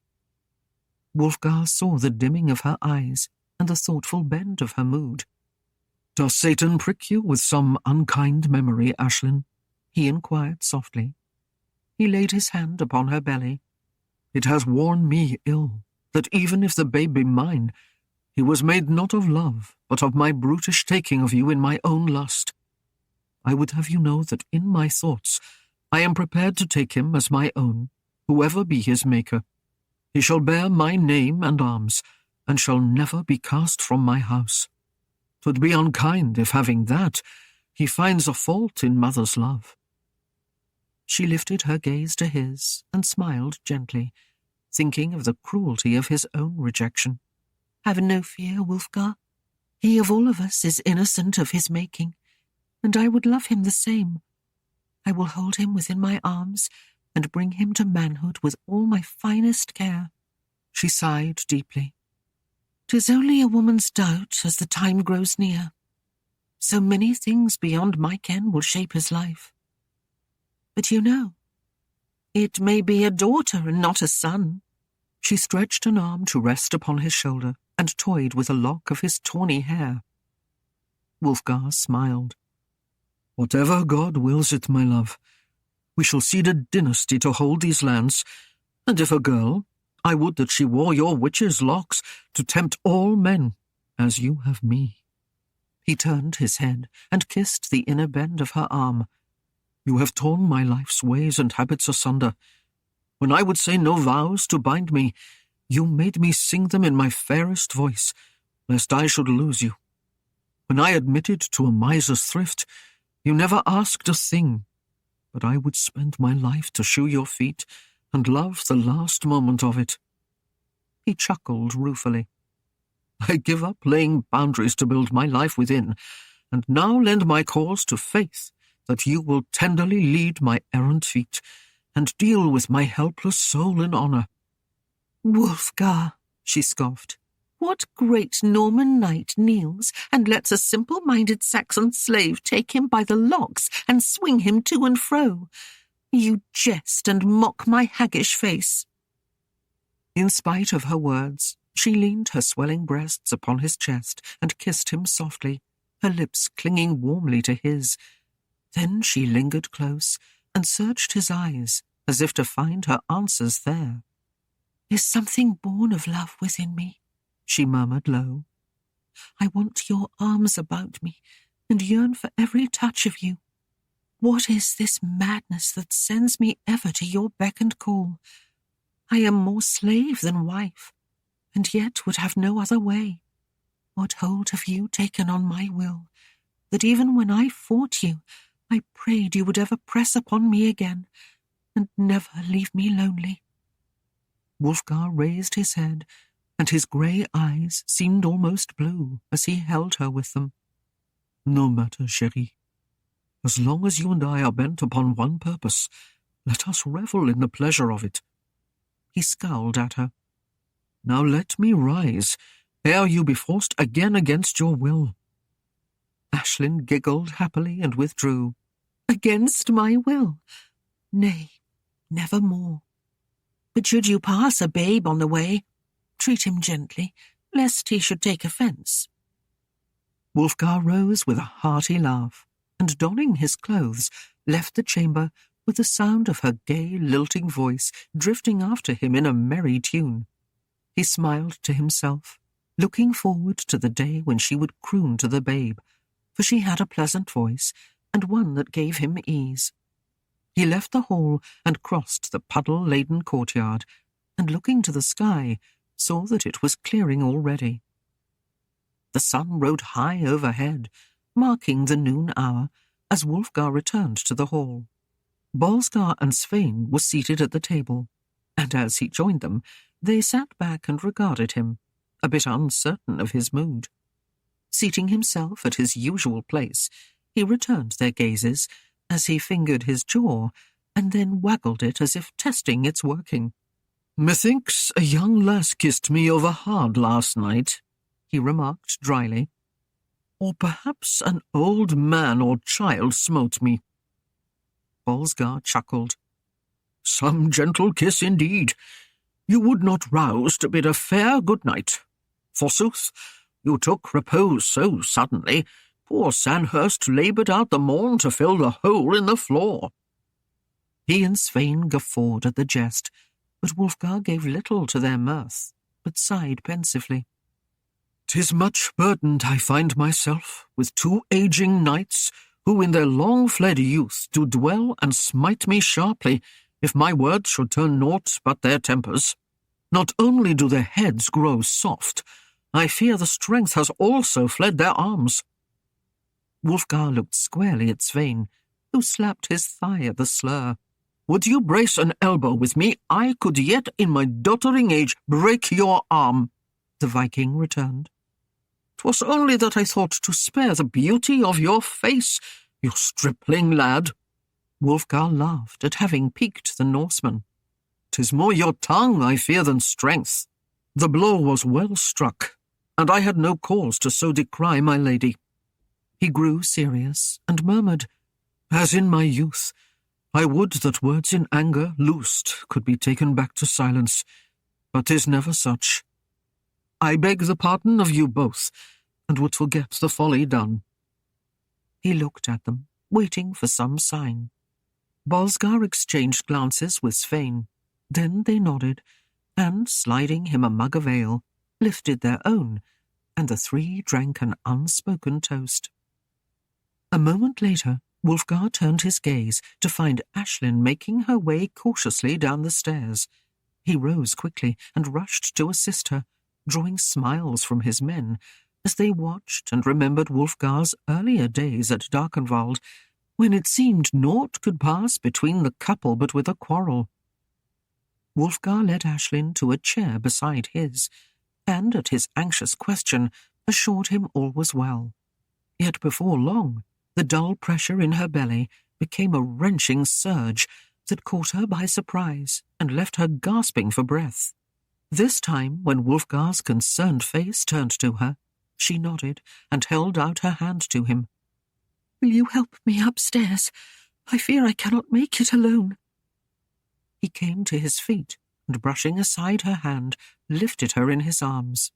Speaker 2: Wulfgar saw the dimming of her eyes and the thoughtful bend of her mood.
Speaker 1: "Does Satan prick you with some unkind memory, Aislinn?"
Speaker 2: he inquired softly. He laid his hand upon her belly.
Speaker 1: "It has worn me ill, that even if the babe be mine, he was made not of love, but of my brutish taking of you in my own lust. I would have you know that in my thoughts I am prepared to take him as my own, whoever be his maker. He shall bear my name and arms, and shall never be cast from my house. 'Twould be unkind if, having that, he finds a fault in mother's love."
Speaker 2: She lifted her gaze to his and smiled gently, thinking of the cruelty of his own rejection.
Speaker 3: "Have no fear, Wulfgar. He of all of us is innocent of his making, and I would love him the same. I will hold him within my arms and bring him to manhood with all my finest care."
Speaker 2: She sighed deeply.
Speaker 3: "'Tis only a woman's doubt as the time grows near. So many things beyond my ken will shape his life. But you know, it may be a daughter and not a son."
Speaker 2: She stretched an arm to rest upon his shoulder and toyed with a lock of his tawny hair.
Speaker 1: Wulfgar smiled. "Whatever God wills it, my love. We shall seed a dynasty to hold these lands, and if a girl, I would that she wore your witch's locks to tempt all men, as you have me."
Speaker 2: He turned his head and kissed the inner bend of her arm.
Speaker 1: "You have torn my life's ways and habits asunder. When I would say no vows to bind me, you made me sing them in my fairest voice, lest I should lose you. When I admitted to a miser's thrift, you never asked a thing, but I would spend my life to shoe your feet and love the last moment of it."
Speaker 2: He chuckled ruefully.
Speaker 1: "I give up laying boundaries to build my life within, and now lend my cause to faith that you will tenderly lead my errant feet and deal with my helpless soul in honour."
Speaker 3: "Wulfgar," she scoffed, "what great Norman knight kneels and lets a simple-minded Saxon slave take him by the locks and swing him to and fro? You jest and mock my haggish face."
Speaker 2: In spite of her words, she leaned her swelling breasts upon his chest and kissed him softly, her lips clinging warmly to his. Then she lingered close and searched his eyes, as if to find her answers there.
Speaker 3: "Is something born of love within me?" she murmured low. "I want your arms about me and yearn for every touch of you. What is this madness that sends me ever to your beck and call? I am more slave than wife, and yet would have no other way. What hold have you taken on my will, that even when I fought you, I prayed you would ever press upon me again, and never leave me lonely?"
Speaker 2: Wulfgar raised his head, and his grey eyes seemed almost blue as he held her with them.
Speaker 1: "No matter, chérie. As long as you and I are bent upon one purpose, let us revel in the pleasure of it."
Speaker 2: He scowled at her.
Speaker 1: "Now let me rise, ere you be forced again against your will."
Speaker 2: Aislinn giggled happily and withdrew.
Speaker 3: Against my will? Nay, never more. But should you pass a babe on the way, treat him gently, lest he should take offence.
Speaker 2: Wulfgar rose with a hearty laugh, and donning his clothes, left the chamber with the sound of her gay, lilting voice drifting after him in a merry tune. He smiled to himself, looking forward to the day when she would croon to the babe, for she had a pleasant voice, and one that gave him ease. He left the hall and crossed the puddle-laden courtyard, and looking to the sky, saw that it was clearing already. The sun rode high overhead, marking the noon hour, as Wulfgar returned to the hall. Bolsgar and Svein were seated at the table, and as he joined them, they sat back and regarded him, a bit uncertain of his mood. Seating himself at his usual place, he returned their gazes as he fingered his jaw, and then waggled it as if testing its working.
Speaker 1: "Methinks a young lass kissed me over hard last night," he remarked dryly. "Or perhaps an old man or child smote me."
Speaker 2: Bolsgar chuckled.
Speaker 1: "Some gentle kiss indeed. You would not rouse to bid a fair good night. Forsooth, you took repose so suddenly, poor Sandhurst laboured out the morn to fill the hole in the floor."
Speaker 2: He and Svein guffawed at the jest, but Wulfgar gave little to their mirth, but sighed pensively.
Speaker 1: "'Tis much burdened I find myself with two aging knights who in their long-fled youth do dwell and smite me sharply if my words should turn naught but their tempers. Not only do their heads grow soft, I fear the strength has also fled their arms."
Speaker 2: Wulfgar looked squarely at Svein, who slapped his thigh at the slur.
Speaker 1: "Would you brace an elbow with me, I could yet in my dottering age break your arm," the Viking returned. "'Twas only that I thought to spare the beauty of your face, you stripling lad."
Speaker 2: Wulfgar laughed at having piqued the Norseman.
Speaker 1: "'Tis more your tongue I fear than strength. The blow was well struck, and I had no cause to so decry my lady."
Speaker 2: He grew serious and murmured,
Speaker 1: "As in my youth, I would that words in anger loosed could be taken back to silence, but 'tis never such. I beg the pardon of you both, and would forget the folly done."
Speaker 2: He looked at them, waiting for some sign. Bolsgar exchanged glances with Svein. Then they nodded, and, sliding him a mug of ale, lifted their own, and the three drank an unspoken toast. A moment later, Wulfgar turned his gaze to find Aislinn making her way cautiously down the stairs. He rose quickly and rushed to assist her, drawing smiles from his men, as they watched and remembered Wulfgar's earlier days at Darkenwald, when it seemed naught could pass between the couple but with a quarrel. Wulfgar led Aislinn to a chair beside his, and at his anxious question assured him all was well. Yet before long, the dull pressure in her belly became a wrenching surge that caught her by surprise and left her gasping for breath. This time, when Wulfgar's concerned face turned to her, she nodded and held out her hand to him.
Speaker 3: "Will you help me upstairs? I fear I cannot make it alone."
Speaker 2: He came to his feet and, brushing aside her hand, lifted her in his arms.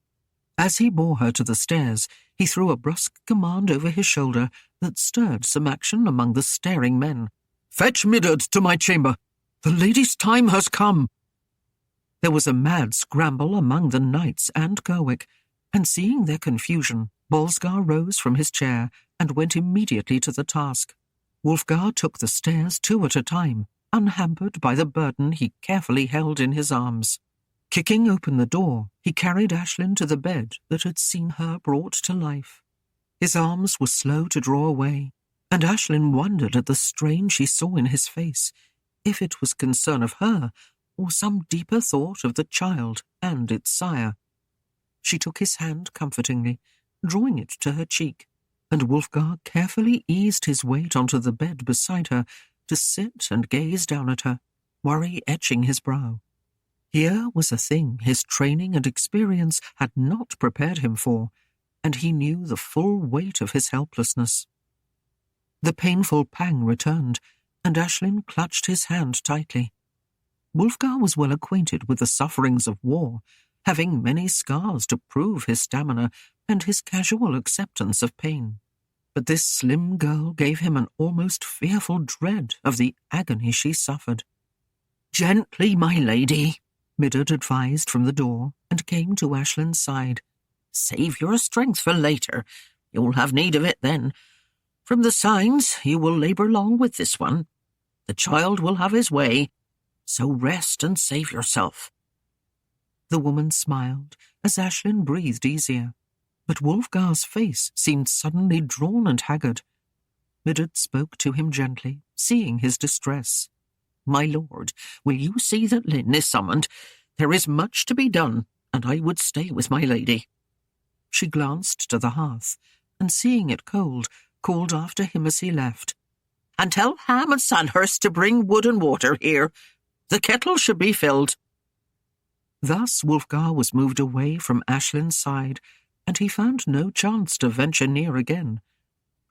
Speaker 2: As he bore her to the stairs, he threw a brusque command over his shoulder that stirred some action among the staring men.
Speaker 1: "Fetch Middard to my chamber. The lady's time has come."
Speaker 2: There was a mad scramble among the knights and Gerwick, and seeing their confusion, Bolsgar rose from his chair and went immediately to the task. Wulfgar took the stairs 2 at a time, unhampered by the burden he carefully held in his arms. Kicking open the door, he carried Aislinn to the bed that had seen her brought to life. His arms were slow to draw away, and Aislinn wondered at the strain she saw in his face, if it was concern of her or some deeper thought of the child and its sire. She took his hand comfortingly, drawing it to her cheek, and Wulfgar carefully eased his weight onto the bed beside her to sit and gaze down at her, worry etching his brow. Here was a thing his training and experience had not prepared him for, and he knew the full weight of his helplessness. The painful pang returned, and Aislinn clutched his hand tightly. Wulfgar was well acquainted with the sufferings of war, having many scars to prove his stamina and his casual acceptance of pain. But this slim girl gave him an almost fearful dread of the agony she suffered.
Speaker 1: "Gently, my lady,"
Speaker 2: Midard advised from the door, and came to Aislinn's side.
Speaker 1: "Save your strength for later. You'll have need of it then. From the signs, you will labour long with this one. The child will have his way, so rest and save yourself."
Speaker 2: The woman smiled as Aislinn breathed easier, but Wulfgar's face seemed suddenly drawn and haggard. Midard spoke to him gently, seeing his distress.
Speaker 1: "My lord, will you see that Lynn is summoned? There is much to be done, and I would stay with my lady."
Speaker 2: She glanced to the hearth, and seeing it cold, called after him as he left.
Speaker 1: "And tell Ham and Sandhurst to bring wood and water here. The kettle should be filled."
Speaker 2: Thus Wulfgar was moved away from Aislinn's side, and he found no chance to venture near again.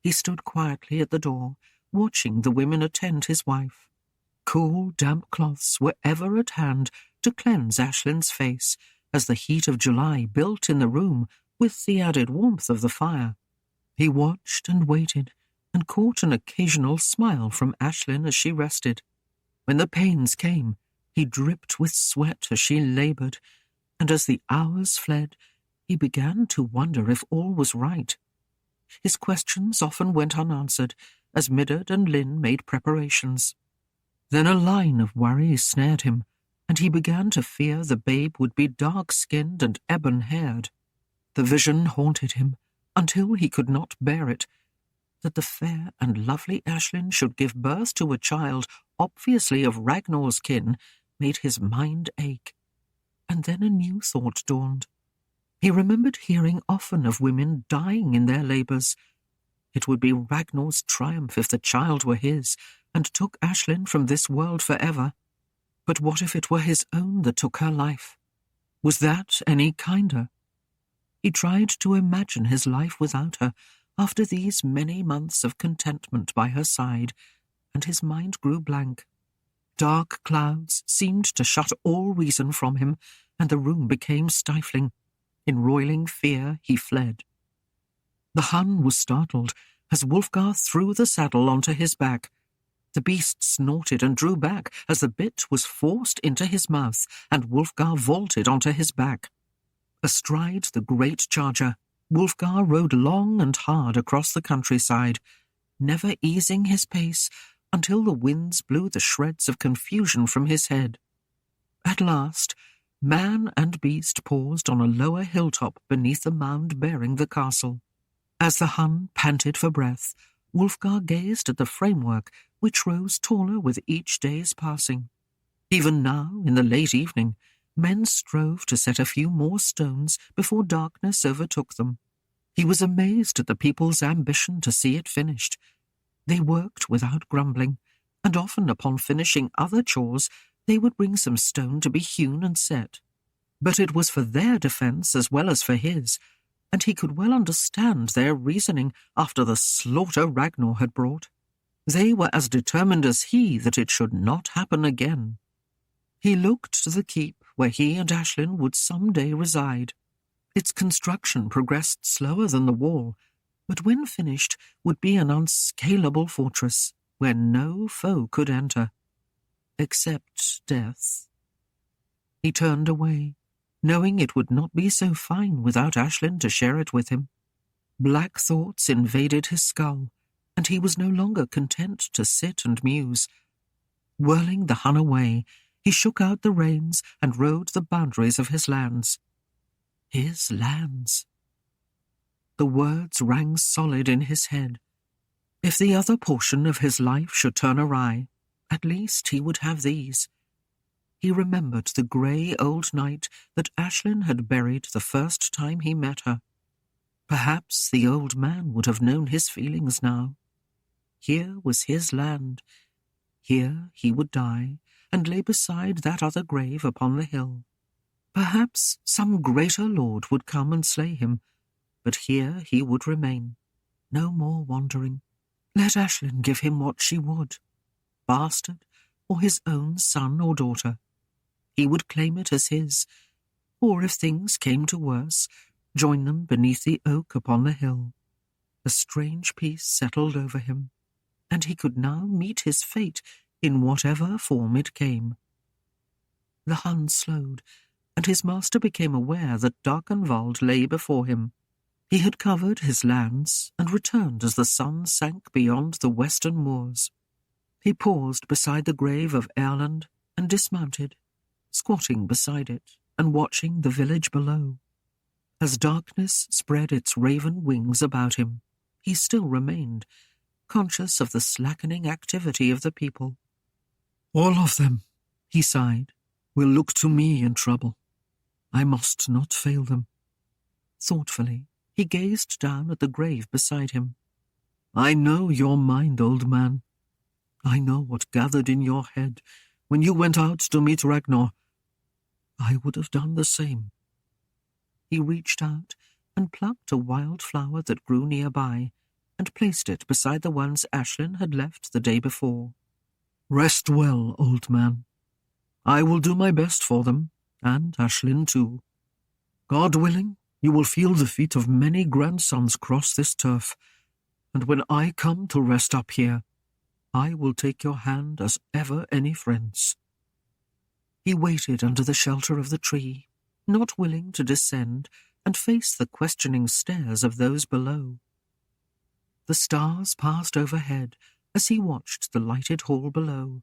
Speaker 2: He stood quietly at the door, watching the women attend his wife. Cool, damp cloths were ever at hand to cleanse Aislinn's face, as the heat of July built in the room with the added warmth of the fire. He watched and waited, and caught an occasional smile from Aislinn as she rested. When the pains came, he dripped with sweat as she laboured, and as the hours fled, he began to wonder if all was right. His questions often went unanswered, as Midard and Lynn made preparations. Then a line of worry snared him, and he began to fear the babe would be dark-skinned and ebon-haired. The vision haunted him, until he could not bear it, that the fair and lovely Aislinn should give birth to a child obviously of Ragnar's kin made his mind ache. And then a new thought dawned. He remembered hearing often of women dying in their labours. It would be Ragnar's triumph if the child were his, and took Aislinn from this world forever. But what if it were his own that took her life? Was that any kinder? He tried to imagine his life without her, after these many months of contentment by her side, and his mind grew blank. Dark clouds seemed to shut all reason from him, and the room became stifling. In roiling fear he fled. The Hun was startled as Wulfgar threw the saddle onto his back. The beast snorted and drew back as the bit was forced into his mouth, and Wulfgar vaulted onto his back. Astride the great charger, Wulfgar rode long and hard across the countryside, never easing his pace until the winds blew the shreds of confusion from his head. At last, man and beast paused on a lower hilltop beneath the mound bearing the castle. As the Hun panted for breath, Wulfgar gazed at the framework, which rose taller with each day's passing. Even now, in the late evening, men strove to set a few more stones before darkness overtook them. He was amazed at the people's ambition to see it finished. They worked without grumbling, and often upon finishing other chores, they would bring some stone to be hewn and set. But it was for their defence as well as for his, and he could well understand their reasoning after the slaughter Ragnar had brought. They were as determined as he that it should not happen again. He looked to the keep where he and Aislinn would some day reside. Its construction progressed slower than the wall, but when finished would be an unscalable fortress where no foe could enter, except death. He turned away, knowing it would not be so fine without Aislinn to share it with him. Black thoughts invaded his skull, and he was no longer content to sit and muse. Whirling the Hun away, he shook out the reins and rode the boundaries of his lands. His lands. The words rang solid in his head. If the other portion of his life should turn awry, at least he would have these. He remembered the grey old night that Aislinn had buried the first time he met her. Perhaps the old man would have known his feelings now. Here was his land. Here he would die, and lay beside that other grave upon the hill. Perhaps some greater lord would come and slay him, but here he would remain. No more wandering. Let Aislinn give him what she would, bastard or his own son or daughter. He would claim it as his, or if things came to worse, join them beneath the oak upon the hill. A strange peace settled over him, and he could now meet his fate in whatever form it came. The Hun slowed, and his master became aware that Darkenwald lay before him. He had covered his lands and returned as the sun sank beyond the western moors. He paused beside the grave of Aislinn and dismounted, squatting beside it and watching the village below. As darkness spread its raven wings about him, he still remained, conscious of the slackening activity of the people.
Speaker 1: All of them, he sighed, will look to me in trouble. I must not fail them.
Speaker 2: Thoughtfully, he gazed down at the grave beside him.
Speaker 1: I know your mind, old man. I know what gathered in your head when you went out to meet Ragnar. I would have done the same.
Speaker 2: He reached out and plucked a wild flower that grew nearby and placed it beside the ones Aislinn had left the day before.
Speaker 1: Rest well, old man. I will do my best for them, and Aislinn too. God willing, you will feel the feet of many grandsons cross this turf, and when I come to rest up here, I will take your hand as ever any friends.
Speaker 2: He waited under the shelter of the tree, not willing to descend and face the questioning stares of those below. The stars passed overhead as he watched the lighted hall below.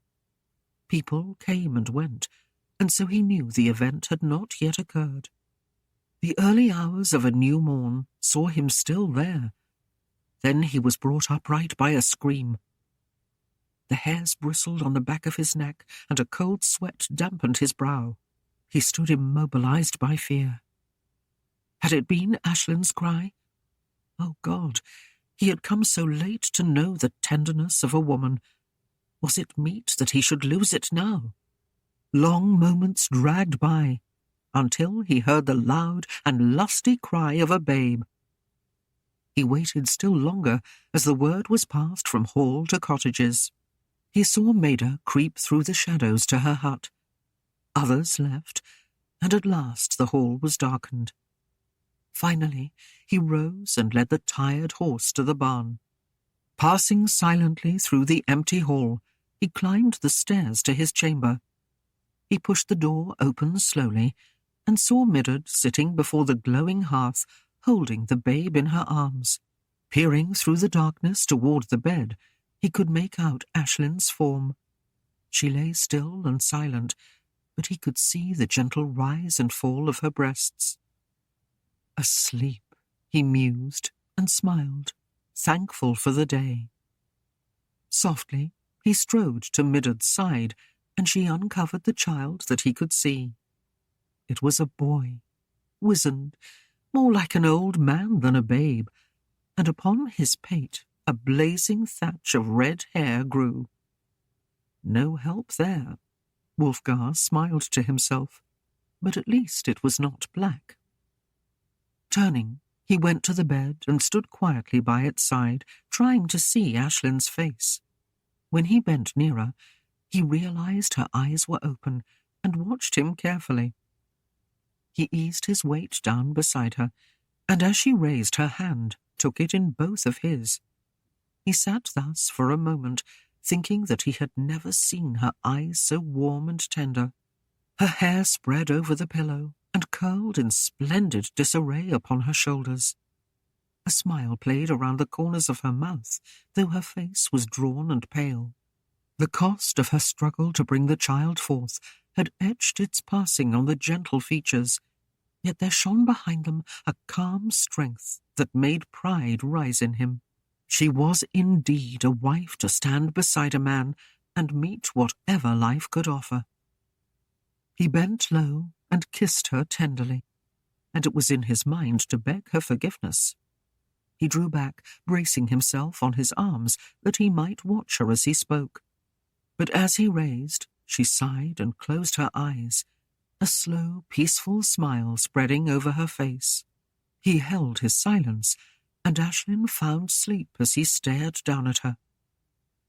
Speaker 2: People came and went, and so he knew the event had not yet occurred. The early hours of a new morn saw him still there. Then he was brought upright by a scream. The hairs bristled on the back of his neck, and a cold sweat dampened his brow. He stood immobilized by fear. Had it been Aislinn's cry? Oh God, he had come so late to know the tenderness of a woman. Was it meet that he should lose it now? Long moments dragged by, until he heard the loud and lusty cry of a babe. He waited still longer as the word was passed from hall to cottages. He saw Maida creep through the shadows to her hut. Others left, and at last the hall was darkened. Finally, he rose and led the tired horse to the barn. Passing silently through the empty hall, he climbed the stairs to his chamber. He pushed the door open slowly and saw Midard sitting before the glowing hearth, holding the babe in her arms. Peering through the darkness toward the bed, he could make out Aislinn's form. She lay still and silent, but he could see the gentle rise and fall of her breasts. Asleep, he mused and smiled, thankful for the day. Softly, he strode to Midard's side, and she uncovered the child that he could see. It was a boy, wizened, more like an old man than a babe, and upon his pate a blazing thatch of red hair grew. No help there. Wulfgar smiled to himself, but at least it was not black. Turning, he went to the bed and stood quietly by its side, trying to see Aislinn's face. When he bent nearer, he realized her eyes were open and watched him carefully. He eased his weight down beside her, and as she raised her hand, took it in both of his. He sat thus for a moment, thinking that he had never seen her eyes so warm and tender. Her hair spread over the pillow and curled in splendid disarray upon her shoulders. A smile played around the corners of her mouth, though her face was drawn and pale. The cost of her struggle to bring the child forth had etched its passing on the gentle features, yet there shone behind them a calm strength that made pride rise in him. She was indeed a wife to stand beside a man and meet whatever life could offer. He bent low and kissed her tenderly, and it was in his mind to beg her forgiveness. He drew back, bracing himself on his arms that he might watch her as he spoke. But as he raised, she sighed and closed her eyes, a slow, peaceful smile spreading over her face. He held his silence, and Aislinn found sleep as he stared down at her.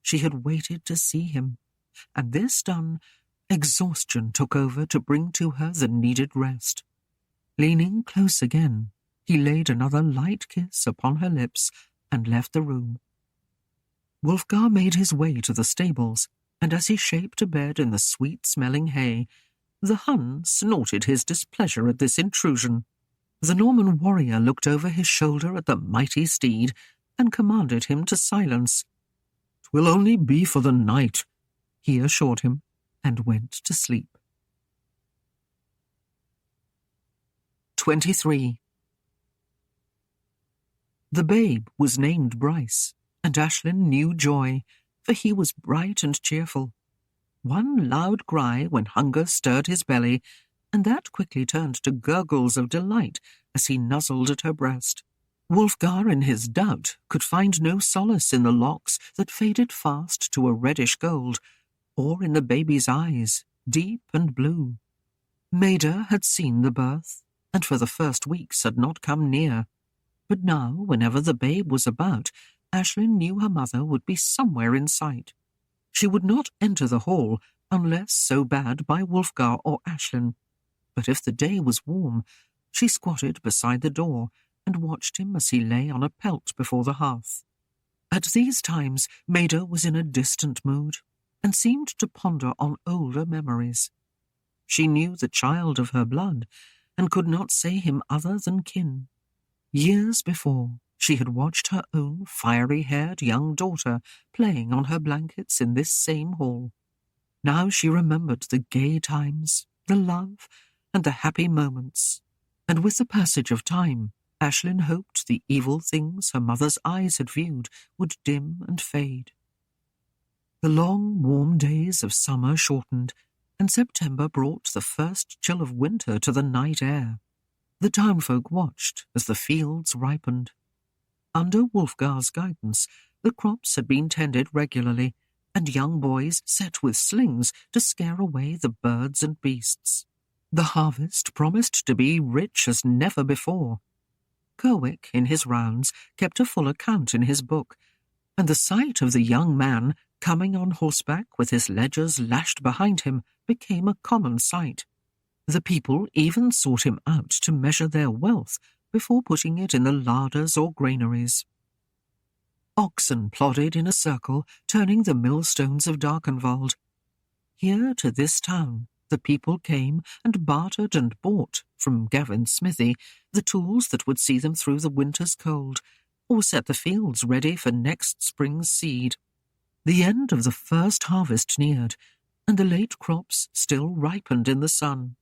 Speaker 2: She had waited to see him, and this done, exhaustion took over to bring to her the needed rest. Leaning close again, he laid another light kiss upon her lips and left the room. Wulfgar made his way to the stables, and as he shaped a bed in the sweet-smelling hay, the Hun snorted his displeasure at this intrusion. The Norman warrior looked over his shoulder at the mighty steed and commanded him to silence. "'Twill only be for the night," he assured him, and went to sleep. 23. The babe was named Bryce, and Aislinn knew joy, for he was bright and cheerful. One loud cry when hunger stirred his belly, and that quickly turned to gurgles of delight as he nuzzled at her breast. Wulfgar, in his doubt, could find no solace in the locks that faded fast to a reddish gold, or in the baby's eyes, deep and blue. Maida had seen the birth, and for the first weeks had not come near. But now, whenever the babe was about, Aislinn knew her mother would be somewhere in sight. She would not enter the hall unless so bade by Wulfgar or Aislinn. But if the day was warm, she squatted beside the door and watched him as he lay on a pelt before the hearth. At these times, Maida was in a distant mood, and seemed to ponder on older memories. She knew the child of her blood, and could not say him other than kin. Years before, she had watched her own fiery-haired young daughter playing on her blankets in this same hall. Now she remembered the gay times, the love, and the happy moments, and with the passage of time, Aislinn hoped the evil things her mother's eyes had viewed would dim and fade. The long, warm days of summer shortened, and September brought the first chill of winter to the night air. The townfolk watched as the fields ripened. Under Wulfgar's guidance, the crops had been tended regularly, and young boys set with slings to scare away the birds and beasts. The harvest promised to be rich as never before. Kerwick, in his rounds, kept a full account in his book, and the sight of the young man coming on horseback with his ledgers lashed behind him became a common sight. The people even sought him out to measure their wealth before putting it in the larders or granaries. Oxen plodded in a circle, turning the millstones of Darkenwald. Here to this town, the people came and bartered and bought, from Gavin's smithy, the tools that would see them through the winter's cold, or set the fields ready for next spring's seed. The end of the first harvest neared, and the late crops still ripened in the sun.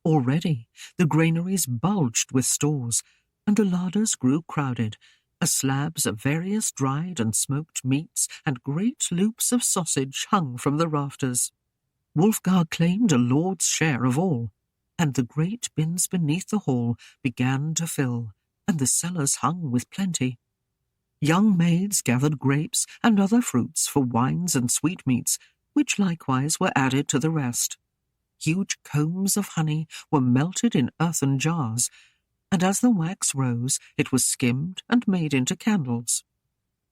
Speaker 2: Already the granaries bulged with stores, and the larders grew crowded, as slabs of various dried and smoked meats and great loops of sausage hung from the rafters. Wulfgar claimed a lord's share of all, and the great bins beneath the hall began to fill, and the cellars hung with plenty. Young maids gathered grapes and other fruits for wines and sweetmeats, which likewise were added to the rest. Huge combs of honey were melted in earthen jars, and as the wax rose, it was skimmed and made into candles.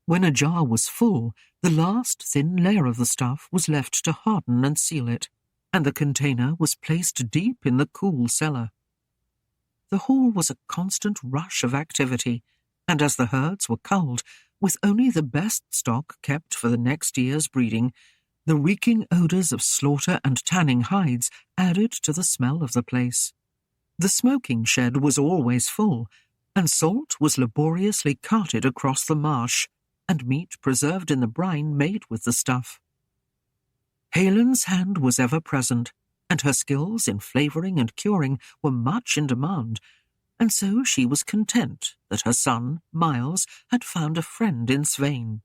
Speaker 2: When a jar was full, the last thin layer of the stuff was left to harden and seal it, and the container was placed deep in the cool cellar. The hall was a constant rush of activity, and as the herds were culled, with only the best stock kept for the next year's breeding, the reeking odours of slaughter and tanning hides added to the smell of the place. The smoking shed was always full, and salt was laboriously carted across the marsh, and meat preserved in the brine made with the stuff. Helen's hand was ever present, and her skills in flavouring and curing were much in demand, and so she was content that her son, Miles, had found a friend in Svein.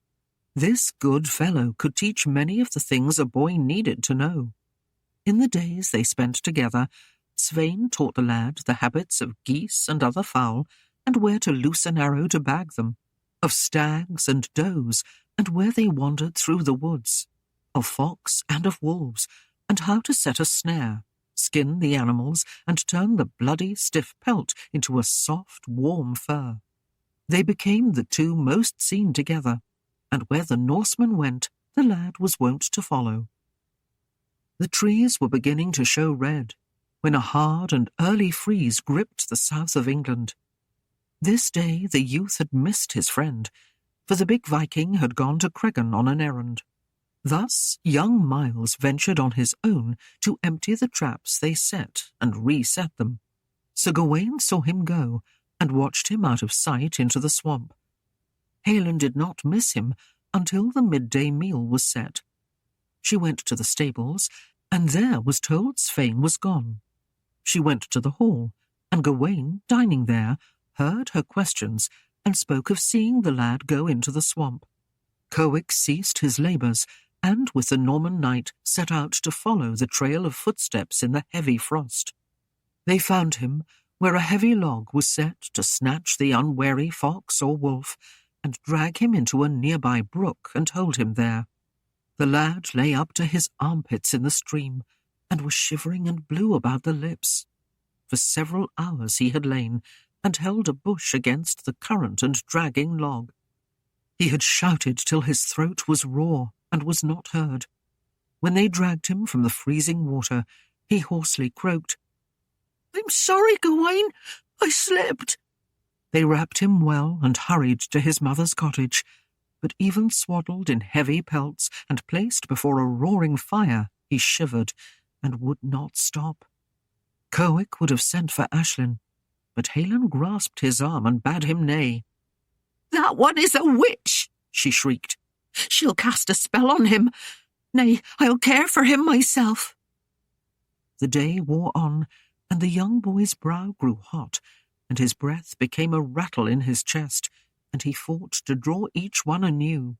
Speaker 2: This good fellow could teach many of the things a boy needed to know. In the days they spent together, Svein taught the lad the habits of geese and other fowl, and where to loose an arrow to bag them, of stags and does, and where they wandered through the woods, of fox and of wolves, and how to set a snare, skin the animals, and turn the bloody, stiff pelt into a soft, warm fur. They became the two most seen together, and where the Norseman went, the lad was wont to follow. The trees were beginning to show red, when a hard and early freeze gripped the south of England. This day the youth had missed his friend, for the big Viking had gone to Cregan on an errand. Thus young Miles ventured on his own to empty the traps they set and reset them. Sir Gawain saw him go, and watched him out of sight into the swamp. Aislinn did not miss him until the midday meal was set. She went to the stables, and there was told Svein was gone. She went to the hall, and Gawain, dining there, heard her questions, and spoke of seeing the lad go into the swamp. Cowick ceased his labours, and with the Norman knight set out to follow the trail of footsteps in the heavy frost. They found him where a heavy log was set to snatch the unwary fox or wolf, and drag him into a nearby brook and hold him there. The lad lay up to his armpits in the stream, and was shivering and blue about the lips. For several hours he had lain, and held a bush against the current and dragging log. He had shouted till his throat was raw, and was not heard. When they dragged him from the freezing water, he hoarsely croaked, "I'm sorry, Gawain, I slipped." They wrapped him well and hurried to his mother's cottage, but even swaddled in heavy pelts and placed before a roaring fire, he shivered and would not stop. Cowick would have sent for Aislinn, but Aislinn grasped his arm and bade him nay. "That one is a witch," she shrieked. "She'll cast a spell on him. Nay, I'll care for him myself." The day wore on, and the young boy's brow grew hot, and his breath became a rattle in his chest, and he fought to draw each one anew.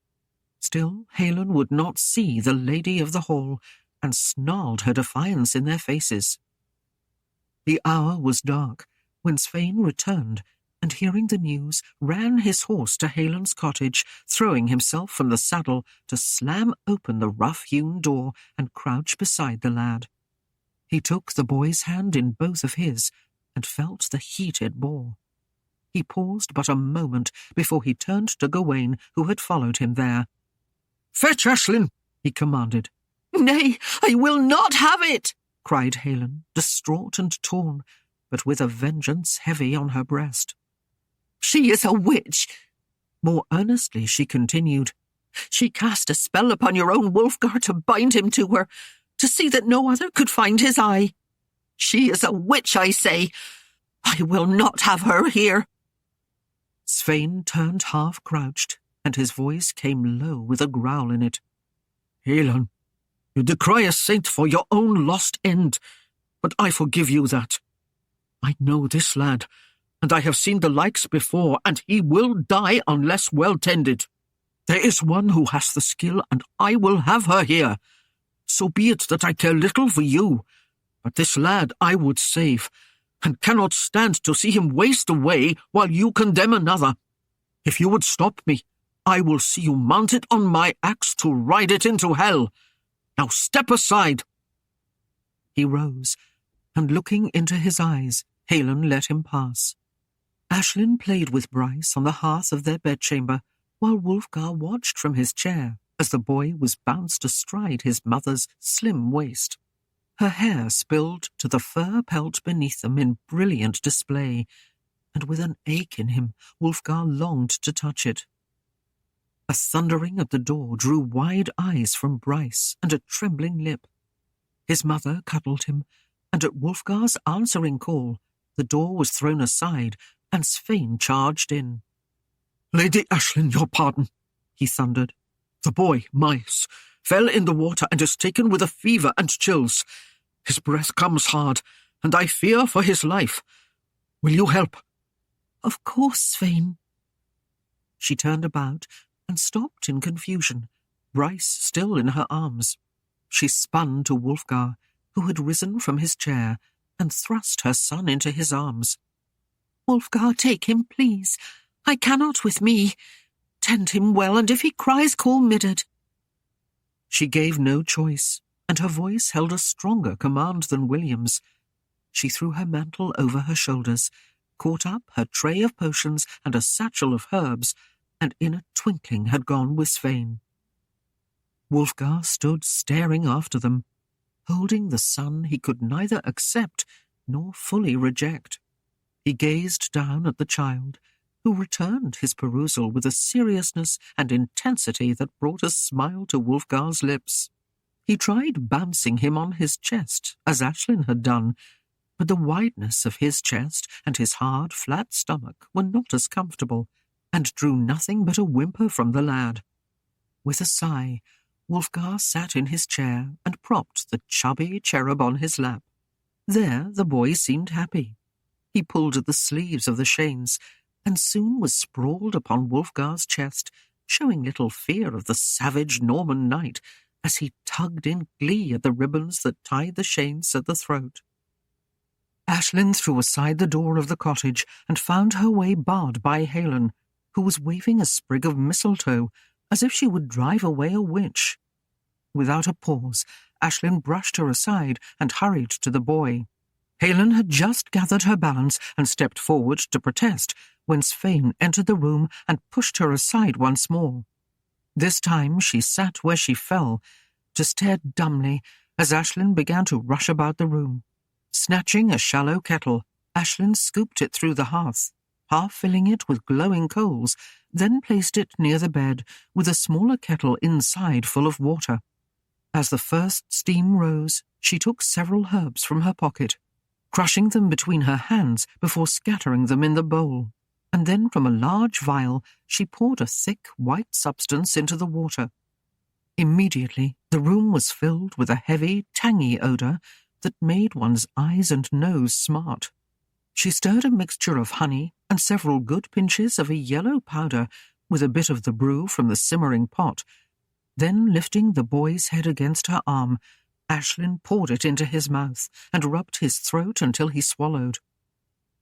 Speaker 2: Still Aislinn would not see the lady of the hall, and snarled her defiance in their faces. The hour was dark when Svein returned, and hearing the news, ran his horse to Aislenn's cottage, throwing himself from the saddle to slam open the rough-hewn door and crouch beside the lad. He took the boy's hand in both of his, and felt the heat it bore. He paused but a moment before he turned to Gawain, who had followed him there. "Fetch Aislinn," he commanded. "Nay, I will not have it," cried Aislinn, distraught and torn, but with a vengeance heavy on her breast. "She is a witch." More earnestly she continued, "She cast a spell upon your own Wulfgar to bind him to her, to see that no other could find his eye. She is a witch, I say. I will not have her here." Svein turned half-crouched, and his voice came low with a growl in it. "Aislinn, you decry a saint for your own lost end, but I forgive you that. I know this lad, and I have seen the likes before, and he will die unless well tended. There is one who has the skill, and I will have her here. So be it that I care little for you, but this lad I would save, and cannot stand to see him waste away while you condemn another. If you would stop me, I will see you mounted on my axe to ride it into hell. Now step aside." He rose, and looking into his eyes, Aislinn let him pass. Aislinn played with Bryce on the hearth of their bedchamber, while Wulfgar watched from his chair as the boy was bounced astride his mother's slim waist. Her hair spilled to the fur pelt beneath them in brilliant display, and with an ache in him, Wulfgar longed to touch it. A thundering at the door drew wide eyes from Bryce and a trembling lip. His mother cuddled him, and at Wulfgar's answering call, the door was thrown aside, and Svein charged in. "Lady Aislinn, your pardon," he thundered. "The boy, Miles, fell in the water and is taken with a fever and chills. His breath comes hard, and I fear for his life. Will you help?" "Of course, Svein." She turned about and stopped in confusion, Bryce still in her arms. She spun to Wulfgar, who had risen from his chair, and thrust her son into his arms. "Wulfgar, take him, please. I cannot with me. Tend him well, and if he cries, call Middard." She gave no choice, and her voice held a stronger command than William's. She threw her mantle over her shoulders, caught up her tray of potions and a satchel of herbs, and in a twinkling had gone with Svein. Wulfgar stood staring after them, holding the son he could neither accept nor fully reject. He gazed down at the child, who returned his perusal with a seriousness and intensity that brought a smile to Wulfgar's lips. He tried bouncing him on his chest, as Aislinn had done, but the wideness of his chest and his hard, flat stomach were not as comfortable, and drew nothing but a whimper from the lad. With a sigh, Wulfgar sat in his chair and propped the chubby cherub on his lap. There the boy seemed happy. He pulled at the sleeves of the chains, and soon was sprawled upon Wulfgar's chest, showing little fear of the savage Norman knight as he tugged in glee at the ribbons that tied the chains at the throat. Aislinn threw aside the door of the cottage and found her way barred by Aislinn, who was waving a sprig of mistletoe as if she would drive away a witch. Without a pause, Aislinn brushed her aside and hurried to the boy. Aislinn had just gathered her balance and stepped forward to protest when Svein entered the room and pushed her aside once more. This time she sat where she fell, to stare dumbly as Aislinn began to rush about the room. Snatching a shallow kettle, Aislinn scooped it through the hearth, half filling it with glowing coals, then placed it near the bed with a smaller kettle inside full of water. As the first steam rose, she took several herbs from her pocket, crushing them between her hands before scattering them in the bowl, and then from a large vial she poured a thick white substance into the water. Immediately the room was filled with a heavy, tangy odour that made one's eyes and nose smart. She stirred a mixture of honey and several good pinches of a yellow powder with a bit of the brew from the simmering pot. Then, lifting the boy's head against her arm, Aislinn poured it into his mouth and rubbed his throat until he swallowed.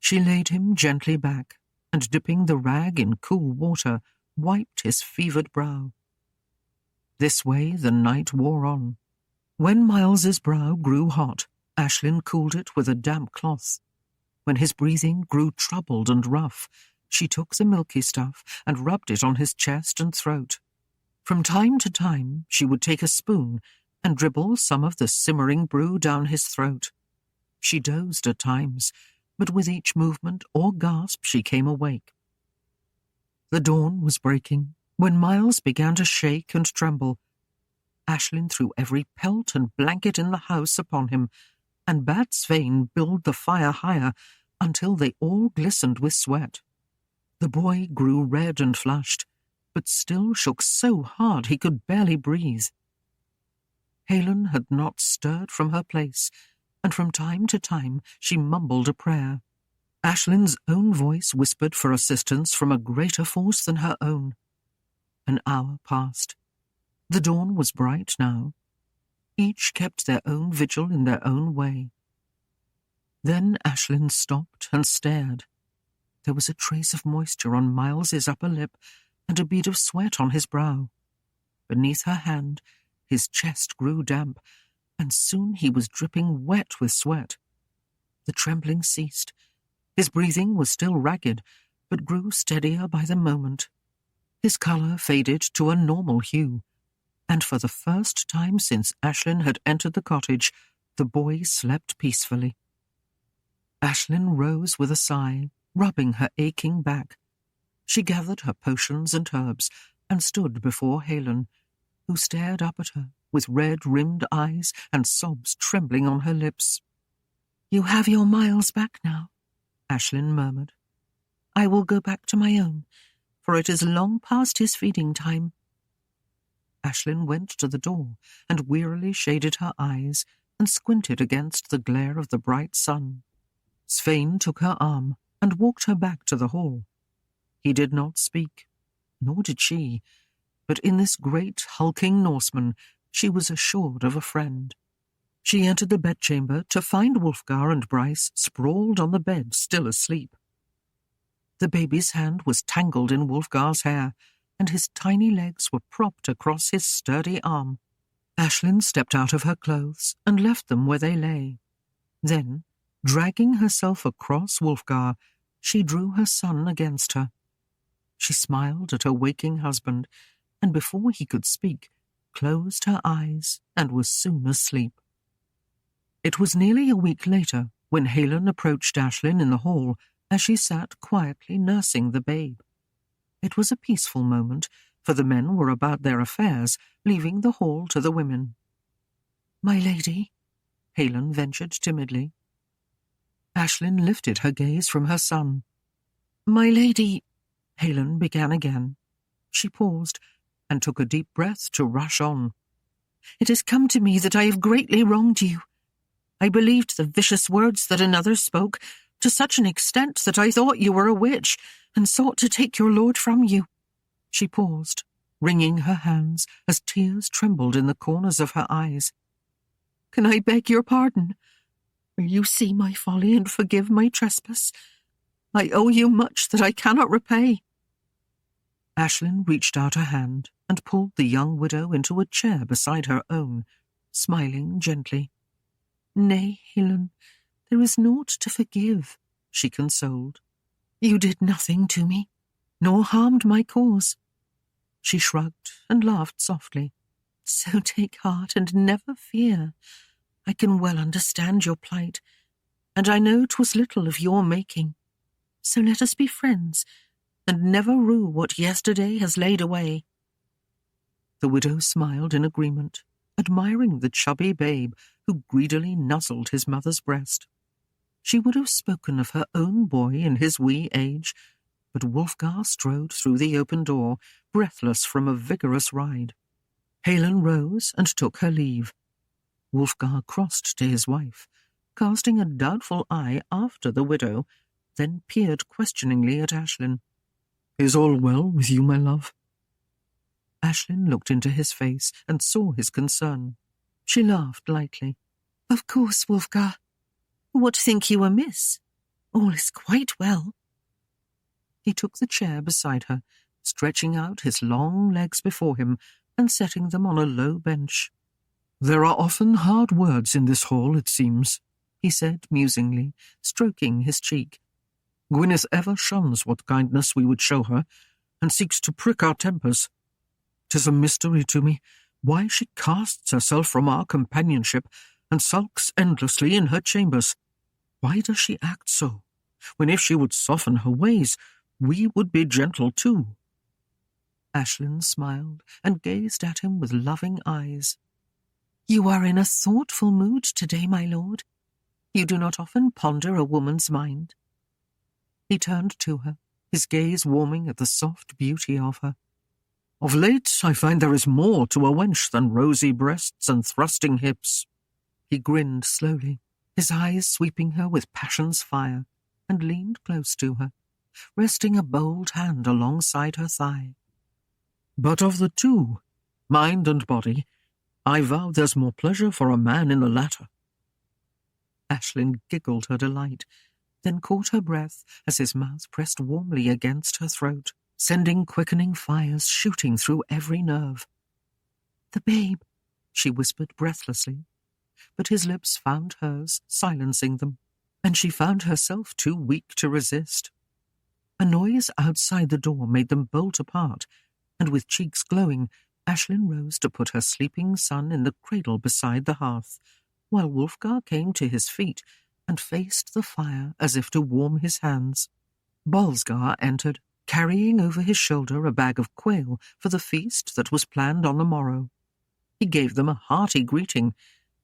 Speaker 2: She laid him gently back, and dipping the rag in cool water, wiped his fevered brow. This way the night wore on. When Miles's brow grew hot, Aislinn cooled it with a damp cloth. When his breathing grew troubled and rough, she took the milky stuff and rubbed it on his chest and throat. From time to time she would take a spoon and dribble some of the simmering brew down his throat. She dozed at times, but with each movement or gasp she came awake. The dawn was breaking when Miles began to shake and tremble. Aislinn threw every pelt and blanket in the house upon him, and bade Svein build the fire higher until they all glistened with sweat. The boy grew red and flushed, but still shook so hard he could barely breathe. Aislinn had not stirred from her place, and from time to time she mumbled a prayer. Aislinn's own voice whispered for assistance from a greater force than her own. An hour passed. The dawn was bright now. Each kept their own vigil in their own way. Then Aislinn stopped and stared. There was a trace of moisture on Miles's upper lip and a bead of sweat on his brow. Beneath her hand, his chest grew damp, and soon he was dripping wet with sweat. The trembling ceased. His breathing was still ragged, but grew steadier by the moment. His colour faded to a normal hue, and for the first time since Aislinn had entered the cottage, the boy slept peacefully. Aislinn rose with a sigh, rubbing her aching back. She gathered her potions and herbs and stood before Aislinn, who stared up at her with red-rimmed eyes and sobs trembling on her lips. "You have your Miles back now," Aislinn murmured. "I will go back to my own, for it is long past his feeding time." Aislinn went to the door and wearily shaded her eyes and squinted against the glare of the bright sun. Svein took her arm and walked her back to the hall. He did not speak, nor did she, but in this great hulking Norseman she was assured of a friend. She entered the bedchamber to find Wulfgar and Bryce sprawled on the bed, still asleep. The baby's hand was tangled in Wulfgar's hair, and his tiny legs were propped across his sturdy arm. Aislinn stepped out of her clothes and left them where they lay. Then, dragging herself across Wulfgar, she drew her son against her. She smiled at her waking husband, and before he could speak, closed her eyes and was soon asleep. It was nearly a week later when Aislinn approached Aislinn in the hall as she sat quietly nursing the babe. It was a peaceful moment, for the men were about their affairs, leaving the hall to the women. "My lady," Aislinn ventured timidly. Aislinn lifted her gaze from her son. "My lady," Aislinn began again. She paused and took a deep breath to rush on. "It has come to me that I have greatly wronged you. I believed the vicious words that another spoke, to such an extent that I thought you were a witch, and sought to take your lord from you." She paused, wringing her hands as tears trembled in the corners of her eyes. "Can I beg your pardon? Will you see my folly and forgive my trespass? I owe you much that I cannot repay." Aislinn reached out her hand and pulled the young widow into a chair beside her own, smiling gently. "Nay, Aislinn, there is naught to forgive," she consoled. "You did nothing to me, nor harmed my cause." She shrugged and laughed softly. "So take heart and never fear. I can well understand your plight, and I know 'twas little of your making. So let us be friends, and never rue what yesterday has laid away." The widow smiled in agreement, admiring the chubby babe who greedily nuzzled his mother's breast. She would have spoken of her own boy in his wee age, but Wulfgar strode through the open door, breathless from a vigorous ride. Aislinn rose and took her leave. Wulfgar crossed to his wife, casting a doubtful eye after the widow, then peered questioningly at Aislinn. "Is all well with you, my love?" Aislinn looked into his face and saw his concern. She laughed lightly. "Of course, Wulfgar. What think you amiss? All is quite well." He took the chair beside her, stretching out his long legs before him and setting them on a low bench. "There are often hard words in this hall, it seems," he said musingly, stroking his cheek. "Gwyneth ever shuns what kindness we would show her, and seeks to prick our tempers. 'Tis a mystery to me why she casts herself from our companionship and sulks endlessly in her chambers. Why does she act so, when if she would soften her ways, we would be gentle too?" Aislinn smiled and gazed at him with loving eyes. "You are in a thoughtful mood today, my lord. You do not often ponder a woman's mind." He turned to her, his gaze warming at the soft beauty of her. "Of late I find there is more to a wench than rosy breasts and thrusting hips." He grinned slowly, his eyes sweeping her with passion's fire, and leaned close to her, resting a bold hand alongside her thigh. "But of the two, mind and body, I vow there's more pleasure for a man in the latter." Aislinn giggled her delight, then caught her breath as his mouth pressed warmly against her throat, sending quickening fires shooting through every nerve. "The babe," she whispered breathlessly, but his lips found hers, silencing them, and she found herself too weak to resist. A noise outside the door made them bolt apart, and with cheeks glowing, Aislinn rose to put her sleeping son in the cradle beside the hearth, while Wulfgar came to his feet and faced the fire as if to warm his hands. Wulfgar entered, carrying over his shoulder a bag of quail for the feast that was planned on the morrow. He gave them a hearty greeting,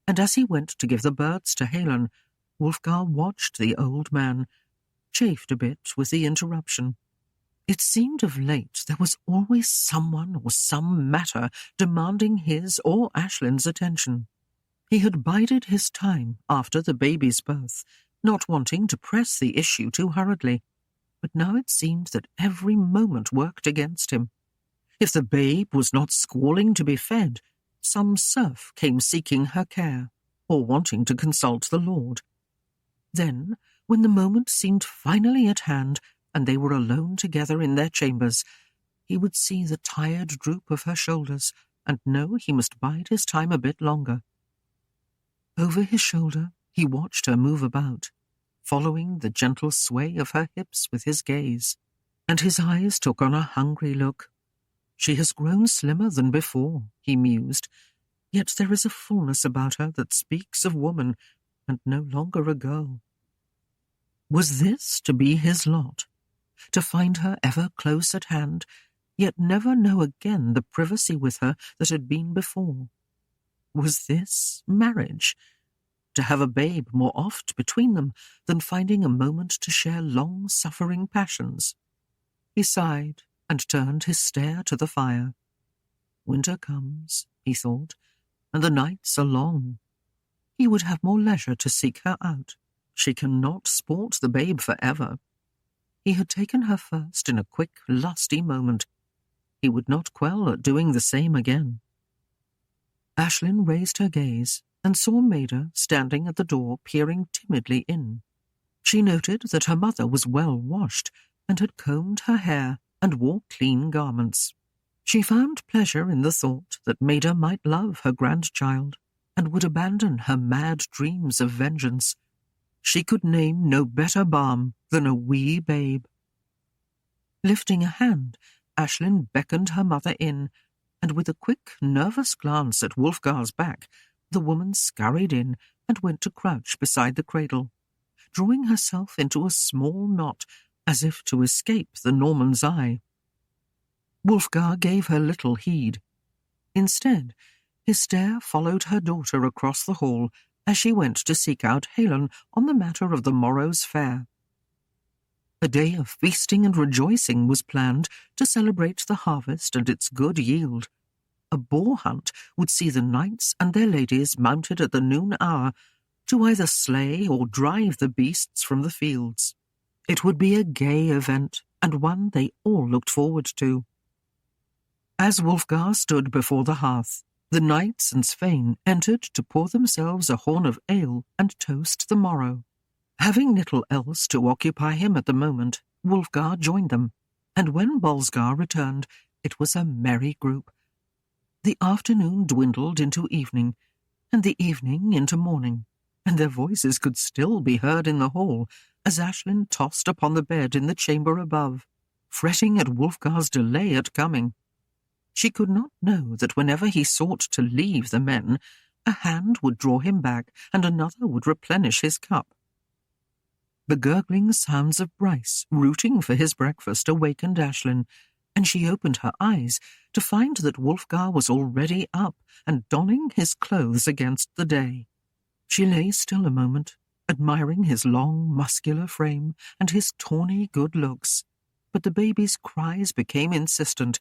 Speaker 2: and as he went to give the birds to Aislinn, Wulfgar watched the old man, chafed a bit with the interruption. It seemed of late there was always someone or some matter demanding his or Aislinn's attention. He had bided his time after the baby's birth, not wanting to press the issue too hurriedly, but now it seemed that every moment worked against him. If the babe was not squalling to be fed, some serf came seeking her care, or wanting to consult the Lord. Then, when the moment seemed finally at hand, and they were alone together in their chambers, he would see the tired droop of her shoulders and know he must bide his time a bit longer. Over his shoulder he watched her move about, following the gentle sway of her hips with his gaze, and his eyes took on a hungry look. She has grown slimmer than before, he mused, yet there is a fullness about her that speaks of woman and no longer a girl. Was this to be his lot? To find her ever close at hand, yet never know again the privacy with her that had been before? Was this marriage? To have a babe more oft between them than finding a moment to share long-suffering passions? He sighed and turned his stare to the fire. Winter comes, he thought, and the nights are long. He would have more leisure to seek her out. She cannot sport the babe forever. He had taken her first in a quick, lusty moment. He would not quell at doing the same again. Aislinn raised her gaze and saw Maida standing at the door peering timidly in. She noted that her mother was well washed and had combed her hair and wore clean garments. She found pleasure in the thought that Maida might love her grandchild and would abandon her mad dreams of vengeance. She could name no better balm than a wee babe. Lifting a hand, Aislinn beckoned her mother in, and with a quick, nervous glance at Wulfgar's back, the woman scurried in and went to crouch beside the cradle, drawing herself into a small knot as if to escape the Norman's eye. Wulfgar gave her little heed. Instead, his stare followed her daughter across the hall as she went to seek out Aislinn on the matter of the morrow's fair. A day of feasting and rejoicing was planned to celebrate the harvest and its good yield. A boar hunt would see the knights and their ladies mounted at the noon hour to either slay or drive the beasts from the fields. It would be a gay event, and one they all looked forward to. As Wulfgar stood before the hearth, the knights and Svein entered to pour themselves a horn of ale and toast the morrow. Having little else to occupy him at the moment, Wulfgar joined them, and when Bolsgar returned, it was a merry group. The afternoon dwindled into evening, and the evening into morning, and their voices could still be heard in the hall as Aislinn tossed upon the bed in the chamber above, fretting at Wulfgar's delay at coming. She could not know that whenever he sought to leave the men, a hand would draw him back and another would replenish his cup. The gurgling sounds of Bryce rooting for his breakfast awakened Aislinn, and she opened her eyes to find that Wulfgar was already up and donning his clothes against the day. She lay still a moment, admiring his long, muscular frame and his tawny good looks, but the baby's cries became insistent,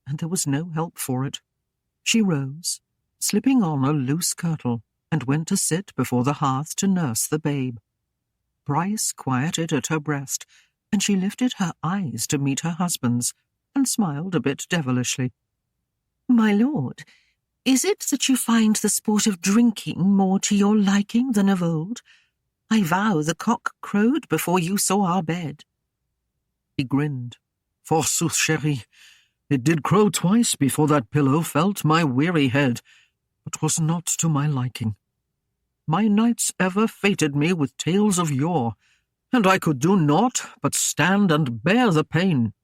Speaker 2: and there was no help for it. She rose, slipping on a loose kirtle, and went to sit before the hearth to nurse the babe. Bryce quieted at her breast, and she lifted her eyes to meet her husband's, and smiled a bit devilishly.
Speaker 3: "My lord, is it that you find the sport of drinking more to your liking than of old? I vow the cock crowed before you saw our bed."
Speaker 1: He grinned. "Forsooth, chérie, it did crow twice before that pillow felt my weary head, but was not to my liking. My nights ever fated me with tales of yore, and I could do naught but stand and bear the pain."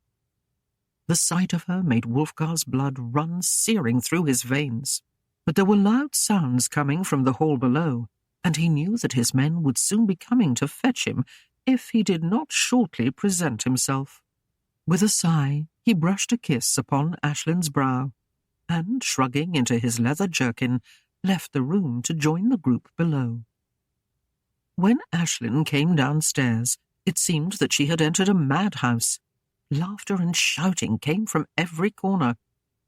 Speaker 1: The sight of her made Wulfgar's blood run searing through his veins, but there were loud sounds coming from the hall below, and he knew that his men would soon be coming to fetch him if he did not shortly present himself. With a sigh, he brushed a kiss upon Aislinn's brow, and, shrugging into his leather jerkin, left the room to join the group below. When Aislinn came downstairs, it seemed that she had entered a madhouse. Laughter and shouting came from every corner.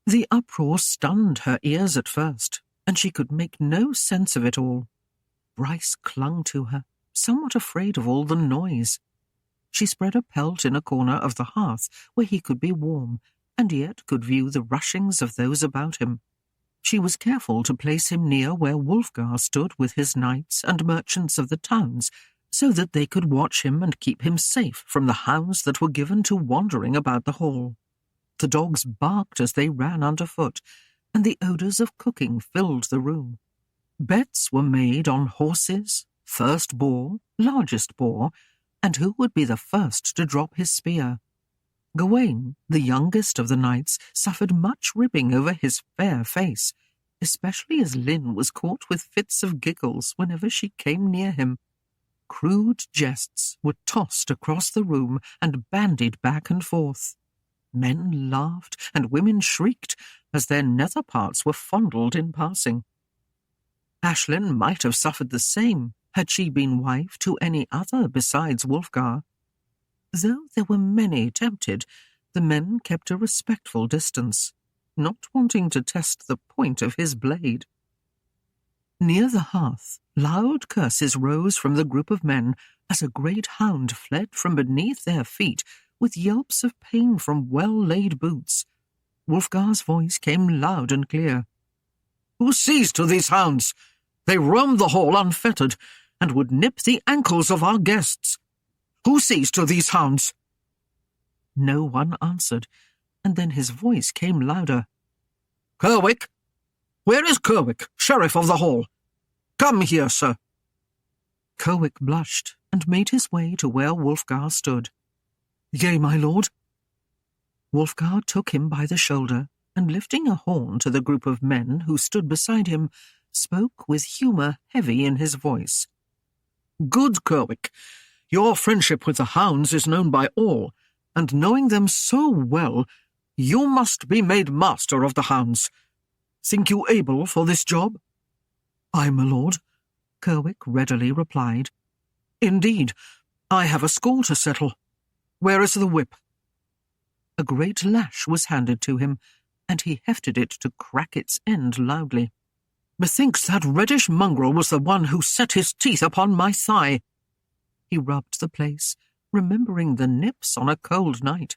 Speaker 1: The uproar stunned her ears at first, and she could make no sense of it all. Bryce clung to her, somewhat afraid of all the noise. She spread a pelt in a corner of the hearth where he could be warm, and yet could view the rushings of those about him. She was careful to place him near where Wulfgar stood with his knights and merchants of the towns, so that they could watch him and keep him safe from the hounds that were given to wandering about the hall. The dogs barked as they ran underfoot,
Speaker 2: and the odours of cooking filled the room. Bets were made on horses, first boar, largest boar, and who would be the first to drop his spear. Gawain, the youngest of the knights, suffered much ribbing over his fair face, especially as Lynn was caught with fits of giggles whenever she came near him. Crude jests were tossed across the room and bandied back and forth. Men laughed and women shrieked as their nether parts were fondled in passing. Aislinn might have suffered the same had she been wife to any other besides Wulfgar. Though there were many tempted, the men kept a respectful distance, not wanting to test the point of his blade. Near the hearth, loud curses rose from the group of men as a great hound fled from beneath their feet with yelps of pain from well-laid boots. Wulfgar's voice came loud and clear. "Who sees to these hounds? They roam the hall unfettered, and would nip the ankles of our guests. Who sees to these hounds?" No one answered, and then his voice came louder. "Kerwick! Where is Kerwick, sheriff of the hall? Come here, sir." Kerwick blushed and made his way to where Wulfgar stood. "Yea, my lord." Wulfgar took him by the shoulder, and lifting a horn to the group of men who stood beside him, spoke with humour heavy in his voice. "Good Kerwick, your friendship with the hounds is known by all, and knowing them so well, you must be made master of the hounds. Think you able for this job?" "Aye, my lord," Kerwick readily replied. "Indeed, I have a score to settle. Where is the whip?" A great lash was handed to him, and he hefted it to crack its end loudly. "Methinks that reddish mongrel was the one who set his teeth upon my thigh." He rubbed the place, remembering the nips on a cold night.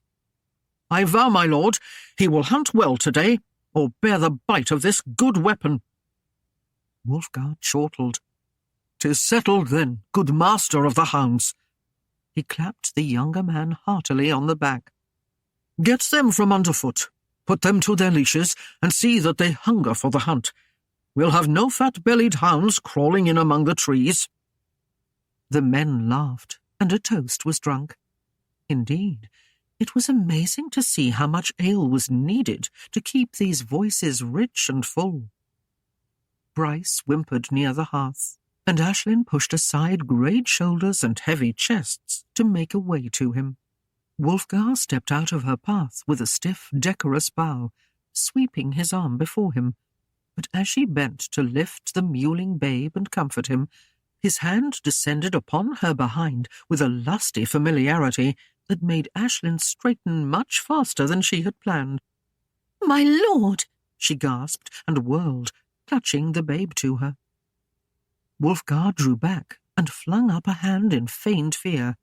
Speaker 2: "I vow, my lord, he will hunt well today, or bear the bite of this good weapon." Wulfgar chortled. "'Tis settled then, good master of the hounds." He clapped the younger man heartily on the back. "Get them from underfoot, put them to their leashes, and see that they hunger for the hunt. We'll have no fat-bellied hounds crawling in among the trees." The men laughed, and a toast was drunk. Indeed, it was amazing to see how much ale was needed to keep these voices rich and full. Bryce whimpered near the hearth, and Aislinn pushed aside great shoulders and heavy chests to make a way to him. Wulfgar stepped out of her path with a stiff, decorous bow, sweeping his arm before him, but as she bent to lift the mewling babe and comfort him, his hand descended upon her behind with a lusty familiarity that made Aislinn straighten much faster than she had planned.
Speaker 3: "My lord!"
Speaker 2: she gasped and whirled, clutching the babe to her. Wulfgar drew back and flung up a hand in feigned fear,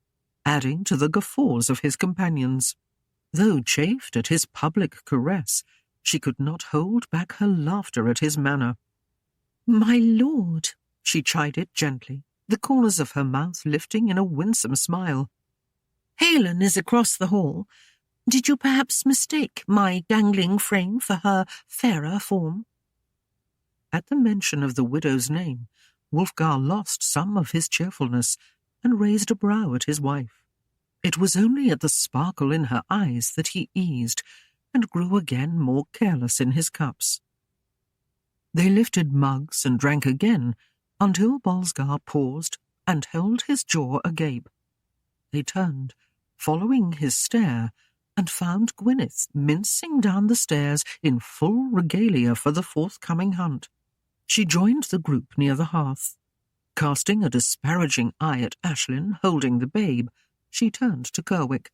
Speaker 2: adding to the guffaws of his companions. Though chafed at his public caress, she could not hold back her laughter at his manner.
Speaker 3: "My lord,"
Speaker 2: she chided gently, the corners of her mouth lifting in a winsome smile.
Speaker 3: "Aislinn is across the hall. Did you perhaps mistake my gangling frame for her fairer form?"
Speaker 2: At the mention of the widow's name, Wulfgar lost some of his cheerfulness and raised a brow at his wife. It was only at the sparkle in her eyes that he eased, and grew again more careless in his cups. They lifted mugs and drank again, until Bolsgar paused and held his jaw agape. They turned, following his stare, and found Gwyneth mincing down the stairs in full regalia for the forthcoming hunt. She joined the group near the hearth. Casting a disparaging eye at Aislinn holding the babe, she turned to Kerwick.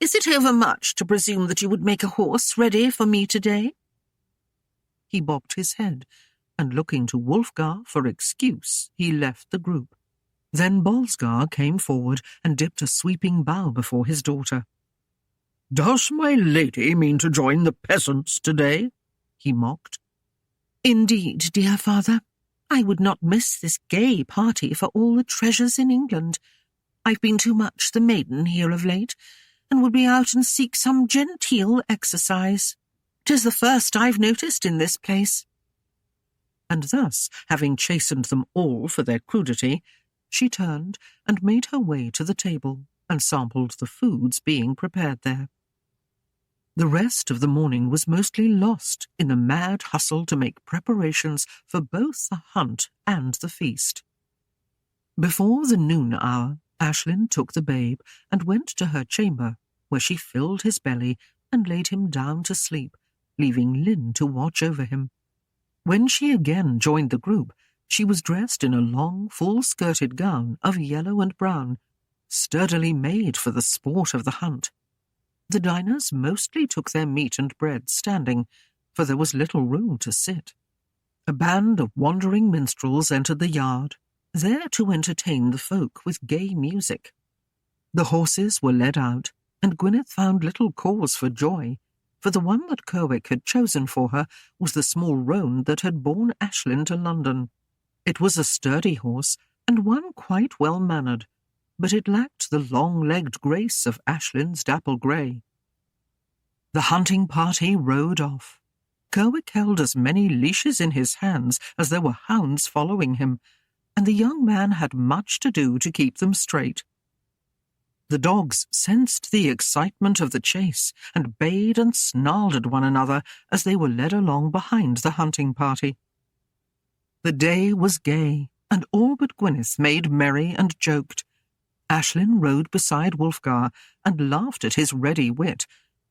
Speaker 3: "Is it overmuch to presume that you would make a horse ready for me today?"
Speaker 2: He bobbed his head, and looking to Wulfgar for excuse, he left the group. Then Bolsgar came forward and dipped a sweeping bow before his daughter. "Does my lady mean to join the peasants today?" he mocked.
Speaker 3: "Indeed, dear father, I would not miss this gay party for all the treasures in England. I've been too much the maiden here of late, and would be out and seek some genteel exercise." 'Tis the first I've noticed in this place."
Speaker 2: And thus, having chastened them all for their crudity, she turned and made her way to the table and sampled the foods being prepared there. The rest of the morning was mostly lost in the mad hustle to make preparations for both the hunt and the feast. Before the noon hour, Aislinn took the babe and went to her chamber, where she filled his belly and laid him down to sleep, leaving Lynn to watch over him. When she again joined the group, she was dressed in a long, full-skirted gown of yellow and brown, sturdily made for the sport of the hunt. The diners mostly took their meat and bread standing, for there was little room to sit. A band of wandering minstrels entered the yard, there to entertain the folk with gay music. The horses were led out, and Gwyneth found little cause for joy, for the one that Kerwick had chosen for her was the small roan that had borne Aislinn to London. It was a sturdy horse, and one quite well-mannered, but it lacked the long-legged grace of Aislinn's dapple grey. The hunting party rode off. Kerwick held as many leashes in his hands as there were hounds following him, and the young man had much to do to keep them straight. The dogs sensed the excitement of the chase and bayed and snarled at one another as they were led along behind the hunting party. The day was gay, and all but Gwyneth made merry and joked. Aislinn rode beside Wulfgar and laughed at his ready wit,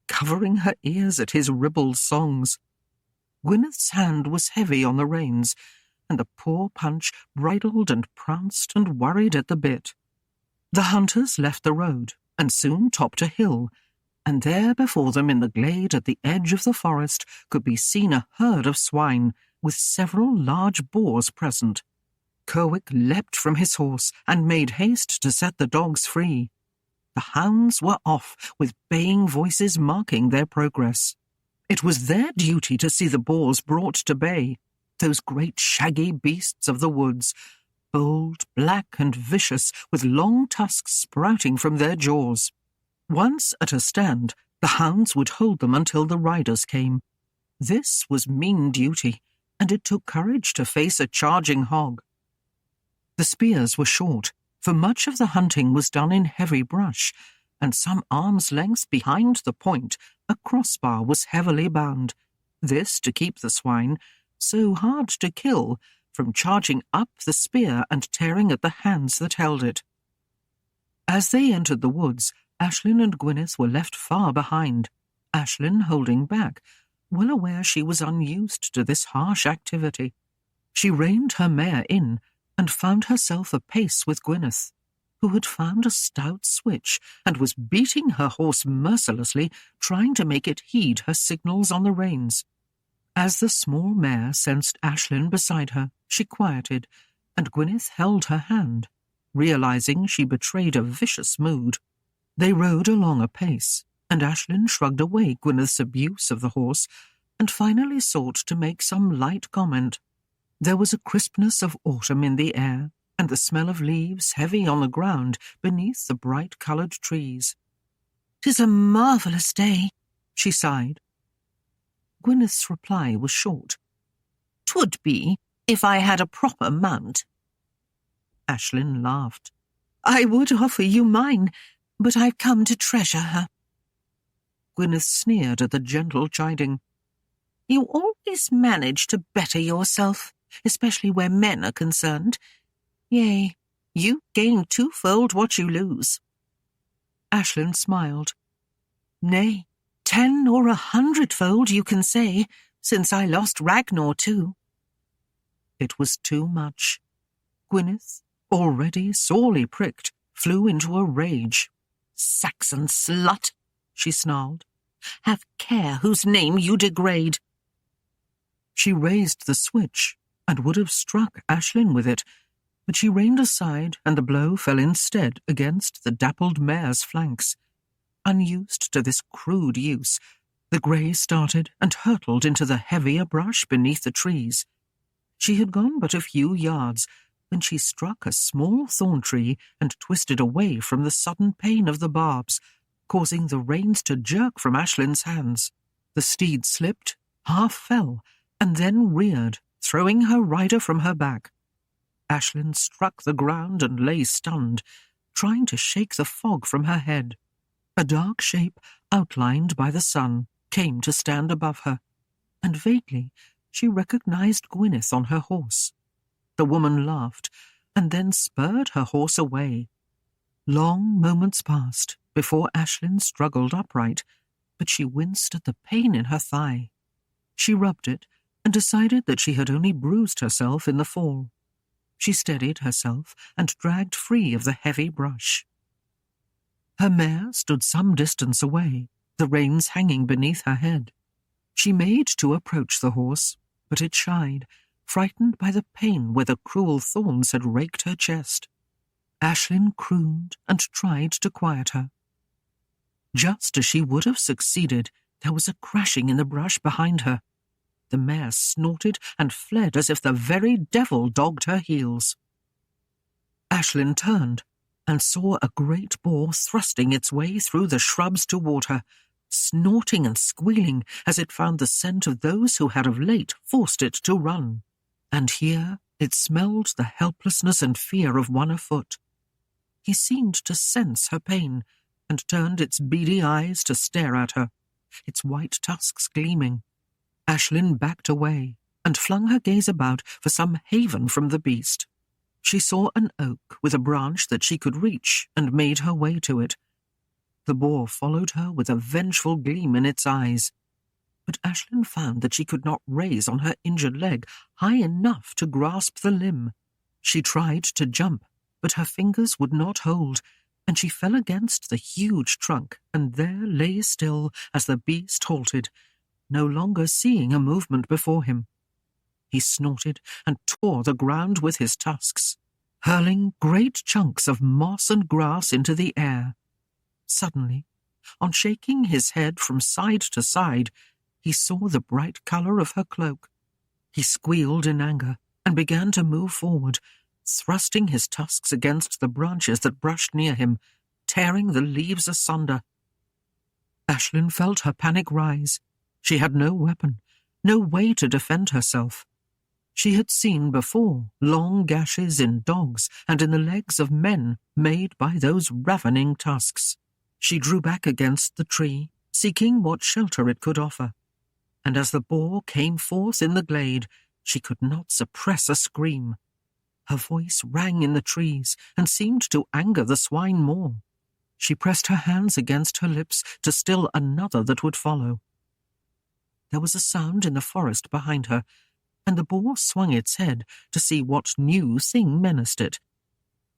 Speaker 2: covering her ears at his ribald songs. Gwyneth's hand was heavy on the reins, and the poor Punch bridled and pranced and worried at the bit. The hunters left the road and soon topped a hill, and there before them in the glade at the edge of the forest could be seen a herd of swine, with several large boars present. Kerwick leapt from his horse and made haste to set the dogs free. The hounds were off, with baying voices marking their progress. It was their duty to see the boars brought to bay, those great shaggy beasts of the woods, bold, black, and vicious, with long tusks sprouting from their jaws. Once at a stand, the hounds would hold them until the riders came. This was mean duty, and it took courage to face a charging hog. The spears were short, for much of the hunting was done in heavy brush, and some arm's length behind the point a crossbar was heavily bound, this to keep the swine, so hard to kill, from charging up the spear and tearing at the hands that held it. As they entered the woods, Aislinn and Gwyneth were left far behind, Aislinn holding back, well aware she was unused to this harsh activity. She reined her mare in, and found herself apace with Gwyneth, who had found a stout switch and was beating her horse mercilessly, trying to make it heed her signals on the reins. As the small mare sensed Aislinn beside her, she quieted, and Gwyneth held her hand, realizing she betrayed a vicious mood. They rode along apace, and Aislinn shrugged away Gwyneth's abuse of the horse, and finally sought to make some light comment. There was a crispness of autumn in the air, and the smell of leaves heavy on the ground beneath the bright-coloured trees.
Speaker 3: "'Tis a marvellous day,"
Speaker 2: she sighed. Gwyneth's reply was short.
Speaker 3: "'Twould be, if I had a proper mount."
Speaker 2: Aislinn laughed.
Speaker 3: "I would offer you mine, but I've come to treasure her."
Speaker 2: Gwyneth sneered at the gentle chiding.
Speaker 3: "You always manage to better yourself, especially where men are concerned. Yea, you gain twofold what you lose."
Speaker 2: Aislinn smiled.
Speaker 3: "Nay, 10 or 100-fold you can say, since I lost Ragnar too."
Speaker 2: It was too much. Gwyneth, already sorely pricked, flew into a rage.
Speaker 3: "Saxon slut," she snarled. "Have care whose name you degrade."
Speaker 2: She raised the switch, and would have struck Aislinn with it, but she reined aside, and the blow fell instead against the dappled mare's flanks. Unused to this crude use, the grey started and hurtled into the heavier brush beneath the trees. She had gone but a few yards when she struck a small thorn tree and twisted away from the sudden pain of the barbs, causing the reins to jerk from Aislinn's hands. The steed slipped, half fell, and then reared, throwing her rider from her back. Aislinn struck the ground and lay stunned, trying to shake the fog from her head. A dark shape, outlined by the sun, came to stand above her, and vaguely she recognized Gwyneth on her horse. The woman laughed, and then spurred her horse away. Long moments passed before Aislinn struggled upright, but she winced at the pain in her thigh. She rubbed it and decided that she had only bruised herself in the fall. She steadied herself and dragged free of the heavy brush. Her mare stood some distance away, the reins hanging beneath her head. She made to approach the horse, but it shied, frightened by the pain where the cruel thorns had raked her chest. Aislinn crooned and tried to quiet her. Just as she would have succeeded, there was a crashing in the brush behind her. The mare snorted and fled as if the very devil dogged her heels. Aislinn turned and saw a great boar thrusting its way through the shrubs toward her, snorting and squealing as it found the scent of those who had of late forced it to run. And here it smelled the helplessness and fear of one afoot. He seemed to sense her pain, and turned its beady eyes to stare at her, its white tusks gleaming. Aislinn backed away, and flung her gaze about for some haven from the beast. She saw an oak with a branch that she could reach, and made her way to it. The boar followed her with a vengeful gleam in its eyes, but Aislinn found that she could not raise on her injured leg high enough to grasp the limb. She tried to jump, but her fingers would not hold, and she fell against the huge trunk, and there lay still as the beast halted, no longer seeing a movement before him. He snorted and tore the ground with his tusks, hurling great chunks of moss and grass into the air. Suddenly, on shaking his head from side to side, he saw the bright colour of her cloak. He squealed in anger and began to move forward, thrusting his tusks against the branches that brushed near him, tearing the leaves asunder. Aislinn felt her panic rise. She had no weapon, no way to defend herself. She had seen before long gashes in dogs and in the legs of men made by those ravening tusks. She drew back against the tree, seeking what shelter it could offer, and as the boar came forth in the glade, she could not suppress a scream. Her voice rang in the trees and seemed to anger the swine more. She pressed her hands against her lips to still another that would follow. There was a sound in the forest behind her, and the boar swung its head to see what new thing menaced it.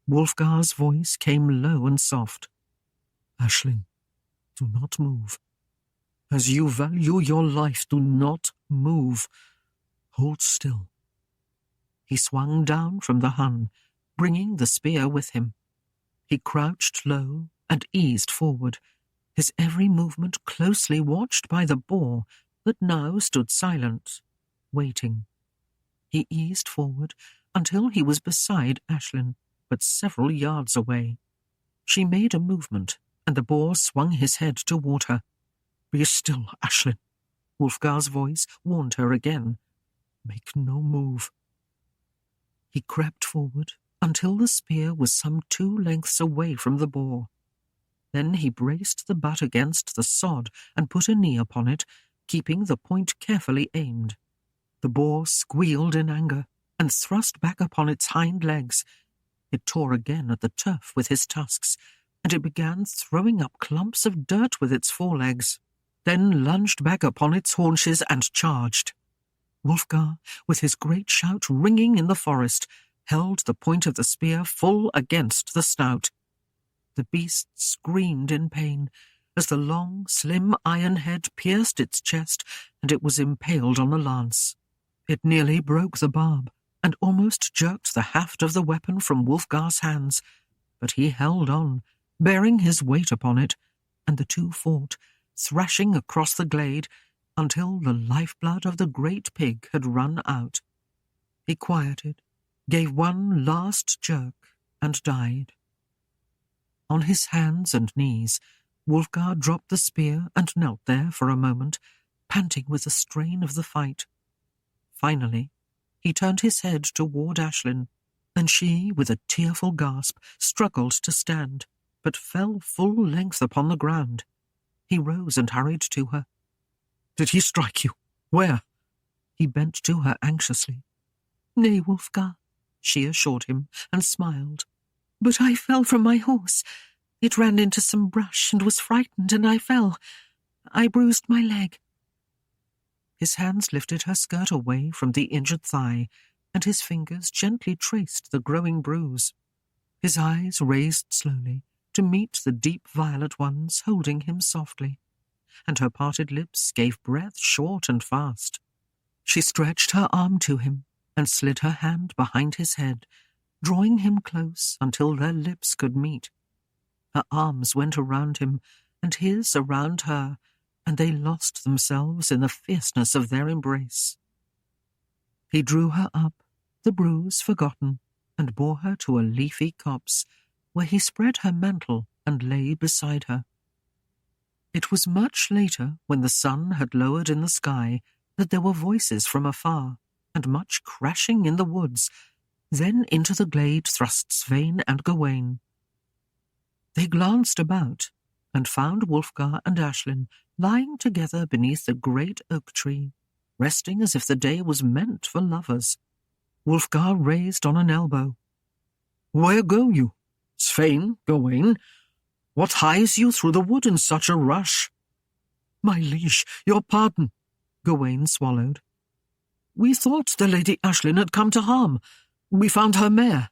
Speaker 2: Wulfgar's voice came low and soft. "Aislinn, do not move. As you value your life, do not move. Hold still." He swung down from the hun, bringing the spear with him. He crouched low and eased forward, his every movement closely watched by the boar that now stood silent, waiting. He eased forward until he was beside Aislinn, but several yards away. She made a movement, and the boar swung his head toward her. "Be still, Aislinn," Wulfgar's voice warned her again. "Make no move." He crept forward until the spear was some 2 lengths away from the boar. Then he braced the butt against the sod and put a knee upon it, keeping the point carefully aimed. The boar squealed in anger and thrust back upon its hind legs. It tore again at the turf with his tusks, and it began throwing up clumps of dirt with its forelegs, then lunged back upon its haunches and charged. Wulfgar, with his great shout ringing in the forest, held the point of the spear full against the snout. The beast screamed in pain as the long, slim iron head pierced its chest and it was impaled on the lance. It nearly broke the barb and almost jerked the haft of the weapon from Wulfgar's hands, but he held on, bearing his weight upon it, and the two fought, thrashing across the glade until the lifeblood of the great pig had run out. He quieted, gave one last jerk, and died. On his hands and knees, Wulfgar dropped the spear and knelt there for a moment, panting with the strain of the fight. Finally, he turned his head toward Aislinn, and she, with a tearful gasp, struggled to stand, but fell full length upon the ground. He rose and hurried to her.
Speaker 1: "Did he strike you? Where?"
Speaker 2: He bent to her anxiously.
Speaker 3: "Nay, Wulfgar," she assured him, and smiled. "But I fell from my horse. It ran into some brush and was frightened, and I fell. I bruised my leg."
Speaker 2: His hands lifted her skirt away from the injured thigh, and his fingers gently traced the growing bruise. His eyes raised slowly to meet the deep violet ones holding him softly, and her parted lips gave breath short and fast. She stretched her arm to him and slid her hand behind his head, drawing him close until their lips could meet. Her arms went around him, and his around her, and they lost themselves in the fierceness of their embrace. He drew her up, the bruise forgotten, and bore her to a leafy copse, where he spread her mantle and lay beside her. It was much later, when the sun had lowered in the sky, that there were voices from afar, and much crashing in the woods. Then into the glade thrust Svein and Gawain. They glanced about, and found Wulfgar and Aislinn lying together beneath the great oak tree, resting as if the day was meant for lovers. Wulfgar raised on an elbow.
Speaker 1: "Where go you? Svein, Gawain? What hies you through the wood in such a rush?"
Speaker 2: "My liege, your pardon," Gawain swallowed.
Speaker 1: "We thought the Lady Aislinn had come to harm. We found her mare."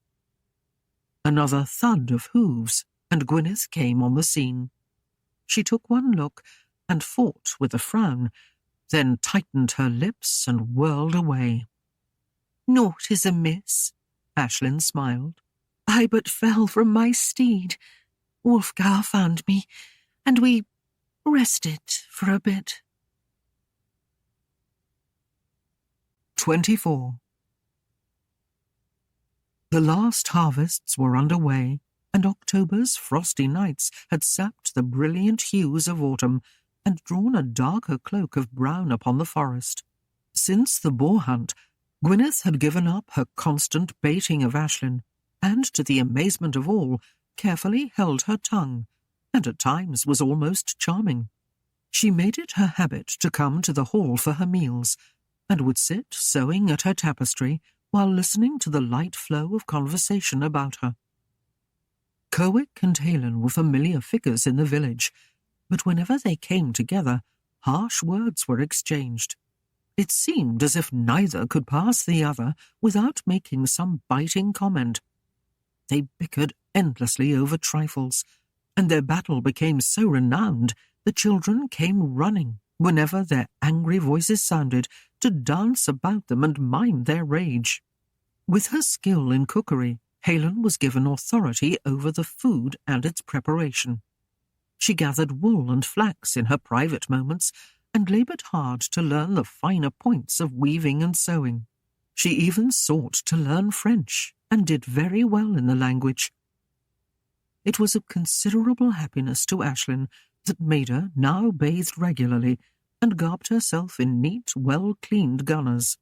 Speaker 2: Another thud of hooves, and Gwyneth came on the scene. She took one look and fought with a frown, then tightened her lips and whirled away.
Speaker 3: "Naught is amiss,"
Speaker 2: Aislinn smiled.
Speaker 3: "I but fell from my steed. Wulfgar found me, and we rested for a bit."
Speaker 2: 24. The last harvests were under way, and October's frosty nights had sapped the brilliant hues of autumn and drawn a darker cloak of brown upon the forest. Since the boar hunt, Gwyneth had given up her constant baiting of Aislinn, and, to the amazement of all, carefully held her tongue, and at times was almost charming. She made it her habit to come to the hall for her meals, and would sit sewing at her tapestry while listening to the light flow of conversation about her. Kerwick and Aislinn were familiar figures in the village, but whenever they came together, harsh words were exchanged. It seemed as if neither could pass the other without making some biting comment. They bickered endlessly over trifles, and their battle became so renowned the children came running, whenever their angry voices sounded, to dance about them and mind their rage. With her skill in cookery, Aislinn was given authority over the food and its preparation. She gathered wool and flax in her private moments, and laboured hard to learn the finer points of weaving and sewing. She even sought to learn French, and did very well in the language. It was a considerable happiness to Aislinn that Maida now bathed regularly, and garbed herself in neat, well-cleaned gunners.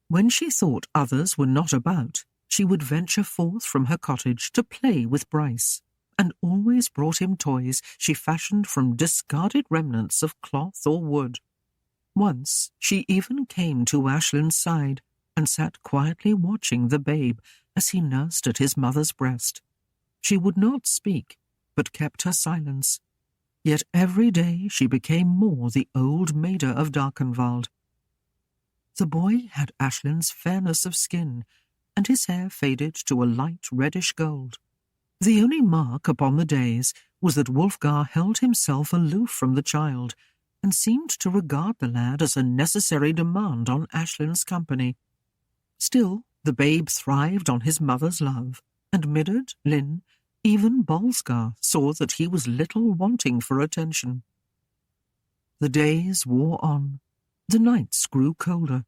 Speaker 2: When she thought others were not about, she would venture forth from her cottage to play with Bryce, and always brought him toys she fashioned from discarded remnants of cloth or wood. Once she even came to Aislinn's side, and sat quietly watching the babe as he nursed at his mother's breast. She would not speak, but kept her silence. Yet every day she became more the old Maida of Darkenwald. The boy had Aislinn's fairness of skin, and his hair faded to a light reddish gold. The only mark upon the days was that Wulfgar held himself aloof from the child, and seemed to regard the lad as a necessary demand on Aislinn's company. Still, the babe thrived on his mother's love, and Midard, Lynn, even Wulfgar saw that he was little wanting for attention. The days wore on. The nights grew colder.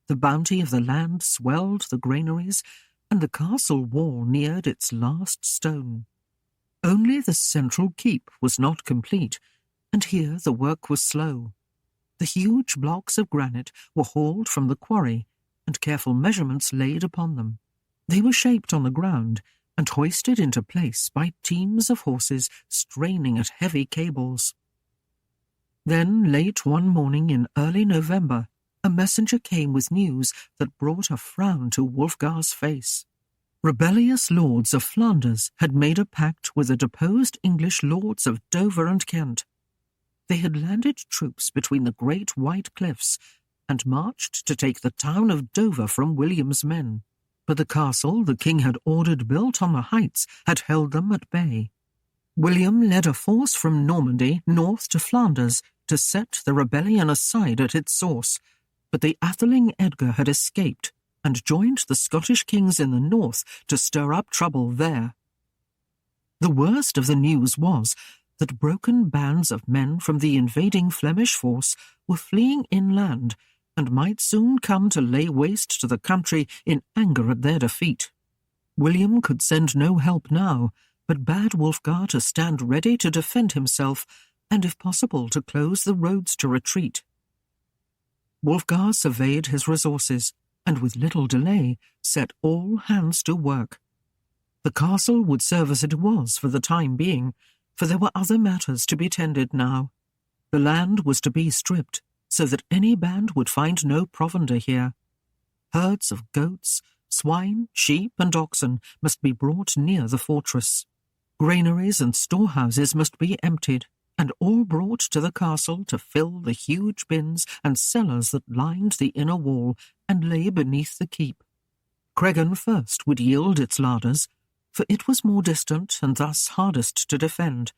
Speaker 2: The bounty of the land swelled the granaries, and the castle wall neared its last stone. Only the central keep was not complete, and here the work was slow. The huge blocks of granite were hauled from the quarry, and careful measurements laid upon them. They were shaped on the ground and hoisted into place by teams of horses straining at heavy cables. Then, late one morning in early November, a messenger came with news that brought a frown to Wulfgar's face. Rebellious lords of Flanders had made a pact with the deposed English lords of Dover and Kent. They had landed troops between the great white cliffs and marched to take the town of Dover from William's men. But the castle the king had ordered built on the heights had held them at bay. William led a force from Normandy north to Flanders to set the rebellion aside at its source, but the atheling Edgar had escaped and joined the Scottish kings in the north to stir up trouble there. The worst of the news was that broken bands of men from the invading Flemish force were fleeing inland and might soon come to lay waste to the country in anger at their defeat. William could send no help now, but bade Wulfgar to stand ready to defend himself and, if possible, to close the roads to retreat. Wulfgar surveyed his resources and, with little delay, set all hands to work. The castle would serve as it was for the time being, for there were other matters to be tended now. The land was to be stripped, so that any band would find no provender here. Herds of goats, swine, sheep, and oxen must be brought near the fortress. Granaries and storehouses must be emptied, and all brought to the castle to fill the huge bins and cellars that lined the inner wall and lay beneath the keep. Cregan first would yield its larders, for it was more distant and thus hardest to defend,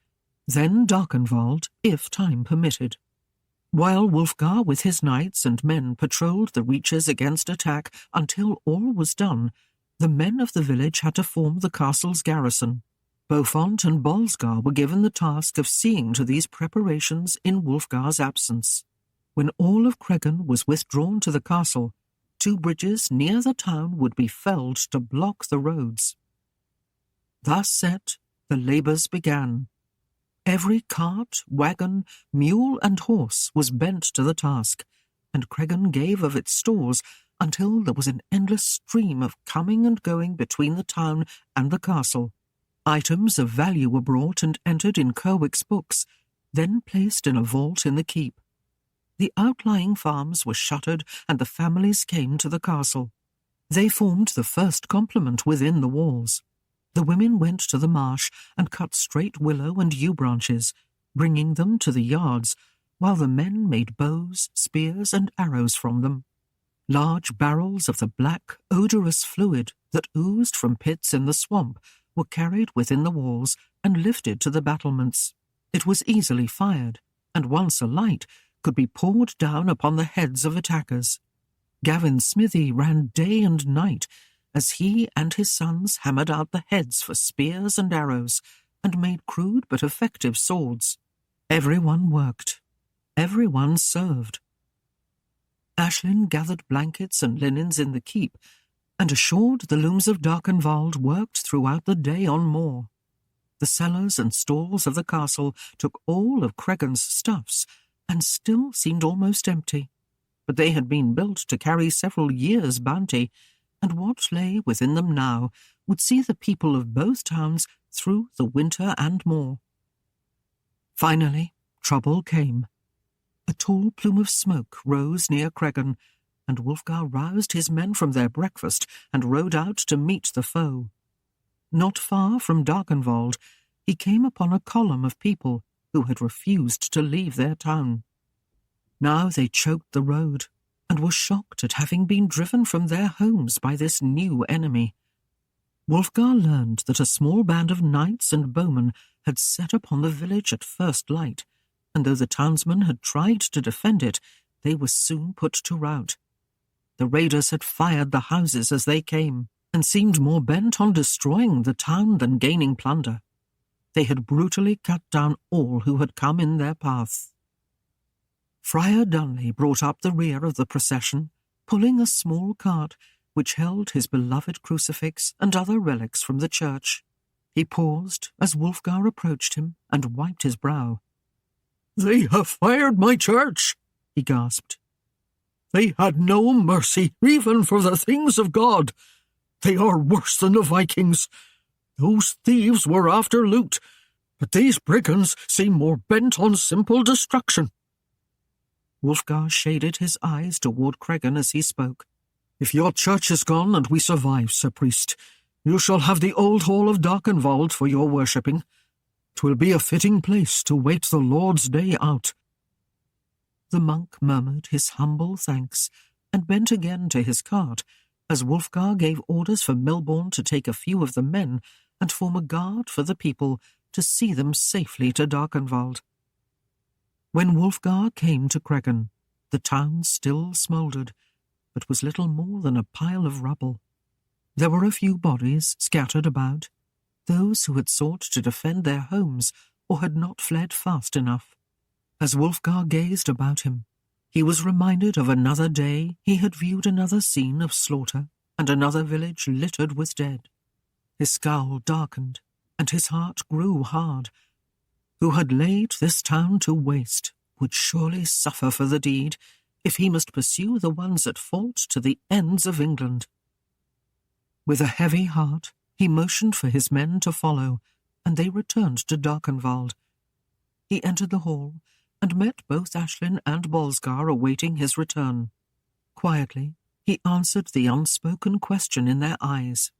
Speaker 2: then Darkenwald, if time permitted. While Wulfgar with his knights and men patrolled the reaches against attack until all was done, the men of the village had to form the castle's garrison. Beaufont and Bolsgar were given the task of seeing to these preparations in Wulfgar's absence. When all of Cregan was withdrawn to the castle, 2 bridges near the town would be felled to block the roads. Thus set, the labours began. Every cart, wagon, mule and horse was bent to the task, and Cregan gave of its stores until there was an endless stream of coming and going between the town and the castle. Items of value were brought and entered in Kerwick's books, then placed in a vault in the keep. The outlying farms were shuttered and the families came to the castle. They formed the first complement within the walls. The women went to the marsh and cut straight willow and yew branches, bringing them to the yards, while the men made bows, spears, and arrows from them. Large barrels of the black, odorous fluid that oozed from pits in the swamp were carried within the walls and lifted to the battlements. It was easily fired, and once alight, could be poured down upon the heads of attackers. Gavin's smithy ran day and night, as he and his sons hammered out the heads for spears and arrows, and made crude but effective swords. Everyone worked. Everyone served. Aislinn gathered blankets and linens in the keep, and assured the looms of Darkenwald worked throughout the day on more. The cellars and stalls of the castle took all of Cregan's stuffs, and still seemed almost empty. But they had been built to carry several years' bounty, and what lay within them now would see the people of both towns through the winter and more. Finally, trouble came. A tall plume of smoke rose near Cregan, and Wulfgar roused his men from their breakfast and rode out to meet the foe. Not far from Darkenwald, he came upon a column of people who had refused to leave their town. Now they choked the road, and were shocked at having been driven from their homes by this new enemy. Wulfgar learned that a small band of knights and bowmen had set upon the village at first light, and though the townsmen had tried to defend it, they were soon put to rout. The raiders had fired the houses as they came, and seemed more bent on destroying the town than gaining plunder. They had brutally cut down all who had come in their path. Friar Dunley brought up the rear of the procession, pulling a small cart which held his beloved crucifix and other relics from the church. He paused as Wulfgar approached him and wiped his brow. "They have fired my church,"
Speaker 1: he gasped. "They had no mercy, even for the things of God. They are worse than the Vikings. Those thieves were after loot, but these brigands seem more bent on simple destruction."
Speaker 2: Wulfgar shaded his eyes toward Cregan as he spoke.
Speaker 1: "If your church is gone and we survive, Sir Priest, you shall have the old hall of Darkenwald for your worshipping. 'Twill be a fitting place to wait the Lord's day out."
Speaker 2: The monk murmured his humble thanks and bent again to his cart as Wulfgar gave orders for Milborn to take a few of the men and form a guard for the people to see them safely to Darkenwald. When Wulfgar came to Cregan, the town still smouldered, but was little more than a pile of rubble. There were a few bodies scattered about, those who had sought to defend their homes or had not fled fast enough. As Wulfgar gazed about him, he was reminded of another day he had viewed another scene of slaughter and another village littered with dead. His scowl darkened, and his heart grew hard. Who had laid this town to waste would surely suffer for the deed, if he must pursue the ones at fault to the ends of England. With a heavy heart, he motioned for his men to follow, and they returned to Darkenwald. He entered the hall and met both Aislinn and Wulfgar awaiting his return. Quietly, he answered the unspoken question in their eyes.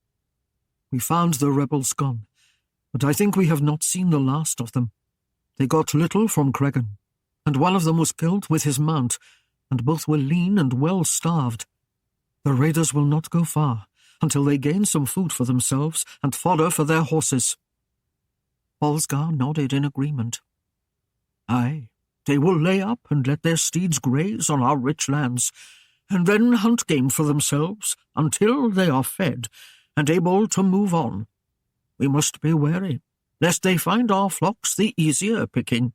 Speaker 1: "We found the rebels gone, but I think we have not seen the last of them. They got little from Cregan, and one of them was killed with his mount, and both were lean and well starved. The raiders will not go far until they gain some food for themselves and fodder for their horses."
Speaker 2: Wulfgar nodded in agreement.
Speaker 1: "Aye, they will lay up and let their steeds graze on our rich lands, and then hunt game for themselves until they are fed and able to move on. We must be wary, lest they find our flocks the easier picking."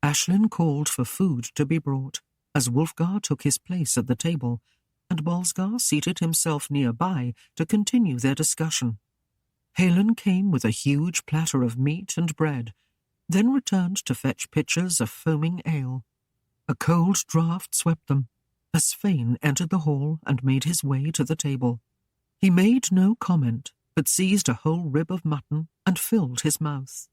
Speaker 2: Aislinn called for food to be brought, as Wulfgar took his place at the table, and Wulfgar seated himself nearby to continue their discussion. Helen came with a huge platter of meat and bread, then returned to fetch pitchers of foaming ale. A cold draught swept them, as Svein entered the hall and made his way to the table. He made no comment, but seized a whole rib of mutton and filled his mouth.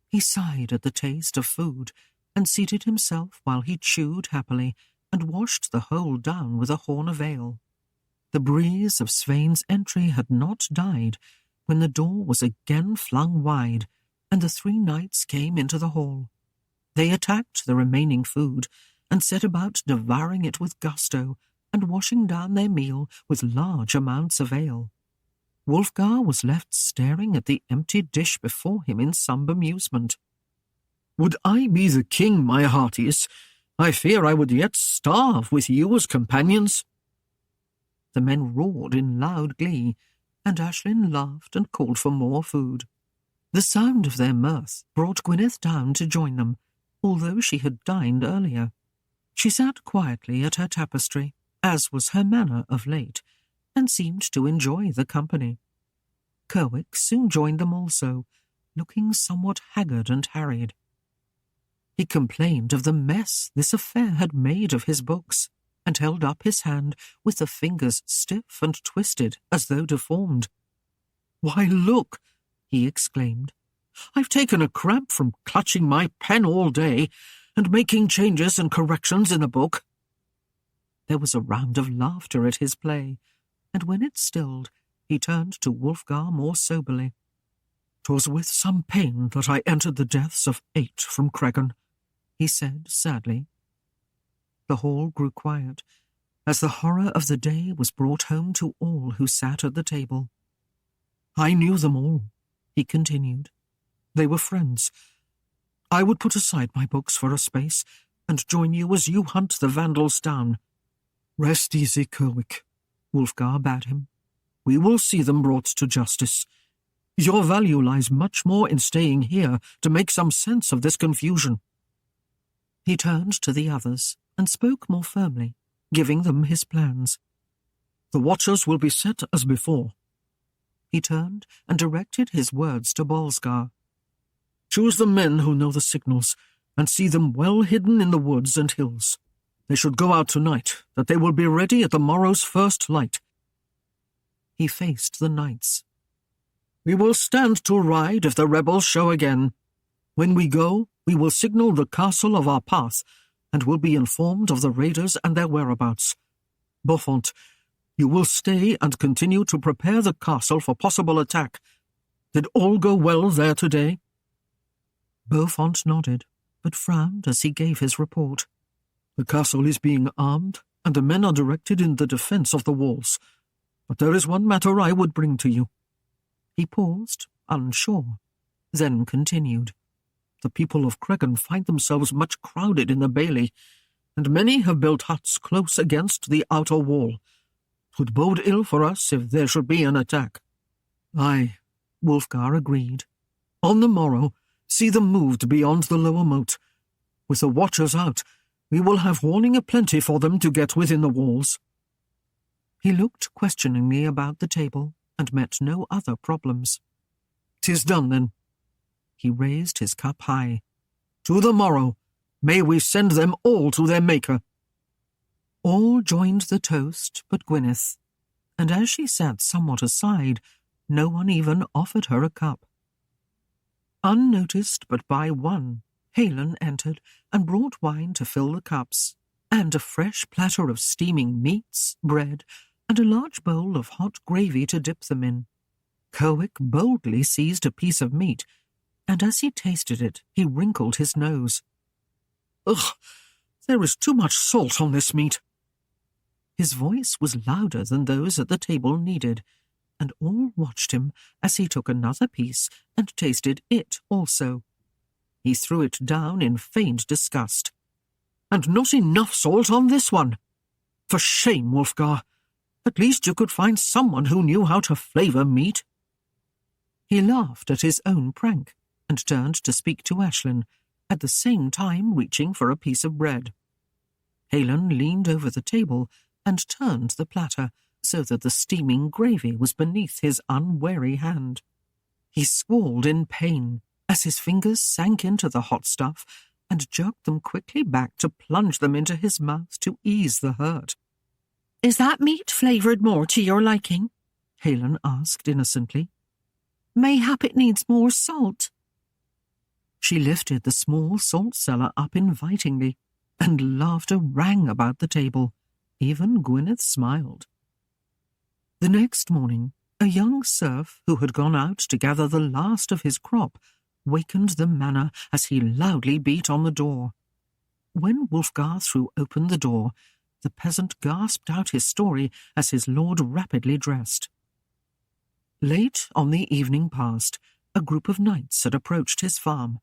Speaker 2: He sighed at the taste of food, and seated himself while he chewed happily, and washed the whole down with a horn of ale. The breeze of Svein's entry had not died when the door was again flung wide, and the three knights came into the hall. They attacked the remaining food, and set about devouring it with gusto, and washing down their meal with large amounts of ale. Wulfgar was left staring at the empty dish before him in some bemusement.
Speaker 1: "Would I be the king, my hearties, I fear I would yet starve with you as companions."
Speaker 2: The men roared in loud glee, and Aislinn laughed and called for more food. The sound of their mirth brought Gwyneth down to join them, although she had dined earlier. She sat quietly at her tapestry, as was her manner of late, and seemed to enjoy the company. Kerwick soon joined them also, looking somewhat haggard and harried. He complained of the mess this affair had made of his books, and held up his hand with the fingers stiff and twisted as though deformed.
Speaker 1: "Why, look!" he exclaimed. "I've taken a cramp from clutching my pen all day and making changes and corrections in a book."
Speaker 2: There was a round of laughter at his play, and when it stilled, he turned to Wulfgar more soberly.
Speaker 1: "'Twas with some pain that I entered the deaths of 8 from Cregan," he said sadly.
Speaker 2: The hall grew quiet, as the horror of the day was brought home to all who sat at the table.
Speaker 1: "I knew them all," he continued. "They were friends. I would put aside my books for a space and join you as you hunt the Vandals down. Rest easy, Kerwick," Wulfgar bade him. "We will see them brought to justice. Your value lies much more in staying here to make some sense of this confusion."
Speaker 2: He turned to the others and spoke more firmly, giving them his plans.
Speaker 1: "The watchers will be set as before."
Speaker 2: He turned and directed his words to Wulfgar.
Speaker 1: "Choose the men who know the signals, and see them well hidden in the woods and hills. They should go out tonight, that they will be ready at the morrow's first light.
Speaker 2: He faced the knights.
Speaker 1: We will stand to ride if the rebels show again. When we go, we will signal the castle of our path, and will be informed of the raiders and their whereabouts. Beaufort, you will stay and continue to prepare the castle for possible attack. Did all go well there today?
Speaker 2: Beaufort nodded, but frowned as he gave his report.
Speaker 1: The castle is being armed, and the men are directed in the defence of the walls. But there is one matter I would bring to you.
Speaker 2: He paused, unsure, then continued.
Speaker 1: The people of Cregan find themselves much crowded in the bailey, and many have built huts close against the outer wall. 'Twould bode ill for us if there should be an attack.
Speaker 2: Aye, Wulfgar agreed.
Speaker 1: On the morrow, see them moved beyond the lower moat. With the watchers out, we will have warning aplenty for them to get within the walls.
Speaker 2: He looked questioningly about the table and met no other problems.
Speaker 1: 'Tis done, then.
Speaker 2: He raised his cup high.
Speaker 1: To the morrow, may we send them all to their Maker.
Speaker 2: All joined the toast but Gwyneth, and as she sat somewhat aside, no one even offered her a cup. Unnoticed but by one, Aislinn entered and brought wine to fill the cups, and a fresh platter of steaming meats, bread, and a large bowl of hot gravy to dip them in. Kerwick boldly seized a piece of meat, and as he tasted it, he wrinkled his nose.
Speaker 1: Ugh, there is too much salt on this meat.
Speaker 2: His voice was louder than those at the table needed, and all watched him as he took another piece and tasted it also. He threw it down in feigned disgust.
Speaker 1: And not enough salt on this one. For shame, Wulfgar. At least you could find someone who knew how to flavour meat.
Speaker 2: He laughed at his own prank and turned to speak to Aislinn, at the same time reaching for a piece of bread. Aislinn leaned over the table and turned the platter so that the steaming gravy was beneath his unwary hand. He squalled in pain as his fingers sank into the hot stuff and jerked them quickly back to plunge them into his mouth to ease the hurt.
Speaker 3: "Is that meat flavoured more to your liking?"
Speaker 2: Aislinn asked innocently.
Speaker 3: "Mayhap it needs more salt."
Speaker 2: She lifted the small salt cellar up invitingly, and laughter rang about the table. Even Gwyneth smiled. The next morning, a young serf who had gone out to gather the last of his crop wakened the manor as he loudly beat on the door. When Wulfgar threw open the door, the peasant gasped out his story as his lord rapidly dressed. Late on the evening past, a group of knights had approached his farm.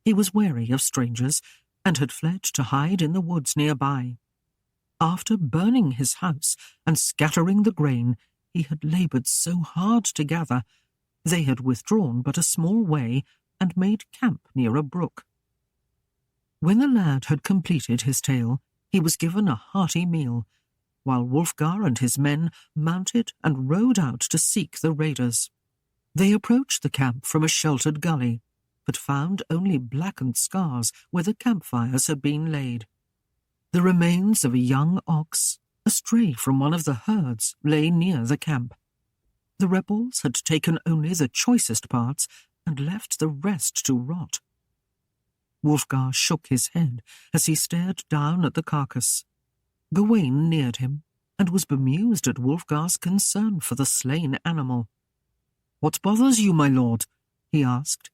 Speaker 2: He was wary of strangers and had fled to hide in the woods nearby. After burning his house and scattering the grain he had laboured so hard to gather, they had withdrawn but a small way and made camp near a brook. When the lad had completed his tale, he was given a hearty meal, while Wulfgar and his men mounted and rode out to seek the raiders. They approached the camp from a sheltered gully, but found only blackened scars where the campfires had been laid. The remains of a young ox, astray from one of the herds, lay near the camp. The rebels had taken only the choicest parts and left the rest to rot. Wulfgar shook his head as he stared down at the carcass. Gawain neared him and was bemused at Wulfgar's concern for the slain animal.
Speaker 1: "What bothers you, my lord?" he asked.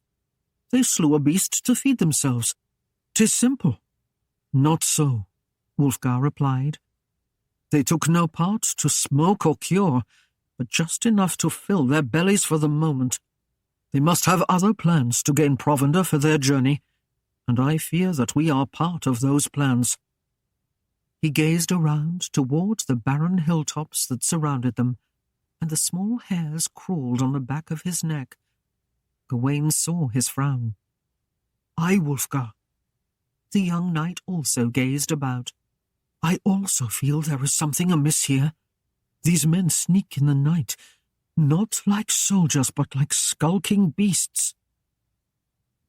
Speaker 1: "They slew a beast to feed themselves. 'Tis simple." "Not so," Wulfgar replied. "They took no part to smoke or cure, but just enough to fill their bellies for the moment. They must have other plans to gain provender for their journey, and I fear that we are part of those plans."
Speaker 2: He gazed around toward the barren hilltops that surrounded them, and the small hairs crawled on the back of his neck. Gawain saw his frown.
Speaker 1: "Aye, Wulfgar."
Speaker 2: The young knight also gazed about.
Speaker 1: "I also feel there is something amiss here. These men sneak in the night, not like soldiers, but like skulking beasts."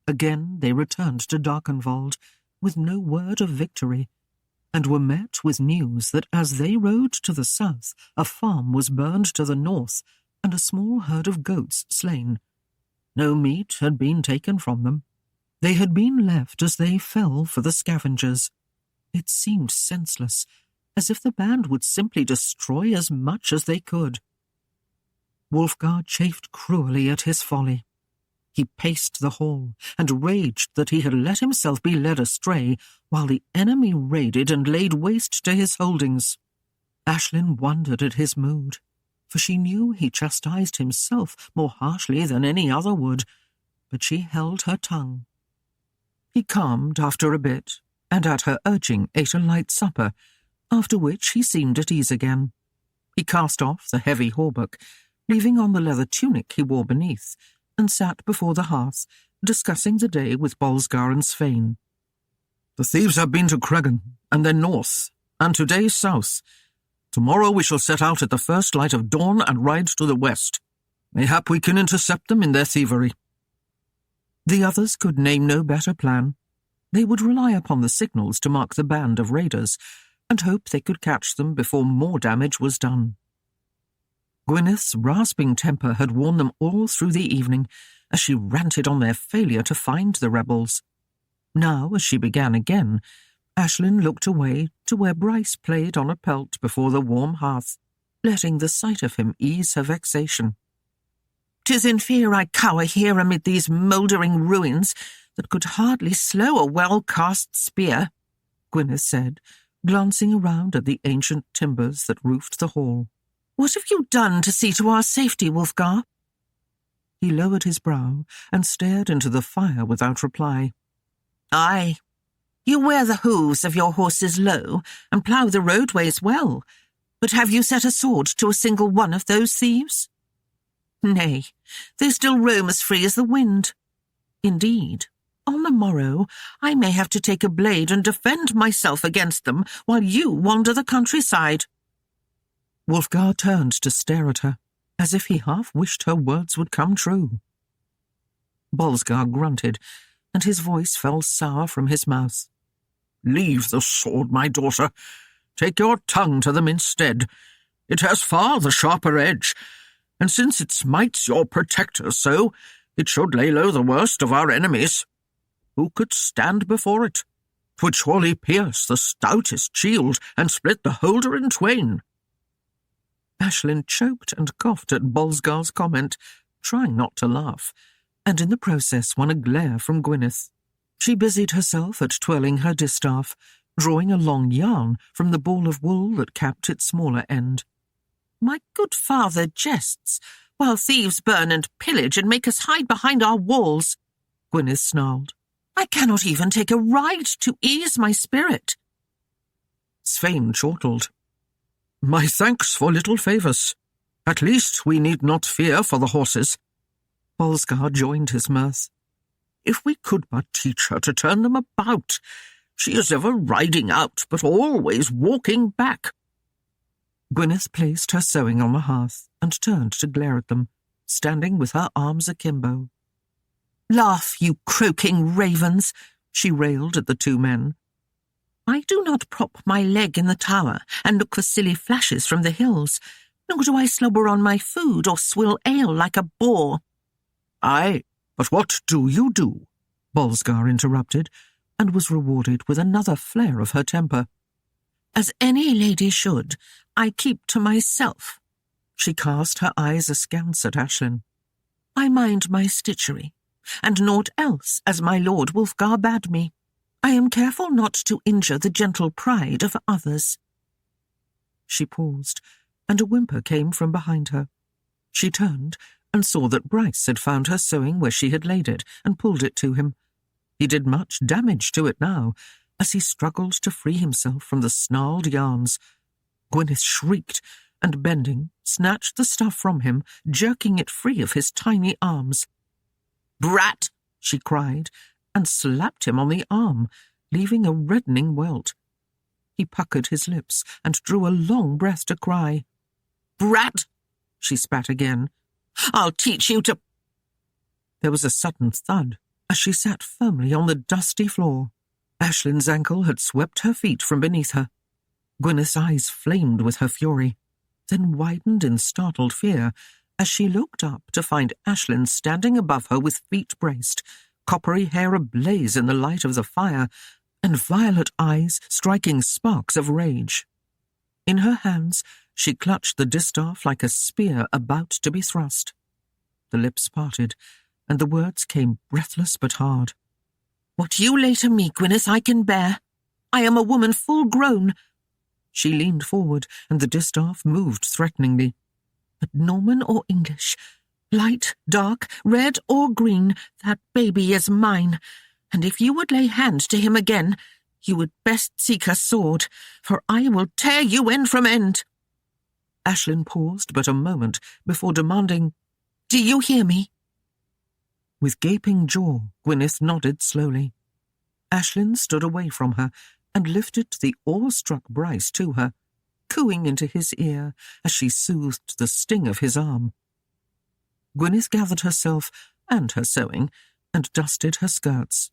Speaker 2: Again they returned to Darkenwald, with no word of victory, and were met with news that as they rode to the south, a farm was burned to the north, and a small herd of goats slain. No meat had been taken from them. They had been left as they fell for the scavengers. It seemed senseless, as if the band would simply destroy as much as they could. Wulfgar chafed cruelly at his folly. He paced the hall, and raged that he had let himself be led astray, while the enemy raided and laid waste to his holdings. Aislinn wondered at his mood, for she knew he chastised himself more harshly than any other would, but she held her tongue. He calmed after a bit, and at her urging ate a light supper, after which he seemed at ease again. He cast off the heavy hauberk, leaving on the leather tunic he wore beneath, and sat before the hearth, discussing the day with Wulfgar and Svein.
Speaker 1: The thieves have been to Cregan, and then north, and today south. Tomorrow we shall set out at the first light of dawn and ride to the west. Mayhap we can intercept them in their thievery.
Speaker 2: The others could name no better plan. They would rely upon the signals to mark the band of raiders, and hope they could catch them before more damage was done. Gwyneth's rasping temper had worn them all through the evening, as she ranted on their failure to find the rebels. Now, as she began again, Aislinn looked away to where Bryce played on a pelt before the warm hearth, letting the sight of him ease her vexation.
Speaker 4: "'Tis in fear I cower here amid these mouldering ruins that could hardly slow a well-cast spear,"
Speaker 2: Gwyneth said, glancing around at the ancient timbers that roofed the hall.
Speaker 4: "What have you done to see to our safety, Wulfgar?"
Speaker 2: He lowered his brow and stared into the fire without reply.
Speaker 4: "Aye, you wear the hooves of your horses low and plough the roadways well, but have you set a sword to a single one of those thieves?" "Nay, they still roam as free as the wind. Indeed, on the morrow I may have to take a blade and defend myself against them while you wander the countryside."
Speaker 2: Wulfgar turned to stare at her, as if he half wished her words would come true. Wulfgar grunted, and his voice fell sour from his mouth.
Speaker 1: "Leave the sword, my daughter. Take your tongue to them instead. It has far the sharper edge, and since it smites your protectors so, it should lay low the worst of our enemies. Who could stand before it? 'Twould surely pierce the stoutest shield and split the holder in twain."
Speaker 2: Aislinn choked and coughed at Wulfgar's comment, trying not to laugh, and in the process won a glare from Gwyneth. She busied herself at twirling her distaff, drawing a long yarn from the ball of wool that capped its smaller end.
Speaker 4: "My good father jests, while thieves burn and pillage and make us hide behind our walls,"
Speaker 2: Gwyneth snarled.
Speaker 4: "I cannot even take a ride to ease my spirit."
Speaker 2: Svein chortled.
Speaker 1: "My thanks for little favours. At least we need not fear for the horses."
Speaker 2: Wulfgar joined his mirth.
Speaker 1: "If we could but teach her to turn them about. She is ever riding out, but always walking back."
Speaker 2: Gwyneth placed her sewing on the hearth and turned to glare at them, standing with her arms akimbo.
Speaker 4: "Laugh, you croaking ravens,"
Speaker 2: she railed at the two men.
Speaker 4: "I do not prop my leg in the tower and look for silly flashes from the hills, nor do I slobber on my food or swill ale like a boar."
Speaker 1: "Aye, but what do you do?"
Speaker 2: Wulfgar interrupted, and was rewarded with another flare of her temper.
Speaker 4: "As any lady should, I keep to myself."
Speaker 2: She cast her eyes askance at Aislinn.
Speaker 4: "I mind my stitchery, and naught else, as my lord Wulfgar bade me. I am careful not to injure the gentle pride of others."
Speaker 2: She paused, and a whimper came from behind her. She turned and saw that Bryce had found her sewing where she had laid it and pulled it to him. He did much damage to it now, as he struggled to free himself from the snarled yarns. Gwyneth shrieked, and bending, snatched the stuff from him, jerking it free of his tiny arms.
Speaker 4: "Brat!"
Speaker 2: she cried, and slapped him on the arm, leaving a reddening welt. He puckered his lips and drew a long breath to cry.
Speaker 4: "Brat!"
Speaker 2: she spat again.
Speaker 4: "I'll teach you to—"
Speaker 2: There was a sudden thud, as she sat firmly on the dusty floor. Aislinn's ankle had swept her feet from beneath her. Gwyneth's eyes flamed with her fury, then widened in startled fear as she looked up to find Aislinn standing above her with feet braced, coppery hair ablaze in the light of the fire, and violet eyes striking sparks of rage. In her hands, she clutched the distaff like a spear about to be thrust. The lips parted, and the words came breathless but hard. "What you lay to me, Gwyneth, I can bear. I am a woman full grown." She leaned forward, and the distaff moved threateningly. "But Norman or English, light, dark, red or green, that baby is mine, and if you would lay hand to him again, you would best seek a sword, for I will tear you end from end." Aislinn paused but a moment before demanding, "Do you hear me?" With gaping jaw, Gwyneth nodded slowly. Aislinn stood away from her and lifted the awe-struck Bryce to her, cooing into his ear as she soothed the sting of his arm. Gwyneth gathered herself and her sewing and dusted her skirts.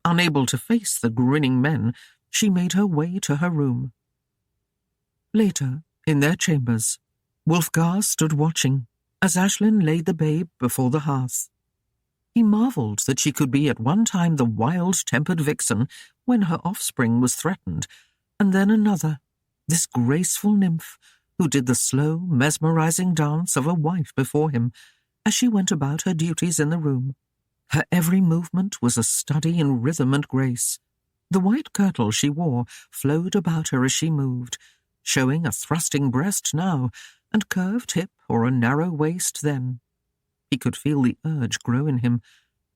Speaker 2: Unable to face the grinning men, she made her way to her room. Later, in their chambers, Wulfgar stood watching as Aislinn laid the babe before the hearth. He marvelled that she could be at one time the wild-tempered vixen when her offspring was threatened, and then another, this graceful nymph who did the slow, mesmerizing dance of a wife before him as she went about her duties in the room. Her every movement was a study in rhythm and grace. The white kirtle she wore flowed about her as she moved, showing a thrusting breast now, and curved hip or a narrow waist then. He could feel the urge grow in him,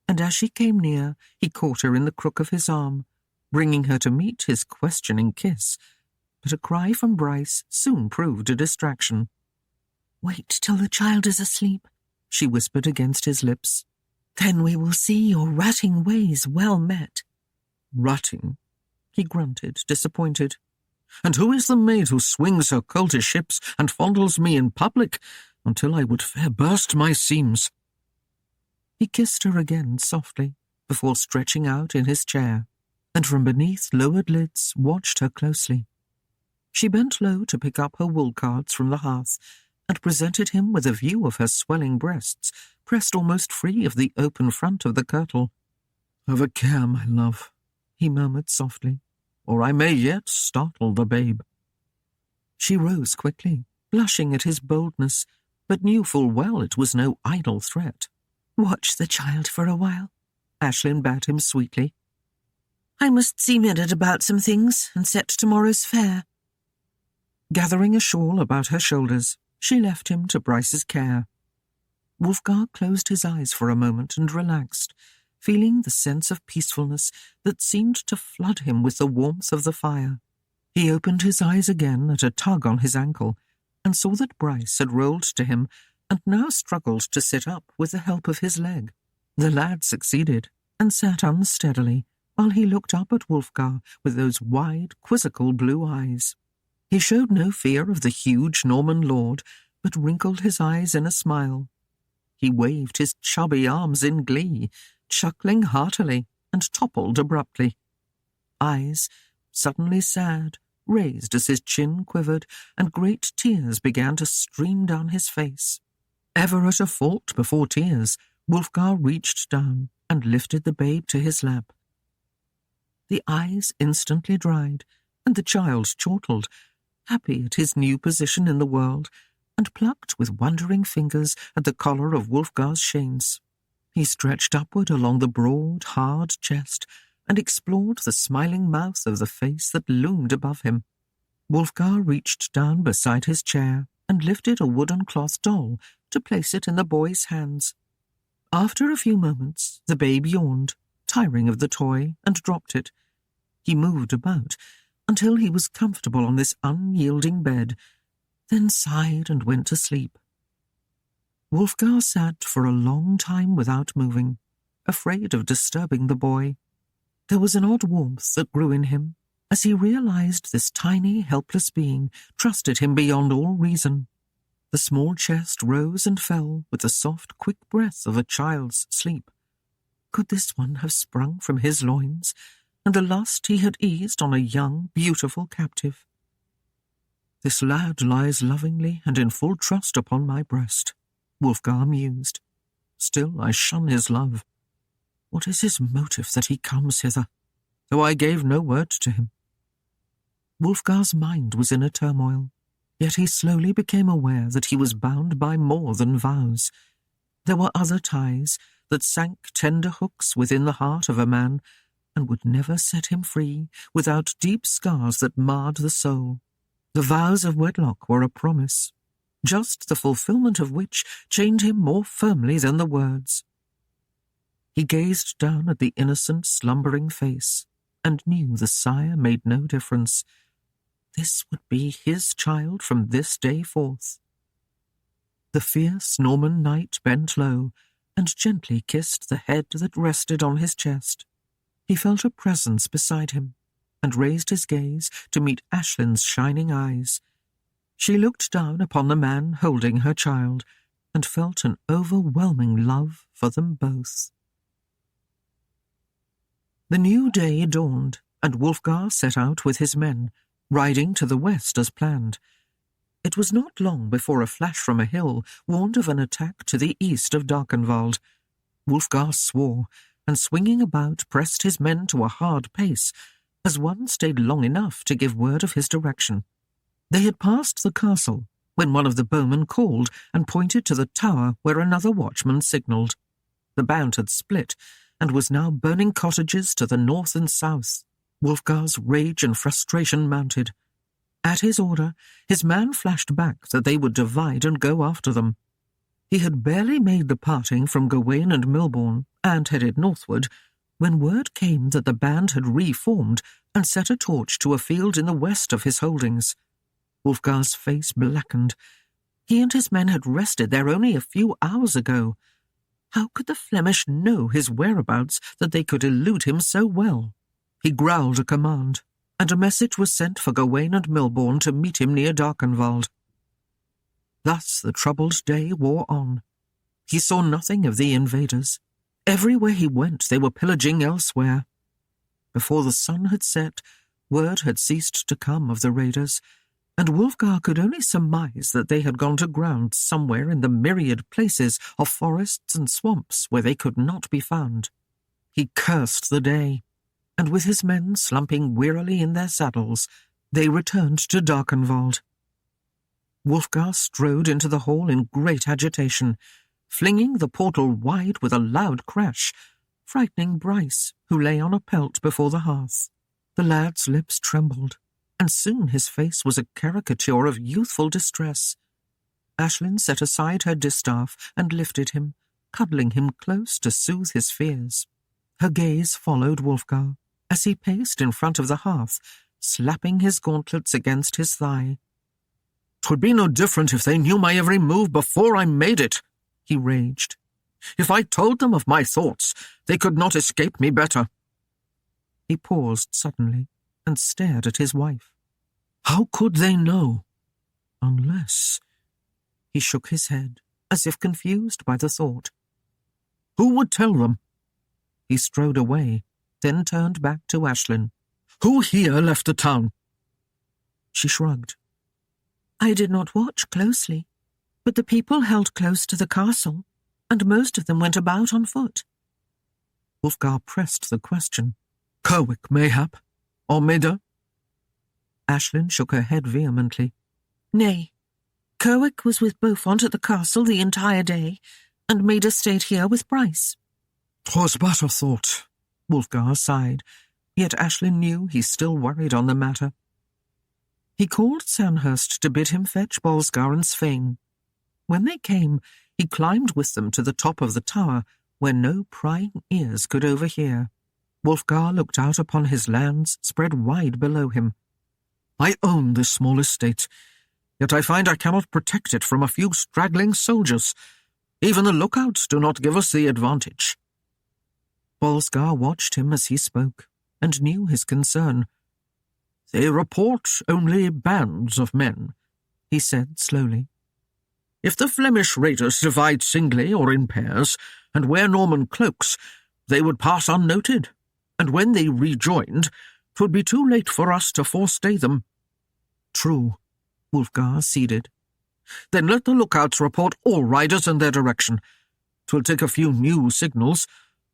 Speaker 2: and as she came near, he caught her in the crook of his arm, bringing her to meet his questioning kiss. But a cry from Bryce soon proved a distraction. "Wait till the child is asleep," she whispered against his lips. "Then we will see your ratting ways well met." "Ratting?" he grunted, disappointed. "And who is the maid who swings her coltish hips and fondles me in public until I would fair burst my seams?" He kissed her again softly before stretching out in his chair, and from beneath lowered lids watched her closely. She bent low to pick up her wool cards from the hearth and presented him with a view of her swelling breasts, pressed almost free of the open front of the kirtle. "Have a care, my love," he murmured softly, "or I may yet startle the babe." She rose quickly, blushing at his boldness, but knew full well it was no idle threat. "Watch the child for a while," Aislinn bade him sweetly. "I must see Minid about some things and set tomorrow's fair." Gathering a shawl about her shoulders, she left him to Bryce's care. Wulfgar closed his eyes for a moment and relaxed, feeling the sense of peacefulness that seemed to flood him with the warmth of the fire. He opened his eyes again at a tug on his ankle, and saw that Bryce had rolled to him and now struggled to sit up with the help of his leg. The lad succeeded, and sat unsteadily, while he looked up at Wulfgar with those wide, quizzical blue eyes. He showed no fear of the huge Norman lord, but wrinkled his eyes in a smile. He waved his chubby arms in glee, chuckling heartily, and toppled abruptly. Eyes, suddenly sad, raised as his chin quivered, and great tears began to stream down his face. Ever at a fault before tears, Wulfgar reached down and lifted the babe to his lap. The eyes instantly dried, and the child chortled, happy at his new position in the world, and plucked with wondering fingers at the collar of Wulfgar's chains. He stretched upward along the broad, hard chest, and explored the smiling mouth of the face that loomed above him. Wulfgar reached down beside his chair and lifted a wooden cloth doll to place it in the boy's hands. After a few moments, the babe yawned, tiring of the toy, and dropped it. He moved about until he was comfortable on this unyielding bed, then sighed and went to sleep. Wulfgar sat for a long time without moving, afraid of disturbing the boy. There was an odd warmth that grew in him as he realized this tiny, helpless being trusted him beyond all reason. The small chest rose and fell with the soft, quick breath of a child's sleep. could this one have sprung from his loins, and the lust he had eased on a young, beautiful captive? This lad lies lovingly and in full trust upon my breast, Wulfgar mused. Still I shun his love. What is his motive that he comes hither, though I gave no word to him? Wulfgar's mind was in a turmoil, yet he slowly became aware that he was bound by more than vows. There were other ties that sank tender hooks within the heart of a man and would never set him free without deep scars that marred the soul. The vows of wedlock were a promise, just the fulfilment of which chained him more firmly than the words. He gazed down at the innocent, slumbering face, and knew the sire made no difference. This would be his child from this day forth. The fierce Norman knight bent low, and gently kissed the head that rested on his chest. He felt a presence beside him, and raised his gaze to meet Aislinn's shining eyes. She looked down upon the man holding her child, and felt an overwhelming love for them both. The new day dawned, and Wulfgar set out with his men, riding to the west as planned. It was not long before a flash from a hill warned of an attack to the east of Darkenwald. Wulfgar swore, and swinging about pressed his men to a hard pace, as one stayed long enough to give word of his direction. They had passed the castle, when one of the bowmen called and pointed to the tower where another watchman signalled. The band had split, and was now burning cottages to the north and south. Wulfgar's rage and frustration mounted. At his order, his man flashed back that they would divide and go after them. He had barely made the parting from Gawain and Milborne, and headed northward, when word came that the band had reformed and set a torch to a field in the west of his holdings. Wulfgar's face blackened. He and his men had rested there only a few hours ago. How could the Flemish know his whereabouts that they could elude him so well? He growled a command, and a message was sent for Gawain and Milborne to meet him near Darkenwald. Thus the troubled day wore on. He saw nothing of the invaders. Everywhere he went they were pillaging elsewhere. Before the sun had set, word had ceased to come of the raiders, and Wulfgar could only surmise that they had gone to ground somewhere in the myriad places of forests and swamps where they could not be found. He cursed the day, and with his men slumping wearily in their saddles, they returned to Darkenwald. Wulfgar strode into the hall in great agitation, flinging the portal wide with a loud crash, frightening Bryce, who lay on a pelt before the hearth. The lad's lips trembled, and soon his face was a caricature of youthful distress. Aislinn set aside her distaff and lifted him, cuddling him close to soothe his fears. Her gaze followed Wulfgar as he paced in front of the hearth, slapping his gauntlets against his thigh. "'Twould be no different if they knew my every move before I made it," he raged. "If I told them of my thoughts, they could not escape me better." He paused suddenly and stared at his wife. "How could they know? Unless—" He shook his head, as if confused by the thought. "Who would tell them?" He strode away, then turned back to Aislinn. "Who here left the town?" She shrugged. "I did not watch closely, but the people held close to the castle, and most of them went about on foot." Wulfgar pressed the question. "Kerwick, mayhap? Or Maida?" Aislinn shook her head vehemently. "Nay, Kerwick was with Beaufort at the castle the entire day, and Maida stayed here with Bryce." "'Twas but a thought," Wulfgar sighed, yet Aislinn knew he still worried on the matter. He called Sandhurst to bid him fetch Bolsgar and Svein. When they came, he climbed with them to the top of the tower, where no prying ears could overhear. Wulfgar looked out upon his lands spread wide below him. "I own this small estate, yet I find I cannot protect it from a few straggling soldiers. Even the lookouts do not give us the advantage." Bolsgar watched him as he spoke, and knew his concern. "They report only bands of men," he said slowly. "If the Flemish raiders divide singly or in pairs, and wear Norman cloaks,
Speaker 1: they would pass unnoted, and when they rejoined, 'twould be too late for us to forestay them."
Speaker 2: "True," Wulfgar ceded.
Speaker 1: "Then let the lookouts report all riders in their direction. 'Twill take a few new signals,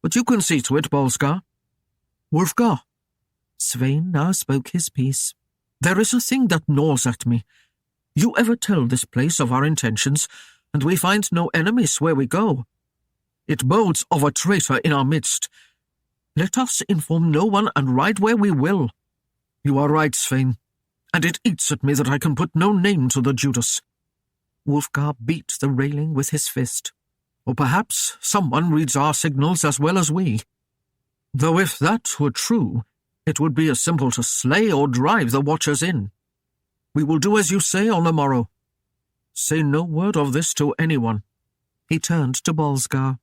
Speaker 1: but you can see to it, Wulfgar." "Wulfgar,"
Speaker 2: Svein now spoke his piece.
Speaker 1: "there is a thing that gnaws at me. You ever tell this place of our intentions, and we find no enemies where we go. It bodes of a traitor in our midst. Let us inform no one and ride where we will. You are right, Svein, and it eats at me that I can put no name to the Judas."
Speaker 2: Wulfgar beat the railing with his fist.
Speaker 1: "Or perhaps someone reads our signals as well as we. Though if that were true, it would be as simple to slay or drive the watchers in. We will do as you say on the morrow. Say no word of this to anyone."
Speaker 2: He turned to Wulfgar.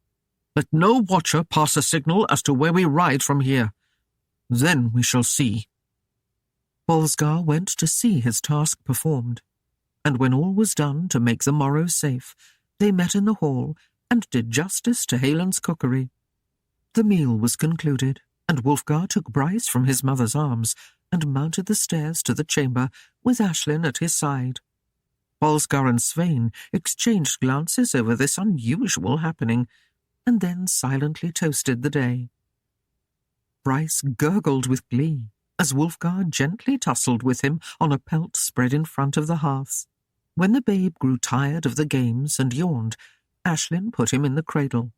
Speaker 1: "Let no watcher pass a signal as to where we ride from here. Then we shall see."
Speaker 2: Wulfgar went to see his task performed, and when all was done to make the morrow safe, they met in the hall and did justice to Haelin's cookery. The meal was concluded, and Wulfgar took Bryce from his mother's arms and mounted the stairs to the chamber with Aislinn at his side. Wulfgar and Svein exchanged glances over this unusual happening, and then silently toasted the day. Bryce gurgled with glee as Wulfgar gently tussled with him on a pelt spread in front of the hearth. When the babe grew tired of the games and yawned, Aislinn put him in the cradle.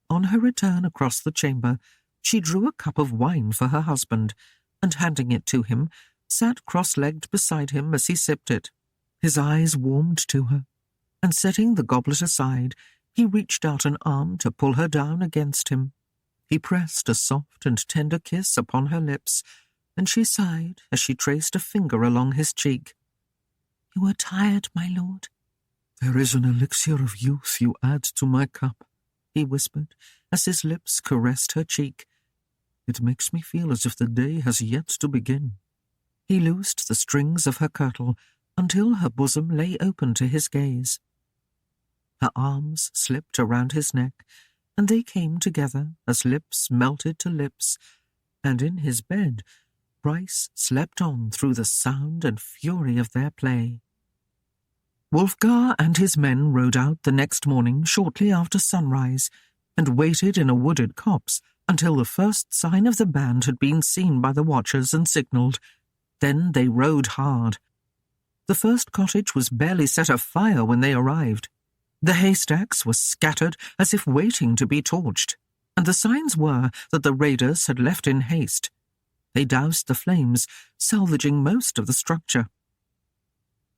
Speaker 2: On her return across the chamber, she drew a cup of wine for her husband, and handing it to him, sat cross-legged beside him as he sipped it. His eyes warmed to her, and setting the goblet aside, he reached out an arm to pull her down against him. He pressed a soft and tender kiss upon her lips, and she sighed as she traced a finger along his cheek. "You are tired, my lord."
Speaker 1: "There is an elixir of youth you add to my cup,"
Speaker 2: he whispered, as his lips caressed her cheek.
Speaker 1: "It makes me feel as if the day has yet to begin."
Speaker 2: He loosed the strings of her kirtle until her bosom lay open to his gaze. Her arms slipped around his neck, and they came together as lips melted to lips, and in his bed Bryce slept on through the sound and fury of their play. Wulfgar and his men rode out the next morning shortly after sunrise, and waited in a wooded copse until the first sign of the band had been seen by the watchers and signalled. Then they rode hard. The first cottage was barely set afire when they arrived. The haystacks were scattered as if waiting to be torched, and the signs were that the raiders had left in haste. They doused the flames, salvaging most of the structure.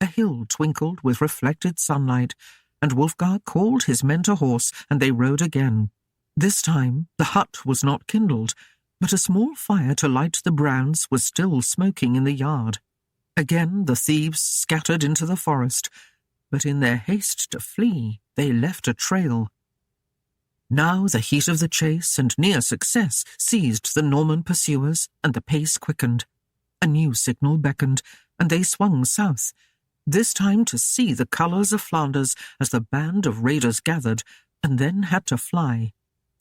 Speaker 2: A hill twinkled with reflected sunlight, and Wulfgar called his men to horse, and they rode again. This time the hut was not kindled, but a small fire to light the brands was still smoking in the yard. Again the thieves scattered into the forest, but in their haste to flee, they left a trail. Now the heat of the chase and near success seized the Norman pursuers, and the pace quickened. A new signal beckoned, and they swung south, this time to see the colours of Flanders as the band of raiders gathered, and then had to fly.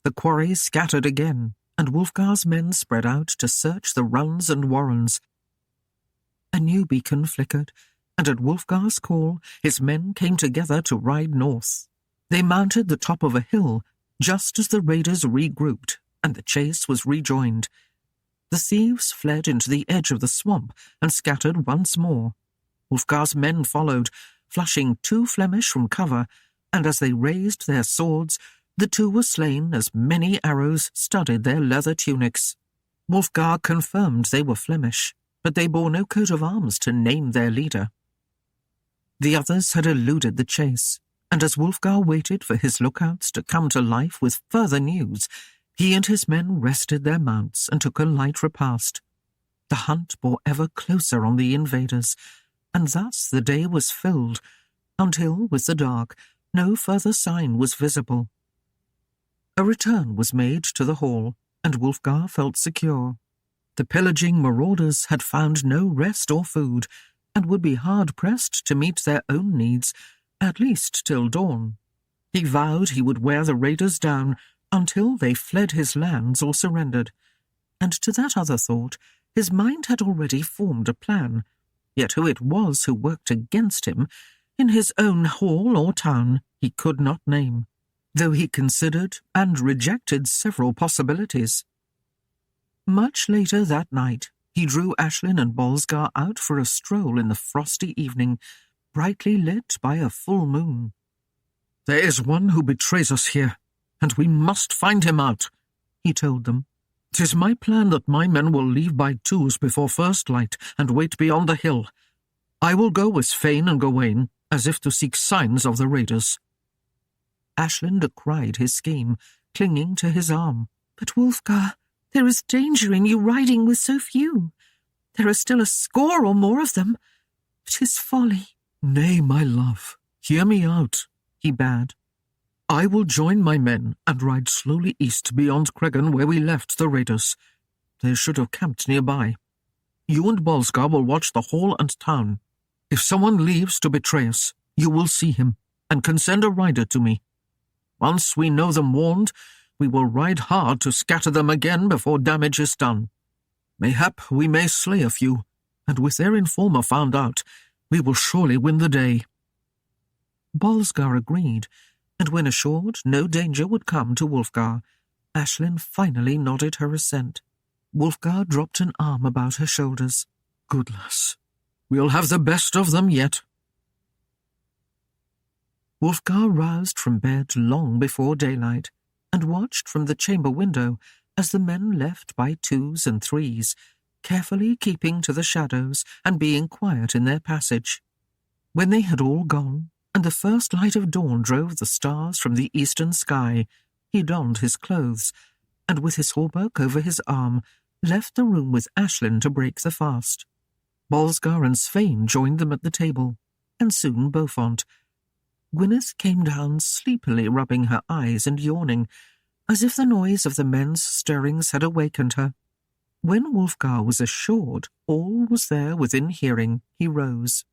Speaker 2: The quarry scattered again, and Wulfgar's men spread out to search the runs and warrens. A new beacon flickered, and at Wulfgar's call, his men came together to ride north. They mounted the top of a hill, just as the raiders regrouped, and the chase was rejoined. The thieves fled into the edge of the swamp and scattered once more. Wulfgar's men followed, flushing 2 Flemish from cover, and as they raised their swords, the 2 were slain as many arrows studded their leather tunics. Wulfgar confirmed they were Flemish, but they bore no coat of arms to name their leader. The others had eluded the chase, and as Wulfgar waited for his lookouts to come to life with further news, he and his men rested their mounts and took a light repast. The hunt bore ever closer on the invaders, and thus the day was filled, until, with the dark, no further sign was visible. A return was made to the hall, and Wulfgar felt secure. The pillaging marauders had found no rest or food, and would be hard-pressed to meet their own needs, at least till dawn. He vowed he would wear the raiders down, until they fled his lands or surrendered, and to that other thought his mind had already formed a plan, yet who it was who worked against him, in his own hall or town, he could not name, though he considered and rejected several possibilities. Much later that night, he drew Aislinn and Wulfgar out for a stroll in the frosty evening, brightly lit by a full moon.
Speaker 1: "There is one who betrays us here, and we must find him out," he told them. "'Tis my plan that my men will leave by twos before first light and wait beyond the hill. I will go with Svein and Gawain, as if to seek signs of the raiders."
Speaker 2: Aislinn decried his scheme, clinging to his arm.
Speaker 3: "But Wulfgar, there is danger in you riding with so few. There are still a score or more of them. 'Tis folly."
Speaker 1: "Nay, my love, hear me out," he bade. "I will join my men and ride slowly east beyond Cregan where we left the raiders. They should have camped nearby. You and Wulfgar will watch the hall and town. If someone leaves to betray us, you will see him, and can send a rider to me. Once we know them warned, we will ride hard to scatter them again before damage is done. Mayhap we may slay a few, and with their informer found out, we will surely win the day."
Speaker 2: Wulfgar agreed, and when assured no danger would come to Wulfgar, Aislinn finally nodded her assent. Wulfgar dropped an arm about her shoulders.
Speaker 1: "Good lass, we'll have the best of them yet."
Speaker 2: Wulfgar roused from bed long before daylight, and watched from the chamber window as the men left by twos and threes, carefully keeping to the shadows and being quiet in their passage. When they had all gone, and the first light of dawn drove the stars from the eastern sky, he donned his clothes, and with his hauberk over his arm, left the room with Aislinn to break the fast. Wulfgar and Svein joined them at the table, and soon Beaufont. Gwyneth came down sleepily, rubbing her eyes and yawning, as if the noise of the men's stirrings had awakened her. When Wulfgar was assured all was there within hearing, he rose.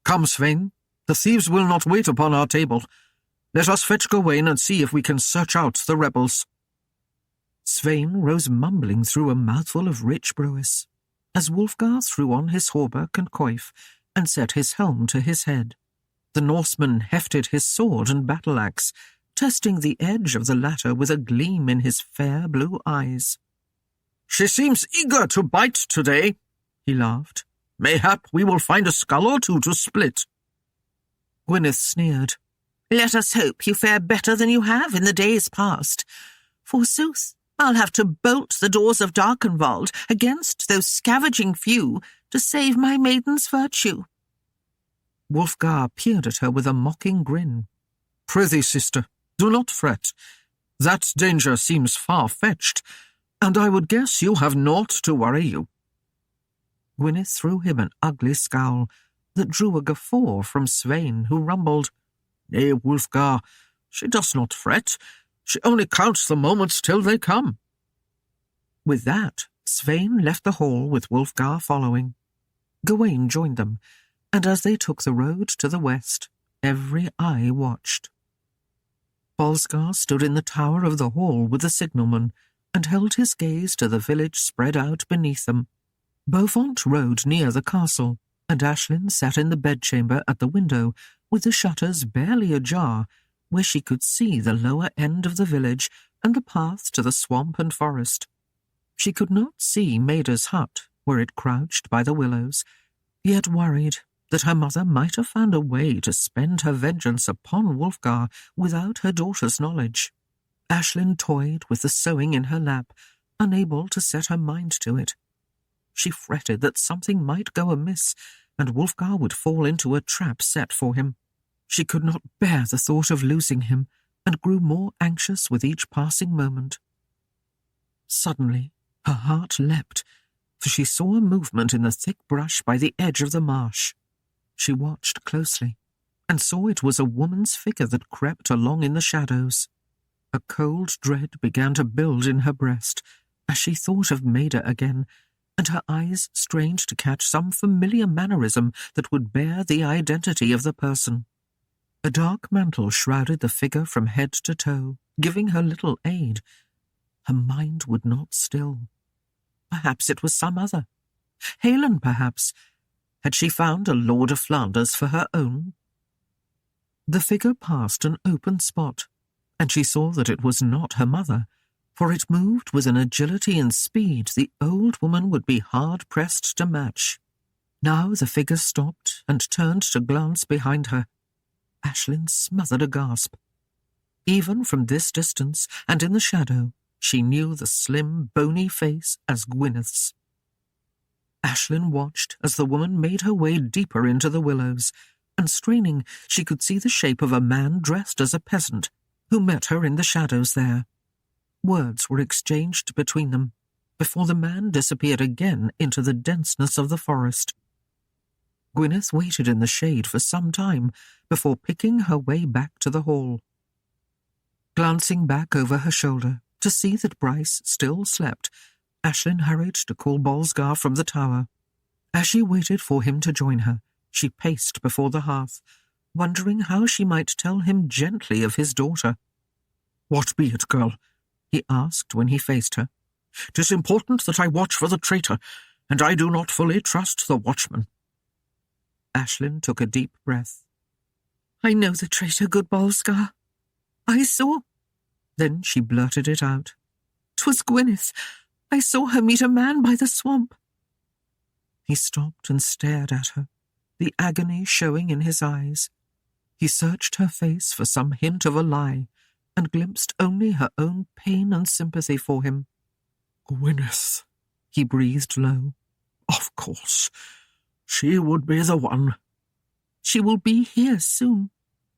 Speaker 1: "Come, Svein, the thieves will not wait upon our table. Let us fetch Gawain and see if we can search out the rebels."
Speaker 2: Svein rose mumbling through a mouthful of rich brewis, as Wulfgar threw on his hauberk and coif and set his helm to his head. The Norseman hefted his sword and battle-axe, testing the edge of the latter with a gleam in his fair blue eyes.
Speaker 1: "She seems eager to bite today," he laughed. "Mayhap we will find a skull or two to split."
Speaker 2: Gwyneth sneered.
Speaker 3: "Let us hope you fare better than you have in the days past. Forsooth, I'll have to bolt the doors of Darkenwald against those scavenging few to save my maiden's virtue."
Speaker 2: Wulfgar peered at her with a mocking grin.
Speaker 1: "Prithee, sister, do not fret. That danger seems far-fetched, and I would guess you have naught to worry you."
Speaker 2: Gwyneth threw him an ugly scowl that drew a guffaw from Svein, who rumbled,
Speaker 1: "Nay, Wulfgar, she does not fret. She only counts the moments till they come."
Speaker 2: With that, Svein left the hall with Wulfgar following. Gawain joined them, and as they took the road to the west, every eye watched. Wulfgar stood in the tower of the hall with the signalman, and held his gaze to the village spread out beneath them. Beaufont rode near the castle, and Aislinn sat in the bedchamber at the window, with the shutters barely ajar, where she could see the lower end of the village and the path to the swamp and forest. She could not see Maida's hut, where it crouched by the willows, yet worried that her mother might have found a way to spend her vengeance upon Wulfgar without her daughter's knowledge. Aislinn toyed with the sewing in her lap, unable to set her mind to it. She fretted that something might go amiss, and Wulfgar would fall into a trap set for him. She could not bear the thought of losing him, and grew more anxious with each passing moment. Suddenly, her heart leapt, for she saw a movement in the thick brush by the edge of the marsh. She watched closely, and saw it was a woman's figure that crept along in the shadows. A cold dread began to build in her breast as she thought of Maida again, and her eyes strained to catch some familiar mannerism that would bear the identity of the person. A dark mantle shrouded the figure from head to toe, giving her little aid. Her mind would not still. Perhaps it was some other. Aislinn, perhaps. Had she found a Lord of Flanders for her own? The figure passed an open spot, and she saw that it was not her mother, for it moved with an agility and speed the old woman would be hard-pressed to match. Now the figure stopped and turned to glance behind her. Aislinn smothered a gasp. Even from this distance and in the shadow, she knew the slim, bony face as Gwyneth's. Aislinn watched as the woman made her way deeper into the willows, and straining, she could see the shape of a man dressed as a peasant, who met her in the shadows there. Words were exchanged between them, before the man disappeared again into the denseness of the forest. Gwyneth waited in the shade for some time before picking her way back to the hall. Glancing back over her shoulder to see that Bryce still slept, Aislinn hurried to call Wulfgar from the tower. As she waited for him to join her, she paced before the hearth, wondering how she might tell him gently of his daughter.
Speaker 1: "What be it, girl?" he asked when he faced her. "'Tis important that I watch for the traitor, and I do not fully trust the watchman."
Speaker 2: Aislinn took a deep breath.
Speaker 3: "I know the traitor, good Wulfgar. I saw—"
Speaker 2: Then she blurted it out.
Speaker 3: "'Twas Gwyneth. I saw her meet a man by the swamp."
Speaker 2: He stopped and stared at her, the agony showing in his eyes. He searched her face for some hint of a lie, and glimpsed only her own pain and sympathy for him.
Speaker 1: "Gwyneth,"
Speaker 2: he breathed low.
Speaker 1: "Of course. She would be the one."
Speaker 3: "She will be here soon,"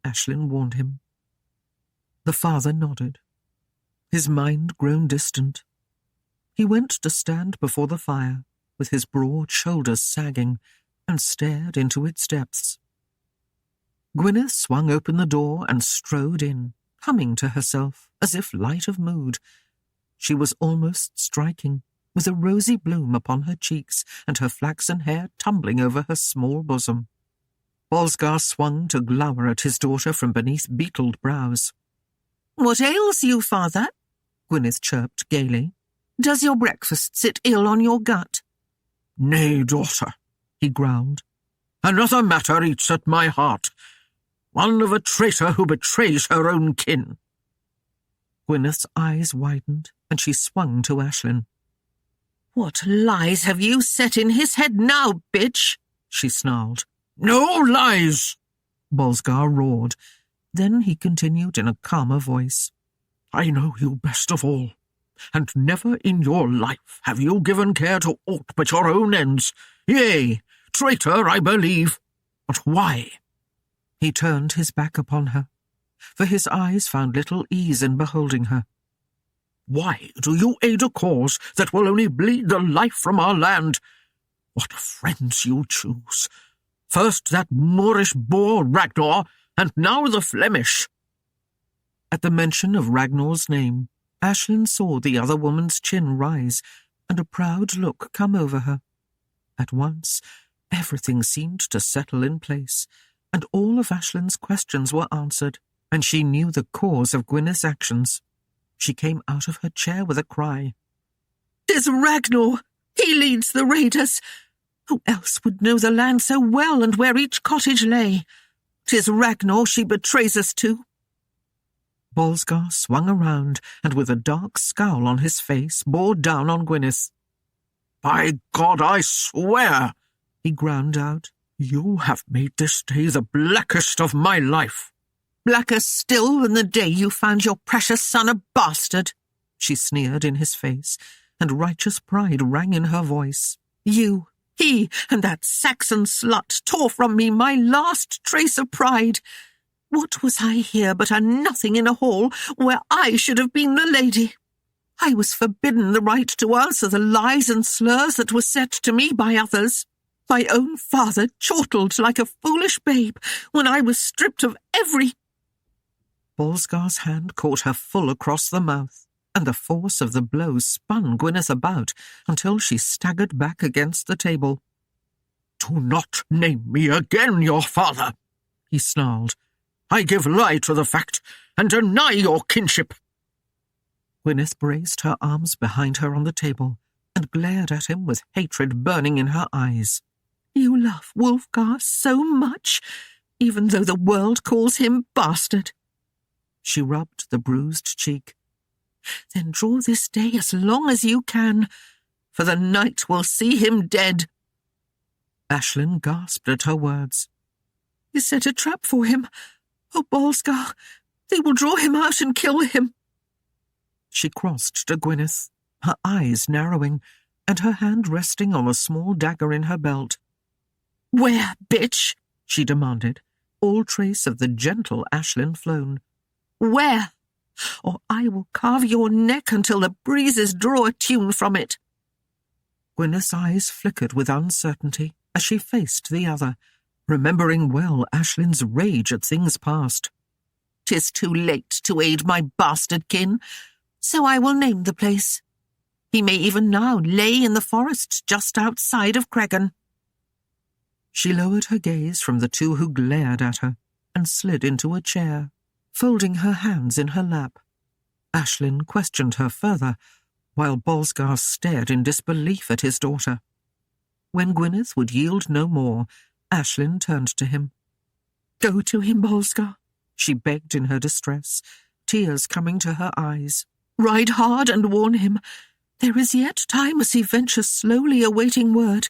Speaker 2: Aislinn warned him. The father nodded, his mind grown distant. He went to stand before the fire, with his broad shoulders sagging, and stared into its depths. Gwyneth swung open the door and strode in, humming to herself, as if light of mood. She was almost striking, with a rosy bloom upon her cheeks and her flaxen hair tumbling over her small bosom. Wulfgar swung to glower at his daughter from beneath beetled brows.
Speaker 3: "What ails you, father?"
Speaker 2: Gwyneth chirped gaily.
Speaker 3: "Does your breakfast sit ill on your gut?"
Speaker 1: "Nay, daughter," he growled. "Another matter eats at my heart. One of a traitor who betrays her own kin."
Speaker 2: Gwyneth's eyes widened, and she swung to Aislinn.
Speaker 3: "What lies have you set in his head now, bitch?"
Speaker 2: she snarled.
Speaker 1: "No lies!"
Speaker 2: Wulfgar roared. Then he continued in a calmer voice.
Speaker 1: "I know you best of all, and never in your life have you given care to aught but your own ends. Yea, traitor, I believe. But why?"
Speaker 2: He turned his back upon her, for his eyes found little ease in beholding her.
Speaker 1: "Why do you aid a cause that will only bleed the life from our land? What friends you choose! First that Moorish boor Ragnar, and now the Flemish."
Speaker 2: At the mention of Ragnar's name, Aislinn saw the other woman's chin rise, and a proud look come over her. At once, everything seemed to settle in place, and all of Aislinn's questions were answered, and she knew the cause of Gwyneth's actions. She came out of her chair with a cry.
Speaker 3: "'Tis Ragnar! He leads the raiders! Who else would know the land so well and where each cottage lay? 'Tis Ragnar she betrays us to."
Speaker 2: Wulfgar swung around, and with a dark scowl on his face, bore down on Gwyneth.
Speaker 1: "By God, I swear,"
Speaker 2: he ground out,
Speaker 1: "you have made this day the blackest of my life."
Speaker 3: "Blacker still than the day you found your precious son a bastard,"
Speaker 2: she sneered in his face, and righteous pride rang in her voice.
Speaker 3: "You, he, and that Saxon slut tore from me my last trace of pride. What was I here but a nothing in a hall where I should have been the lady? I was forbidden the right to answer the lies and slurs that were set to me by others. My own father chortled like a foolish babe when I was stripped of every—"
Speaker 2: Wulfgar's hand caught her full across the mouth, and the force of the blow spun Gwyneth about until she staggered back against the table.
Speaker 1: "Do not name me again your father," he snarled. "I give lie to the fact, and deny your kinship.
Speaker 2: Gwyneth braced her arms behind her on the table and glared at him with hatred burning in her eyes.
Speaker 3: You love Wulfgar so much, even though the world calls him bastard.
Speaker 2: She rubbed the bruised cheek.
Speaker 3: Then draw this day as long as you can, for the night will see him dead.
Speaker 2: Aislinn gasped at her words.
Speaker 3: You set a trap for him. Oh, Wulfgar, they will draw him out and kill him.
Speaker 2: She crossed to Gwyneth, her eyes narrowing, and her hand resting on a small dagger in her belt.
Speaker 3: Where, bitch?
Speaker 2: She demanded, all trace of the gentle Aislinn flown.
Speaker 3: Where? Or I will carve your neck until the breezes draw a tune from it.
Speaker 2: Gwyneth's eyes flickered with uncertainty as she faced the other, remembering well Aislinn's rage at things past.
Speaker 3: 'Tis too late to aid my bastard kin, so I will name the place. He may even now lay in the forest just outside of Cregan.
Speaker 2: She lowered her gaze from the two who glared at her and slid into a chair, folding her hands in her lap. Aislinn questioned her further, while Wulfgar stared in disbelief at his daughter. When Gwyneth would yield no more, Aislinn turned to him.
Speaker 3: Go to him, Wulfgar,
Speaker 2: she begged in her distress, tears coming to her eyes.
Speaker 3: Ride hard and warn him. There is yet time as he ventures slowly awaiting word.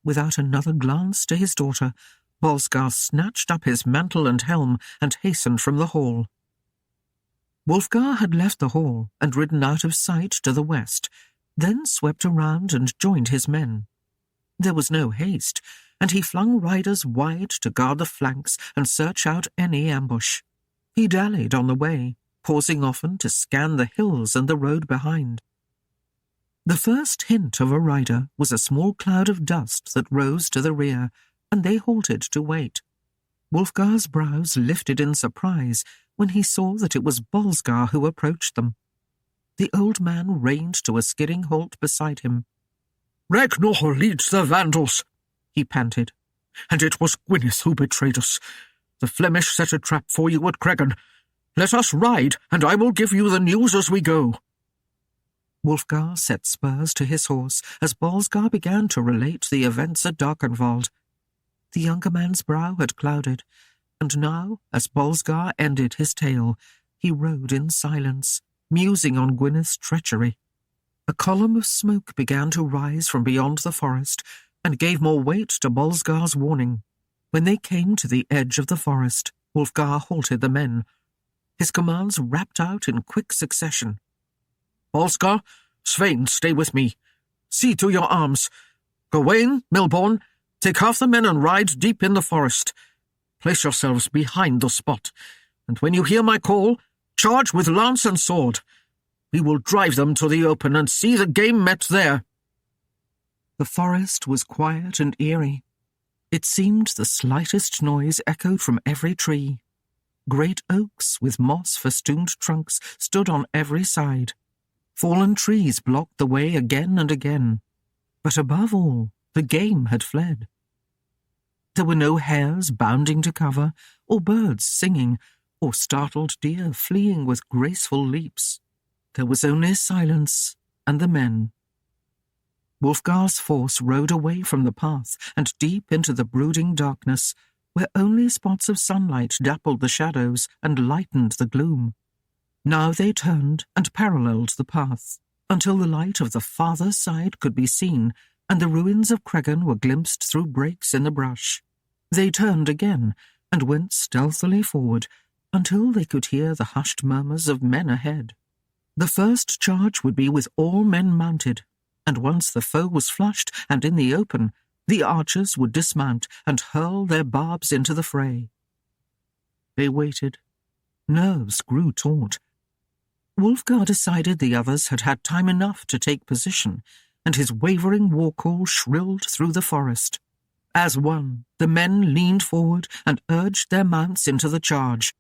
Speaker 2: Without another glance to his daughter, Wulfgar snatched up his mantle and helm and hastened from the hall. Wulfgar had left the hall and ridden out of sight to the west, then swept around and joined his men. There was no haste, and he flung riders wide to guard the flanks and search out any ambush. He dallied on the way, pausing often to scan the hills and the road behind. The first hint of a rider was a small cloud of dust that rose to the rear, and they halted to wait. Wulfgar's brows lifted in surprise when he saw that it was Wulfgar who approached them. The old man reined to a skidding halt beside him.
Speaker 1: "Ragnar leads the Vandals," he panted, "and it was Gwyneth who betrayed us. The Flemish set a trap for you at Cregan. Let us ride, and I will give you the news as we go."
Speaker 2: Wulfgar set spurs to his horse as Wulfgar began to relate the events at Darkenwald. The younger man's brow had clouded, and now, as Wulfgar ended his tale, he rode in silence, musing on Gwyneth's treachery. A column of smoke began to rise from beyond the forest, and gave more weight to Wulfgar's warning. When they came to the edge of the forest, Wulfgar halted the men. His commands rapped out in quick succession.
Speaker 1: "Wulfgar, Svein, stay with me. See to your arms. Gawain, Milborn, take half the men and ride deep in the forest. Place yourselves behind the spot, and when you hear my call, charge with lance and sword. We will drive them to the open and see the game met there."
Speaker 2: The forest was quiet and eerie. It seemed the slightest noise echoed from every tree. Great oaks with moss-festooned trunks stood on every side. Fallen trees blocked the way again and again. But above all, the game had fled. There were no hares bounding to cover, or birds singing, or startled deer fleeing with graceful leaps. There was only silence and the men. Wulfgar's force rode away from the path and deep into the brooding darkness, where only spots of sunlight dappled the shadows and lightened the gloom. Now they turned and paralleled the path, until the light of the farther side could be seen, and the ruins of Cregan were glimpsed through breaks in the brush. They turned again, and went stealthily forward, until they could hear the hushed murmurs of men ahead. The first charge would be with all men mounted, and once the foe was flushed and in the open, the archers would dismount and hurl their barbs into the fray. They waited. Nerves grew taut. Wulfgar decided the others had had time enough to take position, and his wavering war call shrilled through the forest. As one, the men leaned forward and urged their mounts into the charge.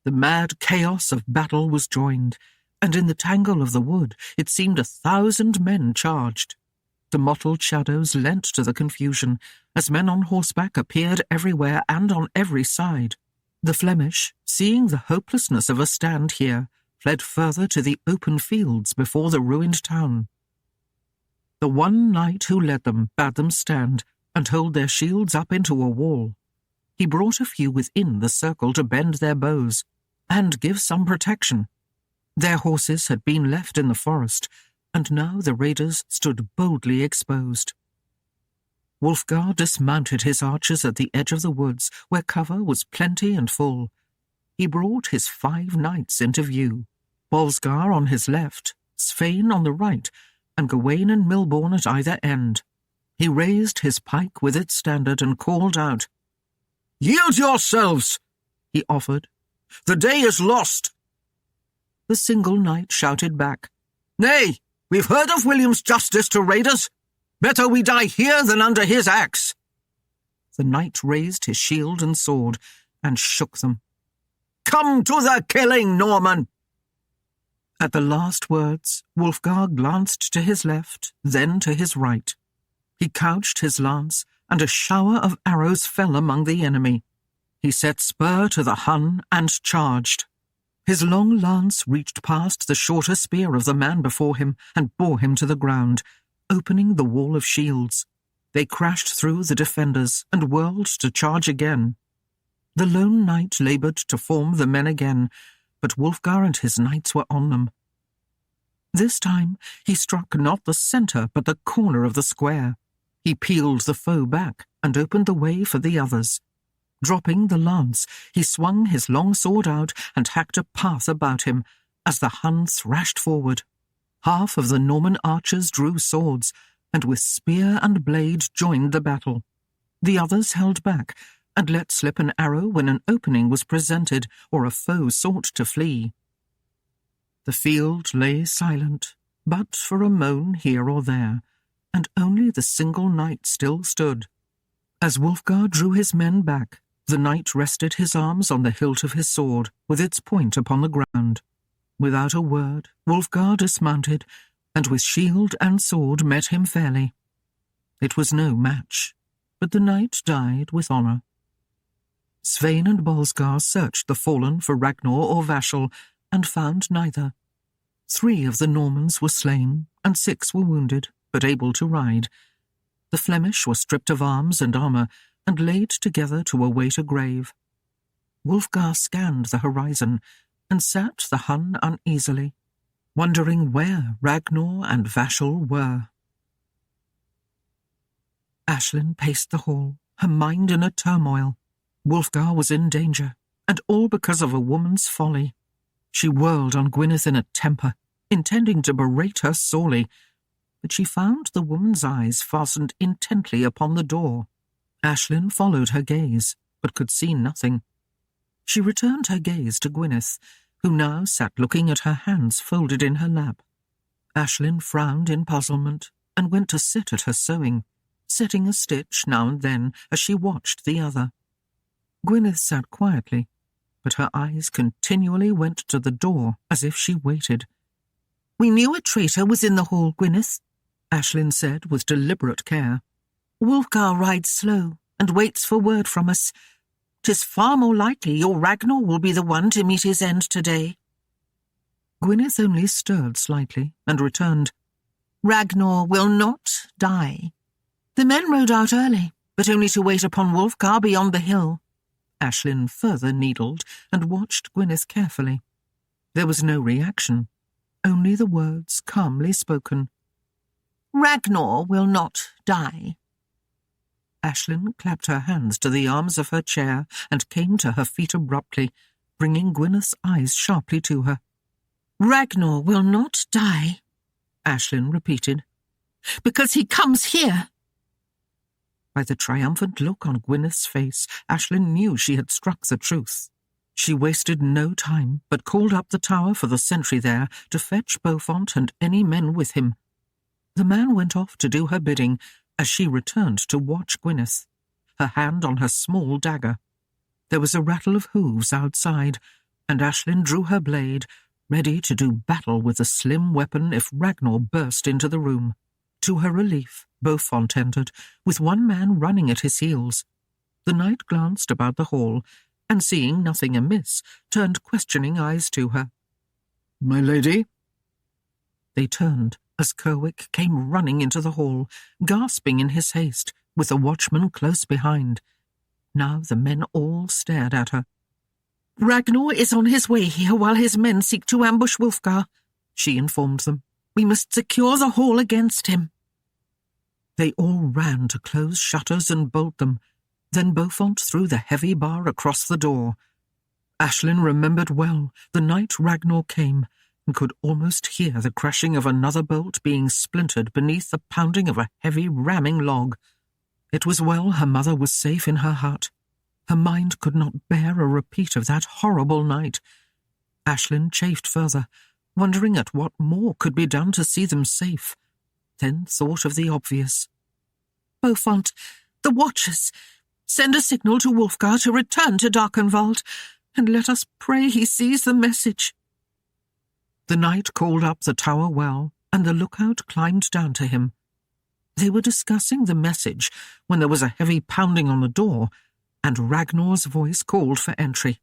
Speaker 2: The mad chaos of battle was joined, and in the tangle of the wood it seemed 1,000 men charged. The mottled shadows lent to the confusion, as men on horseback appeared everywhere and on every side. The Flemish, seeing the hopelessness of a stand here, fled further to the open fields before the ruined town. The one knight who led them bade them stand and hold their shields up into a wall. He brought a few within the circle to bend their bows and give some protection. Their horses had been left in the forest, and now the raiders stood boldly exposed. Wulfgar dismounted his archers at the edge of the woods, where cover was plenty and full. He brought his 5 knights into view, Wulfgar on his left, Svein on the right, and Gawain and Milborn at either end. He raised his pike with its standard and called out. "Yield yourselves!" he offered. "The day is lost." The single knight shouted back, "Nay, we've heard of William's justice to raiders. Better we die here than under his axe." The knight raised his shield and sword and shook them. "Come to the killing, Norman!" At the last words, Wulfgar glanced to his left, then to his right. He couched his lance, and a shower of arrows fell among the enemy. He set spur to the Hun and charged. His long lance reached past the shorter spear of the man before him and bore him to the ground, opening the wall of shields. They crashed through the defenders and whirled to charge again. The lone knight laboured to form the men again, but Wulfgar and his knights were on them. This time he struck not the centre but the corner of the square. He peeled the foe back and opened the way for the others. Dropping the lance, he swung his long sword out and hacked a path about him as the Hun thrashed forward. Half of the Norman archers drew swords, and with spear and blade joined the battle. The others held back, and let slip an arrow when an opening was presented or a foe sought to flee. The field lay silent, but for a moan here or there, and only the single knight still stood. As Wulfgar drew his men back, the knight rested his arms on the hilt of his sword, with its point upon the ground. Without a word, Wulfgar dismounted, and with shield and sword met him fairly. It was no match, but the knight died with honour. Svein and Bolsgar searched the fallen for Ragnar or Vashel, and found neither. 3 of the Normans were slain, and 6 were wounded, but able to ride. The Flemish were stripped of arms and armour, and laid together to await a grave. Wulfgar scanned the horizon, and sat the Hun uneasily, wondering where Ragnar and Vashel were. Aislinn paced the hall, her mind in a turmoil. Wulfgar was in danger, and all because of a woman's folly. She whirled on Gwyneth in a temper, intending to berate her sorely, but she found the woman's eyes fastened intently upon the door. Aislinn followed her gaze, but could see nothing. She returned her gaze to Gwyneth, who now sat looking at her hands folded in her lap. Aislinn frowned in puzzlement and went to sit at her sewing, setting a stitch now and then as she watched the other. Gwyneth sat quietly, but her eyes continually went to the door as if she waited. "We knew a traitor was in the hall, Gwyneth," Aislinn said with deliberate care. "Wulfgar rides slow and waits for word from us. 'Tis far more likely your Ragnar will be the one to meet his end today." Gwyneth only stirred slightly and returned, "Ragnar will not die. The men rode out early, but only to wait upon Wulfgar beyond the hill." Aislinn further needled and watched Gwyneth carefully. There was no reaction, only the words calmly spoken. "Ragnar will not die." Aislinn clapped her hands to the arms of her chair and came to her feet abruptly, bringing Gwyneth's eyes sharply to her. "Ragnar will not die," Aislinn repeated, "because he comes here." By the triumphant look on Gwyneth's face, Aislinn knew she had struck the truth. She wasted no time, but called up the tower for the sentry there to fetch Beaufont and any men with him. The man went off to do her bidding, as she returned to watch Gwyneth, her hand on her small dagger. There was a rattle of hooves outside, and Aislinn drew her blade, ready to do battle with the slim weapon if Ragnar burst into the room. To her relief, Beaufont entered, with one man running at his heels. The knight glanced about the hall, and seeing nothing amiss, turned questioning eyes to her.
Speaker 1: My lady?
Speaker 2: They turned as Kerwick came running into the hall, gasping in his haste, with the watchman close behind. Now the men all stared at her.
Speaker 3: Ragnar is on his way here while his men seek to ambush Wulfgar, she informed them. We must secure the hall against him.
Speaker 2: They all ran to close shutters and bolt them. Then Beaufort threw the heavy bar across the door. Aislinn remembered well the night Ragnar came, and could almost hear the crashing of another bolt being splintered beneath the pounding of a heavy ramming log. It was well her mother was safe in her hut. Her mind could not bear a repeat of that horrible night. Aislinn chafed further, wondering at what more could be done to see them safe, then thought of the obvious.
Speaker 3: Beaufort, the watchers, send a signal to Wulfgar to return to Darkenwald, and let us pray he sees the message.
Speaker 2: The knight called up the tower well, and the lookout climbed down to him. They were discussing the message when there was a heavy pounding on the door, and Ragnar's voice called for entry.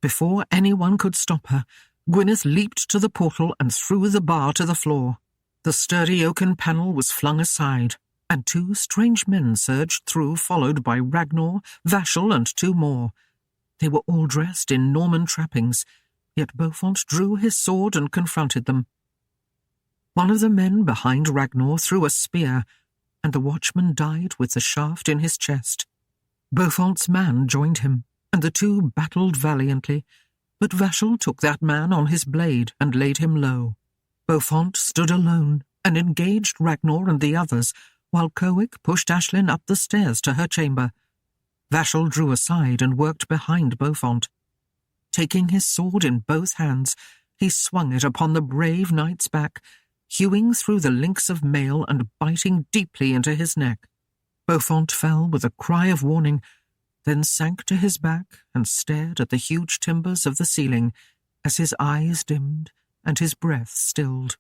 Speaker 2: Before anyone could stop her, Gwyneth leaped to the portal and threw the bar to the floor. The sturdy oaken panel was flung aside, and two strange men surged through, followed by Ragnar, Vashel, and two more. They were all dressed in Norman trappings, yet Beaufort drew his sword and confronted them. One of the men behind Ragnar threw a spear, and the watchman died with the shaft in his chest. Beaufort's man joined him, and the two battled valiantly, but Vashel took that man on his blade and laid him low. Beaufort stood alone and engaged Ragnar and the others, while Kerwick pushed Aislinn up the stairs to her chamber. Vashel drew aside and worked behind Beaufort. Taking his sword in both hands, he swung it upon the brave knight's back, hewing through the links of mail and biting deeply into his neck. Beaufort fell with a cry of warning, then sank to his back and stared at the huge timbers of the ceiling as his eyes dimmed and his breath stilled.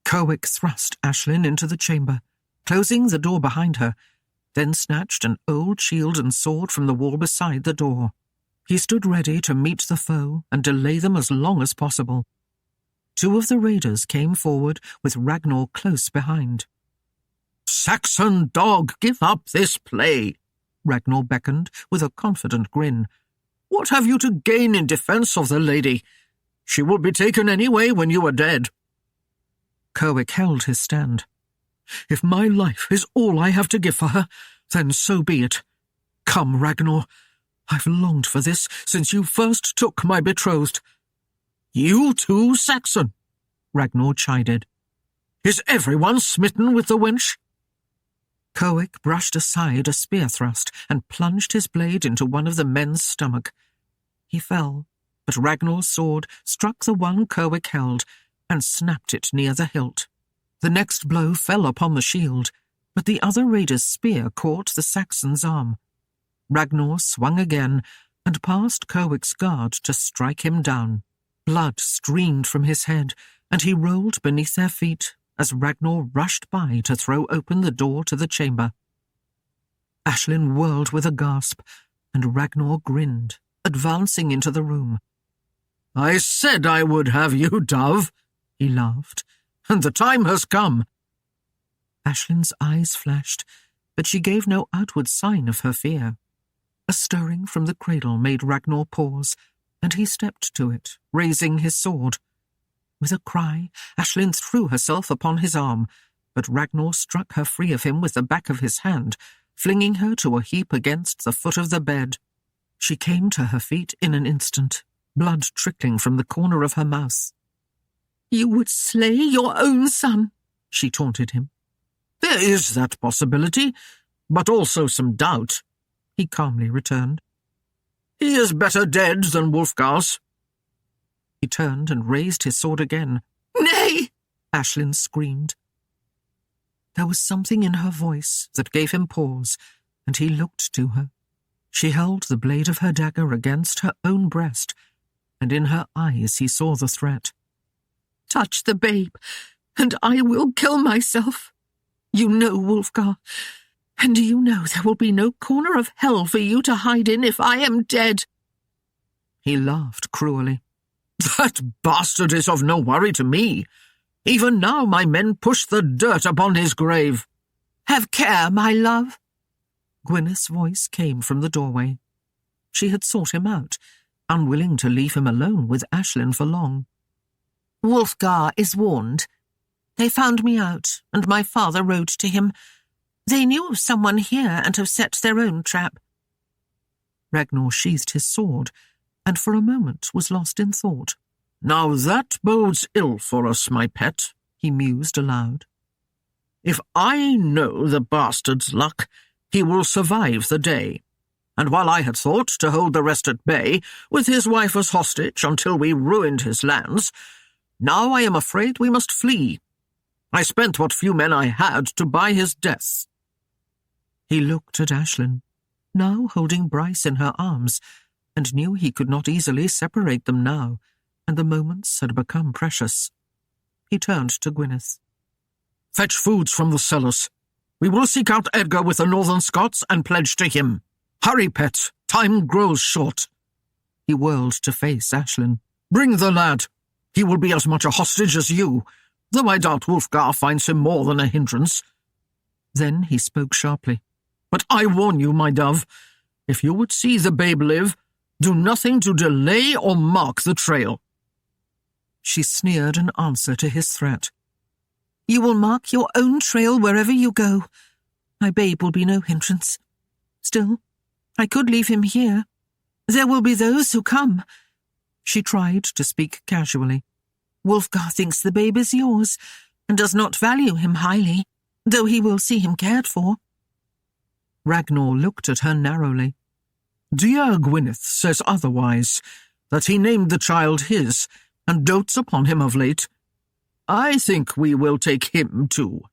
Speaker 2: Kerwick thrust Aislinn into the chamber, closing the door behind her, then snatched an old shield and sword from the wall beside the door. He stood ready to meet the foe and delay them as long as possible. Two of the raiders came forward with Ragnar close behind.
Speaker 1: "Saxon dog, give up this play,"
Speaker 2: Ragnar beckoned with a confident grin.
Speaker 1: "What have you to gain in defence of the lady? She will be taken anyway when you are dead."
Speaker 2: Kerwick held his stand.
Speaker 1: "If my life is all I have to give for her, then so be it. Come, Ragnar. I've longed for this since you first took my betrothed." "You too, Saxon?" Ragnar chided. "Is everyone smitten with the wench?"
Speaker 2: Kerwick brushed aside a spear thrust and plunged his blade into one of the men's stomach. He fell, but Ragnar's sword struck the one Kerwick held and snapped it near the hilt. The next blow fell upon the shield, but the other raider's spear caught the Saxon's arm. Ragnar swung again and passed Kerwick's guard to strike him down. Blood streamed from his head, and he rolled beneath their feet as Ragnar rushed by to throw open the door to the chamber. Aislinn whirled with a gasp, and Ragnar grinned, advancing into the room.
Speaker 1: "I said I would have you, dove," he laughed, "and the time has come."
Speaker 2: Aislinn's eyes flashed, but she gave no outward sign of her fear. A stirring from the cradle made Ragnar pause, and he stepped to it, raising his sword. With a cry, Aislinn threw herself upon his arm, but Ragnar struck her free of him with the back of his hand, flinging her to a heap against the foot of the bed. She came to her feet in an instant, blood trickling from the corner of her mouth.
Speaker 3: "You would slay your own son,"
Speaker 2: she taunted him.
Speaker 1: "There is that possibility, but also some doubt,"
Speaker 2: he calmly returned.
Speaker 1: "He is better dead than Wulfgar's."
Speaker 2: He turned and raised his sword again.
Speaker 3: "Nay!"
Speaker 2: Aislinn screamed. There was something in her voice that gave him pause, and he looked to her. She held the blade of her dagger against her own breast, and in her eyes he saw the threat.
Speaker 3: "Touch the babe, and I will kill myself. You know, Wulfgar, and you know there will be no corner of hell for you to hide in if I am dead."
Speaker 2: He laughed cruelly.
Speaker 1: That bastard is of no worry to me. Even now my men push the dirt upon his grave.
Speaker 4: Have care, my love.
Speaker 2: Gwyneth's voice came from the doorway. She had sought him out, unwilling to leave him alone with Aislinn for long.
Speaker 4: Wulfgar is warned. They found me out, and my father rode to him. They knew of someone here and have set their own trap.
Speaker 2: Ragnar sheathed his sword, and for a moment was lost in thought.
Speaker 1: Now that bodes ill for us, my pet, he mused aloud. If I know the bastard's luck, he will survive the day. And while I had thought to hold the rest at bay, with his wife as hostage until we ruined his lands, now I am afraid we must flee. I spent what few men I had to buy his death.
Speaker 2: He looked at Aislinn, now holding Bryce in her arms, and knew he could not easily separate them now, and the moments had become precious. He turned to Gwyneth.
Speaker 1: Fetch foods from the cellars. We will seek out Edgar with the Northern Scots and pledge to him. Hurry, pet. Time grows short.
Speaker 2: He whirled to face Aislinn.
Speaker 1: Bring the lad. He will be as much a hostage as you, though I doubt Wulfgar finds him more than a hindrance.
Speaker 2: Then he spoke sharply.
Speaker 1: But I warn you, my dove, if you would see the babe live, do nothing to delay or mark the trail.
Speaker 2: She sneered in answer to his threat.
Speaker 4: You will mark your own trail wherever you go. My babe will be no hindrance. Still, I could leave him here. There will be those who come.
Speaker 2: She tried to speak casually.
Speaker 4: Wulfgar thinks the babe is yours, and does not value him highly, though he will see him cared for.
Speaker 2: Ragnar looked at her narrowly.
Speaker 1: Dear Gwyneth says otherwise, that he named the child his, and dotes upon him of late. I think we will take him too.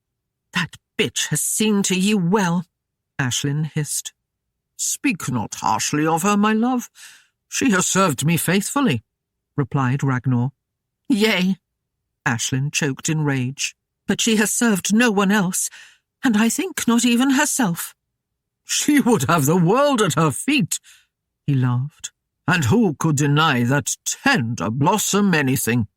Speaker 4: That bitch has seen to you well,
Speaker 2: Aislinn hissed.
Speaker 1: Speak not harshly of her, my love. She has served me faithfully, replied Ragnar.
Speaker 4: Yea,
Speaker 2: Aislinn choked in rage.
Speaker 4: But she has served no one else, and I think not even herself.
Speaker 1: She would have the world at her feet, he laughed. And who could deny that tender blossom anything?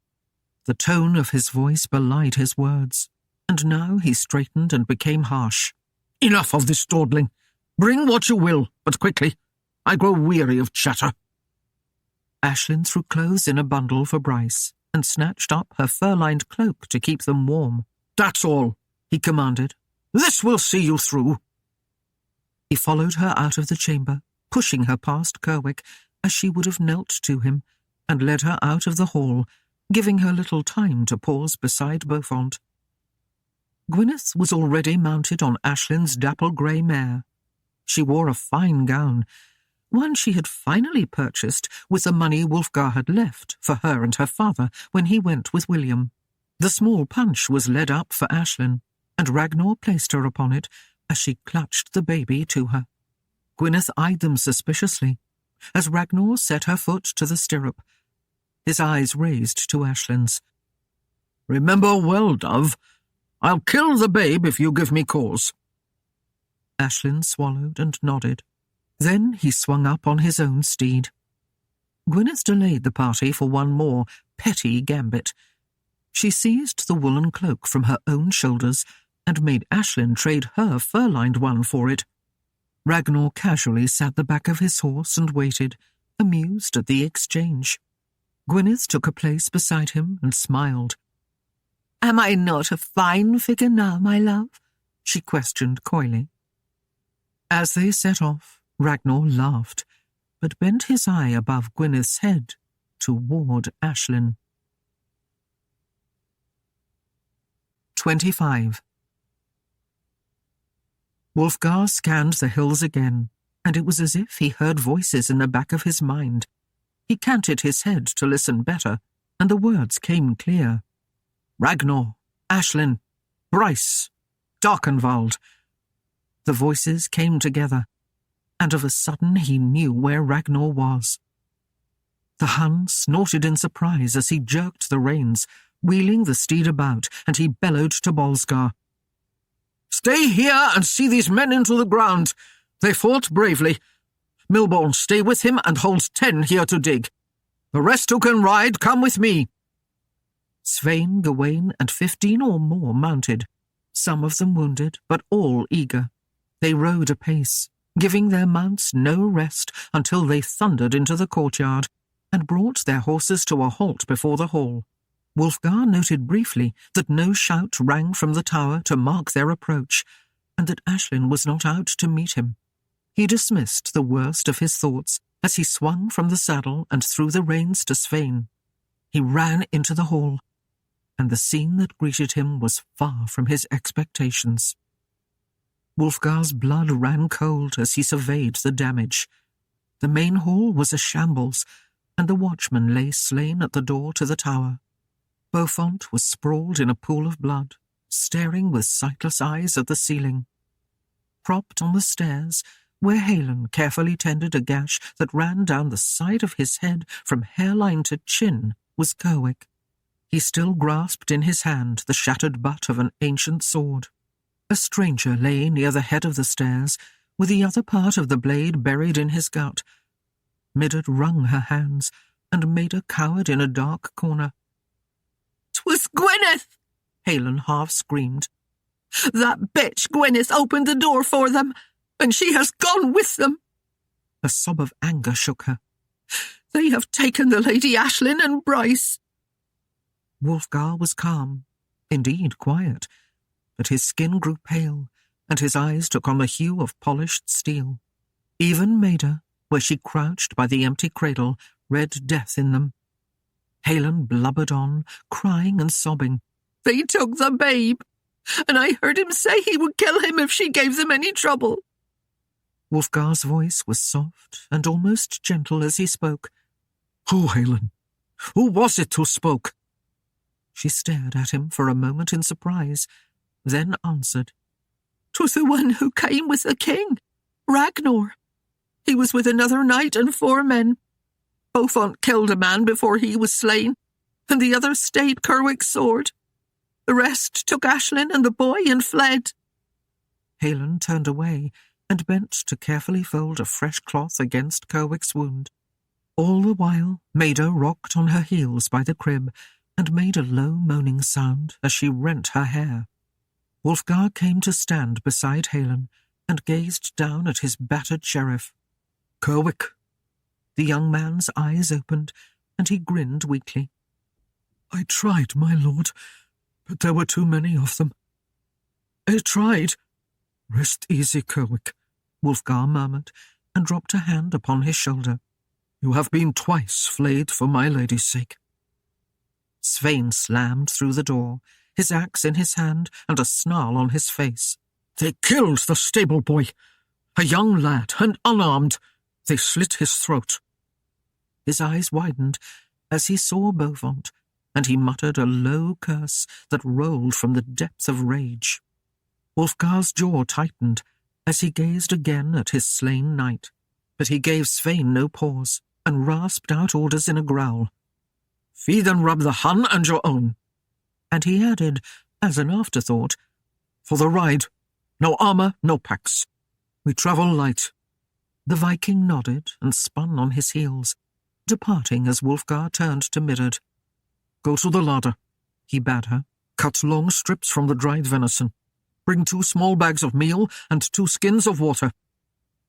Speaker 2: The tone of his voice belied his words, and now he straightened and became harsh.
Speaker 1: Enough of this dawdling. Bring what you will, but quickly. I grow weary of chatter.
Speaker 2: Aislinn threw clothes in a bundle for Bryce, and snatched up her fur-lined cloak to keep them warm.
Speaker 1: That's all, he commanded. This will see you through.
Speaker 2: He followed her out of the chamber, pushing her past Kerwick, as she would have knelt to him, and led her out of the hall, giving her little time to pause beside Beaufont. Gwyneth was already mounted on Aislinn's dapple-grey mare. She wore a fine gown, one she had finally purchased with the money Wulfgar had left for her and her father when he went with William. The small punch was led up for Aislinn, and Ragnar placed her upon it as she clutched the baby to her. Gwyneth eyed them suspiciously as Ragnar set her foot to the stirrup, his eyes raised to Aislinn's.
Speaker 1: Remember well, dove. I'll kill the babe if you give me cause.
Speaker 2: Aislinn swallowed and nodded. Then he swung up on his own steed. Gwyneth delayed the party for one more petty gambit. She seized the woolen cloak from her own shoulders and made Aislinn trade her fur-lined one for it. Ragnar casually sat the back of his horse and waited, amused at the exchange. Gwyneth took a place beside him and smiled.
Speaker 4: Am I not a fine figure now, my love?
Speaker 2: She questioned coyly. As they set off, Ragnar laughed, but bent his eye above Gwyneth's head toward Aislinn. 25. Wulfgar scanned the hills again, and it was as if he heard voices in the back of his mind. He canted his head to listen better, and the words came clear. Ragnar, Aislinn, Bryce, Darkenwald. The voices came together, and of a sudden he knew where Ragnar was. The Hun snorted in surprise as he jerked the reins, wheeling the steed about, and he bellowed to Wulfgar. Stay here and see these men into the ground. They fought bravely. Milborn, stay with him and hold 10 here to dig.
Speaker 1: The rest who can ride, come with me.
Speaker 2: Svein, Gawain, and 15 or more mounted, some of them wounded, but all eager. They rode apace, giving their mounts no rest until they thundered into the courtyard and brought their horses to a halt before the hall. Wulfgar noted briefly that no shout rang from the tower to mark their approach, and that Aislinn was not out to meet him. He dismissed the worst of his thoughts as he swung from the saddle and threw the reins to Svein. He ran into the hall, and the scene that greeted him was far from his expectations. Wulfgar's blood ran cold as he surveyed the damage. The main hall was a shambles, and the watchman lay slain at the door to the tower. Beaufont was sprawled in a pool of blood, staring with sightless eyes at the ceiling. Propped on the stairs, where Aislinn carefully tended a gash that ran down the side of his head from hairline to chin, was Kerwick. He still grasped in his hand the shattered butt of an ancient sword. A stranger lay near the head of the stairs, with the other part of the blade buried in his gut. Midard wrung her hands and made a coward in a dark corner.
Speaker 4: "'Twas Gwyneth!"
Speaker 2: Aislinn half screamed.
Speaker 4: "That bitch Gwyneth opened the door for them, and she has gone with them."
Speaker 2: A sob of anger shook her.
Speaker 4: "They have taken the Lady Aislinn and Bryce."
Speaker 2: Wulfgar was calm, indeed quiet, but his skin grew pale, and his eyes took on the hue of polished steel. Even Maida, where she crouched by the empty cradle, read death in them. Aislinn blubbered on, crying and sobbing.
Speaker 4: "They took the babe, and I heard him say he would kill him if she gave them any trouble."
Speaker 2: Wulfgar's voice was soft and almost gentle as he spoke.
Speaker 1: Who, Aislinn? Who was it who spoke?
Speaker 2: She stared at him for a moment in surprise, then answered.
Speaker 4: "'Twas the one who came with the king, Ragnar. He was with another knight and 4 men. Beaufont killed a man before he was slain, and the other stayed Kerwick's sword. The rest took Aislinn and the boy and fled."
Speaker 2: Aislinn turned away and bent to carefully fold a fresh cloth against Kerwick's wound. All the while, Maida rocked on her heels by the crib and made a low moaning sound as she rent her hair. Wulfgar came to stand beside Aislinn and gazed down at his battered sheriff.
Speaker 1: "Kerwick."
Speaker 2: The young man's eyes opened, and he grinned weakly.
Speaker 1: "I tried, my lord, but there were too many of them. I tried." "Rest easy, Kerwick,"
Speaker 2: Wulfgar murmured, and dropped a hand upon his shoulder.
Speaker 1: "You have been twice flayed for my lady's sake."
Speaker 2: Svein slammed through the door, his axe in his hand and a snarl on his face.
Speaker 1: "They killed the stable boy, a young lad and unarmed. They slit his throat."
Speaker 2: His eyes widened as he saw Beaufont, and he muttered a low curse that rolled from the depth of rage. Wulfgar's jaw tightened as he gazed again at his slain knight, but he gave Svein no pause and rasped out orders in a growl.
Speaker 1: "Feed and rub the Hun and your own."
Speaker 2: And he added, as an afterthought,
Speaker 1: "For the ride, no armour, no packs. We travel light."
Speaker 2: The Viking nodded and spun on his heels, departing as Wulfgar turned to Midard.
Speaker 1: "Go to the larder,"
Speaker 2: he bade her.
Speaker 1: "Cut long strips from the dried venison. Bring 2 small bags of meal and 2 skins of water."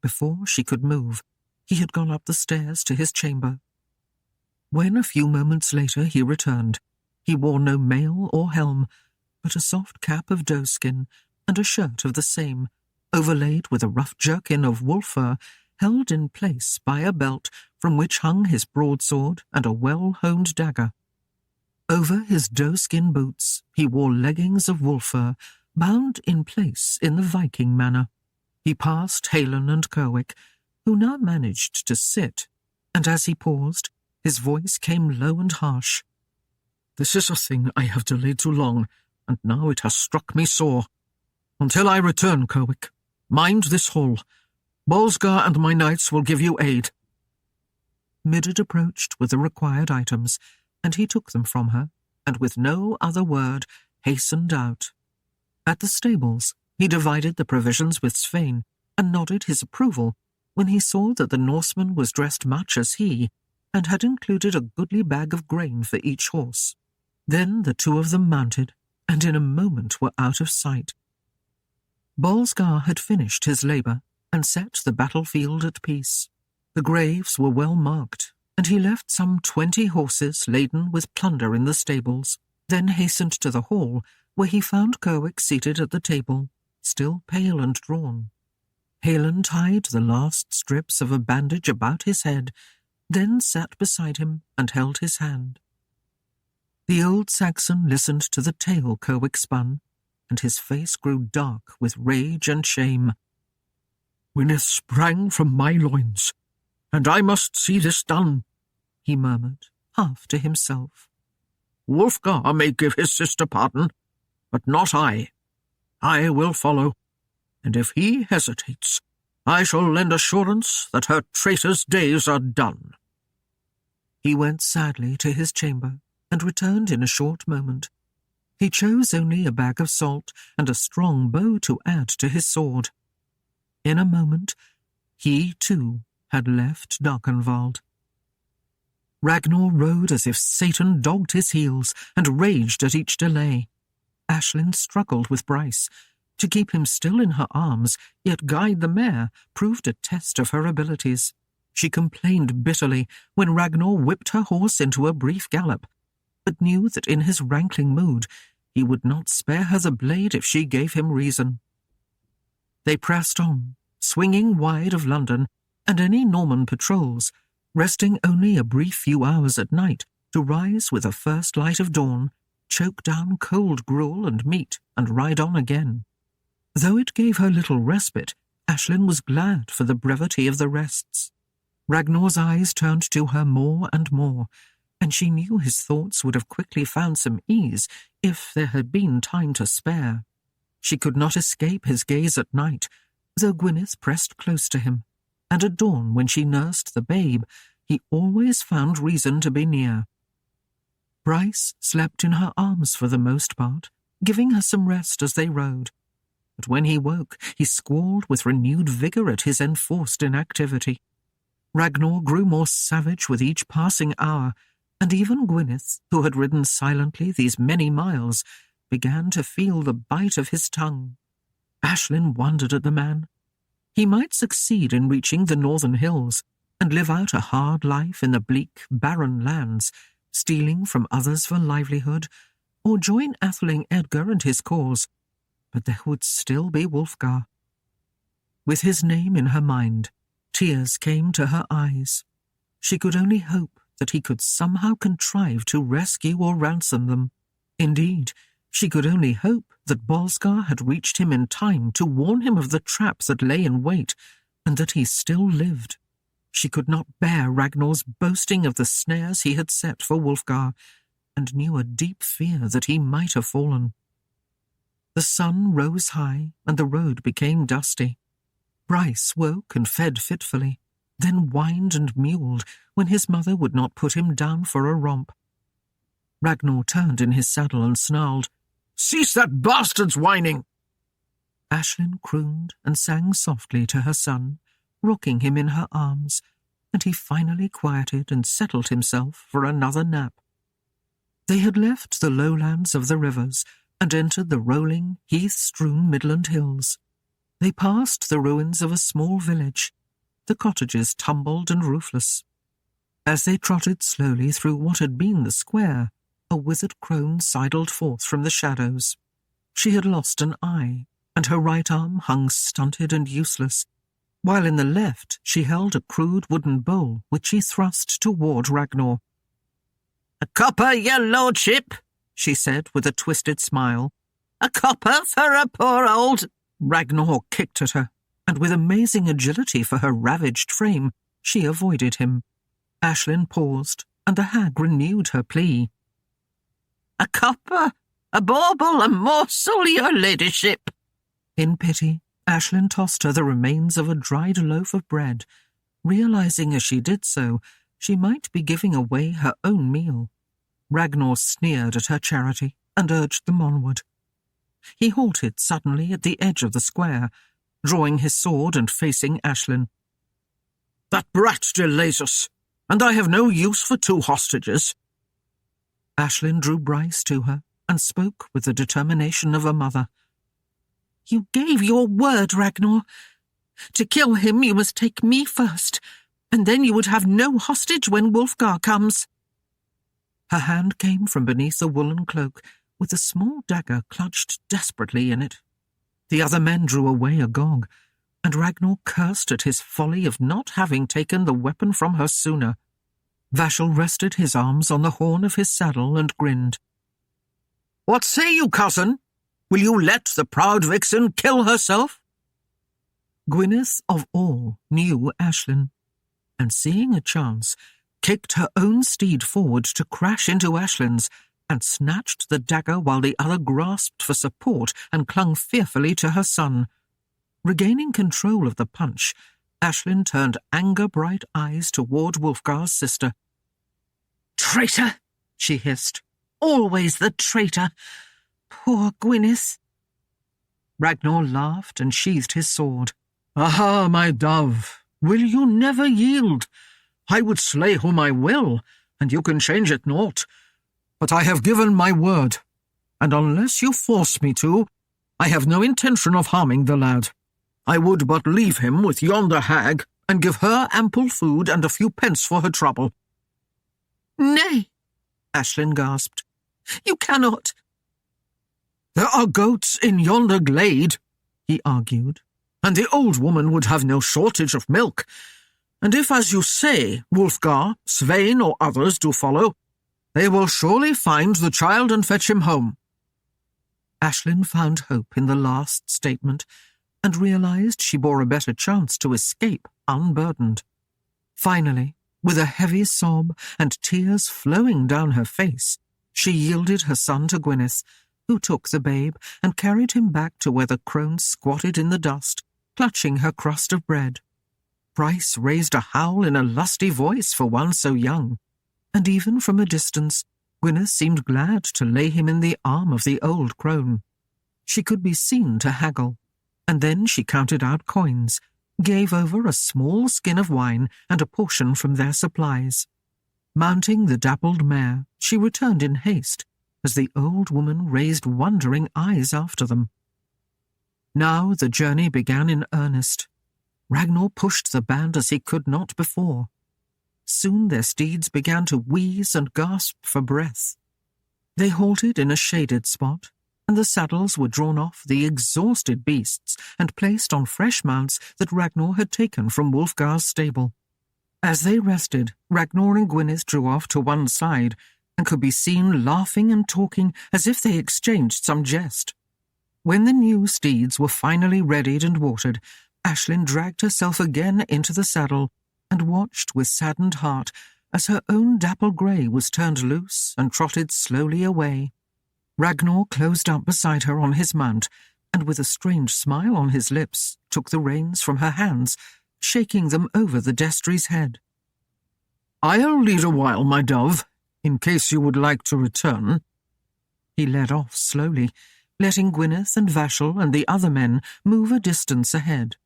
Speaker 2: Before she could move, he had gone up the stairs to his chamber. When a few moments later he returned, he wore no mail or helm, but a soft cap of doeskin and a shirt of the same, overlaid with a rough jerkin of wool fur, held in place by a belt from which hung his broadsword and a well-honed dagger. Over his doeskin boots he wore leggings of wool fur, bound in place in the Viking manner. He passed Aislinn and Kerwick, who now managed to sit, and as he paused, his voice came low and harsh.
Speaker 1: "This is a thing I have delayed too long, and now it has struck me sore. Until I return, Kerwick, mind this hall. Wulfgar and my knights will give you aid."
Speaker 2: Midard approached with the required items, and he took them from her, and with no other word hastened out. At the stables, he divided the provisions with Svein, and nodded his approval when he saw that the Norseman was dressed much as he, and had included a goodly bag of grain for each horse. Then the two of them mounted, and in a moment were out of sight. Wulfgar had finished his labour and set the battlefield at peace. The graves were well marked, and he left some 20 horses laden with plunder in the stables, then hastened to the hall, where he found Cerwick seated at the table, still pale and drawn. Aislinn tied the last strips of a bandage about his head, then sat beside him and held his hand. The old Saxon listened to the tale Cerwick spun, and his face grew dark with rage and shame.
Speaker 1: "Gwyneth sprang from my loins, and I must see this done," he murmured, half to himself. "Wulfgar may give his sister pardon, but not I. I will follow, and if he hesitates, I shall lend assurance that her traitor's days are done."
Speaker 2: He went sadly to his chamber and returned in a short moment. He chose only a bag of salt and a strong bow to add to his sword. In a moment, he too had left Darkenwald. Ragnar rode as if Satan dogged his heels and raged at each delay. Aislinn struggled with Bryce. To keep him still in her arms, yet guide the mare, proved a test of her abilities. She complained bitterly when Ragnar whipped her horse into a brief gallop, but knew that in his rankling mood he would not spare her the blade if she gave him reason. They pressed on, swinging wide of London and any Norman patrols, resting only a brief few hours at night to rise with the first light of dawn, choke down cold gruel and meat, and ride on again. Though it gave her little respite, Aislinn was glad for the brevity of the rests. Ragnar's eyes turned to her more and more, and she knew his thoughts would have quickly found some ease if there had been time to spare. She could not escape his gaze at night, though Gwyneth pressed close to him, and at dawn when she nursed the babe, he always found reason to be near. Bryce slept in her arms for the most part, giving her some rest as they rode. But when he woke, he squalled with renewed vigour at his enforced inactivity. Ragnar grew more savage with each passing hour, and even Gwyneth, who had ridden silently these many miles, began to feel the bite of his tongue. Aislinn wondered at the man. He might succeed in reaching the northern hills and live out a hard life in the bleak, barren lands, stealing from others for livelihood, or join Atheling Edgar and his cause, but there would still be Wulfgar. With his name in her mind, tears came to her eyes. She could only hope that he could somehow contrive to rescue or ransom them. Indeed, she could only hope that Wulfgar had reached him in time to warn him of the trap that lay in wait, and that he still lived. She could not bear Ragnar's boasting of the snares he had set for Wulfgar, and knew a deep fear that he might have fallen. The sun rose high, and the road became dusty. Bryce woke and fed fitfully, then whined and mewled when his mother would not put him down for a romp. Ragnar turned in his saddle and snarled,
Speaker 1: "Cease that bastard's whining!"
Speaker 2: Aislinn crooned and sang softly to her son, rocking him in her arms, and he finally quieted and settled himself for another nap. They had left the lowlands of the rivers and entered the rolling, heath-strewn Midland hills. They passed the ruins of a small village, the cottages tumbled and roofless. As they trotted slowly through what had been the square, a withered crone sidled forth from the shadows. She had lost an eye, and her right arm hung stunted and useless, while in the left she held a crude wooden bowl which she thrust toward Ragnar.
Speaker 4: "A copper, your lordship," she said with a twisted smile. "A copper for a poor old—"
Speaker 2: Ragnar kicked at her, and with amazing agility for her ravaged frame, she avoided him. Aislinn paused, and the hag renewed her plea.
Speaker 4: "A copper, a bauble, a morsel, your ladyship."
Speaker 2: In pity, Aislinn tossed her the remains of a dried loaf of bread, realizing as she did so she might be giving away her own meal. Ragnar sneered at her charity and urged them onward. He halted suddenly at the edge of the square, drawing his sword and facing Aislinn.
Speaker 1: "That brat delays us. and I have no use for 2 hostages.
Speaker 2: Aislinn drew Bryce to her and spoke with the determination of a mother.
Speaker 3: You gave your word, Ragnar. To kill him, you must take me first, and then you would have no hostage when Wulfgar comes.
Speaker 2: Her hand came from beneath the woolen cloak, with a small dagger clutched desperately in it. The other men drew away agog, and Ragnar cursed at his folly of not having taken the weapon from her sooner. Vashel rested his arms on the horn of his saddle and grinned.
Speaker 1: "What say you, cousin? Will you let the proud vixen kill herself?"
Speaker 2: Gwyneth of all knew Aislinn, and seeing a chance, kicked her own steed forward to crash into Aislinn's, and snatched the dagger while the other grasped for support and clung fearfully to her son. Regaining control of the punch, Aislinn turned anger-bright eyes toward Wulfgar's sister.
Speaker 3: "Traitor!" she hissed. "Always the traitor! Poor Gwyneth!"
Speaker 2: Ragnar laughed and sheathed his sword.
Speaker 1: "Aha, my dove, will you never yield? I would slay whom I will, and you can change it naught. But I have given my word, and unless you force me to, I have no intention of harming the lad. I would but leave him with yonder hag, and give her ample food and a few pence for her trouble."
Speaker 3: "Nay,"
Speaker 2: Aislinn gasped.
Speaker 3: "You cannot."
Speaker 1: "There are goats in yonder glade," he argued, "and the old woman would have no shortage of milk. And if, as you say, Wulfgar, Svein, or others do follow, they will surely find the child and fetch him home."
Speaker 2: Aislinn found hope in the last statement, and realized she bore a better chance to escape unburdened. Finally, with a heavy sob and tears flowing down her face, she yielded her son to Gwyneth, who took the babe and carried him back to where the crone squatted in the dust, clutching her crust of bread. Bryce raised a howl in a lusty voice for one so young, and even from a distance, Gwyneth seemed glad to lay him in the arm of the old crone. She could be seen to haggle, and then she counted out coins, gave over a small skin of wine and a portion from their supplies. Mounting the dappled mare, she returned in haste, as the old woman raised wondering eyes after them. Now the journey began in earnest. Ragnar pushed the band as he could not before. Soon their steeds began to wheeze and gasp for breath. They halted in a shaded spot, and the saddles were drawn off the exhausted beasts and placed on fresh mounts that Ragnar had taken from Wulfgar's stable. As they rested, Ragnar and Gwyneth drew off to one side and could be seen laughing and talking as if they exchanged some jest. When the new steeds were finally readied and watered, Aislinn dragged herself again into the saddle and watched with saddened heart as her own dapple grey was turned loose and trotted slowly away. Ragnar closed up beside her on his mount, and with a strange smile on his lips, took the reins from her hands, shaking them over the destri's head.
Speaker 1: "I'll lead a while, my dove, in case you would like to return."
Speaker 2: He led off slowly, letting Gwyneth and Vashel and the other men move a distance ahead.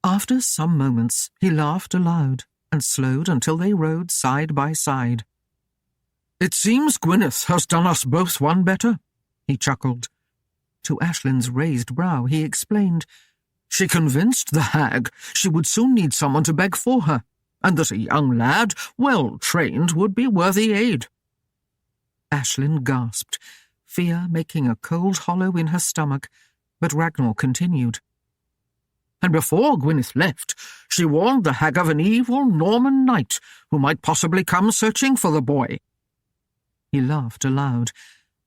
Speaker 2: After some moments, he laughed aloud and slowed until they rode side by side.
Speaker 1: "It seems Gwyneth has done us both one better," he chuckled.
Speaker 2: To Aislinn's raised brow he explained,
Speaker 1: "She convinced the hag she would soon need someone to beg for her, and that a young lad, well trained, would be worthy aid."
Speaker 2: Aislinn gasped, fear making a cold hollow in her stomach, but Ragnar continued.
Speaker 1: "And before Gwyneth left, she warned the hag of an evil Norman knight who might possibly come searching for the boy."
Speaker 2: He laughed aloud,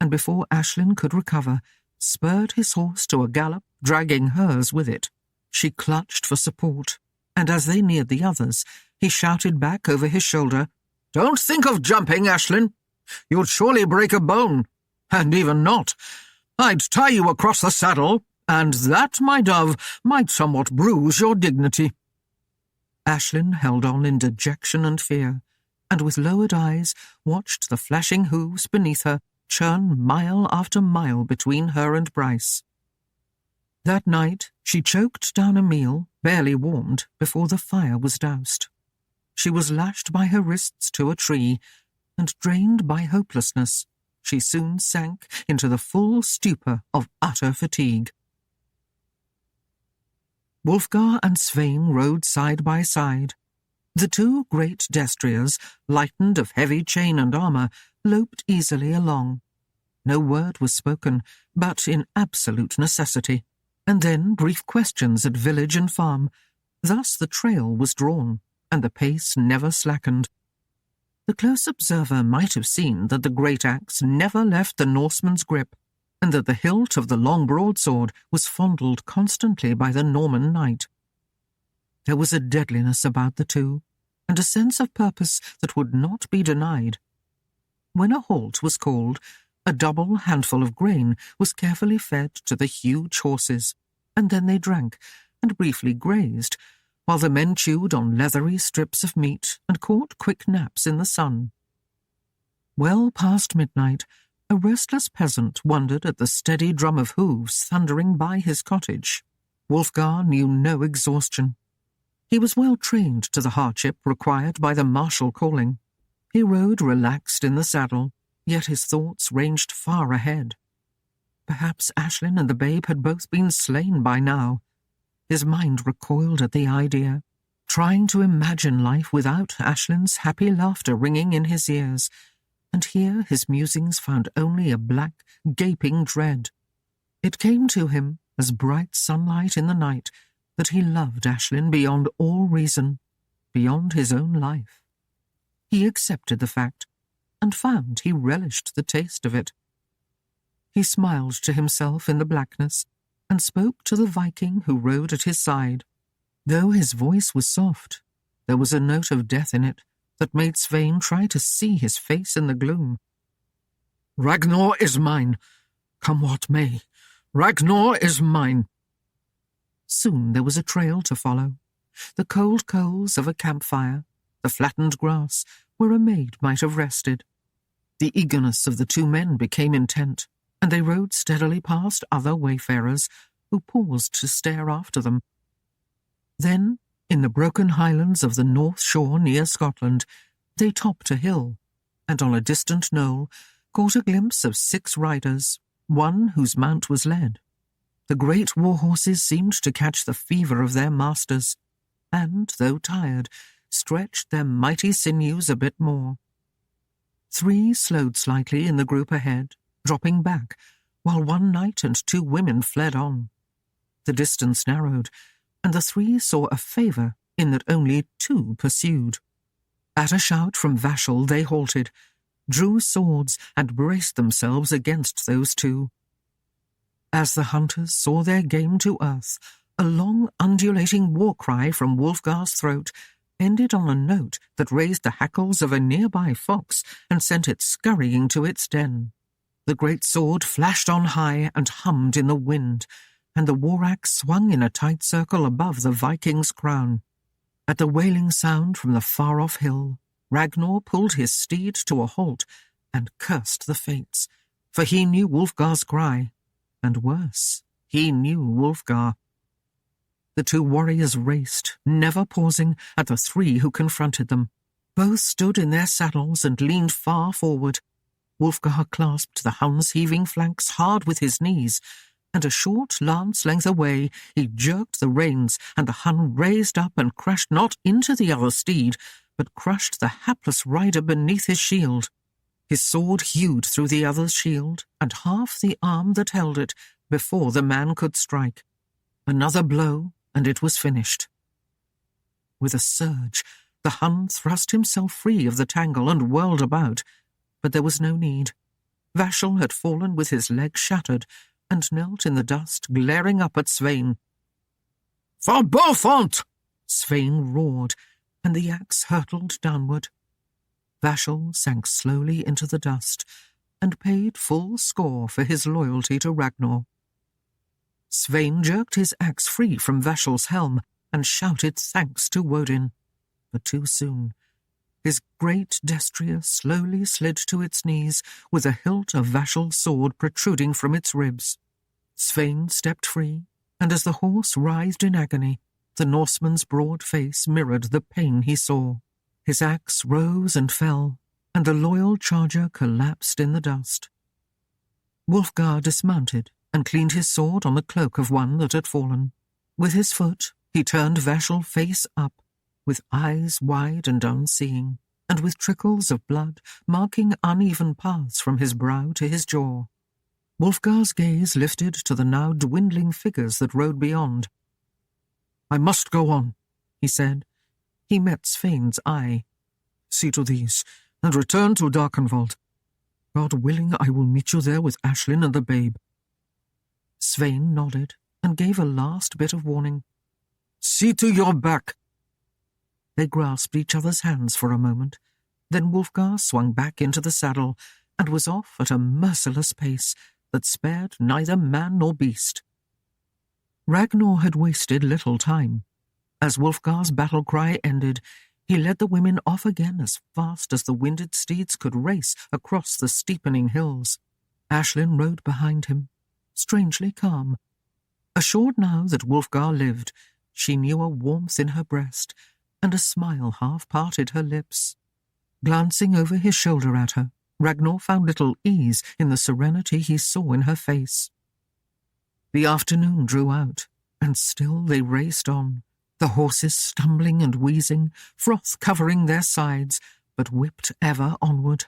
Speaker 2: and before Aislinn could recover, spurred his horse to a gallop, dragging hers with it. She clutched for support, and as they neared the others, he shouted back over his shoulder,
Speaker 1: "Don't think of jumping, Aislinn. You'd surely break a bone. And even not. I'd tie you across the saddle, and that, my dove, might somewhat bruise your dignity."
Speaker 2: Aislinn held on in dejection and fear, and with lowered eyes watched the flashing hooves beneath her churn mile after mile between her and Bryce. That night she choked down a meal, barely warmed, before the fire was doused. She was lashed by her wrists to a tree, and drained by hopelessness, she soon sank into the full stupor of utter fatigue. Wulfgar and Svein rode side by side. The two great destriers, lightened of heavy chain and armour, loped easily along. No word was spoken, but in absolute necessity, and then brief questions at village and farm. Thus the trail was drawn, and the pace never slackened. The close observer might have seen that the great axe never left the Norseman's grip, and that the hilt of the long broadsword was fondled constantly by the Norman knight. There was a deadliness about the two, and a sense of purpose that would not be denied. When a halt was called, a double handful of grain was carefully fed to the huge horses, and then they drank, and briefly grazed, while the men chewed on leathery strips of meat and caught quick naps in the sun. Well past midnight, a restless peasant wondered at the steady drum of hooves thundering by his cottage. Wulfgar knew no exhaustion. He was well trained to the hardship required by the martial calling. He rode relaxed in the saddle, yet his thoughts ranged far ahead. Perhaps Aislinn and the babe had both been slain by now. His mind recoiled at the idea, trying to imagine life without Aislinn's happy laughter ringing in his ears, and here his musings found only a black, gaping dread. It came to him, as bright sunlight in the night, that he loved Aislinn beyond all reason, beyond his own life. He accepted the fact, and found he relished the taste of it. He smiled to himself in the blackness, and spoke to the Viking who rode at his side. Though his voice was soft, there was a note of death in it that made Svein try to see his face in the gloom. "Ragnar is mine, come what may. Ragnar is mine." Soon there was a trail to follow, the cold coals of a campfire, the flattened grass where a maid might have rested. The eagerness of the two men became intent, and they rode steadily past other wayfarers who paused to stare after them. Then, in the broken highlands of the north shore near Scotland, they topped a hill, and on a distant knoll caught a glimpse of 6 riders, one whose mount was led. The great war-horses seemed to catch the fever of their masters, and, though tired, stretched their mighty sinews a bit more. 3 slowed slightly in the group ahead, dropping back, while 1 knight and 2 women fled on. The distance narrowed, and the 3 saw a favour in that only 2 pursued. At a shout from Vashel they halted, drew swords, and braced themselves against those 2. As the hunters saw their game to earth, a long undulating war-cry from Wulfgar's throat ended on a note that raised the hackles of a nearby fox and sent it scurrying to its den. The great sword flashed on high and hummed in the wind, and the war-axe swung in a tight circle above the Viking's crown. At the wailing sound from the far-off hill, Ragnar pulled his steed to a halt and cursed the fates, for he knew Wulfgar's cry. And worse, he knew Wulfgar. The 2 warriors raced, never pausing, at the 3 who confronted them. Both stood in their saddles and leaned far forward. Wulfgar clasped the Hun's heaving flanks hard with his knees, and a short lance-length away he jerked the reins, and the Hun raised up and crashed not into the other steed, but crushed the hapless rider beneath his shield. His sword hewed through the other's shield, and half the arm that held it, before the man could strike. Another blow, and it was finished. With a surge, the Hun thrust himself free of the tangle and whirled about, but there was no need. Vashel had fallen with his leg shattered, and knelt in the dust, glaring up at Svein. "For Beaufort!" Svein roared, and the axe hurtled downward. Vashel sank slowly into the dust, and paid full score for his loyalty to Ragnar. Svein jerked his axe free from Vashel's helm, and shouted thanks to Woden, but too soon. His great destrier slowly slid to its knees, with the hilt of Vashel's sword protruding from its ribs. Svein stepped free, and as the horse writhed in agony, the Norseman's broad face mirrored the pain he saw. His axe rose and fell, and the loyal charger collapsed in the dust. Wulfgar dismounted and cleaned his sword on the cloak of one that had fallen. With his foot, he turned Vashel face up, with eyes wide and unseeing, and with trickles of blood marking uneven paths from his brow to his jaw. Wulfgar's gaze lifted to the now dwindling figures that rode beyond. "I must go on," he said. He met Svein's eye. "See to these, and return to Darkenwald. God willing, I will meet you there with Aislinn and the babe." Svein nodded and gave a last bit of warning. "See to your back." They grasped each other's hands for a moment. Then Wulfgar swung back into the saddle and was off at a merciless pace that spared neither man nor beast. Ragnar had wasted little time. As Wulfgar's battle cry ended, he led the women off again as fast as the winded steeds could race across the steepening hills. Aislinn rode behind him, strangely calm. Assured now that Wulfgar lived, she knew a warmth in her breast, and a smile half parted her lips. Glancing over his shoulder at her, Ragnar found little ease in the serenity he saw in her face. The afternoon drew out, and still they raced on, the horses stumbling and wheezing, froth covering their sides, but whipped ever onward.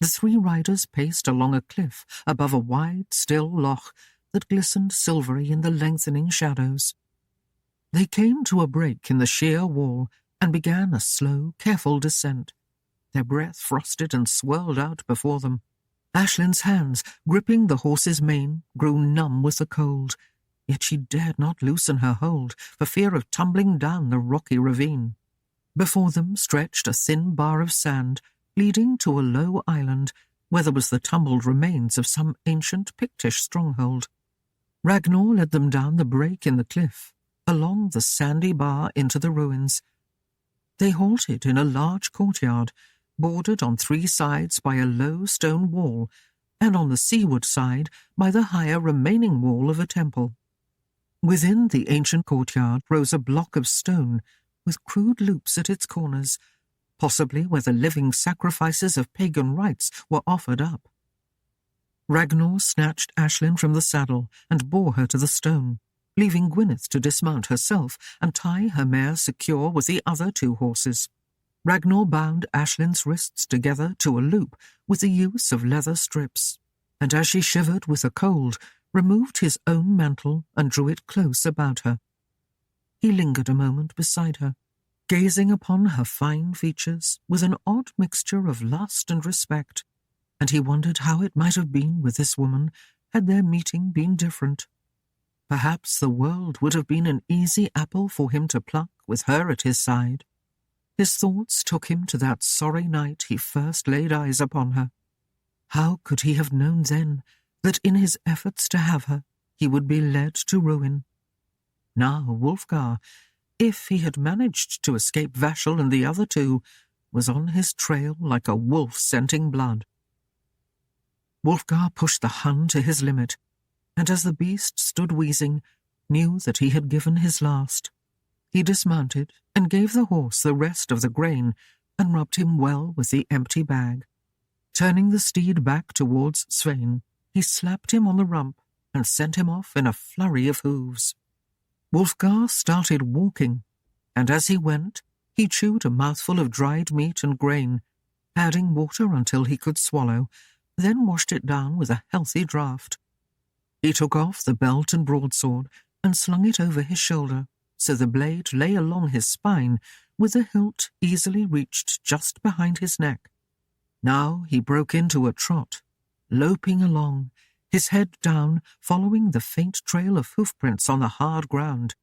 Speaker 2: The three riders paced along a cliff above a wide, still loch that glistened silvery in the lengthening shadows. They came to a break in the sheer wall and began a slow, careful descent. Their breath frosted and swirled out before them. Aislinn's hands, gripping the horse's mane, grew numb with the cold, yet she dared not loosen her hold for fear of tumbling down the rocky ravine. Before them stretched a thin bar of sand, leading to a low island where there was the tumbled remains of some ancient Pictish stronghold. Ragnar led them down the break in the cliff, along the sandy bar into the ruins. They halted in a large courtyard, bordered on three sides by a low stone wall, and on the seaward side by the higher remaining wall of a temple. Within the ancient courtyard rose a block of stone, with crude loops at its corners, possibly where the living sacrifices of pagan rites were offered up. Ragnar snatched Aislinn from the saddle and bore her to the stone, leaving Gwyneth to dismount herself and tie her mare secure with the other two horses. Ragnar bound Aislinn's wrists together to a loop with the use of leather strips, and as she shivered with the cold, removed his own mantle and drew it close about her. He lingered a moment beside her, gazing upon her fine features with an odd mixture of lust and respect, and he wondered how it might have been with this woman had their meeting been different. Perhaps the world would have been an easy apple for him to pluck with her at his side. His thoughts took him to that sorry night he first laid eyes upon her. How could he have known then that in his efforts to have her he would be led to ruin? Now Wulfgar, if he had managed to escape Vashel and the other two, was on his trail like a wolf scenting blood. Wulfgar pushed the Hun to his limit, and as the beast stood wheezing, knew that he had given his last. He dismounted and gave the horse the rest of the grain and rubbed him well with the empty bag. Turning the steed back towards Svein, he slapped him on the rump and sent him off in a flurry of hooves. Wulfgar started walking, and as he went, he chewed a mouthful of dried meat and grain, adding water until he could swallow, then washed it down with a healthy draught. He took off the belt and broadsword and slung it over his shoulder, so the blade lay along his spine, with the hilt easily reached just behind his neck. Now he broke into a trot, loping along, his head down, following the faint trail of hoofprints on the hard ground.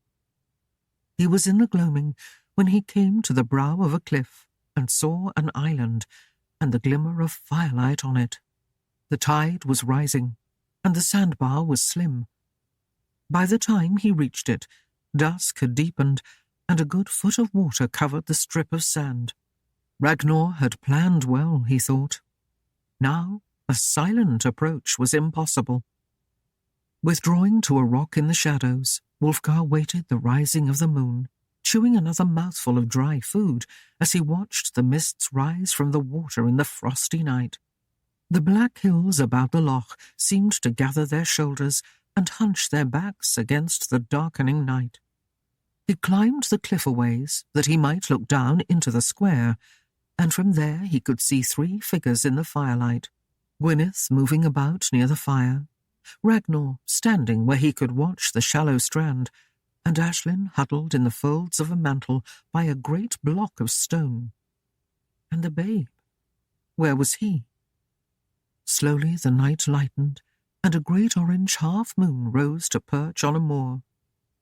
Speaker 2: He was in the gloaming when he came to the brow of a cliff and saw an island and the glimmer of firelight on it. The tide was rising, and the sandbar was slim. By the time he reached it, dusk had deepened, and a good foot of water covered the strip of sand. Ragnar had planned well, he thought. Now a silent approach was impossible. Withdrawing to a rock in the shadows, Wulfgar waited the rising of the moon, chewing another mouthful of dry food as he watched the mists rise from the water in the frosty night. The black hills about the loch seemed to gather their shoulders and hunch their backs against the darkening night. He climbed the cliff a ways that he might look down into the square, and from there he could see 3 figures in the firelight, Gwyneth moving about near the fire, Ragnar standing where he could watch the shallow strand, and Aislinn huddled in the folds of a mantle by a great block of stone. And the babe, where was he? Slowly the night lightened, and a great orange half-moon rose to perch on a moor.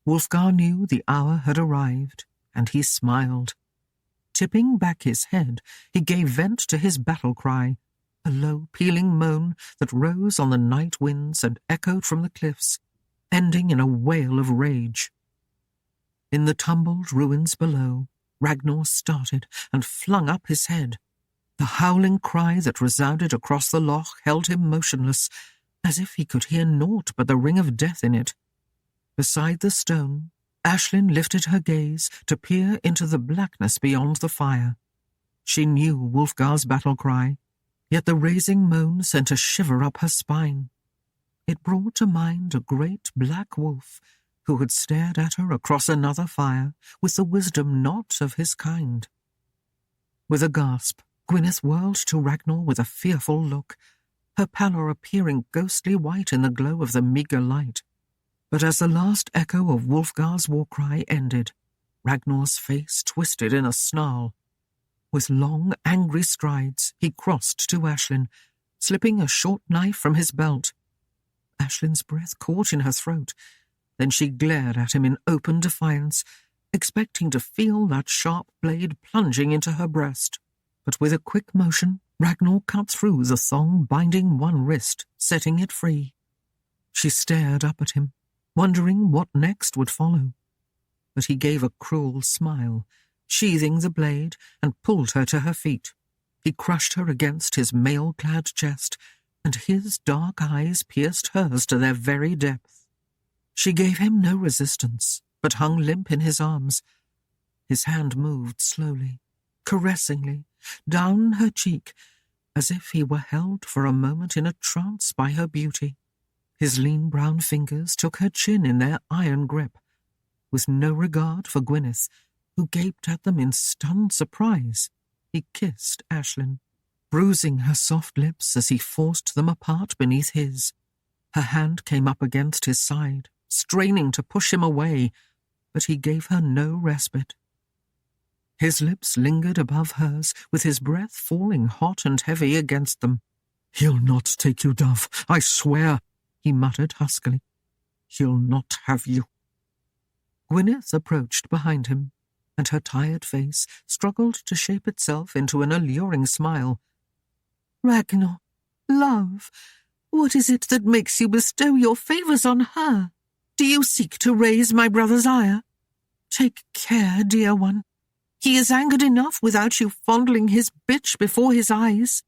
Speaker 2: Wulfgar knew the hour had arrived, and he smiled. Tipping back his head, he gave vent to his battle cry, a low, pealing moan that rose on the night winds and echoed from the cliffs, ending in a wail of rage. In the tumbled ruins below, Ragnar started and flung up his head. The howling cry that resounded across the loch held him motionless, as if he could hear naught but the ring of death in it. Beside the stone, Aislinn lifted her gaze to peer into the blackness beyond the fire. She knew Wulfgar's battle cry, yet the raising moan sent a shiver up her spine. It brought to mind a great black wolf who had stared at her across another fire with the wisdom not of his kind. With a gasp, Gwyneth whirled to Ragnar with a fearful look, her pallor appearing ghostly white in the glow of the meagre light. But as the last echo of Wulfgar's war-cry ended, Ragnar's face twisted in a snarl. With long, angry strides, he crossed to Aislinn, slipping a short knife from his belt. Aislinn's breath caught in her throat. Then she glared at him in open defiance, expecting to feel that sharp blade plunging into her breast. But with a quick motion, Ragnar cut through the thong binding one wrist, setting it free. She stared up at him, wondering what next would follow. But he gave a cruel smile, sheathing the blade, and pulled her to her feet. He crushed her against his mail-clad chest, and his dark eyes pierced hers to their very depth. She gave him no resistance, but hung limp in his arms. His hand moved slowly, caressingly, down her cheek, as if he were held for a moment in a trance by her beauty. His lean brown fingers took her chin in their iron grip, with no regard for Gwyneth, who gaped at them in stunned surprise. He kissed Aislinn, bruising her soft lips as he forced them apart beneath his. Her hand came up against his side, straining to push him away, but he gave her no respite. His lips lingered above hers, with his breath falling hot and heavy against them. "He'll not take you, dove, I swear," he muttered huskily. "He'll not have you." Gwyneth approached behind him, and her tired face struggled to shape itself into an alluring smile. "Ragnar, love, what is it that makes you bestow your favours on her? Do you seek to raise my brother's ire? Take care, dear one. He is angered enough without you fondling his bitch before his eyes."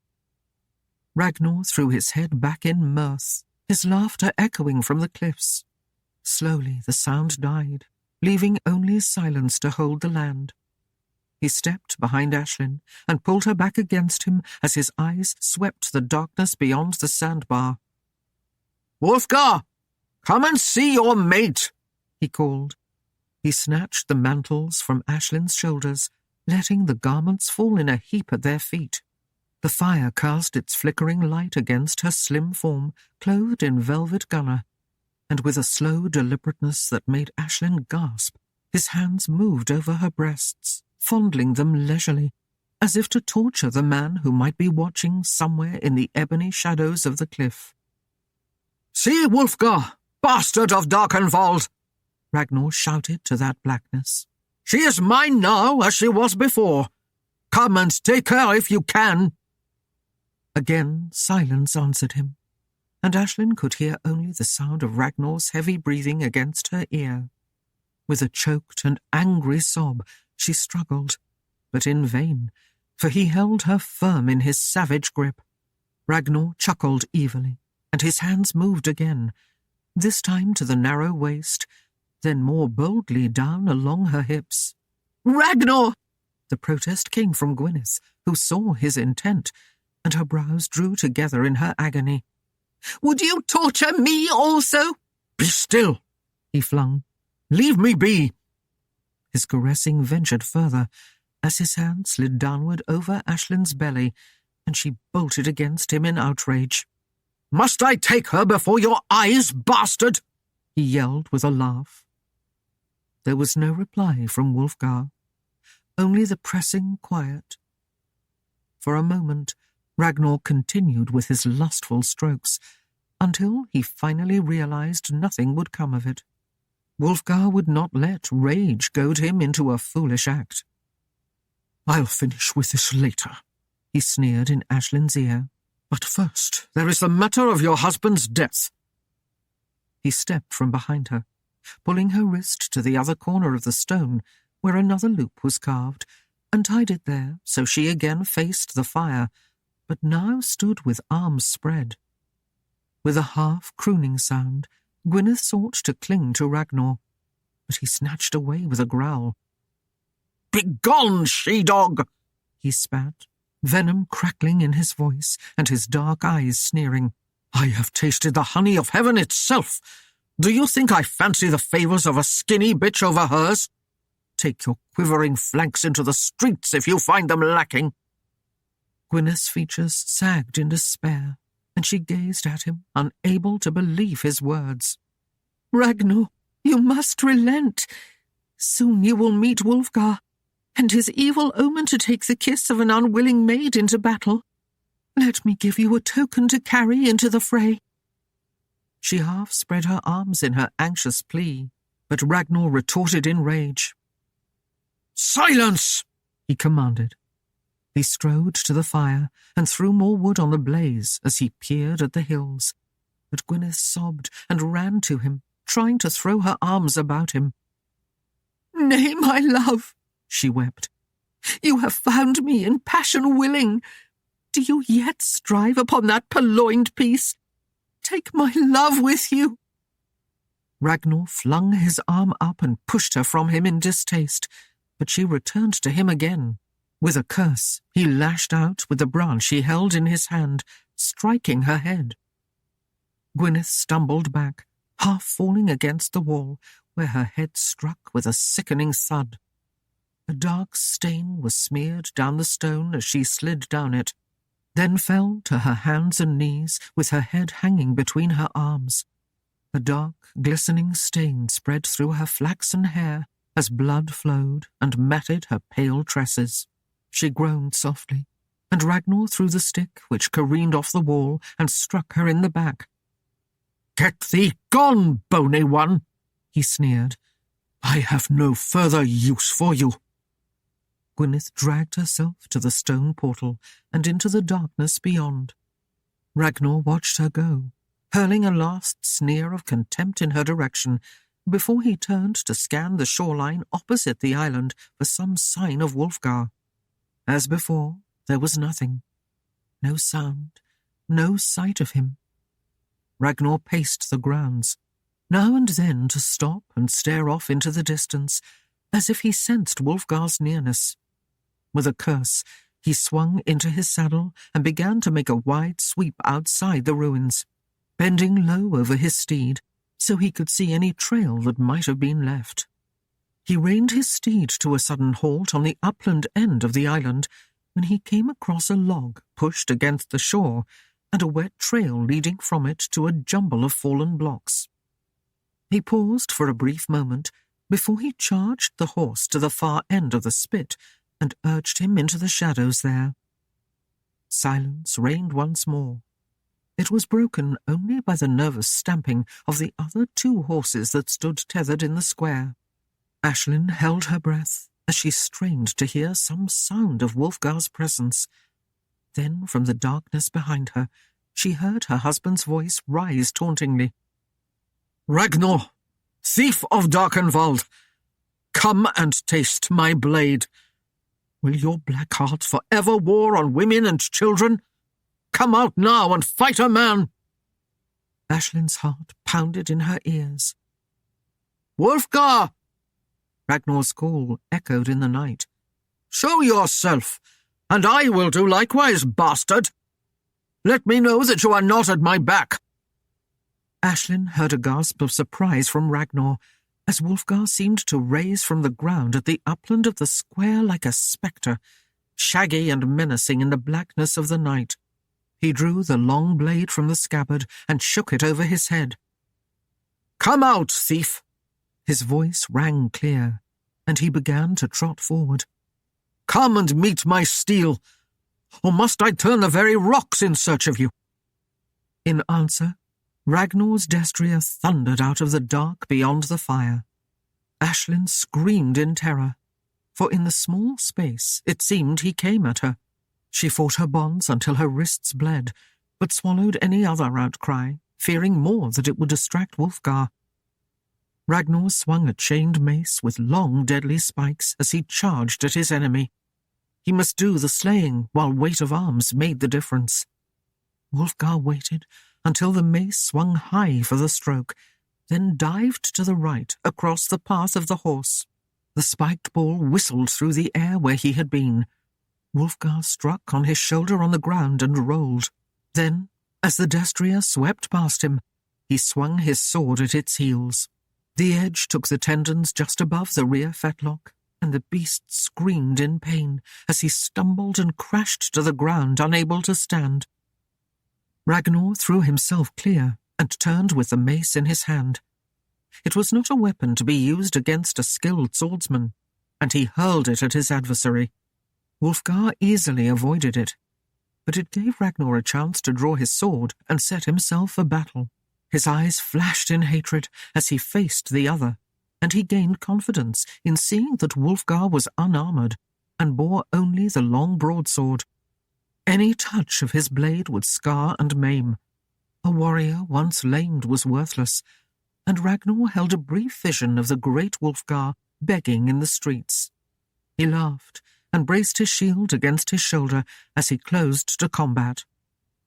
Speaker 2: Ragnar threw his head back in mirth, his laughter echoing from the cliffs. Slowly the sound died, leaving only silence to hold the land. He stepped behind Aislinn and pulled her back against him as his eyes swept the darkness beyond the sandbar.
Speaker 1: "Wulfgar, come and see your mate,"
Speaker 2: he called. He snatched the mantles from Aislinn's shoulders, letting the garments fall in a heap at their feet. The fire cast its flickering light against her slim form, clothed in velvet gunner, and with a slow deliberateness that made Aislinn gasp, his hands moved over her breasts, fondling them leisurely, as if to torture the man who might be watching somewhere in the ebony shadows of the cliff.
Speaker 1: "See, Wulfgar, bastard of Darkenwald!"
Speaker 2: Ragnar shouted to that blackness.
Speaker 1: "She is mine now, as she was before. Come and take her if you can."
Speaker 2: Again silence answered him, and Aislinn could hear only the sound of Ragnar's heavy breathing against her ear. With a choked and angry sob, she struggled, but in vain, for he held her firm in his savage grip. Ragnar chuckled evilly, and his hands moved again, this time to the narrow waist, then more boldly down along her hips,
Speaker 4: Ragnar!
Speaker 2: The protest came from Gwyneth, who saw his intent, and her brows drew together in her agony.
Speaker 4: Would you torture me also?
Speaker 1: Be still,
Speaker 2: he flung.
Speaker 1: Leave me be.
Speaker 2: His caressing ventured further, as his hand slid downward over Aislinn's belly, and she bolted against him in outrage.
Speaker 1: Must I take her before your eyes, bastard?
Speaker 2: He yelled with a laugh. There was no reply from Wulfgar, only the pressing quiet. For a moment, Ragnar continued with his lustful strokes, until he finally realized nothing would come of it. Wulfgar would not let rage goad him into a foolish act.
Speaker 1: I'll finish with this later,
Speaker 2: he sneered in Aislinn's ear.
Speaker 1: But first, there is the matter of your husband's death.
Speaker 2: He stepped from behind her, pulling her wrist to the other corner of the stone, where another loop was carved, and tied it there so she again faced the fire, but now stood with arms spread. With a half-crooning sound, Gwyneth sought to cling to Ragnar, but he snatched away with a growl.
Speaker 1: "Begone, she-dog!"
Speaker 2: he spat, venom crackling in his voice and his dark eyes sneering.
Speaker 1: "I have tasted the honey of heaven itself. Do you think I fancy the favours of a skinny bitch over hers? Take your quivering flanks into the streets if you find them lacking."
Speaker 2: Gwyneth's features sagged in despair, and she gazed at him, unable to believe his words.
Speaker 3: Ragnar, you must relent. Soon you will meet Wulfgar, and his evil omen to take the kiss of an unwilling maid into battle. Let me give you a token to carry into the fray.
Speaker 2: She half spread her arms in her anxious plea, but Ragnar retorted in rage.
Speaker 1: "Silence!"
Speaker 2: he commanded. He strode to the fire and threw more wood on the blaze as he peered at the hills, but Gwyneth sobbed and ran to him, trying to throw her arms about him.
Speaker 3: "Nay, my love," she wept. "You have found me in passion willing. Do you yet strive upon that purloined peace? Take my love with you."
Speaker 2: Ragnar flung his arm up and pushed her from him in distaste, but she returned to him again. With a curse, he lashed out with the branch he held in his hand, striking her head. Gwyneth stumbled back, half falling against the wall, where her head struck with a sickening thud. A dark stain was smeared down the stone as she slid down it, then fell to her hands and knees with her head hanging between her arms. A dark, glistening stain spread through her flaxen hair as blood flowed and matted her pale tresses. She groaned softly, and Ragnar threw the stick which careened off the wall and struck her in the back.
Speaker 1: "Get thee gone, bony one,"
Speaker 2: he sneered.
Speaker 1: "I have no further use for you."
Speaker 2: Gwyneth dragged herself to the stone portal and into the darkness beyond. Ragnar watched her go, hurling a last sneer of contempt in her direction, before he turned to scan the shoreline opposite the island for some sign of Wulfgar. As before, there was nothing. No sound, no sight of him. Ragnar paced the grounds, now and then to stop and stare off into the distance, as if he sensed Wulfgar's nearness. With a curse, he swung into his saddle and began to make a wide sweep outside the ruins, bending low over his steed so he could see any trail that might have been left. He reined his steed to a sudden halt on the upland end of the island when he came across a log pushed against the shore and a wet trail leading from it to a jumble of fallen blocks. He paused for a brief moment before he charged the horse to the far end of the spit and urged him into the shadows there. Silence reigned once more. It was broken only by the nervous stamping of the other two horses that stood tethered in the square. Aislinn held her breath as she strained to hear some sound of Wulfgar's presence. Then, from the darkness behind her, she heard her husband's voice rise tauntingly.
Speaker 1: "Ragnar, thief of Darkenwald, come and taste my blade. Will your black heart forever war on women and children? Come out now and fight a man!"
Speaker 2: Aislinn's heart pounded in her ears.
Speaker 1: "Wulfgar!"
Speaker 2: Ragnar's call echoed in the night.
Speaker 1: "Show yourself, and I will do likewise, bastard! Let me know that you are not at my back!"
Speaker 2: Aislinn heard a gasp of surprise from Ragnar, as Wulfgar seemed to raise from the ground at the upland of the square like a spectre, shaggy and menacing in the blackness of the night. He drew the long blade from the scabbard and shook it over his head.
Speaker 1: "Come out, thief!"
Speaker 2: His voice rang clear, and he began to trot forward.
Speaker 1: "Come and meet my steel, or must I turn the very rocks in search of you?"
Speaker 2: In answer, Ragnar's destrier thundered out of the dark beyond the fire. Aislinn screamed in terror, for in the small space it seemed he came at her. She fought her bonds until her wrists bled, but swallowed any other outcry, fearing more that it would distract Wulfgar. Ragnar swung a chained mace with long deadly spikes as he charged at his enemy. He must do the slaying while weight of arms made the difference. Wulfgar waited until the mace swung high for the stroke, then dived to the right across the path of the horse. The spiked ball whistled through the air where he had been. Wulfgar struck on his shoulder on the ground and rolled. Then, as the destrier swept past him, he swung his sword at its heels. The edge took the tendons just above the rear fetlock, and the beast screamed in pain as he stumbled and crashed to the ground, unable to stand. Ragnar threw himself clear and turned with the mace in his hand. It was not a weapon to be used against a skilled swordsman, and he hurled it at his adversary. Wulfgar easily avoided it, but it gave Ragnar a chance to draw his sword and set himself for battle. His eyes flashed in hatred as he faced the other, and he gained confidence in seeing that Wulfgar was unarmoured and bore only the long broadsword. Any touch of his blade would scar and maim. A warrior once lamed was worthless, and Ragnar held a brief vision of the great Wulfgar begging in the streets. He laughed and braced his shield against his shoulder as he closed to combat.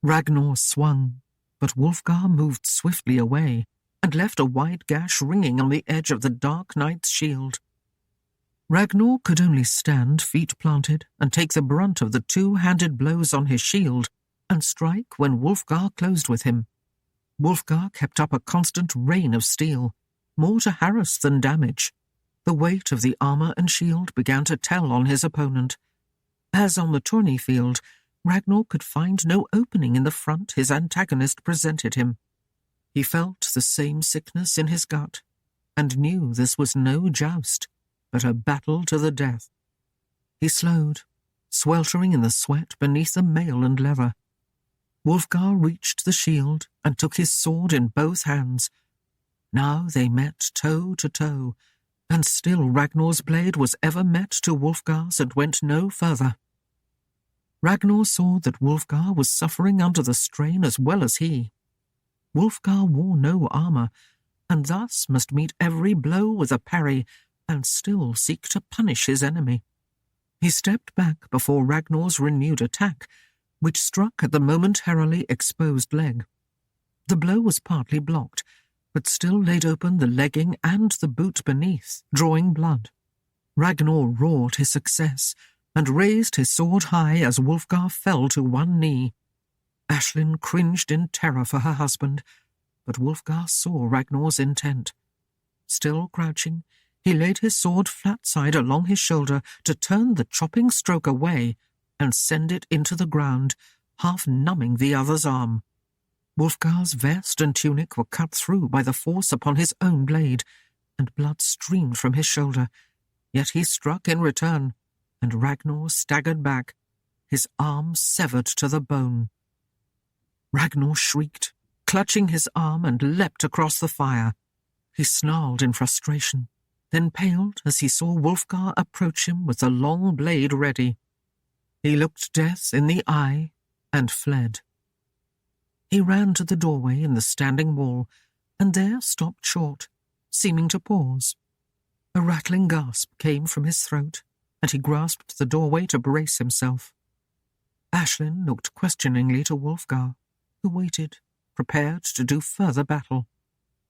Speaker 2: Ragnar swung, but Wulfgar moved swiftly away and left a wide gash ringing on the edge of the Dark Knight's shield. Ragnar could only stand feet planted and take the brunt of the two-handed blows on his shield and strike when Wulfgar closed with him. Wulfgar kept up a constant rain of steel, more to harass than damage. The weight of the armour and shield began to tell on his opponent. As on the tourney field, Ragnar could find no opening in the front his antagonist presented him. He felt the same sickness in his gut, and knew this was no joust, but a battle to the death. He slowed, sweltering in the sweat beneath the mail and leather. Wulfgar reached the shield and took his sword in both hands. Now they met toe to toe, and still Ragnar's blade was ever met to Wulfgar's and went no further. Ragnar saw that Wulfgar was suffering under the strain as well as he. Wulfgar wore no armour, and thus must meet every blow with a parry and still seek to punish his enemy. He stepped back before Ragnar's renewed attack, which struck at the momentarily exposed leg. The blow was partly blocked, but still laid open the legging and the boot beneath, drawing blood. Ragnar roared his success, and raised his sword high as Wulfgar fell to one knee. Aislinn cringed in terror for her husband, but Wulfgar saw Ragnar's intent. Still crouching, he laid his sword flat-side along his shoulder to turn the chopping stroke away and send it into the ground, half numbing the other's arm. Wulfgar's vest and tunic were cut through by the force upon his own blade, and blood streamed from his shoulder, yet he struck in return, and Ragnar staggered back, his arm severed to the bone. Ragnar shrieked, clutching his arm, and leapt across the fire. He snarled in frustration, then paled as he saw Wulfgar approach him with the long blade ready. He looked death in the eye and fled. He ran to the doorway in the standing wall, and there stopped short, seeming to pause. A rattling gasp came from his throat, and he grasped the doorway to brace himself. Aislinn looked questioningly to Wulfgar, who waited, prepared to do further battle.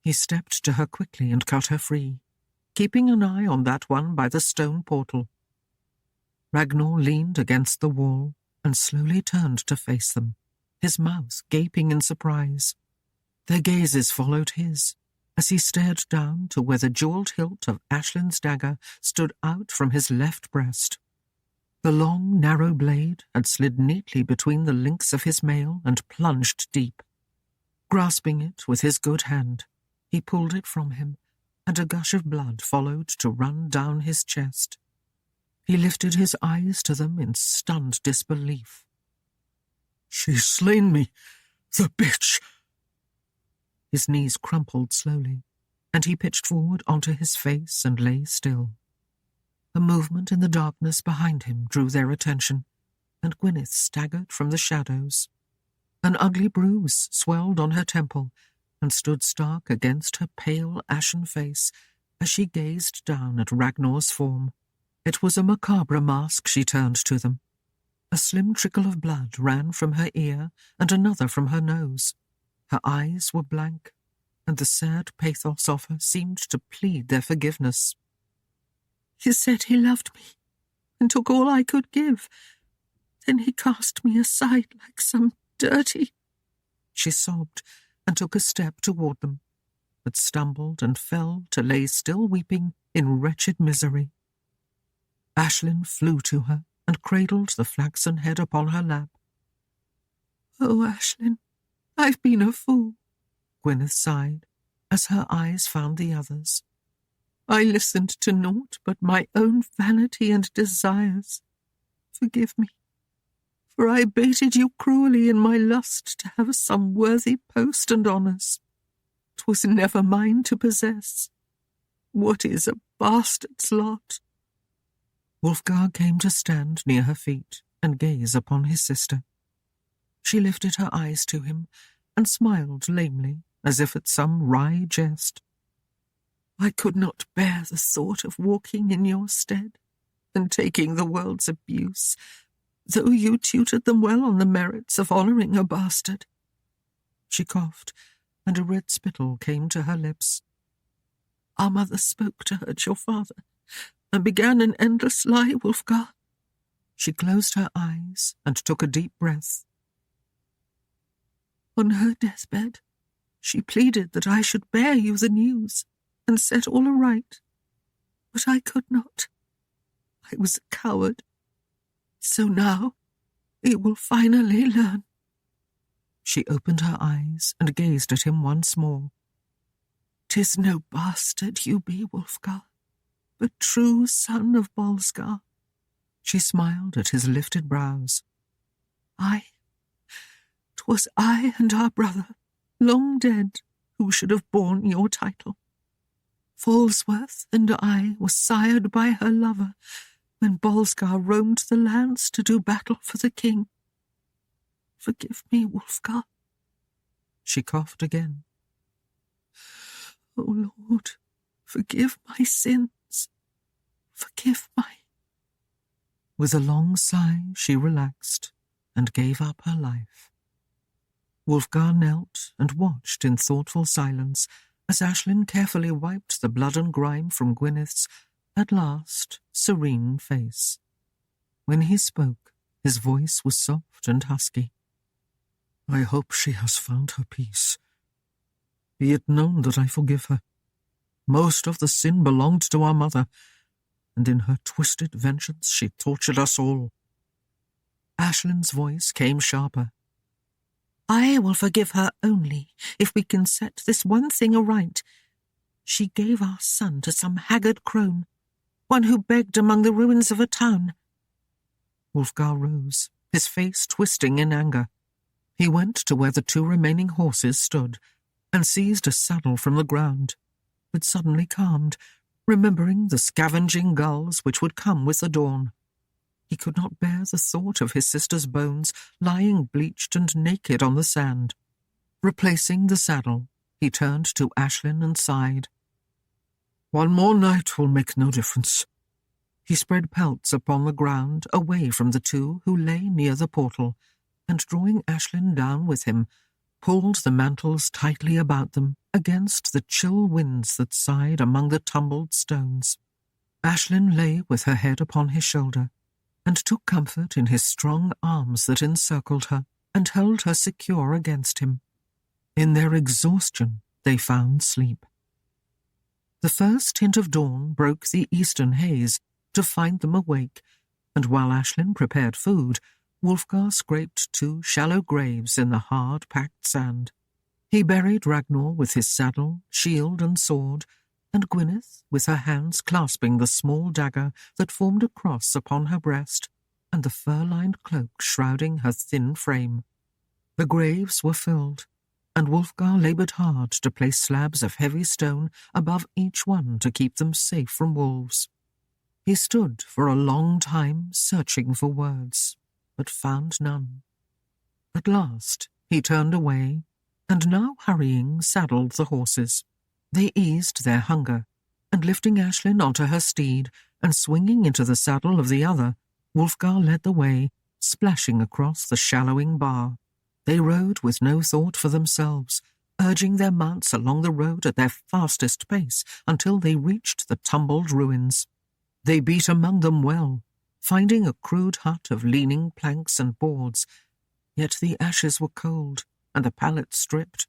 Speaker 2: He stepped to her quickly and cut her free. keeping an eye on that one by the stone portal. Ragnar leaned against the wall and slowly turned to face them, his mouth gaping in surprise. Their gazes followed his, as he stared down to where the jewelled hilt of Aislinn's dagger stood out from his left breast. The long, narrow blade had slid neatly between the links of his mail and plunged deep. Grasping it with his good hand, he pulled it from him, and a gush of blood followed to run down his chest. He lifted his eyes to them in stunned disbelief.
Speaker 1: "She's slain me, the bitch!"
Speaker 2: His knees crumpled slowly, and he pitched forward onto his face and lay still. A movement in the darkness behind him drew their attention, and Gwyneth staggered from the shadows. An ugly bruise swelled on her temple and stood stark against her pale, ashen face as she gazed down at Ragnar's form. It was a macabre mask she turned to them. A slim trickle of blood ran from her ear and another from her nose. Her eyes were blank, and the sad pathos of her seemed to plead their forgiveness.
Speaker 3: "He said he loved me, and took all I could give. Then he cast me aside like some dirty—"
Speaker 2: She sobbed and took a step toward them, but stumbled and fell to lay still weeping in wretched misery. Aislinn flew to her and cradled the flaxen head upon her lap.
Speaker 3: "Oh, Aislinn, I've been a fool,"
Speaker 2: Gwyneth sighed, as her eyes found the others.
Speaker 3: "I listened to naught but my own vanity and desires. Forgive me, for I baited you cruelly in my lust to have some worthy post and honours. 'Twas never mine to possess. What is a bastard's lot?"
Speaker 2: Wulfgar came to stand near her feet and gaze upon his sister. She lifted her eyes to him and smiled lamely, as if at some wry jest.
Speaker 3: "I could not bear the thought of walking in your stead and taking the world's abuse, though you tutored them well on the merits of honouring a bastard."
Speaker 2: She coughed, and a red spittle came to her lips.
Speaker 3: "Our mother spoke to hurt your father, and began an endless lie, Wulfgar."
Speaker 2: She closed her eyes and took a deep breath.
Speaker 3: "On her deathbed, she pleaded that I should bear you the news and set all aright. But I could not. I was a coward. So now you will finally learn."
Speaker 2: She opened her eyes and gazed at him once more.
Speaker 3: "'Tis no bastard you be, Wulfgar, but true son of Bolsgar."
Speaker 2: She smiled at his lifted brows.
Speaker 3: "'Twas I and our brother, long dead, who should have borne your title. Falsworth and I were sired by her lover when Bolsgar roamed the lands to do battle for the king. Forgive me, Wulfgar."
Speaker 2: She coughed again.
Speaker 3: "O Lord, forgive my sins. Forgive my—"
Speaker 2: With a long sigh, she relaxed and gave up her life. Wulfgar knelt and watched in thoughtful silence as Aislinn carefully wiped the blood and grime from Gwyneth's, at last, serene face. When he spoke, his voice was soft and husky.
Speaker 1: "I hope she has found her peace. Be it known that I forgive her. Most of the sin belonged to our mother, and in her twisted vengeance she tortured us all."
Speaker 2: Aislinn's voice came sharper.
Speaker 3: "I will forgive her only if we can set this one thing aright. She gave our son to some haggard crone, one who begged among the ruins of a town."
Speaker 2: Wulfgar rose, his face twisting in anger. He went to where the two remaining horses stood and seized a saddle from the ground, but suddenly calmed, remembering the scavenging gulls which would come with the dawn. He could not bear the thought of his sister's bones lying bleached and naked on the sand. Replacing the saddle, he turned to Aislinn and sighed.
Speaker 1: "One more night will make no difference."
Speaker 2: He spread pelts upon the ground away from the two who lay near the portal, and drawing Aislinn down with him, pulled the mantles tightly about them against the chill winds that sighed among the tumbled stones. Aislinn lay with her head upon his shoulder, and took comfort in his strong arms that encircled her and held her secure against him. In their exhaustion they found sleep. The first hint of dawn broke the eastern haze to find them awake, and while Aislinn prepared food, Wulfgar scraped 2 shallow graves in the hard-packed sand. He buried Ragnar with his saddle, shield and sword, and Gwyneth with her hands clasping the small dagger that formed a cross upon her breast, and the fur-lined cloak shrouding her thin frame. The graves were filled, and Wulfgar laboured hard to place slabs of heavy stone above each one to keep them safe from wolves. He stood for a long time searching for words, but found none. At last he turned away, and now hurrying saddled the horses. They eased their hunger, and lifting Aislinn onto her steed and swinging into the saddle of the other, Wulfgar led the way, splashing across the shallowing bar. They rode with no thought for themselves, urging their mounts along the road at their fastest pace until they reached the tumbled ruins. They beat among them well, finding a crude hut of leaning planks and boards, yet the ashes were cold and the pallets stripped.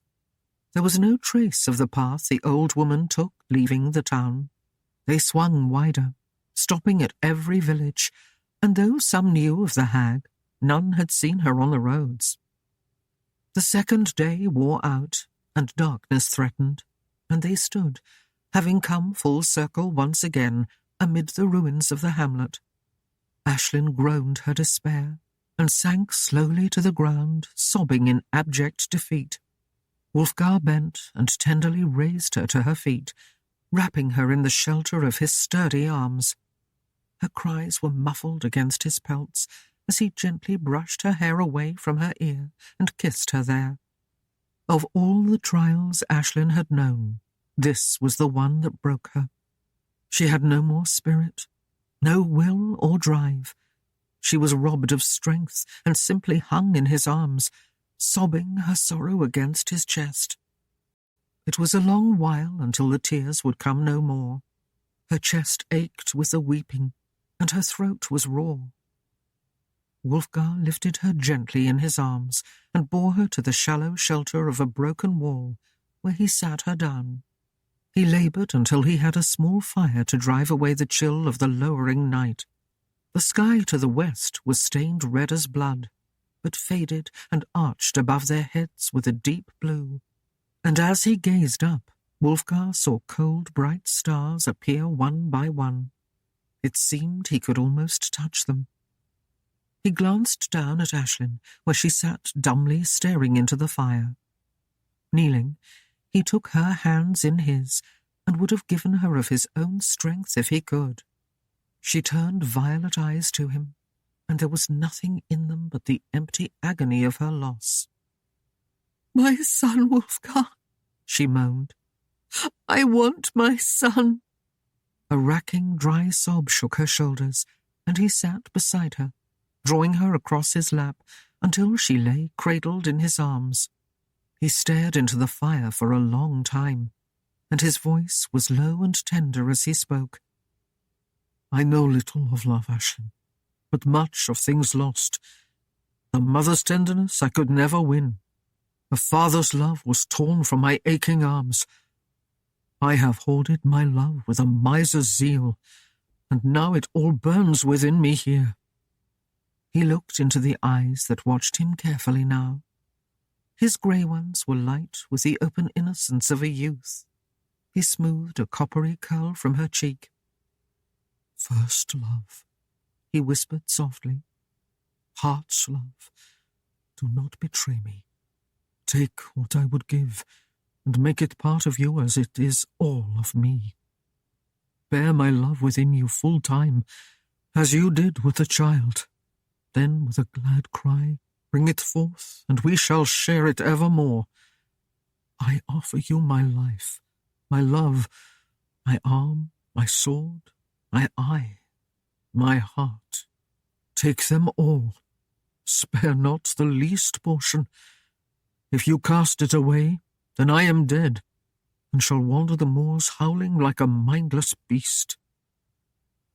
Speaker 2: There was no trace of the path the old woman took leaving the town. They swung wider, stopping at every village, and though some knew of the hag, none had seen her on the roads. The second day wore out, and darkness threatened, and they stood, having come full circle once again amid the ruins of the hamlet. Aislinn groaned her despair, and sank slowly to the ground, sobbing in abject defeat. Wulfgar bent and tenderly raised her to her feet, wrapping her in the shelter of his sturdy arms. Her cries were muffled against his pelts as he gently brushed her hair away from her ear and kissed her there. Of all the trials Aislinn had known, this was the one that broke her. She had no more spirit, no will or drive. She was robbed of strength and simply hung in his arms, sobbing her sorrow against his chest. It was a long while until the tears would come no more. Her chest ached with the weeping, and her throat was raw. Wulfgar lifted her gently in his arms and bore her to the shallow shelter of a broken wall, where he sat her down. He laboured until he had a small fire to drive away the chill of the lowering night. The sky to the west was stained red as blood, but faded and arched above their heads with a deep blue, and as he gazed up, Wulfgar saw cold, bright stars appear one by one. It seemed he could almost touch them. He glanced down at Aislinn, where she sat dumbly staring into the fire. Kneeling, he took her hands in his, and would have given her of his own strength if he could. She turned violet eyes to him, and there was nothing in them but the empty agony of her loss.
Speaker 3: "My son, Wulfgar," she moaned. "I want my son."
Speaker 2: A racking, dry sob shook her shoulders, and he sat beside her, drawing her across his lap until she lay cradled in his arms. He stared into the fire for a long time, and his voice was low and tender as he spoke. "I know little of love, Aislinn, but much of things lost. The mother's tenderness I could never win. A father's love was torn from my aching arms. I have hoarded my love with a miser's zeal, and now it all burns within me here." He looked into the eyes that watched him carefully now. His grey ones were light with the open innocence of a youth. He smoothed a coppery curl from her cheek. "First love," he whispered softly. "Heart's love. Do not betray me. Take what I would give, and make it part of you as it is all of me. Bear my love within you full time, as you did with the child. Then, with a glad cry, bring it forth, and we shall share it evermore. I offer you my life, my love, my arm, my sword, my eye, my heart. Take them all. Spare not the least portion. If you cast it away, then I am dead,
Speaker 1: and shall wander the moors howling like a mindless beast."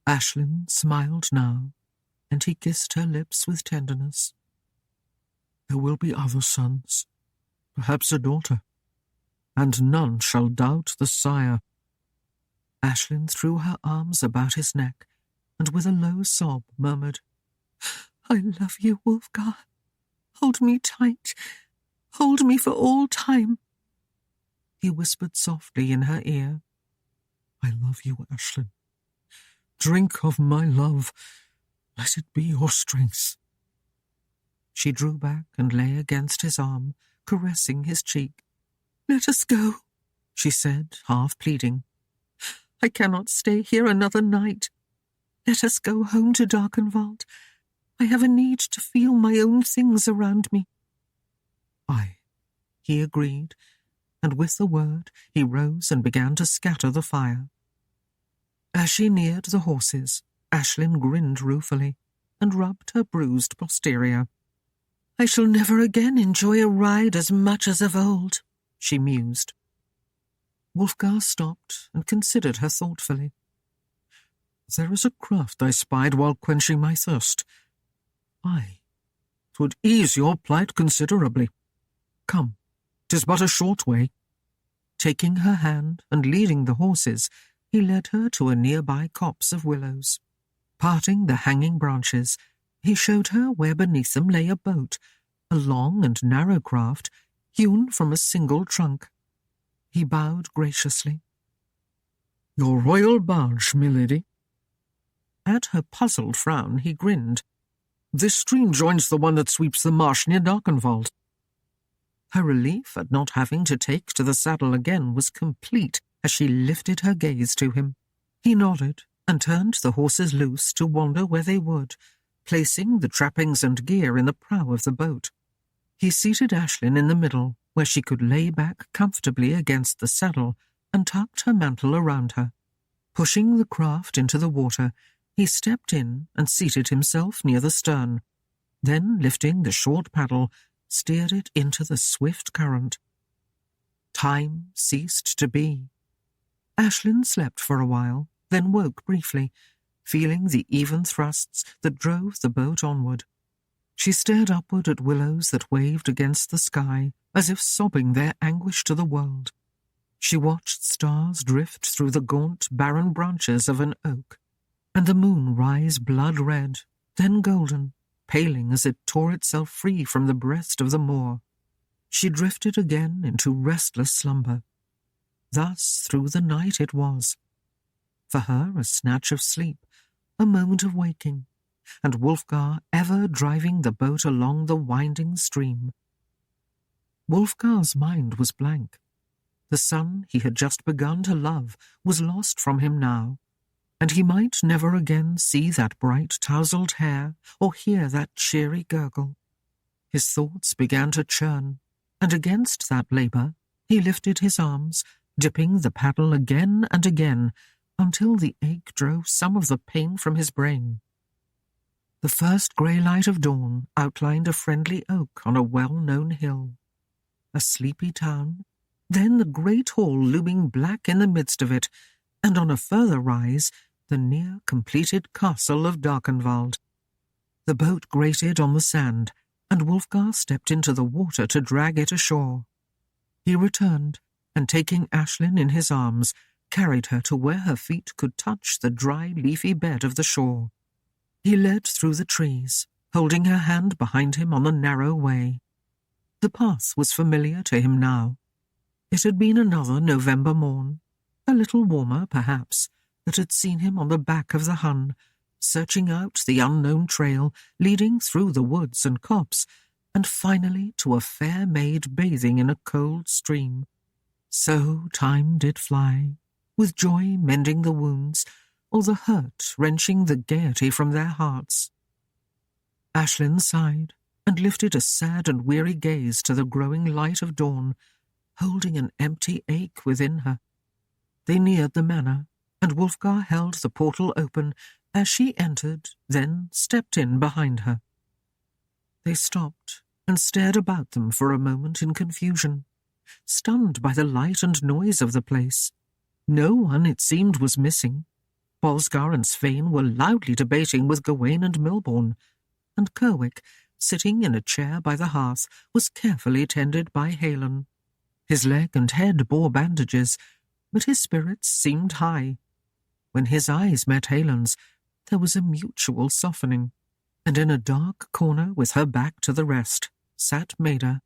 Speaker 2: Aislinn smiled now, and he kissed her lips with tenderness.
Speaker 1: "There will be other sons, perhaps a daughter, and none shall doubt the sire."
Speaker 2: Aislinn threw her arms about his neck, and with a low sob murmured, "I love you, Wulfgar. Hold me tight. Hold me for all time." He whispered softly in her ear,
Speaker 1: "I love you, Aislinn. Drink of my love. Let it be your strength."
Speaker 2: She drew back and lay against his arm, caressing his cheek.
Speaker 3: "Let us go,"
Speaker 2: she said, half pleading.
Speaker 3: "I cannot stay here another night. Let us go home to Darkenwald. I have a need to feel my own things around me."
Speaker 2: "Aye," he agreed, and with the word he rose and began to scatter the fire. As she neared the horses, Aislinn grinned ruefully and rubbed her bruised posterior.
Speaker 3: "I shall never again enjoy a ride as much as of old," she mused.
Speaker 2: Wulfgar stopped and considered her thoughtfully.
Speaker 1: "There is a craft I spied while quenching my thirst. Aye, 'twould ease your plight considerably. Come, 'tis but a short way."
Speaker 2: Taking her hand and leading the horses, he led her to a nearby copse of willows. Parting the hanging branches, he showed her where beneath them lay a boat, a long and narrow craft hewn from a single trunk. He bowed graciously.
Speaker 1: "Your royal barge, milady."
Speaker 2: At her puzzled frown, he grinned.
Speaker 1: "This stream joins the one that sweeps the marsh near Darkenwald."
Speaker 2: Her relief at not having to take to the saddle again was complete as she lifted her gaze to him. He nodded and turned the horses loose to wander where they would, placing the trappings and gear in the prow of the boat. He seated Aislinn in the middle, where she could lay back comfortably against the saddle, and tucked her mantle around her. Pushing the craft into the water, he stepped in and seated himself near the stern. Then, lifting the short paddle, steered it into the swift current. Time ceased to be. Aislinn slept for a while, then woke briefly, feeling the even thrusts that drove the boat onward. She stared upward at willows that waved against the sky, as if sobbing their anguish to the world. She watched stars drift through the gaunt, barren branches of an oak, and the moon rise blood-red, then golden, paling as it tore itself free from the breast of the moor. She drifted again into restless slumber. Thus through the night it was. For her a snatch of sleep, a moment of waking, and Wulfgar ever driving the boat along the winding stream. Wulfgar's mind was blank. The son he had just begun to love was lost from him now, and he might never again see that bright tousled hair or hear that cheery gurgle. His thoughts began to churn, and against that labour he lifted his arms, dipping the paddle again and again, until the ache drove some of the pain from his brain. The first grey light of dawn outlined a friendly oak on a well-known hill. A sleepy town, then the great hall looming black in the midst of it, and on a further rise, the near-completed castle of Darkenwald. The boat grated on the sand, and Wulfgar stepped into the water to drag it ashore. He returned, and taking Aislinn in his arms, carried her to where her feet could touch the dry, leafy bed of the shore. He led through the trees, holding her hand behind him on the narrow way. The path was familiar to him now. It had been another November morn, a little warmer, perhaps, that had seen him on the back of the Hun, searching out the unknown trail leading through the woods and copse, and finally to a fair maid bathing in a cold stream. So time did fly, with joy mending the wounds, or the hurt wrenching the gaiety from their hearts. Aislinn sighed, and lifted a sad and weary gaze to the growing light of dawn, holding an empty ache within her. They neared the manor, and Wulfgar held the portal open as she entered, then stepped in behind her. They stopped and stared about them for a moment in confusion. stunned by the light and noise of the place. No one, it seemed, was missing. Wulfgar and Svein were loudly debating with Gawain and Milborne, and Kerwick, sitting in a chair by the hearth, was carefully tended by Aislinn. His leg and head bore bandages, but his spirits seemed high. When his eyes met Aislinn's, there was a mutual softening, and in a dark corner with her back to the rest sat Maida,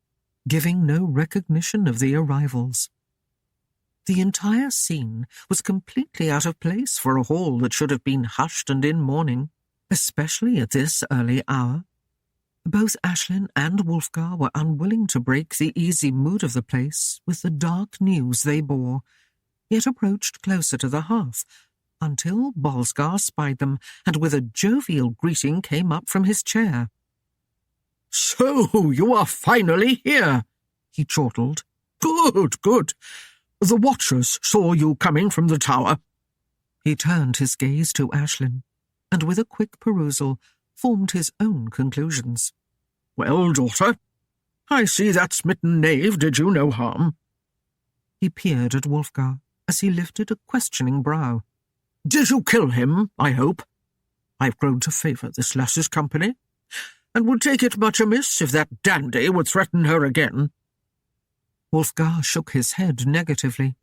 Speaker 2: giving no recognition of the arrivals. The entire scene was completely out of place for a hall that should have been hushed and in mourning, especially at this early hour. Both Aislinn and Wulfgar were unwilling to break the easy mood of the place with the dark news they bore, yet approached closer to the hearth, until Wulfgar spied them, and with a jovial greeting came up from his chair.
Speaker 1: "So you are finally here," he chortled. "Good, good. The watchers saw you coming from the tower."
Speaker 2: He turned his gaze to Aislinn, and with a quick perusal formed his own conclusions.
Speaker 1: "Well, daughter, I see that smitten knave did you no harm."
Speaker 2: He peered at Wulfgar as he lifted a questioning brow.
Speaker 1: "Did you kill him, I hope? I've grown to favour this lass's company, and would take it much amiss if that dandy would threaten her again."
Speaker 2: Wulfgar shook his head negatively,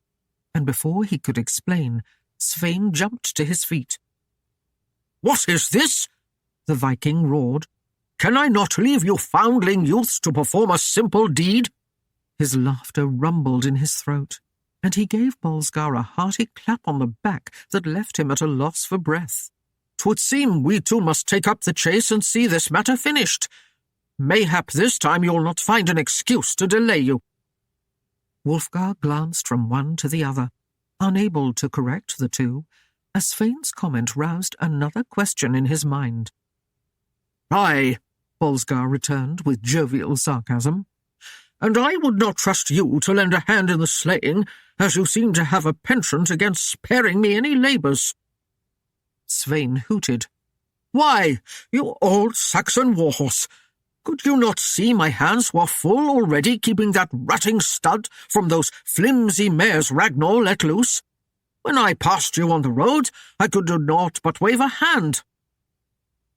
Speaker 2: and before he could explain, Svein jumped to his feet.
Speaker 1: "What is this?" the Viking roared. "Can I not leave you foundling youths to perform a simple deed?"
Speaker 2: His laughter rumbled in his throat, and he gave Wulfgar a hearty clap on the back that left him at a loss for breath.
Speaker 1: "'Twould seem we two must take up the chase and see this matter finished. Mayhap this time you'll not find an excuse to delay you."
Speaker 2: Wulfgar glanced from one to the other, unable to correct the two, as Svein's comment roused another question in his mind.
Speaker 1: "Aye,"
Speaker 2: Wulfgar returned with jovial sarcasm.
Speaker 1: "And I would not trust you to lend a hand in the slaying, as you seem to have a penchant against sparing me any labours."
Speaker 2: Svein hooted.
Speaker 1: "Why, you old Saxon warhorse! Could you not see my hands were full already keeping that rutting stud from those flimsy mares Ragnar let loose? When I passed you on the road, I could do naught but wave a hand."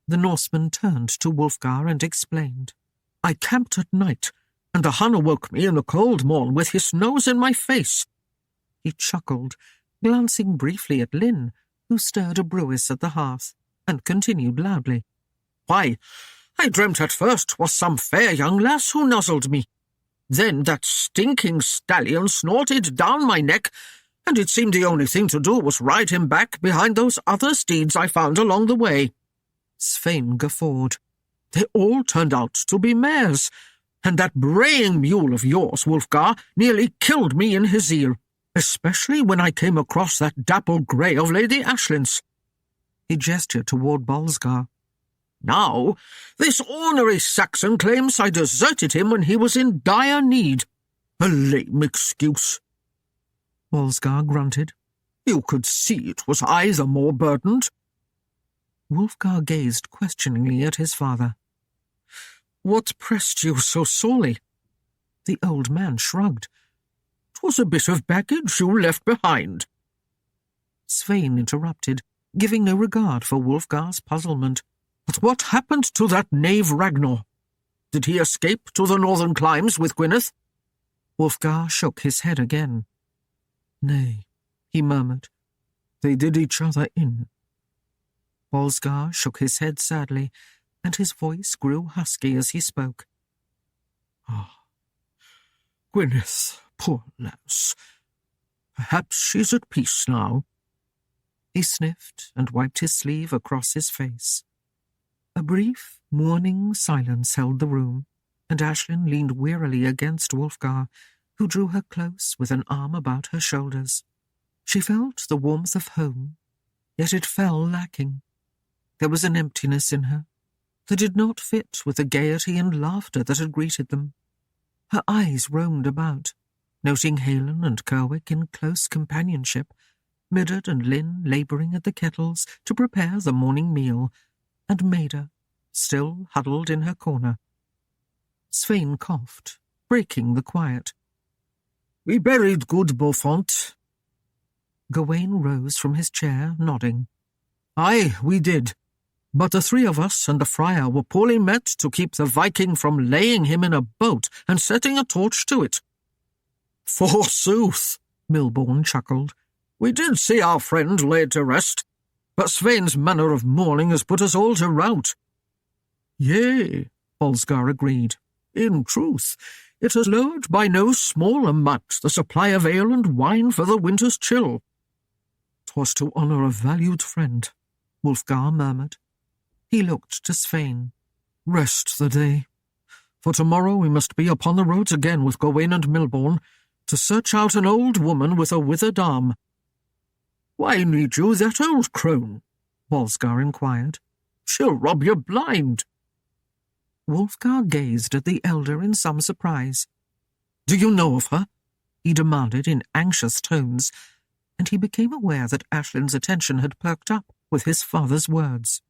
Speaker 2: The Norseman turned to Wulfgar and explained.
Speaker 1: "I camped at night, and the Hun awoke me in the cold morn with his nose in my face."
Speaker 2: He chuckled, glancing briefly at Lynn, who stirred a brewis at the hearth, and continued loudly.
Speaker 1: "Why, I dreamt at first 'twas some fair young lass who nuzzled me. Then that stinking stallion snorted down my neck, and it seemed the only thing to do was ride him back behind those other steeds I found along the way."
Speaker 2: Svein guffawed.
Speaker 1: "They all turned out to be mares, and that braying mule of yours, Wulfgar, nearly killed me in his ear, especially when I came across that dapple grey of Lady Aislinn's."
Speaker 2: He gestured toward Wulfgar.
Speaker 1: "Now, this ornery Saxon claims I deserted him when he was in dire need. A lame excuse."
Speaker 2: Wulfgar grunted.
Speaker 1: "You could see it was I the more burdened."
Speaker 2: Wulfgar gazed questioningly at his father.
Speaker 1: "What pressed you so sorely?"
Speaker 2: The old man shrugged.
Speaker 1: "'Twas a bit of baggage you left behind."
Speaker 2: Svein interrupted, giving no regard for Wulfgar's puzzlement.
Speaker 1: "But what happened to that knave Ragnar? Did he escape to the northern climes with Gwyneth?"
Speaker 2: Wulfgar shook his head again. "Nay," he murmured. "They did each other in." Wulfgar shook his head sadly, and his voice grew husky as he spoke.
Speaker 1: "Ah, Gwyneth, poor lass. Perhaps she's at peace now."
Speaker 2: He sniffed and wiped his sleeve across his face. A brief, mourning silence held the room, and Aislinn leaned wearily against Wulfgar, who drew her close with an arm about her shoulders. She felt the warmth of home, yet it fell lacking. There was an emptiness in her that did not fit with the gaiety and laughter that had greeted them. Her eyes roamed about, noting Aislinn and Kerwick in close companionship, Midard and Lynn labouring at the kettles to prepare the morning meal, and Maida, still huddled in her corner. Svein coughed, breaking the quiet.
Speaker 1: We buried good Beaufort.
Speaker 2: Gawain rose from his chair, nodding.
Speaker 1: Aye, we did. But the three of us and the friar were poorly met to keep the Viking from laying him in a boat and setting a torch to it. Forsooth, Milborne chuckled. We did see our friend laid to rest, but Svein's manner of mourning has put us all to rout. Yea, Wulfgar agreed. In truth, it has lowered by no small amount the supply of ale and wine for the winter's chill. 'Twas to honour a valued friend, Wulfgar murmured. He looked to Svein. Rest the day. For tomorrow we must be upon the roads again with Gawain and Milborne to search out an old woman with a withered arm. Why need you that old crone? Wulfgar inquired. She'll rob you blind.
Speaker 2: Wulfgar gazed at the elder in some surprise. Do you know of her? He demanded in anxious tones, and he became aware that Aislinn's attention had perked up with his father's words.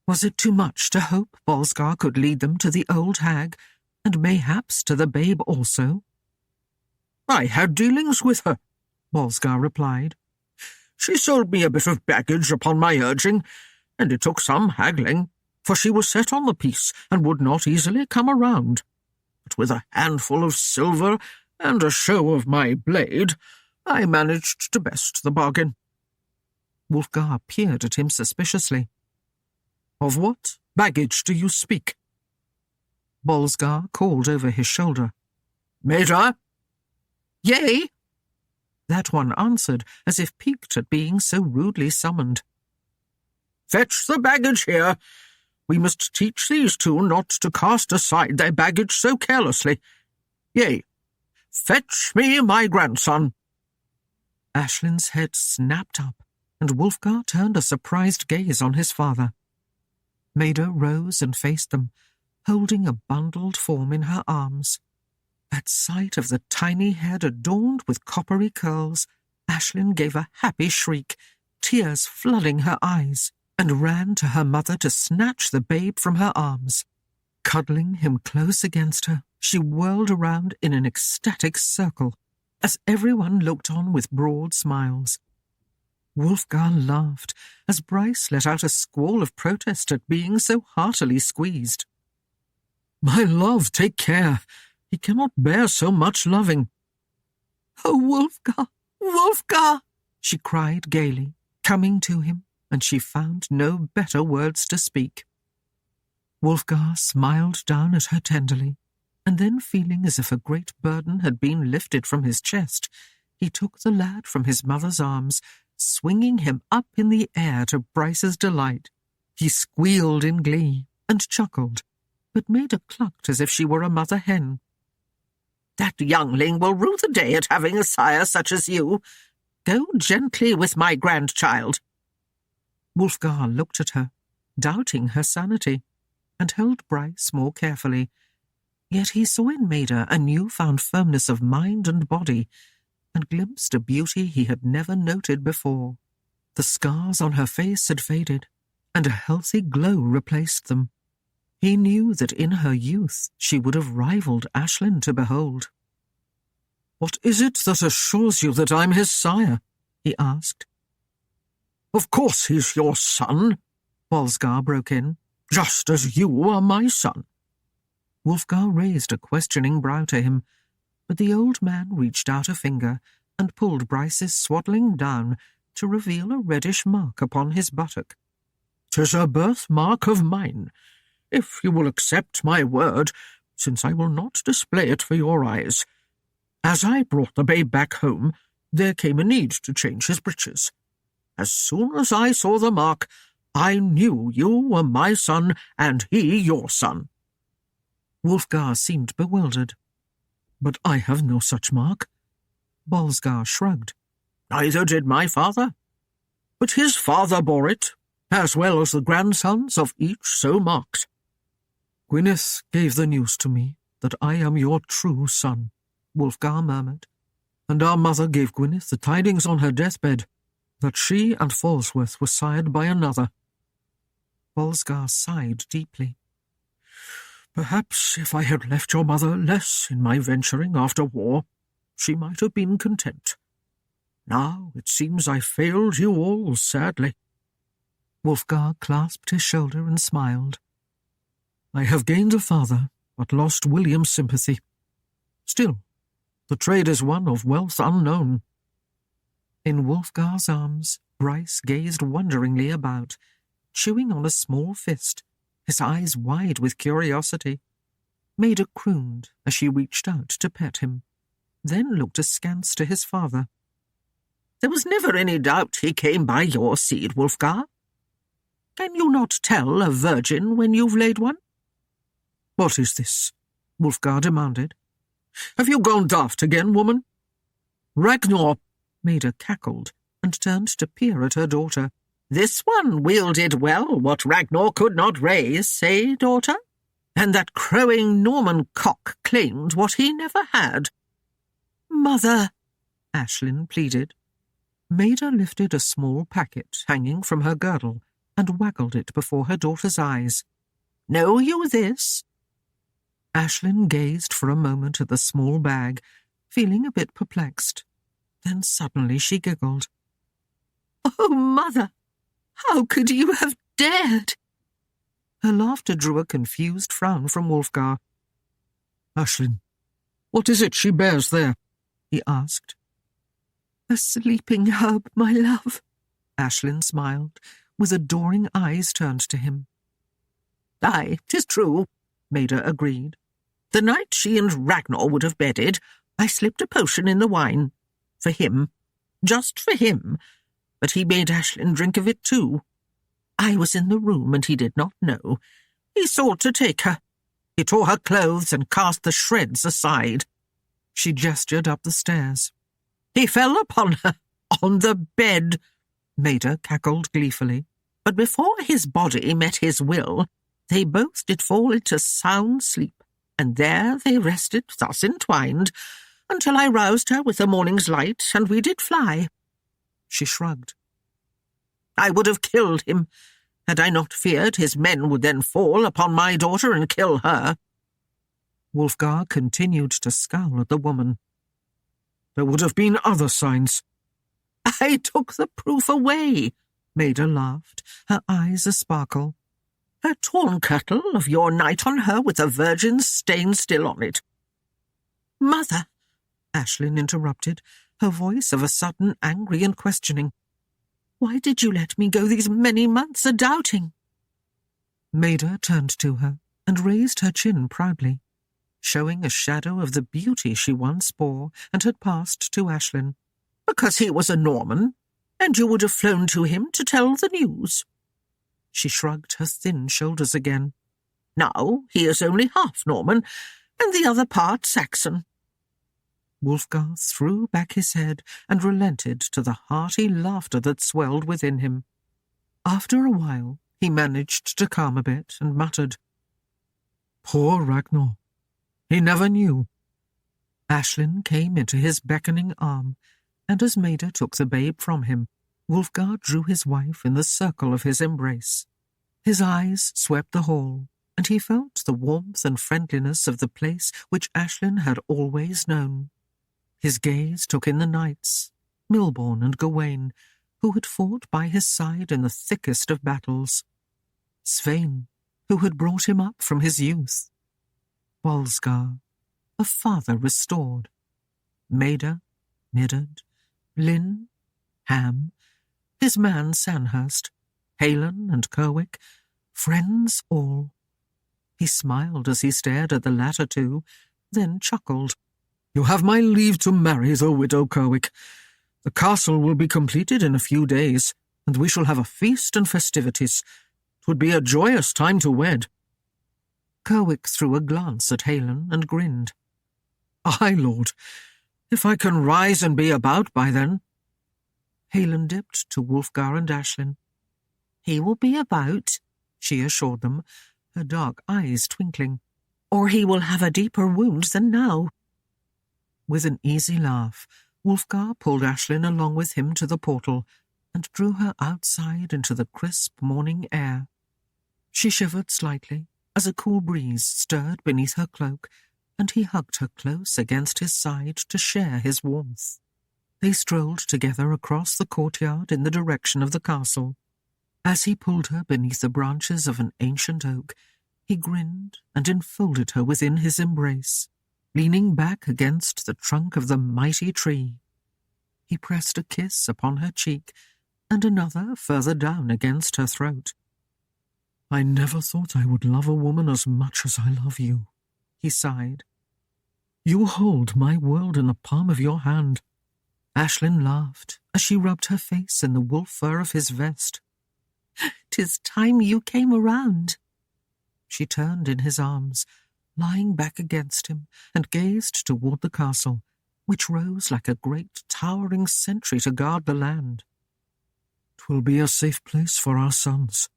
Speaker 2: Was it too much to hope Wulfgar could lead them to the old hag, and mayhaps to the babe also?
Speaker 1: I had dealings with her, Wulfgar replied. She sold me a bit of baggage upon my urging, and it took some haggling, for she was set on the piece and would not easily come around. But with a handful of silver and a show of my blade, I managed to best the bargain.
Speaker 2: Wulfgar peered at him suspiciously.
Speaker 1: Of what baggage do you speak?
Speaker 2: Wulfgar called over his shoulder.
Speaker 1: Maida?
Speaker 4: Yea?
Speaker 2: That one answered, as if piqued at being so rudely summoned.
Speaker 1: Fetch the baggage here. We must teach these two not to cast aside their baggage so carelessly. Yea, fetch me my grandson.
Speaker 2: Aislinn's head snapped up, and Wulfgar turned a surprised gaze on his father. Maida rose and faced them, holding a bundled form in her arms. At sight of the tiny head adorned with coppery curls, Aislinn gave a happy shriek, tears flooding her eyes, and ran to her mother to snatch the babe from her arms. Cuddling him close against her, she whirled around in an ecstatic circle, as everyone looked on with broad smiles. Wulfgar laughed as Bryce let out a squall of protest at being so heartily squeezed. My love, take care. He cannot bear so much loving.
Speaker 4: Oh, Wulfgar, Wulfgar,
Speaker 2: she cried gaily, coming to him, and she found no better words to speak. Wulfgar smiled down at her tenderly, and then feeling as if a great burden had been lifted from his chest, he took the lad from his mother's arms, swinging him up in the air to Bryce's delight. He squealed in glee and chuckled, but Maida clucked as if she were a mother hen.
Speaker 4: That youngling will rue the day at having a sire such as you. Go gently with my grandchild.
Speaker 2: Wulfgar looked at her, doubting her sanity, and held Bryce more carefully. Yet he saw in Maida a new-found firmness of mind and body, and glimpsed a beauty he had never noted before. The scars on her face had faded, and a healthy glow replaced them. He knew that in her youth she would have rivaled Aislinn to behold.
Speaker 1: What is it that assures you that I'm his sire? He asked. Of course he's your son, Wulfgar broke in, just as you are my son.
Speaker 2: Wulfgar raised a questioning brow to him, but the old man reached out a finger and pulled Bryce's swaddling down to reveal a reddish mark upon his buttock.
Speaker 1: 'Tis a birthmark of mine, if you will accept my word, since I will not display it for your eyes. As I brought the babe back home, there came a need to change his breeches. As soon as I saw the mark, I knew you were my son and he your son.
Speaker 2: Wulfgar seemed bewildered.
Speaker 1: But I have no such mark.
Speaker 2: Wulfgar shrugged.
Speaker 1: Neither did my father. But his father bore it, as well as the grandsons of each so marked. Gwyneth gave the news to me that I am your true son, Wulfgar murmured, and our mother gave Gwyneth the tidings on her deathbed that she and Falsworth were sired by another.
Speaker 2: Wulfgar sighed deeply.
Speaker 1: Perhaps if I had left your mother less in my venturing after war, she might have been content. Now it seems I failed you all sadly."
Speaker 2: Wulfgar clasped his shoulder and smiled.
Speaker 1: "I have gained a father, but lost William's sympathy. Still, the trade is one of wealth unknown."
Speaker 2: In Wulfgar's arms, Bryce gazed wonderingly about, chewing on a small fist, his eyes wide with curiosity. Maida crooned as she reached out to pet him, then looked askance to his father.
Speaker 4: "There was never any doubt he came by your seed, Wulfgar. Can you not tell a virgin when you've laid one?"
Speaker 1: "What is this?" Wulfgar demanded. "Have you gone daft again, woman?"
Speaker 4: "Ragnar,"
Speaker 2: Maida cackled and turned to peer at her daughter.
Speaker 4: "This one wielded well what Ragnar could not raise, eh, daughter? And that crowing Norman cock claimed what he never had."
Speaker 3: "Mother,"
Speaker 2: Aislinn pleaded. Maida lifted a small packet hanging from her girdle and waggled it before her daughter's eyes.
Speaker 4: "Know you this?"
Speaker 2: Aislinn gazed for a moment at the small bag, feeling a bit perplexed. Then suddenly she giggled.
Speaker 3: "Oh, Mother, how could you have dared?"
Speaker 2: Her laughter drew a confused frown from Wulfgar.
Speaker 1: "Aislinn, what is it she bears there?"
Speaker 2: he asked.
Speaker 3: "A sleeping herb, my love."
Speaker 2: Aislinn smiled, with adoring eyes turned to him.
Speaker 4: "Aye, 'tis true," Maida agreed. "The night she and Ragnar would have bedded, I slipped a potion in the wine. For him. Just for him. But he made Aislinn drink of it too. I was in the room and he did not know. He sought to take her. He tore her clothes and cast the shreds aside."
Speaker 2: She gestured up the stairs.
Speaker 4: "He fell upon her, on the bed,"
Speaker 2: Maida cackled gleefully.
Speaker 4: "but before his body met his will, they both did fall into sound sleep, and there they rested, thus entwined, until I roused her with the morning's light, and we did fly."
Speaker 2: She shrugged.
Speaker 4: "I would have killed him, had I not feared his men would then fall upon my daughter and kill her."
Speaker 2: Wulfgar continued to scowl at the woman.
Speaker 1: "There would have been other signs."
Speaker 4: "I took the proof away,"
Speaker 2: Maida laughed, her eyes a-sparkle.
Speaker 4: "Her torn kirtle of your night on her with the virgin's stain still on it."
Speaker 3: "Mother,"
Speaker 2: Aislinn interrupted, her voice of a sudden angry and questioning.
Speaker 3: "why did you let me go these many months a-doubting?"
Speaker 2: Maida turned to her and raised her chin proudly, showing a shadow of the beauty she once bore and had passed to Aislinn.
Speaker 4: "Because he was a Norman, and you would have flown to him to tell the news."
Speaker 2: She shrugged her thin shoulders again.
Speaker 4: "Now he is only half Norman, and the other part Saxon."
Speaker 2: Wulfgar threw back his head and relented to the hearty laughter that swelled within him. After a while, he managed to calm a bit and muttered,
Speaker 1: "Poor Ragnar. He never knew."
Speaker 2: Aislinn came into his beckoning arm, and as Maida took the babe from him, Wulfgar drew his wife in the circle of his embrace. His eyes swept the hall, and he felt the warmth and friendliness of the place which Aislinn had always known. His gaze took in the knights, Milborn and Gawain, who had fought by his side in the thickest of battles. Svein, who had brought him up from his youth. Wulfgar, a father restored. Maida, Midard, Lynn, Ham, his man Sandhurst, Aislinn and Kerwick, friends all. He smiled as he stared at the latter two, then chuckled.
Speaker 1: "You have my leave to marry the widow Kerwick. The castle will be completed in a few days, and we shall have a feast and festivities. 'Twould be a joyous time to wed."
Speaker 2: Kerwick threw a glance at Aislinn and grinned.
Speaker 1: "Aye, lord, if I can rise and be about by then."
Speaker 2: Aislinn dipped to Wulfgar and Aislinn.
Speaker 3: "He will be about,"
Speaker 2: she assured them, her dark eyes twinkling.
Speaker 3: "or he will have a deeper wound than now."
Speaker 2: With an easy laugh, Wulfgar pulled Aislinn along with him to the portal and drew her outside into the crisp morning air. She shivered slightly as a cool breeze stirred beneath her cloak, and he hugged her close against his side to share his warmth. They strolled together across the courtyard in the direction of the castle. As he pulled her beneath the branches of an ancient oak, he grinned and enfolded her within his embrace, leaning back against the trunk of the mighty tree. He pressed a kiss upon her cheek and another further down against her throat. "I never thought I would love a woman as much as I love you," he sighed. "You hold my world in the palm of your hand." Aislinn laughed as she rubbed her face in the wolf fur of his vest.
Speaker 3: "'Tis time you came around."
Speaker 2: She turned in his arms, lying back against him, and gazed toward the castle, which rose like a great towering sentry to guard the land. "'Twill be a safe place for our sons,"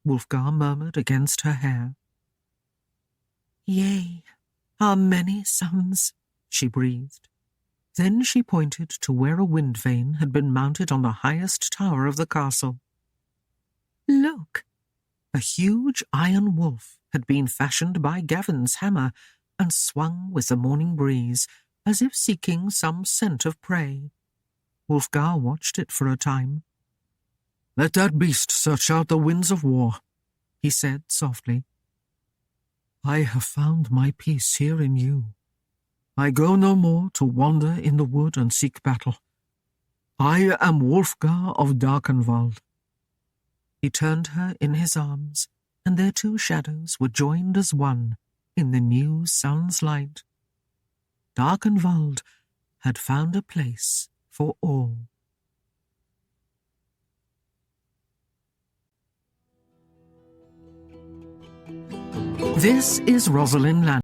Speaker 2: Wulfgar murmured against her hair.
Speaker 3: "Yea, our many sons," she breathed.
Speaker 2: Then she pointed to where a wind vane had been mounted on the highest tower of the castle.
Speaker 3: "Look!"
Speaker 2: A huge iron wolf had been fashioned by Gavin's hammer and swung with the morning breeze, as if seeking some scent of prey. Wulfgar watched it for a time. "Let that beast search out the winds of war," he said softly. "I have found my peace here in you. I go no more to wander in the wood and seek battle. I am Wulfgar of Darkenwald." He turned her in his arms, and their two shadows were joined as one in the new sun's light. Darkenwald had found a place for all. This is Rosalind Land.